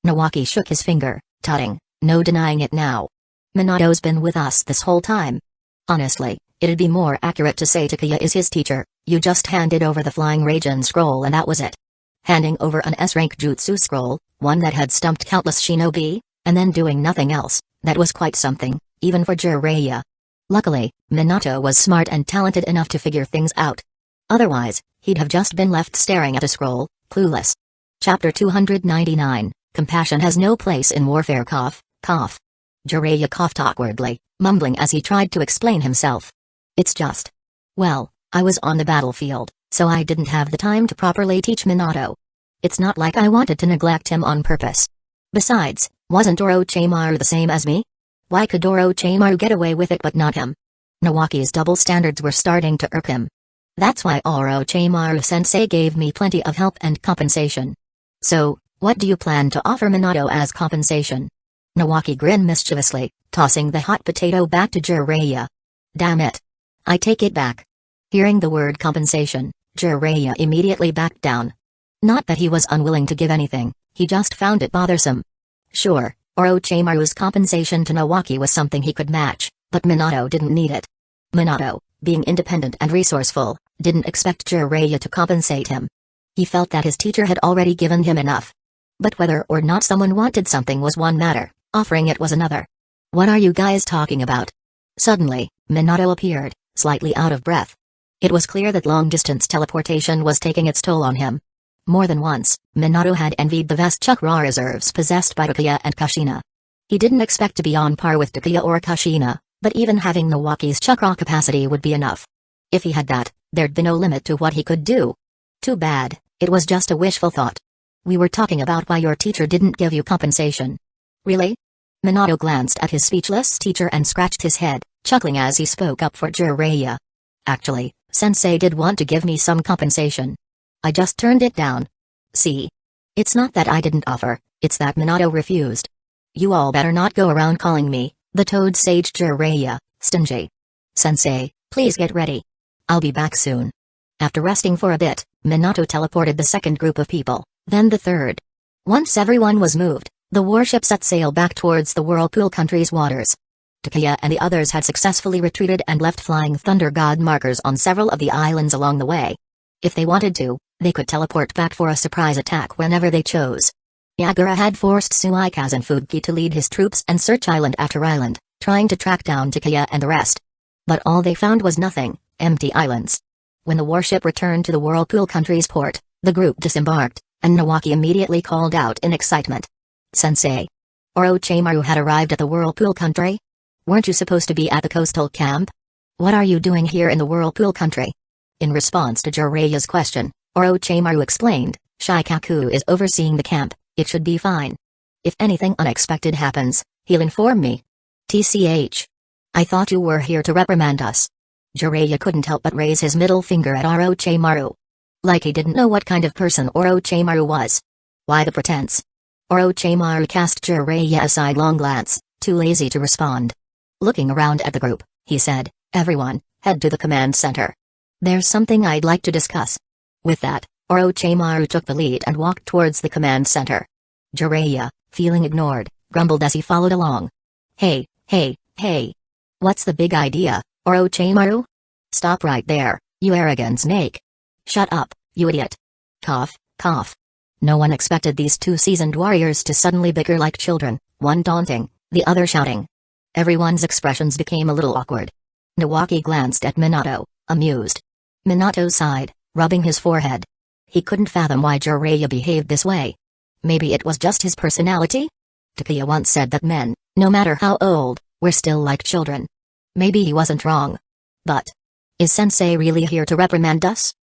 Nawaki shook his finger, tutting, no denying it now. Minato's been with us this whole time. Honestly, it'd be more accurate to say Takuya is his teacher. You just handed over the flying Raijin scroll and that was it. Handing over an S-rank jutsu scroll, one that had stumped countless shinobi, and then doing nothing else, that was quite something, even for Jiraiya. Luckily, Minato was smart and talented enough to figure things out. Otherwise, he'd have just been left staring at a scroll, clueless. Chapter 299, Compassion has no place in warfare. Cough, cough. Jiraiya coughed awkwardly, mumbling as he tried to explain himself. It's just. Well, I was on the battlefield, so I didn't have the time to properly teach Minato. It's not like I wanted to neglect him on purpose. Besides, wasn't Orochimaru the same as me? Why could Orochimaru get away with it but not him? Nawaki's double standards were starting to irk him. That's why Orochimaru-sensei gave me plenty of help and compensation. So, what do you plan to offer Minato as compensation? Nawaki grinned mischievously, tossing the hot potato back to Jiraiya. Damn it. I take it back. Hearing the word compensation, Jiraiya immediately backed down. Not that he was unwilling to give anything, he just found it bothersome. Sure, Orochimaru's compensation to Nawaki was something he could match, but Minato didn't need it. Minato, being independent and resourceful, didn't expect Jiraiya to compensate him. He felt that his teacher had already given him enough. But whether or not someone wanted something was one matter, offering it was another. What are you guys talking about? Suddenly, Minato appeared, slightly out of breath. It was clear that long-distance teleportation was taking its toll on him. More than once, Minato had envied the vast chakra reserves possessed by Takuya and Kushina. He didn't expect to be on par with Takuya or Kushina, but even having Nawaki's chakra capacity would be enough. If he had that, there'd be no limit to what he could do. Too bad, it was just a wishful thought. We were talking about why your teacher didn't give you compensation. Really? Minato glanced at his speechless teacher and scratched his head, chuckling as he spoke up for Jiraiya. Actually, Sensei did want to give me some compensation. I just turned it down. See? It's not that I didn't offer, it's that Minato refused. You all better not go around calling me, the Toad Sage Jiraiya, stingy. Sensei, please get ready. I'll be back soon. After resting for a bit, Minato teleported the second group of people, then the third. Once everyone was moved, the warship set sail back towards the Whirlpool Country's waters. Takuya and the others had successfully retreated and left flying thunder god markers on several of the islands along the way. If they wanted to, they could teleport back for a surprise attack whenever they chose. Yagura had forced Suikaze Fuki to lead his troops and search island after island, trying to track down Takuya and the rest. But all they found was nothing, empty islands. When the warship returned to the Whirlpool Country's port, the group disembarked, and Nawaki immediately called out in excitement. Sensei! Orochimaru had arrived at the Whirlpool Country? Weren't you supposed to be at the coastal camp? What are you doing here in the Whirlpool Country? In response to Jiraiya's question, Orochimaru explained, Shikaku is overseeing the camp, it should be fine. If anything unexpected happens, he'll inform me. TCH. I thought you were here to reprimand us. Jiraiya couldn't help but raise his middle finger at Orochimaru. Like he didn't know what kind of person Orochimaru was. Why the pretense? Orochimaru cast Jiraiya a sidelong glance, too lazy to respond. Looking around at the group, he said, everyone, head to the command center. There's something I'd like to discuss. With that, Orochimaru took the lead and walked towards the command center. Jiraiya, feeling ignored, grumbled as he followed along. Hey, hey, hey. What's the big idea, Orochimaru? Stop right there, you arrogant snake. Shut up, you idiot. Cough, cough. No one expected these two seasoned warriors to suddenly bicker like children, one taunting, the other shouting. Everyone's expressions became a little awkward. Nawaki glanced at Minato, amused. Minato sighed, rubbing his forehead. He couldn't fathom why Jiraiya behaved this way. Maybe it was just his personality? Takuya once said that men, no matter how old, were still like children. Maybe he wasn't wrong. But is Sensei really here to reprimand us?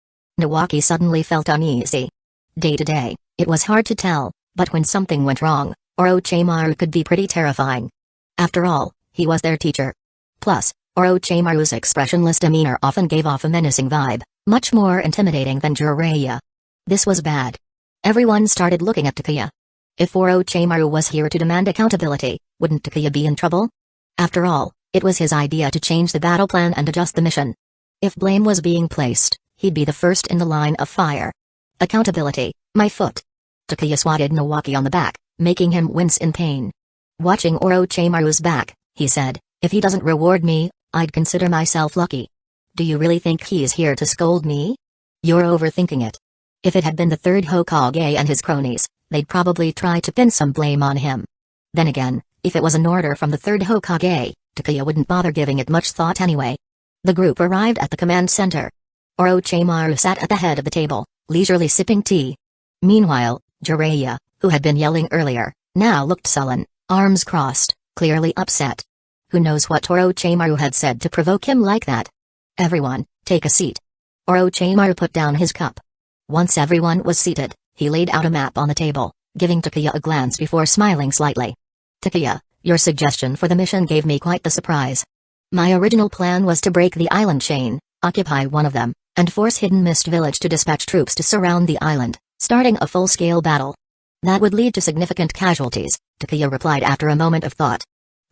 Nawaki suddenly felt uneasy. Day to day, it was hard to tell, But when something went wrong, Orochimaru could be pretty terrifying. After all, he was their teacher. Plus, Orochimaru's expressionless demeanor often gave off a menacing vibe, much more intimidating than Jiraiya. This was bad. Everyone started looking at Takuya. If Orochimaru was here to demand accountability, wouldn't Takuya be in trouble? After all, it was his idea to change the battle plan and adjust the mission. If blame was being placed, he'd be the first in the line of fire. Accountability, my foot. Takuya swatted Nawaki on the back, making him wince in pain. Watching Orochimaru's back, he said, if he doesn't reward me, I'd consider myself lucky. Do you really think he's here to scold me? You're overthinking it. If it had been the third Hokage and his cronies, they'd probably try to pin some blame on him. Then again, if it was an order from the third Hokage, Takuya wouldn't bother giving it much thought anyway. The group arrived at the command center. Orochimaru sat at the head of the table, leisurely sipping tea. Meanwhile, Jiraiya, who had been yelling earlier, now looked sullen, arms crossed, clearly upset. Who knows what Orochimaru had said to provoke him like that? Everyone, take a seat. Orochimaru put down his cup. Once everyone was seated, he laid out a map on the table, giving Takuya a glance before smiling slightly. Takuya, your suggestion for the mission gave me quite the surprise. My original plan was to break the island chain, occupy one of them, and force Hidden Mist Village to dispatch troops to surround the island, starting a full-scale battle. That would lead to significant casualties, Takuya replied after a moment of thought.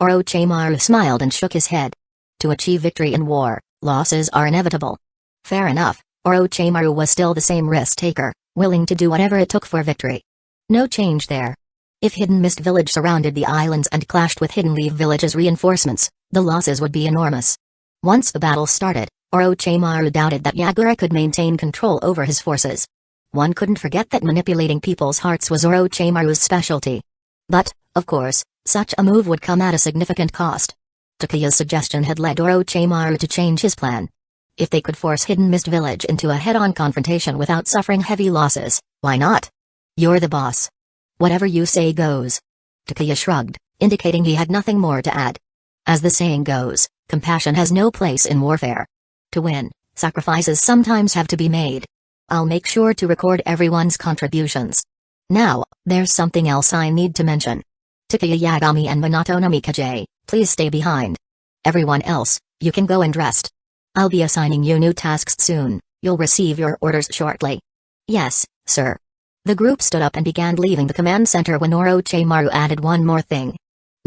Orochimaru smiled and shook his head. To achieve victory in war, losses are inevitable. Fair enough, Orochimaru was still the same risk-taker, willing to do whatever it took for victory. No change there. If Hidden Mist Village surrounded the islands and clashed with Hidden Leaf Village's reinforcements, the losses would be enormous. Once the battle started, Orochimaru doubted that Yagura could maintain control over his forces. One couldn't forget that manipulating people's hearts was Orochimaru's specialty. But, of course, such a move would come at a significant cost. Takuya's suggestion had led Orochimaru to change his plan. If they could force Hidden Mist Village into a head-on confrontation without suffering heavy losses, why not? You're the boss. Whatever you say goes. Takuya shrugged, indicating he had nothing more to add. As the saying goes, compassion has no place in warfare. To win, sacrifices sometimes have to be made. I'll make sure to record everyone's contributions. Now, there's something else I need to mention. Takuya Yagami and Minato Namikaze, please stay behind. Everyone else, you can go and rest. I'll be assigning you new tasks soon, you'll receive your orders shortly. Yes, sir. The group stood up and began leaving the command center when Orochimaru added one more thing.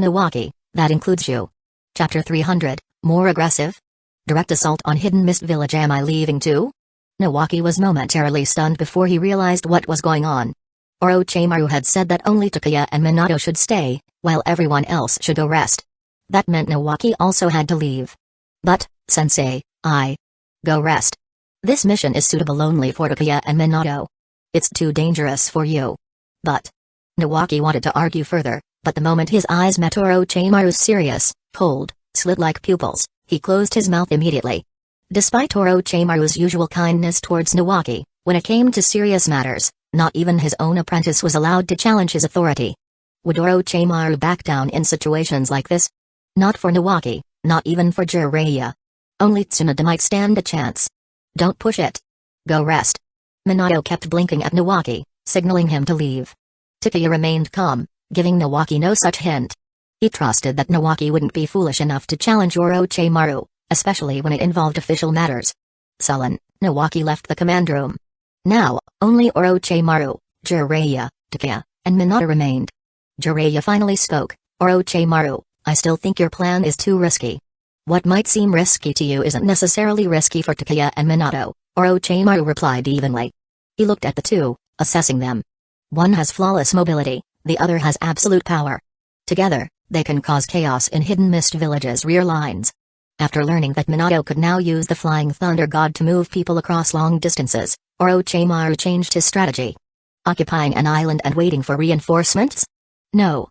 Nawaki, that includes you. Chapter 300, More Aggressive? Direct assault on Hidden Mist Village, am I leaving too? Nawaki was momentarily stunned before he realized what was going on. Orochimaru had said that only Takuya and Minato should stay, while everyone else should go rest. That meant Nawaki also had to leave. But, sensei, go rest. This mission is suitable only for Takuya and Minato. It's too dangerous for you. But Nawaki wanted to argue further, but the moment his eyes met Orochimaru's serious, cold, slit-like pupils, he closed his mouth immediately. Despite Orochimaru's usual kindness towards Nawaki, when it came to serious matters, not even his own apprentice was allowed to challenge his authority. Would Orochimaru back down in situations like this? Not for Nawaki, not even for Jiraiya. Only Tsunade might stand a chance. Don't push it. Go rest. Minato kept blinking at Nawaki, signaling him to leave. Takuya remained calm, giving Nawaki no such hint. He trusted that Nawaki wouldn't be foolish enough to challenge Orochimaru, especially when it involved official matters. Sullen, Nawaki left the command room. Now, only Orochimaru, Jiraiya, Takuya, and Minato remained. Jiraiya finally spoke. Orochimaru, I still think your plan is too risky. What might seem risky to you isn't necessarily risky for Takuya and Minato, Orochimaru replied evenly. He looked at the two, assessing them. One has flawless mobility, the other has absolute power. Together, they can cause chaos in Hidden Mist Village's rear lines. After learning that Minato could now use the Flying Thunder God to move people across long distances, Orochimaru changed his strategy. Occupying an island and waiting for reinforcements? No.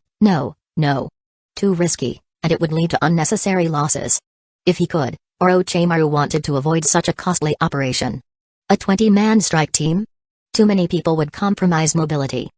Too risky, and it would lead to unnecessary losses. If he could, Orochimaru wanted to avoid such a costly operation. A 20-man strike team? Too many people would compromise mobility.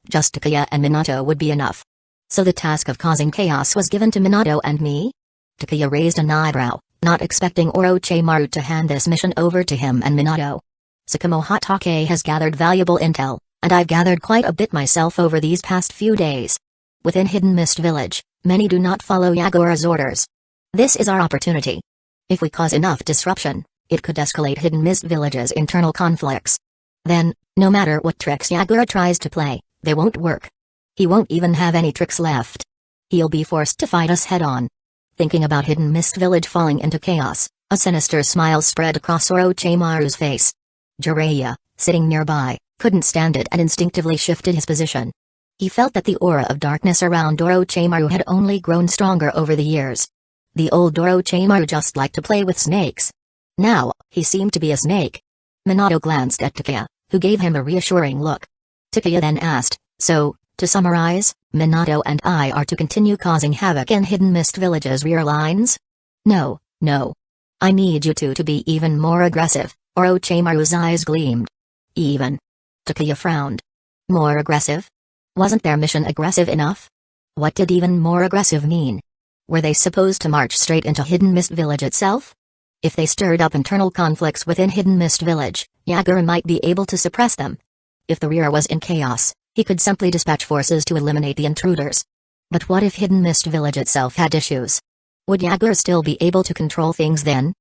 Just Takuya and Minato would be enough. So the task of causing chaos was given to Minato and me? Takuya raised an eyebrow, not expecting Orochimaru to hand this mission over to him and Minato. Tsukumo Hatake has gathered valuable intel. and I've gathered quite a bit myself over these past few days. Within Hidden Mist Village, many do not follow Yagura's orders. This is our opportunity. If we cause enough disruption, it could escalate Hidden Mist Village's internal conflicts. Then, no matter what tricks Yagura tries to play, they won't work. He won't even have any tricks left. He'll be forced to fight us head-on. Thinking about Hidden Mist Village falling into chaos, a sinister smile spread across Orochimaru's face. Jiraiya, sitting nearby, couldn't stand it and instinctively shifted his position. He felt that the aura of darkness around Orochimaru had only grown stronger over the years. The old Orochimaru just liked to play with snakes. Now, he seemed to be a snake. Minato glanced at Takeya, who gave him a reassuring look. Takeya then asked, "So, to summarize, Minato and I are to continue causing havoc in Hidden Mist Village's rear lines?" No. I need you two to be even more aggressive." Orochimaru's eyes gleamed. Even. Takeya frowned. More aggressive? Wasn't their mission aggressive enough? What did even more aggressive mean? Were they supposed to march straight into Hidden Mist Village itself? If they stirred up internal conflicts within Hidden Mist Village, Yagura might be able to suppress them. If the rear was in chaos, he could simply dispatch forces to eliminate the intruders. But what if Hidden Mist Village itself had issues? Would Yagura still be able to control things then?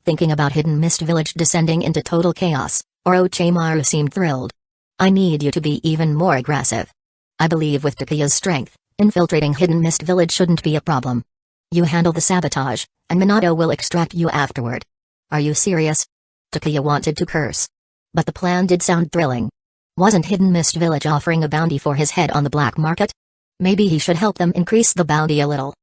Thinking about Hidden Mist Village descending into total chaos, Orochimaru seemed thrilled. I need you to be even more aggressive. I believe with Takeya's strength, infiltrating Hidden Mist Village shouldn't be a problem. You handle the sabotage, and Minato will extract you afterward. Are you serious? Takeya wanted to curse. But the plan did sound thrilling. Wasn't Hidden Mist Village offering a bounty for his head on the black market? Maybe he should help them increase the bounty a little.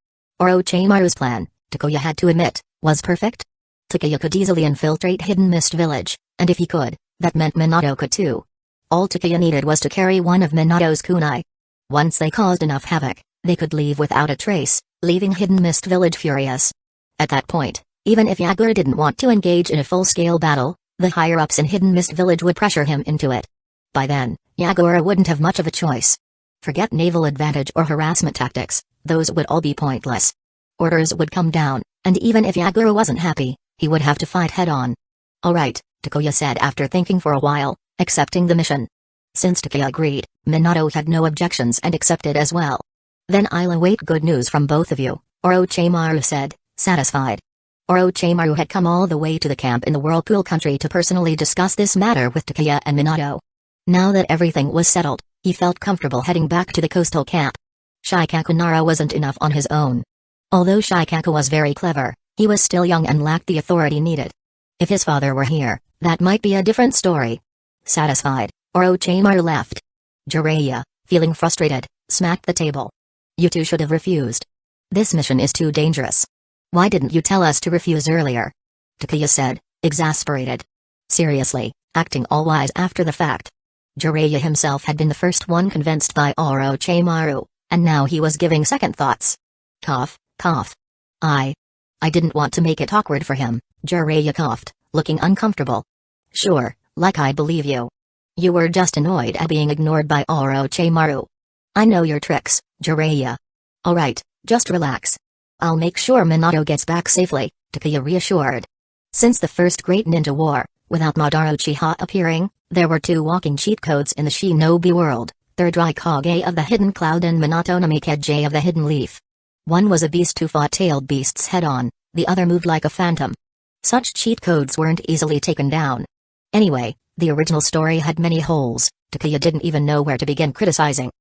Orochimaru's plan, Takeya had to admit, was perfect. Takeya could easily infiltrate Hidden Mist Village, and if he could, that meant Minato could too. All Takeya needed was to carry one of Minato's kunai. Once they caused enough havoc, they could leave without a trace, leaving Hidden Mist Village furious. At that point, even if Yagura didn't want to engage in a full-scale battle, the higher-ups in Hidden Mist Village would pressure him into it. By then, Yagura wouldn't have much of a choice. Forget naval advantage or harassment tactics, those would all be pointless. Orders would come down, and even if Yagura wasn't happy, he would have to fight head-on. Alright, Takeya said after thinking for a while, accepting the mission. Since Takeya agreed, Minato had no objections and accepted as well. Then I'll await good news from both of you, Orochimaru said, satisfied. Orochimaru had come all the way to the camp in the Whirlpool country to personally discuss this matter with Takeya and Minato. Now that everything was settled, he felt comfortable heading back to the coastal camp. Shikaku Nara wasn't enough on his own. Although Shikaku was very clever, he was still young and lacked the authority needed. If his father were here, that might be a different story. Satisfied, Orochimaru left. Jiraiya, feeling frustrated, smacked the table. You two should have refused. This mission is too dangerous. Why didn't you tell us to refuse earlier? Takeya said, exasperated. Seriously, acting all wise after the fact. Jiraiya himself had been the first one convinced by Orochimaru, and now he was giving second thoughts. Cough, cough. I didn't want to make it awkward for him, Jiraiya coughed, looking uncomfortable. Sure, like I believe you. You were just annoyed at being ignored by Orochimaru. I know your tricks, Jiraiya. Alright, just relax. I'll make sure Minato gets back safely, Takeya reassured. Since the first Great Ninja War, without Madara Uchiha appearing, there were two walking cheat codes in the shinobi world, Third Raikage of the Hidden Cloud and Minato Namikaze of the Hidden Leaf. One was a beast who fought tailed beasts head-on, the other moved like a phantom. Such cheat codes weren't easily taken down. Anyway, the original story had many holes, Takeya didn't even know where to begin criticizing.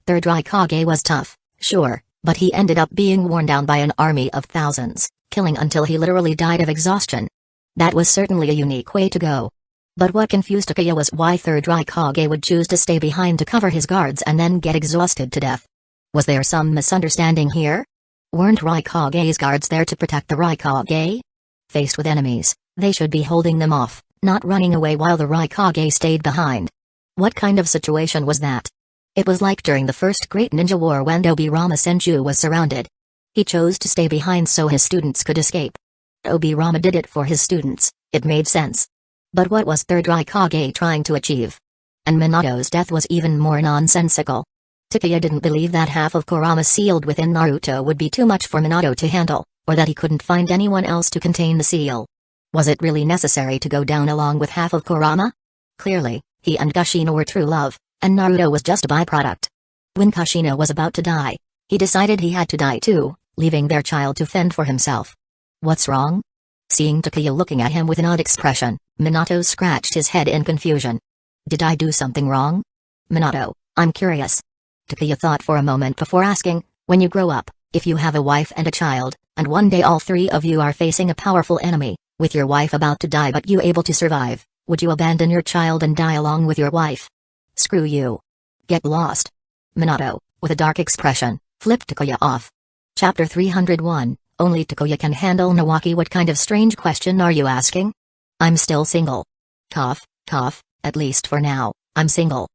Third Raikage was tough, sure, but he ended up being worn down by an army of thousands, killing until he literally died of exhaustion. That was certainly a unique way to go. But what confused Takeya was why Third Raikage would choose to stay behind to cover his guards and then get exhausted to death. Was there some misunderstanding here? Weren't Raikage's guards there to protect the Raikage? Faced with enemies, they should be holding them off, not running away while the Raikage stayed behind. What kind of situation was that? It was like during the first Great Ninja War when Obirama Senju was surrounded. He chose to stay behind so his students could escape. Obirama did it for his students, it made sense. But what was Third Raikage trying to achieve? And Minato's death was even more nonsensical. Takeya didn't believe that half of Kurama sealed within Naruto would be too much for Minato to handle, or that he couldn't find anyone else to contain the seal. Was it really necessary to go down along with half of Kurama? Clearly, he and Gushino were true love, and Naruto was just a byproduct. When Kushina was about to die, he decided he had to die too, leaving their child to fend for himself. What's wrong? Seeing Takuya looking at him with an odd expression, Minato scratched his head in confusion. Did I do something wrong? Minato, I'm curious. Takuya thought for a moment before asking, when you grow up, if you have a wife and a child, and one day all three of you are facing a powerful enemy, with your wife about to die but you able to survive, would you abandon your child and die along with your wife? Screw you. Get lost. Minato, with a dark expression, flipped Takuya off. Chapter 301, Only Takuya Can Handle Nawaki. What kind of strange question are you asking? I'm still single. Cough, cough, at least for now, I'm single.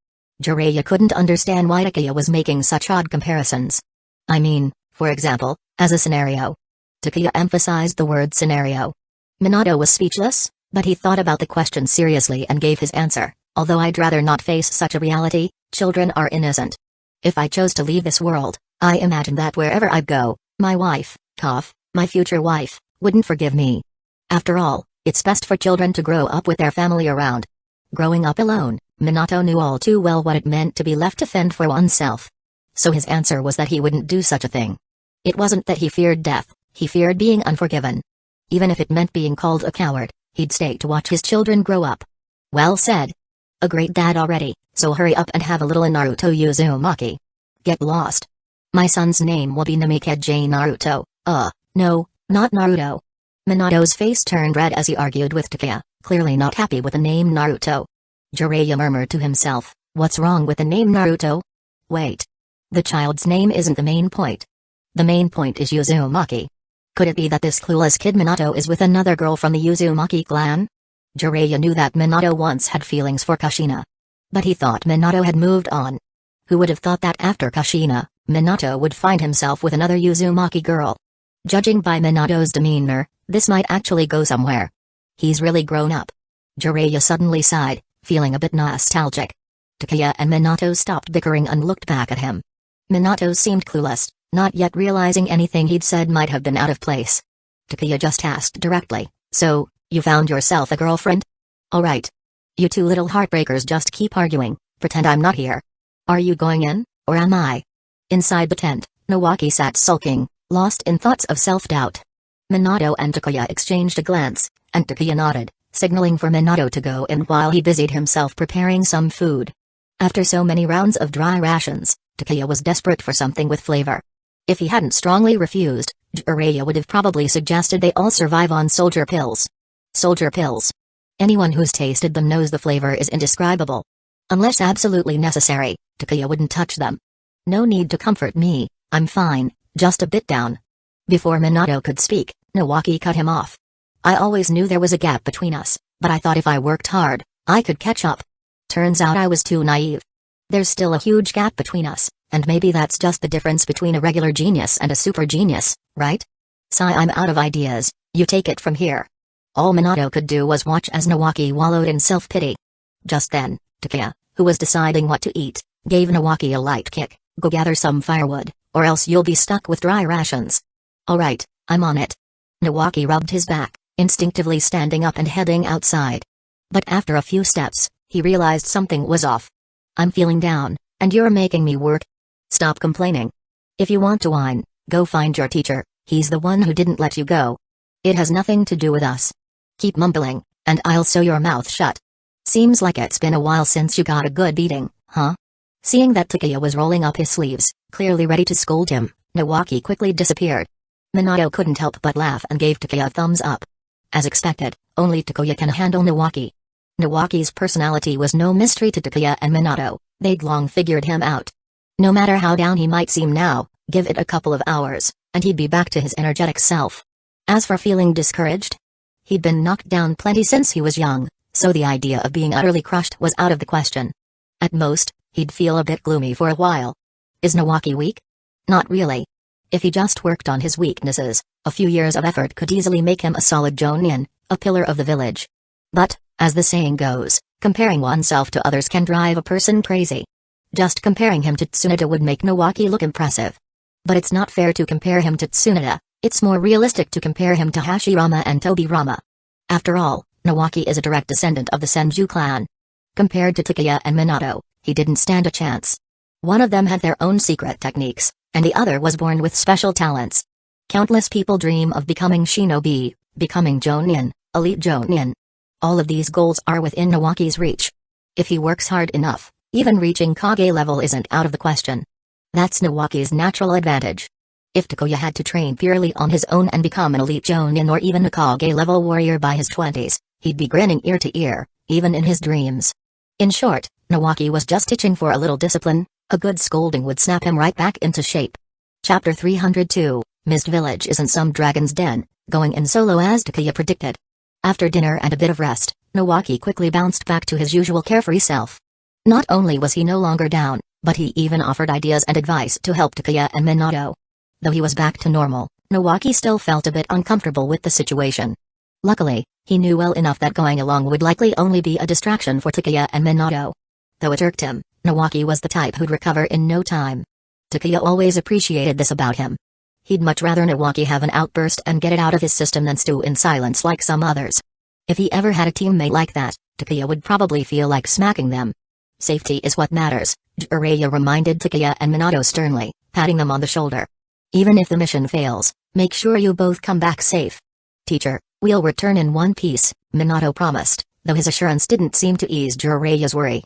Jiraiya couldn't understand why Takuya was making such odd comparisons. I mean, for example, as a scenario. Takuya emphasized the word scenario. Minato was speechless, but he thought about the question seriously and gave his answer. Although I'd rather not face such a reality, children are innocent. If I chose to leave this world, I imagine that wherever I go, my wife, my future wife, wouldn't forgive me. After all, it's best for children to grow up with their family around. Growing up alone, Minato knew all too well what it meant to be left to fend for oneself. So his answer was that he wouldn't do such a thing. It wasn't that he feared death, he feared being unforgiven. Even if it meant being called a coward, he'd stay to watch his children grow up. Well said. A great dad already, so hurry up and have a little Naruto Uzumaki. Get lost. My son's name will be Namikaze Naruto. No, not Naruto. Minato's face turned red as he argued with Takuya, clearly not happy with the name Naruto. Jiraiya murmured to himself, what's wrong with the name Naruto? Wait. The child's name isn't the main point. The main point is Uzumaki. Could it be that this clueless kid Minato is with another girl from the Uzumaki clan? Jiraiya knew that Minato once had feelings for Kushina. But he thought Minato had moved on. Who would have thought that after Kushina, Minato would find himself with another Uzumaki girl? Judging by Minato's demeanor, this might actually go somewhere. He's really grown up. Jiraiya suddenly sighed, feeling a bit nostalgic. Takuya and Minato stopped bickering and looked back at him. Minato seemed clueless, not yet realizing anything he'd said might have been out of place. Takuya just asked directly, so, you found yourself a girlfriend? Alright. You two little heartbreakers just keep arguing, pretend I'm not here. Are you going in, or am I? Inside the tent, Nawaki sat sulking, lost in thoughts of self-doubt. Minato and Takuya exchanged a glance, and Takuya nodded, signaling for Minato to go in while he busied himself preparing some food. After so many rounds of dry rations, Takuya was desperate for something with flavor. If he hadn't strongly refused, Jiraiya would have probably suggested they all survive on soldier pills. Soldier pills. Anyone who's tasted them knows the flavor is indescribable. Unless absolutely necessary, Takuya wouldn't touch them. No need to comfort me, I'm fine, just a bit down. Before Minato could speak, Nawaki cut him off. I always knew there was a gap between us, but I thought if I worked hard, I could catch up. Turns out I was too naive. There's still a huge gap between us, and maybe that's just the difference between a regular genius and a super genius, right? Sigh, I'm out of ideas, you take it from here. All Minato could do was watch as Nawaki wallowed in self-pity. Just then, Takuya, who was deciding what to eat, gave Nawaki a light kick. Go gather some firewood, or else you'll be stuck with dry rations. Alright, I'm on it. Nawaki rubbed his back, instinctively standing up and heading outside. But after a few steps, he realized something was off. I'm feeling down, and you're making me work. Stop complaining. If you want to whine, go find your teacher, he's the one who didn't let you go. It has nothing to do with us. Keep mumbling, and I'll sew your mouth shut. Seems like it's been a while since you got a good beating, huh? Seeing that Takuya was rolling up his sleeves, clearly ready to scold him, Nawaki quickly disappeared. Minato couldn't help but laugh and gave Takuya a thumbs up. As expected, only Takuya can handle Nawaki. Nawaki's personality was no mystery to Takuya and Minato, they'd long figured him out. No matter how down he might seem now, give it a couple of hours, and he'd be back to his energetic self. As for feeling discouraged, he'd been knocked down plenty since he was young, so the idea of being utterly crushed was out of the question. At most, he'd feel a bit gloomy for a while. Is Nawaki weak? Not really. If he just worked on his weaknesses, a few years of effort could easily make him a solid jonin, a pillar of the village. But, as the saying goes, comparing oneself to others can drive a person crazy. Just comparing him to Tsunade would make Nawaki look impressive. But it's not fair to compare him to Tsunade, it's more realistic to compare him to Hashirama and Tobirama. After all, Nawaki is a direct descendant of the Senju clan. Compared to Takuya and Minato, he didn't stand a chance. One of them had their own secret techniques, and the other was born with special talents. Countless people dream of becoming shinobi, becoming jonin, elite jonin. All of these goals are within Nawaki's reach. If he works hard enough, even reaching Kage level isn't out of the question. That's Nawaki's natural advantage. If Takuya had to train purely on his own and become an elite jonin or even a Kage level warrior by his 20s, he'd be grinning ear to ear, even in his dreams. In short, Nawaki was just itching for a little discipline. A good scolding would snap him right back into shape. Chapter 302, Mist Village isn't some dragon's den, going in solo as Takuya predicted. After dinner and a bit of rest, Nawaki quickly bounced back to his usual carefree self. Not only was he no longer down, but he even offered ideas and advice to help Takuya and Minato. Though he was back to normal, Nawaki still felt a bit uncomfortable with the situation. Luckily, he knew well enough that going along would likely only be a distraction for Takuya and Minato. Though it irked him, Nawaki was the type who'd recover in no time. Takuya always appreciated this about him. He'd much rather Nawaki have an outburst and get it out of his system than stew in silence like some others. If he ever had a teammate like that, Takuya would probably feel like smacking them. Safety is what matters, Jiraiya reminded Takuya and Minato sternly, patting them on the shoulder. Even if the mission fails, make sure you both come back safe. Teacher, we'll return in one piece, Minato promised, though his assurance didn't seem to ease Jiraiya's worry.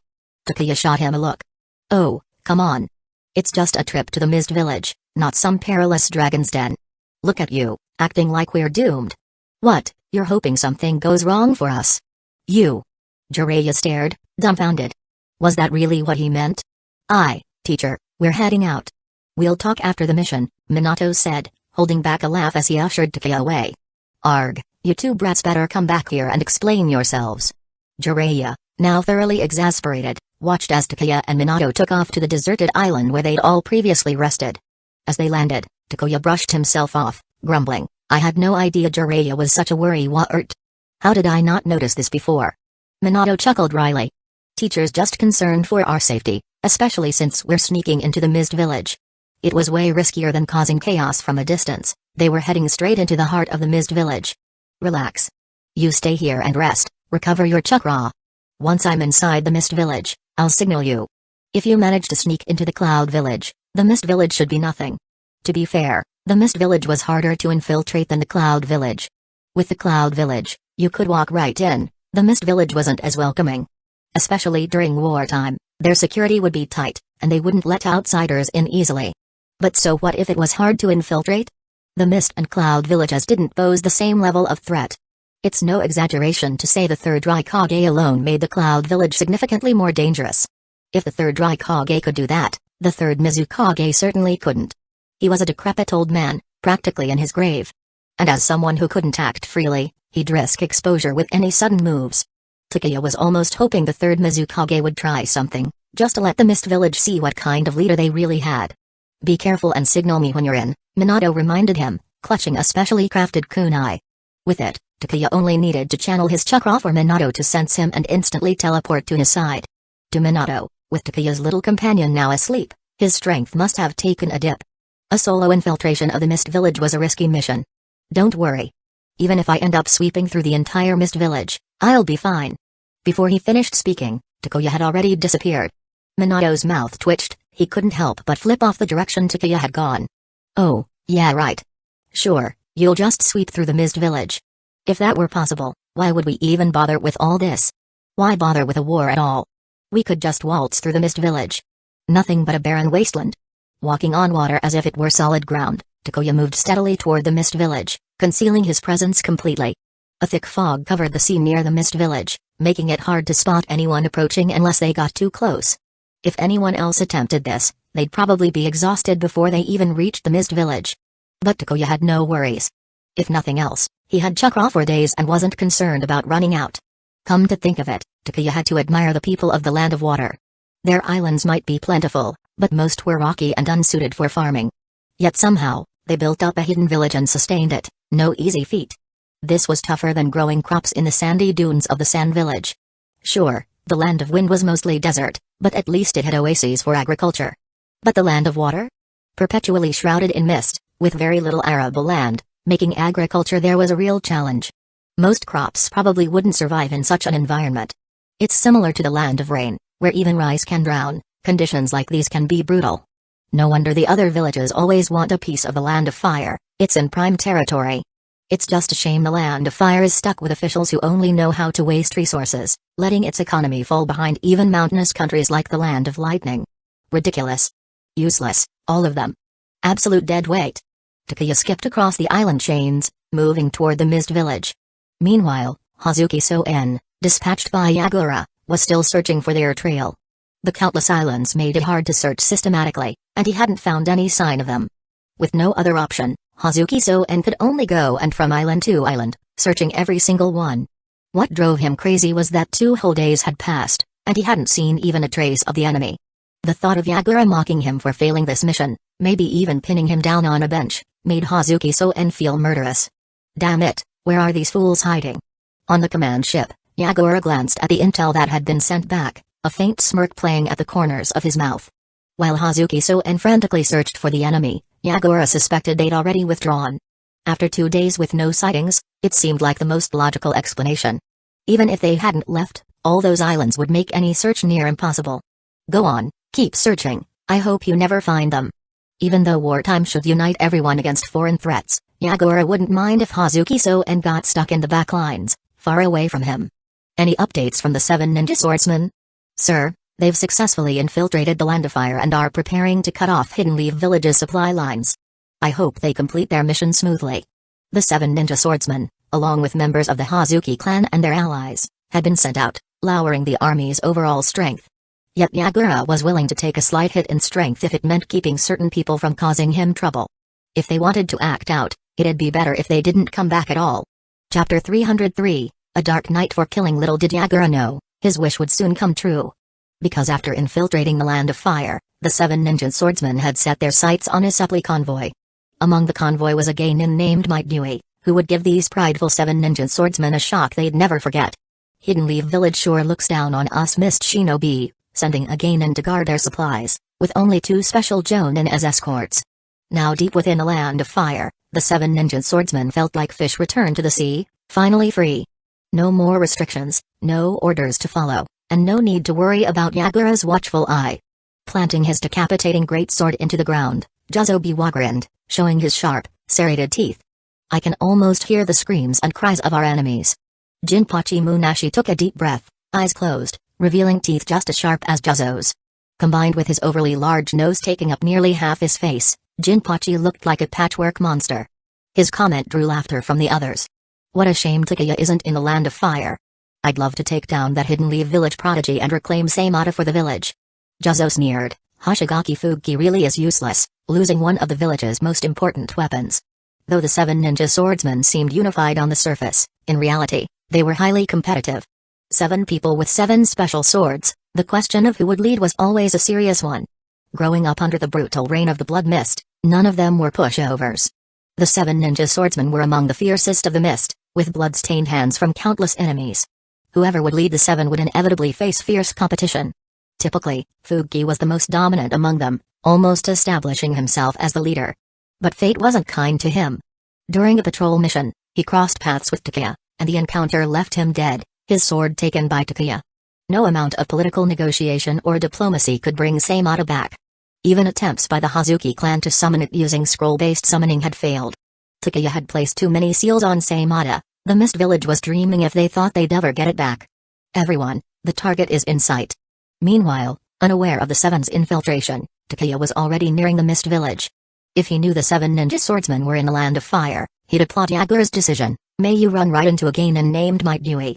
Takuya shot him a look. Oh, come on. It's just a trip to the Mist Village, not some perilous dragon's den. Look at you, acting like we're doomed. What, you're hoping something goes wrong for us? You. Jiraiya stared, dumbfounded. Was that really what he meant? Aye, teacher, we're heading out. We'll talk after the mission, Minato said, holding back a laugh as he ushered Takuya away. Arg, you two brats better come back here and explain yourselves. Jiraiya, now thoroughly exasperated, watched as Takuya and Minato took off to the deserted island where they'd all previously rested. As they landed, Takuya brushed himself off, grumbling, I had no idea Jiraiya was such a worrywart. How did I not notice this before? Minato chuckled wryly. Teacher's just concerned for our safety, especially since we're sneaking into the Mist Village. It was way riskier than causing chaos from a distance. They were heading straight into the heart of the Mist Village. Relax. You stay here and rest, recover your chakra. Once I'm inside the Mist Village, I'll signal you. If you manage to sneak into the Cloud Village, the Mist Village should be nothing. To be fair, the Mist Village was harder to infiltrate than the Cloud Village. With the Cloud Village, you could walk right in. The Mist Village wasn't as welcoming. Especially during wartime, their security would be tight, and they wouldn't let outsiders in easily. But so what if it was hard to infiltrate? The Mist and Cloud Villages didn't pose the same level of threat. It's no exaggeration to say the Third Raikage alone made the Cloud Village significantly more dangerous. If the Third Raikage could do that, the Third Mizukage certainly couldn't. He was a decrepit old man, practically in his grave. And as someone who couldn't act freely, he'd risk exposure with any sudden moves. Takuya was almost hoping the Third Mizukage would try something, just to let the Mist Village see what kind of leader they really had. Be careful and signal me when you're in, Minato reminded him, clutching a specially crafted kunai. With it, Takuya only needed to channel his chakra for Minato to sense him and instantly teleport to his side. To Minato, with Takuya's little companion now asleep, his strength must have taken a dip. A solo infiltration of the Mist Village was a risky mission. Don't worry. Even if I end up sweeping through the entire Mist Village, I'll be fine. Before he finished speaking, Takuya had already disappeared. Minato's mouth twitched, he couldn't help but flip off the direction Takuya had gone. Oh, yeah right. Sure, you'll just sweep through the Mist Village. If that were possible, why would we even bother with all this? Why bother with a war at all? We could just waltz through the Mist Village. Nothing but a barren wasteland. Walking on water as if it were solid ground, Takuya moved steadily toward the Mist Village, concealing his presence completely. A thick fog covered the sea near the Mist Village, making it hard to spot anyone approaching unless they got too close. If anyone else attempted this, they'd probably be exhausted before they even reached the Mist Village. But Takuya had no worries. If nothing else, he had chakra for days and wasn't concerned about running out. Come to think of it, Takuya had to admire the people of the Land of Water. Their islands might be plentiful, but most were rocky and unsuited for farming. Yet somehow, they built up a hidden village and sustained it, no easy feat. This was tougher than growing crops in the sandy dunes of the Sand Village. Sure, the Land of Wind was mostly desert, but at least it had oases for agriculture. But the Land of Water? Perpetually shrouded in mist, with very little arable land, making agriculture there was a real challenge. Most crops probably wouldn't survive in such an environment. It's similar to the Land of Rain, where even rice can drown. Conditions like these can be brutal. No wonder the other villages always want a piece of the Land of Fire. It's in prime territory. It's just a shame the Land of Fire is stuck with officials who only know how to waste resources, letting its economy fall behind even mountainous countries like the Land of Lightning. Ridiculous. Useless, all of them. Absolute dead weight. Takuya skipped across the island chains, moving toward the Mist Village. Meanwhile, Hazuki Soen, dispatched by Yagura, was still searching for their trail. The countless islands made it hard to search systematically, and he hadn't found any sign of them. With no other option, Hazuki Soen could only go and from island to island, searching every single one. What drove him crazy was that 2 whole days had passed, and he hadn't seen even a trace of the enemy. The thought of Yagura mocking him for failing this mission, maybe even pinning him down on a bench, made Hazuki Soen feel murderous. Damn it, where are these fools hiding? On the command ship, Yagura glanced at the intel that had been sent back, a faint smirk playing at the corners of his mouth. While Hazuki Soen frantically searched for the enemy, Yagura suspected they'd already withdrawn. After 2 days with no sightings, it seemed like the most logical explanation. Even if they hadn't left, all those islands would make any search near impossible. Go on, keep searching, I hope you never find them. Even though wartime should unite everyone against foreign threats, Yagura wouldn't mind if Hazuki Soen got stuck in the back lines, far away from him. Any updates from the 7 ninja swordsmen? Sir, they've successfully infiltrated the Land of Fire and are preparing to cut off Hidden Leaf Village's supply lines. I hope they complete their mission smoothly. The 7 ninja swordsmen, along with members of the Hazuki clan and their allies, had been sent out, lowering the army's overall strength. Yet Yagura was willing to take a slight hit in strength if it meant keeping certain people from causing him trouble. If they wanted to act out, it'd be better if they didn't come back at all. Chapter 303, A Dark Night for Killing. Little did Yagura know, his wish would soon come true. Because after infiltrating the Land of Fire, the 7 ninja swordsmen had set their sights on a supply convoy. Among the convoy was a genin named Maidui, who would give these prideful 7 ninja swordsmen a shock they'd never forget. Hidden Leaf Village sure looks down on us Mist Shinobi, sending a genin to guard their supplies, with only 2 special jonin as escorts. Now deep within the Land of Fire, the 7 ninja swordsmen felt like fish returned to the sea, finally free. No more restrictions, no orders to follow, and no need to worry about Yagura's watchful eye. Planting his decapitating greatsword into the ground, Juzobiwa grinned, showing his sharp, serrated teeth. I can almost hear the screams and cries of our enemies. Jinpachi Munashi took a deep breath, eyes closed, revealing teeth just as sharp as Juzo's. Combined with his overly large nose taking up nearly half his face, Jinpachi looked like a patchwork monster. His comment drew laughter from the others. What a shame Takuya isn't in the Land of Fire. I'd love to take down that Hidden Leaf Village prodigy and reclaim Saimata for the village. Juzo sneered, Hoshigaki Fuki really is useless, losing one of the village's most important weapons. Though the 7 ninja swordsmen seemed unified on the surface, in reality, they were highly competitive. 7 people with 7 special swords, the question of who would lead was always a serious one. Growing up under the brutal reign of the Blood Mist, none of them were pushovers. The 7 ninja swordsmen were among the fiercest of the Mist, with blood-stained hands from countless enemies. Whoever would lead the 7 would inevitably face fierce competition. Typically, Fuki was the most dominant among them, almost establishing himself as the leader. But fate wasn't kind to him. During a patrol mission, he crossed paths with Takuya, and the encounter left him dead, his sword taken by Takuya. No amount of political negotiation or diplomacy could bring Saimata back. Even attempts by the Hazuki clan to summon it using scroll-based summoning had failed. Takuya had placed too many seals on Saimata. The Mist Village was dreaming if they thought they'd ever get it back. Everyone, the target is in sight. Meanwhile, unaware of the 7's infiltration, Takuya was already nearing the Mist Village. If he knew the 7 ninja swordsmen were in the Land of Fire, he'd applaud Yagura's decision. May you run right into a genin named Maidui.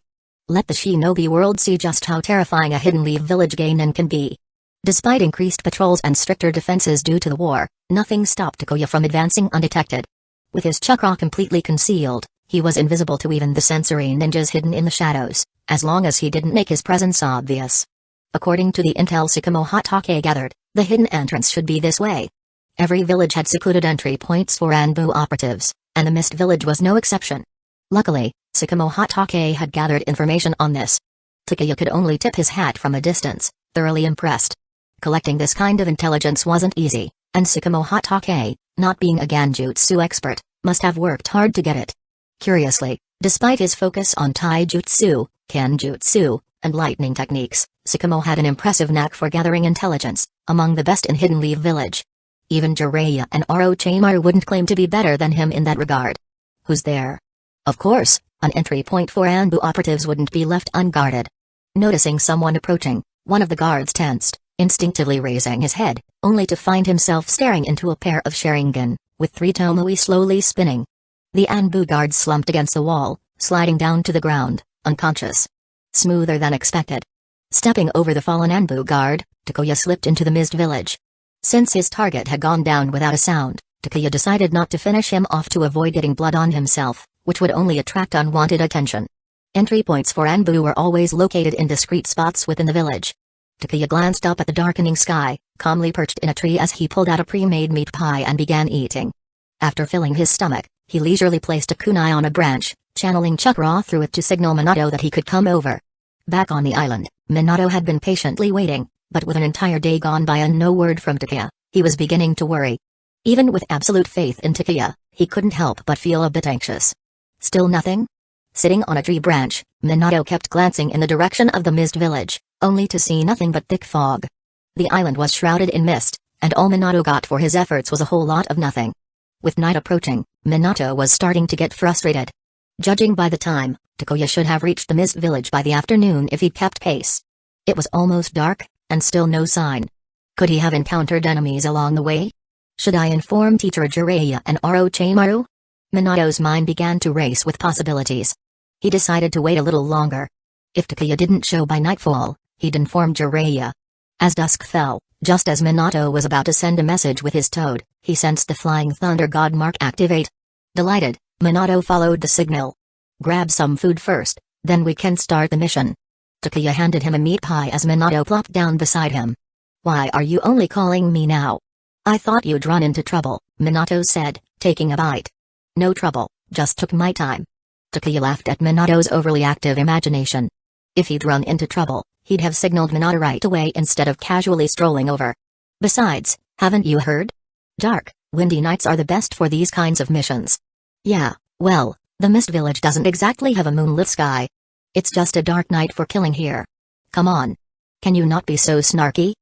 Let the shinobi world see just how terrifying a Hidden Leaf Village genin can be. Despite increased patrols and stricter defenses due to the war, nothing stopped Takuya from advancing undetected. With his chakra completely concealed, he was invisible to even the sensory ninjas hidden in the shadows, as long as he didn't make his presence obvious. According to the intel Tsukumo Hatake gathered, the hidden entrance should be this way. Every village had secluded entry points for Anbu operatives, and the Mist Village was no exception. Luckily, Tsukumo Hatake had gathered information on this. Takuya could only tip his hat from a distance, thoroughly impressed. Collecting this kind of intelligence wasn't easy, and Tsukumo Hatake, not being a Ganjutsu expert, must have worked hard to get it. Curiously, despite his focus on Taijutsu, Kenjutsu, and lightning techniques, Tsukumo had an impressive knack for gathering intelligence, among the best in Hidden Leaf Village. Even Jiraiya and Orochimaru wouldn't claim to be better than him in that regard. Who's there? Of course, an entry point for Anbu operatives wouldn't be left unguarded. Noticing someone approaching, one of the guards tensed, instinctively raising his head, only to find himself staring into a pair of Sharingan, with 3 Tomoe slowly spinning. The Anbu guard slumped against the wall, sliding down to the ground, unconscious. Smoother than expected. Stepping over the fallen Anbu guard, Takuya slipped into the mist village. Since his target had gone down without a sound, Takuya decided not to finish him off to avoid getting blood on himself, which would only attract unwanted attention. Entry points for Anbu were always located in discreet spots within the village. Takuya glanced up at the darkening sky, calmly perched in a tree as he pulled out a pre-made meat pie and began eating. After filling his stomach, he leisurely placed a kunai on a branch, channeling chakra through it to signal Minato that he could come over. Back on the island, Minato had been patiently waiting, but with an entire day gone by and no word from Takuya, he was beginning to worry. Even with absolute faith in Takuya, he couldn't help but feel a bit anxious. Still nothing? Sitting on a tree branch, Minato kept glancing in the direction of the mist village, only to see nothing but thick fog. The island was shrouded in mist, and all Minato got for his efforts was a whole lot of nothing. With night approaching, Minato was starting to get frustrated. Judging by the time, Takuya should have reached the mist village by the afternoon if he'd kept pace. It was almost dark, and still no sign. Could he have encountered enemies along the way? Should I inform teacher Jiraiya and Orochimaru? Minato's mind began to race with possibilities. He decided to wait a little longer. If Takuya didn't show by nightfall, he'd inform Jiraiya. As dusk fell, just as Minato was about to send a message with his toad, he sensed the Flying Thunder God mark activate. Delighted, Minato followed the signal. Grab some food first, then we can start the mission. Takuya handed him a meat pie as Minato plopped down beside him. Why are you only calling me now? I thought you'd run into trouble, Minato said, taking a bite. No trouble, just took my time. Takuya laughed at Minato's overly active imagination. If he'd run into trouble, he'd have signaled Minato right away instead of casually strolling over. Besides, haven't you heard? Dark, windy nights are the best for these kinds of missions. Yeah, well, the Mist Village doesn't exactly have a moonlit sky. It's just a dark night for killing here. Come on. Can you not be so snarky?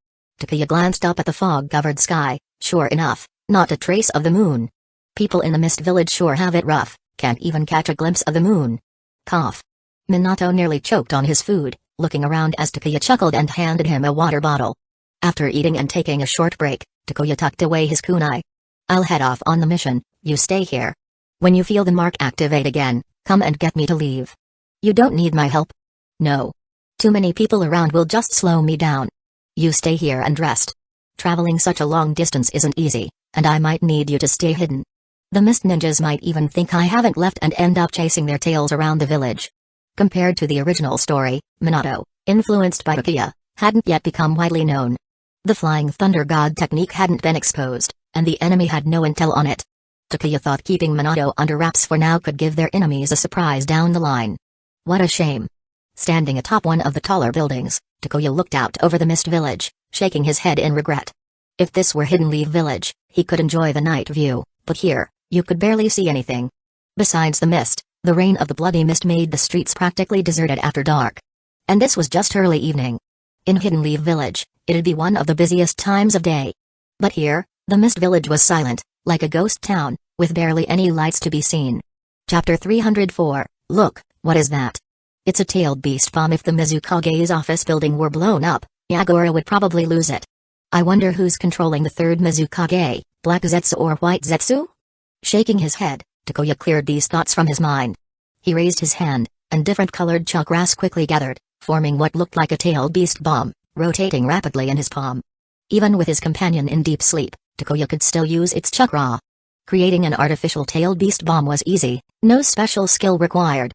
Takuya glanced up at the fog-covered sky. Sure enough, not a trace of the moon. People in the Mist Village sure have it rough, can't even catch a glimpse of the moon. Cough. Minato nearly choked on his food, looking around as Takuya chuckled and handed him a water bottle. After eating and taking a short break, Takuya tucked away his kunai. I'll head off on the mission, you stay here. When you feel the mark activate again, come and get me to leave. You don't need my help? No. Too many people around will just slow me down. You stay here and rest. Traveling such a long distance isn't easy, and I might need you to stay hidden. The Mist Ninjas might even think I haven't left and end up chasing their tails around the village. Compared to the original story, Minato, influenced by Uchiha, hadn't yet become widely known. The Flying Thunder God technique hadn't been exposed, and the enemy had no intel on it. Takuya thought keeping Minato under wraps for now could give their enemies a surprise down the line. What a shame. Standing atop one of the taller buildings, Takuya looked out over the Mist Village, shaking his head in regret. If this were Hidden Leaf Village, he could enjoy the night view, but here, you could barely see anything. Besides the mist, the rain of the bloody mist made the streets practically deserted after dark. And this was just early evening. In Hidden Leaf Village, it'd be one of the busiest times of day. But here, the Mist Village was silent, like a ghost town, with barely any lights to be seen. Chapter 304, Look, what is that? It's a tailed beast bomb. If the Mizukage's office building were blown up, Yagura would probably lose it. I wonder who's controlling the third Mizukage, Black Zetsu or White Zetsu? Shaking his head, Takuya cleared these thoughts from his mind. He raised his hand, and different colored chakras quickly gathered, forming what looked like a tailed beast bomb, rotating rapidly in his palm. Even with his companion in deep sleep, Takuya could still use its chakra. Creating an artificial tailed beast bomb was easy, no special skill required.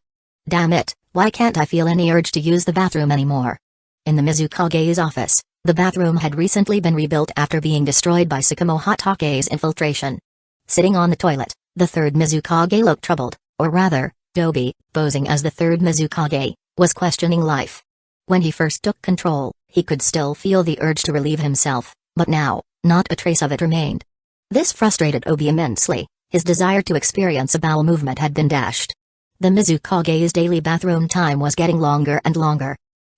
Damn it, why can't I feel any urge to use the bathroom anymore? In the Mizukage's office, the bathroom had recently been rebuilt after being destroyed by Tsukumo Hatake's infiltration. Sitting on the toilet, the third Mizukage looked troubled, or rather, Dobi, posing as the third Mizukage, was questioning life. When he first took control, he could still feel the urge to relieve himself, but now, not a trace of it remained. This frustrated Obi immensely. His desire to experience a bowel movement had been dashed. The Mizukage's daily bathroom time was getting longer and longer.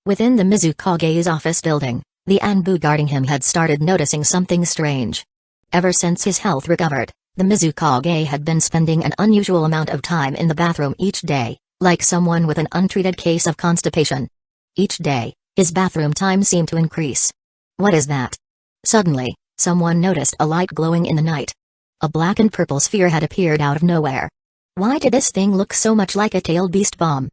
Within the Mizukage's office building, the Anbu guarding him had started noticing something strange. Ever since his health recovered, the Mizukage had been spending an unusual amount of time in the bathroom each day, like someone with an untreated case of constipation. Each day, his bathroom time seemed to increase. What is that? Suddenly, someone noticed a light glowing in the night. A black and purple sphere had appeared out of nowhere. Why did this thing look so much like a tailed beast bomb?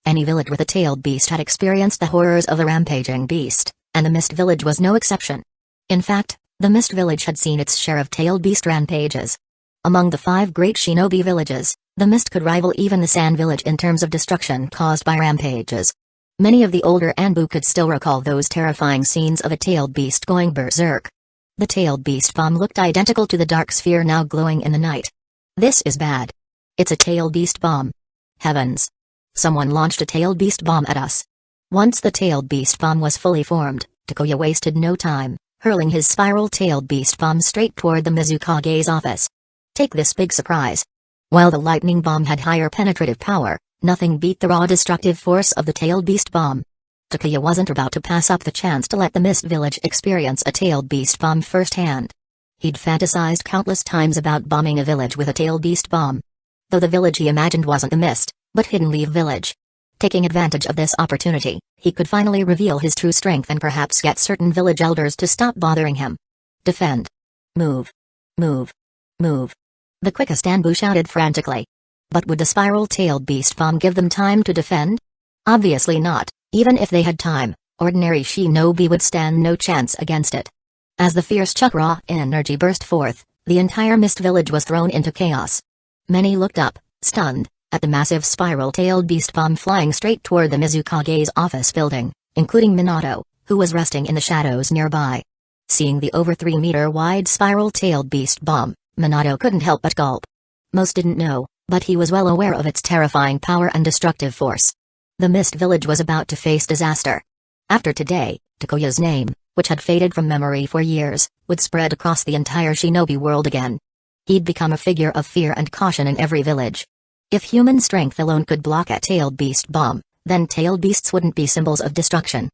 Any village with a tailed beast had experienced the horrors of a rampaging beast, and the Mist Village was no exception. In fact, the Mist Village had seen its share of tailed beast rampages. Among the 5 great shinobi villages, the Mist could rival even the Sand Village in terms of destruction caused by rampages. Many of the older Anbu could still recall those terrifying scenes of a tailed beast going berserk. The tailed beast bomb looked identical to the dark sphere now glowing in the night. This is bad. It's a tailed beast bomb. Heavens! Someone launched a tailed beast bomb at us. Once the tailed beast bomb was fully formed, Takuya wasted no time, hurling his spiral tailed beast bomb straight toward the Mizukage's office. Take this big surprise. While the lightning bomb had higher penetrative power, nothing beat the raw destructive force of the tailed beast bomb. Takuya wasn't about to pass up the chance to let the Mist Village experience a tailed beast bomb firsthand. He'd fantasized countless times about bombing a village with a tailed beast bomb. Though the village he imagined wasn't the Mist, but Hidden Leaf Village. Taking advantage of this opportunity, he could finally reveal his true strength and perhaps get certain village elders to stop bothering him. Defend. Move. Move. Move. The quickest Anbu shouted frantically. But would the spiral-tailed beast bomb give them time to defend? Obviously not. Even if they had time, ordinary shinobi would stand no chance against it. As the fierce chakra energy burst forth, the entire Mist Village was thrown into chaos. Many looked up, stunned, at the massive spiral-tailed beast bomb flying straight toward the Mizukage's office building, including Minato, who was resting in the shadows nearby. Seeing the over 3-meter-wide spiral-tailed beast bomb, Minato couldn't help but gulp. Most didn't know, but he was well aware of its terrifying power and destructive force. The Mist Village was about to face disaster. After today, Takuya's name, which had faded from memory for years, would spread across the entire shinobi world again. He'd become a figure of fear and caution in every village. If human strength alone could block a tailed beast bomb, then tailed beasts wouldn't be symbols of destruction.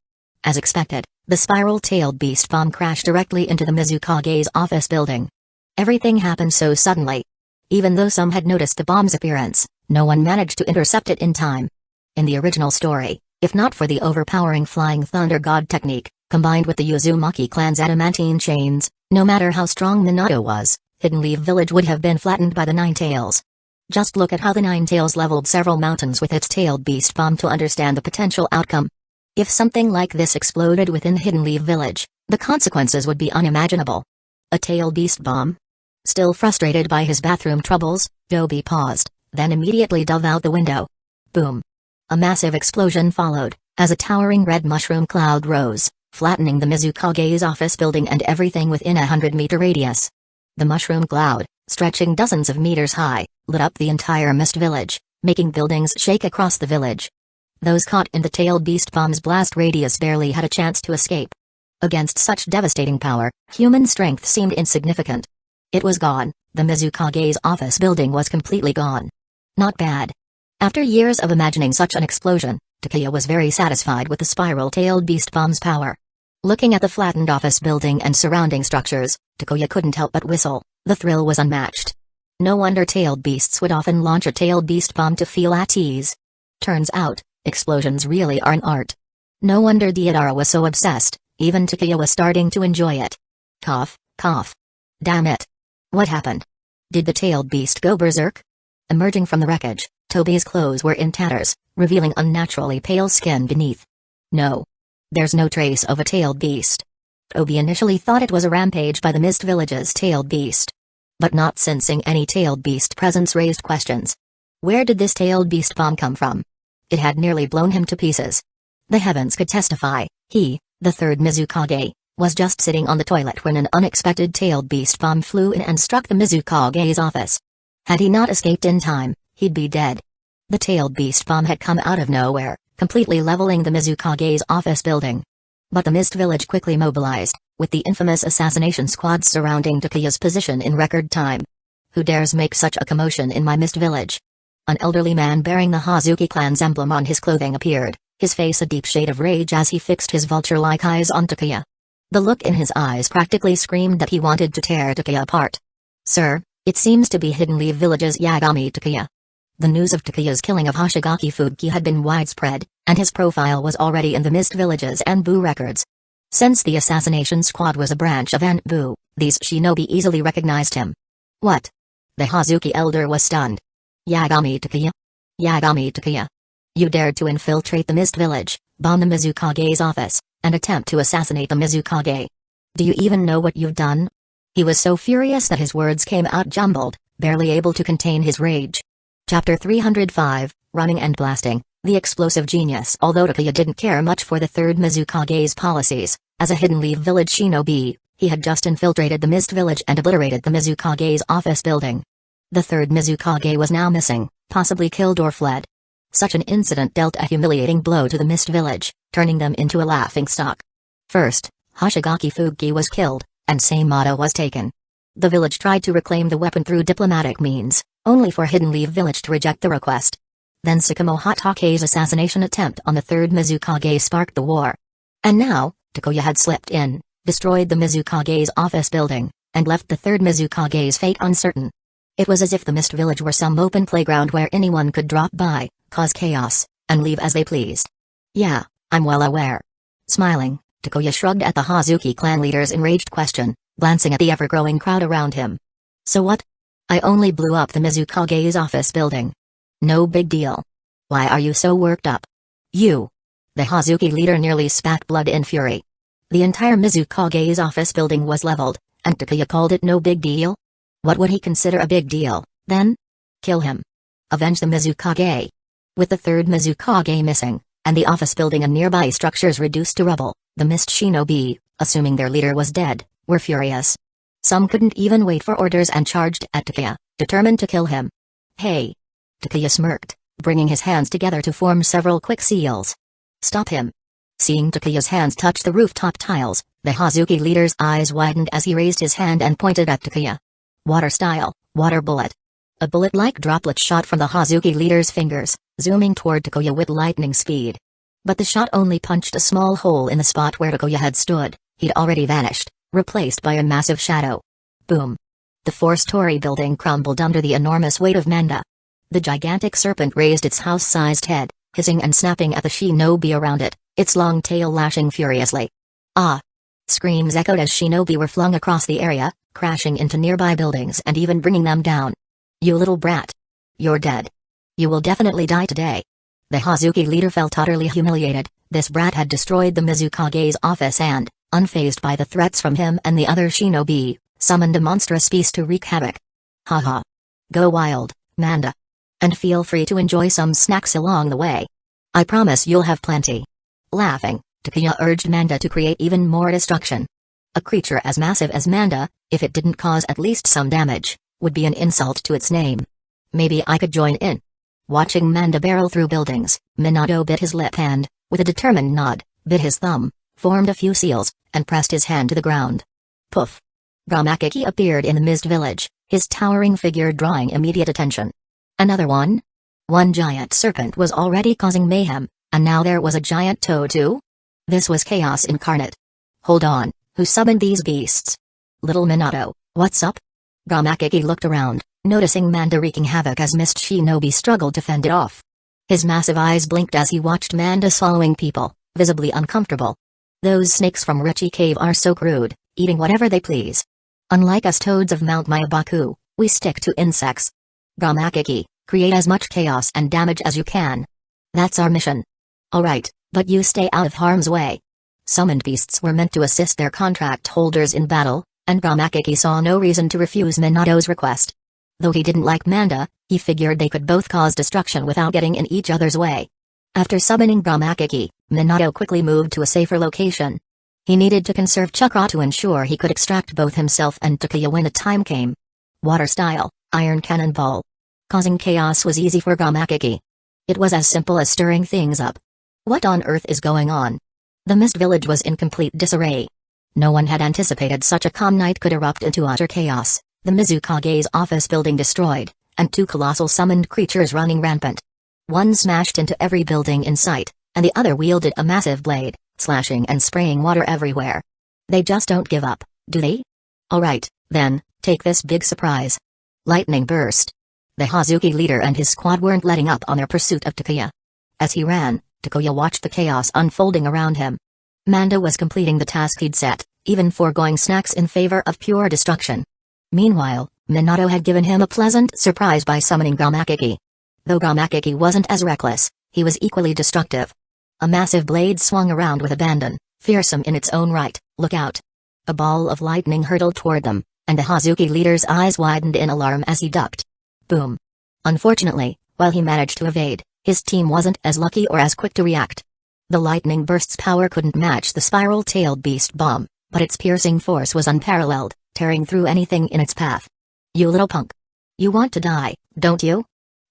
As expected, the spiral-tailed beast bomb crashed directly into the Mizukage's office building. Everything happened so suddenly. Even though some had noticed the bomb's appearance, no one managed to intercept it in time. In the original story, if not for the overpowering Flying Thunder God technique, combined with the Uzumaki clan's adamantine chains, no matter how strong Minato was, Hidden Leaf Village would have been flattened by the Nine Tails. Just look at how the Nine Tails leveled several mountains with its tailed beast bomb to understand the potential outcome. If something like this exploded within Hidden Leaf Village, the consequences would be unimaginable. A tailed beast bomb? Still frustrated by his bathroom troubles, Dobi paused, then immediately dove out the window. Boom. A massive explosion followed, as a towering red mushroom cloud rose, flattening the Mizukage's office building and everything within a 100-meter radius. The mushroom cloud, stretching dozens of meters high, lit up the entire Mist Village, making buildings shake across the village. Those caught in the tailed beast bomb's blast radius barely had a chance to escape. Against such devastating power, human strength seemed insignificant. It was gone. The Mizukage's office building was completely gone. Not bad. After years of imagining such an explosion, Takuya was very satisfied with the spiral-tailed beast bomb's power. Looking at the flattened office building and surrounding structures, Takuya couldn't help but whistle. The thrill was unmatched. No wonder tailed beasts would often launch a tailed beast bomb to feel at ease. Turns out, explosions really are an art. No wonder Deidara was so obsessed, even Takuya was starting to enjoy it. Cough, cough. Damn it. What happened? Did the tailed beast go berserk? Emerging from the wreckage, Tobi's clothes were in tatters, revealing unnaturally pale skin beneath. No. There's no trace of a tailed beast. Tobi initially thought it was a rampage by the Mist Village's tailed beast. But not sensing any tailed beast presence raised questions. Where did this tailed beast bomb come from? It had nearly blown him to pieces. The heavens could testify, he, the third Mizukage, was just sitting on the toilet when an unexpected tailed beast bomb flew in and struck the Mizukage's office. Had he not escaped in time, he'd be dead. The tailed beast bomb had come out of nowhere, completely leveling the Mizukage's office building. But the Mist Village quickly mobilized, with the infamous assassination squad surrounding Takuya's position in record time. Who dares make such a commotion in my Mist Village? An elderly man bearing the Hazuki clan's emblem on his clothing appeared, his face a deep shade of rage as he fixed his vulture-like eyes on Takuya. The look in his eyes practically screamed that he wanted to tear Takuya apart. "Sir, it seems to be Hidden Leaf Village's Yagami Takuya." The news of Takuya's killing of Hoshigaki Fuki had been widespread, and his profile was already in the Mist Village's Anbu records. Since the assassination squad was a branch of Anbu, these shinobi easily recognized him. "What?" The Hazuki elder was stunned. "Yagami Takuya? Yagami Takuya? You dared to infiltrate the Mist Village, bomb the Mizukage's office, and attempt to assassinate the Mizukage. Do you even know what you've done?" He was so furious that his words came out jumbled, barely able to contain his rage. Chapter 305, Running and Blasting, the Explosive Genius. Although Takuya didn't care much for the third Mizukage's policies, as a Hidden Leaf Village shinobi, he had just infiltrated the Mist Village and obliterated the Mizukage's office building. The third Mizukage was now missing, possibly killed or fled. Such an incident dealt a humiliating blow to the Mist Village, turning them into a laughingstock. First, Hoshigaki Fuki was killed, and Seimata was taken. The village tried to reclaim the weapon through diplomatic means, only for Hidden Leaf Village to reject the request. Then Tsukumo Hatake's assassination attempt on the third Mizukage sparked the war. And now, Takuya had slipped in, destroyed the Mizukage's office building, and left the third Mizukage's fate uncertain. It was as if the Mist Village were some open playground where anyone could drop by, cause chaos, and leave as they pleased. "Yeah, I'm well aware." Smiling, Takuya shrugged at the Hazuki clan leader's enraged question, glancing at the ever-growing crowd around him. "So what? I only blew up the Mizukage's office building. No big deal. Why are you so worked up?" "You." The Hazuki leader nearly spat blood in fury. The entire Mizukage's office building was leveled, and Takuya called it no big deal? What would he consider a big deal, then? Kill him. Avenge the Mizukage. With the third Mizukage missing, and the office building and nearby structures reduced to rubble, the Mist Shinobi, assuming their leader was dead, were furious. Some couldn't even wait for orders and charged at Takuya, determined to kill him. "Hey!" Takuya smirked, bringing his hands together to form several quick seals. "Stop him!" Seeing Takuya's hands touch the rooftop tiles, the Hazuki leader's eyes widened as he raised his hand and pointed at Takuya. Water style, water bullet. A bullet-like droplet shot from the Hazuki leader's fingers, zooming toward Takuya with lightning speed. But the shot only punched a small hole in the spot where Takuya had stood. He'd already vanished, replaced by a massive shadow. Boom. The four-story building crumbled under the enormous weight of Manda. The gigantic serpent raised its house-sized head, hissing and snapping at the shinobi around it, its long tail lashing furiously. "Ah!" Screams echoed as shinobi were flung across the area, crashing into nearby buildings and even bringing them down. "You little brat. You're dead. You will definitely die today." The Hazuki leader felt utterly humiliated. This brat had destroyed the Mizukage's office and, unfazed by the threats from him and the other shinobi, summoned a monstrous beast to wreak havoc. "Haha. Go wild, Manda. And feel free to enjoy some snacks along the way. I promise you'll have plenty." Laughing, Takuya urged Manda to create even more destruction. A creature as massive as Manda, if it didn't cause at least some damage, would be an insult to its name. Maybe I could join in. Watching Manda barrel through buildings, Minato bit his lip and, with a determined nod, bit his thumb, formed a few seals, and pressed his hand to the ground. Poof! Ramakiki appeared in the Mist Village, his towering figure drawing immediate attention. Another one? One giant serpent was already causing mayhem, and now there was a giant toe too? This was chaos incarnate. Hold on, who summoned these beasts? Little Minato, what's up? Ramakiki looked around, noticing Manda wreaking havoc as Mist Shinobi struggled to fend it off. His massive eyes blinked as he watched Manda swallowing people, visibly uncomfortable. Those snakes from Richie Cave are so crude, eating whatever they please. Unlike us toads of Mount Mayabaku, we stick to insects. Ramakiki, create as much chaos and damage as you can. That's our mission. Alright, but you stay out of harm's way. Summoned beasts were meant to assist their contract holders in battle, and Ramakiki saw no reason to refuse Minato's request. Though he didn't like Manda, he figured they could both cause destruction without getting in each other's way. After summoning Ramakiki, Minato quickly moved to a safer location. He needed to conserve chakra to ensure he could extract both himself and Takuya when the time came. Water style, iron cannonball. Causing chaos was easy for Ramakiki. It was as simple as stirring things up. What on earth is going on? The Mist Village was in complete disarray. No one had anticipated such a calm night could erupt into utter chaos, the Mizukage's office building destroyed, and two colossal summoned creatures running rampant. One smashed into every building in sight, and the other wielded a massive blade, slashing and spraying water everywhere. They just don't give up, do they? Alright, then, take this big surprise. Lightning burst. The Hazuki leader and his squad weren't letting up on their pursuit of Takuya. As he ran, Takuya watched the chaos unfolding around him. Manda was completing the task he'd set, even foregoing snacks in favor of pure destruction. Meanwhile, Minato had given him a pleasant surprise by summoning Gamakiki. Though Gamakiki wasn't as reckless, he was equally destructive. A massive blade swung around with abandon, fearsome in its own right. Look out. A ball of lightning hurtled toward them, and the Hazuki leader's eyes widened in alarm as he ducked. Boom. Unfortunately, while he managed to evade, his team wasn't as lucky or as quick to react. The lightning burst's power couldn't match the spiral-tailed beast bomb, but its piercing force was unparalleled, tearing through anything in its path. You little punk. You want to die, don't you?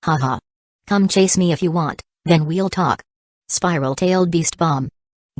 Haha. Come chase me if you want, then we'll talk. Spiral-tailed beast bomb.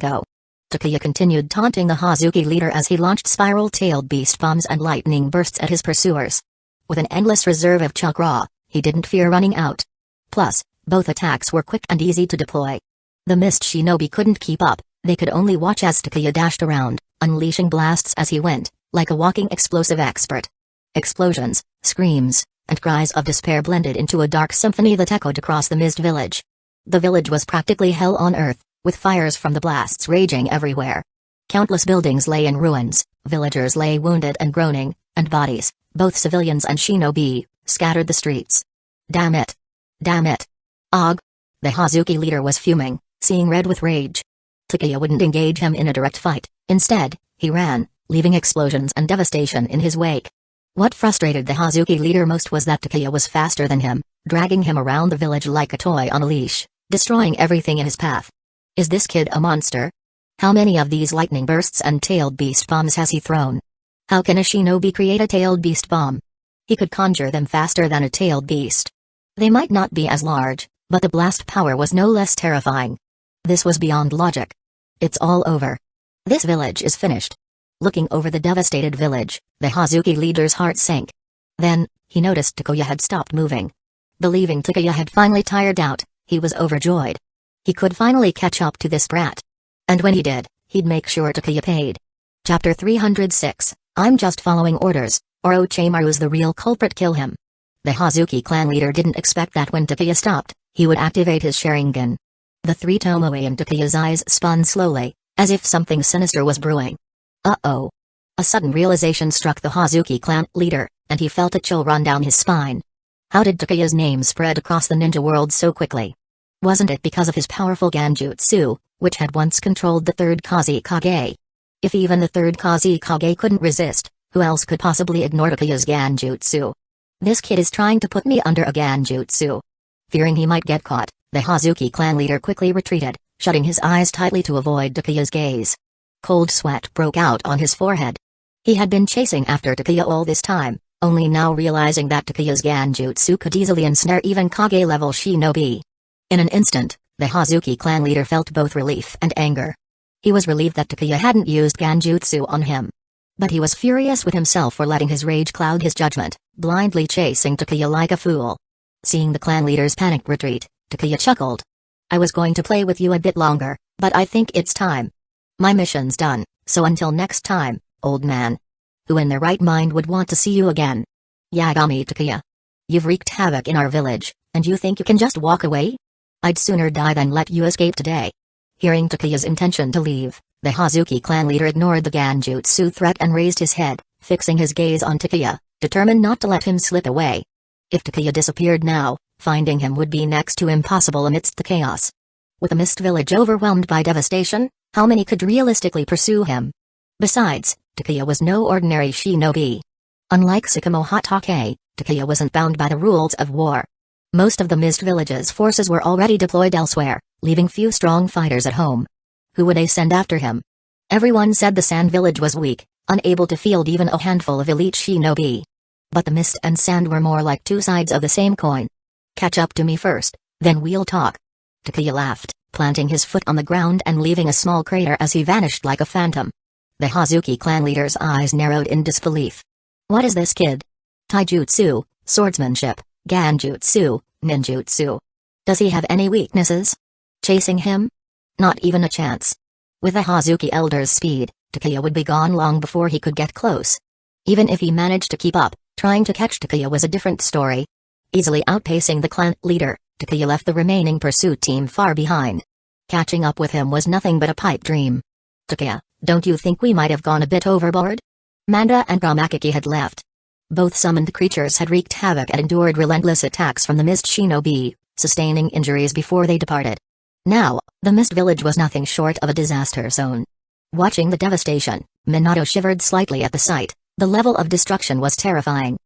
Go. Takuya continued taunting the Hazuki leader as he launched spiral-tailed beast bombs and lightning bursts at his pursuers. With an endless reserve of chakra, he didn't fear running out. Plus, both attacks were quick and easy to deploy. The mist shinobi couldn't keep up, they could only watch as Takuya dashed around, unleashing blasts as he went, like a walking explosive expert. Explosions, screams, and cries of despair blended into a dark symphony that echoed across the mist village. The village was practically hell on earth, with fires from the blasts raging everywhere. Countless buildings lay in ruins, villagers lay wounded and groaning, and bodies, both civilians and shinobi, scattered the streets. Damn it! Damn it! Og! The Hazuki leader was fuming, seeing red with rage. Takuya wouldn't engage him in a direct fight, instead, he ran, leaving explosions and devastation in his wake. What frustrated the Hazuki leader most was that Takuya was faster than him, dragging him around the village like a toy on a leash, destroying everything in his path. Is this kid a monster? How many of these lightning bursts and tailed beast bombs has he thrown? How can a shinobi create a tailed beast bomb? He could conjure them faster than a tailed beast. They might not be as large, but the blast power was no less terrifying. This was beyond logic. It's all over. This village is finished. Looking over the devastated village, the Hazuki leader's heart sank. Then, he noticed Takuya had stopped moving. Believing Takuya had finally tired out, he was overjoyed. He could finally catch up to this brat. And when he did, he'd make sure Takuya paid. Chapter 306, I'm just following orders, or Orochimaru's the real culprit, kill him. The Hazuki clan leader didn't expect that when Takuya stopped, he would activate his Sharingan. The three Tomoe in Takuya's eyes spun slowly, as if something sinister was brewing. Uh-oh. A sudden realization struck the Hazuki clan leader, and he felt a chill run down his spine. How did Takuya's name spread across the ninja world so quickly? Wasn't it because of his powerful Ganjutsu, which had once controlled the third Kazekage? If even the third Kazekage couldn't resist, who else could possibly ignore Takuya's Ganjutsu? This kid is trying to put me under a Ganjutsu. Fearing he might get caught, the Hazuki clan leader quickly retreated, shutting his eyes tightly to avoid Takuya's gaze. Cold sweat broke out on his forehead. He had been chasing after Takuya all this time, only now realizing that Takuya's Ganjutsu could easily ensnare even Kage-level shinobi. In an instant, the Hazuki clan leader felt both relief and anger. He was relieved that Takuya hadn't used Ganjutsu on him. But he was furious with himself for letting his rage cloud his judgment, blindly chasing Takuya like a fool. Seeing the clan leader's panicked retreat, Takuya chuckled. I was going to play with you a bit longer, but I think it's time. My mission's done, so until next time, old man. Who in their right mind would want to see you again? Yagami Takuya. You've wreaked havoc in our village, and you think you can just walk away? I'd sooner die than let you escape today. Hearing Takuya's intention to leave, the Hazuki clan leader ignored the Ganjutsu threat and raised his head, fixing his gaze on Takuya, determined not to let him slip away. If Takuya disappeared now, finding him would be next to impossible amidst the chaos. With the mist village overwhelmed by devastation, how many could realistically pursue him? Besides, Takuya was no ordinary shinobi. Unlike Sakamo Hatake, Takuya wasn't bound by the rules of war. Most of the mist village's forces were already deployed elsewhere, leaving few strong fighters at home. Who would they send after him? Everyone said the sand village was weak, unable to field even a handful of elite shinobi. But the mist and sand were more like two sides of the same coin. Catch up to me first, then we'll talk. Takuya laughed, planting his foot on the ground and leaving a small crater as he vanished like a phantom. The Hazuki clan leader's eyes narrowed in disbelief. What is this kid? Taijutsu, swordsmanship, Ganjutsu, ninjutsu. Does he have any weaknesses? Chasing him? Not even a chance. With the Hazuki Elder's speed, Takuya would be gone long before he could get close. Even if he managed to keep up, trying to catch Takuya was a different story. Easily outpacing the clan leader, Takuya left the remaining pursuit team far behind. Catching up with him was nothing but a pipe dream. Takuya, don't you think we might have gone a bit overboard? Manda and Gamakiki had left. Both summoned creatures had wreaked havoc and endured relentless attacks from the Mist Shinobi, sustaining injuries before they departed. Now, the Mist Village was nothing short of a disaster zone. Watching the devastation, Minato shivered slightly at the sight. The level of destruction was terrifying.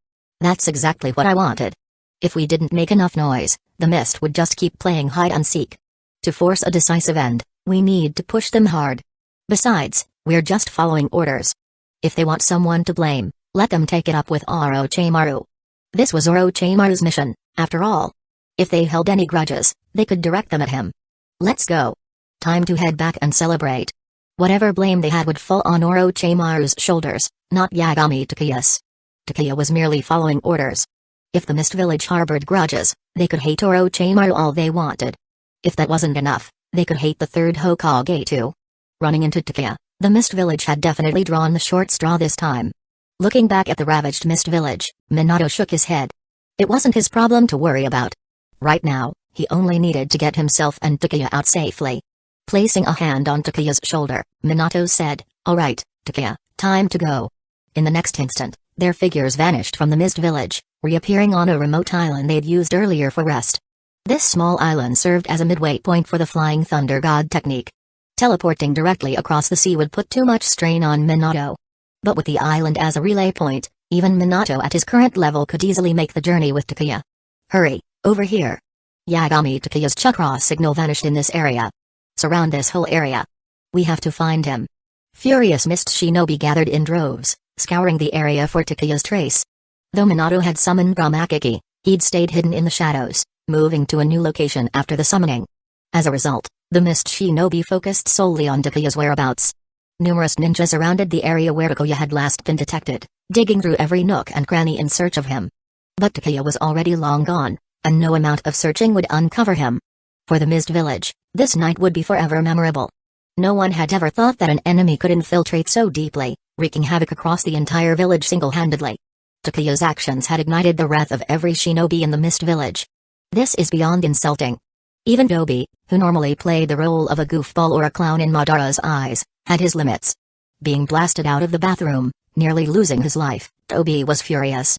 That's exactly what I wanted. If we didn't make enough noise, the Mist would just keep playing hide-and-seek. To force a decisive end, we need to push them hard. Besides, we're just following orders. If they want someone to blame, let them take it up with Orochimaru. This was Orochimaru's mission, after all. If they held any grudges, they could direct them at him. Let's go. Time to head back and celebrate. Whatever blame they had would fall on Orochimaru's shoulders, not Yagami Takuya's. Takuya was merely following orders. If the Mist Village harbored grudges, they could hate Orochimaru all they wanted. If that wasn't enough, they could hate the third Hokage too. Running into Takuya, the Mist Village had definitely drawn the short straw this time. Looking back at the ravaged Mist Village, Minato shook his head. It wasn't his problem to worry about. Right now, he only needed to get himself and Takuya out safely. Placing a hand on Takuya's shoulder, Minato said, "All right, Takuya, time to go." In the next instant, their figures vanished from the Mist Village, reappearing on a remote island they'd used earlier for rest. This small island served as a midway point for the Flying Thunder God technique. Teleporting directly across the sea would put too much strain on Minato. But with the island as a relay point, even Minato at his current level could easily make the journey with Takuya. "Hurry, over here." Yagami Takuya's chakra signal vanished in this area. "Surround this whole area. We have to find him." Furious Mist Shinobi gathered in droves, scouring the area for Takuya's trace. Though Minato had summoned Gamakiki, he'd stayed hidden in the shadows, moving to a new location after the summoning. As a result, the Mist Shinobi focused solely on Takuya's whereabouts. Numerous ninjas surrounded the area where Takuya had last been detected, digging through every nook and cranny in search of him. But Takuya was already long gone, and no amount of searching would uncover him. For the Mist Village, this night would be forever memorable. No one had ever thought that an enemy could infiltrate so deeply, wreaking havoc across the entire village single-handedly. Takuya's actions had ignited the wrath of every shinobi in the Mist Village. This is beyond insulting. Even Dobi, who normally played the role of a goofball or a clown in Madara's eyes, had his limits. Being blasted out of the bathroom, nearly losing his life, Dobi was furious.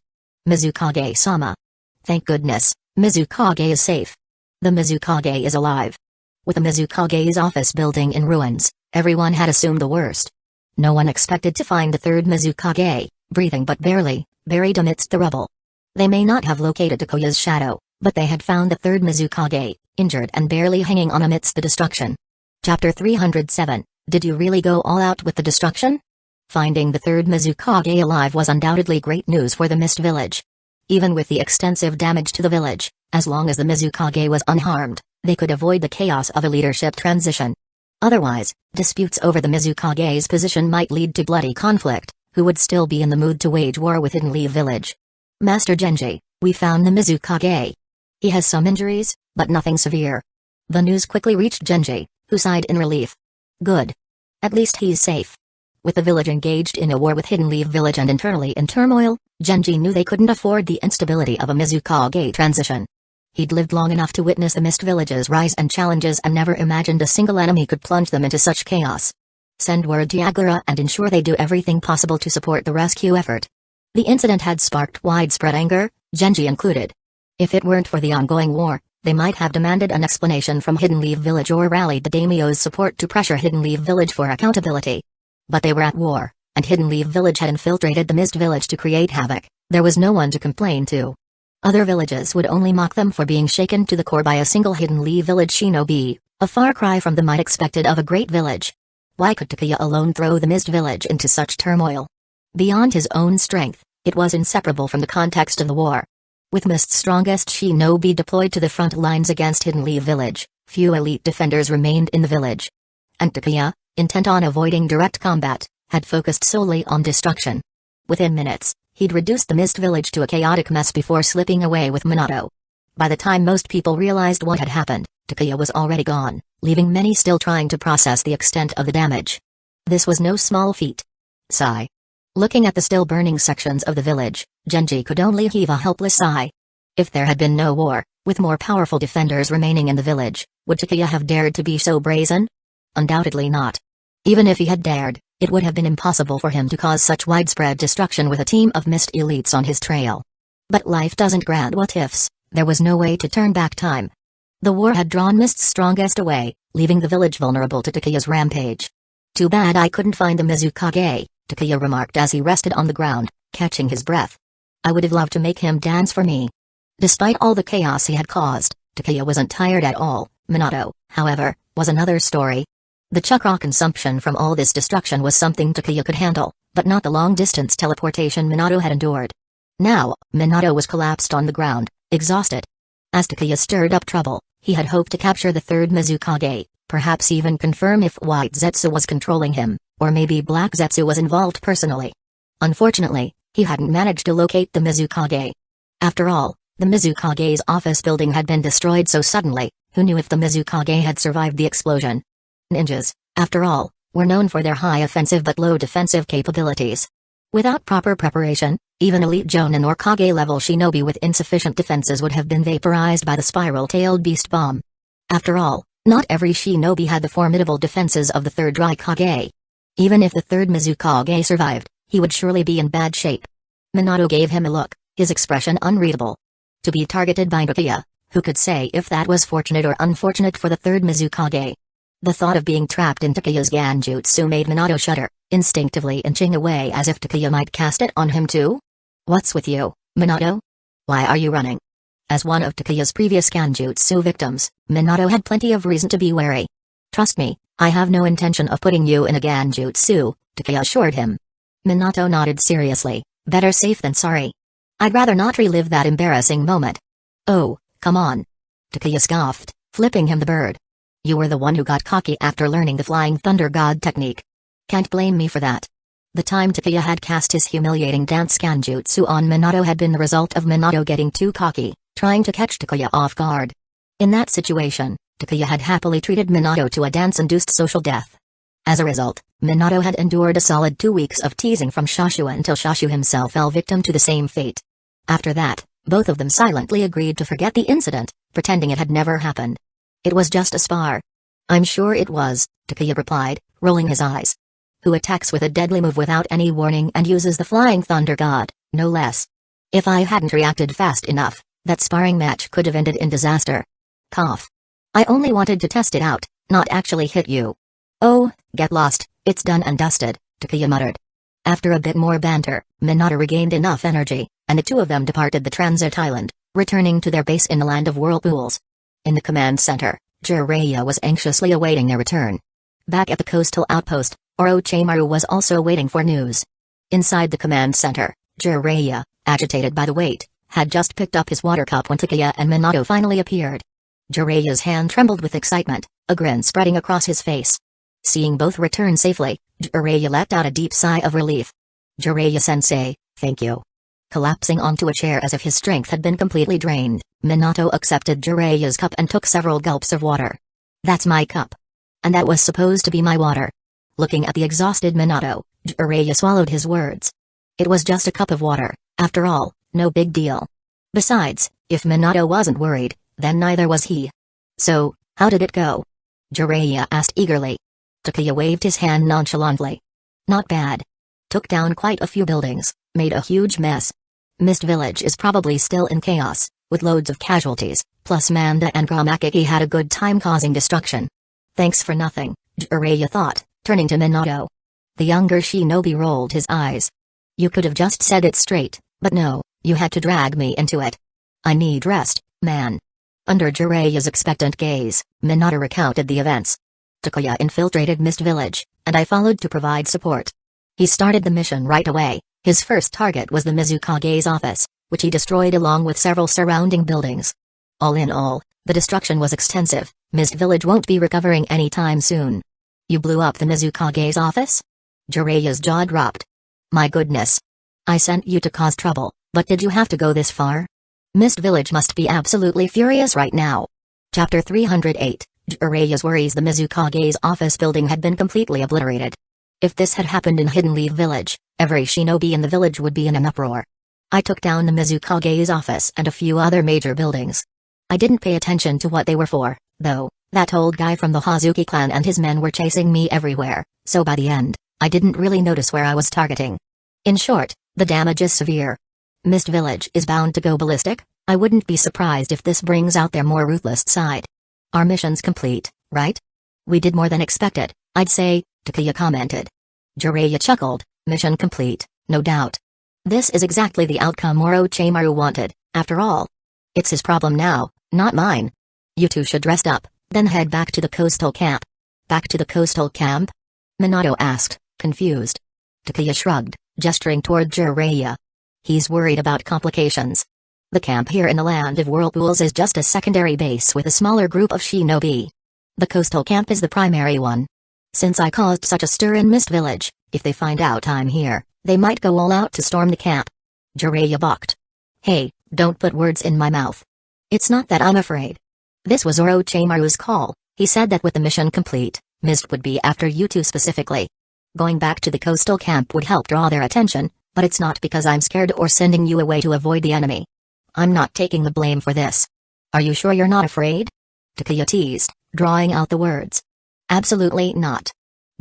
"Mizukage-sama. Thank goodness, Mizukage is safe. The Mizukage is alive." With the Mizukage's office building in ruins, everyone had assumed the worst. No one expected to find the third Mizukage, breathing but barely, buried amidst the rubble. They may not have located Takuya's shadow, but they had found the third Mizukage, injured and barely hanging on amidst the destruction. Chapter 307, Did you really go all out with the destruction? Finding the third Mizukage alive was undoubtedly great news for the Mist Village. Even with the extensive damage to the village, as long as the Mizukage was unharmed, they could avoid the chaos of a leadership transition. Otherwise, disputes over the Mizukage's position might lead to bloody conflict, who would still be in the mood to wage war with Hidden Leaf Village. "Master Genji, we found the Mizukage. He has some injuries, but nothing severe." The news quickly reached Genji, who sighed in relief. "Good. At least he's safe." With the village engaged in a war with Hidden Leaf Village and internally in turmoil, Genji knew they couldn't afford the instability of a Mizukage transition. He'd lived long enough to witness the Mist Village's rise and challenges and never imagined a single enemy could plunge them into such chaos. "Send word to Yagura and ensure they do everything possible to support the rescue effort." The incident had sparked widespread anger, Genji included. If it weren't for the ongoing war, they might have demanded an explanation from Hidden Leaf Village or rallied the daimyo's support to pressure Hidden Leaf Village for accountability. But they were at war, and Hidden Leaf Village had infiltrated the Mist Village to create havoc. There was no one to complain to. Other villages would only mock them for being shaken to the core by a single Hidden Leaf Village shinobi, a far cry from the might expected of a great village. Why could Takuya alone throw the Mist Village into such turmoil? Beyond his own strength, it was inseparable from the context of the war. With Mist's strongest shinobi deployed to the front lines against Hidden Leaf Village, few elite defenders remained in the village. And Takuya, intent on avoiding direct combat, had focused solely on destruction. Within minutes, he'd reduced the Mist Village to a chaotic mess before slipping away with Minato. By the time most people realized what had happened, Takuya was already gone, leaving many still trying to process the extent of the damage. This was no small feat. Sigh. Looking at the still burning sections of the village, Genji could only heave a helpless sigh. If there had been no war, with more powerful defenders remaining in the village, would Takuya have dared to be so brazen? Undoubtedly not. Even if he had dared, it would have been impossible for him to cause such widespread destruction with a team of mist elites on his trail. But life doesn't grant what-ifs, there was no way to turn back time. The war had drawn Mist's strongest away, leaving the village vulnerable to Takuya's rampage. Too bad I couldn't find the Mizukage, Takuya remarked as he rested on the ground, catching his breath. I would have loved to make him dance for me. Despite all the chaos he had caused, Takuya wasn't tired at all. Minato, however, was another story. The chakra consumption from all this destruction was something Takuya could handle, but not the long-distance teleportation Minato had endured. Now, Minato was collapsed on the ground, exhausted. As Takuya stirred up trouble, he had hoped to capture the third Mizukage, perhaps even confirm if White Zetsu was controlling him, or maybe Black Zetsu was involved personally. Unfortunately, he hadn't managed to locate the Mizukage. After all, the Mizukage's office building had been destroyed so suddenly, who knew if the Mizukage had survived the explosion? Ninjas, after all, were known for their high offensive but low defensive capabilities. Without proper preparation, even elite Jonin or Kage-level shinobi with insufficient defenses would have been vaporized by the spiral-tailed beast bomb. After all, not every shinobi had the formidable defenses of the third Raikage. Even if the third Mizukage survived, he would surely be in bad shape. Minato gave him a look, his expression unreadable. To be targeted by Takuya, who could say if that was fortunate or unfortunate for the third Mizukage? The thought of being trapped in Takuya's Genjutsu made Minato shudder, instinctively inching away as if Takuya might cast it on him too. What's with you, Minato? Why are you running? As one of Takuya's previous Genjutsu victims, Minato had plenty of reason to be wary. Trust me, I have no intention of putting you in a Genjutsu, Takuya assured him. Minato nodded seriously, better safe than sorry. I'd rather not relive that embarrassing moment. Oh, come on. Takuya scoffed, flipping him the bird. You were the one who got cocky after learning the Flying Thunder God technique. Can't blame me for that. The time Takuya had cast his humiliating dance Genjutsu on Minato had been the result of Minato getting too cocky, trying to catch Takuya off guard. In that situation, Takuya had happily treated Minato to a dance-induced social death. As a result, Minato had endured a solid 2 weeks of teasing from Shashu until Shashu himself fell victim to the same fate. After that, both of them silently agreed to forget the incident, pretending it had never happened. It was just a spar. I'm sure it was, Takuya replied, rolling his eyes. Who attacks with a deadly move without any warning and uses the Flying Thunder God, no less. If I hadn't reacted fast enough, that sparring match could have ended in disaster. Cough. I only wanted to test it out, not actually hit you. Oh, get lost, it's done and dusted, Takuya muttered. After a bit more banter, Minato regained enough energy, and the two of them departed the transit island, returning to their base in the land of whirlpools. In the command center, Jiraiya was anxiously awaiting their return. Back at the coastal outpost, Orochimaru was also waiting for news. Inside the command center, Jiraiya, agitated by the wait, had just picked up his water cup when Takuya and Minato finally appeared. Jiraiya's hand trembled with excitement, a grin spreading across his face. Seeing both return safely, Jiraiya let out a deep sigh of relief. Jiraiya-sensei, thank you. Collapsing onto a chair as if his strength had been completely drained, Minato accepted Jiraiya's cup and took several gulps of water. That's my cup. And that was supposed to be my water. Looking at the exhausted Minato, Jiraiya swallowed his words. It was just a cup of water, after all, no big deal. Besides, if Minato wasn't worried, then neither was he. So, how did it go? Jiraiya asked eagerly. Takuya waved his hand nonchalantly. Not bad. Took down quite a few buildings, made a huge mess. Mist Village is probably still in chaos, with loads of casualties, plus Manda and Gromakiki had a good time causing destruction. Thanks for nothing, Jiraiya thought, turning to Minato. The younger shinobi rolled his eyes. You could have just said it straight, but no, you had to drag me into it. I need rest, man. Under Jiraiya's expectant gaze, Minato recounted the events. Takuya infiltrated Mist Village, and I followed to provide support. He started the mission right away. His first target was the Mizukage's office, which he destroyed along with several surrounding buildings. All in all, the destruction was extensive. Mist Village won't be recovering anytime soon. You blew up the Mizukage's office? Jiraiya's jaw dropped. My goodness. I sent you to cause trouble, but did you have to go this far? Mist Village must be absolutely furious right now. Chapter 308. Jiraiya's worries. The Mizukage's office building had been completely obliterated. If this had happened in Hidden Leaf Village, every shinobi in the village would be in an uproar. I took down the Mizukage's office and a few other major buildings. I didn't pay attention to what they were for, though. That old guy from the Hazuki clan and his men were chasing me everywhere, so by the end, I didn't really notice where I was targeting. In short, the damage is severe. Mist Village is bound to go ballistic. I wouldn't be surprised if this brings out their more ruthless side. Our mission's complete, right? We did more than expected, I'd say, Takuya commented. Jiraiya chuckled. Mission complete, no doubt. This is exactly the outcome Orochimaru wanted, after all. It's his problem now, not mine. You two should rest up, then head back to the coastal camp. Back to the coastal camp? Minato asked, confused. Takuya shrugged, gesturing toward Jiraiya. He's worried about complications. The camp here in the Land of Whirlpools is just a secondary base with a smaller group of shinobi. The coastal camp is the primary one. Since I caused such a stir in Mist Village, if they find out I'm here, they might go all out to storm the camp. Jiraiya balked. Hey, don't put words in my mouth. It's not that I'm afraid. This was Orochimaru's call. He said that with the mission complete, Mist would be after you two specifically. Going back to the coastal camp would help draw their attention, but it's not because I'm scared or sending you away to avoid the enemy. I'm not taking the blame for this. Are you sure you're not afraid? Takuya teased, drawing out the words. Absolutely not.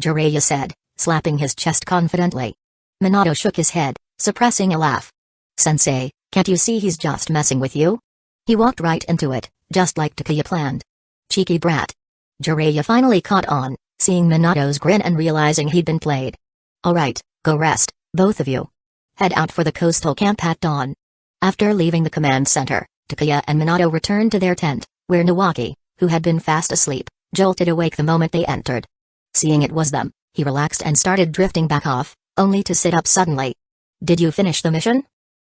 Jiraiya said, slapping his chest confidently. Minato shook his head, suppressing a laugh. Sensei, can't you see he's just messing with you? He walked right into it, just like Takuya planned. Cheeky brat. Jiraiya finally caught on, seeing Minato's grin and realizing he'd been played. Alright, go rest, both of you. Head out for the coastal camp at dawn. After leaving the command center, Takuya and Minato returned to their tent, where Nawaki, who had been fast asleep, jolted awake the moment they entered. Seeing it was them, he relaxed and started drifting back off, only to sit up suddenly. Did you finish the mission?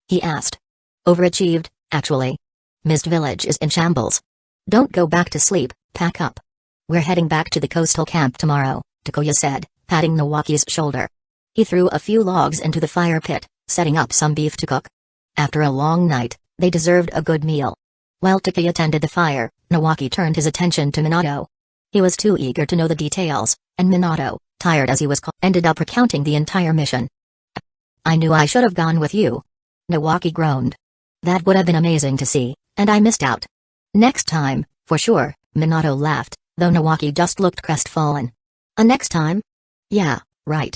He asked. Overachieved, actually. Mist Village is in shambles. Don't go back to sleep, pack up. We're heading back to the coastal camp tomorrow, Takuya said, patting Nawaki's shoulder. He threw a few logs into the fire pit, setting up some beef to cook. After a long night, they deserved a good meal. While Takuya tended the fire, Nawaki turned his attention to Minato. He was too eager to know the details, and Minato, tired as he was, ended up recounting the entire mission. I knew I should have gone with you. Nawaki groaned. That would have been amazing to see, and I missed out. Next time, for sure, Minato laughed, though Nawaki just looked crestfallen. A next time? Yeah, right.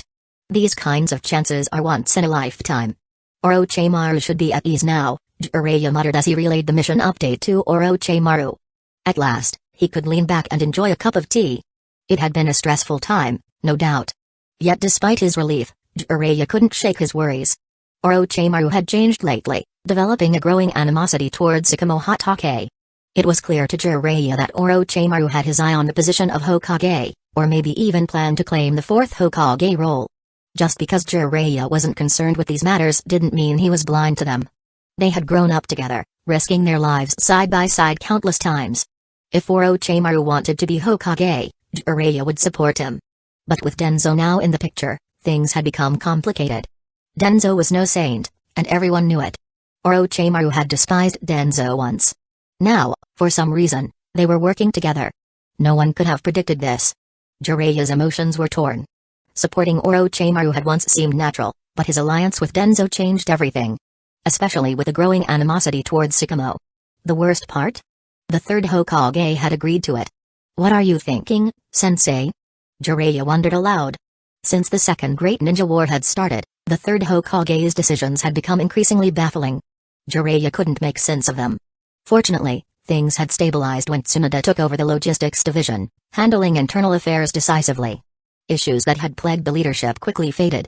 These kinds of chances are once in a lifetime. Orochimaru should be at ease now, Jiraiya muttered as he relayed the mission update to Orochimaru. At last, he could lean back and enjoy a cup of tea. It had been a stressful time, no doubt. Yet despite his relief, Jiraiya couldn't shake his worries. Orochimaru had changed lately, developing a growing animosity towards Sakamo Hatake. It was clear to Jiraiya that Orochimaru had his eye on the position of Hokage, or maybe even planned to claim the fourth Hokage role. Just because Jiraiya wasn't concerned with these matters didn't mean he was blind to them. They had grown up together, risking their lives side by side countless times. If Orochimaru wanted to be Hokage, Jiraiya would support him. But with Denzo now in the picture, things had become complicated. Denzo was no saint, and everyone knew it. Orochimaru had despised Denzo once. Now, for some reason, they were working together. No one could have predicted this. Jiraiya's emotions were torn. Supporting Orochimaru had once seemed natural, but his alliance with Denzo changed everything. Especially with a growing animosity towards Sakamo. The worst part? The third Hokage had agreed to it. What are you thinking, sensei? Jiraiya wondered aloud. Since the Second Great Ninja War had started, the third Hokage's decisions had become increasingly baffling. Jiraiya couldn't make sense of them. Fortunately, things had stabilized when Tsunade took over the logistics division, handling internal affairs decisively. Issues that had plagued the leadership quickly faded.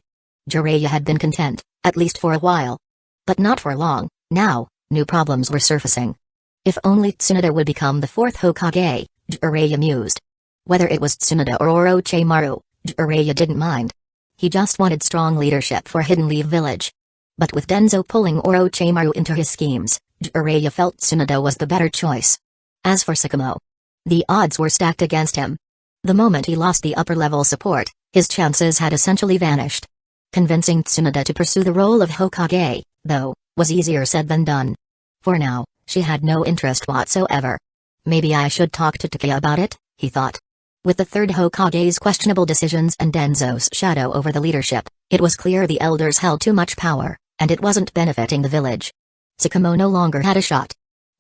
Jiraiya had been content, at least for a while. But not for long. Now, new problems were surfacing. If only Tsunade would become the fourth Hokage, Jiraiya mused. Whether it was Tsunade or Orochimaru, Jiraiya didn't mind. He just wanted strong leadership for Hidden Leaf Village. But with Denzo pulling Orochimaru into his schemes, Jiraiya felt Tsunade was the better choice. As for Sakamo, the odds were stacked against him. The moment he lost the upper-level support, his chances had essentially vanished. Convincing Tsunade to pursue the role of Hokage, though, was easier said than done. For now, she had no interest whatsoever. Maybe I should talk to Takeya about it, he thought. With the third Hokage's questionable decisions and Denzo's shadow over the leadership, it was clear the elders held too much power, and it wasn't benefiting the village. Tsukumo no longer had a shot.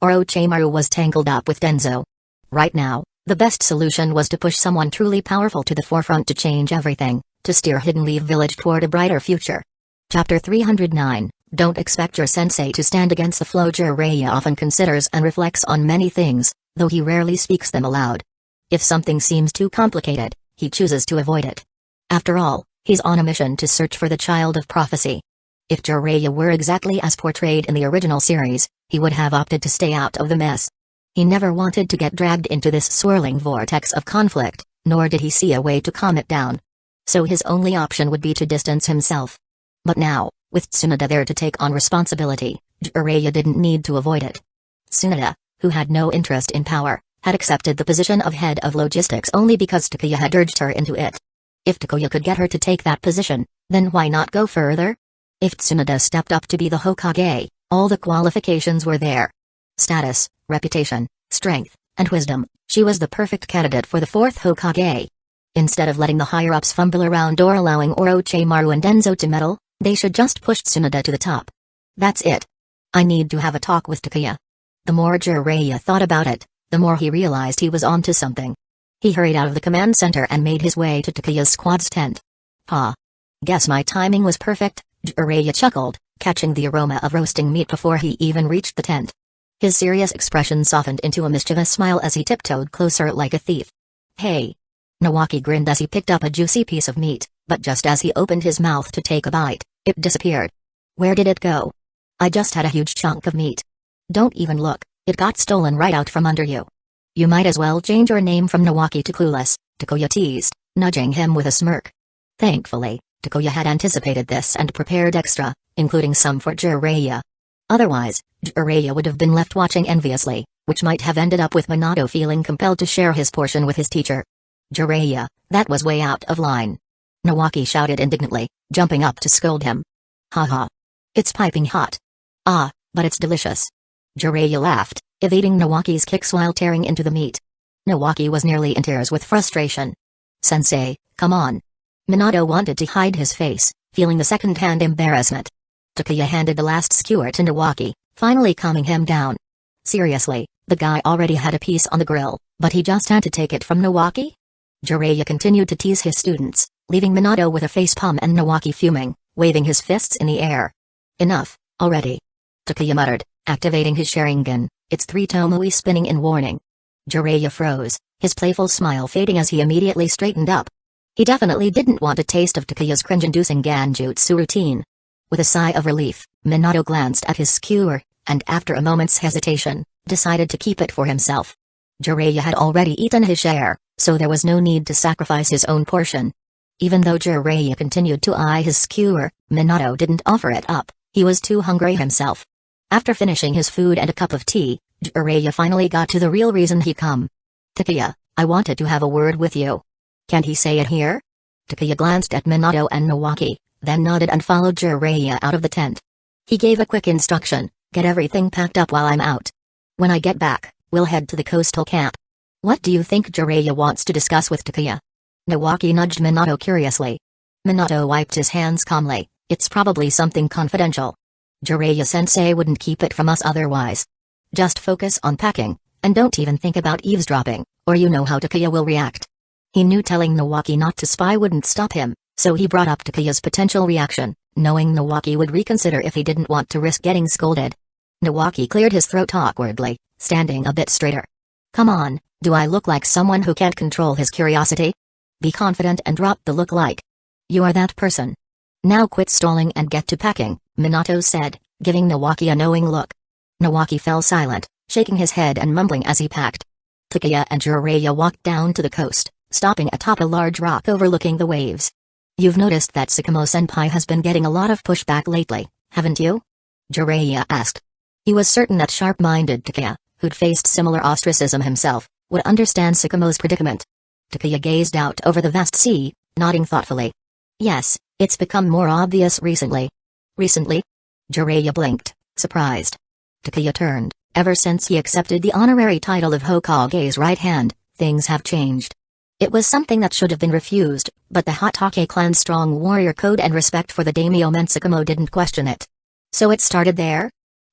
Orochimaru was tangled up with Denzo. Right now, the best solution was to push someone truly powerful to the forefront to change everything, to steer Hidden Leaf Village toward a brighter future. Chapter 309, Don't expect your sensei to stand against the flow. Jiraiya often considers and reflects on many things, though he rarely speaks them aloud. If something seems too complicated, he chooses to avoid it. After all, he's on a mission to search for the child of prophecy. If Jiraiya were exactly as portrayed in the original series, he would have opted to stay out of the mess. He never wanted to get dragged into this swirling vortex of conflict, nor did he see a way to calm it down. So his only option would be to distance himself. But now, with Tsunade there to take on responsibility, Jiraiya didn't need to avoid it. Tsunade, who had no interest in power, had accepted the position of head of logistics only because Takeya had urged her into it. If Takeya could get her to take that position, then why not go further? If Tsunade stepped up to be the Hokage, all the qualifications were there. Status, reputation, strength, and wisdom, she was the perfect candidate for the fourth Hokage. Instead of letting the higher-ups fumble around or allowing Orochimaru and Denzo to meddle, they should just push Tsunade to the top. That's it. I need to have a talk with Takeya. The more Jiraiya thought about it, the more he realized he was onto something. He hurried out of the command center and made his way to Takeya's squad's tent. Guess my timing was perfect, Jiraiya chuckled, catching the aroma of roasting meat before he even reached the tent. His serious expression softened into a mischievous smile as he tiptoed closer like a thief. Hey! Nawaki grinned as he picked up a juicy piece of meat, but just as he opened his mouth to take a bite, it disappeared. Where did it go? I just had a huge chunk of meat. Don't even look, it got stolen right out from under you. You might as well change your name from Nawaki to Clueless, Takeya teased, nudging him with a smirk. Thankfully, Takeya had anticipated this and prepared extra, including some for Jiraiya. Otherwise, Jiraiya would have been left watching enviously, which might have ended up with Minato feeling compelled to share his portion with his teacher. Jiraiya, that was way out of line. Nawaki shouted indignantly, jumping up to scold him. Haha. It's piping hot. Ah, but it's delicious. Jiraiya laughed, evading Nawaki's kicks while tearing into the meat. Nawaki was nearly in tears with frustration. Sensei, come on. Minato wanted to hide his face, feeling the second-hand embarrassment. Takeya handed the last skewer to Nawaki, finally calming him down. Seriously, the guy already had a piece on the grill, but he just had to take it from Nawaki? Jiraiya continued to tease his students, leaving Minato with a facepalm and Nawaki fuming, waving his fists in the air. Enough, already. Takeya muttered, activating his Sharingan, its 3 Tomoe spinning in warning. Jiraiya froze, his playful smile fading as he immediately straightened up. He definitely didn't want a taste of Takeya's cringe-inducing Genjutsu routine. With a sigh of relief, Minato glanced at his skewer, and after a moment's hesitation, decided to keep it for himself. Jiraiya had already eaten his share, so there was no need to sacrifice his own portion. Even though Jiraiya continued to eye his skewer, Minato didn't offer it up, he was too hungry himself. After finishing his food and a cup of tea, Jiraiya finally got to the real reason he come. Takeya, I wanted to have a word with you. Can he say it here? Takeya glanced at Minato and Nawaki, then nodded and followed Jiraiya out of the tent. He gave a quick instruction, get everything packed up while I'm out. When I get back, we'll head to the coastal camp. What do you think Jiraiya wants to discuss with Takeya? Nawaki nudged Minato curiously. Minato wiped his hands calmly, it's probably something confidential. Jiraiya-sensei wouldn't keep it from us otherwise. Just focus on packing, and don't even think about eavesdropping, or you know how Takeya will react. He knew telling Nawaki not to spy wouldn't stop him, so he brought up Takeya's potential reaction, knowing Nawaki would reconsider if he didn't want to risk getting scolded. Nawaki cleared his throat awkwardly, standing a bit straighter. Come on, do I look like someone who can't control his curiosity? Be confident and drop the look like. You are that person. Now quit stalling and get to packing, Minato said, giving Nawaki a knowing look. Nawaki fell silent, shaking his head and mumbling as he packed. Takeya and Jiraiya walked down to the coast, stopping atop a large rock overlooking the waves. You've noticed that Tsukumo-senpai has been getting a lot of pushback lately, haven't you? Jiraiya asked. He was certain that sharp-minded Takeya, who'd faced similar ostracism himself, would understand Tsukumo's predicament. Takeya gazed out over the vast sea, nodding thoughtfully. Yes, it's become more obvious recently. Recently? Jiraiya blinked, surprised. Takeya turned, Ever since he accepted the honorary title of Hokage's right hand, things have changed. It was something that should have been refused, but the Hatake clan's strong warrior code and respect for the daimyo meant Sakamo didn't question it. So it started there?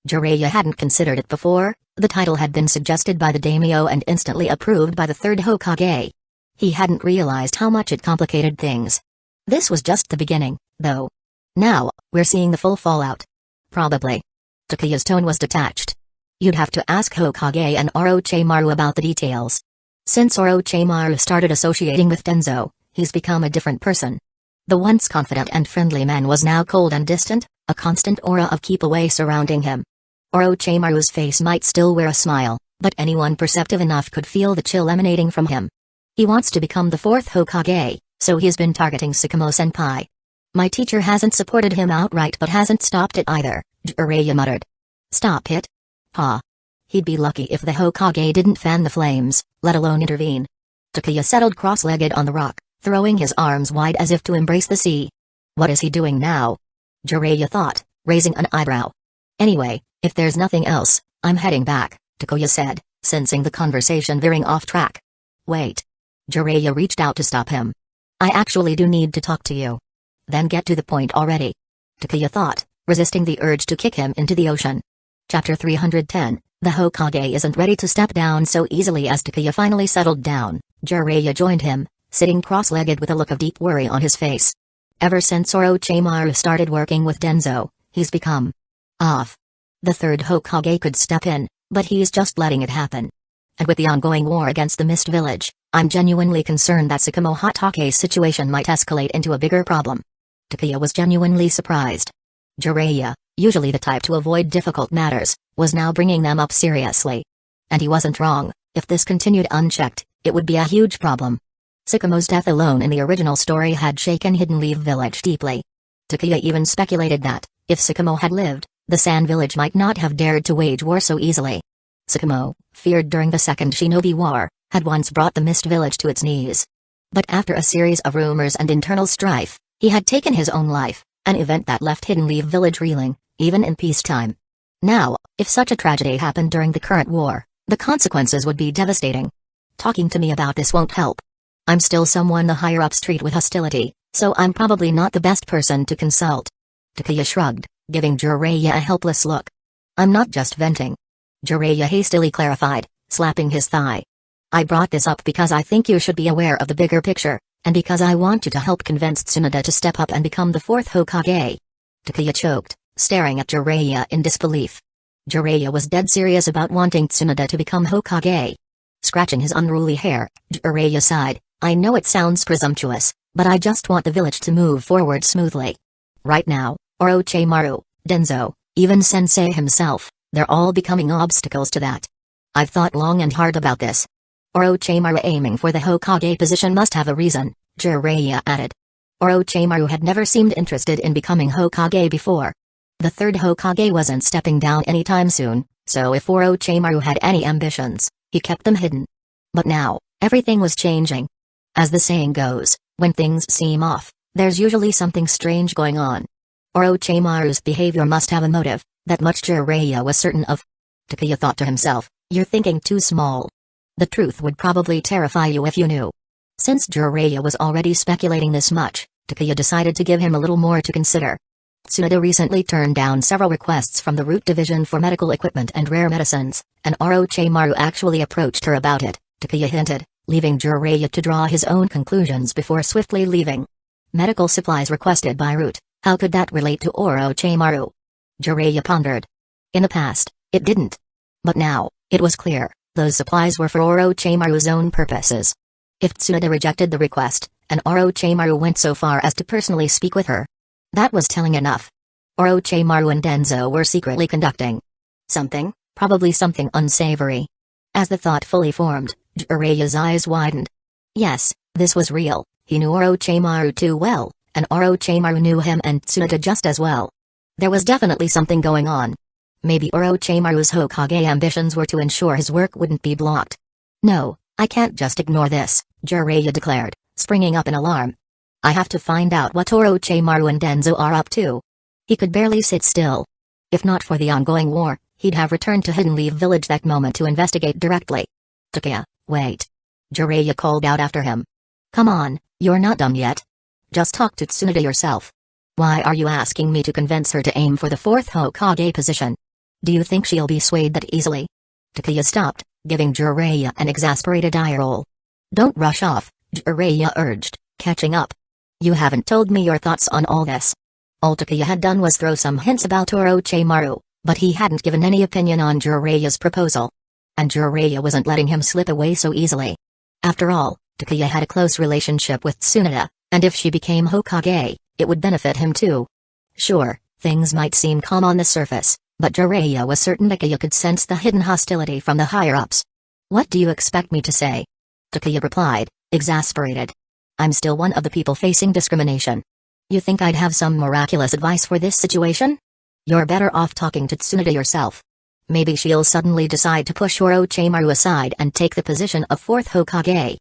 Jiraiya hadn't considered it before. The title had been suggested by the daimyo and instantly approved by the third Hokage. He hadn't realized how much it complicated things. This was just the beginning, though. Now, we're seeing the full fallout. Probably. Takuya's tone was detached. You'd have to ask Hokage and Orochimaru about the details. Since Orochimaru started associating with Denzo, he's become a different person. The once confident and friendly man was now cold and distant, a constant aura of keep away surrounding him. Orochimaru's face might still wear a smile, but anyone perceptive enough could feel the chill emanating from him. He wants to become the fourth Hokage, so he's been targeting Sakamo-senpai. My teacher hasn't supported him outright but hasn't stopped it either, Jiraiya muttered. Stop it? Ha. He'd be lucky if the Hokage didn't fan the flames, let alone intervene. Takuya settled cross-legged on the rock, throwing his arms wide as if to embrace the sea. What is he doing now? Jiraiya thought, raising an eyebrow. Anyway, if there's nothing else, I'm heading back, Takuya said, sensing the conversation veering off track. Wait. Jiraiya reached out to stop him. I actually do need to talk to you. Then get to the point already. Takuya thought, resisting the urge to kick him into the ocean. Chapter 310, The Hokage isn't ready to step down so easily. As Takuya finally settled down, Jiraiya joined him, sitting cross-legged with a look of deep worry on his face. Ever since Orochimaru started working with Denzo, he's become off. The third Hokage could step in, but he's just letting it happen. And with the ongoing war against the Mist Village, I'm genuinely concerned that Sakamo Hatake's situation might escalate into a bigger problem. Takuya was genuinely surprised. Jiraiya, usually the type to avoid difficult matters, was now bringing them up seriously. And he wasn't wrong. If this continued unchecked, it would be a huge problem. Sakamo's death alone in the original story had shaken Hidden Leaf Village deeply. Takuya even speculated that, if Sakamo had lived, the Sand Village might not have dared to wage war so easily. Sakamo, feared during the Second Shinobi War, had once brought the Mist Village to its knees. But after a series of rumors and internal strife, he had taken his own life, an event that left Hidden Leaf Village reeling, even in peacetime. Now, if such a tragedy happened during the current war, the consequences would be devastating. Talking to me about this won't help. I'm still someone the higher-ups treat with hostility, so I'm probably not the best person to consult. Takuya shrugged, giving Jiraiya a helpless look. I'm not just venting. Jiraiya hastily clarified, slapping his thigh. I brought this up because I think you should be aware of the bigger picture, and because I want you to help convince Tsunade to step up and become the fourth Hokage. Takuya choked, staring at Jiraiya in disbelief. Jiraiya was dead serious about wanting Tsunade to become Hokage. Scratching his unruly hair, Jiraiya sighed, I know it sounds presumptuous, but I just want the village to move forward smoothly. Right now, Orochimaru, Denzo, even Sensei himself, they're all becoming obstacles to that. I've thought long and hard about this. Orochimaru aiming for the Hokage position must have a reason, Jiraiya added. Orochimaru had never seemed interested in becoming Hokage before. The third Hokage wasn't stepping down anytime soon, so if Orochimaru had any ambitions, he kept them hidden. But now, everything was changing. As the saying goes, when things seem off, there's usually something strange going on. Orochimaru's behavior must have a motive, that much Jiraiya was certain of. Takuya thought to himself, you're thinking too small. The truth would probably terrify you if you knew. Since Jiraiya was already speculating this much, Takuya decided to give him a little more to consider. Tsunade recently turned down several requests from the Root Division for medical equipment and rare medicines, and Orochimaru actually approached her about it, Takuya hinted, leaving Jiraiya to draw his own conclusions before swiftly leaving. Medical supplies requested by Root, how could that relate to Orochimaru? Jiraiya pondered. In the past, it didn't. But now, it was clear. Those supplies were for Orochimaru's own purposes. If Tsunade rejected the request, and Orochimaru went so far as to personally speak with her, that was telling enough. Orochimaru and Denzo were secretly conducting something, probably something unsavory. As the thought fully formed, Jiraiya's eyes widened. Yes, this was real. He knew Orochimaru too well, and Orochimaru knew him and Tsunade just as well. There was definitely something going on. Maybe Orochimaru's Hokage ambitions were to ensure his work wouldn't be blocked. No, I can't just ignore this, Jiraiya declared, springing up in alarm. I have to find out what Orochimaru and Denzo are up to. He could barely sit still. If not for the ongoing war, He'd have returned to Hidden Leaf Village that moment to investigate directly. Takeya, wait. Jiraiya called out after him. Come on, you're not done yet. Just talk to Tsunade yourself. Why are you asking me to convince her to aim for the 4th Hokage position? Do you think she'll be swayed that easily? Takeya stopped, giving Jiraiya an exasperated eye roll. Don't rush off, Jiraiya urged, catching up. You haven't told me your thoughts on all this. All Takeya had done was throw some hints about Orochimaru, but he hadn't given any opinion on Jiraiya's proposal. And Jiraiya wasn't letting him slip away so easily. After all, Takeya had a close relationship with Tsunade, and if she became Hokage, it would benefit him too. Sure, things might seem calm on the surface, but Jiraiya was certain Takeya could sense the hidden hostility from the higher-ups. What do you expect me to say? Takeya replied, exasperated. I'm still one of the people facing discrimination. You think I'd have some miraculous advice for this situation? You're better off talking to Tsunade yourself. Maybe she'll suddenly decide to push Orochimaru aside and take the position of 4th Hokage.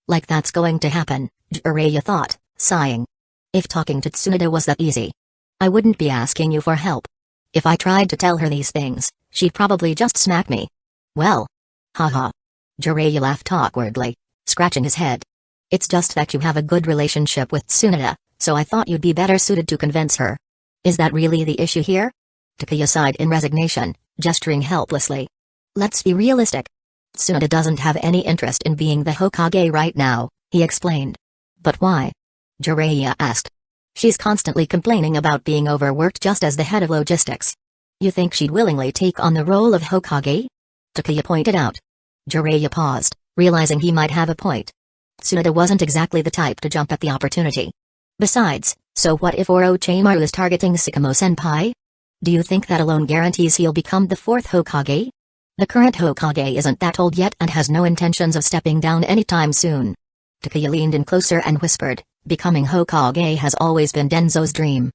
Like that's going to happen, Jiraiya thought, sighing. If talking to Tsunade was that easy, I wouldn't be asking you for help. If I tried to tell her these things, she'd probably just smack me. Well. Haha. Jiraiya laughed awkwardly, scratching his head. It's just that you have a good relationship with Tsunade, so I thought you'd be better suited to convince her. Is that really the issue here? Takeya sighed in resignation, gesturing helplessly. Let's be realistic. Tsunade doesn't have any interest in being the Hokage right now, he explained. But why? Jiraiya asked. She's constantly complaining about being overworked just as the head of logistics. You think she'd willingly take on the role of Hokage? Takeya pointed out. Jiraiya paused, realizing he might have a point. Tsunade wasn't exactly the type to jump at the opportunity. Besides, so what if Orochimaru is targeting Sakamo-senpai? Do you think that alone guarantees he'll become the 4th Hokage? The current Hokage isn't that old yet and has no intentions of stepping down anytime soon. Takeya leaned in closer and whispered, becoming Hokage has always been Denzo's dream.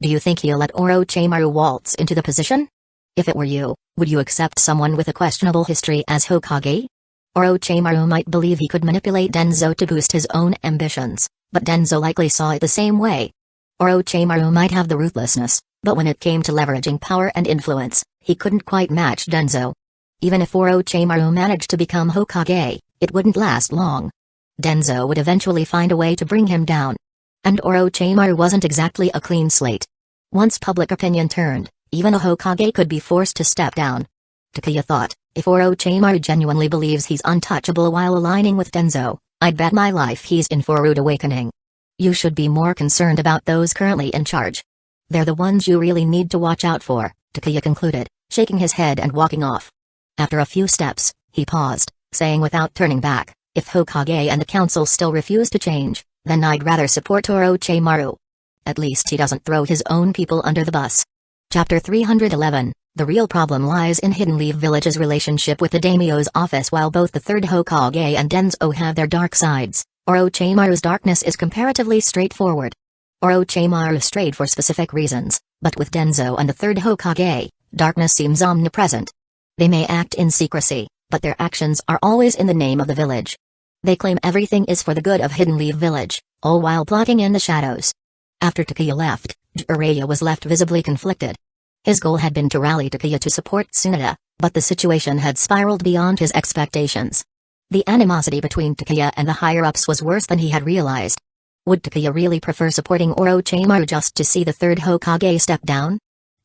Do you think he'll let Orochimaru waltz into the position? If it were you, would you accept someone with a questionable history as Hokage? Orochimaru might believe he could manipulate Denzo to boost his own ambitions, but Denzo likely saw it the same way. Orochimaru might have the ruthlessness, but when it came to leveraging power and influence, he couldn't quite match Denzo. Even if Orochimaru managed to become Hokage, it wouldn't last long. Denzo would eventually find a way to bring him down. And Orochimaru wasn't exactly a clean slate. Once public opinion turned, even a Hokage could be forced to step down. Takeya thought, if Orochimaru genuinely believes he's untouchable while aligning with Denzo, I'd bet my life he's in for a rude awakening. You should be more concerned about those currently in charge. They're the ones you really need to watch out for, Takeya concluded, shaking his head and walking off. After a few steps, he paused, saying without turning back, if Hokage and the council still refuse to change, then I'd rather support Orochimaru. At least he doesn't throw his own people under the bus. Chapter 311, The real problem lies in Hidden Leaf Village's relationship with the daimyo's office. While both the 3rd Hokage and Denzo have their dark sides, Orochimaru's darkness is comparatively straightforward. Orochimaru strayed for specific reasons, but with Denzo and the 3rd Hokage, darkness seems omnipresent. They may act in secrecy, but their actions are always in the name of the village. They claim everything is for the good of Hidden Leaf Village, all while plotting in the shadows. After Takeya left, Jiraiya was left visibly conflicted. His goal had been to rally Takeya to support Tsunade, but the situation had spiraled beyond his expectations. The animosity between Takeya and the higher-ups was worse than he had realized. Would Takeya really prefer supporting Orochimaru just to see the 3rd Hokage step down?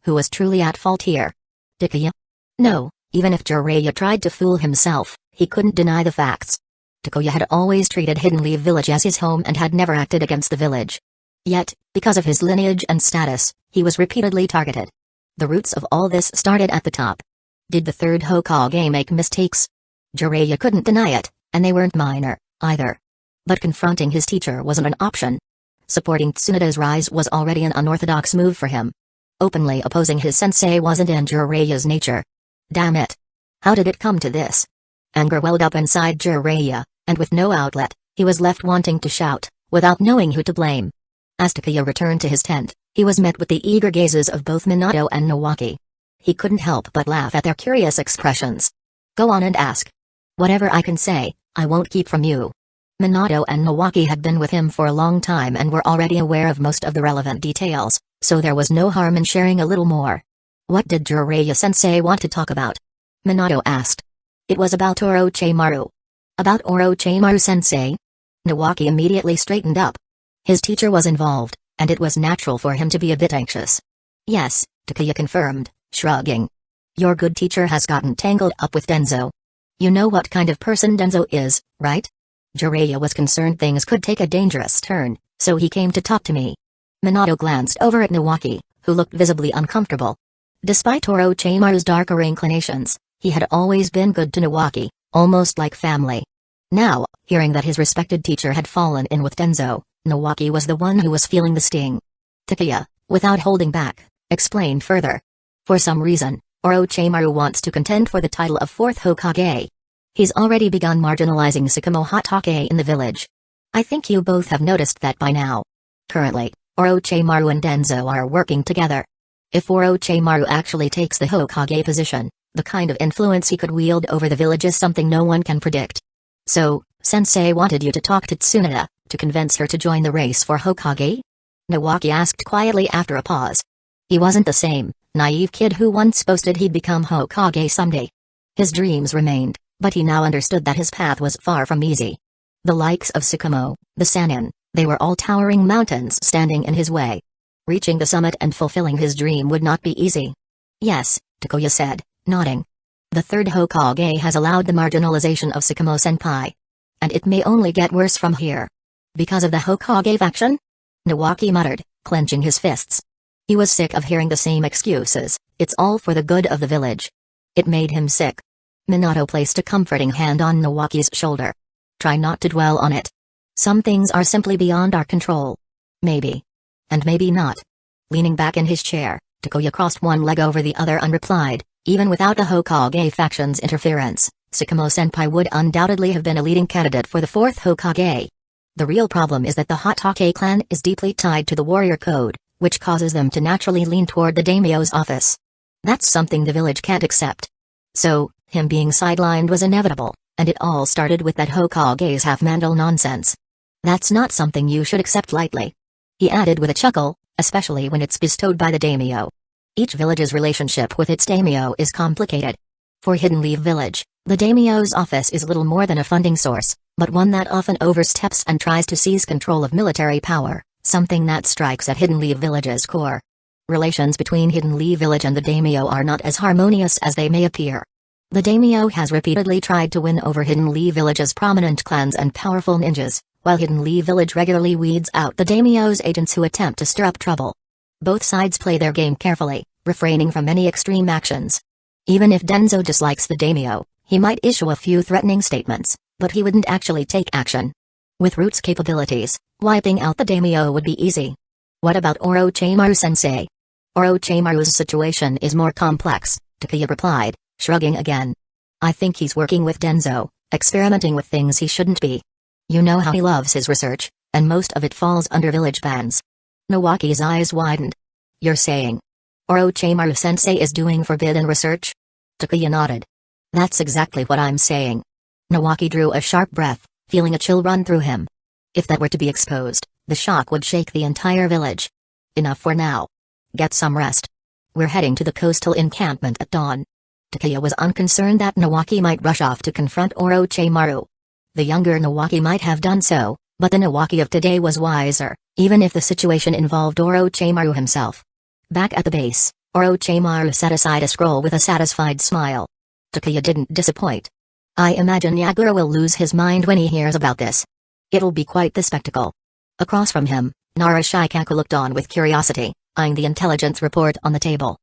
Who was truly at fault here? Takeya? No, even if Jiraiya tried to fool himself, he couldn't deny the facts. Takeya had always treated Hidden Leaf Village as his home and had never acted against the village. Yet, because of his lineage and status, he was repeatedly targeted. The roots of all this started at the top. Did the 3rd Hokage make mistakes? Jiraiya couldn't deny it, and they weren't minor, either. But confronting his teacher wasn't an option. Supporting Tsunade's rise was already an unorthodox move for him. Openly opposing his sensei wasn't in Jiraiya's nature. Damn it. How did it come to this? Anger welled up inside Jiraiya, and with no outlet, he was left wanting to shout, without knowing who to blame. As Takeya returned to his tent, he was met with the eager gazes of both Minato and Nawaki. He couldn't help but laugh at their curious expressions. Go on and ask. Whatever I can say, I won't keep from you. Minato and Nawaki had been with him for a long time and were already aware of most of the relevant details, so there was no harm in sharing a little more. What did Jiraiya-sensei want to talk about? Minato asked. It was about Orochimaru. About Orochimaru-sensei? Nawaki immediately straightened up. His teacher was involved, and it was natural for him to be a bit anxious. Yes, Takuya confirmed, shrugging. Your good teacher has gotten tangled up with Denzo. You know what kind of person Denzo is, right? Jiraiya was concerned things could take a dangerous turn, so he came to talk to me. Minato glanced over at Nawaki, who looked visibly uncomfortable. Despite Orochimaru's darker inclinations, he had always been good to Nawaki, almost like family. Now, hearing that his respected teacher had fallen in with Denzo, Nawaki was the one who was feeling the sting. Takuya, without holding back, explained further. For some reason, Orochimaru wants to contend for the title of 4th Hokage. He's already begun marginalizing Sakamo Hatake in the village. I think you both have noticed that by now. Currently, Orochimaru and Denzo are working together. If Orochimaru actually takes the Hokage position, the kind of influence he could wield over the village is something no one can predict. So, Sensei wanted you to talk to Tsunade, to convince her to join the race for Hokage? Nawaki asked quietly after a pause. He wasn't the same naive kid who once boasted he'd become Hokage someday. His dreams remained, but he now understood that his path was far from easy. The likes of Sakamo, the Sannin, they were all towering mountains standing in his way. Reaching the summit and fulfilling his dream would not be easy. Yes, Takuya said, nodding. The 3rd Hokage has allowed the marginalization of Sakamo-senpai. And it may only get worse from here. Because of the Hokage faction? Nawaki muttered, clenching his fists. He was sick of hearing the same excuses, it's all for the good of the village. It made him sick. Minato placed a comforting hand on Nawaki's shoulder. Try not to dwell on it. Some things are simply beyond our control. Maybe. And maybe not. Leaning back in his chair, Takuya crossed one leg over the other and replied, even without the Hokage faction's interference, Sakamo-senpai would undoubtedly have been a leading candidate for the 4th Hokage. The real problem is that the Hatake clan is deeply tied to the warrior code, which causes them to naturally lean toward the daimyo's office. That's something the village can't accept. So, him being sidelined was inevitable, and it all started with that Hokage's half-mandal nonsense. That's not something you should accept lightly. He added with a chuckle, especially when it's bestowed by the daimyo. Each village's relationship with its daimyo is complicated. For Hidden Leaf Village, the daimyo's office is little more than a funding source, but one that often oversteps and tries to seize control of military power, something that strikes at Hidden Leaf Village's core. Relations between Hidden Leaf Village and the daimyo are not as harmonious as they may appear. The daimyo has repeatedly tried to win over Hidden Leaf Village's prominent clans and powerful ninjas, while Hidden Leaf Village regularly weeds out the daimyo's agents who attempt to stir up trouble. Both sides play their game carefully, refraining from any extreme actions. Even if Denzo dislikes the daimyo, he might issue a few threatening statements, but he wouldn't actually take action. With Root's capabilities, wiping out the daimyo would be easy. What about Orochimaru-sensei? Orochimaru's situation is more complex, Takuya replied, shrugging again. I think he's working with Denzo, experimenting with things he shouldn't be. You know how he loves his research, and most of it falls under village bans. Nawaki's eyes widened. You're saying Orochimaru-sensei is doing forbidden research? Takuya nodded. That's exactly what I'm saying. Nawaki drew a sharp breath, feeling a chill run through him. If that were to be exposed, the shock would shake the entire village. Enough for now. Get some rest. We're heading to the coastal encampment at dawn. Takuya was unconcerned that Nawaki might rush off to confront Orochimaru. The younger Nawaki might have done so, but the Nawaki of today was wiser, even if the situation involved Orochimaru himself. Back at the base, Orochimaru set aside a scroll with a satisfied smile. Takuya didn't disappoint. I imagine Yagura will lose his mind when he hears about this. It'll be quite the spectacle. Across from him, Narashikaku looked on with curiosity, eyeing the intelligence report on the table.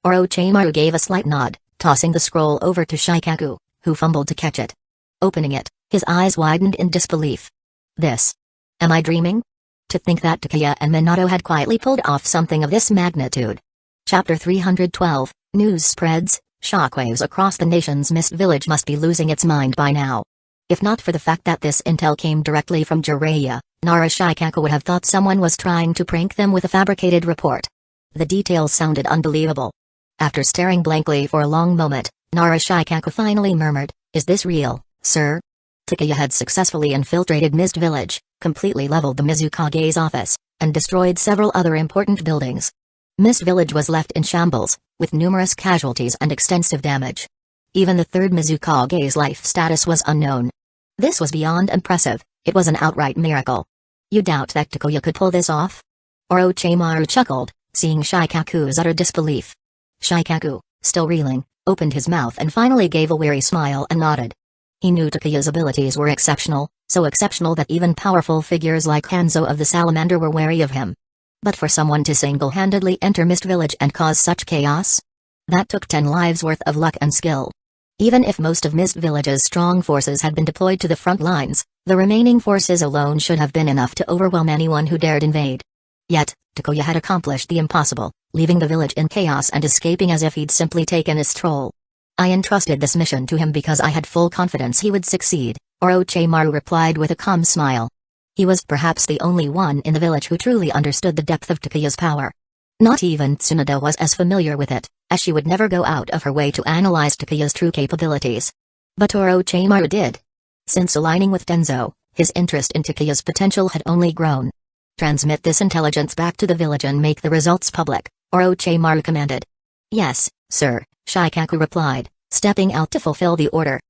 Orochimaru gave a slight nod, tossing the scroll over to Shikaku, who fumbled to catch it. Opening it, his eyes widened in disbelief. This. Am I dreaming? To think that Takuya and Minato had quietly pulled off something of this magnitude. Chapter 312, News spreads, shockwaves across the nation's Mist Village must be losing its mind by now. If not for the fact that this intel came directly from Jiraiya, Narashikaku would have thought someone was trying to prank them with a fabricated report. The details sounded unbelievable. After staring blankly for a long moment, Narashikaku finally murmured, "Is this real, sir?" Takuya had successfully infiltrated Mist Village, completely leveled the Mizukage's office, and destroyed several other important buildings. Mist Village was left in shambles, with numerous casualties and extensive damage. Even the third Mizukage's life status was unknown. This was beyond impressive, it was an outright miracle. You doubt that Takuya could pull this off? Orochimaru chuckled, seeing Shikaku's utter disbelief. Shikaku, still reeling, opened his mouth and finally gave a weary smile and nodded. He knew Takuya's abilities were exceptional, so exceptional that even powerful figures like Hanzo of the Salamander were wary of him. But for someone to single-handedly enter Mist Village and cause such chaos? That took 10 lives worth of luck and skill. Even if most of Mist Village's strong forces had been deployed to the front lines, the remaining forces alone should have been enough to overwhelm anyone who dared invade. Yet, Takuya had accomplished the impossible, leaving the village in chaos and escaping as if he'd simply taken a stroll. I entrusted this mission to him because I had full confidence he would succeed, Orochimaru replied with a calm smile. He was perhaps the only one in the village who truly understood the depth of Takuya's power. Not even Tsunade was as familiar with it, as she would never go out of her way to analyze Takuya's true capabilities. But Orochimaru did. Since aligning with Denzo, his interest in Takuya's potential had only grown. Transmit this intelligence back to the village and make the results public, Orochimaru commanded. Yes, sir, Shikaku replied, stepping out to fulfill the order.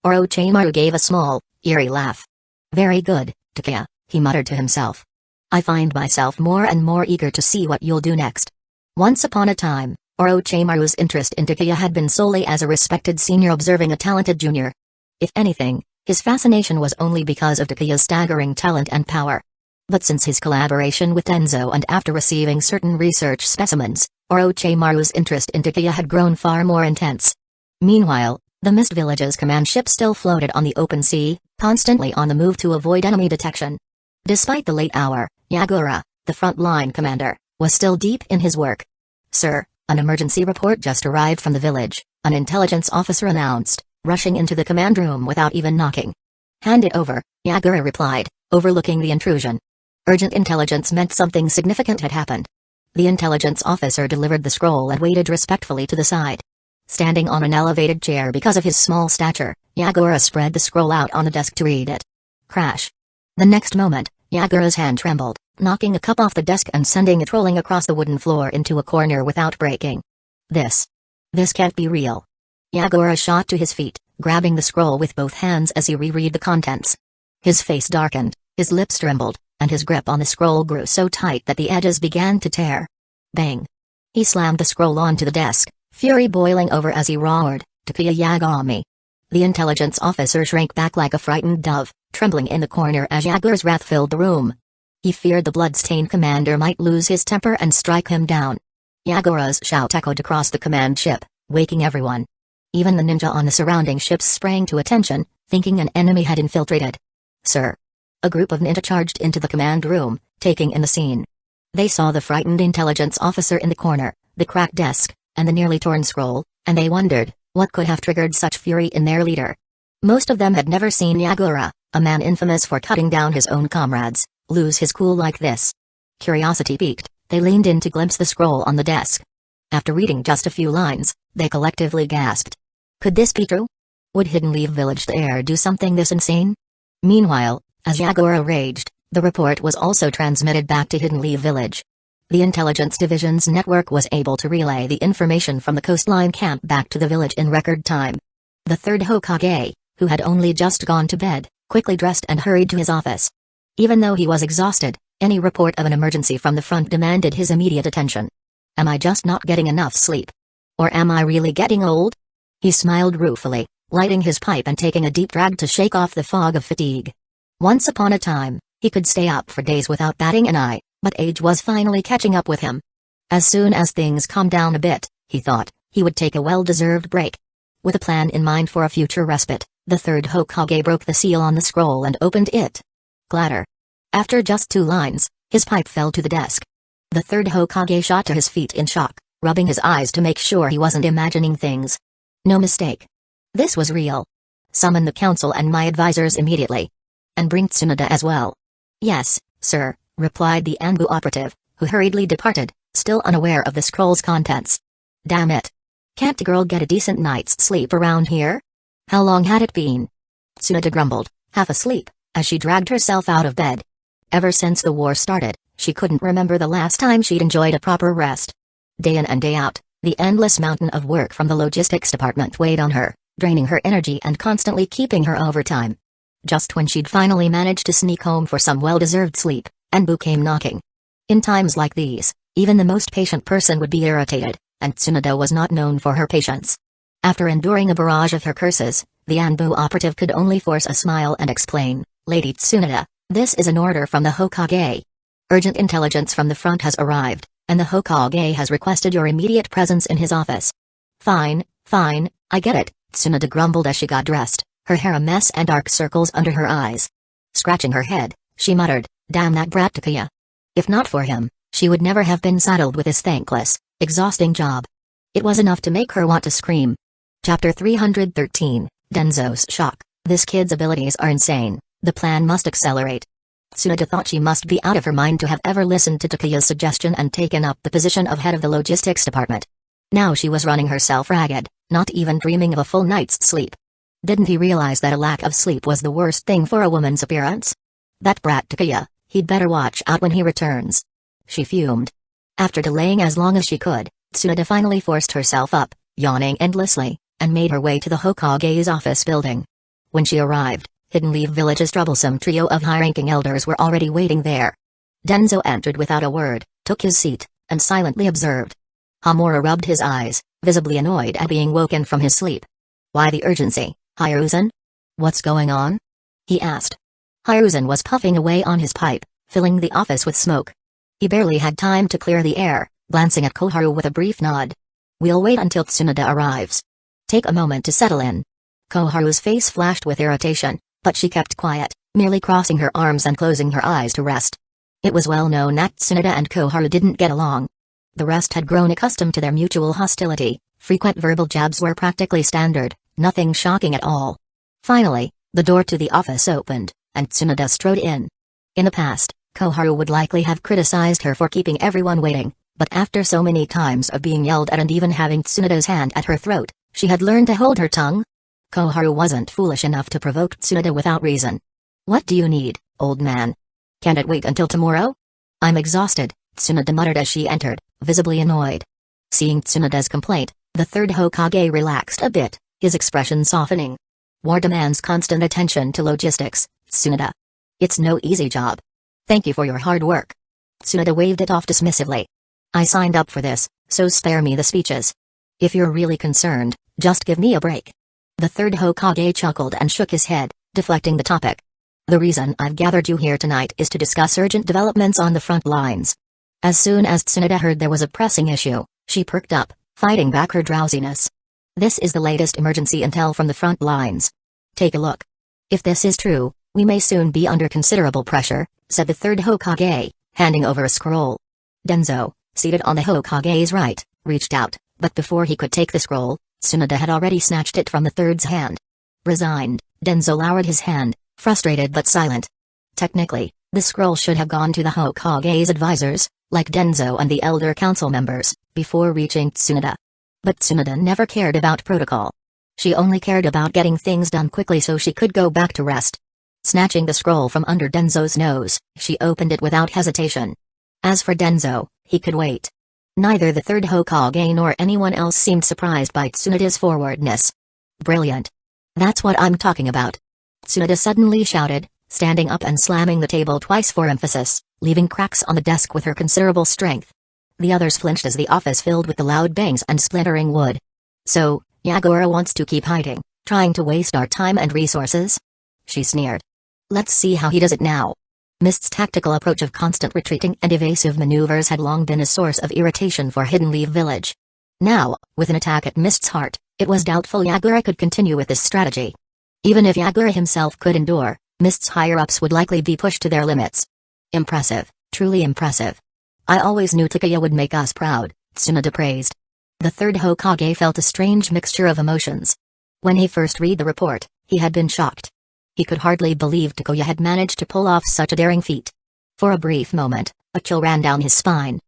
Orochimaru gave a small, eerie laugh. Very good, Takuya, he muttered to himself. I find myself more and more eager to see what you'll do next. Once upon a time, Orochimaru's interest in Takuya had been solely as a respected senior observing a talented junior. If anything, his fascination was only because of Takuya's staggering talent and power. But since his collaboration with Denzo and after receiving certain research specimens, Orochimaru's interest in Takuya had grown far more intense. Meanwhile, the Mist Village's command ship still floated on the open sea, constantly on the move to avoid enemy detection. Despite the late hour, Yagura, the front-line commander, was still deep in his work. Sir, an emergency report just arrived from the village, an intelligence officer announced, rushing into the command room without even knocking. Hand it over, Yagura replied, overlooking the intrusion. Urgent intelligence meant something significant had happened. The intelligence officer delivered the scroll and waited respectfully to the side. Standing on an elevated chair because of his small stature, Yagura spread the scroll out on the desk to read it. Crash. The next moment, Yagura's hand trembled, knocking a cup off the desk and sending it rolling across the wooden floor into a corner without breaking. This can't be real. Yagura shot to his feet, grabbing the scroll with both hands as he reread the contents. His face darkened, his lips trembled, and his grip on the scroll grew so tight that the edges began to tear. Bang! He slammed the scroll onto the desk, fury boiling over as he roared, "Takuya Yagami!" The intelligence officer shrank back like a frightened dove, trembling in the corner as Yagura's wrath filled the room. He feared the blood-stained commander might lose his temper and strike him down. Yagura's shout echoed across the command ship, waking everyone. Even the ninja on the surrounding ships sprang to attention, thinking an enemy had infiltrated. Sir. A group of ninja charged into the command room, taking in the scene. They saw the frightened intelligence officer in the corner, the cracked desk, and the nearly torn scroll, and they wondered, what could have triggered such fury in their leader? Most of them had never seen Yagura, a man infamous for cutting down his own comrades, lose his cool like this. Curiosity piqued, they leaned in to glimpse the scroll on the desk. After reading just a few lines, they collectively gasped. Could this be true? Would Hidden Leaf Village dare do something this insane? Meanwhile, as Yagura raged, the report was also transmitted back to Hidden Leaf Village. The Intelligence Division's network was able to relay the information from the coastline camp back to the village in record time. The third Hokage, who had only just gone to bed, quickly dressed and hurried to his office. Even though he was exhausted, any report of an emergency from the front demanded his immediate attention. Am I just not getting enough sleep? Or am I really getting old? He smiled ruefully, lighting his pipe and taking a deep drag to shake off the fog of fatigue. Once upon a time, he could stay up for days without batting an eye, but age was finally catching up with him. As soon as things calmed down a bit, he thought, he would take a well-deserved break. With a plan in mind for a future respite, the third Hokage broke the seal on the scroll and opened it. Clatter. After just 2 lines, his pipe fell to the desk. The third Hokage shot to his feet in shock, rubbing his eyes to make sure he wasn't imagining things. No mistake. This was real. Summon the council and my advisors immediately. And bring Tsunade as well. Yes, sir, replied the Anbu operative, who hurriedly departed, still unaware of the scroll's contents. Damn it. Can't the girl get a decent night's sleep around here? How long had it been? Tsunade grumbled, half asleep, as she dragged herself out of bed. Ever since the war started, she couldn't remember the last time she'd enjoyed a proper rest. Day in and day out, the endless mountain of work from the logistics department weighed on her, draining her energy and constantly keeping her overtime. Just when she'd finally managed to sneak home for some well-deserved sleep, Anbu came knocking. In times like these, even the most patient person would be irritated, and Tsunade was not known for her patience. After enduring a barrage of her curses, the Anbu operative could only force a smile and explain, "Lady Tsunade, this is an order from the Hokage. Urgent intelligence from the front has arrived, and the Hokage has requested your immediate presence in his office." Fine, I get it," Tsunade grumbled as she got dressed, her hair a mess and dark circles under her eyes. Scratching her head, she muttered, "Damn that brat Takuya. If not for him, she would never have been saddled with this thankless, exhausting job." It was enough to make her want to scream. Chapter 313, Denzo's Shock. This kid's abilities are insane, the plan must accelerate. Tsunade thought she must be out of her mind to have ever listened to Takuya's suggestion and taken up the position of head of the logistics department. Now she was running herself ragged, not even dreaming of a full night's sleep. Didn't he realize that a lack of sleep was the worst thing for a woman's appearance? That brat Takuya, he'd better watch out when he returns. She fumed. After delaying as long as she could, Tsunade finally forced herself up, yawning endlessly, and made her way to the Hokage's office building. When she arrived, Hidden Leaf Village's troublesome trio of high-ranking elders were already waiting there. Denzo entered without a word, took his seat, and silently observed. Hamura rubbed his eyes, visibly annoyed at being woken from his sleep. "Why the urgency, Hiruzen? What's going on?" he asked. Hiruzen was puffing away on his pipe, filling the office with smoke. He barely had time to clear the air, glancing at Koharu with a brief nod. "We'll wait until Tsunade arrives. Take a moment to settle in." Koharu's face flashed with irritation, but she kept quiet, merely crossing her arms and closing her eyes to rest. It was well known that Tsunade and Koharu didn't get along. The rest had grown accustomed to their mutual hostility, frequent verbal jabs were practically standard, nothing shocking at all. Finally, the door to the office opened, and Tsunade strode in. In the past, Koharu would likely have criticized her for keeping everyone waiting, but after so many times of being yelled at and even having Tsunade's hand at her throat, she had learned to hold her tongue. Koharu wasn't foolish enough to provoke Tsunade without reason. "What do you need, old man? Can't it wait until tomorrow?" "I'm exhausted," Tsunade muttered as she entered, visibly annoyed. Seeing Tsunade's complaint, the third Hokage relaxed a bit, his expression softening. "War demands constant attention to logistics, Tsunade. It's no easy job. Thank you for your hard work." Tsunade waved it off dismissively. "I signed up for this, so spare me the speeches. If you're really concerned, just give me a break." The third Hokage chuckled and shook his head, deflecting the topic. "The reason I've gathered you here tonight is to discuss urgent developments on the front lines." As soon as Tsunade heard there was a pressing issue, she perked up, fighting back her drowsiness. "This is the latest emergency intel from the front lines. Take a look. If this is true, we may soon be under considerable pressure," said the third Hokage, handing over a scroll. Denzo, seated on the Hokage's right, reached out, but before he could take the scroll, Tsunade had already snatched it from the third's hand. Resigned, Denzo lowered his hand, frustrated but silent. Technically, the scroll should have gone to the Hokage's advisors, like Denzo and the elder council members, before reaching Tsunade. But Tsunade never cared about protocol. She only cared about getting things done quickly so she could go back to rest. Snatching the scroll from under Denzo's nose, she opened it without hesitation. As for Denzo, he could wait. Neither the third Hokage nor anyone else seemed surprised by Tsunade's forwardness. "Brilliant. That's what I'm talking about," Tsunade suddenly shouted, standing up and slamming the table twice for emphasis, leaving cracks on the desk with her considerable strength. The others flinched as the office filled with the loud bangs and splintering wood. "So, Yagura wants to keep hiding, trying to waste our time and resources?" she sneered. "Let's see how he does it now." Mist's tactical approach of constant retreating and evasive maneuvers had long been a source of irritation for Hidden Leaf Village. Now, with an attack at Mist's heart, it was doubtful Yagura could continue with this strategy. Even if Yagura himself could endure, Mist's higher-ups would likely be pushed to their limits. "Impressive, truly impressive. I always knew Takuya would make us proud," Tsunade praised. The third Hokage felt a strange mixture of emotions. When he first read the report, he had been shocked. He could hardly believe Takuya had managed to pull off such a daring feat. For a brief moment, a chill ran down his spine.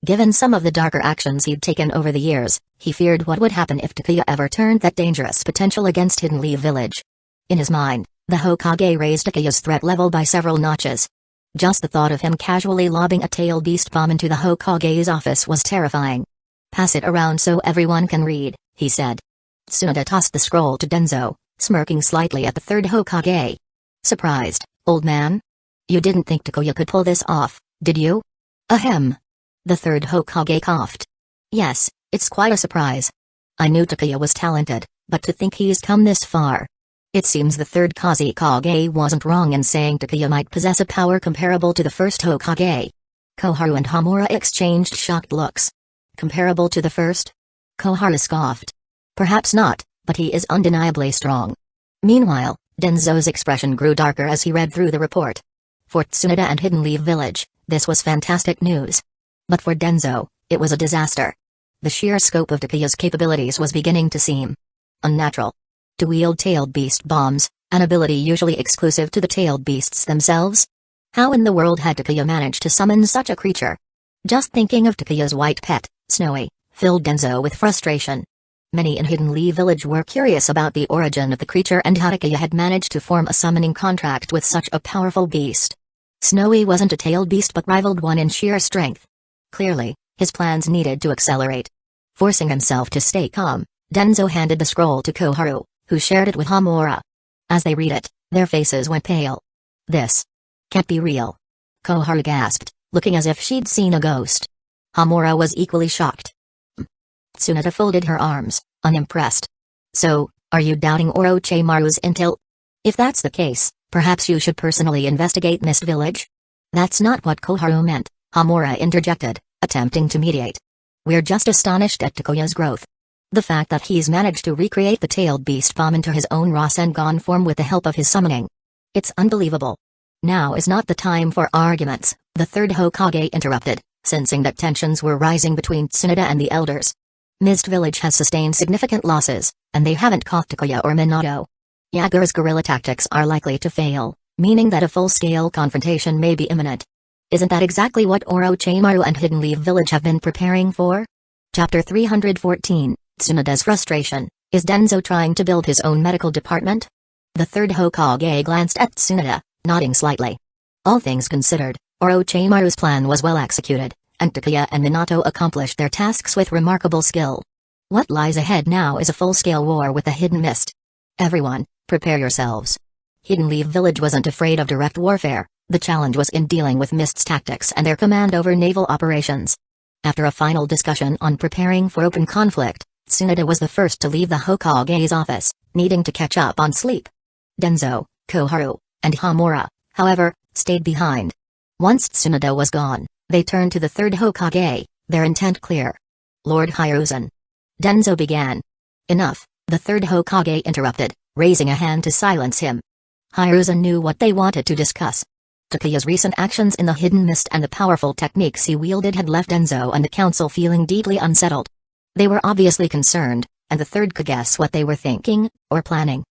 Given some of the darker actions he'd taken over the years, he feared what would happen if Takuya ever turned that dangerous potential against Hidden Leaf Village. In his mind, the Hokage raised Takuya's threat level by several notches. Just the thought of him casually lobbing a tail beast bomb into the Hokage's office was terrifying. Pass it around so everyone can read, he said. Tsunade tossed the scroll to Denzo, smirking slightly at the third Hokage. Surprised, old man? You didn't think Takuya could pull this off, did you? Ahem. The third Hokage coughed. Yes, it's quite a surprise. I knew Takuya was talented, but to think he's come this far. It seems the third Kazekage wasn't wrong in saying Takuya might possess a power comparable to the first Hokage. Koharu and Hamura exchanged shocked looks. Comparable to the first? Koharu scoffed. Perhaps not, but he is undeniably strong. Meanwhile, Denzo's expression grew darker as he read through the report. For Tsunade and Hidden Leaf Village, this was fantastic news. But for Denzo, it was a disaster. The sheer scope of Takuya's capabilities was beginning to seem unnatural. To wield tailed beast bombs, an ability usually exclusive to the tailed beasts themselves? How in the world had Takuya managed to summon such a creature? Just thinking of Takuya's white pet, Snowy, filled Denzo with frustration. Many in Hidden Leaf Village were curious about the origin of the creature and how Takuya had managed to form a summoning contract with such a powerful beast. Snowy wasn't a tailed beast but rivaled one in sheer strength. Clearly, his plans needed to accelerate. Forcing himself to stay calm, Denzo handed the scroll to Koharu, who shared it with Hamura. As they read it, their faces went pale. This can't be real. Koharu gasped, looking as if she'd seen a ghost. Hamura was equally shocked. Tsunade folded her arms, unimpressed. So, are you doubting Orochimaru's intel? If that's the case, perhaps you should personally investigate Mist Village? That's not what Koharu meant, Hamura interjected, attempting to mediate. We're just astonished at Takuya's growth. The fact that he's managed to recreate the tailed beast bomb into his own Rasengan form with the help of his summoning. It's unbelievable. Now is not the time for arguments, the third Hokage interrupted, sensing that tensions were rising between Tsunade and the elders. Mist Village has sustained significant losses, and they haven't caught Takuya or Minato. Yagura's guerrilla tactics are likely to fail, meaning that a full-scale confrontation may be imminent. Isn't that exactly what Orochimaru and Hidden Leaf Village have been preparing for? Chapter 314, Tsunade's Frustration. Is Denzo trying to build his own medical department? The third Hokage glanced at Tsunade, nodding slightly. All things considered, Orochimaru's plan was well executed, and Takuya and Minato accomplished their tasks with remarkable skill. What lies ahead now is a full-scale war with the Hidden Mist. Everyone, prepare yourselves. Hidden Leaf Village wasn't afraid of direct warfare, the challenge was in dealing with Mist's tactics and their command over naval operations. After a final discussion on preparing for open conflict, Tsunade was the first to leave the Hokage's office, needing to catch up on sleep. Denzo, Koharu, and Hamura, however, stayed behind. Once Tsunade was gone, they turned to the third Hokage, their intent clear. Lord Hiruzen. Denzo began. Enough, the third Hokage interrupted, raising a hand to silence him. Hiruzen knew what they wanted to discuss. Takuya's recent actions in the Hidden Mist and the powerful techniques he wielded had left Denzo and the council feeling deeply unsettled. They were obviously concerned, and the third could guess what they were thinking, or planning.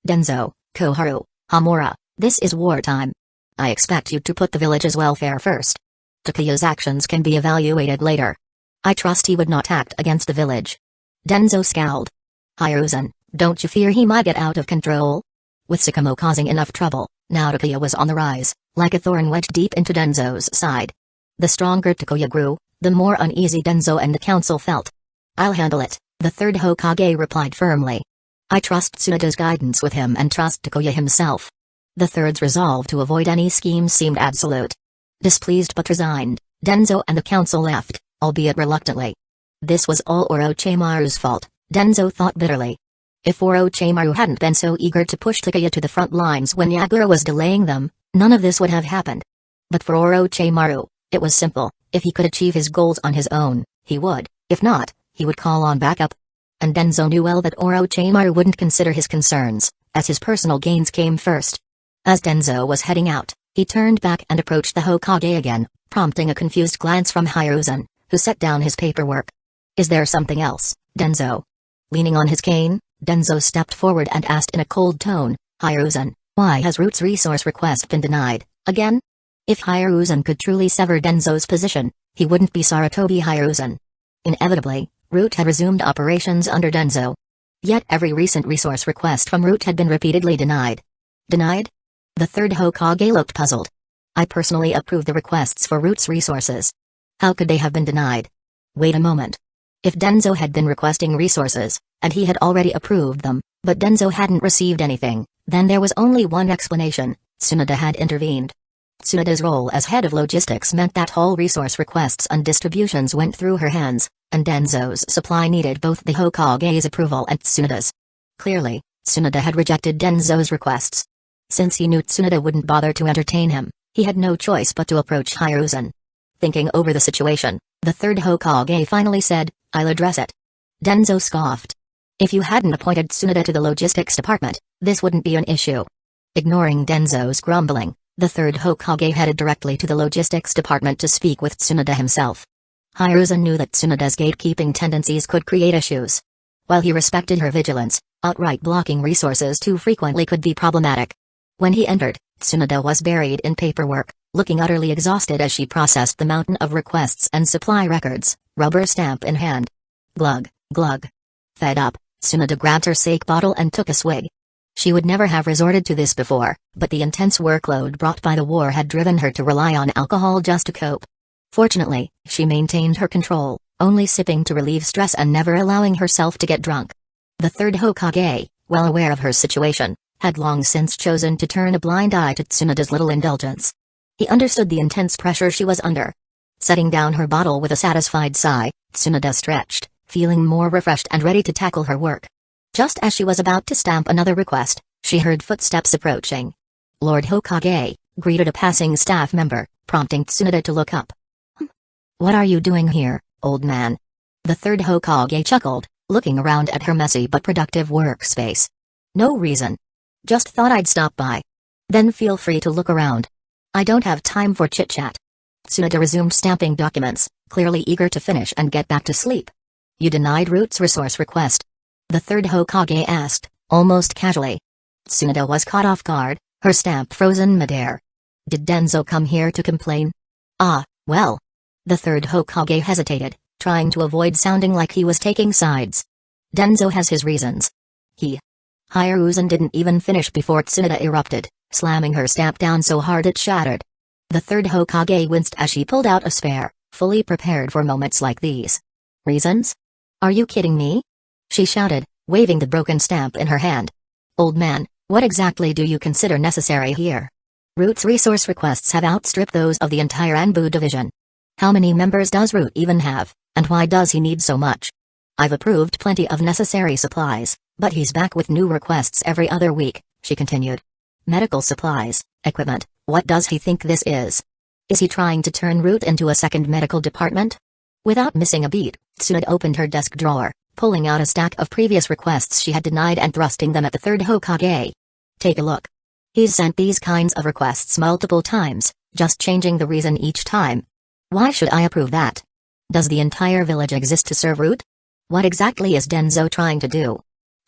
Denzo, Koharu, Hamura, this is wartime. I expect you to put the village's welfare first. Takuya's actions can be evaluated later. I trust he would not act against the village. Denzo scowled. Hiruzen, don't you fear he might get out of control? With Sakamo causing enough trouble, now Takuya was on the rise, like a thorn wedged deep into Denzo's side. The stronger Takuya grew, the more uneasy Denzo and the council felt. I'll handle it, the third Hokage replied firmly. I trust Tsunade's guidance with him and trust Takuya himself. The third's resolve to avoid any schemes seemed absolute. Displeased but resigned, Denzo and the council left, albeit reluctantly. This was all Orochimaru's fault, Denzo thought bitterly. If Orochimaru hadn't been so eager to push Takuya to the front lines when Yagura was delaying them, none of this would have happened. But for Orochimaru, it was simple: if he could achieve his goals on his own, he would; if not, he would call on backup. And Denzo knew well that Orochimaru wouldn't consider his concerns, as his personal gains came first. As Denzo was heading out, he turned back and approached the Hokage again, prompting a confused glance from Hiruzen, who set down his paperwork. Is there something else, Denzo? Leaning on his cane, Denzo stepped forward and asked in a cold tone, Hiruzen, why has Root's resource request been denied, again? If Hiruzen could truly sever Denzo's position, he wouldn't be Sarutobi Hiruzen. Inevitably, Root had resumed operations under Denzo. Yet every recent resource request from Root had been repeatedly denied. Denied? The third Hokage looked puzzled. I personally approved the requests for Root's resources. How could they have been denied? Wait a moment. If Denzo had been requesting resources, and he had already approved them, but Denzo hadn't received anything, then there was only one explanation: Tsunoda had intervened. Tsunoda's role as head of logistics meant that all resource requests and distributions went through her hands, and Denzo's supply needed both the Hokage's approval and Tsunoda's. Clearly, Tsunoda had rejected Denzo's requests. Since he knew Tsunoda wouldn't bother to entertain him, he had no choice but to approach Hiruzen. Thinking over the situation, the third Hokage finally said, "I'll address it." Denzo scoffed. "If you hadn't appointed Tsunoda to the logistics department, this wouldn't be an issue." Ignoring Denzo's grumbling, the third Hokage headed directly to the logistics department to speak with Tsunoda himself. Hiruzen knew that Tsunoda's gatekeeping tendencies could create issues. While he respected her vigilance, outright blocking resources too frequently could be problematic. When he entered, Tsunoda was buried in paperwork, looking utterly exhausted as she processed the mountain of requests and supply records, rubber stamp in hand. Glug, glug. Fed up, Tsunoda grabbed her sake bottle and took a swig. She would never have resorted to this before, but the intense workload brought by the war had driven her to rely on alcohol just to cope. Fortunately, she maintained her control, only sipping to relieve stress and never allowing herself to get drunk. The third Hokage, well aware of her situation, had long since chosen to turn a blind eye to Tsunoda's little indulgence. He understood the intense pressure she was under. Setting down her bottle with a satisfied sigh, Tsunoda stretched, feeling more refreshed and ready to tackle her work. Just as she was about to stamp another request, she heard footsteps approaching. Lord Hokage greeted a passing staff member, prompting Tsunoda to look up. "What are you doing here, old man?" The third Hokage chuckled, looking around at her messy but productive workspace. "No reason. Just thought I'd stop by. Then feel free to look around. I don't have time for chit-chat." Tsunoda resumed stamping documents, clearly eager to finish and get back to sleep. "You denied Root's resource request?" the third Hokage asked, almost casually. Tsunoda was caught off guard, her stamp frozen midair. "Did Denzo come here to complain?" "Ah, well." The third Hokage hesitated, trying to avoid sounding like he was taking sides. "Denzo has his reasons." Hiruzen didn't even finish before Tsunoda erupted, slamming her stamp down so hard it shattered. The third Hokage winced as she pulled out a spare, fully prepared for moments like these. "Reasons? Are you kidding me?" she shouted, waving the broken stamp in her hand. "Old man, what exactly do you consider necessary here? Root's resource requests have outstripped those of the entire Anbu division. How many members does Root even have, and why does he need so much? I've approved plenty of necessary supplies, but he's back with new requests every other week," she continued. "Medical supplies, equipment, what does he think this is? Is he trying to turn Root into a second medical department?" Without missing a beat, Tsunoda opened her desk drawer, pulling out a stack of previous requests she had denied and thrusting them at the third Hokage. "Take a look. He's sent these kinds of requests multiple times, just changing the reason each time. Why should I approve that? Does the entire village exist to serve Root? What exactly is Denzo trying to do?"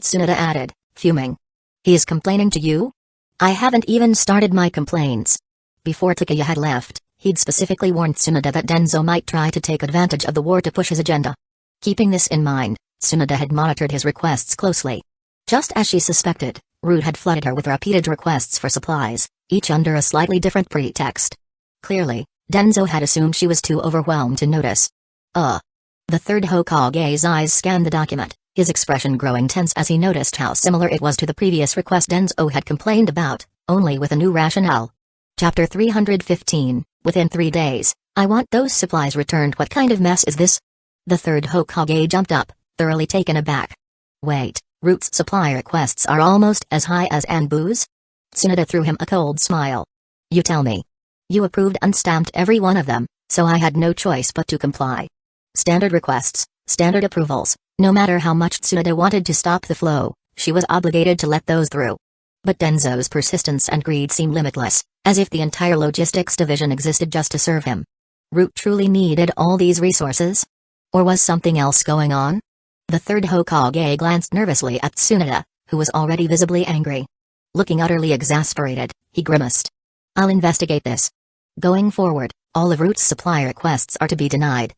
Tsunoda added, fuming. "He's complaining to you? I haven't even started my complaints." Before Takeya had left, he'd specifically warned Tsunoda that Denzo might try to take advantage of the war to push his agenda. Keeping this in mind, Tsunoda had monitored his requests closely. Just as she suspected, Root had flooded her with repeated requests for supplies, each under a slightly different pretext. Clearly, Denzo had assumed she was too overwhelmed to notice. The third Hokage's eyes scanned the document, his expression growing tense as he noticed how similar it was to the previous request Denzo had complained about, only with a new rationale. Chapter 315, Within 3 days, I want those supplies returned. What kind of mess is this? The third Hokage jumped up, thoroughly taken aback. Wait, Root's supply requests are almost as high as Anbu's? Tsunoda threw him a cold smile. You tell me. You approved and stamped every one of them, so I had no choice but to comply. Standard requests, standard approvals, no matter how much Tsunoda wanted to stop the flow, she was obligated to let those through. But Denzo's persistence and greed seemed limitless, as if the entire logistics division existed just to serve him. Root truly needed all these resources? Or was something else going on? The third Hokage glanced nervously at Tsunoda, who was already visibly angry. Looking utterly exasperated, he grimaced. I'll investigate this. Going forward, all of Root's supply requests are to be denied.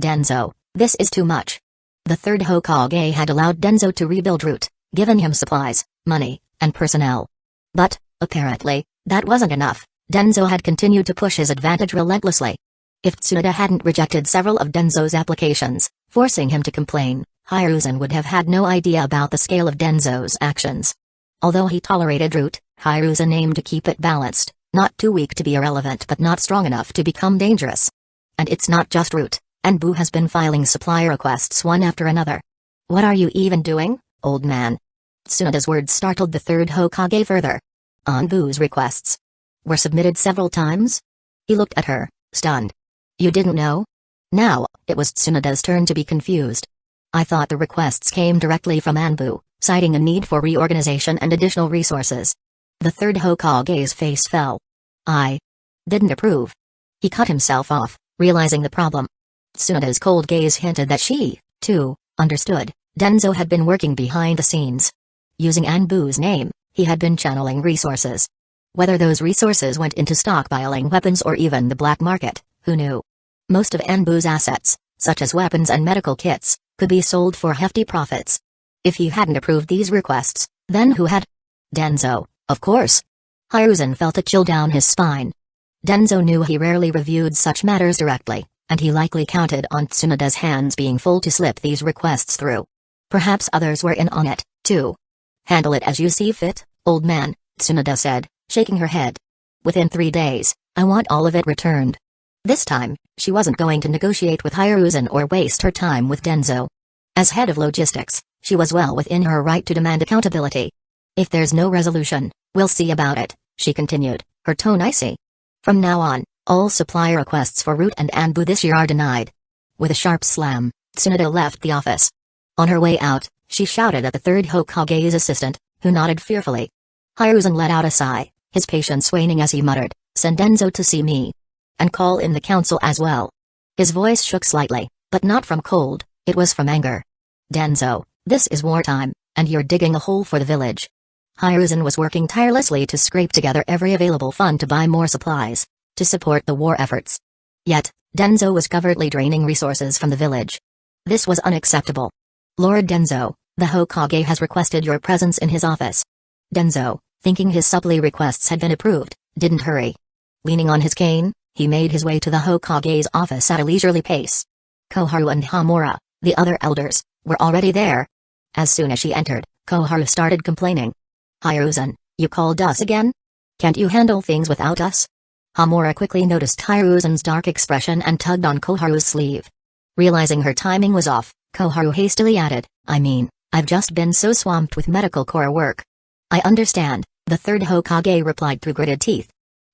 Denzo, this is too much. The third Hokage had allowed Denzo to rebuild Root, given him supplies, money, and personnel. But, apparently, that wasn't enough. Denzo had continued to push his advantage relentlessly. If Tsunoda hadn't rejected several of Denzo's applications, forcing him to complain, Hiruzen would have had no idea about the scale of Denzo's actions. Although he tolerated Root, Hiruzen aimed to keep it balanced, not too weak to be irrelevant but not strong enough to become dangerous. And it's not just Root, Anbu has been filing supply requests one after another. What are you even doing, old man? Tsunoda's words startled the third Hokage further. Anbu's requests were submitted several times? He looked at her, stunned. You didn't know? Now, it was Tsunoda's turn to be confused. I thought the requests came directly from Anbu, citing a need for reorganization and additional resources. The third Hokage's face fell. I didn't approve. He cut himself off, realizing the problem. Tsunoda's cold gaze hinted that she, too, understood. Denzo had been working behind the scenes. Using Anbu's name, he had been channeling resources. Whether those resources went into stockpiling weapons or even the black market, who knew? Most of Anbu's assets, such as weapons and medical kits, could be sold for hefty profits. If he hadn't approved these requests, then who had? Denzo, of course. Hiruzen felt a chill down his spine. Denzo knew he rarely reviewed such matters directly, and he likely counted on Tsunoda's hands being full to slip these requests through. Perhaps others were in on it, too. Handle it as you see fit, old man, Tsunoda said, shaking her head. Within 3 days, I want all of it returned. This time, she wasn't going to negotiate with Hiruzen or waste her time with Denzo. As head of logistics, she was well within her right to demand accountability. If there's no resolution, we'll see about it, she continued, her tone icy. From now on, all supply requests for Root and Anbu this year are denied. With a sharp slam, Tsunoda left the office. On her way out, she shouted at the third Hokage's assistant, who nodded fearfully. Hiruzen let out a sigh, his patience waning as he muttered, "Send Denzo to see me. And call in the council as well." His voice shook slightly, but not from cold, it was from anger. "Denzo, this is wartime, and you're digging a hole for the village." Hiruzen was working tirelessly to scrape together every available fund to buy more supplies, to support the war efforts. Yet, Denzo was covertly draining resources from the village. This was unacceptable. "Lord Denzo, the Hokage has requested your presence in his office." Denzo, thinking his supply requests had been approved, didn't hurry. Leaning on his cane, he made his way to the Hokage's office at a leisurely pace. Koharu and Hamura, the other elders, were already there. As soon as she entered, Koharu started complaining. "Hiruzen, you called us again? Can't you handle things without us?" Hamura quickly noticed Hiruzen's dark expression and tugged on Koharu's sleeve. Realizing her timing was off, Koharu hastily added, I've just been so swamped with medical core work." "I understand," the third Hokage replied through gritted teeth.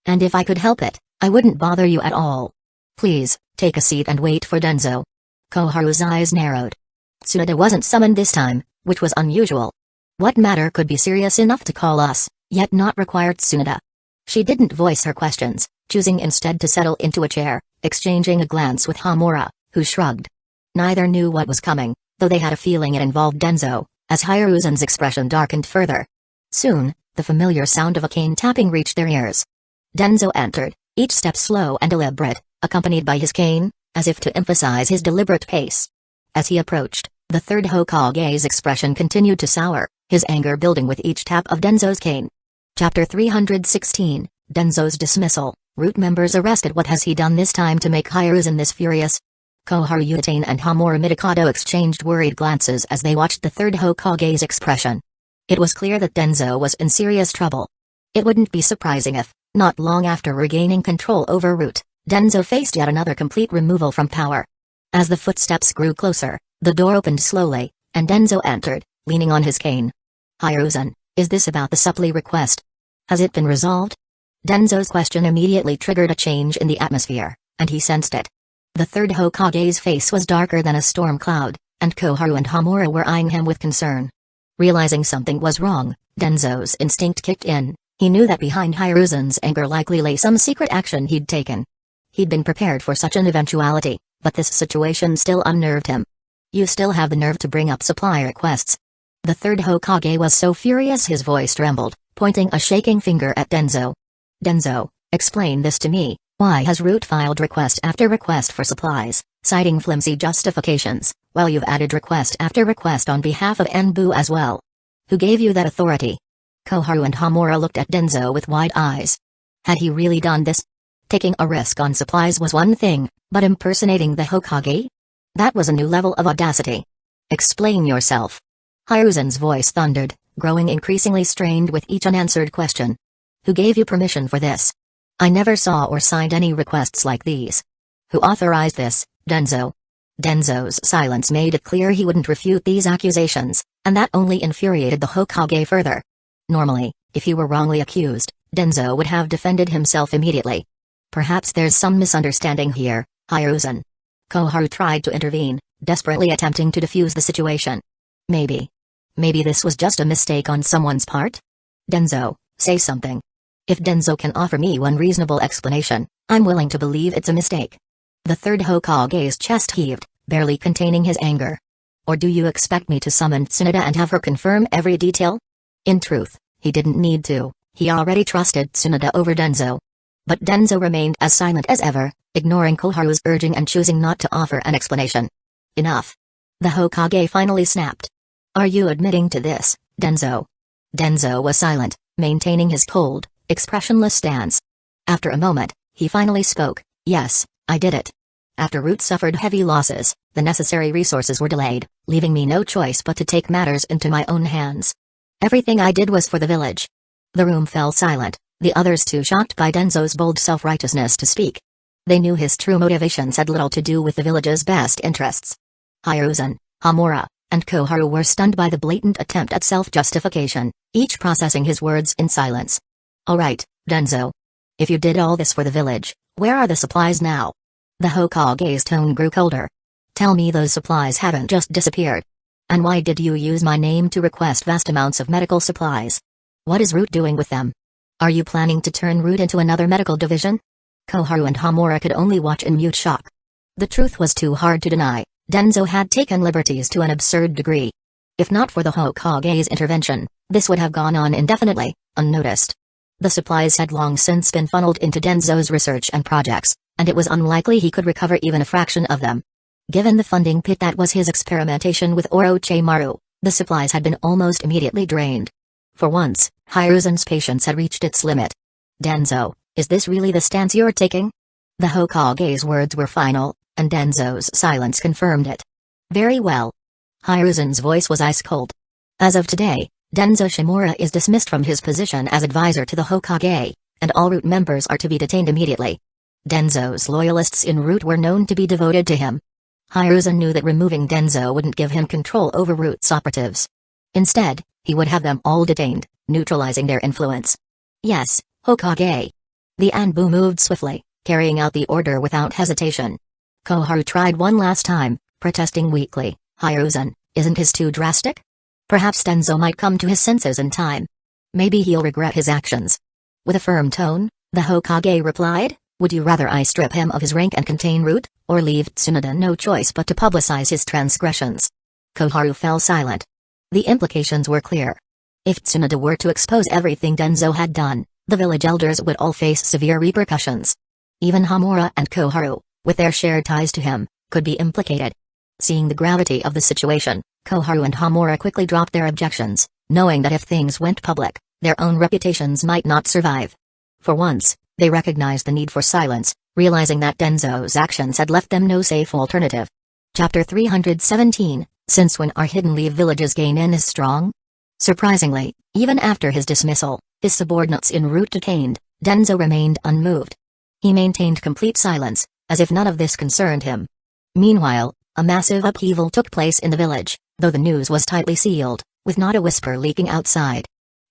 "And if I could help it, I wouldn't bother you at all. Please, take a seat and wait for Denzo." Koharu's eyes narrowed. Tsunoda wasn't summoned this time, which was unusual. What matter could be serious enough to call us, yet not require Tsunoda? She didn't voice her questions, choosing instead to settle into a chair, exchanging a glance with Hamura, who shrugged. Neither knew what was coming, though they had a feeling it involved Denzo, as Hiruzen's expression darkened further. Soon, the familiar sound of a cane tapping reached their ears. Denzo entered, each step slow and deliberate, accompanied by his cane, as if to emphasize his deliberate pace. As he approached, the third Hokage's expression continued to sour, his anger building with each tap of Denzo's cane. Chapter 316, Denzo's Dismissal, Root members arrested. What has he done this time to make Hiruzen this furious? Koharu Uchiha and Hamura Midokado exchanged worried glances as they watched the third Hokage's expression. It was clear that Denzo was in serious trouble. It wouldn't be surprising if, not long after regaining control over Root, Denzo faced yet another complete removal from power. As the footsteps grew closer, the door opened slowly, and Denzo entered, leaning on his cane. "Hiruzen, is this about the supply request? Has it been resolved?" Denzo's question immediately triggered a change in the atmosphere, and he sensed it. The third Hokage's face was darker than a storm cloud, and Koharu and Hamura were eyeing him with concern. Realizing something was wrong, Denzo's instinct kicked in. He knew that behind Hiruzen's anger likely lay some secret action he'd taken. He'd been prepared for such an eventuality, but this situation still unnerved him. "You still have the nerve to bring up supply requests?" The third Hokage was so furious his voice trembled, pointing a shaking finger at Denzo. "Denzo, explain this to me. Why has Root filed request after request for supplies, citing flimsy justifications, while you've added request after request on behalf of Anbu as well? Who gave you that authority?" Koharu and Hamura looked at Denzo with wide eyes. Had he really done this? Taking a risk on supplies was one thing, But impersonating the Hokage? That was a new level of audacity. Explain yourself. Hiruzen's voice thundered, growing increasingly strained with each unanswered question. Who gave you permission for this? I never saw or signed any requests like these. Who authorized this, Denzo? Denzo's silence made it clear he wouldn't refute these accusations, and that only infuriated the Hokage further. Normally, if he were wrongly accused, Denzo would have defended himself immediately. Perhaps there's some misunderstanding here, Hiruzen. Koharu tried to intervene, desperately attempting to defuse the situation. Maybe this was just a mistake on someone's part? Denzo, say something. If Denzo can offer me one reasonable explanation, I'm willing to believe it's a mistake. The third Hokage's chest heaved, barely containing his anger. Or do you expect me to summon Tsunade and have her confirm every detail? In truth, he didn't need to, he already trusted Tsunade over Denzo. But Denzo remained as silent as ever, ignoring Koharu's urging and choosing not to offer an explanation. Enough. The Hokage finally snapped. Are you admitting to this, Denzo? Denzo was silent, maintaining his cold, expressionless stance. After a moment, he finally spoke. Yes, I did it. After Root suffered heavy losses, the necessary resources were delayed, leaving me no choice but to take matters into my own hands. Everything I did was for the village. The room fell silent, the others too shocked by Denzo's bold self-righteousness to speak. They knew his true motivations had little to do with the village's best interests. Hiruzen, Hamura, and Koharu were stunned by the blatant attempt at self-justification, each processing his words in silence. Alright, Denzo. If you did all this for the village, where are the supplies now? The Hokage's tone grew colder. Tell me those supplies haven't just disappeared. And why did you use my name to request vast amounts of medical supplies? What is Root doing with them? Are you planning to turn Root into another medical division? Koharu and Hamura could only watch in mute shock. The truth was too hard to deny. Denzo had taken liberties to an absurd degree. If not for the Hokage's intervention, this would have gone on indefinitely, unnoticed. The supplies had long since been funneled into Denzo's research and projects, and it was unlikely he could recover even a fraction of them. Given the funding pit that was his experimentation with Orochimaru, the supplies had been almost immediately drained. For once, Hiruzen's patience had reached its limit. Denzo, is this really the stance you're taking? The Hokage's words were final, and Denzo's silence confirmed it. Very well. Hiruzen's voice was ice cold. As of today, Denzo Shimura is dismissed from his position as advisor to the Hokage, and all Root members are to be detained immediately. Denzo's loyalists in Root were known to be devoted to him. Hiruzen knew that removing Denzo wouldn't give him control over Root's operatives. Instead, he would have them all detained, neutralizing their influence. Yes, Hokage. The Anbu moved swiftly, carrying out the order without hesitation. Koharu tried one last time, protesting weakly. Hiruzen, isn't his too drastic? Perhaps Denzo might come to his senses in time. Maybe he'll regret his actions. With a firm tone, the Hokage replied, would you rather I strip him of his rank and contain Root, or leave Tsunade no choice but to publicize his transgressions? Koharu fell silent. The implications were clear. If Tsunade were to expose everything Denzo had done, the village elders would all face severe repercussions. Even Hamura and Koharu, with their shared ties to him, could be implicated. Seeing the gravity of the situation, Koharu and Hamura quickly dropped their objections, knowing that if things went public, their own reputations might not survive. For once, they recognized the need for silence, realizing that Denzo's actions had left them no safe alternative. Chapter 317, Since when are Hidden Leaf Village's gain-in is strong? Surprisingly, even after his dismissal, his subordinates en route detained, Denzo remained unmoved. He maintained complete silence, as if none of this concerned him. Meanwhile, a massive upheaval took place in the village, though the news was tightly sealed, with not a whisper leaking outside.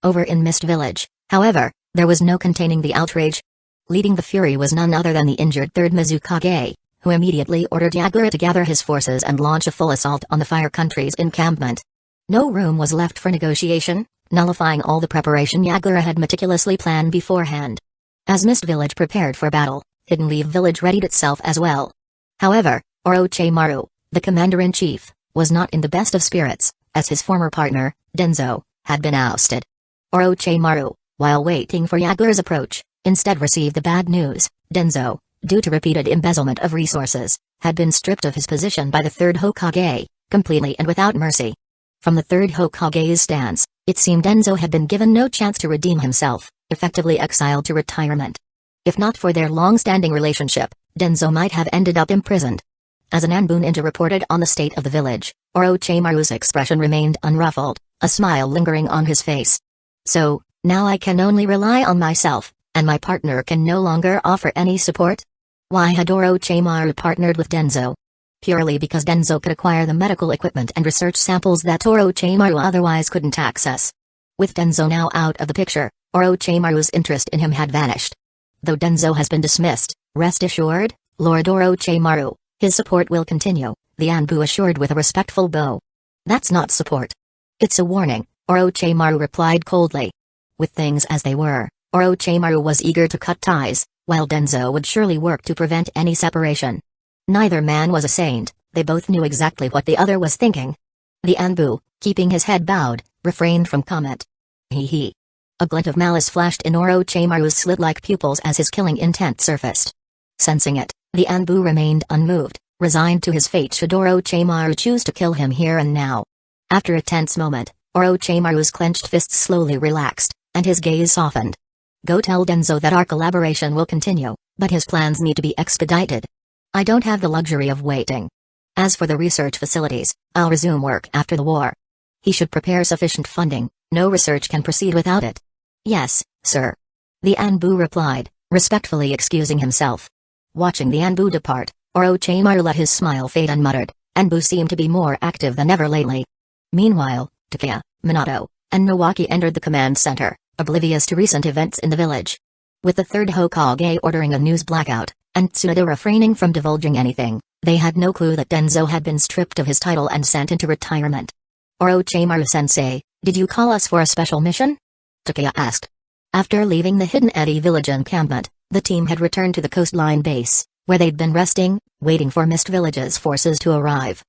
Over in Mist Village, however, there was no containing the outrage. Leading the fury was none other than the injured third Mizukage, who immediately ordered Yagura to gather his forces and launch a full assault on the Fire Country's encampment. No room was left for negotiation, nullifying all the preparation Yagura had meticulously planned beforehand. As Mist Village prepared for battle, Hidden Leaf Village readied itself as well. However, Orochimaru, the commander-in-chief, was not in the best of spirits, as his former partner, Denzo, had been ousted. Orochimaru, while waiting for Yagura's approach, instead received the bad news. Denzo, due to repeated embezzlement of resources, had been stripped of his position by the third Hokage, completely and without mercy. From the third Hokage's stance, it seemed Denzo had been given no chance to redeem himself, effectively exiled to retirement. If not for their long-standing relationship, Denzo might have ended up imprisoned. As an Anbu ninja reported on the state of the village, Orochimaru's expression remained unruffled, a smile lingering on his face. So, now I can only rely on myself, and my partner can no longer offer any support? Why had Orochimaru partnered with Denzo? Purely because Denzo could acquire the medical equipment and research samples that Orochimaru otherwise couldn't access. With Denzo now out of the picture, Orochimaru's interest in him had vanished. Though Denzo has been dismissed, rest assured, Lord Orochimaru, his support will continue, the Anbu assured with a respectful bow. That's not support. It's a warning, Orochimaru replied coldly. With things as they were, Orochimaru was eager to cut ties, while Denzo would surely work to prevent any separation. Neither man was a saint, they both knew exactly what the other was thinking. The Anbu, keeping his head bowed, refrained from comment. Hee. A glint of malice flashed in Orochimaru's slit-like pupils as his killing intent surfaced. Sensing it, the Anbu remained unmoved, resigned to his fate should Orochimaru choose to kill him here and now. After a tense moment, Orochimaru's clenched fists slowly relaxed, and his gaze softened. Go tell Denzo that our collaboration will continue, but his plans need to be expedited. I don't have the luxury of waiting. As for the research facilities, I'll resume work after the war. He should prepare sufficient funding, no research can proceed without it. Yes, sir. The Anbu replied, respectfully excusing himself. Watching the Anbu depart, Orochimaru let his smile fade and muttered, Anbu seem to be more active than ever lately. Meanwhile, Takeya, Minato, and Nawaki entered the command center, oblivious to recent events in the village. With the third Hokage ordering a news blackout, and Tsunade refraining from divulging anything, they had no clue that Denzo had been stripped of his title and sent into retirement. Orochimaru-sensei, did you call us for a special mission? Takeya asked. After leaving the Hidden Eddy village encampment, the team had returned to the coastline base, where they'd been resting, waiting for Mist Village's forces to arrive.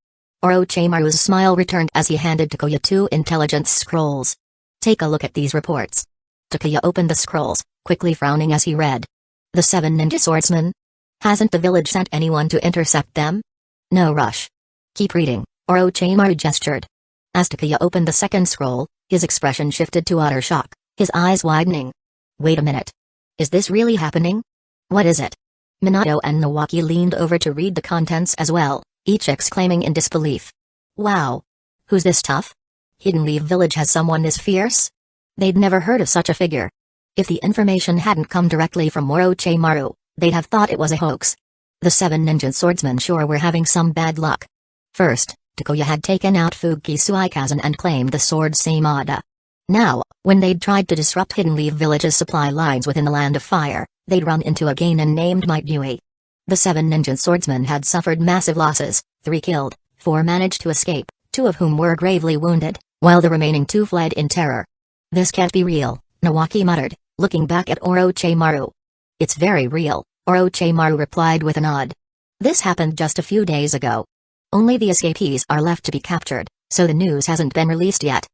Orochimaru's smile returned as he handed Takeya 2 intelligence scrolls. Take a look at these reports. Takeya opened the scrolls, quickly frowning as he read. The 7 ninja swordsmen? Hasn't the village sent anyone to intercept them? No rush. Keep reading, Orochimaru gestured. As Takeya opened the second scroll, his expression shifted to utter shock, his eyes widening. Wait a minute. Is this really happening? What is it? Minato and Nawaki leaned over to read the contents as well, each exclaiming in disbelief. Wow! Who's this tough? Hidden Leaf Village has someone this fierce? They'd never heard of such a figure. If the information hadn't come directly from Orochimaru, they'd have thought it was a hoax. The 7 ninja swordsmen sure were having some bad luck. First, Takeya had taken out Fuki Suikazan and claimed the sword Samada. Now, when they'd tried to disrupt Hidden Leaf Village's supply lines within the Land of Fire, they'd run into a Genin named Might Dewey. The 7 ninja swordsmen had suffered massive losses, 3 killed, 4 managed to escape, 2 of whom were gravely wounded, while the remaining 2 fled in terror. This can't be real, Nawaki muttered, looking back at Orochimaru. It's very real, Orochimaru replied with a nod. This happened just a few days ago. Only the escapees are left to be captured, so the news hasn't been released yet.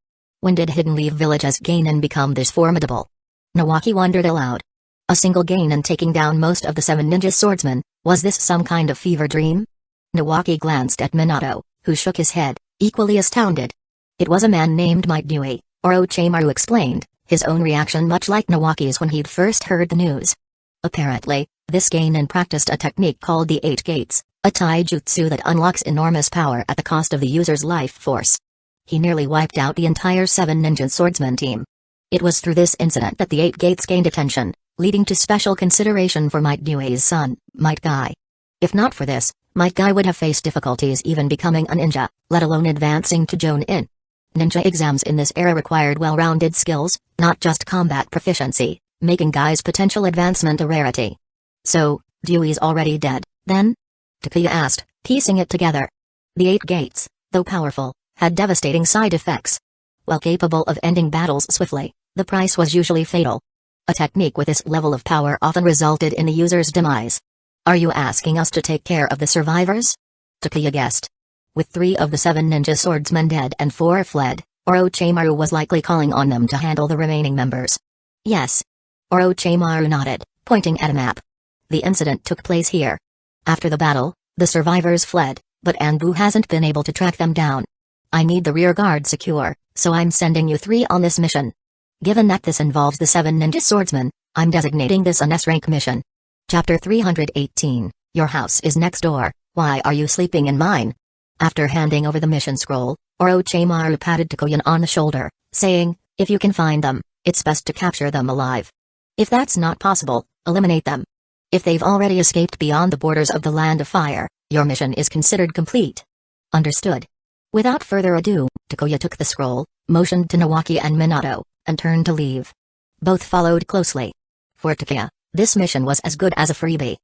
When did Hidden Leaf Village as Genin become this formidable? Nawaki wondered aloud. A single Genin taking down most of the 7 ninja swordsmen, was this some kind of fever dream? Nawaki glanced at Minato, who shook his head, equally astounded. It was a man named Might Dewey, Orochimaru explained, his own reaction much like Nawaki's when he'd first heard the news. Apparently, this Genin practiced a technique called the 8 Gates, a taijutsu that unlocks enormous power at the cost of the user's life force. He nearly wiped out the entire 7 ninja swordsman team. It was through this incident that the 8 Gates gained attention, leading to special consideration for Might Dewey's son, Might Guy. If not for this, Might Guy would have faced difficulties even becoming a ninja, let alone advancing to Jonin. Ninja exams in this era required well-rounded skills, not just combat proficiency, making Guy's potential advancement a rarity. So, Dewey's already dead, then? Takeya asked, piecing it together. The 8 Gates, though powerful, had devastating side effects. While capable of ending battles swiftly, the price was usually fatal. A technique with this level of power often resulted in the user's demise. Are you asking us to take care of the survivors? Takeya guessed. With 3 of the 7 ninja swordsmen dead and 4 fled, Orochimaru was likely calling on them to handle the remaining members. Yes. Orochimaru nodded, pointing at a map. The incident took place here. After the battle, the survivors fled, but Anbu hasn't been able to track them down. I need the rear guard secure, so I'm sending you 3 on this mission. Given that this involves the 7 ninja swordsmen, I'm designating this an S-rank mission. Chapter 318, Your house is next door, why are you sleeping in mine? After handing over the mission scroll, Orochimaru patted Takuya on the shoulder, saying, if you can find them, it's best to capture them alive. If that's not possible, eliminate them. If they've already escaped beyond the borders of the Land of Fire, your mission is considered complete. Understood. Without further ado, Takuya took the scroll, motioned to Nawaki and Minato, and turned to leave. Both followed closely. For Takuya, this mission was as good as a freebie.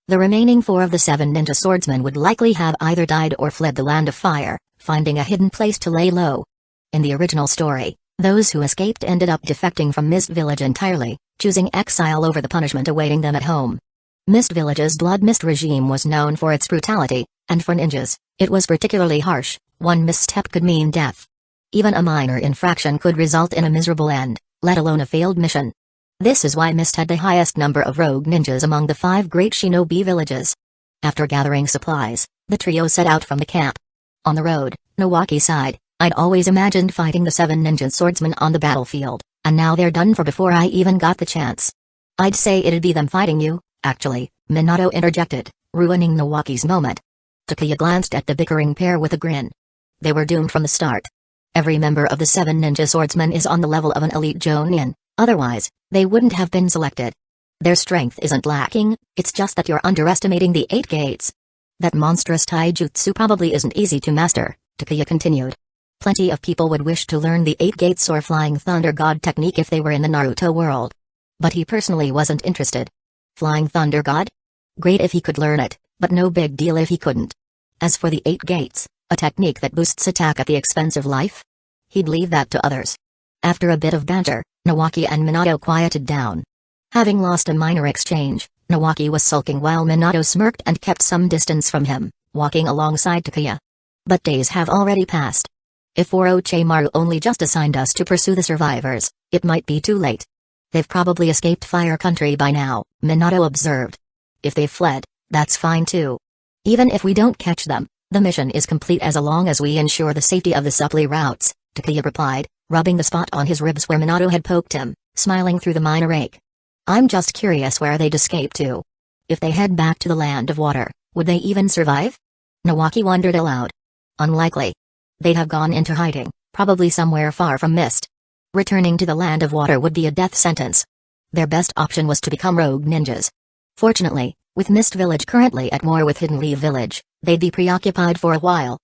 The remaining 4 of the 7 ninja swordsmen would likely have either died or fled the Land of Fire, finding a hidden place to lay low. In the original story, those who escaped ended up defecting from Mist Village entirely, choosing exile over the punishment awaiting them at home. Mist Village's Blood Mist regime was known for its brutality, and for ninjas, it was particularly harsh. One misstep could mean death. Even a minor infraction could result in a miserable end, let alone a failed mission. This is why Mist had the highest number of rogue ninjas among the 5 great shinobi villages. After gathering supplies, the trio set out from the camp. On the road, Nawaki sighed, I'd always imagined fighting the 7 ninja swordsmen on the battlefield, and now they're done for before I even got the chance. I'd say it'd be them fighting you, actually, Minato interjected, ruining Nawaki's moment. Takuya glanced at the bickering pair with a grin. They were doomed from the start. Every member of the 7 ninja swordsmen is on the level of an elite Jonin, otherwise, they wouldn't have been selected. Their strength isn't lacking, it's just that you're underestimating the 8 gates. That monstrous taijutsu probably isn't easy to master, Takuya continued. Plenty of people would wish to learn the 8 gates or Flying Thunder God technique if they were in the Naruto world. But he personally wasn't interested. Flying Thunder God? Great if he could learn it, but no big deal if he couldn't. As for the 8 gates, a technique that boosts attack at the expense of life? He'd leave that to others. After a bit of banter, Nawaki and Minato quieted down. Having lost a minor exchange, Nawaki was sulking while Minato smirked and kept some distance from him, walking alongside Takuya. But days have already passed. If Orochimaru only just assigned us to pursue the survivors, it might be too late. They've probably escaped Fire Country by now, Minato observed. If they've fled, that's fine too. Even if we don't catch them, the mission is complete as long as we ensure the safety of the supply routes, Takuya replied, rubbing the spot on his ribs where Minato had poked him, smiling through the minor ache. I'm just curious where they'd escape to. If they head back to the Land of Water, would they even survive? Nawaki wondered aloud. Unlikely. They'd have gone into hiding, probably somewhere far from Mist. Returning to the Land of Water would be a death sentence. Their best option was to become rogue ninjas. Fortunately, with Mist Village currently at war with Hidden Leaf Village, they'd be preoccupied for a while.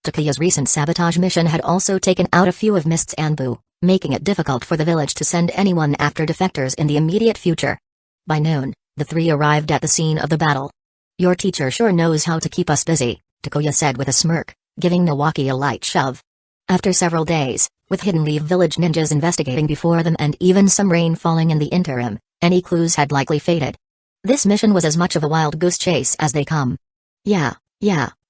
Takuya's recent sabotage mission had also taken out a few of Mist's Anbu, making it difficult for the village to send anyone after defectors in the immediate future. By noon, the 3 arrived at the scene of the battle. Your teacher sure knows how to keep us busy, Takuya said with a smirk, giving Nawaki a light shove. After several days, with Hidden Leaf Village ninjas investigating before them and even some rain falling in the interim, any clues had likely faded. This mission was as much of a wild goose chase as they come. Yeah,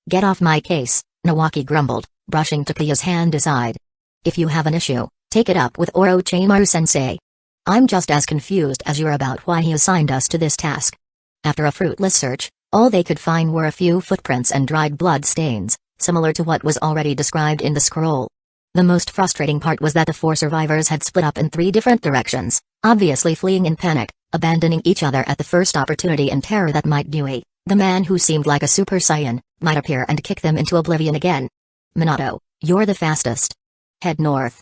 get off my case, Nawaki grumbled, brushing Takuya's hand aside. If you have an issue, take it up with Orochimaru-sensei. I'm just as confused as you're about why he assigned us to this task. After a fruitless search, all they could find were a few footprints and dried blood stains, similar to what was already described in the scroll. The most frustrating part was that the 4 survivors had split up in 3 different directions, obviously fleeing in panic, abandoning each other at the first opportunity in terror that might Dewey, the man who seemed like a Super Saiyan, might appear and kick them into oblivion again. Minato, you're the fastest. Head north.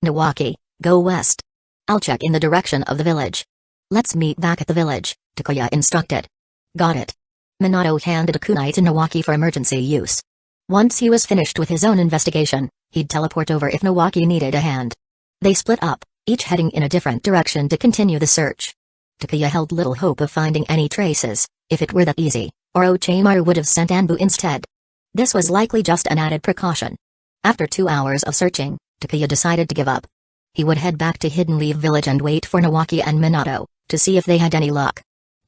Nawaki, go west. I'll check in the direction of the village. Let's meet back at the village, Takuya instructed. Got it. Minato handed a kunai to Nawaki for emergency use. Once he was finished with his own investigation, he'd teleport over if Nawaki needed a hand. They split up, each heading in a different direction to continue the search. Takuya held little hope of finding any traces. If it were that easy, Orochimaru would have sent Anbu instead. This was likely just an added precaution. After 2 hours of searching, Takuya decided to give up. He would head back to Hidden Leaf Village and wait for Nawaki and Minato, to see if they had any luck.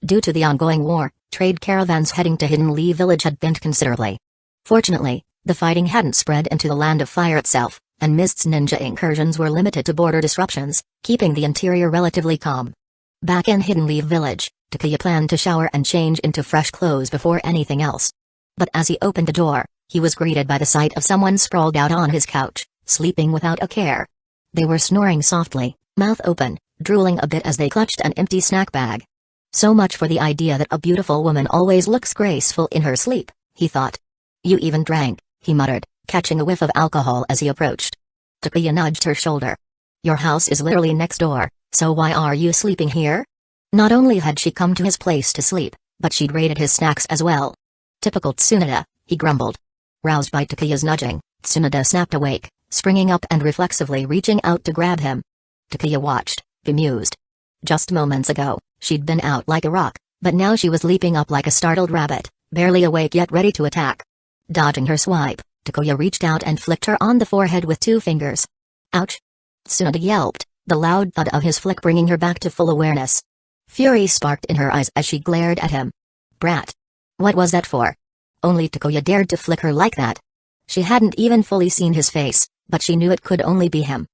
Due to the ongoing war, trade caravans heading to Hidden Leaf Village had thinned considerably. Fortunately, the fighting hadn't spread into the Land of Fire itself, and Mist's ninja incursions were limited to border disruptions, keeping the interior relatively calm. Back in Hidden Leaf Village, Takuya planned to shower and change into fresh clothes before anything else. But as he opened the door, he was greeted by the sight of someone sprawled out on his couch, sleeping without a care. They were snoring softly, mouth open, drooling a bit as they clutched an empty snack bag. So much for the idea that a beautiful woman always looks graceful in her sleep, he thought. You even drank, he muttered, catching a whiff of alcohol as he approached. Takuya nudged her shoulder. Your house is literally next door, so why are you sleeping here? Not only had she come to his place to sleep, but she'd raided his snacks as well. Typical Tsunade, he grumbled. Roused by Takuya's nudging, Tsunade snapped awake, springing up and reflexively reaching out to grab him. Takuya watched, bemused. Just moments ago, she'd been out like a rock, but now she was leaping up like a startled rabbit, barely awake yet ready to attack. Dodging her swipe, Takuya reached out and flicked her on the forehead with 2 fingers. Ouch! Tsunade yelped, the loud thud of his flick bringing her back to full awareness. Fury sparked in her eyes as she glared at him. Brat! What was that for? Only Takuya dared to flick her like that. She hadn't even fully seen his face, but she knew it could only be him.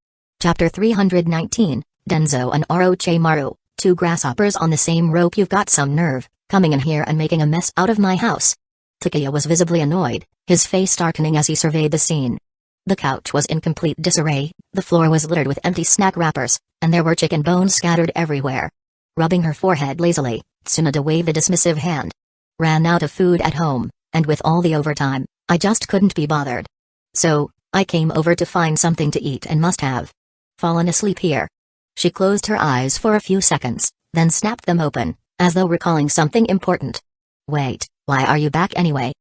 Chapter 319, Denzo and Orochimaru, 2 grasshoppers on the same rope. You've got some nerve, coming in here and making a mess out of my house. Takuya was visibly annoyed, his face darkening as he surveyed the scene. The couch was in complete disarray, the floor was littered with empty snack wrappers, and there were chicken bones scattered everywhere. Rubbing her forehead lazily, Tsunade waved a dismissive hand. Ran out of food at home, and with all the overtime, I just couldn't be bothered. So, I came over to find something to eat and must have fallen asleep here. She closed her eyes for a few seconds, then snapped them open, as though recalling something important. Wait, why are you back anyway?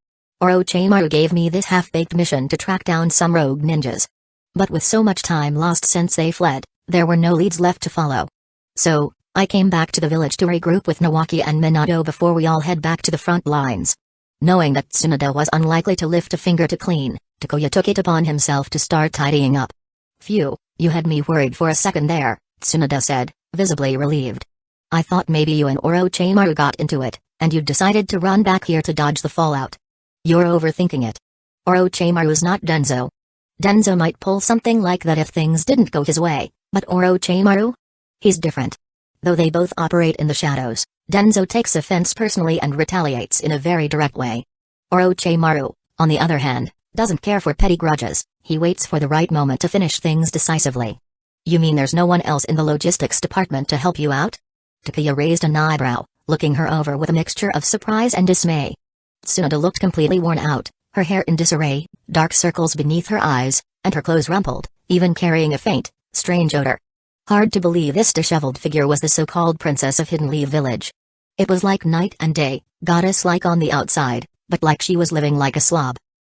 Orochimaru gave me this half-baked mission to track down some rogue ninjas. But with so much time lost since they fled, there were no leads left to follow. So, I came back to the village to regroup with Nawaki and Minato before we all head back to the front lines. Knowing that Tsunade was unlikely to lift a finger to clean, Takuya took it upon himself to start tidying up. Phew, you had me worried for a second there, Tsunade said, visibly relieved. I thought maybe you and Orochimaru got into it, and you decided to run back here to dodge the fallout. You're overthinking it. Orochimaru's not Denzo. Denzo might pull something like that if things didn't go his way, but Orochimaru? He's different. Though they both operate in the shadows, Denzo takes offense personally and retaliates in a very direct way. Orochimaru, on the other hand, doesn't care for petty grudges, he waits for the right moment to finish things decisively. You mean there's no one else in the logistics department to help you out? Takuya raised an eyebrow, looking her over with a mixture of surprise and dismay. Tsunade looked completely worn out, her hair in disarray, dark circles beneath her eyes, and her clothes rumpled, even carrying a faint, strange odor. Hard to believe this disheveled figure was the so-called princess of Hidden Leaf Village. It was like night and day, goddess-like on the outside, but like she was living like a slob.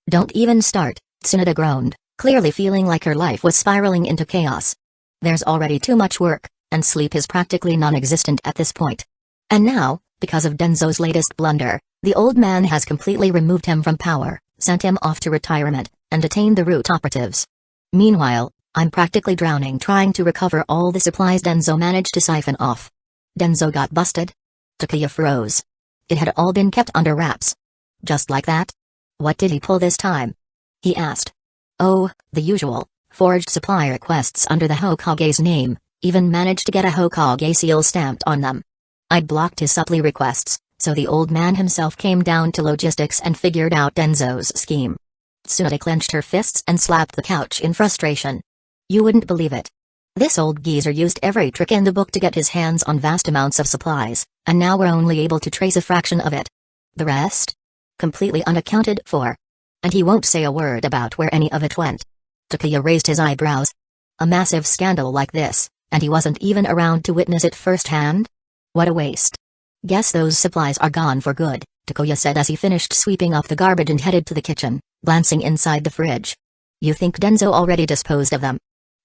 Don't even start, Tsunade groaned, clearly feeling like her life was spiraling into chaos. There's already too much work, and sleep is practically non-existent at this point. And now, because of Denzo's latest blunder, the old man has completely removed him from power, sent him off to retirement, and detained the root operatives. Meanwhile, I'm practically drowning trying to recover all the supplies Denzo managed to siphon off. Denzo got busted? Takuya froze. It had all been kept under wraps. Just like that? What did he pull this time? He asked. Oh, the usual, forged supply requests under the Hokage's name, even managed to get a Hokage seal stamped on them. I'd blocked his supply requests, so the old man himself came down to logistics and figured out Denzo's scheme. Tsunade clenched her fists and slapped the couch in frustration. You wouldn't believe it. This old geezer used every trick in the book to get his hands on vast amounts of supplies, and now we're only able to trace a fraction of it. The rest? Completely unaccounted for. And he won't say a word about where any of it went. Takuya raised his eyebrows. A massive scandal like this, and he wasn't even around to witness it firsthand? What a waste. Guess those supplies are gone for good, Takuya said as he finished sweeping up the garbage and headed to the kitchen, glancing inside the fridge. You think Denzo already disposed of them?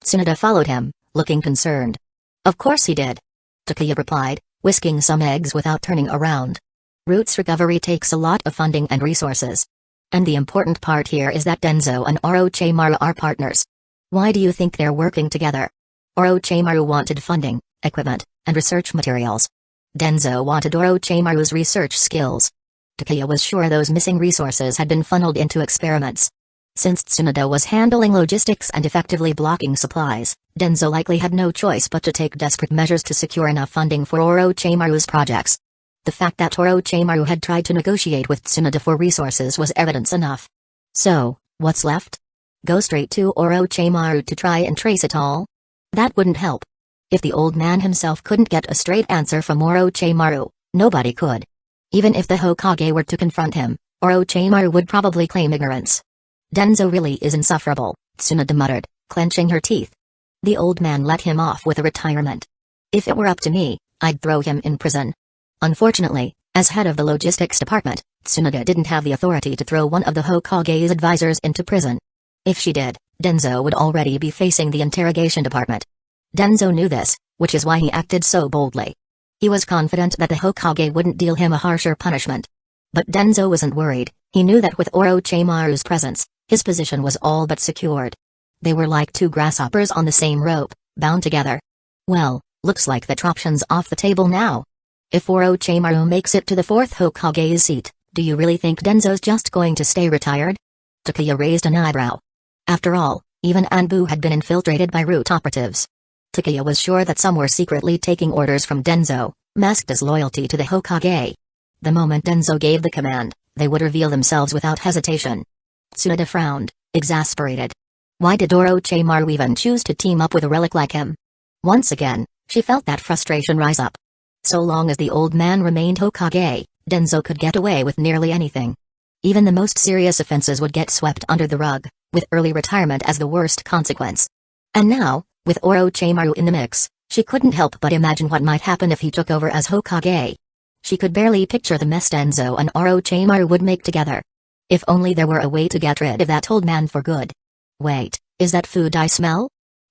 Tsunade followed him, looking concerned. Of course he did. Takuya replied, whisking some eggs without turning around. Roots recovery takes a lot of funding and resources. And the important part here is that Denzo and Orochimaru are partners. Why do you think they're working together? Orochimaru wanted funding, equipment, and research materials. Denzo wanted Orochimaru's research skills. Takuya was sure those missing resources had been funneled into experiments. Since Tsunade was handling logistics and effectively blocking supplies, Denzo likely had no choice but to take desperate measures to secure enough funding for Orochimaru's projects. The fact that Orochimaru had tried to negotiate with Tsunade for resources was evidence enough. So, what's left? Go straight to Orochimaru to try and trace it all? That wouldn't help. If the old man himself couldn't get a straight answer from Orochimaru, Nobody could. Even if the Hokage were to confront him, Orochimaru would probably claim ignorance. Denzo really is insufferable, Tsunade muttered, clenching her teeth. The old man let him off with a retirement. If it were up to me, I'd throw him in prison. Unfortunately, as head of the logistics department, Tsunade didn't have the authority to throw one of the Hokage's advisors into prison. If she did, Denzo would already be facing the interrogation department. Denzo knew this, which is why he acted so boldly. He was confident that the Hokage wouldn't deal him a harsher punishment. But Denzo wasn't worried. He knew that with Orochimaru's presence, his position was all but secured. They were like two grasshoppers on the same rope, bound together. Well, looks like that option's off the table now. If Orochimaru makes it to the fourth Hokage's seat, do you really think Denzo's just going to stay retired? Takuya raised an eyebrow. After all, even Anbu had been infiltrated by root operatives. Takuya was sure that some were secretly taking orders from Denzo, masked as loyalty to the Hokage. The moment Denzo gave the command, they would reveal themselves without hesitation. Tsunade frowned, exasperated. Why did Orochimaru even choose to team up with a relic like him? Once again, she felt that frustration rise up. So long as the old man remained Hokage, Denzo could get away with nearly anything. Even the most serious offenses would get swept under the rug, with early retirement as the worst consequence. And now, with Orochimaru in the mix, she couldn't help but imagine what might happen if he took over as Hokage. She could barely picture the mess Denzo and Orochimaru would make together. If only there were a way to get rid of that old man for good. Wait, is that food I smell?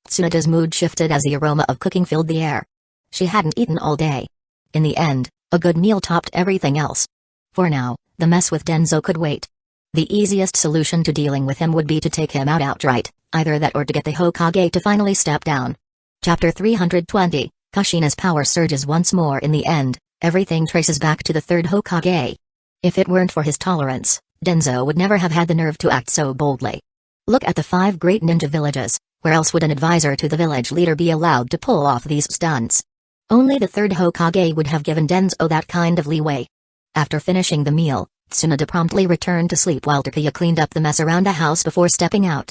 Tsunade's mood shifted as the aroma of cooking filled the air. She hadn't eaten all day. In the end, a good meal topped everything else. For now, the mess with Denzo could wait. The easiest solution to dealing with him would be to take him out outright, either that or to get the Hokage to finally step down. Chapter 320, Kushina's power surges once more. In the end, everything traces back to the third Hokage. If it weren't for his tolerance, Denzo would never have had the nerve to act so boldly. Look at the 5 great ninja villages. Where else would an advisor to the village leader be allowed to pull off these stunts? Only the third Hokage would have given Denzo that kind of leeway. After finishing the meal, Tsunade promptly returned to sleep while Takuya cleaned up the mess around the house before stepping out.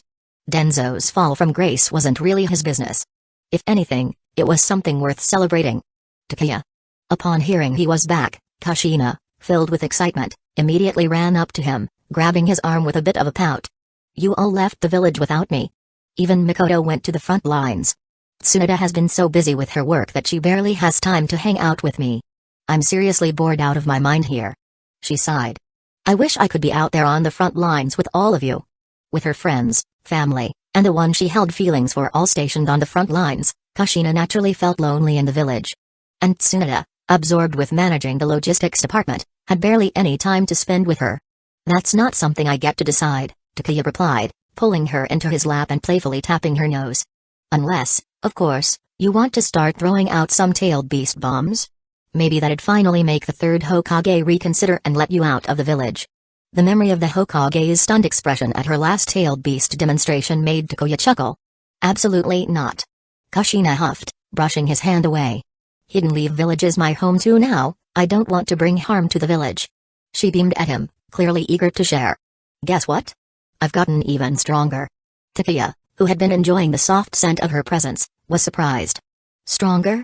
Denzo's fall from grace wasn't really his business. If anything, it was something worth celebrating. Takuya. Upon hearing he was back, Kushina, filled with excitement, immediately ran up to him, grabbing his arm with a bit of a pout. You all left the village without me. Even Mikoto went to the front lines. Tsunade has been so busy with her work that she barely has time to hang out with me. I'm seriously bored out of my mind here. She sighed. I wish I could be out there on the front lines with all of you. With her friends, family, and the one she held feelings for all stationed on the front lines, Kushina naturally felt lonely in the village. And Tsunade, absorbed with managing the logistics department, had barely any time to spend with her. That's not something I get to decide, Takuya replied, pulling her into his lap and playfully tapping her nose. Unless, of course, you want to start throwing out some tailed beast bombs? Maybe that'd finally make the third Hokage reconsider and let you out of the village. The memory of the Hokage's stunned expression at her last tailed beast demonstration made Takuya chuckle. Absolutely not. Kushina huffed, brushing his hand away. Hidden Leaf Village is my home too now, I don't want to bring harm to the village. She beamed at him, clearly eager to share. Guess what? I've gotten even stronger. Takuya, who had been enjoying the soft scent of her presence, was surprised. Stronger?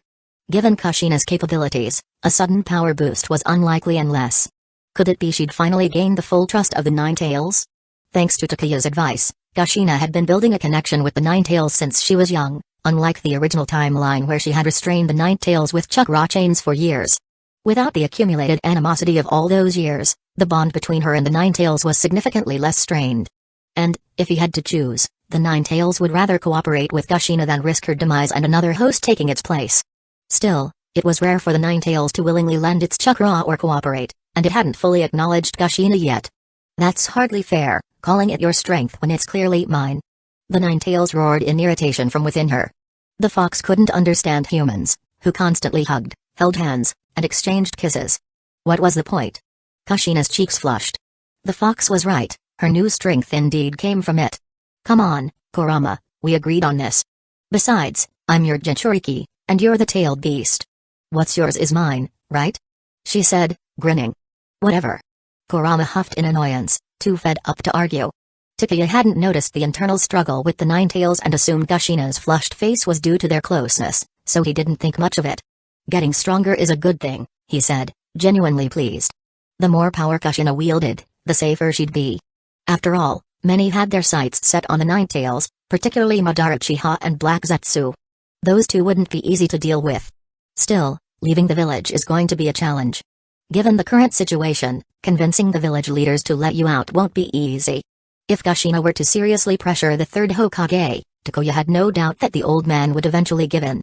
Given Kushina's capabilities, a sudden power boost was unlikely unless... Could it be she'd finally gained the full trust of the Nine Tails? Thanks to Takuya's advice, Kushina had been building a connection with the Nine Tails since she was young, unlike the original timeline where she had restrained the Nine Tails with chakra chains for years. Without the accumulated animosity of all those years, the bond between her and the Nine Tails was significantly less strained. And, if he had to choose, the Nine Tails would rather cooperate with Kushina than risk her demise and another host taking its place. Still, it was rare for the Nine Tails to willingly lend its chakra or cooperate, and it hadn't fully acknowledged Kushina yet. That's hardly fair, calling it your strength when it's clearly mine. The Nine Tails roared in irritation from within her. The fox couldn't understand humans, who constantly hugged, held hands, and exchanged kisses. What was the point? Kushina's cheeks flushed. The fox was right, her new strength indeed came from it. Come on, Kurama, we agreed on this. Besides, I'm your Jinchuriki, and you're the tailed beast. What's yours is mine, right? She said, grinning. Whatever. Kurama huffed in annoyance, too fed up to argue. Takuya hadn't noticed the internal struggle with the Nine Tails and assumed Kushina's flushed face was due to their closeness, so he didn't think much of it. Getting stronger is a good thing, he said, genuinely pleased. The more power Kushina wielded, the safer she'd be. After all, many had their sights set on the Ninetales, particularly Madara Uchiha and Black Zetsu. Those two wouldn't be easy to deal with. Still, leaving the village is going to be a challenge. Given the current situation, convincing the village leaders to let you out won't be easy. If Kushina were to seriously pressure the third Hokage, Takuya had no doubt that the old man would eventually give in.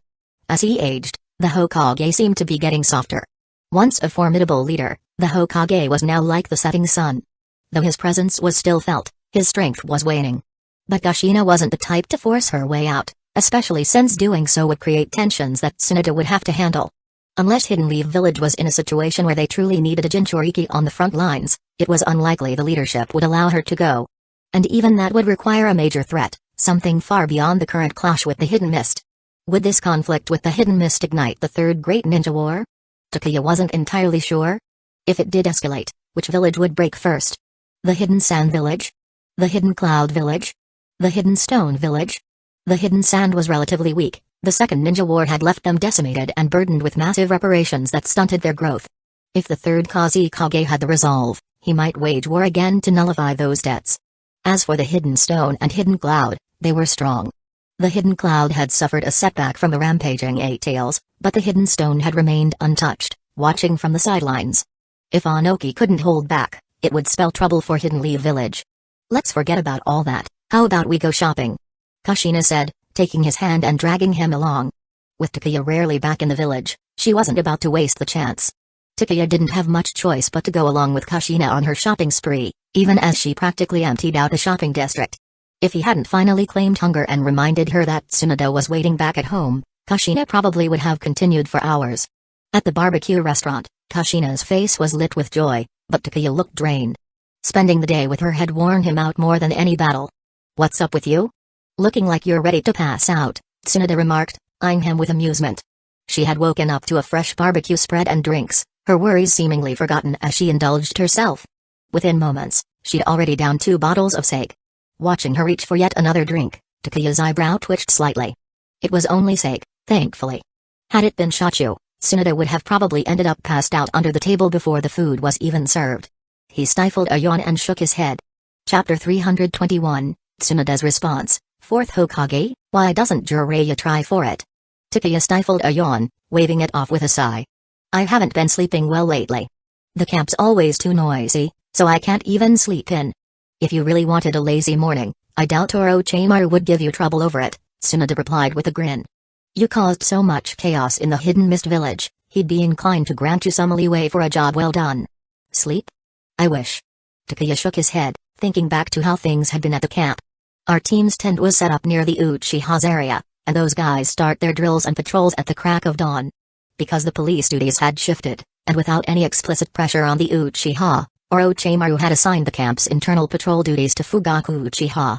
As he aged, the Hokage seemed to be getting softer. Once a formidable leader, the Hokage was now like the setting sun. Though his presence was still felt, his strength was waning. But Kushina wasn't the type to force her way out, especially since doing so would create tensions that Tsunade would have to handle. Unless Hidden Leaf Village was in a situation where they truly needed a Jinchuriki on the front lines, it was unlikely the leadership would allow her to go. And even that would require a major threat, something far beyond the current clash with the Hidden Mist. Would this conflict with the Hidden Mist ignite the Third Great Ninja War? Takuya wasn't entirely sure. If it did escalate, which village would break first? The Hidden Sand Village? The Hidden Cloud Village? The Hidden Stone Village? The Hidden Sand was relatively weak. The Second Ninja War had left them decimated and burdened with massive reparations that stunted their growth. If the third Kazekage had the resolve, he might wage war again to nullify those debts. As for the Hidden Stone and Hidden Cloud, they were strong. The Hidden Cloud had suffered a setback from the rampaging Eight Tails, but the Hidden Stone had remained untouched, watching from the sidelines. If Anoki couldn't hold back, it would spell trouble for Hidden Leaf Village. Let's forget about all that, how about we go shopping? Kushina said, taking his hand and dragging him along. With Takuya rarely back in the village, she wasn't about to waste the chance. Takuya didn't have much choice but to go along with Kushina on her shopping spree, even as she practically emptied out the shopping district. If he hadn't finally claimed hunger and reminded her that Tsunade was waiting back at home, Kushina probably would have continued for hours. At the barbecue restaurant, Kushina's face was lit with joy, but Takuya looked drained. Spending the day with her had worn him out more than any battle. "What's up with you? Looking like you're ready to pass out," Tsunade remarked, eyeing him with amusement. She had woken up to a fresh barbecue spread and drinks, her worries seemingly forgotten as she indulged herself. Within moments, she'd already downed 2 bottles of sake. Watching her reach for yet another drink, Takuya's eyebrow twitched slightly. It was only sake, thankfully. Had it been shochu, Tsunade would have probably ended up passed out under the table before the food was even served. He stifled a yawn and shook his head. Chapter 321, Tsunade's response. "Fourth Hokage, why doesn't Jiraiya try for it?" Takuya stifled a yawn, waving it off with a sigh. "I haven't been sleeping well lately. The camp's always too noisy, so I can't even sleep in. If you really wanted a lazy morning, I doubt Orochimaru would give you trouble over it," Tsunade replied with a grin. "You caused so much chaos in the Hidden Mist Village, he'd be inclined to grant you some leeway for a job well done." "Sleep? I wish." Takuya shook his head, thinking back to how things had been at the camp. Our team's tent was set up near the Uchiha's area, and those guys start their drills and patrols at the crack of dawn. Because the police duties had shifted, and without any explicit pressure on the Uchiha, Orochimaru had assigned the camp's internal patrol duties to Fugaku Uchiha.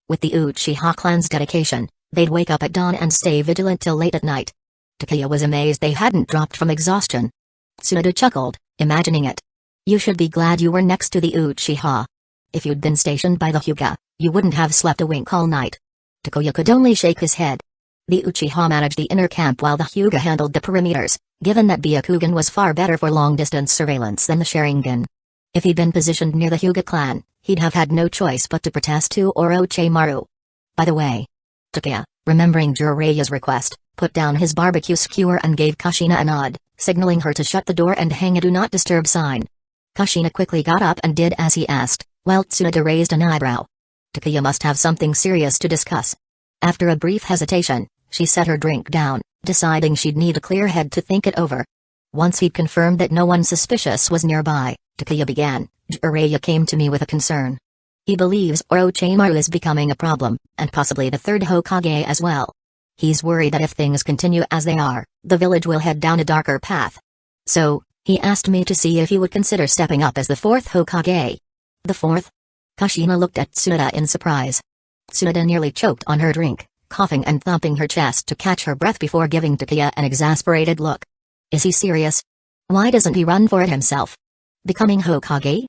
With the Uchiha clan's dedication, they'd wake up at dawn and stay vigilant till late at night. Takuya was amazed they hadn't dropped from exhaustion. Tsunade chuckled, imagining it. "You should be glad you were next to the Uchiha. If you'd been stationed by the Hyuga, you wouldn't have slept a wink all night." Takuya could only shake his head. The Uchiha managed the inner camp while the Hyuga handled the perimeters, given that Byakugan was far better for long-distance surveillance than the Sharingan. If he'd been positioned near the Hyuga clan, he'd have had no choice but to protest to Orochimaru. By the way, Takuya, remembering Jiraiya's request, put down his barbecue skewer and gave Kushina a nod, signaling her to shut the door and hang a do not disturb sign. Kushina quickly got up and did as he asked, while Tsunade raised an eyebrow. Takuya must have something serious to discuss. After a brief hesitation, she set her drink down, deciding she'd need a clear head to think it over. Once he'd confirmed that no one suspicious was nearby, Takuya began, "Jiraiya came to me with a concern. He believes Orochimaru is becoming a problem, and possibly the third Hokage as well. He's worried that if things continue as they are, the village will head down a darker path. So, he asked me to see if you would consider stepping up as the fourth Hokage." "The fourth?" Kushina looked at Tsunade in surprise. Tsunade nearly choked on her drink, coughing and thumping her chest to catch her breath before giving Takuya an exasperated look. "Is he serious? Why doesn't he run for it himself? Becoming Hokage?"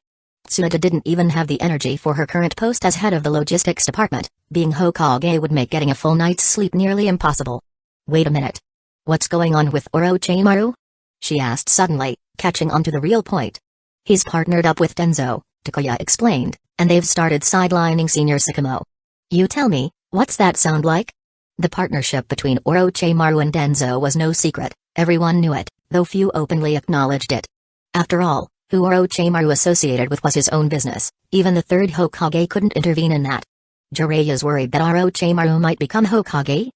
Tsunade didn't even have the energy for her current post as head of the logistics department. Being Hokage would make getting a full night's sleep nearly impossible. "Wait a minute. What's going on with Orochimaru?" she asked suddenly, catching on to the real point. He's partnered up with Denzo, Takuya explained, and they've started sidelining Senior Sakamo. You tell me, what's that sound like? The partnership between Orochimaru and Denzo was no secret, everyone knew it, though few openly acknowledged it. After all, who Orochimaru associated with was his own business, even the third Hokage couldn't intervene in that. Jiraiya's worried that Orochimaru might become Hokage?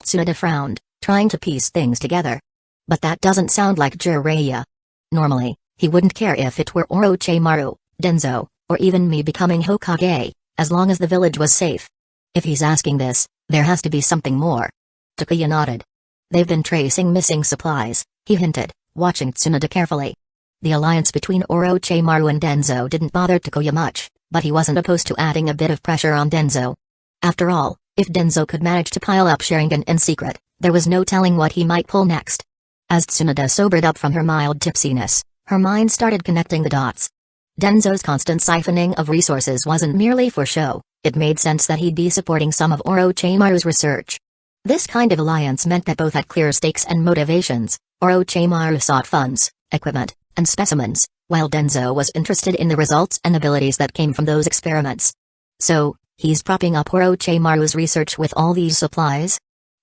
Tsunade frowned, trying to piece things together. But that doesn't sound like Jiraiya. Normally, he wouldn't care if it were Orochimaru, Denzo, or even me becoming Hokage, as long as the village was safe. If he's asking this, there has to be something more. Takuya nodded. They've been tracing missing supplies, he hinted, watching Tsunade carefully. The alliance between Orochimaru and Denzo didn't bother Takuya much, but he wasn't opposed to adding a bit of pressure on Denzo. After all, if Denzo could manage to pile up Sharingan in secret, there was no telling what he might pull next. As Tsunade sobered up from her mild tipsiness, her mind started connecting the dots. Denzo's constant siphoning of resources wasn't merely for show, it made sense that he'd be supporting some of Orochimaru's research. This kind of alliance meant that both had clear stakes and motivations. Orochimaru sought funds, equipment, and specimens, while Denzo was interested in the results and abilities that came from those experiments. So, he's propping up Orochimaru's research with all these supplies?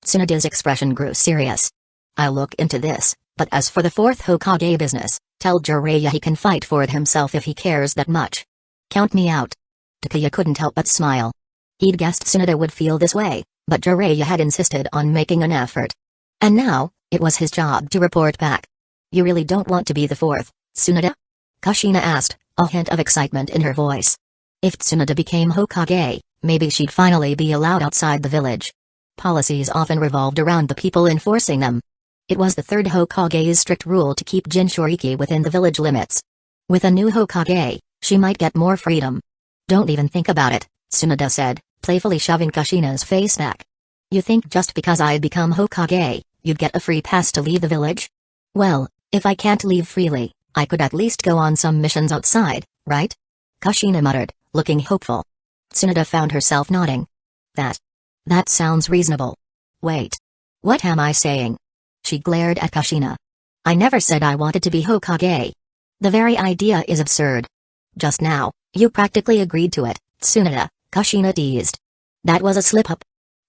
Tsunade's expression grew serious. I'll look into this, but as for the fourth Hokage business, tell Jiraiya he can fight for it himself if he cares that much. Count me out. Takuya couldn't help but smile. He'd guessed Tsunade would feel this way, but Jiraiya had insisted on making an effort. And now, it was his job to report back. You really don't want to be the fourth, Tsunade? Kushina asked, a hint of excitement in her voice. If Tsunade became Hokage, maybe she'd finally be allowed outside the village. Policies often revolved around the people enforcing them. It was the third Hokage's strict rule to keep Jinchuriki within the village limits. With a new Hokage, she might get more freedom. Don't even think about it, Tsunade said, playfully shoving Kushina's face back. You think just because I'd become Hokage, you'd get a free pass to leave the village? Well, if I can't leave freely, I could at least go on some missions outside, right? Kushina muttered, looking hopeful. Tsunade found herself nodding. That sounds reasonable. Wait. What am I saying? She glared at Kushina. I never said I wanted to be Hokage. The very idea is absurd. Just now, you practically agreed to it, Tsunade, Kushina teased. That was a slip-up.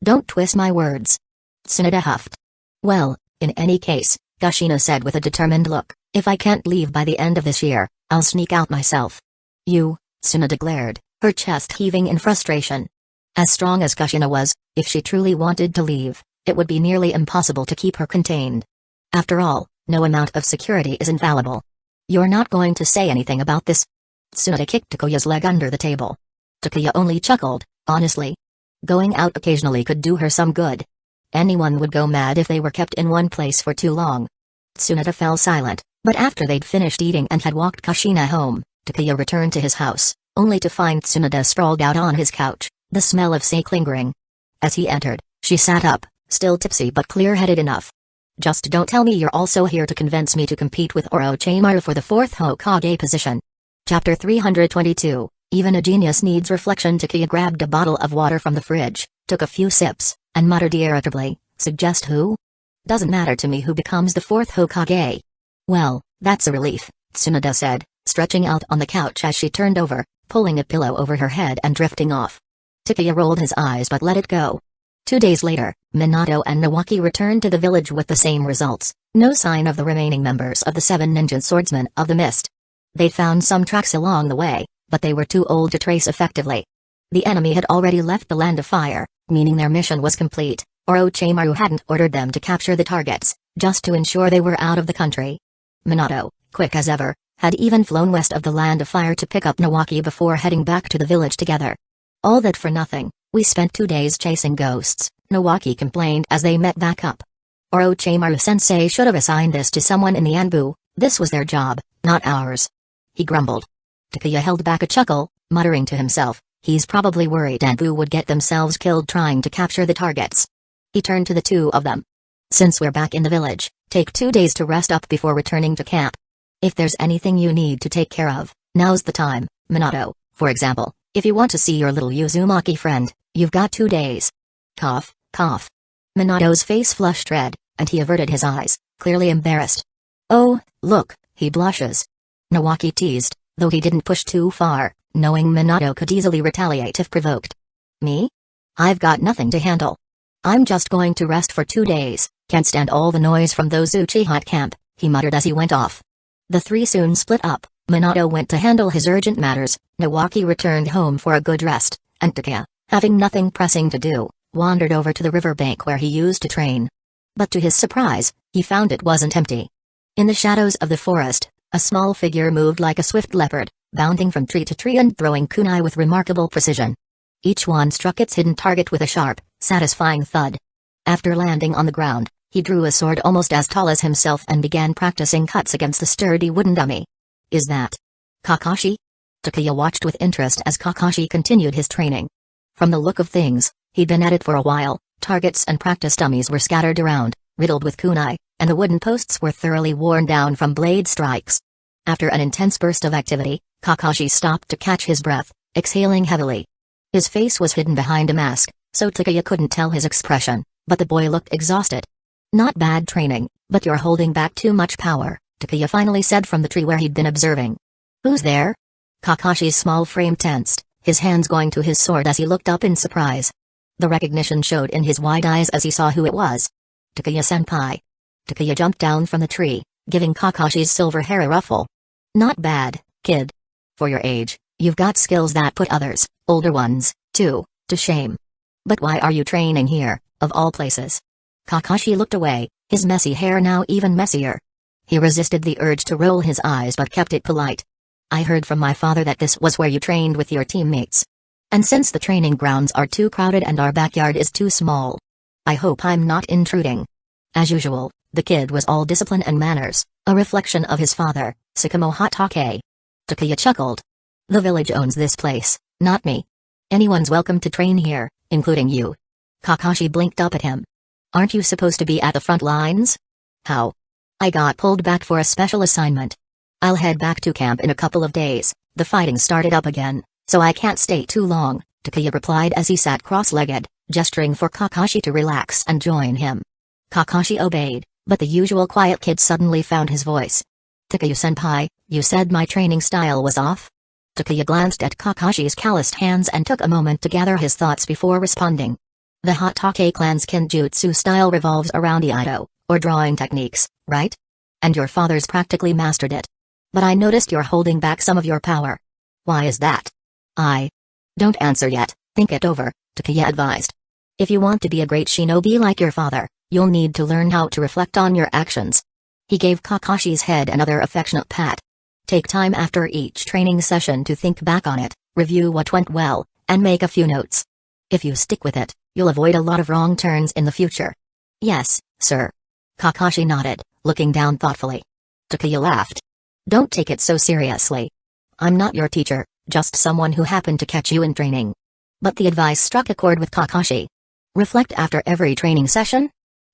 Don't twist my words. Tsunade huffed. Well, in any case, Kushina said with a determined look, if I can't leave by the end of this year, I'll sneak out myself. You, Tsunade glared, her chest heaving in frustration. As strong as Kushina was, if she truly wanted to leave, it would be nearly impossible to keep her contained. After all, no amount of security is infallible. You're not going to say anything about this? Tsunade kicked Takuya's leg under the table. Takuya only chuckled, honestly. Going out occasionally could do her some good. Anyone would go mad if they were kept in one place for too long. Tsunade fell silent, but after they'd finished eating and had walked Kushina home, Takuya returned to his house, only to find Tsunade sprawled out on his couch, the smell of sake lingering. As he entered, she sat up, still tipsy but clear-headed enough. Just don't tell me you're also here to convince me to compete with Orochimaru for the fourth Hokage position. Chapter 322, Even a Genius Needs Reflection. Takuya grabbed a bottle of water from the fridge, took a few sips, and muttered irritably, suggest who? Doesn't matter to me who becomes the fourth Hokage. Well, that's a relief, Tsunade said, stretching out on the couch as she turned over, pulling a pillow over her head and drifting off. Takuya rolled his eyes but let it go. 2 days later, Minato and Nawaki returned to the village with the same results, no sign of the remaining members of the 7 ninja swordsmen of the mist. They found some tracks along the way, but they were too old to trace effectively. The enemy had already left the Land of Fire, meaning their mission was complete. Orochimaru hadn't ordered them to capture the targets, just to ensure they were out of the country. Minato, quick as ever, had even flown west of the Land of Fire to pick up Nawaki before heading back to the village together. All that for nothing, we spent 2 days chasing ghosts, Nawaki complained as they met back up. Orochimaru-sensei should have assigned this to someone in the Anbu, this was their job, not ours. He grumbled. Takuya held back a chuckle, muttering to himself, he's probably worried Anbu would get themselves killed trying to capture the targets. He turned to the 2 of them. Since we're back in the village, take 2 days to rest up before returning to camp. If there's anything you need to take care of, now's the time, Minato. For example, if you want to see your little Uzumaki friend, you've got 2 days. Cough, cough. Minato's face flushed red, and he averted his eyes, clearly embarrassed. Oh, look, He blushes. Nawaki teased, though he didn't push too far, knowing Minato could easily retaliate if provoked. Me? I've got nothing to handle. I'm just going to rest for 2 days, can't stand all the noise from those Uchiha at camp, he muttered as he went off. The three soon split up. Minato went to handle his urgent matters, Nawaki returned home for a good rest, and Takeya, having nothing pressing to do, wandered over to the riverbank where he used to train. But to his surprise, he found it wasn't empty. In the shadows of the forest, a small figure moved like a swift leopard, bounding from tree to tree and throwing kunai with remarkable precision. Each one struck its hidden target with a sharp, satisfying thud. After landing on the ground, he drew a sword almost as tall as himself and began practicing cuts against the sturdy wooden dummy. Is that Kakashi? Takeya watched with interest as Kakashi continued his training. From the look of things, he'd been at it for a while. Targets and practice dummies were scattered around, riddled with kunai, and the wooden posts were thoroughly worn down from blade strikes. After an intense burst of activity, Kakashi stopped to catch his breath, exhaling heavily. His face was hidden behind a mask, so Takeya couldn't tell his expression, but the boy looked exhausted. Not bad training, but you're holding back too much power, Takeya finally said from the tree where he'd been observing. Who's there? Kakashi's small frame tensed, his hands going to his sword as he looked up in surprise. The recognition showed in his wide eyes as he saw who it was. Takeya-senpai. Takeya jumped down from the tree, giving Kakashi's silver hair a ruffle. Not bad, kid. For your age, you've got skills that put others, older ones, too, to shame. But why are you training here, of all places? Kakashi looked away, his messy hair now even messier. He resisted the urge to roll his eyes but kept it polite. I heard from my father that this was where you trained with your teammates. And since the training grounds are too crowded and our backyard is too small, I hope I'm not intruding. As usual, the kid was all discipline and manners, a reflection of his father, Sakamo Hatake. Takeya chuckled. The village owns this place, not me. Anyone's welcome to train here, including you. Kakashi blinked up at him. Aren't you supposed to be at the front lines? How? I got pulled back for a special assignment. I'll head back to camp in a couple of days. The fighting started up again, so I can't stay too long, Takeya replied as he sat cross-legged, gesturing for Kakashi to relax and join him. Kakashi obeyed, but the usual quiet kid suddenly found his voice. Takeya-senpai, you said my training style was off? Takeya glanced at Kakashi's calloused hands and took a moment to gather his thoughts before responding. The Hatake clan's kenjutsu style revolves around iaido, or drawing techniques, right? And your father's practically mastered it. But I noticed you're holding back some of your power. Why is that? Don't answer yet, think it over, Takeya advised. If you want to be a great shinobi like your father, you'll need to learn how to reflect on your actions. He gave Kakashi's head another affectionate pat. Take time after each training session to think back on it, review what went well, and make a few notes. If you stick with it, you'll avoid a lot of wrong turns in the future. Yes, sir. Kakashi nodded, looking down thoughtfully. Takeya laughed. Don't take it so seriously. I'm not your teacher, just someone who happened to catch you in training. But the advice struck a chord with Kakashi. Reflect after every training session?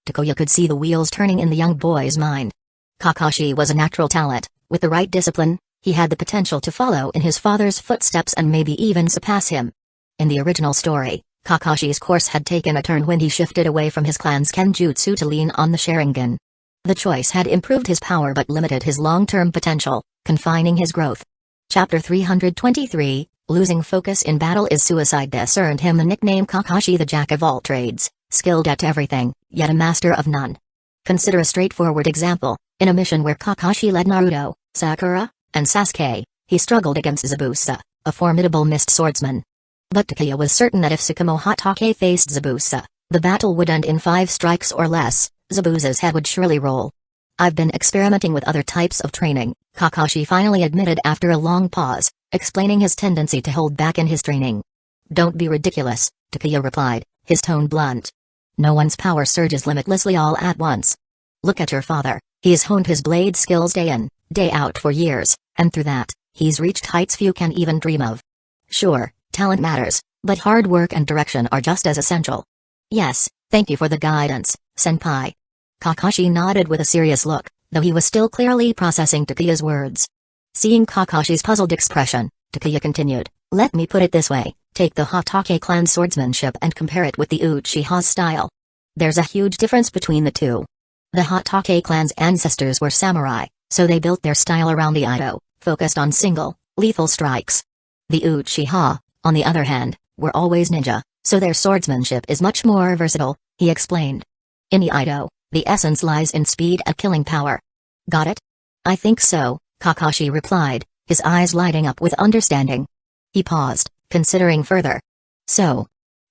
Takeya could see the wheels turning in the young boy's mind. Kakashi was a natural talent. With the right discipline, he had the potential to follow in his father's footsteps and maybe even surpass him. In the original story, Kakashi's course had taken a turn when he shifted away from his clan's kenjutsu to lean on the Sharingan. The choice had improved his power but limited his long-term potential, confining his growth. Chapter 323, Losing Focus in Battle is Suicide. This earned him the nickname Kakashi, the Jack of all trades, skilled at everything, yet a master of none. Consider a straightforward example. In a mission where Kakashi led Naruto, Sakura, and Sasuke, he struggled against Zabuza, a formidable mist swordsman. But Takeya was certain that if Sakamo Hatake faced Zabuza, the battle would end in 5 strikes or less. Zabuza's head would surely roll. I've been experimenting with other types of training, Kakashi finally admitted after a long pause, explaining his tendency to hold back in his training. Don't be ridiculous, Takeya replied, his tone blunt. No one's power surges limitlessly all at once. Look at your father, he's honed his blade skills day in, day out for years, and through that, he's reached heights few can even dream of. Sure, talent matters, but hard work and direction are just as essential. Yes, thank you for the guidance, senpai. Kakashi nodded with a serious look, though he was still clearly processing Takeya's words. Seeing Kakashi's puzzled expression, Takeya continued, let me put it this way, take the Hatake clan swordsmanship and compare it with the Uchiha's style. There's a huge difference between the two. The Hatake clan's ancestors were samurai, So they built their style around the Ido, focused on single, lethal strikes. The Uchiha, on the other hand, were always ninja, so their swordsmanship is much more versatile, he explained. In the Ido, the essence lies in speed and killing power. Got it? I think so, Kakashi replied, his eyes lighting up with understanding. He paused, considering further. So,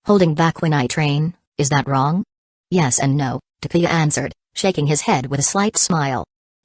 holding back when I train, is that wrong? Yes and no, Takuya answered, shaking his head with a slight smile.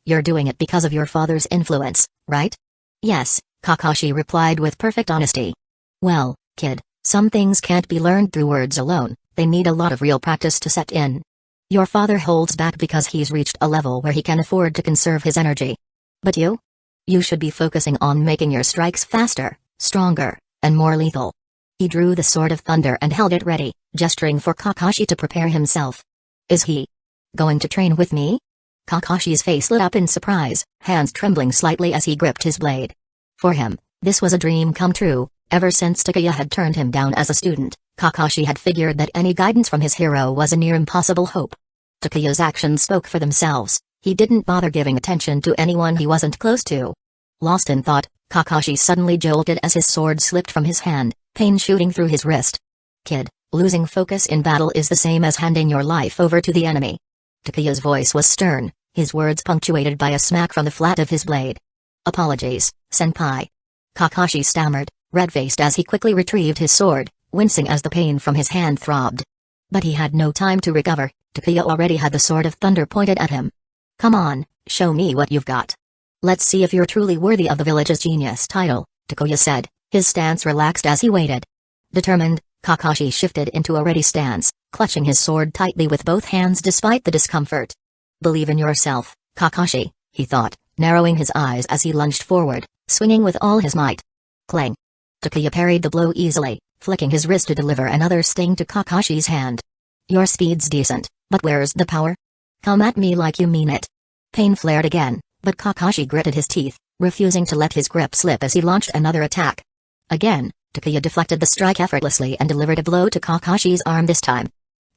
You're doing it because of your father's influence, right? Yes, Kakashi replied with perfect honesty. Well, kid, some things can't be learned through words alone, they need a lot of real practice to set in. Your father holds back because he's reached a level where he can afford to conserve his energy. But you? You should be focusing on making your strikes faster, stronger, and more lethal. He drew the Sword of Thunder and held it ready, gesturing for Kakashi to prepare himself. Is he going to train with me? Kakashi's face lit up in surprise, hands trembling slightly as he gripped his blade. For him, this was a dream come true. Ever since Takuya had turned him down as a student, Kakashi had figured that any guidance from his hero was a near impossible hope. Takuya's actions spoke for themselves, he didn't bother giving attention to anyone he wasn't close to. Lost in thought, Kakashi suddenly jolted as his sword slipped from his hand, pain shooting through his wrist. Kid, losing focus in battle is the same as handing your life over to the enemy. Takuya's voice was stern, his words punctuated by a smack from the flat of his blade. Apologies, senpai. Kakashi stammered, red-faced as he quickly retrieved his sword, wincing as the pain from his hand throbbed. But he had no time to recover, Takuya already had the Sword of Thunder pointed at him. Come on, show me what you've got. Let's see if you're truly worthy of the village's genius title, Takuya said, his stance relaxed as he waited. Determined, Kakashi shifted into a ready stance, clutching his sword tightly with both hands despite the discomfort. Believe in yourself, Kakashi, he thought, narrowing his eyes as he lunged forward, swinging with all his might. Clang. Takuya parried the blow easily, flicking his wrist to deliver another sting to Kakashi's hand. Your speed's decent, but where's the power? Come at me like you mean it. Pain flared again, but Kakashi gritted his teeth, refusing to let his grip slip as he launched another attack. Again, Takuya deflected the strike effortlessly and delivered a blow to Kakashi's arm this time.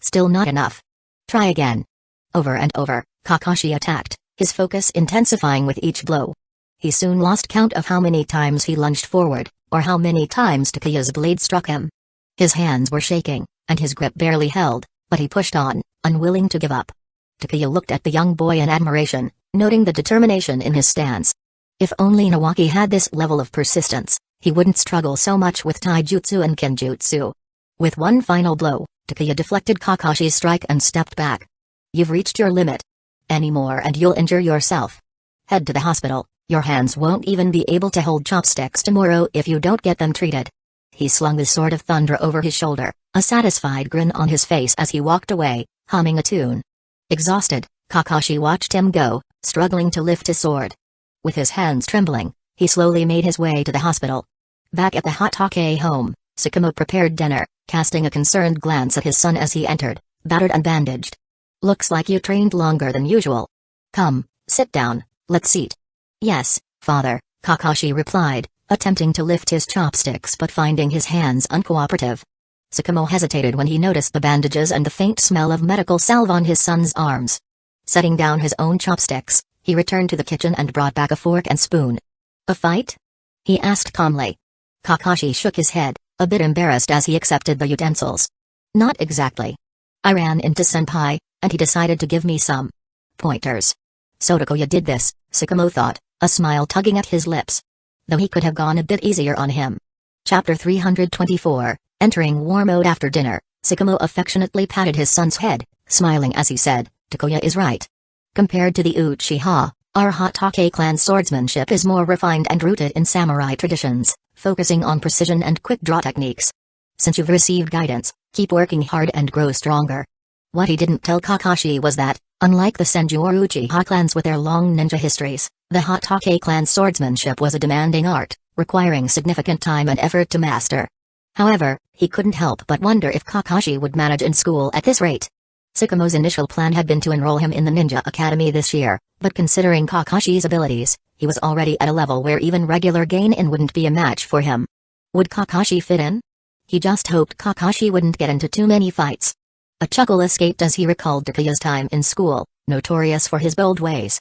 Still not enough. Try again. Over and over, Kakashi attacked, his focus intensifying with each blow. He soon lost count of how many times he lunged forward, or how many times Takuya's blade struck him. His hands were shaking, and his grip barely held, but he pushed on, unwilling to give up. Takuya looked at the young boy in admiration, noting the determination in his stance. If only Nawaki had this level of persistence, he wouldn't struggle so much with taijutsu and kenjutsu. With one final blow, Takuya deflected Kakashi's strike and stepped back. You've reached your limit. Any more and you'll injure yourself. Head to the hospital, your hands won't even be able to hold chopsticks tomorrow if you don't get them treated. He slung the Sword of Thunder over his shoulder, a satisfied grin on his face as he walked away, humming a tune. Exhausted, Kakashi watched him go, struggling to lift his sword. With his hands trembling, he slowly made his way to the hospital. Back at the Hatake home, Sakamo prepared dinner, casting a concerned glance at his son as he entered, battered and bandaged. Looks like you trained longer than usual. Come, sit down, let's eat. Yes, father, Kakashi replied, attempting to lift his chopsticks but finding his hands uncooperative. Sakamo hesitated when he noticed the bandages and the faint smell of medical salve on his son's arms. Setting down his own chopsticks, he returned to the kitchen and brought back a fork and spoon. A fight? He asked calmly. Kakashi shook his head, a bit embarrassed as he accepted the utensils. Not exactly. I ran into senpai, and he decided to give me some pointers. So Takuya did this, Sakamo thought, a smile tugging at his lips. Though he could have gone a bit easier on him. Chapter 324, Entering War Mode after dinner, Sakamo affectionately patted his son's head, smiling as he said, Takuya is right. Compared to the Uchiha, our Hatake clan's swordsmanship is more refined and rooted in samurai traditions, focusing on precision and quick-draw techniques. Since you've received guidance, keep working hard and grow stronger. What he didn't tell Kakashi was that, unlike the Senju or Uchiha clans with their long ninja histories, the Hatake clan's swordsmanship was a demanding art, requiring significant time and effort to master. However, he couldn't help but wonder if Kakashi would manage in school at this rate. Sakamo's initial plan had been to enroll him in the Ninja Academy this year, but considering Kakashi's abilities, he was already at a level where even regular gain-in wouldn't be a match for him. Would Kakashi fit in? He just hoped Kakashi wouldn't get into too many fights. A chuckle escaped as he recalled Takuya's time in school, notorious for his bold ways.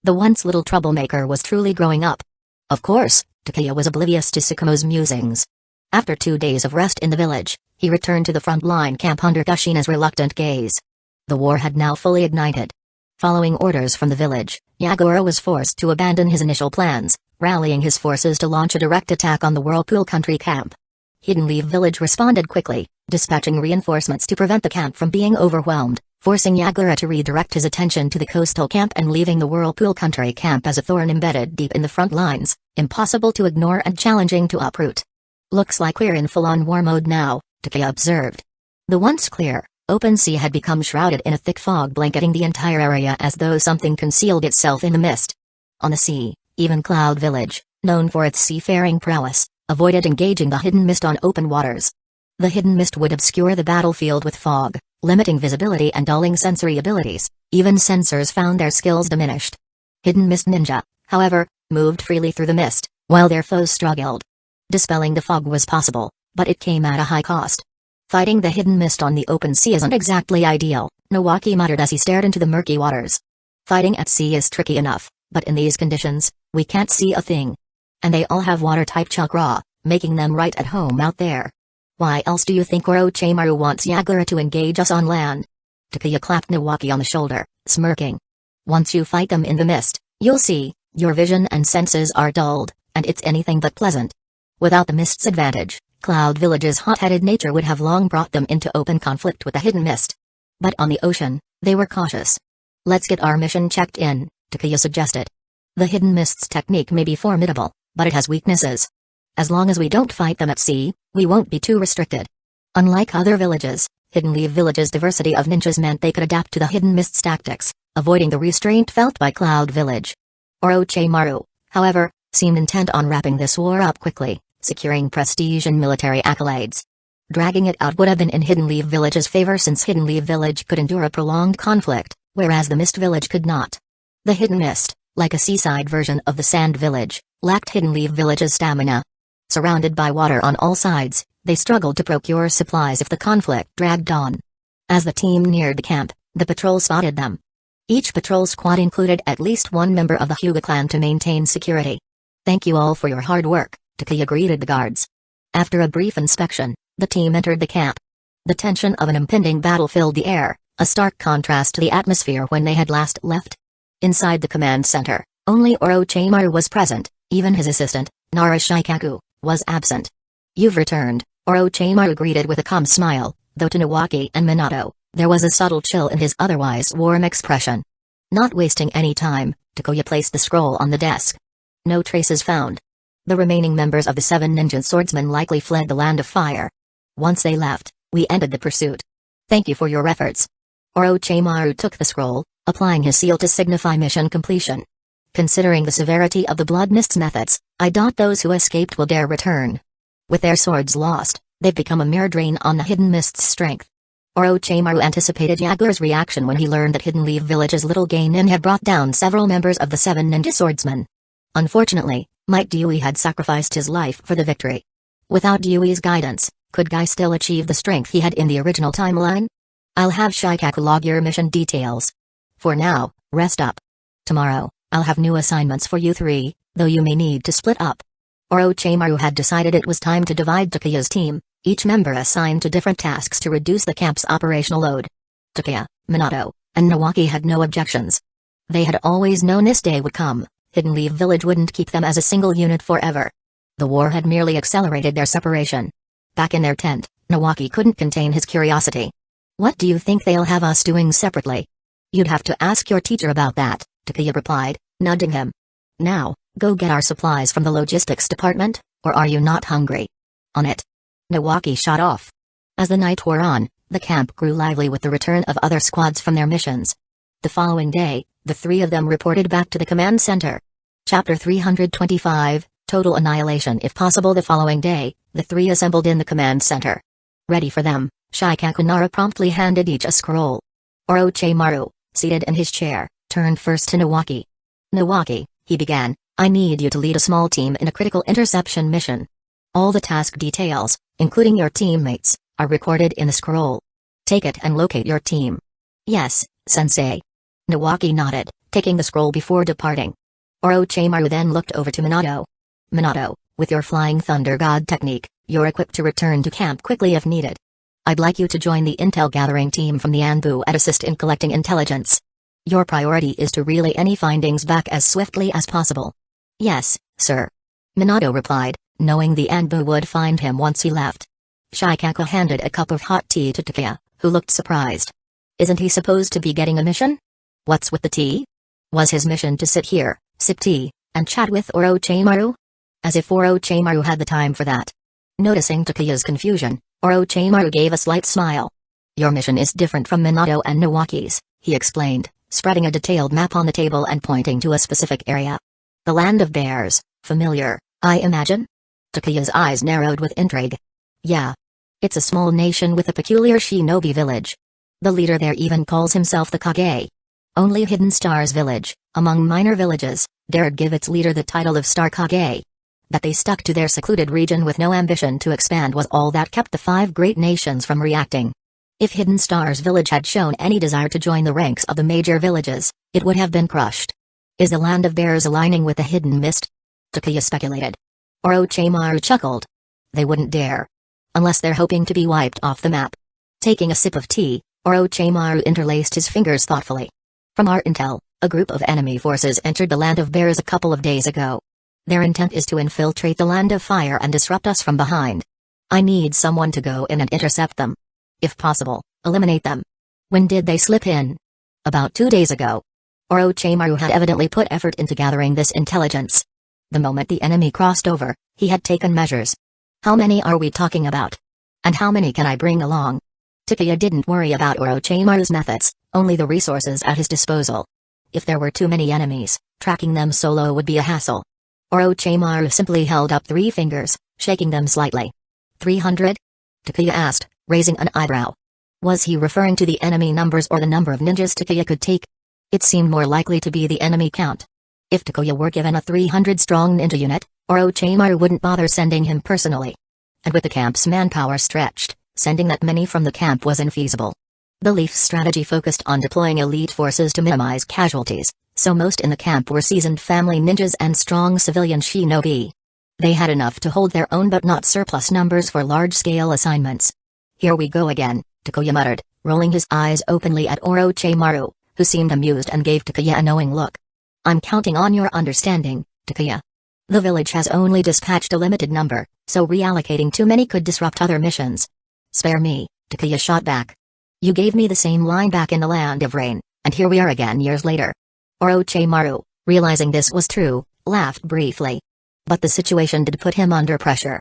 The once little troublemaker was truly growing up. Of course, Takeya was oblivious to Tsukumo's musings. After 2 days of rest in the village, he returned to the front line camp under Kushina's reluctant gaze. The war had now fully ignited. Following orders from the village, Yagura was forced to abandon his initial plans, rallying his forces to launch a direct attack on the Whirlpool Country camp. Hidden Leaf Village responded quickly, dispatching reinforcements to prevent the camp from being overwhelmed, forcing Yagura to redirect his attention to the coastal camp and leaving the Whirlpool Country camp as a thorn embedded deep in the front lines, impossible to ignore and challenging to uproot. Looks like we're in full-on war mode now, Takeya observed. The once clear, open sea had become shrouded in a thick fog blanketing the entire area as though something concealed itself in the mist. On the sea, even Cloud Village, known for its seafaring prowess, avoided engaging the hidden mist on open waters. The hidden mist would obscure the battlefield with fog, limiting visibility and dulling sensory abilities. Even sensors found their skills diminished. Hidden Mist Ninja, however, moved freely through the mist, while their foes struggled. Dispelling the fog was possible, but it came at a high cost. Fighting the hidden mist on the open sea isn't exactly ideal, Nawaki muttered as he stared into the murky waters. Fighting at sea is tricky enough, but in these conditions, we can't see a thing. And they all have water-type chakra, making them right at home out there. Why else do you think Orochimaru wants Yagura to engage us on land? Takeya clapped Nawaki on the shoulder, smirking. Once you fight them in the mist, you'll see, your vision and senses are dulled, and it's anything but pleasant. Without the mist's advantage, Cloud Village's hot-headed nature would have long brought them into open conflict with the hidden mist. But on the ocean, they were cautious. Let's get our mission checked in, Takeya suggested. The hidden mist's technique may be formidable, but it has weaknesses. As long as we don't fight them at sea, we won't be too restricted. Unlike other villages, Hidden Leaf Village's diversity of ninjas meant they could adapt to the hidden mist's tactics, avoiding the restraint felt by Cloud Village. Orochimaru, however, seemed intent on wrapping this war up quickly, securing prestige and military accolades. Dragging it out would have been in Hidden Leaf Village's favor since Hidden Leaf Village could endure a prolonged conflict, whereas the Mist Village could not. The Hidden Mist, like a seaside version of the Sand Village, lacked Hidden Leaf Village's stamina. Surrounded by water on all sides, they struggled to procure supplies if the conflict dragged on. As the team neared the camp, the patrol spotted them. Each patrol squad included at least one member of the Hyuga clan to maintain security. Thank you all for your hard work, Takeya greeted the guards. After a brief inspection, the team entered the camp. The tension of an impending battle filled the air, a stark contrast to the atmosphere when they had last left. Inside the command center, only Orochimaru was present, even his assistant, Narashikaku, was absent. You've returned, Orochimaru greeted with a calm smile, though to Nawaki and Minato, there was a subtle chill in his otherwise warm expression. Not wasting any time, Takeya placed the scroll on the desk. No traces found. The remaining members of the 7 ninja swordsmen likely fled the Land of Fire. Once they left, we ended the pursuit. Thank you for your efforts. Orochimaru took the scroll, applying his seal to signify mission completion. Considering the severity of the Blood Mist's methods, I doubt those who escaped will dare return. With their swords lost, they've become a mere drain on the Hidden Mist's strength. Orochimaru anticipated Yagura's reaction when he learned that Hidden Leaf Village's little Genin had brought down several members of the 7 ninja swordsmen. Unfortunately, Might Dewey had sacrificed his life for the victory. Without Dewey's guidance, could Guy still achieve the strength he had in the original timeline? I'll have Shikaku log your mission details. For now, rest up. Tomorrow, I'll have new assignments for you 3, though you may need to split up. Orochimaru had decided it was time to divide Takeya's team, each member assigned to different tasks to reduce the camp's operational load. Takeya, Minato, and Nawaki had no objections. They had always known this day would come. Hidden Leaf Village wouldn't keep them as a single unit forever. The war had merely accelerated their separation. Back in their tent, Nawaki couldn't contain his curiosity. What do you think they'll have us doing separately? You'd have to ask your teacher about that, Takeya replied, nudging him. Now, go get our supplies from the logistics department, or are you not hungry? On it. Nawaki shot off. As the night wore on, the camp grew lively with the return of other squads from their missions. The following day, the 3 of them reported back to the command center. Chapter 325, Total Annihilation if possible. The following day, the 3 assembled in the command center. Ready for them, Shikaku Nara promptly handed each a scroll. Orochimaru, seated in his chair, turned first to Nawaki. Nawaki, he began, I need you to lead a small team in a critical interception mission. All the task details, including your teammates, are recorded in the scroll. Take it and locate your team. Yes, Sensei. Nawaki nodded, taking the scroll before departing. Orochimaru then looked over to Minato. Minato, with your Flying Thunder God technique, you're equipped to return to camp quickly if needed. I'd like you to join the intel gathering team from the Anbu and assist in collecting intelligence. Your priority is to relay any findings back as swiftly as possible. Yes, sir. Minato replied, knowing the Anbu would find him once he left. Shikaku handed a cup of hot tea to Takeya, who looked surprised. Isn't he supposed to be getting a mission? What's with the tea? Was his mission to sit here, sip tea, and chat with Orochimaru? As if Orochimaru had the time for that. Noticing Takeya's confusion, Orochimaru gave a slight smile. Your mission is different from Minato and Nawaki's, he explained, spreading a detailed map on the table and pointing to a specific area. The Land of Bears, familiar, I imagine? Takeya's eyes narrowed with intrigue. Yeah. It's a small nation with a peculiar shinobi village. The leader there even calls himself the Kage. Only Hidden Star's village, among minor villages, dared give its leader the title of Star Kage. That they stuck to their secluded region with no ambition to expand was all that kept the 5 great nations from reacting. If Hidden Star's village had shown any desire to join the ranks of the major villages, it would have been crushed. Is the Land of Bears aligning with the Hidden Mist? Takeya speculated. Orochimaru chuckled. They wouldn't dare. Unless they're hoping to be wiped off the map. Taking a sip of tea, Orochimaru interlaced his fingers thoughtfully. From our intel, a group of enemy forces entered the Land of Bears a couple of days ago. Their intent is to infiltrate the Land of Fire and disrupt us from behind. I need someone to go in and intercept them. If possible, eliminate them. When did they slip in? About 2 days ago. Orochimaru had evidently put effort into gathering this intelligence. The moment the enemy crossed over, he had taken measures. How many are we talking about? And how many can I bring along? Takeya didn't worry about Orochimaru's methods, only the resources at his disposal. If there were too many enemies, tracking them solo would be a hassle. Orochimaru simply held up 3 fingers, shaking them slightly. 300? Takeya asked, raising an eyebrow. Was he referring to the enemy numbers or the number of ninjas Takeya could take? It seemed more likely to be the enemy count. If Takeya were given a 300-strong ninja unit, Orochimaru wouldn't bother sending him personally. And with the camp's manpower stretched, sending that many from the camp was infeasible. The Leaf's strategy focused on deploying elite forces to minimize casualties, so most in the camp were seasoned family ninjas and strong civilian shinobi. They had enough to hold their own but not surplus numbers for large-scale assignments. Here we go again, Takeya muttered, rolling his eyes openly at Orochimaru, who seemed amused and gave Takeya a knowing look. I'm counting on your understanding, Takeya. The village has only dispatched a limited number, so reallocating too many could disrupt other missions. Spare me, Takeya shot back. You gave me the same line back in the Land of Rain, and here we are again years later. Orochimaru, realizing this was true, laughed briefly. But the situation did put him under pressure.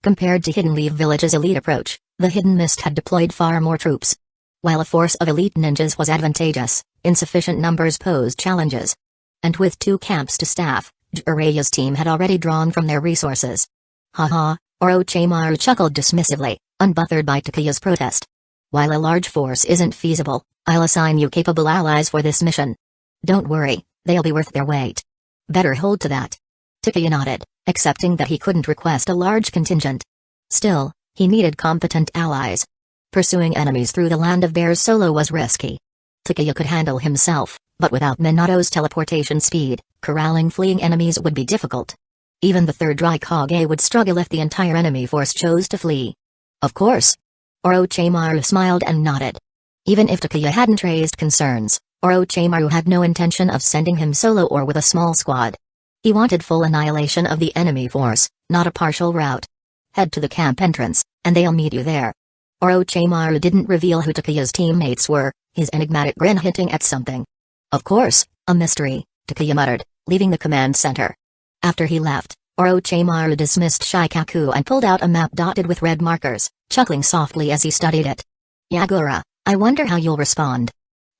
Compared to Hidden Leaf Village's elite approach, the Hidden Mist had deployed far more troops. While a force of elite ninjas was advantageous, insufficient numbers posed challenges. And with 2 camps to staff, Jiraiya's team had already drawn from their resources. Haha, Orochimaru chuckled dismissively, unbothered by Takeya's protest. While a large force isn't feasible, I'll assign you capable allies for this mission. Don't worry, they'll be worth their weight. Better hold to that. Takeya nodded, accepting that he couldn't request a large contingent. Still, he needed competent allies. Pursuing enemies through the Land of Bears solo was risky. Takeya could handle himself, but without Minato's teleportation speed, corralling fleeing enemies would be difficult. Even the third Raikage would struggle if the entire enemy force chose to flee. Of course. Orochimaru smiled and nodded. Even if Takeya hadn't raised concerns, Orochimaru had no intention of sending him solo or with a small squad. He wanted full annihilation of the enemy force, not a partial rout. Head to the camp entrance, and they'll meet you there. Orochimaru didn't reveal who Takeya's teammates were, his enigmatic grin hinting at something. Of course, a mystery, Takeya muttered, leaving the command center. After he left, Orochimaru dismissed Shikaku and pulled out a map dotted with red markers, chuckling softly as he studied it. Yagura, I wonder how you'll respond.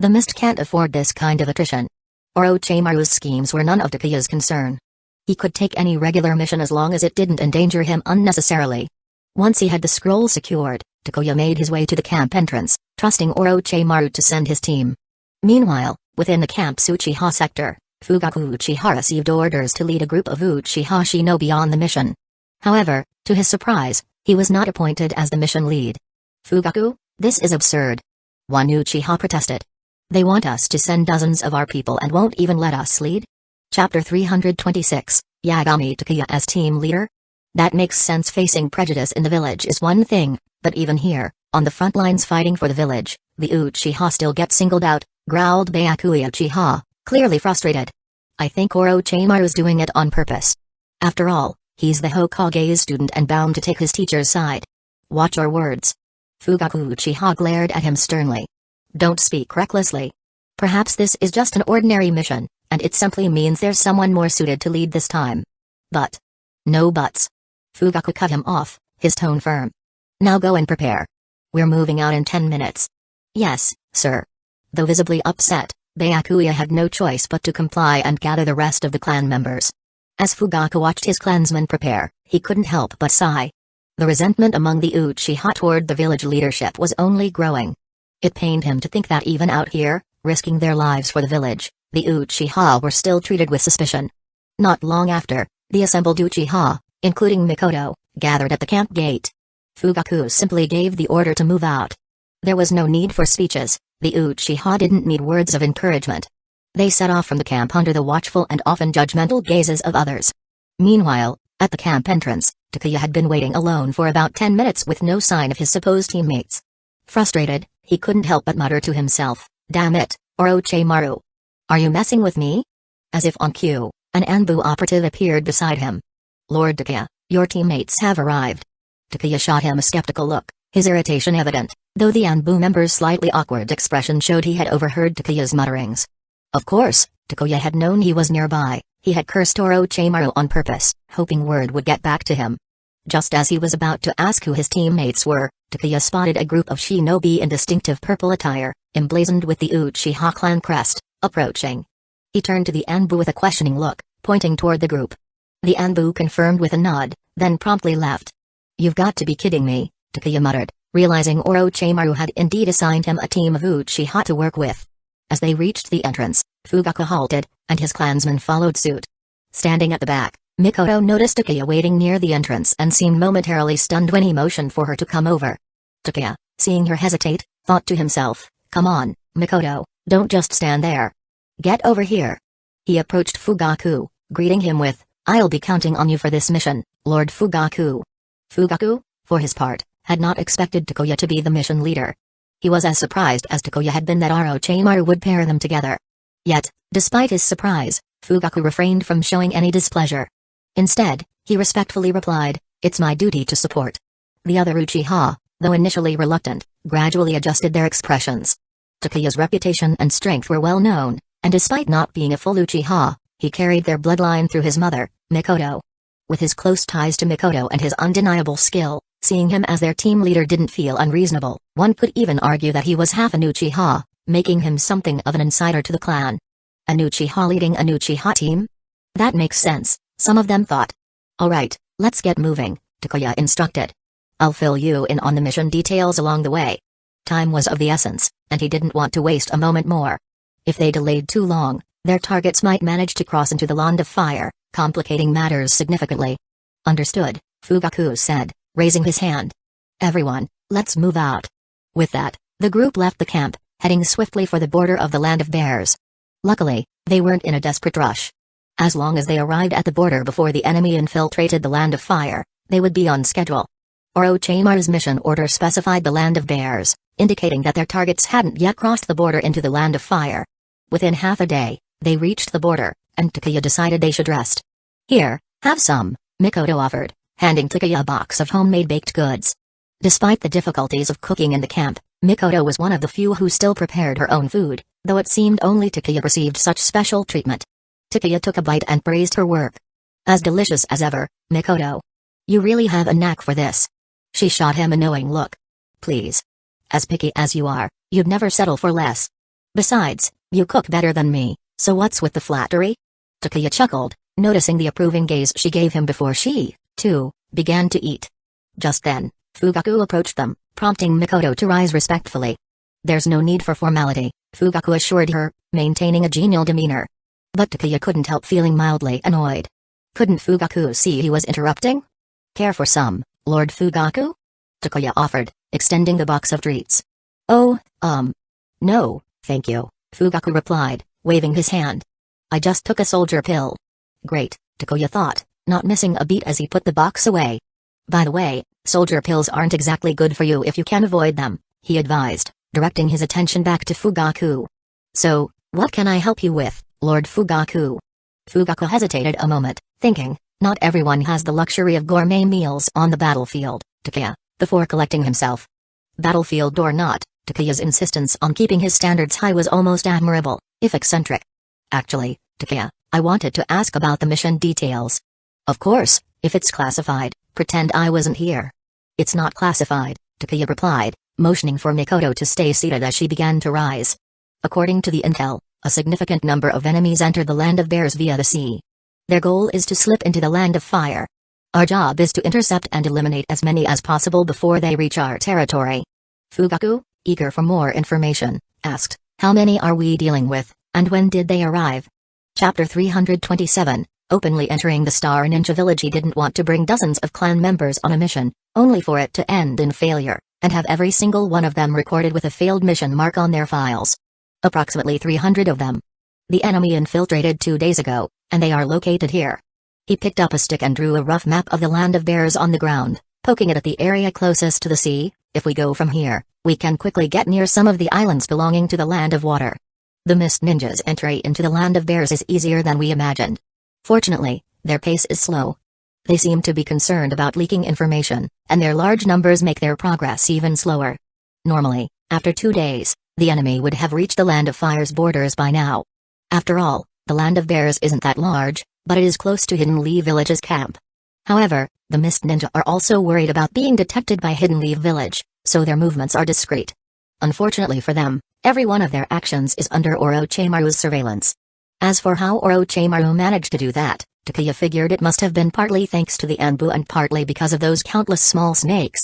The Mist can't afford this kind of attrition. Orochimaru's schemes were none of Takeya's concern. He could take any regular mission as long as it didn't endanger him unnecessarily. Once he had the scroll secured, Takeya made his way to the camp entrance, trusting Orochimaru to send his team. Meanwhile, within the camp's Uchiha sector, Fugaku Uchiha received orders to lead a group of Uchiha shinobi on the mission. However, to his surprise, he was not appointed as the mission lead. Fugaku, this is absurd. One Uchiha protested. They want us to send dozens of our people and won't even let us lead? Chapter 326, Yagami Takuya as team leader? That makes sense. Facing prejudice in the village is one thing, but even here, on the front lines fighting for the village, the Uchiha still get singled out, growled Byakuya Uchiha, clearly frustrated. I think Orochimaru's doing it on purpose. After all, he's the Hokage's student and bound to take his teacher's side. Watch your words. Fugaku Uchiha glared at him sternly. Don't speak recklessly. Perhaps this is just an ordinary mission, and it simply means there's someone more suited to lead this time. But. No buts. Fugaku cut him off, his tone firm. Now go and prepare. We're moving out in 10 minutes. Yes, sir. Though visibly upset, Byakuya had no choice but to comply and gather the rest of the clan members. As Fugaku watched his clansmen prepare, he couldn't help but sigh. The resentment among the Uchiha toward the village leadership was only growing. It pained him to think that even out here, risking their lives for the village, the Uchiha were still treated with suspicion. Not long after, the assembled Uchiha, including Mikoto, gathered at the camp gate. Fugaku simply gave the order to move out. There was no need for speeches, the Uchiha didn't need words of encouragement. They set off from the camp under the watchful and often judgmental gazes of others. Meanwhile, at the camp entrance, Takuya had been waiting alone for about 10 minutes with no sign of his supposed teammates. Frustrated, he couldn't help but mutter to himself, "Damn it, Orochimaru. Are you messing with me?" As if on cue, an Anbu operative appeared beside him. "Lord Takuya, your teammates have arrived." Takuya shot him a skeptical look, his irritation evident, though the Anbu member's slightly awkward expression showed he had overheard Takuya's mutterings. Of course, Takuya had known he was nearby. He had cursed Orochimaru on purpose, hoping word would get back to him. Just as he was about to ask who his teammates were, Takuya spotted a group of shinobi in distinctive purple attire, emblazoned with the Uchiha clan crest, approaching. He turned to the Anbu with a questioning look, pointing toward the group. The Anbu confirmed with a nod, then promptly left. "You've got to be kidding me," Takuya muttered, realizing Orochimaru had indeed assigned him a team of Uchiha to work with. As they reached the entrance, Fugaku halted, and his clansmen followed suit. Standing at the back, Mikoto noticed Takuya waiting near the entrance and seemed momentarily stunned when he motioned for her to come over. Takuya, seeing her hesitate, thought to himself, "Come on, Mikoto, don't just stand there. Get over here." He approached Fugaku, greeting him with, "I'll be counting on you for this mission, Lord Fugaku." Fugaku, for his part, had not expected Takuya to be the mission leader. He was as surprised as Takuya had been that Orochimaru would pair them together. Yet, despite his surprise, Fugaku refrained from showing any displeasure. Instead, he respectfully replied, "It's my duty to support." The other Uchiha, though initially reluctant, gradually adjusted their expressions. Takuya's reputation and strength were well known, and despite not being a full Uchiha, he carried their bloodline through his mother, Mikoto. With his close ties to Mikoto and his undeniable skill, seeing him as their team leader didn't feel unreasonable. One could even argue that he was half an Uchiha, making him something of an insider to the clan. An Uchiha leading an Uchiha team? That makes sense, some of them thought. "Alright, let's get moving," Takuya instructed. "I'll fill you in on the mission details along the way." Time was of the essence, and he didn't want to waste a moment more. If they delayed too long, their targets might manage to cross into the Land of Fire, complicating matters significantly. "Understood," Fugaku said, raising his hand. "Everyone, let's move out." With that, the group left the camp, heading swiftly for the border of the Land of Bears. Luckily, they weren't in a desperate rush. As long as they arrived at the border before the enemy infiltrated the Land of Fire, they would be on schedule. Orochimaru's mission order specified the Land of Bears, indicating that their targets hadn't yet crossed the border into the Land of Fire. Within half a day, they reached the border, and Takuya decided they should rest. "Here, have some," Mikoto offered, handing Takuya a box of homemade baked goods. Despite the difficulties of cooking in the camp, Mikoto was one of the few who still prepared her own food, though it seemed only Takuya received such special treatment. Takuya took a bite and praised her work. "As delicious as ever, Mikoto. You really have a knack for this." She shot him a knowing look. "Please. As picky as you are, you'd never settle for less. Besides, you cook better than me, so what's with the flattery?" Takuya chuckled, noticing the approving gaze she gave him before she, too, began to eat. Just then, Fugaku approached them, prompting Mikoto to rise respectfully. "There's no need for formality," Fugaku assured her, maintaining a genial demeanor. But Takuya couldn't help feeling mildly annoyed. Couldn't Fugaku see he was interrupting? "Care for some, Lord Fugaku?" Takuya offered, extending the box of treats. "Oh, no, thank you," Fugaku replied, waving his hand. I just took a soldier pill. Great, Takuya thought, not missing a beat as he put the box away. By the way, soldier pills aren't exactly good for you if you can avoid them, he advised, directing his attention back to Fugaku. So, what can I help you with, Lord Fugaku? Fugaku hesitated a moment, thinking, not everyone has the luxury of gourmet meals on the battlefield, Takuya, before collecting himself. Battlefield or not, Takuya's insistence on keeping his standards high was almost admirable, if eccentric. Actually, Takuya, I wanted to ask about the mission details. Of course, if it's classified, pretend I wasn't here. It's not classified, Takuya replied, motioning for Mikoto to stay seated as she began to rise. According to the intel, a significant number of enemies entered the Land of Bears via the sea. Their goal is to slip into the Land of Fire. Our job is to intercept and eliminate as many as possible before they reach our territory. Fugaku, eager for more information, asked, how many are we dealing with, and when did they arrive? Chapter 327, openly entering the Star Ninja Village. He didn't want to bring dozens of clan members on a mission, only for it to end in failure, and have every single one of them recorded with a failed mission mark on their files. Approximately 300 of them. The enemy infiltrated 2 days ago, and they are located here. He picked up a stick and drew a rough map of the Land of Bears on the ground, poking it at the area closest to the sea. If we go from here, we can quickly get near some of the islands belonging to the Land of Water. The Mist Ninja's entry into the Land of Bears is easier than we imagined. Fortunately, their pace is slow. They seem to be concerned about leaking information, and their large numbers make their progress even slower. Normally, after 2 days, the enemy would have reached the Land of Fire's borders by now. After all, the Land of Bears isn't that large, but it is close to Hidden Leaf Village's camp. However, the Mist Ninja are also worried about being detected by Hidden Leaf Village, so their movements are discreet. Unfortunately for them, every one of their actions is under Orochimaru's surveillance. As for how Orochimaru managed to do that, Takuya figured it must have been partly thanks to the Anbu and partly because of those countless small snakes.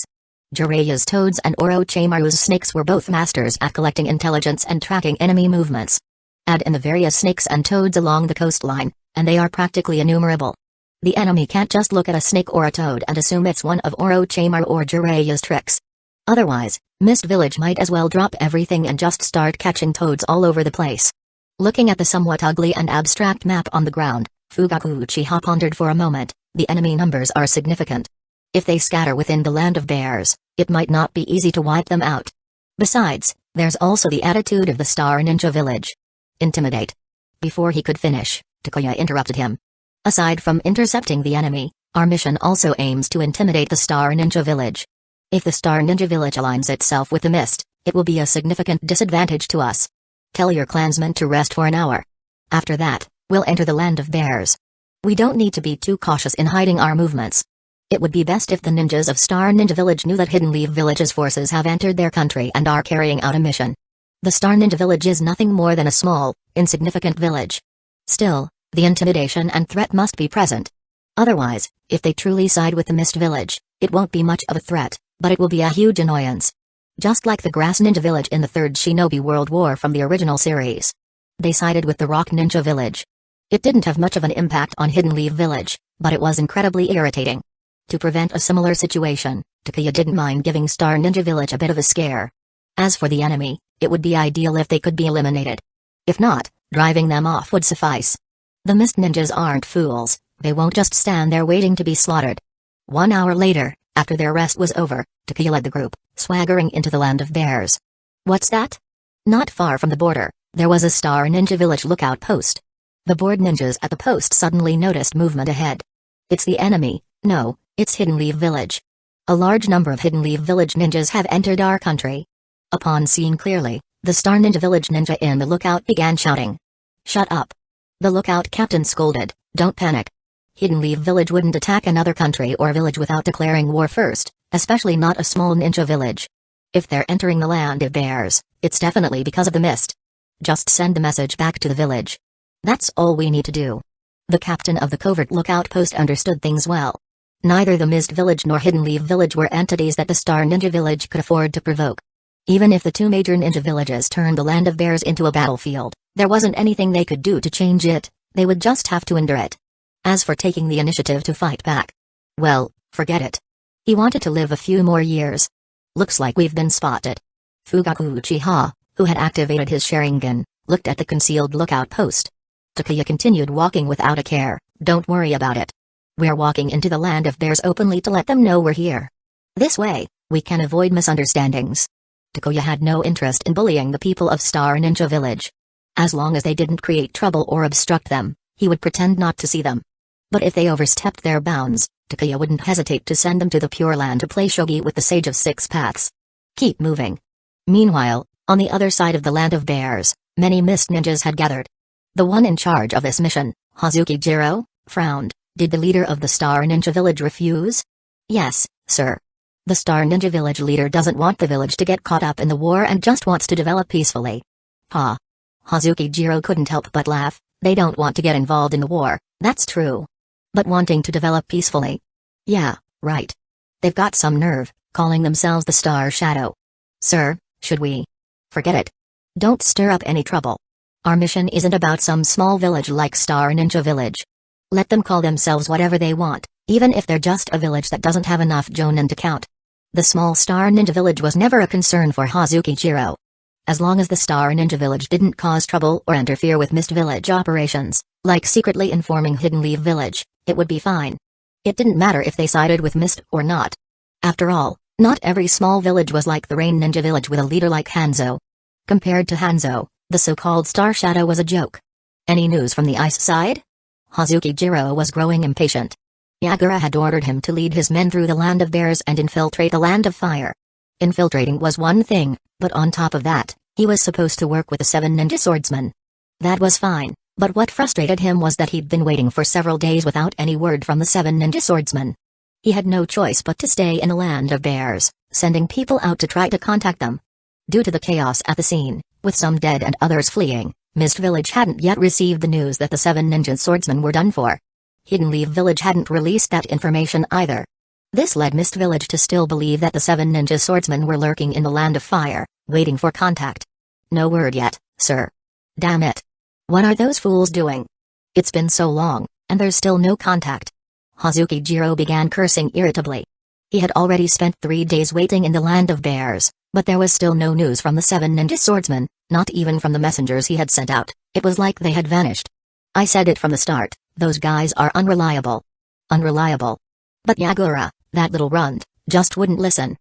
Jiraiya's toads and Orochimaru's snakes were both masters at collecting intelligence and tracking enemy movements. Add in the various snakes and toads along the coastline, and they are practically innumerable. The enemy can't just look at a snake or a toad and assume it's one of Orochimaru or Jiraiya's tricks. Otherwise, Mist Village might as well drop everything and just start catching toads all over the place. Looking at the somewhat ugly and abstract map on the ground, Fugaku Uchiha pondered for a moment. The enemy numbers are significant. If they scatter within the Land of Bears, it might not be easy to wipe them out. Besides, there's also the attitude of the Star Ninja Village. Intimidate. Before he could finish, Takuya interrupted him. Aside from intercepting the enemy, our mission also aims to intimidate the Star Ninja Village. If the Star Ninja Village aligns itself with the mist, it will be a significant disadvantage to us. Tell your clansmen to rest for an hour. After that, we'll enter the Land of Bears. We don't need to be too cautious in hiding our movements. It would be best if the ninjas of Star Ninja Village knew that Hidden Leaf Village's forces have entered their country and are carrying out a mission. The Star Ninja Village is nothing more than a small, insignificant village. Still, the intimidation and threat must be present. Otherwise, if they truly side with the Mist Village, it won't be much of a threat, but it will be a huge annoyance. Just like the Grass Ninja Village in the Third Shinobi World War from the original series. They sided with the Rock Ninja Village. It didn't have much of an impact on Hidden Leaf Village, but it was incredibly irritating. To prevent a similar situation, Takuya didn't mind giving Star Ninja Village a bit of a scare. As for the enemy, it would be ideal if they could be eliminated. If not, driving them off would suffice. The Mist Ninjas aren't fools, they won't just stand there waiting to be slaughtered. 1 hour later, after their rest was over, Takuya led the group, swaggering into the Land of Bears. What's that? Not far from the border, there was a Star Ninja Village lookout post. The bored ninjas at the post suddenly noticed movement ahead. It's the enemy. No, it's Hidden Leaf Village. A large number of Hidden Leaf Village ninjas have entered our country. Upon seeing clearly, the Star Ninja Village ninja in the lookout began shouting. Shut up. The lookout captain scolded, don't panic. Hidden Leaf Village wouldn't attack another country or village without declaring war first, especially not a small ninja village. If they're entering the Land of Bears, it's definitely because of the mist. Just send the message back to the village. That's all we need to do. The captain of the covert lookout post understood things well. Neither the Mist Village nor Hidden Leaf Village were entities that the Star Ninja Village could afford to provoke. Even if the two major ninja villages turned the Land of Bears into a battlefield, there wasn't anything they could do to change it, they would just have to endure it. As for taking the initiative to fight back, well, forget it. He wanted to live a few more years. Looks like we've been spotted. Fugaku Uchiha, who had activated his Sharingan, looked at the concealed lookout post. Takuya continued walking without a care. Don't worry about it. We're walking into the land of bears openly to let them know we're here. This way, we can avoid misunderstandings. Takuya had no interest in bullying the people of Star Ninja Village. As long as they didn't create trouble or obstruct them, he would pretend not to see them. But if they overstepped their bounds, Takuya wouldn't hesitate to send them to the Pure Land to play shogi with the Sage of Six Paths. Keep moving. Meanwhile, on the other side of the Land of Bears, many mist ninjas had gathered. The one in charge of this mission, Hazuki Jiro, frowned. Did the leader of the Star Ninja Village refuse? Yes, sir. The Star Ninja Village leader doesn't want the village to get caught up in the war and just wants to develop peacefully. Ha. Hazuki Jiro couldn't help but laugh. They don't want to get involved in the war, that's true. But wanting to develop peacefully? Yeah, right. They've got some nerve, calling themselves the Star Shadow. Sir, should we? Forget it. Don't stir up any trouble. Our mission isn't about some small village like Star Ninja Village. Let them call themselves whatever they want, even if they're just a village that doesn't have enough jonin to count. The small Star Ninja Village was never a concern for Hazuki Jiro. As long as the Star Ninja Village didn't cause trouble or interfere with Mist Village operations, like secretly informing Hidden Leaf Village, it would be fine. It didn't matter if they sided with Mist or not. After all, not every small village was like the Rain Ninja Village with a leader like Hanzo. Compared to Hanzo, the so-called Star Shadow was a joke. Any news from the ice side? Hazuki Jiro was growing impatient. Yagura had ordered him to lead his men through the Land of Bears and infiltrate the Land of Fire. Infiltrating was one thing, but on top of that, he was supposed to work with the 7 ninja swordsmen. That was fine, but what frustrated him was that he'd been waiting for several days without any word from the 7 ninja swordsmen. He had no choice but to stay in the Land of Bears, sending people out to try to contact them. Due to the chaos at the scene, with some dead and others fleeing, Mist Village hadn't yet received the news that the 7 ninja swordsmen were done for. Hidden Leaf Village hadn't released that information either. This led Mist Village to still believe that the 7 ninja swordsmen were lurking in the Land of Fire, waiting for contact. No word yet, sir. Damn it. What are those fools doing? It's been so long, and there's still no contact. Hazuki Jiro began cursing irritably. He had already spent 3 days waiting in the Land of Bears, but there was still no news from the 7 ninja swordsmen, not even from the messengers he had sent out. It was like they had vanished. I said it from the start, those guys are unreliable. Unreliable. But Yagura, that little runt, just wouldn't listen.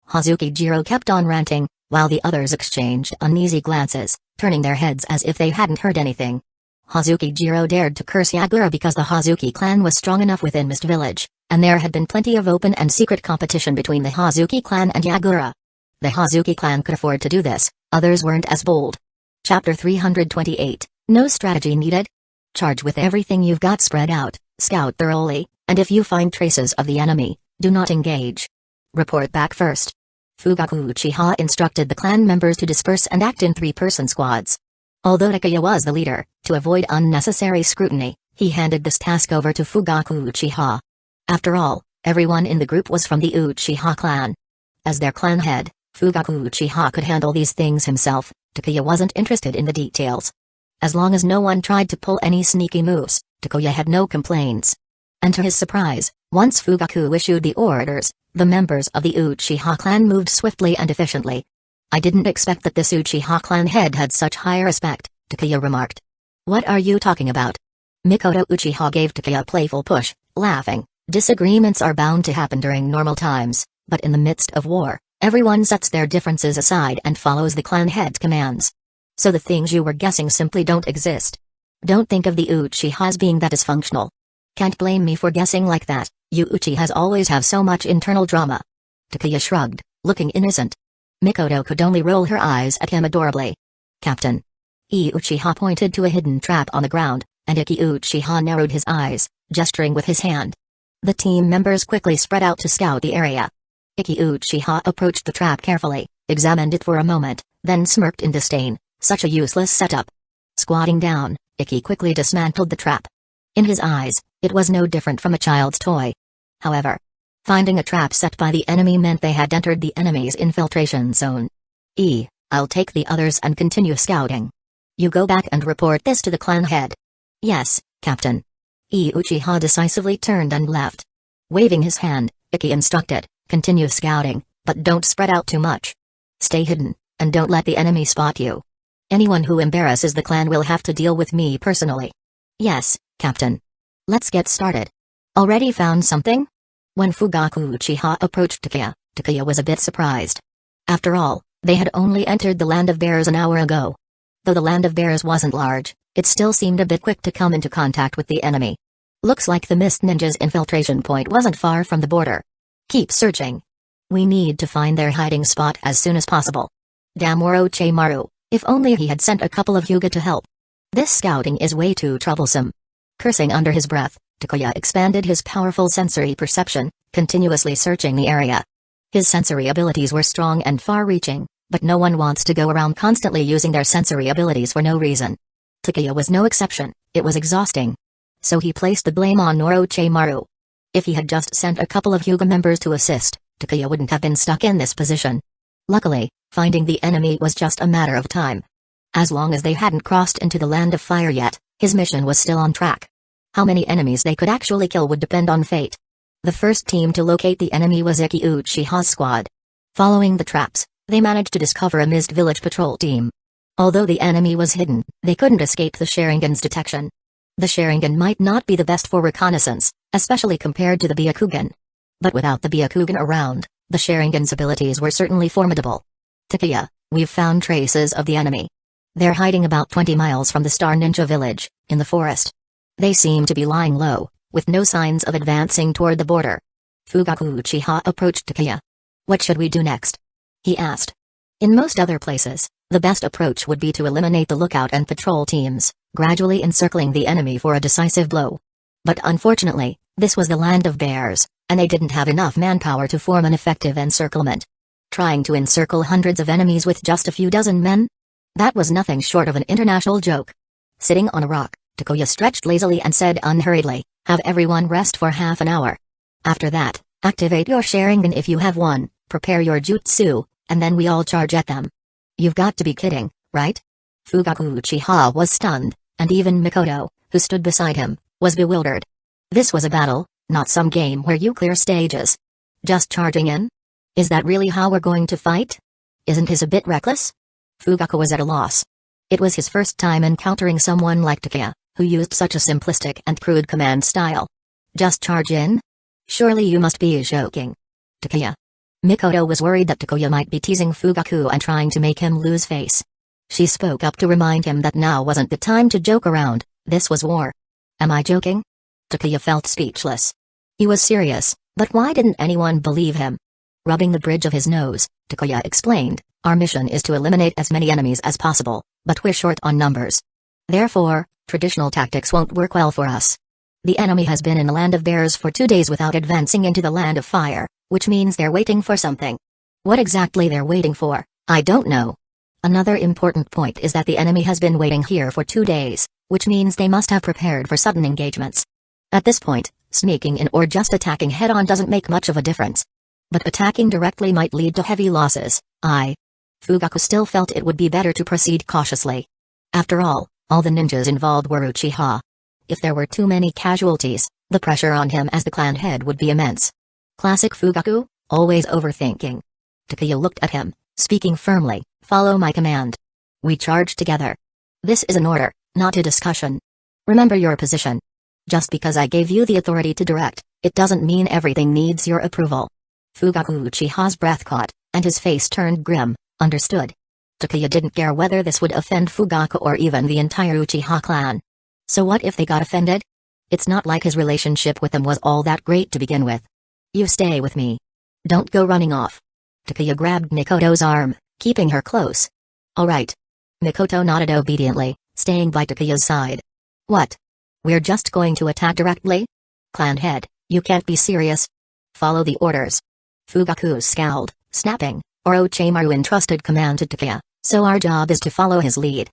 Hazuki Jiro kept on ranting, while the others exchanged uneasy glances, turning their heads as if they hadn't heard anything. Hazuki Jiro dared to curse Yagura because the Hazuki clan was strong enough within Mist Village, and there had been plenty of open and secret competition between the Hazuki clan and Yagura. The Hazuki clan could afford to do this, others weren't as bold. Chapter 328, No Strategy Needed. Charge with everything you've got spread out, scout thoroughly, and if you find traces of the enemy, do not engage. Report back first. Fugaku Uchiha instructed the clan members to disperse and act in 3-person squads. Although Takuya was the leader, to avoid unnecessary scrutiny, he handed this task over to Fugaku Uchiha. After all, everyone in the group was from the Uchiha clan. As their clan head, Fugaku Uchiha could handle these things himself. Takuya wasn't interested in the details. As long as no one tried to pull any sneaky moves, Takuya had no complaints. And to his surprise, once Fugaku issued the orders, the members of the Uchiha clan moved swiftly and efficiently. I didn't expect that this Uchiha clan head had such high respect, Takuya remarked. What are you talking about? Mikoto Uchiha gave Takuya a playful push, laughing. Disagreements are bound to happen during normal times, but in the midst of war, everyone sets their differences aside and follows the clan head's commands. So the things you were guessing simply don't exist. Don't think of the Uchihas being that dysfunctional. Can't blame me for guessing like that, you Uchihas always have so much internal drama. Takuya shrugged, looking innocent. Mikoto could only roll her eyes at him adorably. Captain. Uchiha pointed to a hidden trap on the ground, and Iki Uchiha narrowed his eyes, gesturing with his hand. The team members quickly spread out to scout the area. Iki Uchiha approached the trap carefully, examined it for a moment, then smirked in disdain. Such a useless setup. Squatting down, Iki quickly dismantled the trap. In his eyes, it was no different from a child's toy. However, finding a trap set by the enemy meant they had entered the enemy's infiltration zone. I'll take the others and continue scouting. You go back and report this to the clan head. Yes, Captain. Uchiha decisively turned and left. Waving his hand, Iki instructed, continue scouting, but don't spread out too much. Stay hidden, and don't let the enemy spot you. Anyone who embarrasses the clan will have to deal with me personally. Yes, Captain. Let's get started. Already found something? When Fugaku Uchiha approached Takeya, Takeya was a bit surprised. After all, they had only entered the Land of Bears an hour ago. Though the Land of Bears wasn't large, it still seemed a bit quick to come into contact with the enemy. Looks like the Mist Ninja's infiltration point wasn't far from the border. Keep searching. We need to find their hiding spot as soon as possible. Damn Orochimaru, if only he had sent a couple of Hyuga to help. This scouting is way too troublesome. Cursing under his breath, Takeya expanded his powerful sensory perception, continuously searching the area. His sensory abilities were strong and far-reaching, but no one wants to go around constantly using their sensory abilities for no reason. Takeya was no exception. It was exhausting. So he placed the blame on Orochimaru. If he had just sent a couple of Hyuga members to assist, Takeya wouldn't have been stuck in this position. Luckily, finding the enemy was just a matter of time. As long as they hadn't crossed into the Land of Fire yet, his mission was still on track. How many enemies they could actually kill would depend on fate. The first team to locate the enemy was Iki Uchiha's squad. Following the traps, they managed to discover a Mist Village patrol team. Although the enemy was hidden, they couldn't escape the Sharingan's detection. The Sharingan might not be the best for reconnaissance, especially compared to the Byakugan. But without the Byakugan around, the Sharingan's abilities were certainly formidable. Takeya, we've found traces of the enemy. They're hiding about 20 miles from the Star Ninja village, in the forest. They seem to be lying low, with no signs of advancing toward the border. Fugaku Uchiha approached Takeya. What should we do next? He asked. In most other places, the best approach would be to eliminate the lookout and patrol teams, gradually encircling the enemy for a decisive blow. But unfortunately, this was the Land of Bears, and they didn't have enough manpower to form an effective encirclement. Trying to encircle hundreds of enemies with just a few dozen men? That was nothing short of an international joke. Sitting on a rock, Takeya stretched lazily and said unhurriedly, have everyone rest for half an hour. After that, activate your Sharingan if you have one, prepare your jutsu, and then we all charge at them. You've got to be kidding, right? Fugaku Uchiha was stunned, and even Mikoto, who stood beside him, was bewildered. This was a battle, not some game where you clear stages. Just charging in? Is that really how we're going to fight? Isn't this a bit reckless? Fugaku was at a loss. It was his first time encountering someone like Takeya, who used such a simplistic and crude command style. Just charge in? Surely you must be joking. Takeya. Mikoto was worried that Takeya might be teasing Fugaku and trying to make him lose face. She spoke up to remind him that now wasn't the time to joke around, this was war. Am I joking? Takeya felt speechless. He was serious, but why didn't anyone believe him? Rubbing the bridge of his nose, Takeya explained, our mission is to eliminate as many enemies as possible, but we're short on numbers. Therefore, traditional tactics won't work well for us. The enemy has been in the Land of Bears for 2 days without advancing into the Land of Fire, which means they're waiting for something. What exactly they're waiting for, I don't know. Another important point is that the enemy has been waiting here for 2 days, which means they must have prepared for sudden engagements. At this point, sneaking in or just attacking head-on doesn't make much of a difference. But attacking directly might lead to heavy losses. Fugaku still felt it would be better to proceed cautiously. After all the ninjas involved were Uchiha. If there were too many casualties, the pressure on him as the clan head would be immense. Classic Fugaku, always overthinking. Takeya looked at him, speaking firmly, follow my command. We charge together. This is an order, not a discussion. Remember your position. Just because I gave you the authority to direct, it doesn't mean everything needs your approval. Fugaku Uchiha's breath caught, and his face turned grim. Understood. Takeya didn't care whether this would offend Fugaku or even the entire Uchiha clan. So what if they got offended? It's not like his relationship with them was all that great to begin with. You stay with me. Don't go running off. Takeya grabbed Mikoto's arm, keeping her close. All right. Mikoto nodded obediently, staying by Takeya's side. What? We're just going to attack directly? Clan head, you can't be serious. Follow the orders. Fugaku scowled, snapping, Orochimaru entrusted command to Takeya, so our job is to follow his lead.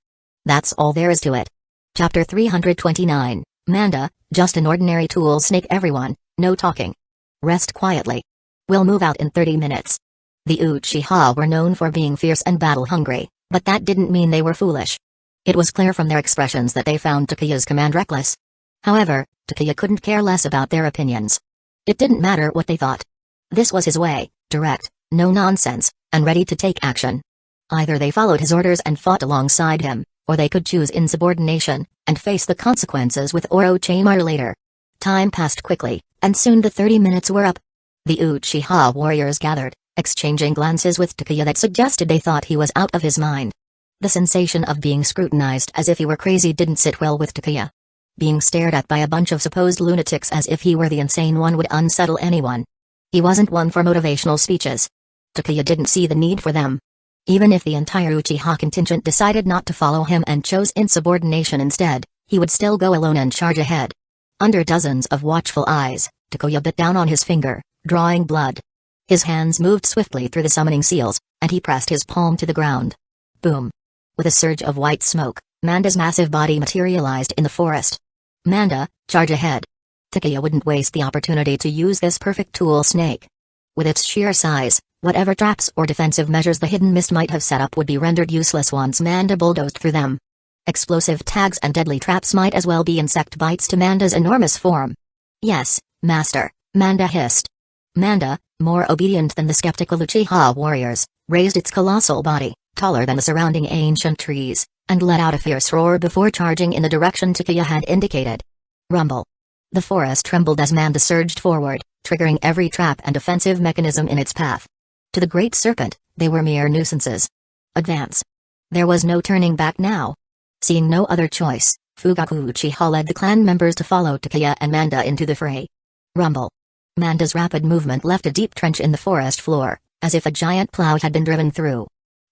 That's all there is to it. Chapter 329, Manda, just an ordinary tool snake everyone, no talking. Rest quietly. We'll move out in 30 minutes. The Uchiha were known for being fierce and battle-hungry, but that didn't mean they were foolish. It was clear from their expressions that they found Takeya's command reckless. However, Takeya couldn't care less about their opinions. It didn't matter what they thought. This was his way, direct, no nonsense, and ready to take action. Either they followed his orders and fought alongside him, or they could choose insubordination, and face the consequences with Orochimaru later. Time passed quickly, and soon the 30 minutes were up. The Uchiha warriors gathered, exchanging glances with Takuya that suggested they thought he was out of his mind. The sensation of being scrutinized as if he were crazy didn't sit well with Takuya. Being stared at by a bunch of supposed lunatics as if he were the insane one would unsettle anyone. He wasn't one for motivational speeches. Takuya didn't see the need for them. Even if the entire Uchiha contingent decided not to follow him and chose insubordination instead, he would still go alone and charge ahead. Under dozens of watchful eyes, Takuya bit down on his finger, drawing blood. His hands moved swiftly through the summoning seals, and he pressed his palm to the ground. Boom. With a surge of white smoke, Manda's massive body materialized in the forest. Manda, charge ahead. Takuya wouldn't waste the opportunity to use this perfect tool snake. With its sheer size, whatever traps or defensive measures the hidden mist might have set up would be rendered useless once Manda bulldozed through them. Explosive tags and deadly traps might as well be insect bites to Manda's enormous form. Yes, master, Manda hissed. Manda, more obedient than the skeptical Uchiha warriors, raised its colossal body, taller than the surrounding ancient trees, and let out a fierce roar before charging in the direction Takuya had indicated. Rumble. The forest trembled as Manda surged forward, triggering every trap and defensive mechanism in its path. To the great serpent, they were mere nuisances. Advance. There was no turning back now. Seeing no other choice, Fugaku Uchiha led the clan members to follow Takuya and Manda into the fray. Rumble. Manda's rapid movement left a deep trench in the forest floor, as if a giant plow had been driven through.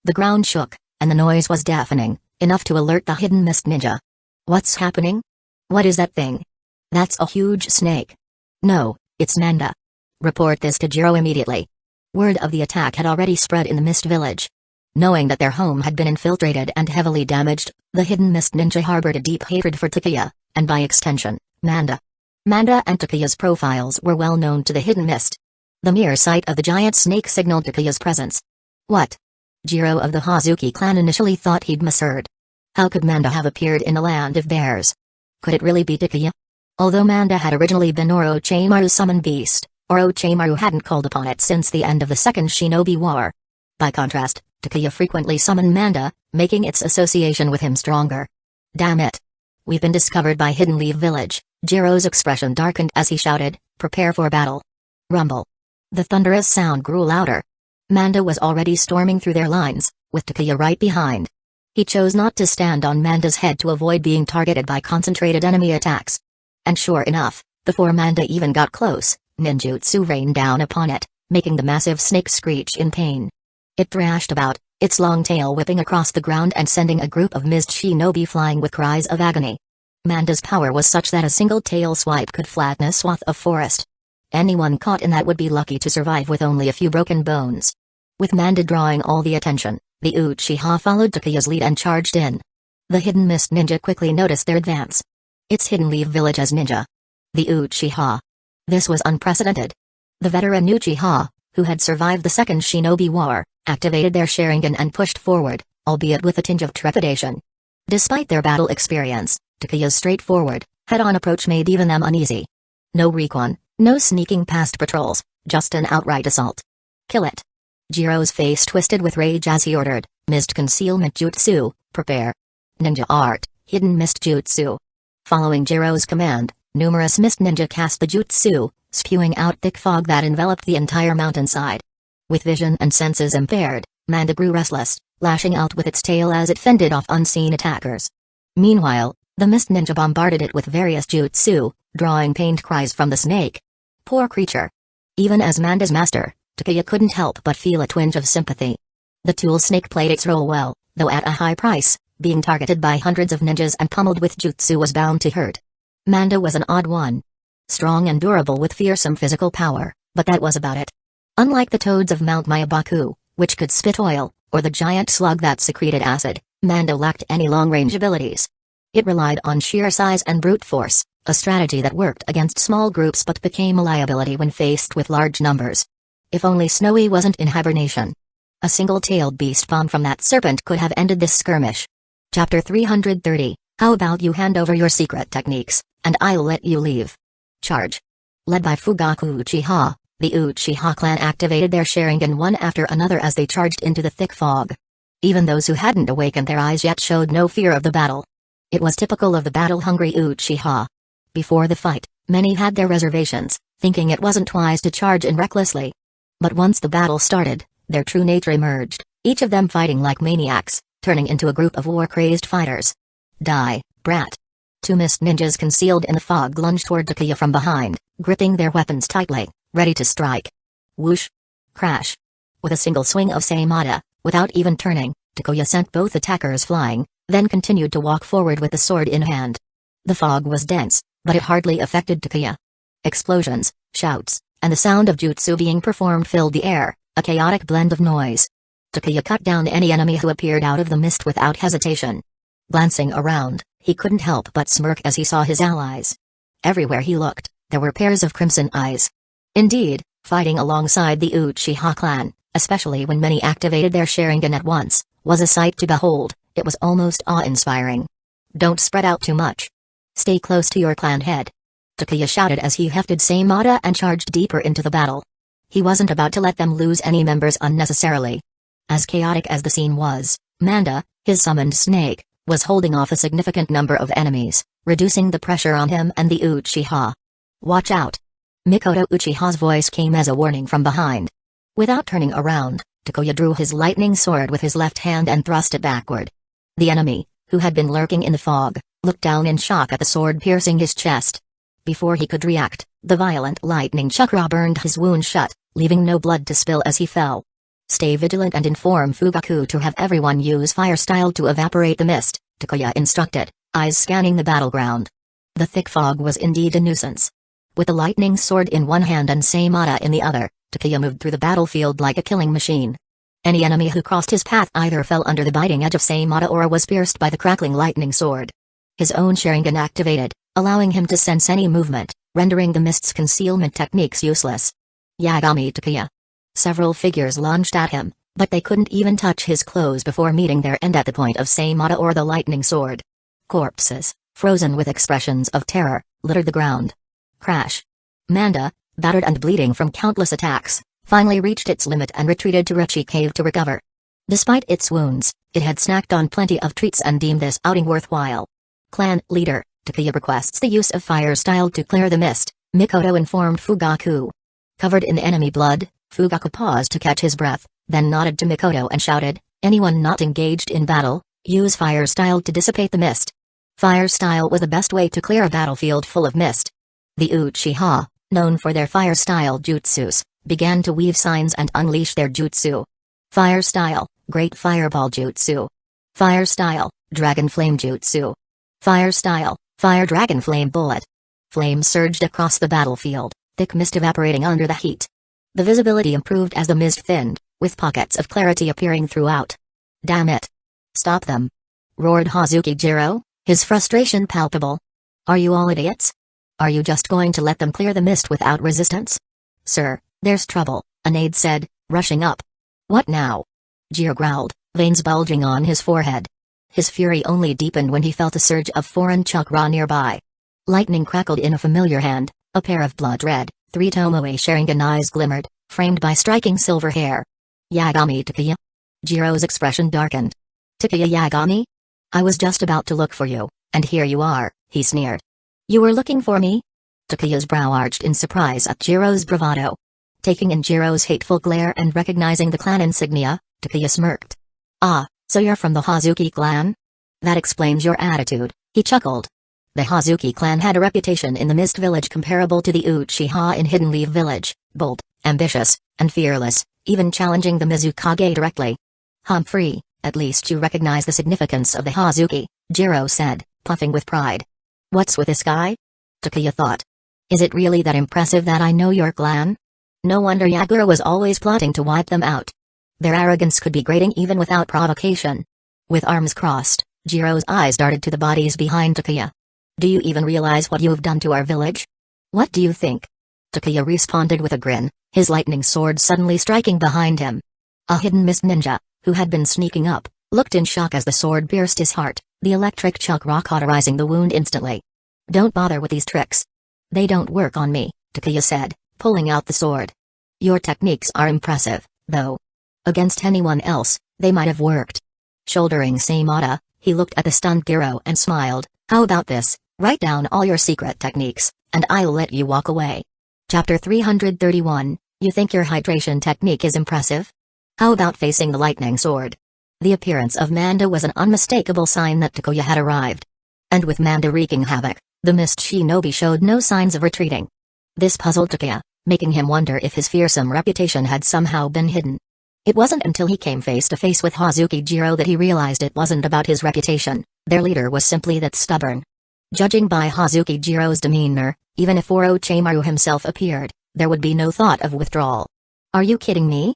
The ground shook, and the noise was deafening, enough to alert the hidden mist ninja. What's happening? What is that thing? That's a huge snake. No, it's Manda. Report this to Jiro immediately. Word of the attack had already spread in the Mist Village. Knowing that their home had been infiltrated and heavily damaged, the hidden Mist Ninja harbored a deep hatred for Takuya, and by extension, Manda. Manda and Takuya's profiles were well known to the hidden Mist. The mere sight of the giant snake signaled Takuya's presence. What? Jiro of the Hazuki clan initially thought he'd misheard. How could Manda have appeared in a land of bears? Could it really be Takuya? Although Manda had originally been Orochimaru's summoned beast, Orochimaru hadn't called upon it since the end of the Second Shinobi War. By contrast, Takuya frequently summoned Manda, making its association with him stronger. Damn it. We've been discovered by Hidden Leaf Village. Jiro's expression darkened as he shouted, prepare for battle. Rumble. The thunderous sound grew louder. Manda was already storming through their lines, with Takuya right behind. He chose not to stand on Manda's head to avoid being targeted by concentrated enemy attacks. And sure enough, before Manda even got close, ninjutsu rained down upon it, making the massive snake screech in pain. It thrashed about, its long tail whipping across the ground and sending a group of mist shinobi flying with cries of agony. Manda's power was such that a single tail swipe could flatten a swath of forest. Anyone caught in that would be lucky to survive with only a few broken bones. With Manda drawing all the attention, the Uchiha followed Takuya's lead and charged in. The hidden mist ninja quickly noticed their advance. It's Hidden Leaf Village as ninja. The Uchiha. This was unprecedented. The veteran Uchiha, who had survived the Second Shinobi War, activated their Sharingan and pushed forward, albeit with a tinge of trepidation. Despite their battle experience, Takuya's straightforward, head-on approach made even them uneasy. No recon, no sneaking past patrols, just an outright assault. Kill it. Jiro's face twisted with rage as he ordered, Mist Concealment Jutsu, prepare. Ninja Art, Hidden Mist Jutsu. Following Jiro's command, numerous mist ninja cast the jutsu, spewing out thick fog that enveloped the entire mountainside. With vision and senses impaired, Manda grew restless, lashing out with its tail as it fended off unseen attackers. Meanwhile, the mist ninja bombarded it with various jutsu, drawing pained cries from the snake. Poor creature. Even as Manda's master, Takuya couldn't help but feel a twinge of sympathy. The tool snake played its role well, though at a high price. Being targeted by hundreds of ninjas and pummeled with jutsu was bound to hurt. Manda was an odd one. Strong and durable with fearsome physical power, but that was about it. Unlike the toads of Mount Mayabaku, which could spit oil, or the giant slug that secreted acid, Manda lacked any long-range abilities. It relied on sheer size and brute force, a strategy that worked against small groups but became a liability when faced with large numbers. If only Snowy wasn't in hibernation. A single-tailed beast bomb from that serpent could have ended this skirmish. Chapter 330, How about you hand over your secret techniques, and I'll let you leave. Charge. Led by Fugaku Uchiha, the Uchiha clan activated their Sharingan one after another as they charged into the thick fog. Even those who hadn't awakened their eyes yet showed no fear of the battle. It was typical of the battle-hungry Uchiha. Before the fight, many had their reservations, thinking it wasn't wise to charge in recklessly. But once the battle started, their true nature emerged, each of them fighting like maniacs, turning into a group of war-crazed fighters. Die, brat. Two mist ninjas concealed in the fog lunged toward Takuya from behind, gripping their weapons tightly, ready to strike. Whoosh! Crash! With a single swing of Saimata, without even turning, Takuya sent both attackers flying, then continued to walk forward with the sword in hand. The fog was dense, but it hardly affected Takuya. Explosions, shouts, and the sound of jutsu being performed filled the air, a chaotic blend of noise. Takuya cut down any enemy who appeared out of the mist without hesitation. Glancing around, he couldn't help but smirk as he saw his allies. Everywhere he looked, there were pairs of crimson eyes. Indeed, fighting alongside the Uchiha clan, especially when many activated their Sharingan at once, was a sight to behold. It was almost awe-inspiring. Don't spread out too much. Stay close to your clan head. Takuya shouted as he hefted Saimata and charged deeper into the battle. He wasn't about to let them lose any members unnecessarily. As chaotic as the scene was, Manda, his summoned snake, was holding off a significant number of enemies, reducing the pressure on him and the Uchiha. Watch out! Mikoto Uchiha's voice came as a warning from behind. Without turning around, Takuya drew his lightning sword with his left hand and thrust it backward. The enemy, who had been lurking in the fog, looked down in shock at the sword piercing his chest. Before he could react, the violent lightning chakra burned his wound shut, leaving no blood to spill as he fell. Stay vigilant and inform Fugaku to have everyone use fire style to evaporate the mist, Takuya instructed, eyes scanning the battleground. The thick fog was indeed a nuisance. With the lightning sword in one hand and Saimata in the other, Takuya moved through the battlefield like a killing machine. Any enemy who crossed his path either fell under the biting edge of Saimata or was pierced by the crackling lightning sword. His own Sharingan activated, allowing him to sense any movement, rendering the mist's concealment techniques useless. Yagami Takuya. Several figures lunged at him, but they couldn't even touch his clothes before meeting their end at the point of Saimata or the lightning sword. Corpses, frozen with expressions of terror, littered the ground. Crash. Manda, battered and bleeding from countless attacks, finally reached its limit and retreated to Richi Cave to recover. Despite its wounds, it had snacked on plenty of treats and deemed this outing worthwhile. Clan leader, Takuya requests the use of fire style to clear the mist, Mikoto informed Fugaku. Covered in enemy blood, Fugaku paused to catch his breath, then nodded to Mikoto and shouted, anyone not engaged in battle, use fire style to dissipate the mist. Fire style was the best way to clear a battlefield full of mist. The Uchiha, known for their fire style jutsus, began to weave signs and unleash their jutsu. Fire style, Great Fireball Jutsu. Fire style, Dragon Flame Jutsu. Fire style, Fire Dragon Flame Bullet. Flames surged across the battlefield, thick mist evaporating under the heat. The visibility improved as the mist thinned, with pockets of clarity appearing throughout. Damn it! Stop them! Roared Hazuki Jiro, his frustration palpable. Are you all idiots? Are you just going to let them clear the mist without resistance? Sir, there's trouble, an aide said, rushing up. What now? Jiro growled, veins bulging on his forehead. His fury only deepened when he felt a surge of foreign chakra nearby. Lightning crackled in a familiar hand, a pair of blood-red, 3 Tomoe Sharingan eyes glimmered, framed by striking silver hair. Yagami Takuya? Jiro's expression darkened. Takuya Yagami? I was just about to look for you, and here you are, he sneered. You were looking for me? Takuya's brow arched in surprise at Jiro's bravado. Taking in Jiro's hateful glare and recognizing the clan insignia, Takuya smirked. Ah, so you're from the Hazuki clan? That explains your attitude, he chuckled. The Hazuki clan had a reputation in the Mist Village comparable to the Uchiha in Hidden Leaf Village, bold, ambitious, and fearless, even challenging the Mizukage directly. Humphrey, at least you recognize the significance of the Hazuki, Jiro said, puffing with pride. What's with this guy? Takuya thought. Is it really that impressive that I know your clan? No wonder Yagura was always plotting to wipe them out. Their arrogance could be grating even without provocation. With arms crossed, Jiro's eyes darted to the bodies behind Takuya. Do you even realize what you've done to our village? What do you think? Takuya responded with a grin, his lightning sword suddenly striking behind him. A hidden mist ninja, who had been sneaking up, looked in shock as the sword pierced his heart, the electric chakra cauterizing the wound instantly. Don't bother with these tricks. They don't work on me, Takuya said, pulling out the sword. Your techniques are impressive, though. Against anyone else, they might have worked. Shouldering Saimata, he looked at the stunned Giro and smiled. How about this? Write down all your secret techniques, and I'll let you walk away. Chapter 331, You think your hydration technique is impressive? How about facing the lightning sword? The appearance of Manda was an unmistakable sign that Takuya had arrived. And with Manda wreaking havoc, the mist shinobi showed no signs of retreating. This puzzled Takuya, making him wonder if his fearsome reputation had somehow been hidden. It wasn't until he came face to face with Hazuki Jiro that he realized it wasn't about his reputation, their leader was simply that stubborn. Judging by Hazuki Jiro's demeanor, even if Orochimaru himself appeared, there would be no thought of withdrawal. Are you kidding me?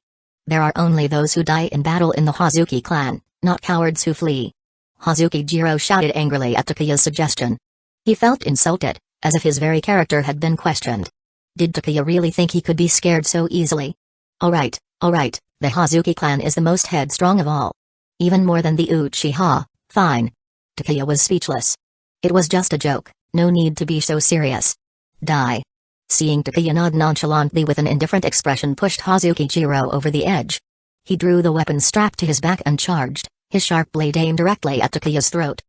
There are only those who die in battle in the Hazuki clan, not cowards who flee. Hazuki Jiro shouted angrily at Takuya's suggestion. He felt insulted, as if his very character had been questioned. Did Takuya really think he could be scared so easily? Alright, the Hazuki clan is the most headstrong of all. Even more than the Uchiha, fine. Takuya was speechless. It was just a joke, no need to be so serious. Die. Seeing Takuya nod nonchalantly with an indifferent expression pushed Hazuki Jiro over the edge. He drew the weapon strapped to his back and charged, his sharp blade aimed directly at Takuya's throat.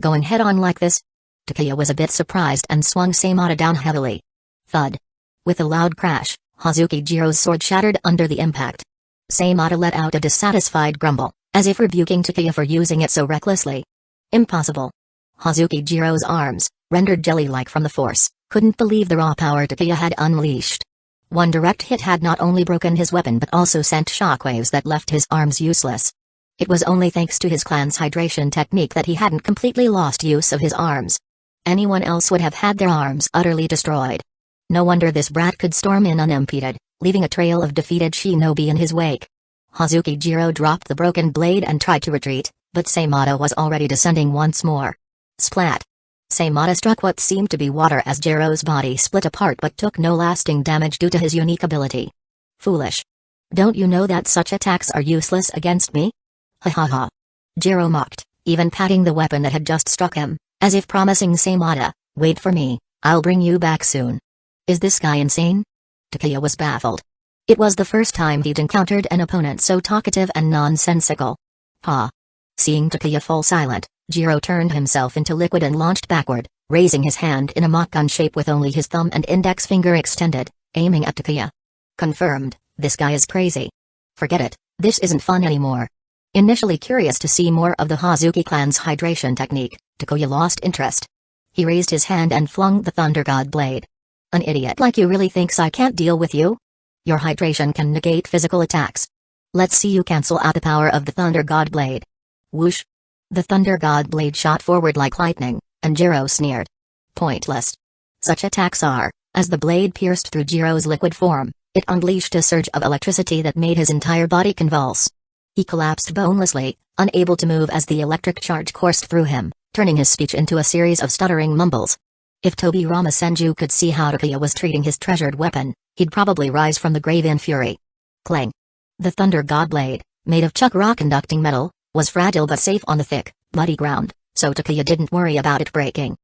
Going head-on like this? Takuya was a bit surprised and swung Saimata down heavily. Thud. With a loud crash, Hazuki Jiro's sword shattered under the impact. Saimata let out a dissatisfied grumble, as if rebuking Takuya for using it so recklessly. Impossible. Hazuki Jiro's arms, rendered jelly-like from the force, couldn't believe the raw power Takuya had unleashed. One direct hit had not only broken his weapon but also sent shockwaves that left his arms useless. It was only thanks to his clan's hydration technique that he hadn't completely lost use of his arms. Anyone else would have had their arms utterly destroyed. No wonder this brat could storm in unimpeded, leaving a trail of defeated shinobi in his wake. Hazuki Jiro dropped the broken blade and tried to retreat, but Saimata was already descending once more. Splat! Saimata struck what seemed to be water as Jiro's body split apart but took no lasting damage due to his unique ability. Foolish. Don't you know that such attacks are useless against me? Ha ha ha. Jiro mocked, even patting the weapon that had just struck him, as if promising Saimata, wait for me, I'll bring you back soon. Is this guy insane? Takuya was baffled. It was the first time he'd encountered an opponent so talkative and nonsensical. Ha. Seeing Takuya fall silent, Jiro turned himself into liquid and launched backward, raising his hand in a mock gun shape with only his thumb and index finger extended, aiming at Takuya. Confirmed, this guy is crazy. Forget it, this isn't fun anymore. Initially curious to see more of the Hazuki clan's hydration technique, Takuya lost interest. He raised his hand and flung the Thunder God blade. An idiot like you really thinks I can't deal with you? Your hydration can negate physical attacks. Let's see you cancel out the power of the Thunder God blade. Whoosh! The Thunder God blade shot forward like lightning, and Jiro sneered. Pointless. Such attacks are, as the blade pierced through Jiro's liquid form, it unleashed a surge of electricity that made his entire body convulse. He collapsed bonelessly, unable to move as the electric charge coursed through him, turning his speech into a series of stuttering mumbles. If Tobirama Senju could see how Takuya was treating his treasured weapon, he'd probably rise from the grave in fury. Clang. The Thunder God blade, made of chakra-conducting metal, was fragile but safe on the thick, muddy ground, so Takuya didn't worry about it breaking.